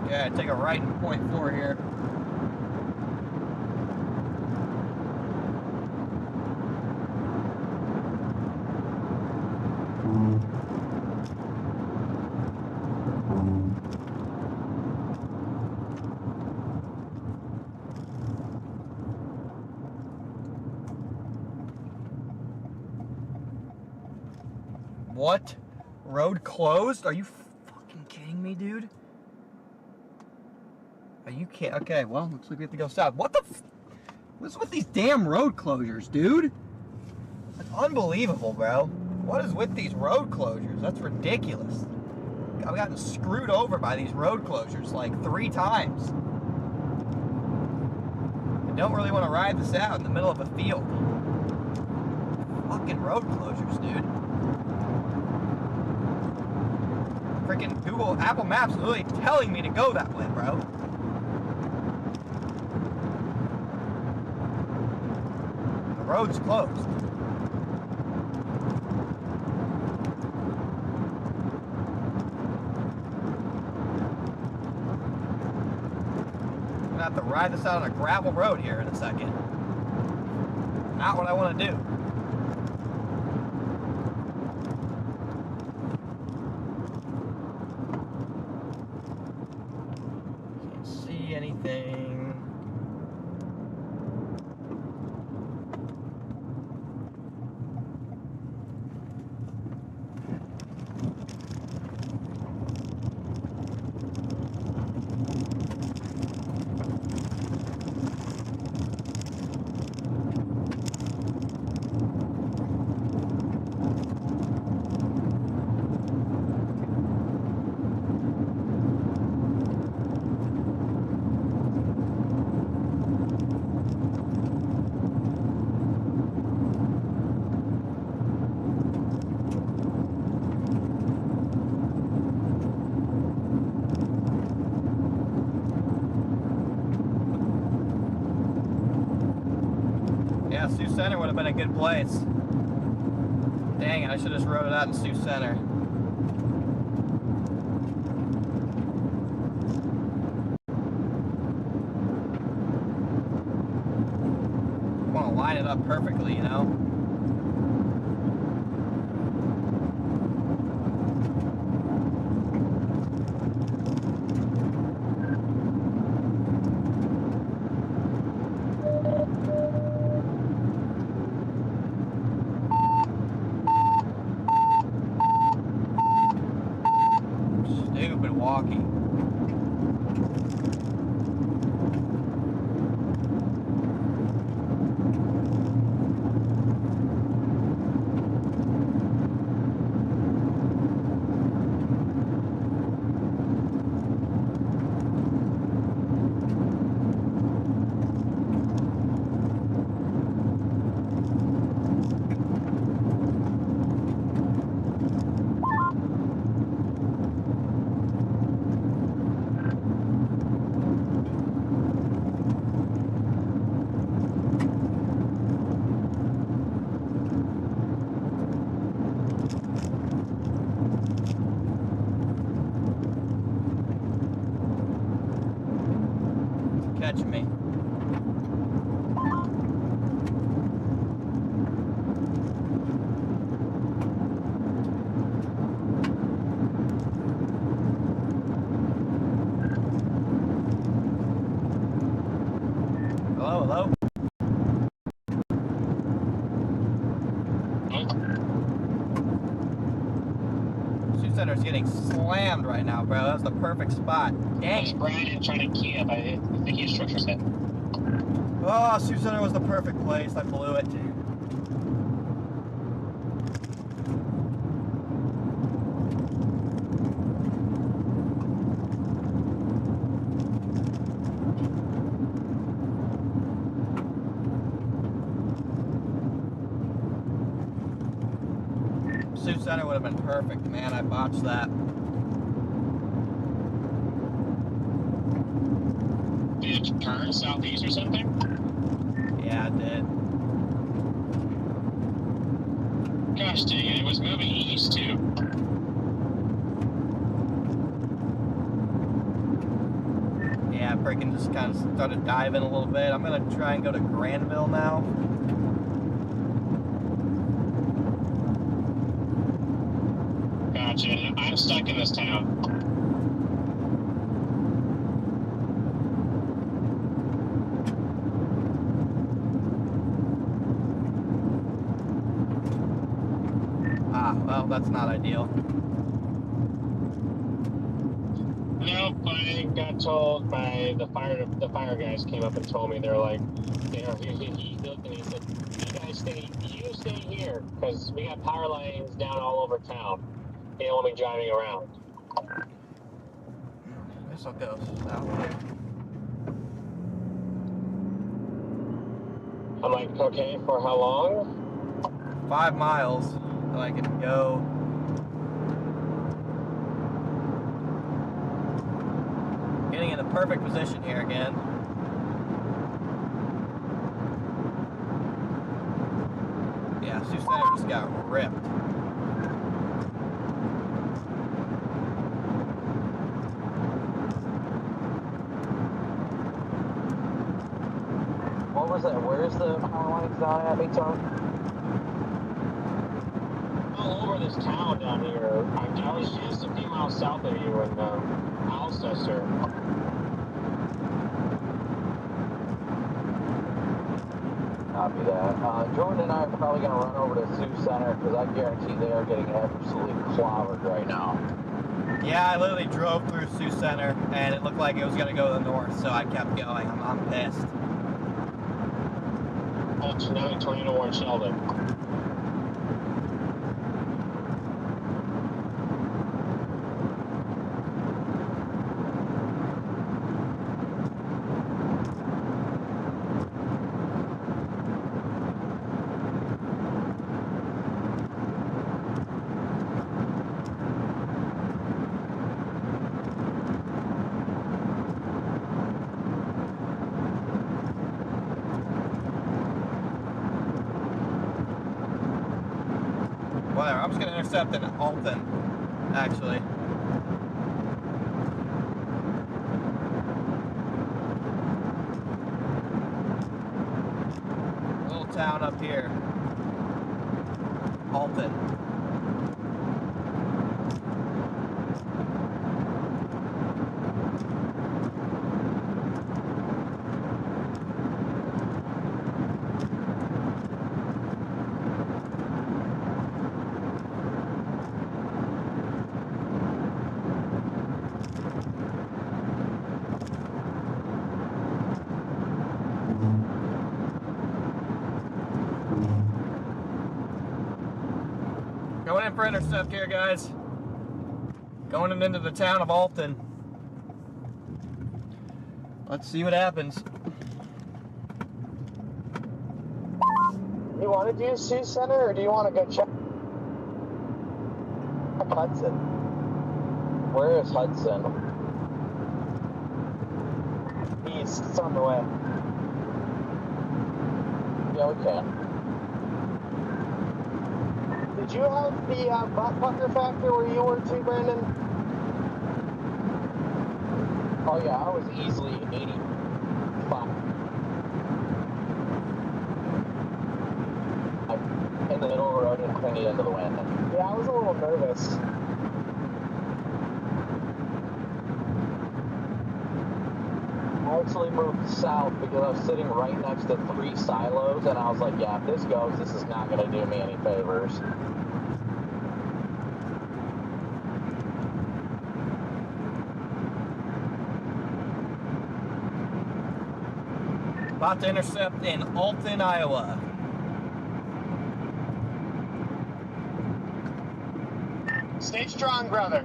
Yeah, take a right in .4 here. What? Road closed? Are you fucking kidding me, dude? Are you kidding? Okay, well, looks like we have to go south. What the what's with these damn road closures, dude? That's unbelievable, bro. What is with these road closures? That's ridiculous. I've gotten screwed over by these road closures like 3 times. I don't really want to ride this out in the middle of a field. Fucking road closures, dude. Freaking Google, Apple Maps is literally telling me to go that way, bro. The road's closed. I'm gonna have to ride this out on a gravel road here in a second. Not what I want to do. Anything. Yeah, Sioux Center would have been a good place. Dang it, I should have just rode it out in Sioux Center. line it up perfectly, you know? Stupid walkie. Catch me. Hello, hello? Shoot Center's getting slammed right now, bro. That's the perfect spot. Dang it. Brian trying to key up. I think his structure's hit. Oh, Shoot Center was the perfect place. I blew it. Sioux Center would have been perfect, man. I botched that. Did it turn southeast or something? Yeah, it did. Gosh dang it, it was moving east too. Yeah, freaking just kind of started diving a little bit. I'm gonna try and go to Granville now. Gotcha. I'm stuck in this town. Ah, well, that's not ideal. Nope, I got told by the fire guys came up and told me they're like, he looked and he said, you stay here because we got power lines down all over town. He don't want me driving around. Guess I'll go south here. I'm like, okay, for how long? 5 miles that I can go. Getting in the perfect position here again. Yeah, Sioux Center just got ripped. What was that? Where's the power lines down at me, Tom? All over this town down here. I was just a few miles south of you in Alcester. Copy that. Jordan and I are probably going to run over to Sioux Center because I guarantee they are getting absolutely clobbered right now. Yeah, I literally drove through Sioux Center and it looked like it was going to go to the north, so I kept going. I'm pissed. Oh, tsunami tornado warning Sheldon. Whatever, I'm just going to intercept in Alton, actually. town up here. Alton. Going in for intercept here, guys. Going into the town of Alton. Let's see what happens. You want to do Sioux Center, or do you want to go check Hudson? Where is Hudson? East. It's on the way. Yeah, we can. Did you have the butt pucker factor where you were too, Brandon? Oh yeah, I was easily 85. In the middle of the road and clinging into the wind. Yeah, I was a little nervous. I actually moved south because I was sitting right next to 3 silos, and I was like, yeah, if this goes, this is not going to do me any favors. About to intercept in Alton, Iowa. Stay strong, brother.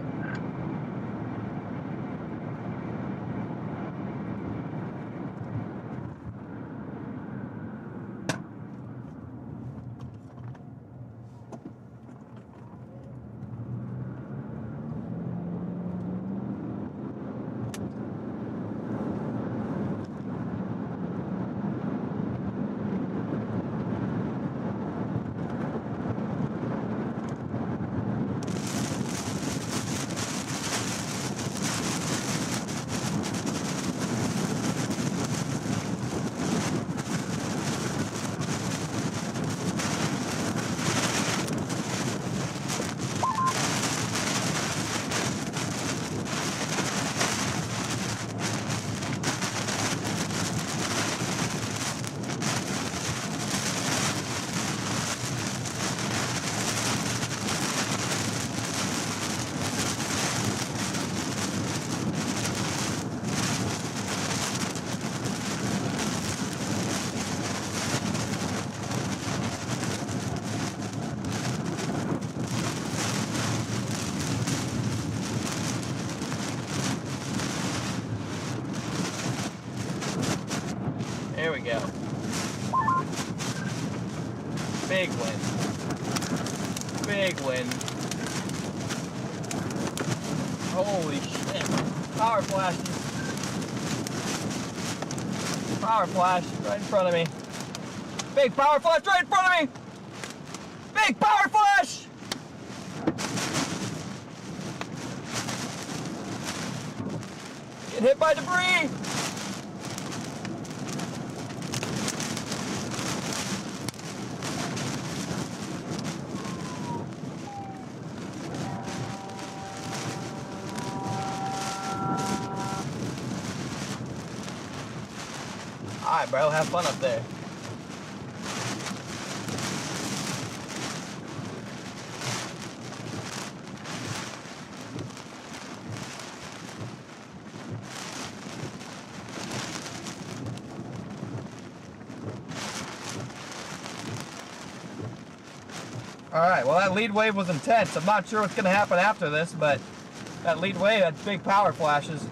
There we go. Big win. Big win. Holy shit. Power flashes. Power flash right in front of me. Big power flash right in front of me. Big power flash. Get hit by debris. Alright, bro, have fun up there. Alright, well that lead wave was intense. I'm not sure what's going to happen after this, but that lead wave had big power flashes.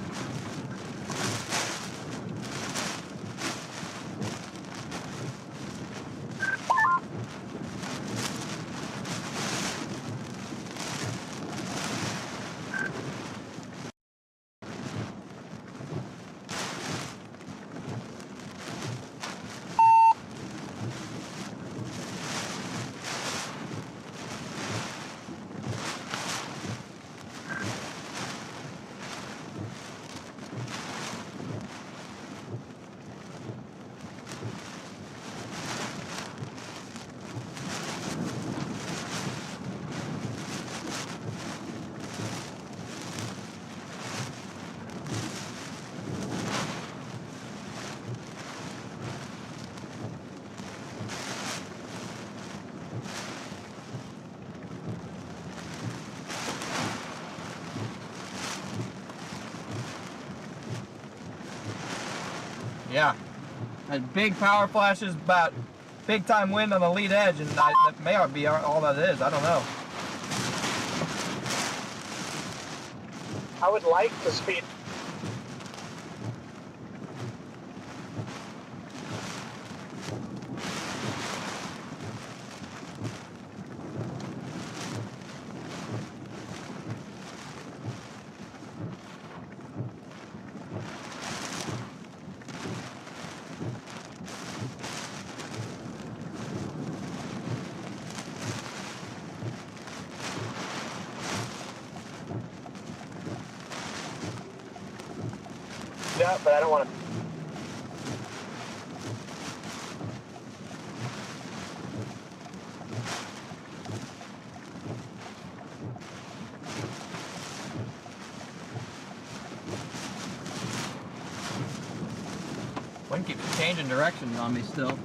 Yeah. And big power flashes, about big time wind on the lead edge, and that may not be all that is. I don't know. I would like to speed. Yeah, but I don't want to. Wind keeps changing directions on me still.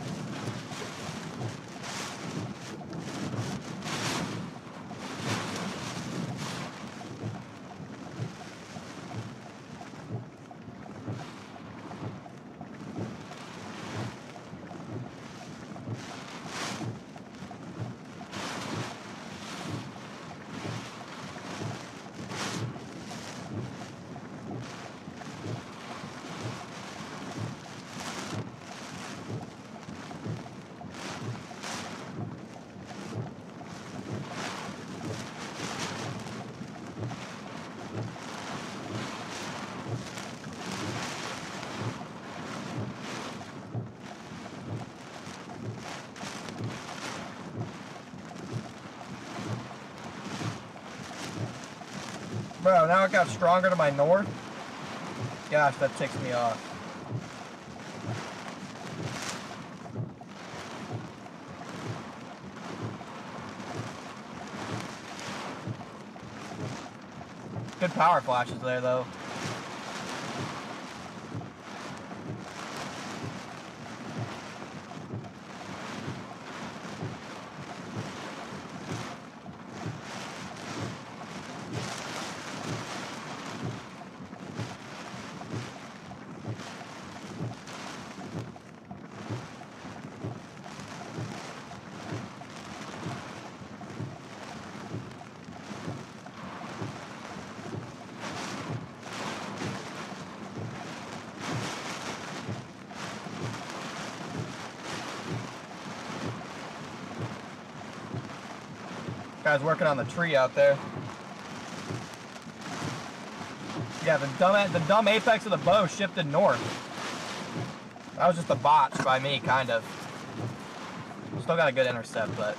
Bro, now it got stronger to my north. Gosh, that ticks me off. Good power flashes there, though. Guy's working on the tree out there. Yeah, the dumb apex of the bow shifted north. That was just a botch by me, kind of. Still got a good intercept, but...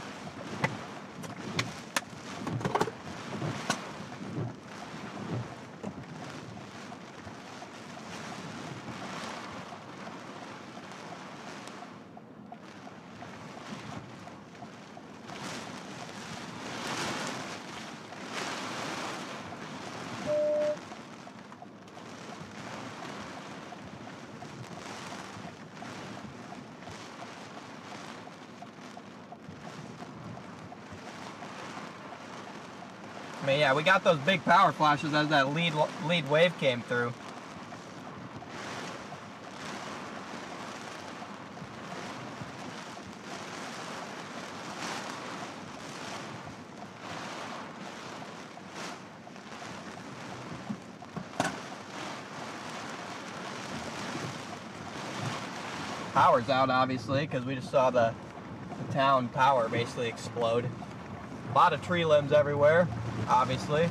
I mean, yeah, we got those big power flashes as that lead wave came through. Power's out, obviously, because we just saw the town power basically explode. A lot of tree limbs everywhere, obviously.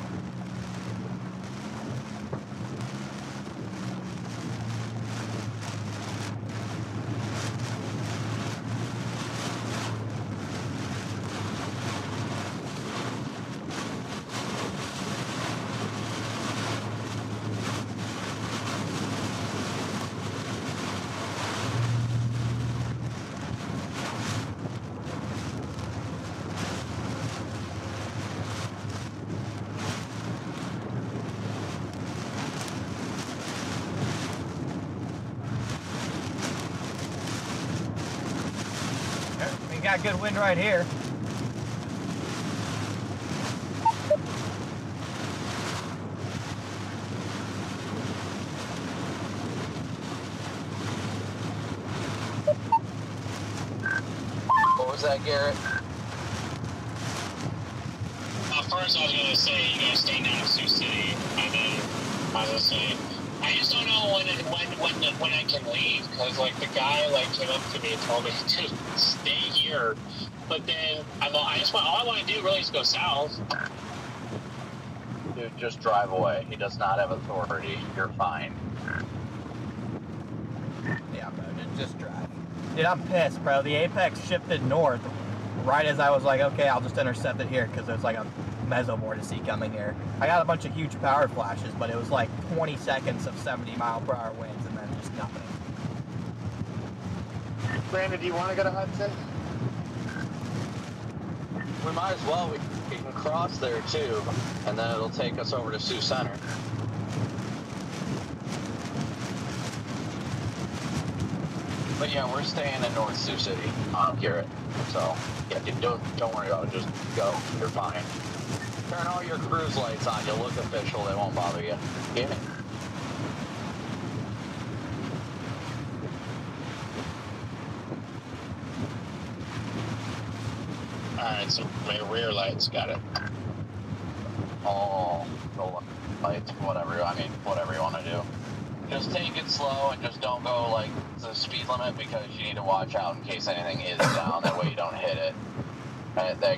We got good wind right here. was that, Garrett? First, I was going to say, you guys staying down in Sioux City, and then I was going to say, I just don't know when I can leave, because, like, the guy, like, came up to me and told me to stay here, but then all I want to do really is go south. Dude, just drive away. He does not have authority. You're fine. Yeah, bro, just drive. Dude, I'm pissed, bro. The apex shifted north right as I was like, okay, I'll just intercept it here because there's like a meso vortice coming here. I got a bunch of huge power flashes, but it was like 20 seconds of 70-mile-per-hour winds and then just nothing. Brandon, do you want to go to Hudson? We might as well. We can cross there, too, and then it'll take us over to Sioux Center. But yeah, we're staying in North Sioux City, Garrett. So, yeah, dude, don't worry about it. Just go. You're fine. Turn all your cruise lights on. You'll look official. They won't bother you. Get it? Alright, so my rear lights got it. Oh, the lights, whatever. I mean, whatever you want to do. Just take it slow and just don't go like the speed limit because you need to watch out in case anything is down. That way you don't hit it. And that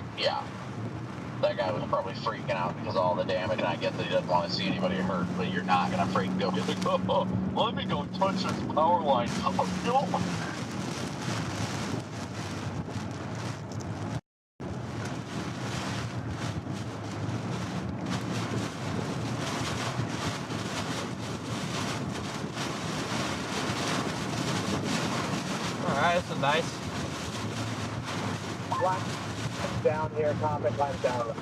guy was probably freaking out because of all the damage, and I get that he doesn't want to see anybody hurt, but you're not gonna freaking go be like, oh, let me go touch this power line. Oh, no. Alright, this is nice. Black down here, comet climbs down.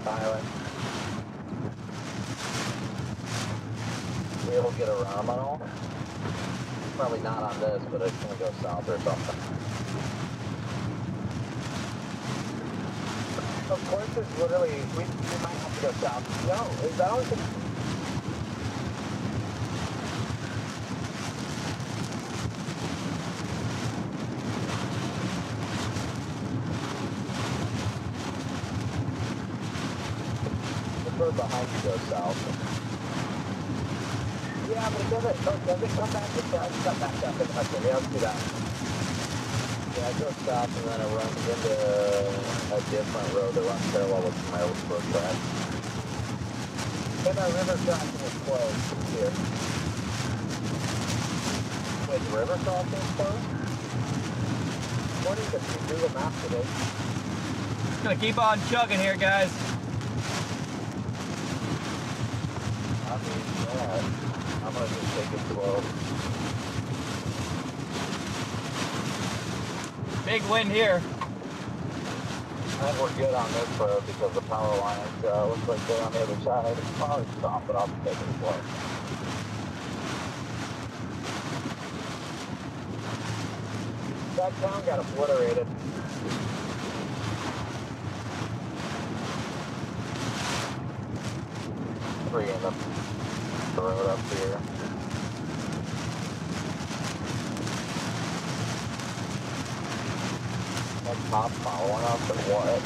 Island. Be able to get around on all? Probably not on this, but it's gonna go south or something. Of course, it's literally, we might have to go south. No, is that always the... Road behind you goes south. Yeah, but it doesn't come back to south, it's come back up in Hudson. Yeah, let's do that. Yeah, it goes south and then it runs into a different road that runs parallel with my old road track. And our river crossing is closed here. Wait, the river crossing is closed? According to Google Maps today. Just gonna keep on chugging here, guys. I mean, yeah, I'm gonna just take it slow. Big wind here. I think we're good on this road because the power lines looks like they're on the other side. It's probably stop, but I'll take it slow. That town got obliterated. Three in the road up here. That cop following us or what?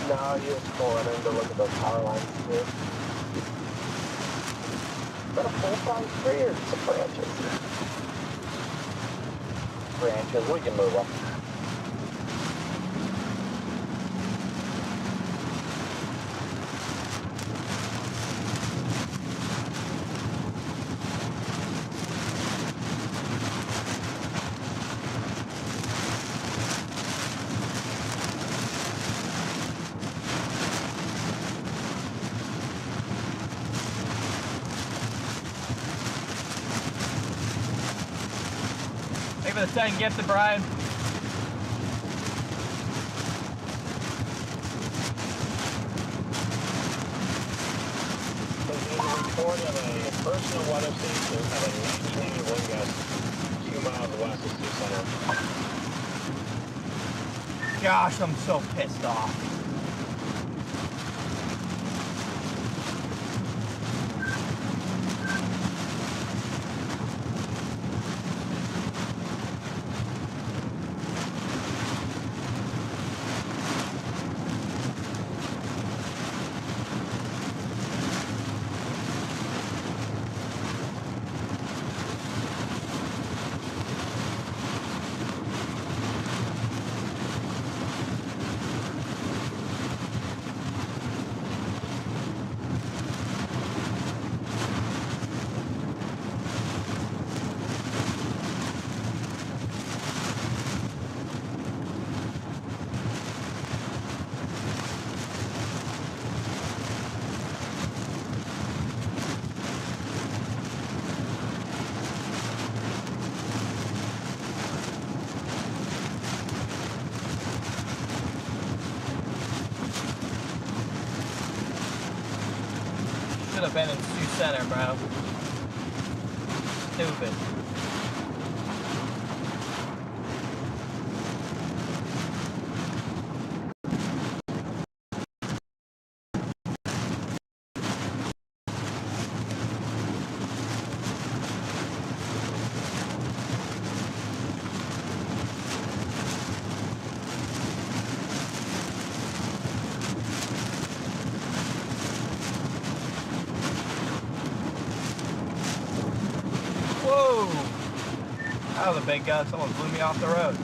No, he was pulling in to look at those power lines too. Is that a full-size tree or some branches? Branches, we can move them. Maybe the second gets it, Brian. There's a report of a personal weather station having 19 wind gusts 2 miles west of Sioux Center. Gosh, I'm so pissed off. should have been in Sioux Center, bro. Stupid. Whoa! That was a big gun. Someone blew me off the road.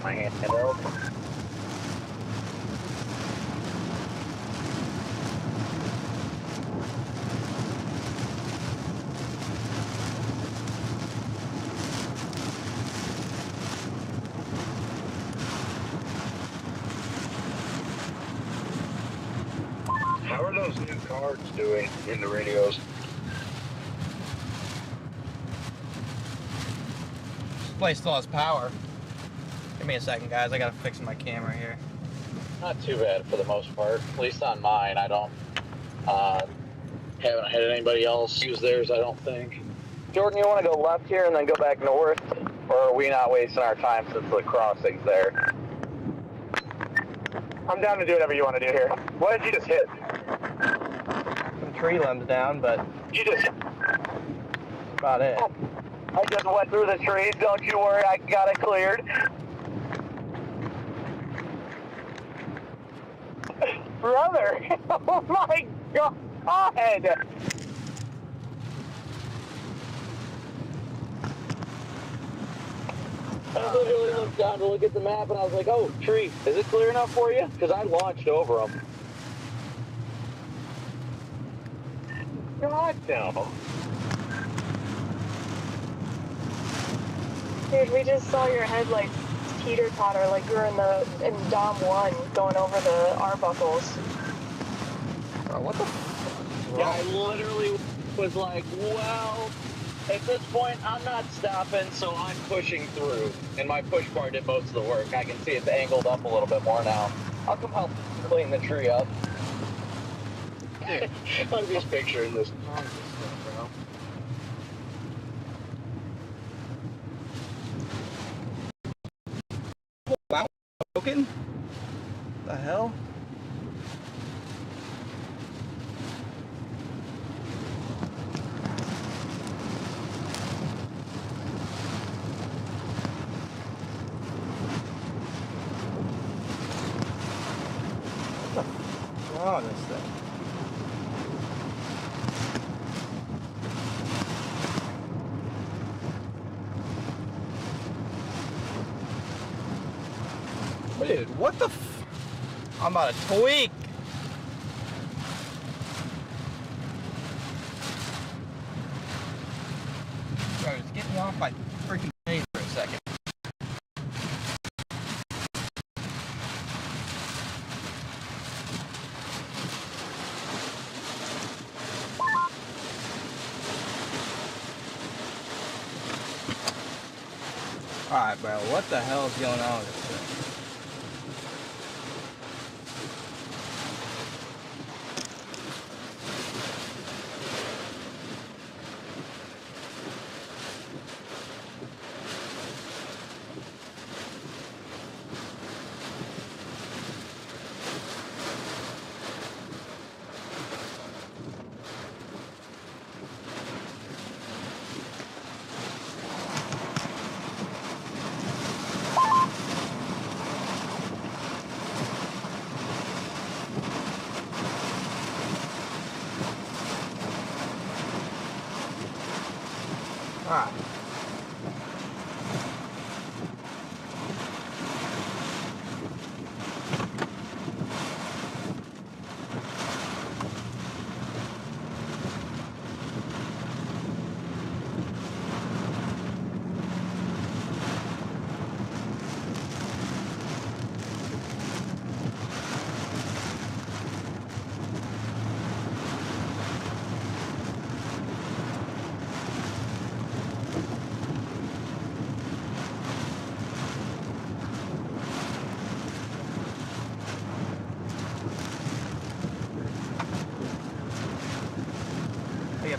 My hand held. How are those new cards doing in the radios? This place still has power. Give me a second, guys. I gotta fix my camera here. Not too bad for the most part. At least on mine, I don't. Haven't had anybody else use theirs, I don't think. Jordan, you want to go left here and then go back north? Or are we not wasting our time since the crossing's there? I'm down to do whatever you want to do here. What did you just hit? Some tree limbs down, but You just... that's about it. I just went through the trees. Don't you worry, I got it cleared. Brother! Oh my God! I literally looked down to look at the map and I was like, oh, tree, is it clear enough for you? Because I launched over them. God no. Dude, we just saw your headlights teeter-totter like you were in Dom 1 going over the Arbuckles. Bro, what the Yeah, I literally was like, well, at this point, I'm not stopping, so I'm pushing through. And my push bar did most of the work. I can see it's angled up a little bit more now. I'll come help clean the tree up. I'm just picturing this. Wow, broken? The hell? What's wrong with this thing? Dude, what the I'm about to tweak. Bro, just get me off my freaking face for a second. Alright, bro, what the hell is going on with this thing?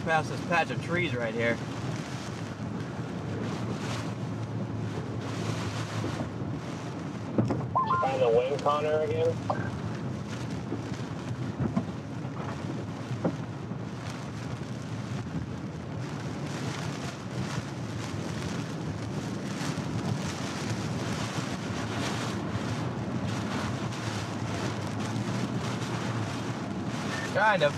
drive past this patch of trees right here. Did you find the wind Connor again? Kind of.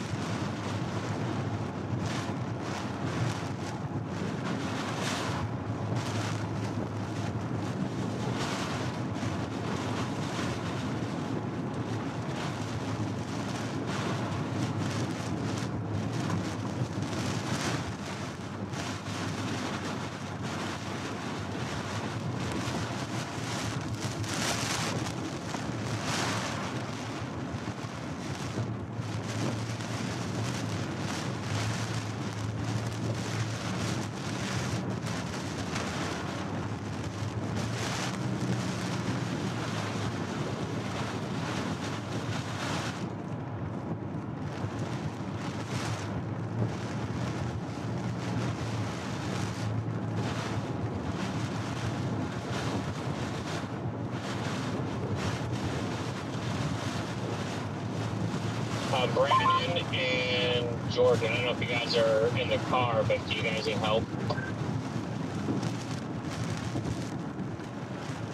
Brandon and Jordan, I don't know if you guys are in the car, but do you guys need help?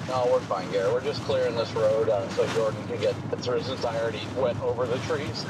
No, we're fine, Garrett. We're just clearing this road so Jordan can get through since I already went over the trees.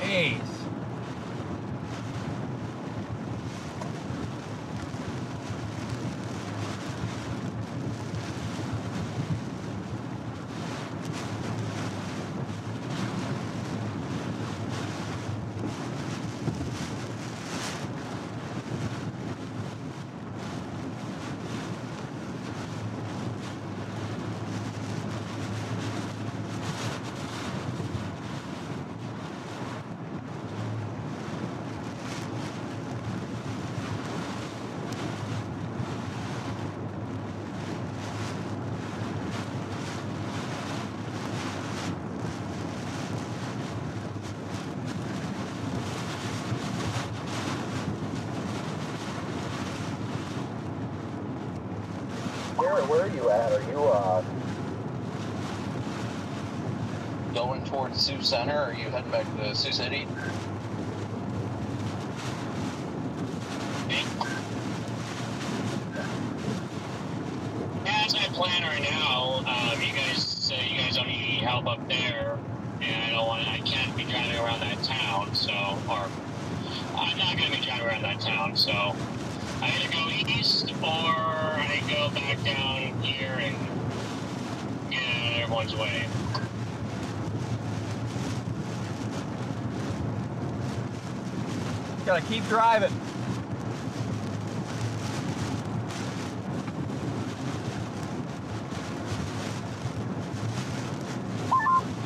Jeez. Where are you at? Are you going towards Sioux Center, or are you heading back to Sioux City? Yeah, that's my plan right now. You guys say you guys don't need any help up there, and I can't be driving around that town, so, or I'm not going to be driving around that town, so I either go east or I go back down here and get out of everyone's way. Gotta keep driving.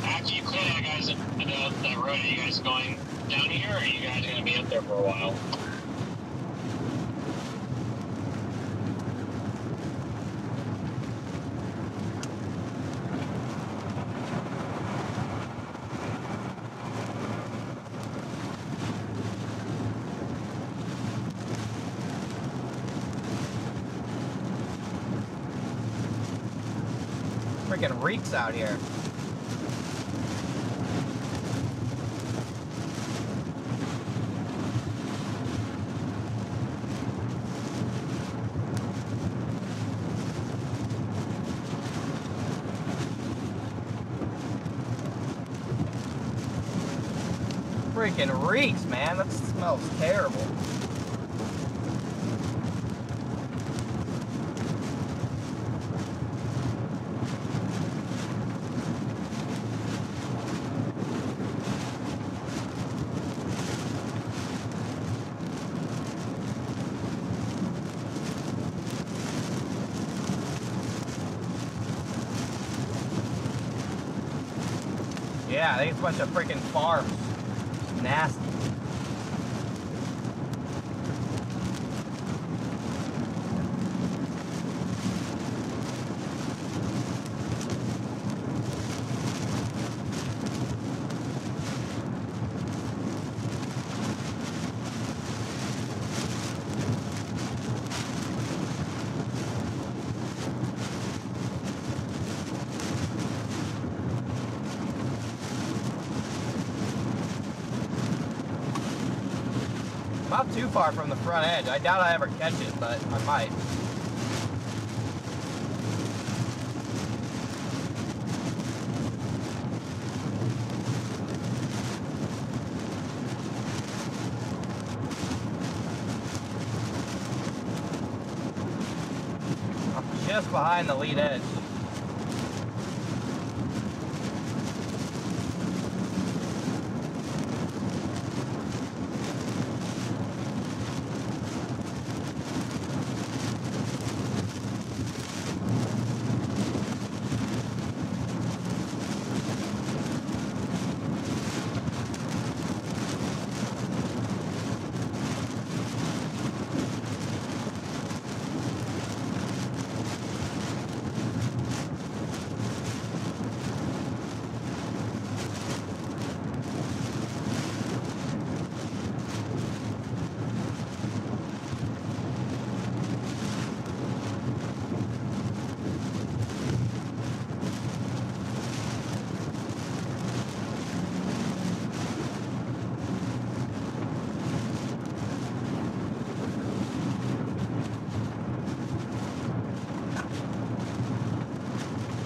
After you clear that guys, that road, are you guys going down here, or are you guys going to be up there for a while? Freaking reeks out here. freaking reeks, man. That smells terrible. Yeah, I think it's a bunch of freaking farms. It's nasty. Not too far from the front edge. I doubt I ever catch it, but I might. I'm just behind the lead edge.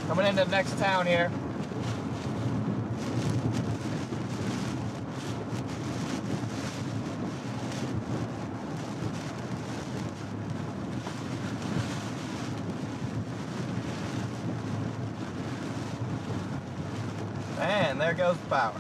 Coming into the next town here. And there goes the power.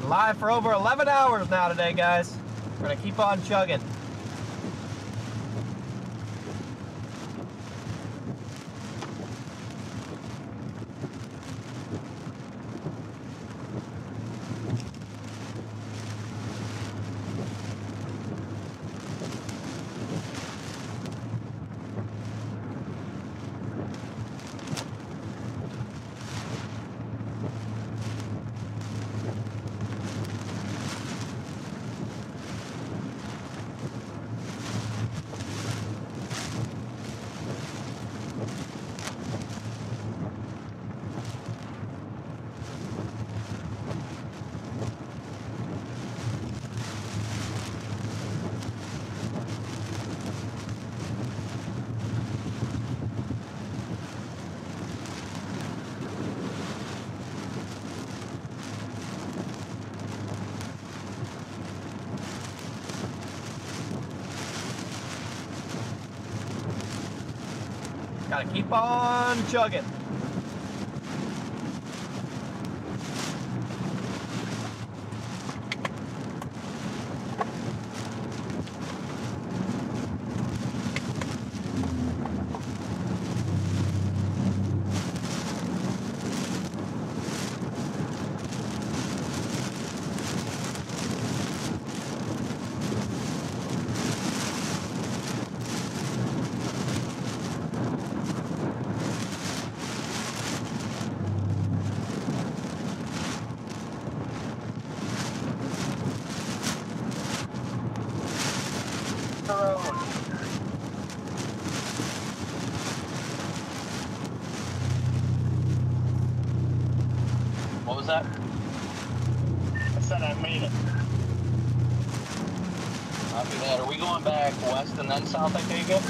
Live for over 11 hours now today, guys. We're gonna keep on chugging. Gotta keep on chugging. was that? I said I made it. Copy that. Are we going back west and then south, I take it?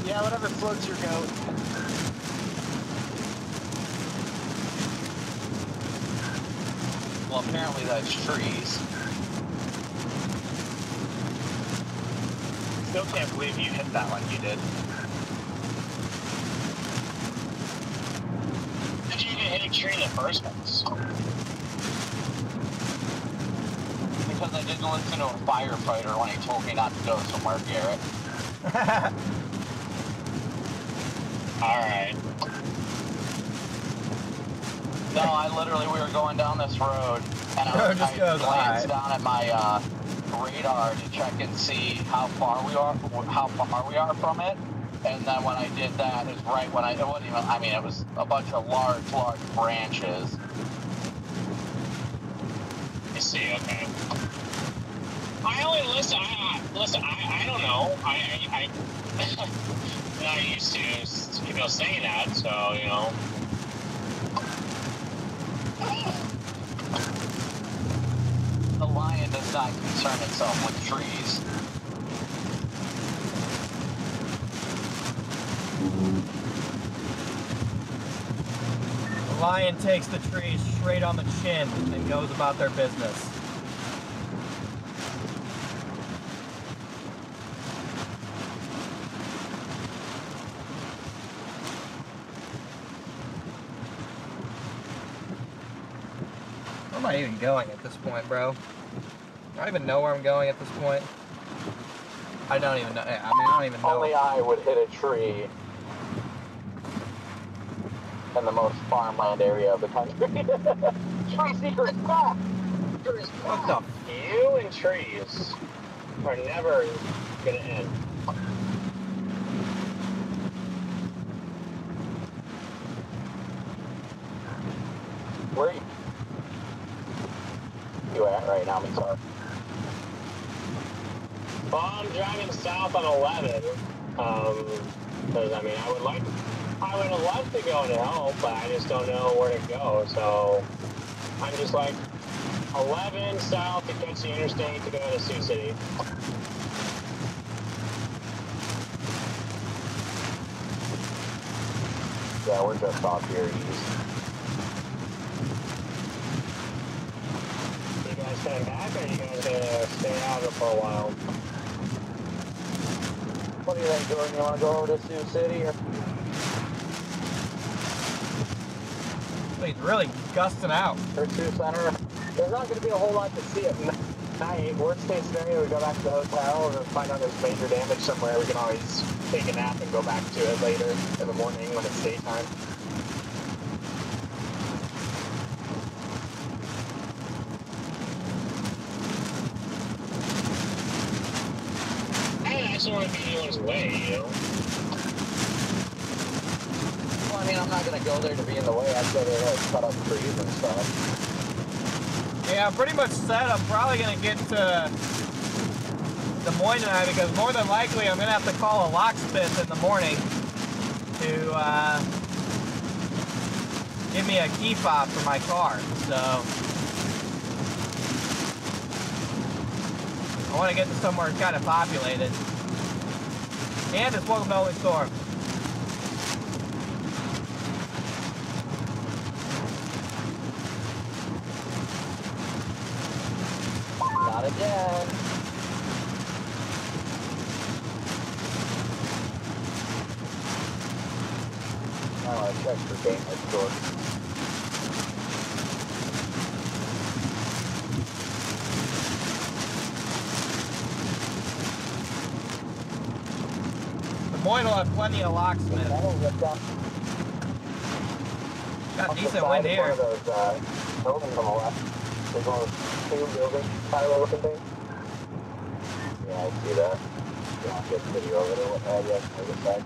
Yeah, whatever floats your goat. Well, apparently that's trees. Still can't believe you hit that like you did. Did you even hit a tree in the first place? Because I didn't listen to a firefighter when he told me not to go somewhere, Garrett. Alright. No, we were going down this road, and I glanced down at my radar to check and see how far we are from it. And then when I did that, it was right when it wasn't even, I mean, it was a bunch of large branches. I see, okay. I only listen, I don't know. I'm not used to people saying that, so, you know. The lion does not concern itself with trees. The lion takes the trees straight on the chin and goes about their business. Where am I even going at this point, bro? I don't even know where I'm going at this point. I don't even know. I mean, I don't even know. Only I would hit a tree in the most farmland area of the country. Tree secret spot! What the? You and trees are never gonna end. Where are you at right now, Mizar? Well, I'm driving south on 11. Because, I mean, I would have loved to go and help, but I just don't know where to go. So, I'm just like 11 south to catch the interstate to go to Sioux City. Yeah, we're just off here east. You guys coming back, or are you guys gonna stay out for a while? What do you think, Jordan? You want to go over to Sioux City? Or? He's really gusting out. Or Sioux Center? There's not going to be a whole lot to see at night. Worst case scenario, we go back to the hotel and find out there's major damage somewhere. We can always take a nap and go back to it later in the morning when it's daytime. I just don't want to be anyone's way, you know? Well, I mean, I'm not going to go there to be in the way. I'd go there to cut up trees and stuff. Yeah, I'm pretty much set. I'm probably going to get to Des Moines tonight because more than likely I'm going to have to call a locksmith in the morning to give me a key fob for my car. So I want to get to somewhere kind of populated. And it's welcome to Only Storm. Not again. I want to check for damage, Jordan. Des Moines will have plenty of locksmiths. Got decent wind here. One of those buildings on the left. There's one of those two building silo looking things. Yeah, I see that. Yeah, I'll get the video over there. What have you? Other side.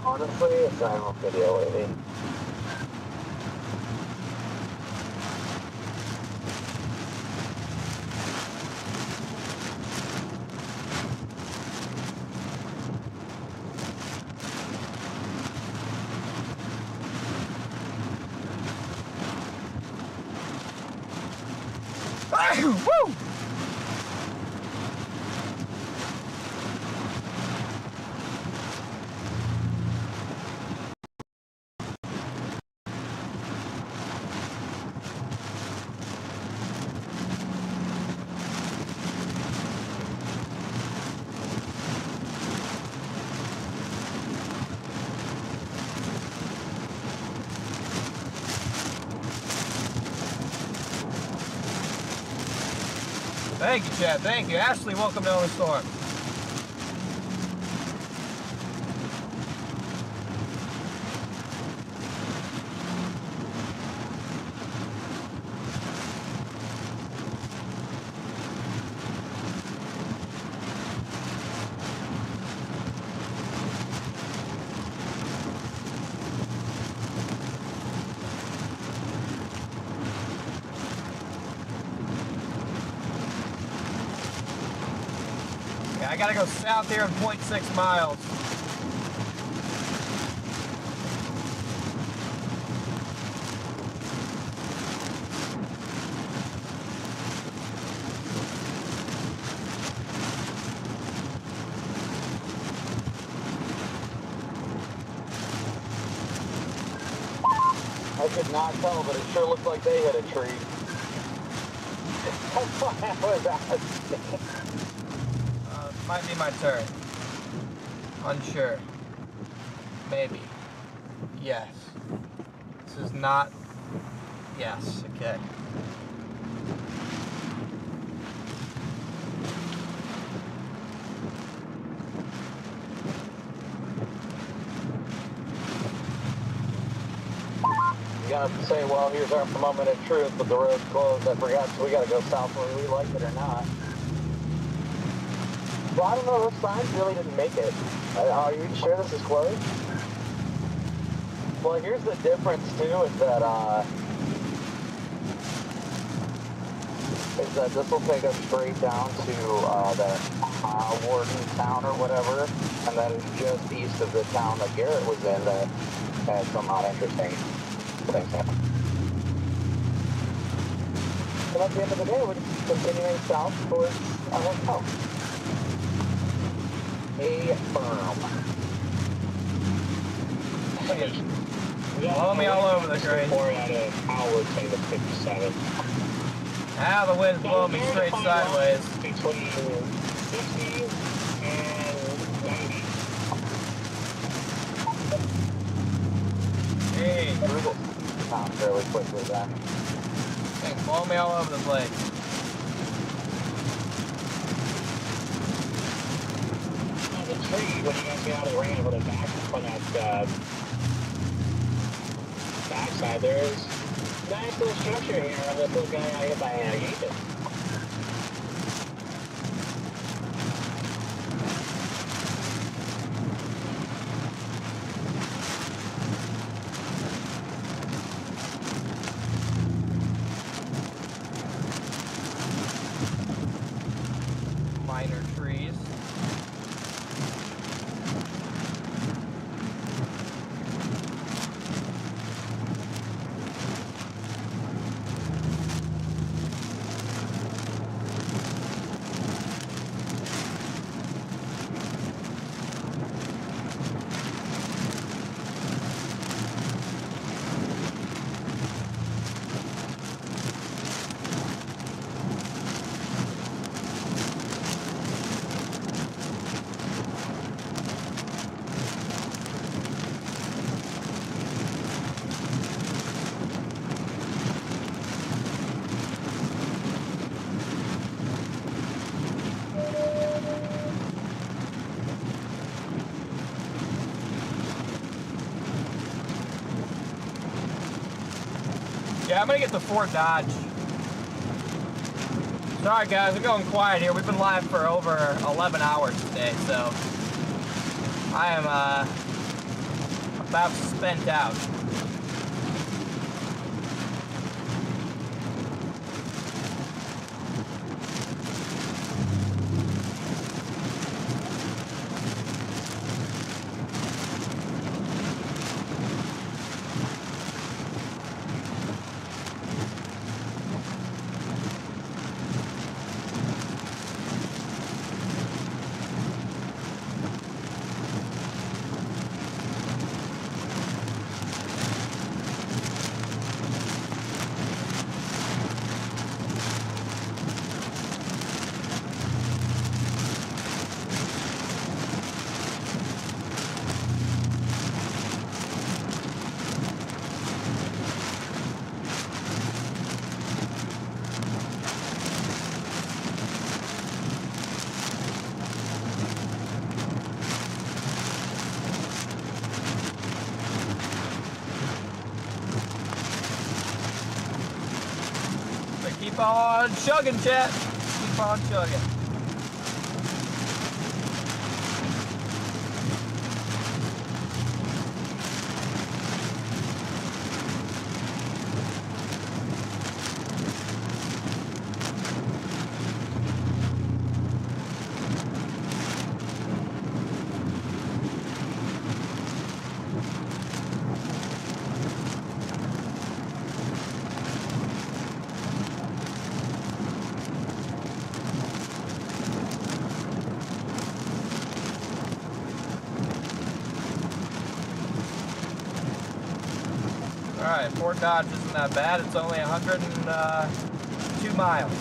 Honestly, it's not even a video lately. Woo! Thank you, Chad. Thank you. Ashley, welcome to the storm. I gotta go south here in 0.6 miles. I could not tell, but it sure looked like they hit a tree. That's why I was asking. Might be my turn. Unsure. Maybe. Yes. This is not... Yes, okay. You gotta say, well, here's our moment of truth, but the road's closed. I forgot, so we gotta go south whether we like it or not. Well, I don't know, those signs really didn't make it. Are you sure this is closed? Well, here's the difference too, is that this will take us straight down to the Warden town or whatever, and that is just east of the town that Garrett was in that had some interesting things happen. And at the end of the day, we're just continuing south towards our hotel. A firm. Blow me all over the grade. 4 out of hour 10 to 57. Ah, the wind's blowing me straight sideways. Between 60 and 90. Hey. Google found fairly quickly then. Hey, blow me all over the place. The tree, when you guys get out of the rain over the back on that backside, there's a nice little structure here of this little guy out here by Yates. Minor trees. Yeah, I'm gonna get the Fort Dodge. Sorry guys, we're going quiet here. We've been live for over 11 hours today, so I am about spent out. on chugging, chat. Keep on chugging. Alright, Fort Dodge isn't that bad. It's only 102 miles.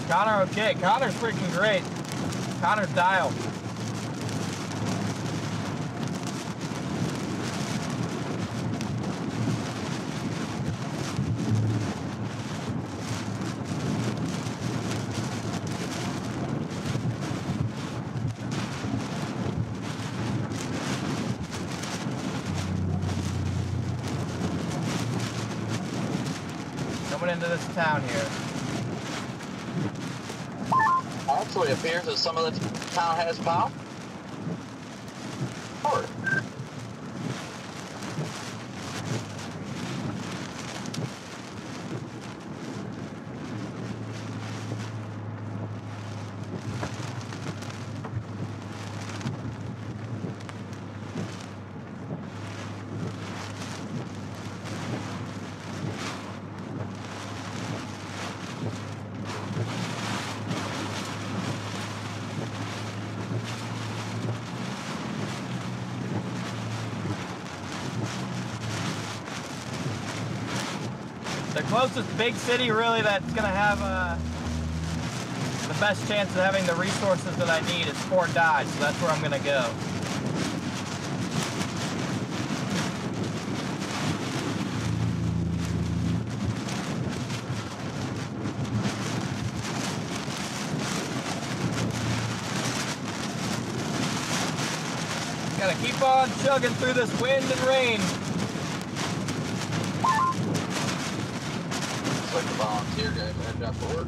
Connor, okay. Connor's freaking great. Connor's dialed. Coming into this town here. Actually, it appears that some of the town has power. The closest big city really that's going to have the best chance of having the resources that I need is Fort Dodge, so that's where I'm going to go. Gotta keep on chugging through this wind and rain. Like a volunteer guy headed out for work.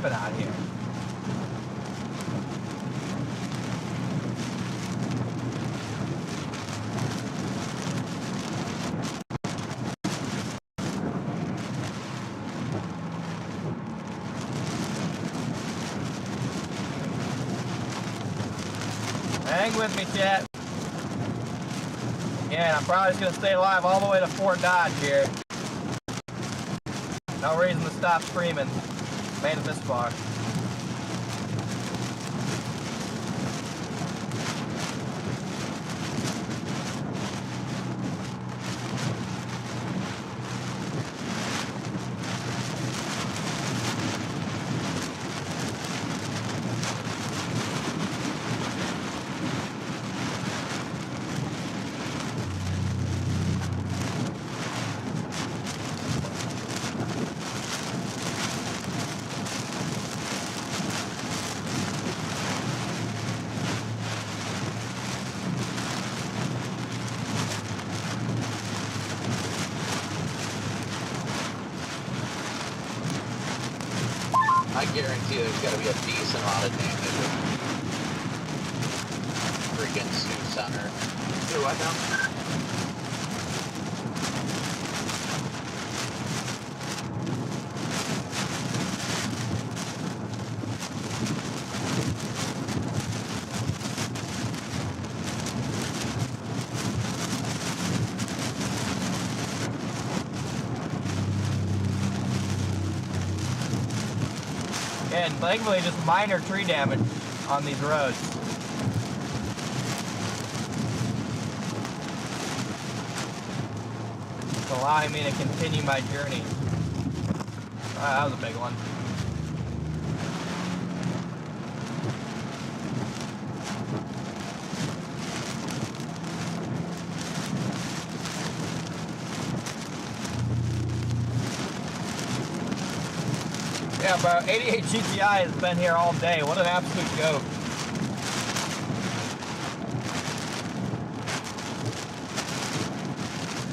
ripping out here. Hang with me, chat. Again, I'm probably just going to stay alive all the way to Fort Dodge here. No reason to stop screaming. Made it this far. I guarantee there's got to be a decent amount of damage with freaking Sioux Center. Do what now? And thankfully just minor tree damage on these roads. It's allowing me to continue my journey. That was a big one. Yeah, bro, 88 GTI has been here all day. What an absolute goat.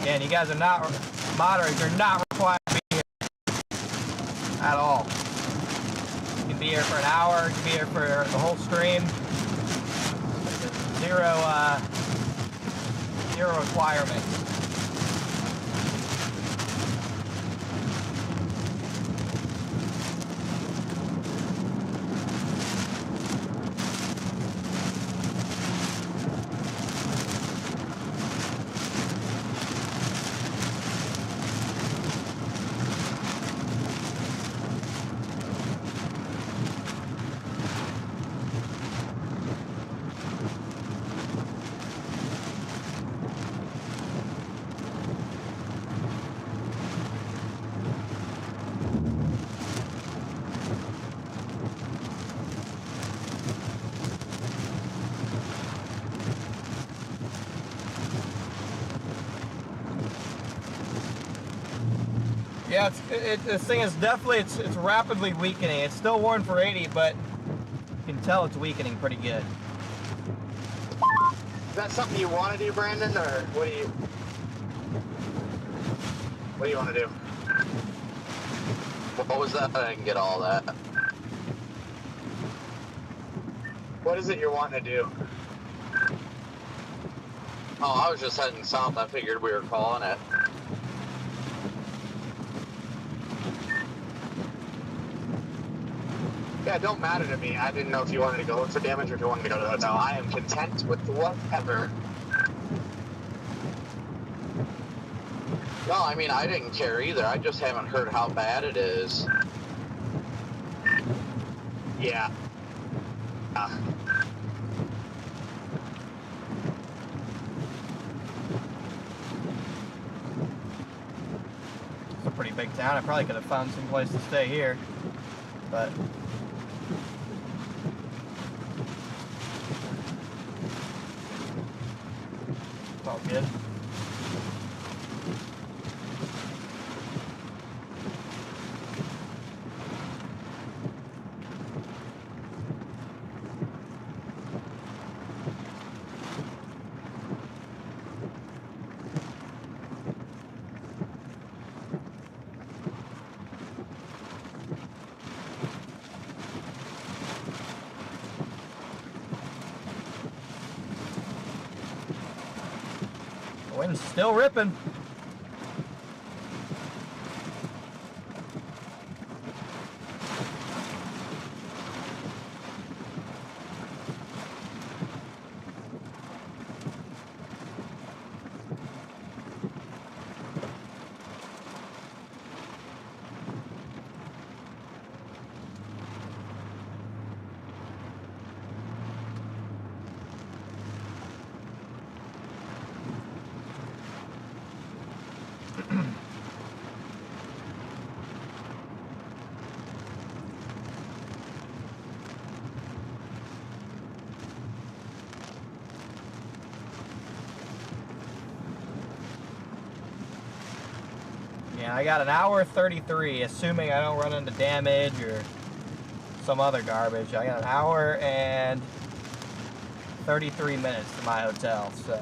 Again, you guys are not, moderators are not required to be here at all. You can be here for an hour, you can be here for the whole stream. Zero requirements. Yeah, this thing is definitely, it's rapidly weakening. It's still warned for 80, but you can tell it's weakening pretty good. Is that something you want to do, Brandon, or what do you want to do? What was that? I didn't get all that. What is it you're wanting to do? Oh, I was just heading south. I figured we were calling it. Yeah, it don't matter to me. I didn't know if you wanted to go look for damage or if you wanted to go to the hotel. I am content with whatever. No, I mean, I didn't care either. I just haven't heard how bad it is. Yeah. It's a pretty big town. I probably could have found some place to stay here, but it's all good. Sun's still ripping. Yeah, I got an hour 33, assuming I don't run into damage or some other garbage. I got an hour and 33 minutes to my hotel, so.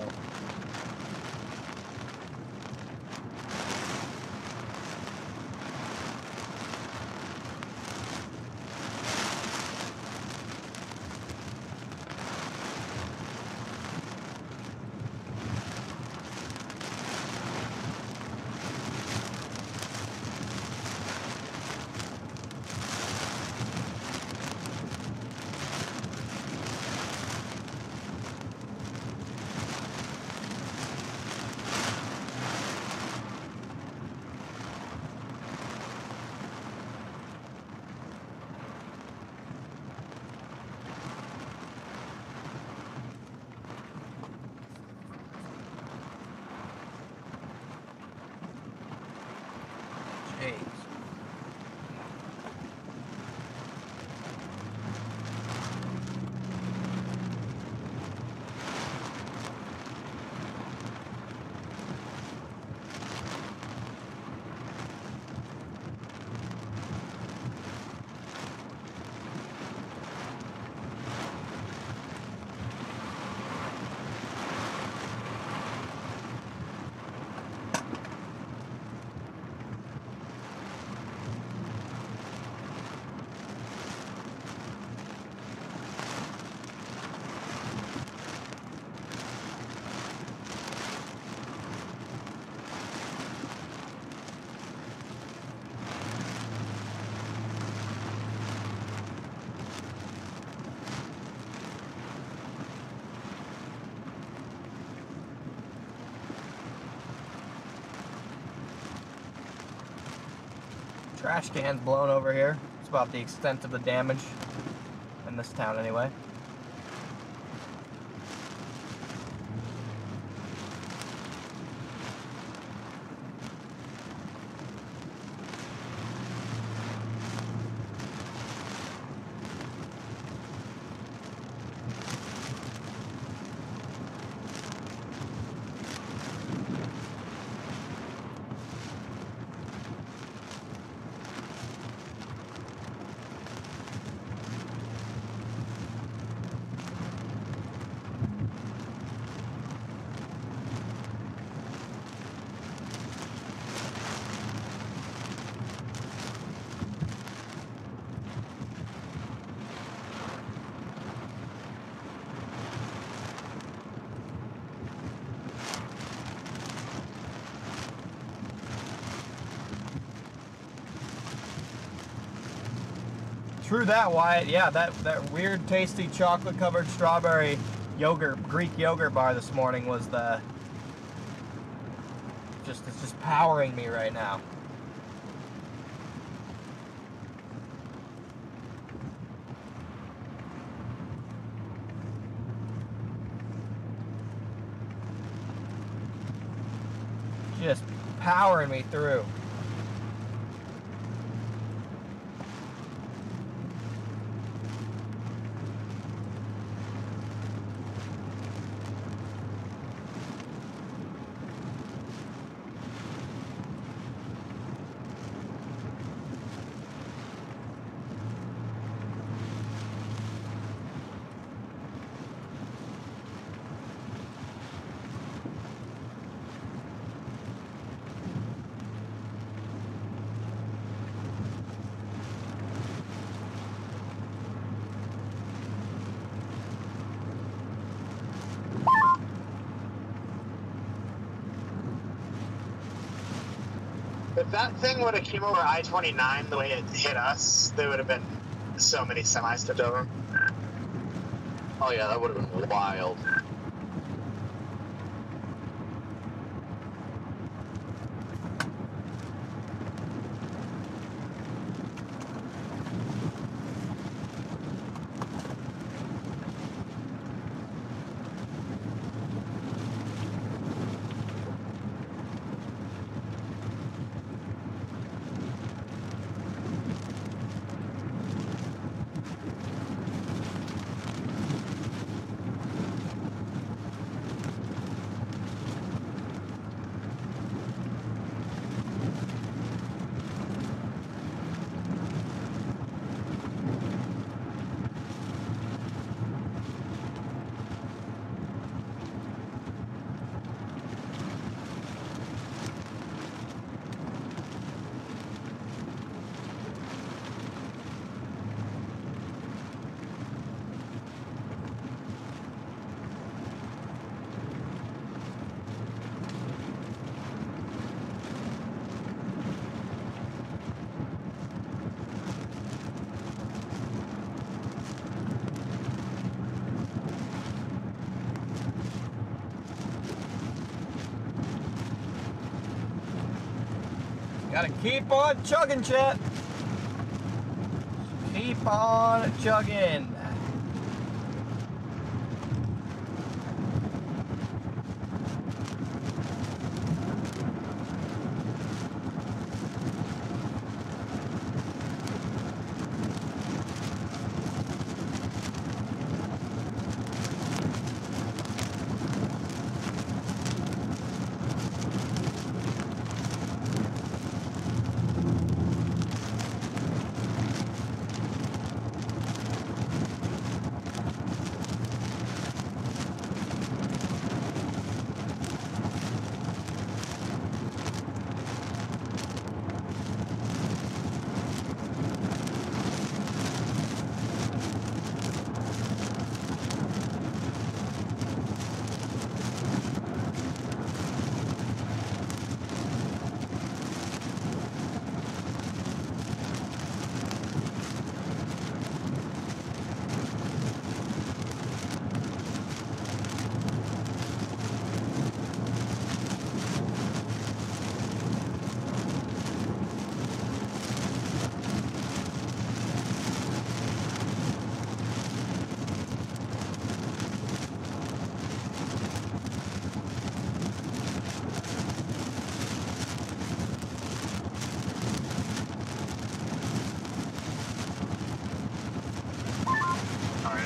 Trash can's blown over here. It's about the extent of the damage in this town anyway. True that, Wyatt. Yeah, that weird, tasty, chocolate-covered strawberry yogurt, Greek yogurt bar this morning was it's just powering me right now. Just powering me through. If that thing would have came over I-29 the way it hit us, there would have been so many semis tipped over. Oh yeah, that would have been wild. Gotta keep on chugging, chat. Keep on chugging.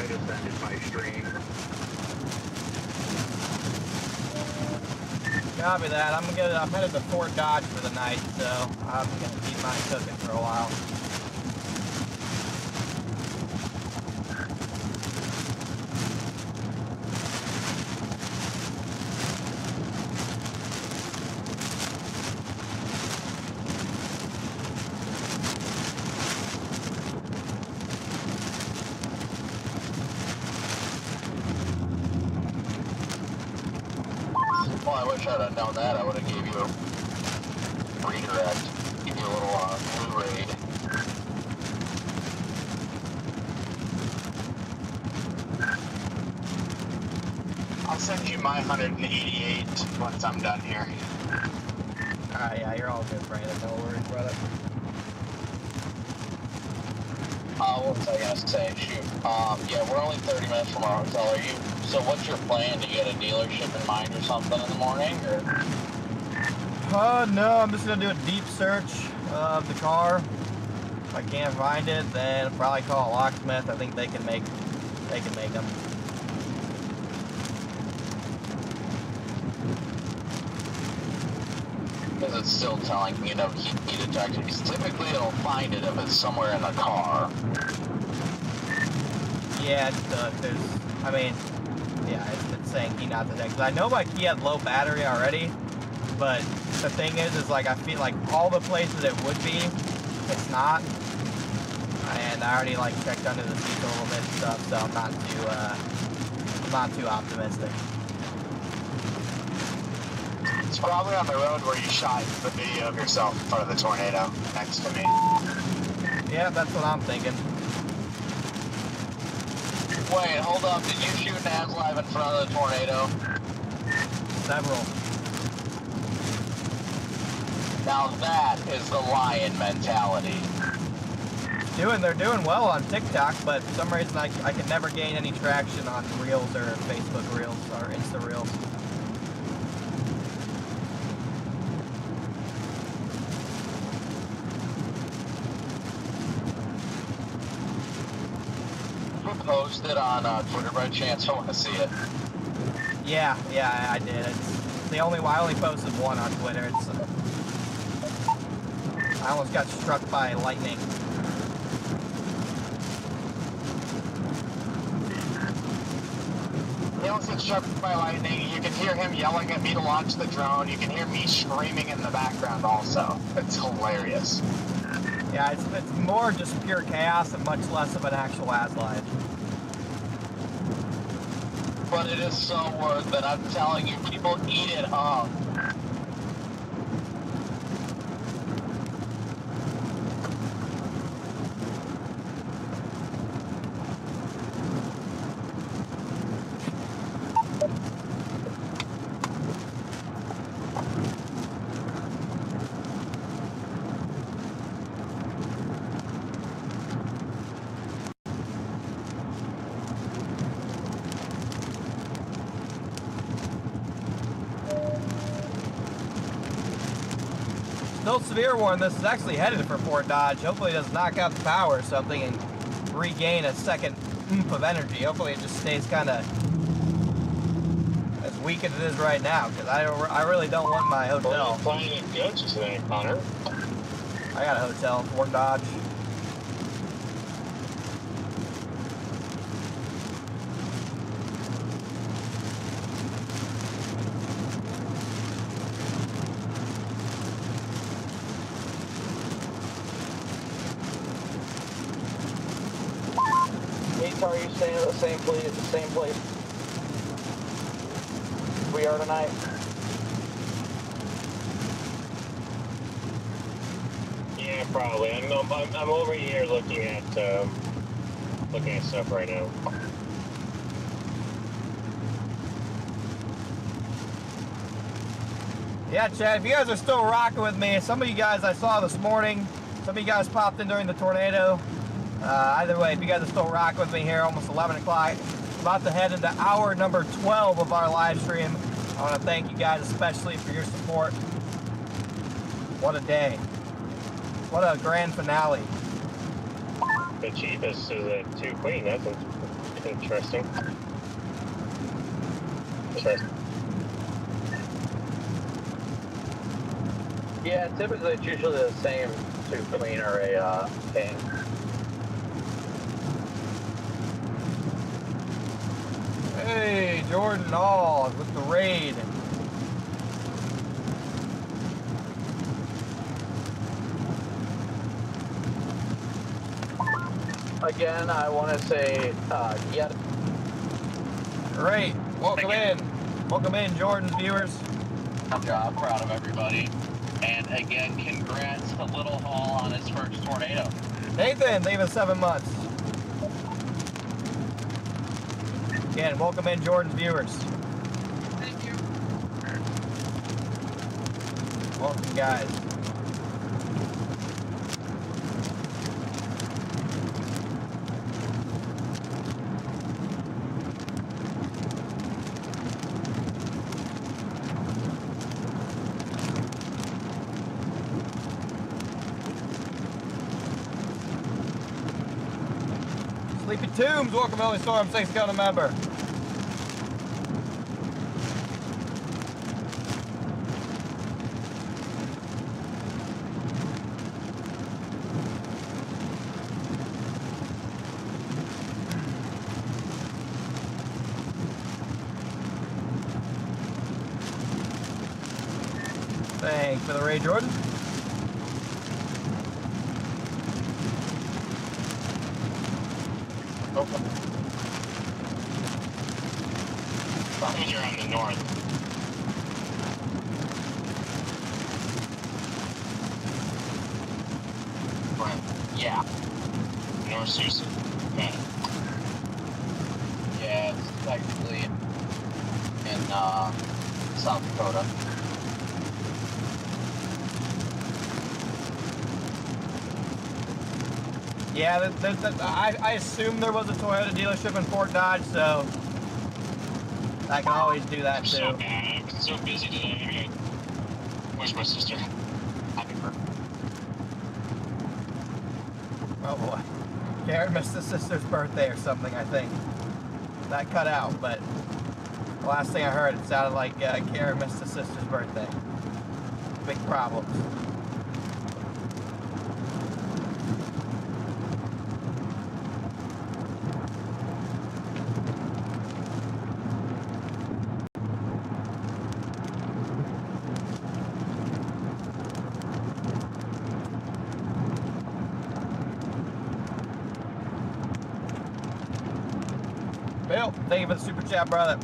just ended my stream. Copy that. I'm headed to Fort Dodge for the night, so I'm gonna keep mine cooking for a while. Well, I wish I'd have known that. I would have gave you a redirect. Give you a little blue raid. I'll send you my 188 once I'm done here. Alright, yeah, you're all good, Brandon. No worries, brother. What was I gonna say? Shoot. Yeah, we're only 30 minutes from our hotel. So what's your plan? Do you get a dealership in mind or something in the morning, or? No, I'm just gonna do a deep search of the car. If I can't find it, then I'll probably call a locksmith. I think they can make them. Because it's still telling me, heat detector. Because typically it'll find it if it's somewhere in the car. Yeah, it's saying heat not detected. I know my key had low battery already, but the thing is like I feel like all the places it would be, it's not. And I already like checked under the seat a little bit and stuff, so I'm not too optimistic. It's probably on the road where you shot the video of yourself in front of the tornado next to me. Yeah, that's what I'm thinking. Wait, hold up. Did you shoot an ASLive in front of the tornado? Several. Now that is the lion mentality. They're doing well on TikTok, but for some reason I can never gain any traction on Reels or Facebook Reels or Insta Reels. Post it on Twitter by chance. I want to see it. Yeah, I did. I only posted one on Twitter. I almost got struck by lightning. He almost gets struck by lightning. You can hear him yelling at me to launch the drone. You can hear me screaming in the background also. It's hilarious. Yeah, it's more just pure chaos and much less of an actual ASLive. But it is so worth it. I'm telling you, people eat it up. Still severe warning, this is actually headed for Fort Dodge. Hopefully it does knock out the power or something and regain a second oomph of energy. Hopefully it just stays kind of as weak as it is right now, because I really don't want my hotel. Well, you're playing in Kouts today, Connor. I got a hotel in Fort Dodge. Are you staying at the same place we are tonight? Yeah, probably. I'm over here looking at stuff right now. Yeah, Chad, if you guys are still rocking with me, some of you guys I saw this morning, some of you guys popped in during the tornado. Either way, if you guys are still rocking with me here, almost 11 o'clock, about to head into hour number 12 of our live stream. I want to thank you guys especially for your support. What a day. What a grand finale. The cheapest is a 2 queen. That's interesting. Yeah, typically it's usually the same 2 queen or a king. Hey, Jordan All with the raid. Again, I want to say, yeah. Great. Welcome in. Welcome in, Jordan's viewers. Good job. Proud of everybody. And again, congrats to Little Hall on his first tornado. Nathan, leaving 7 months. Again, welcome in, Jordan's viewers. Thank you. Welcome, guys. Sleepy Tombs, welcome, Early Storm, thanks for becoming a member. Thanks for the raid, Jordan. That means you're on the north. Yeah. North Sioux. Okay. Yeah, it's technically in South Dakota. Yeah, I assume there was a Toyota dealership in Fort Dodge, so I can always do that too. So bad. I've been so busy today. Where's my sister? Happy birthday. Oh boy. Karen missed his sister's birthday or something, I think. That cut out, but the last thing I heard, it sounded like Karen missed his sister's birthday. Big problems. Bill, thank you for the super chat, brother.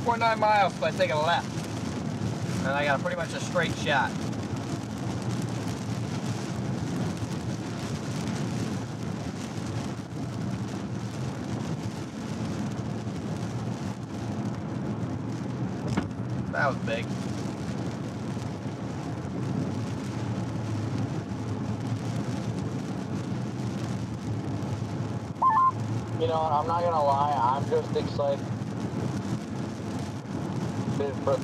.9 miles, so I take a left. And I got pretty much a straight shot. That was big. You know, I'm not gonna lie, I'm just excited for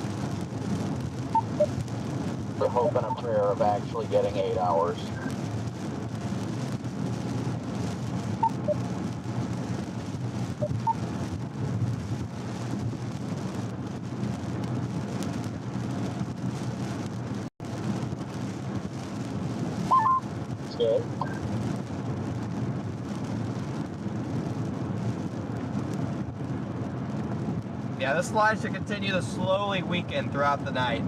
the hope and a prayer of actually getting 8 hours. It's good. Yeah, this line should continue to slowly weaken throughout the night.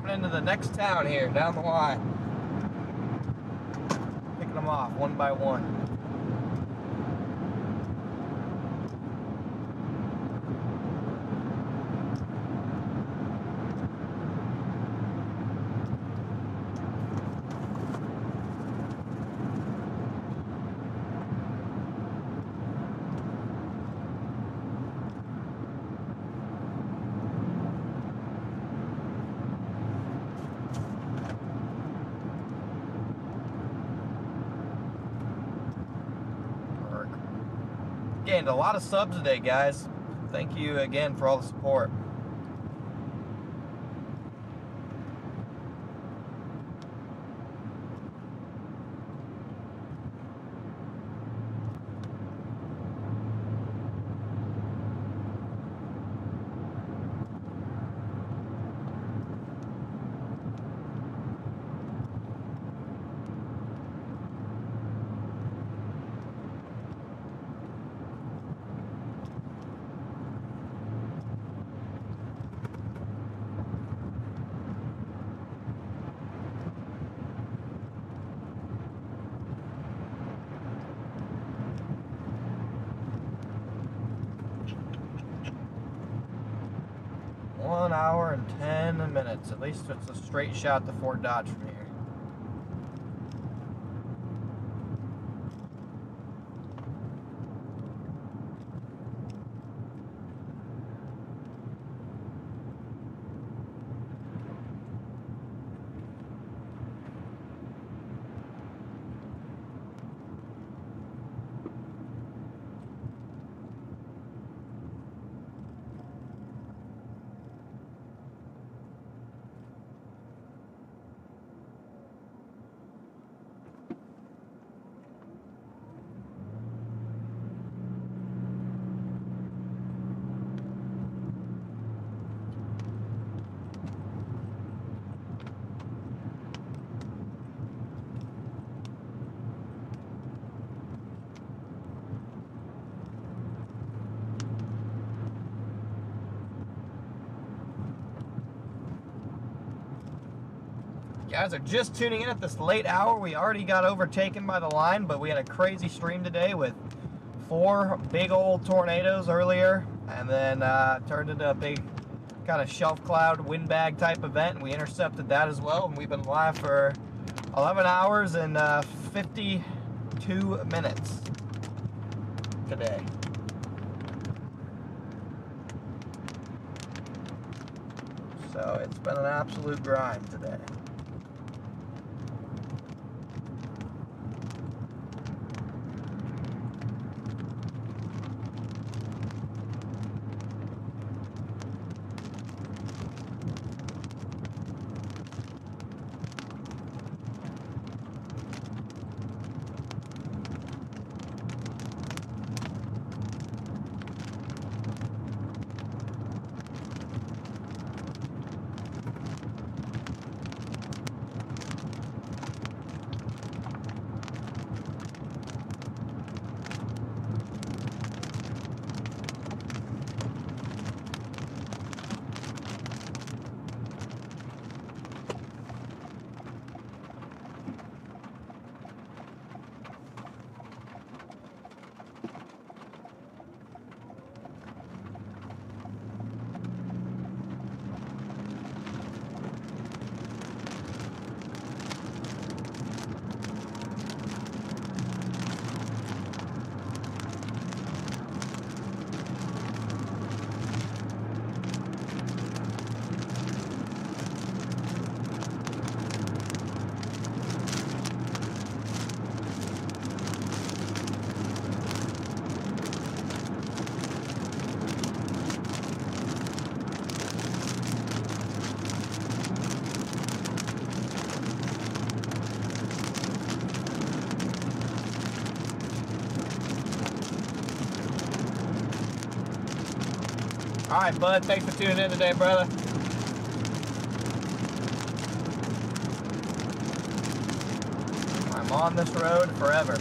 Into the next town here, down the line. Picking them off one by one. gained a lot of subs today, guys. Thank you again for all the support. One hour and 10 minutes. At least it's a straight shot to Fort Dodge from here. Guys are just tuning in at this late hour. We already got overtaken by the line, but we had a crazy stream today with 4 big old tornadoes earlier, and then turned into a big kind of shelf cloud windbag type event, and we intercepted that as well. And we've been live for 11 hours and 52 minutes today. So it's been an absolute grind today. All right, bud. Thanks for tuning in today, brother. I'm on this road forever.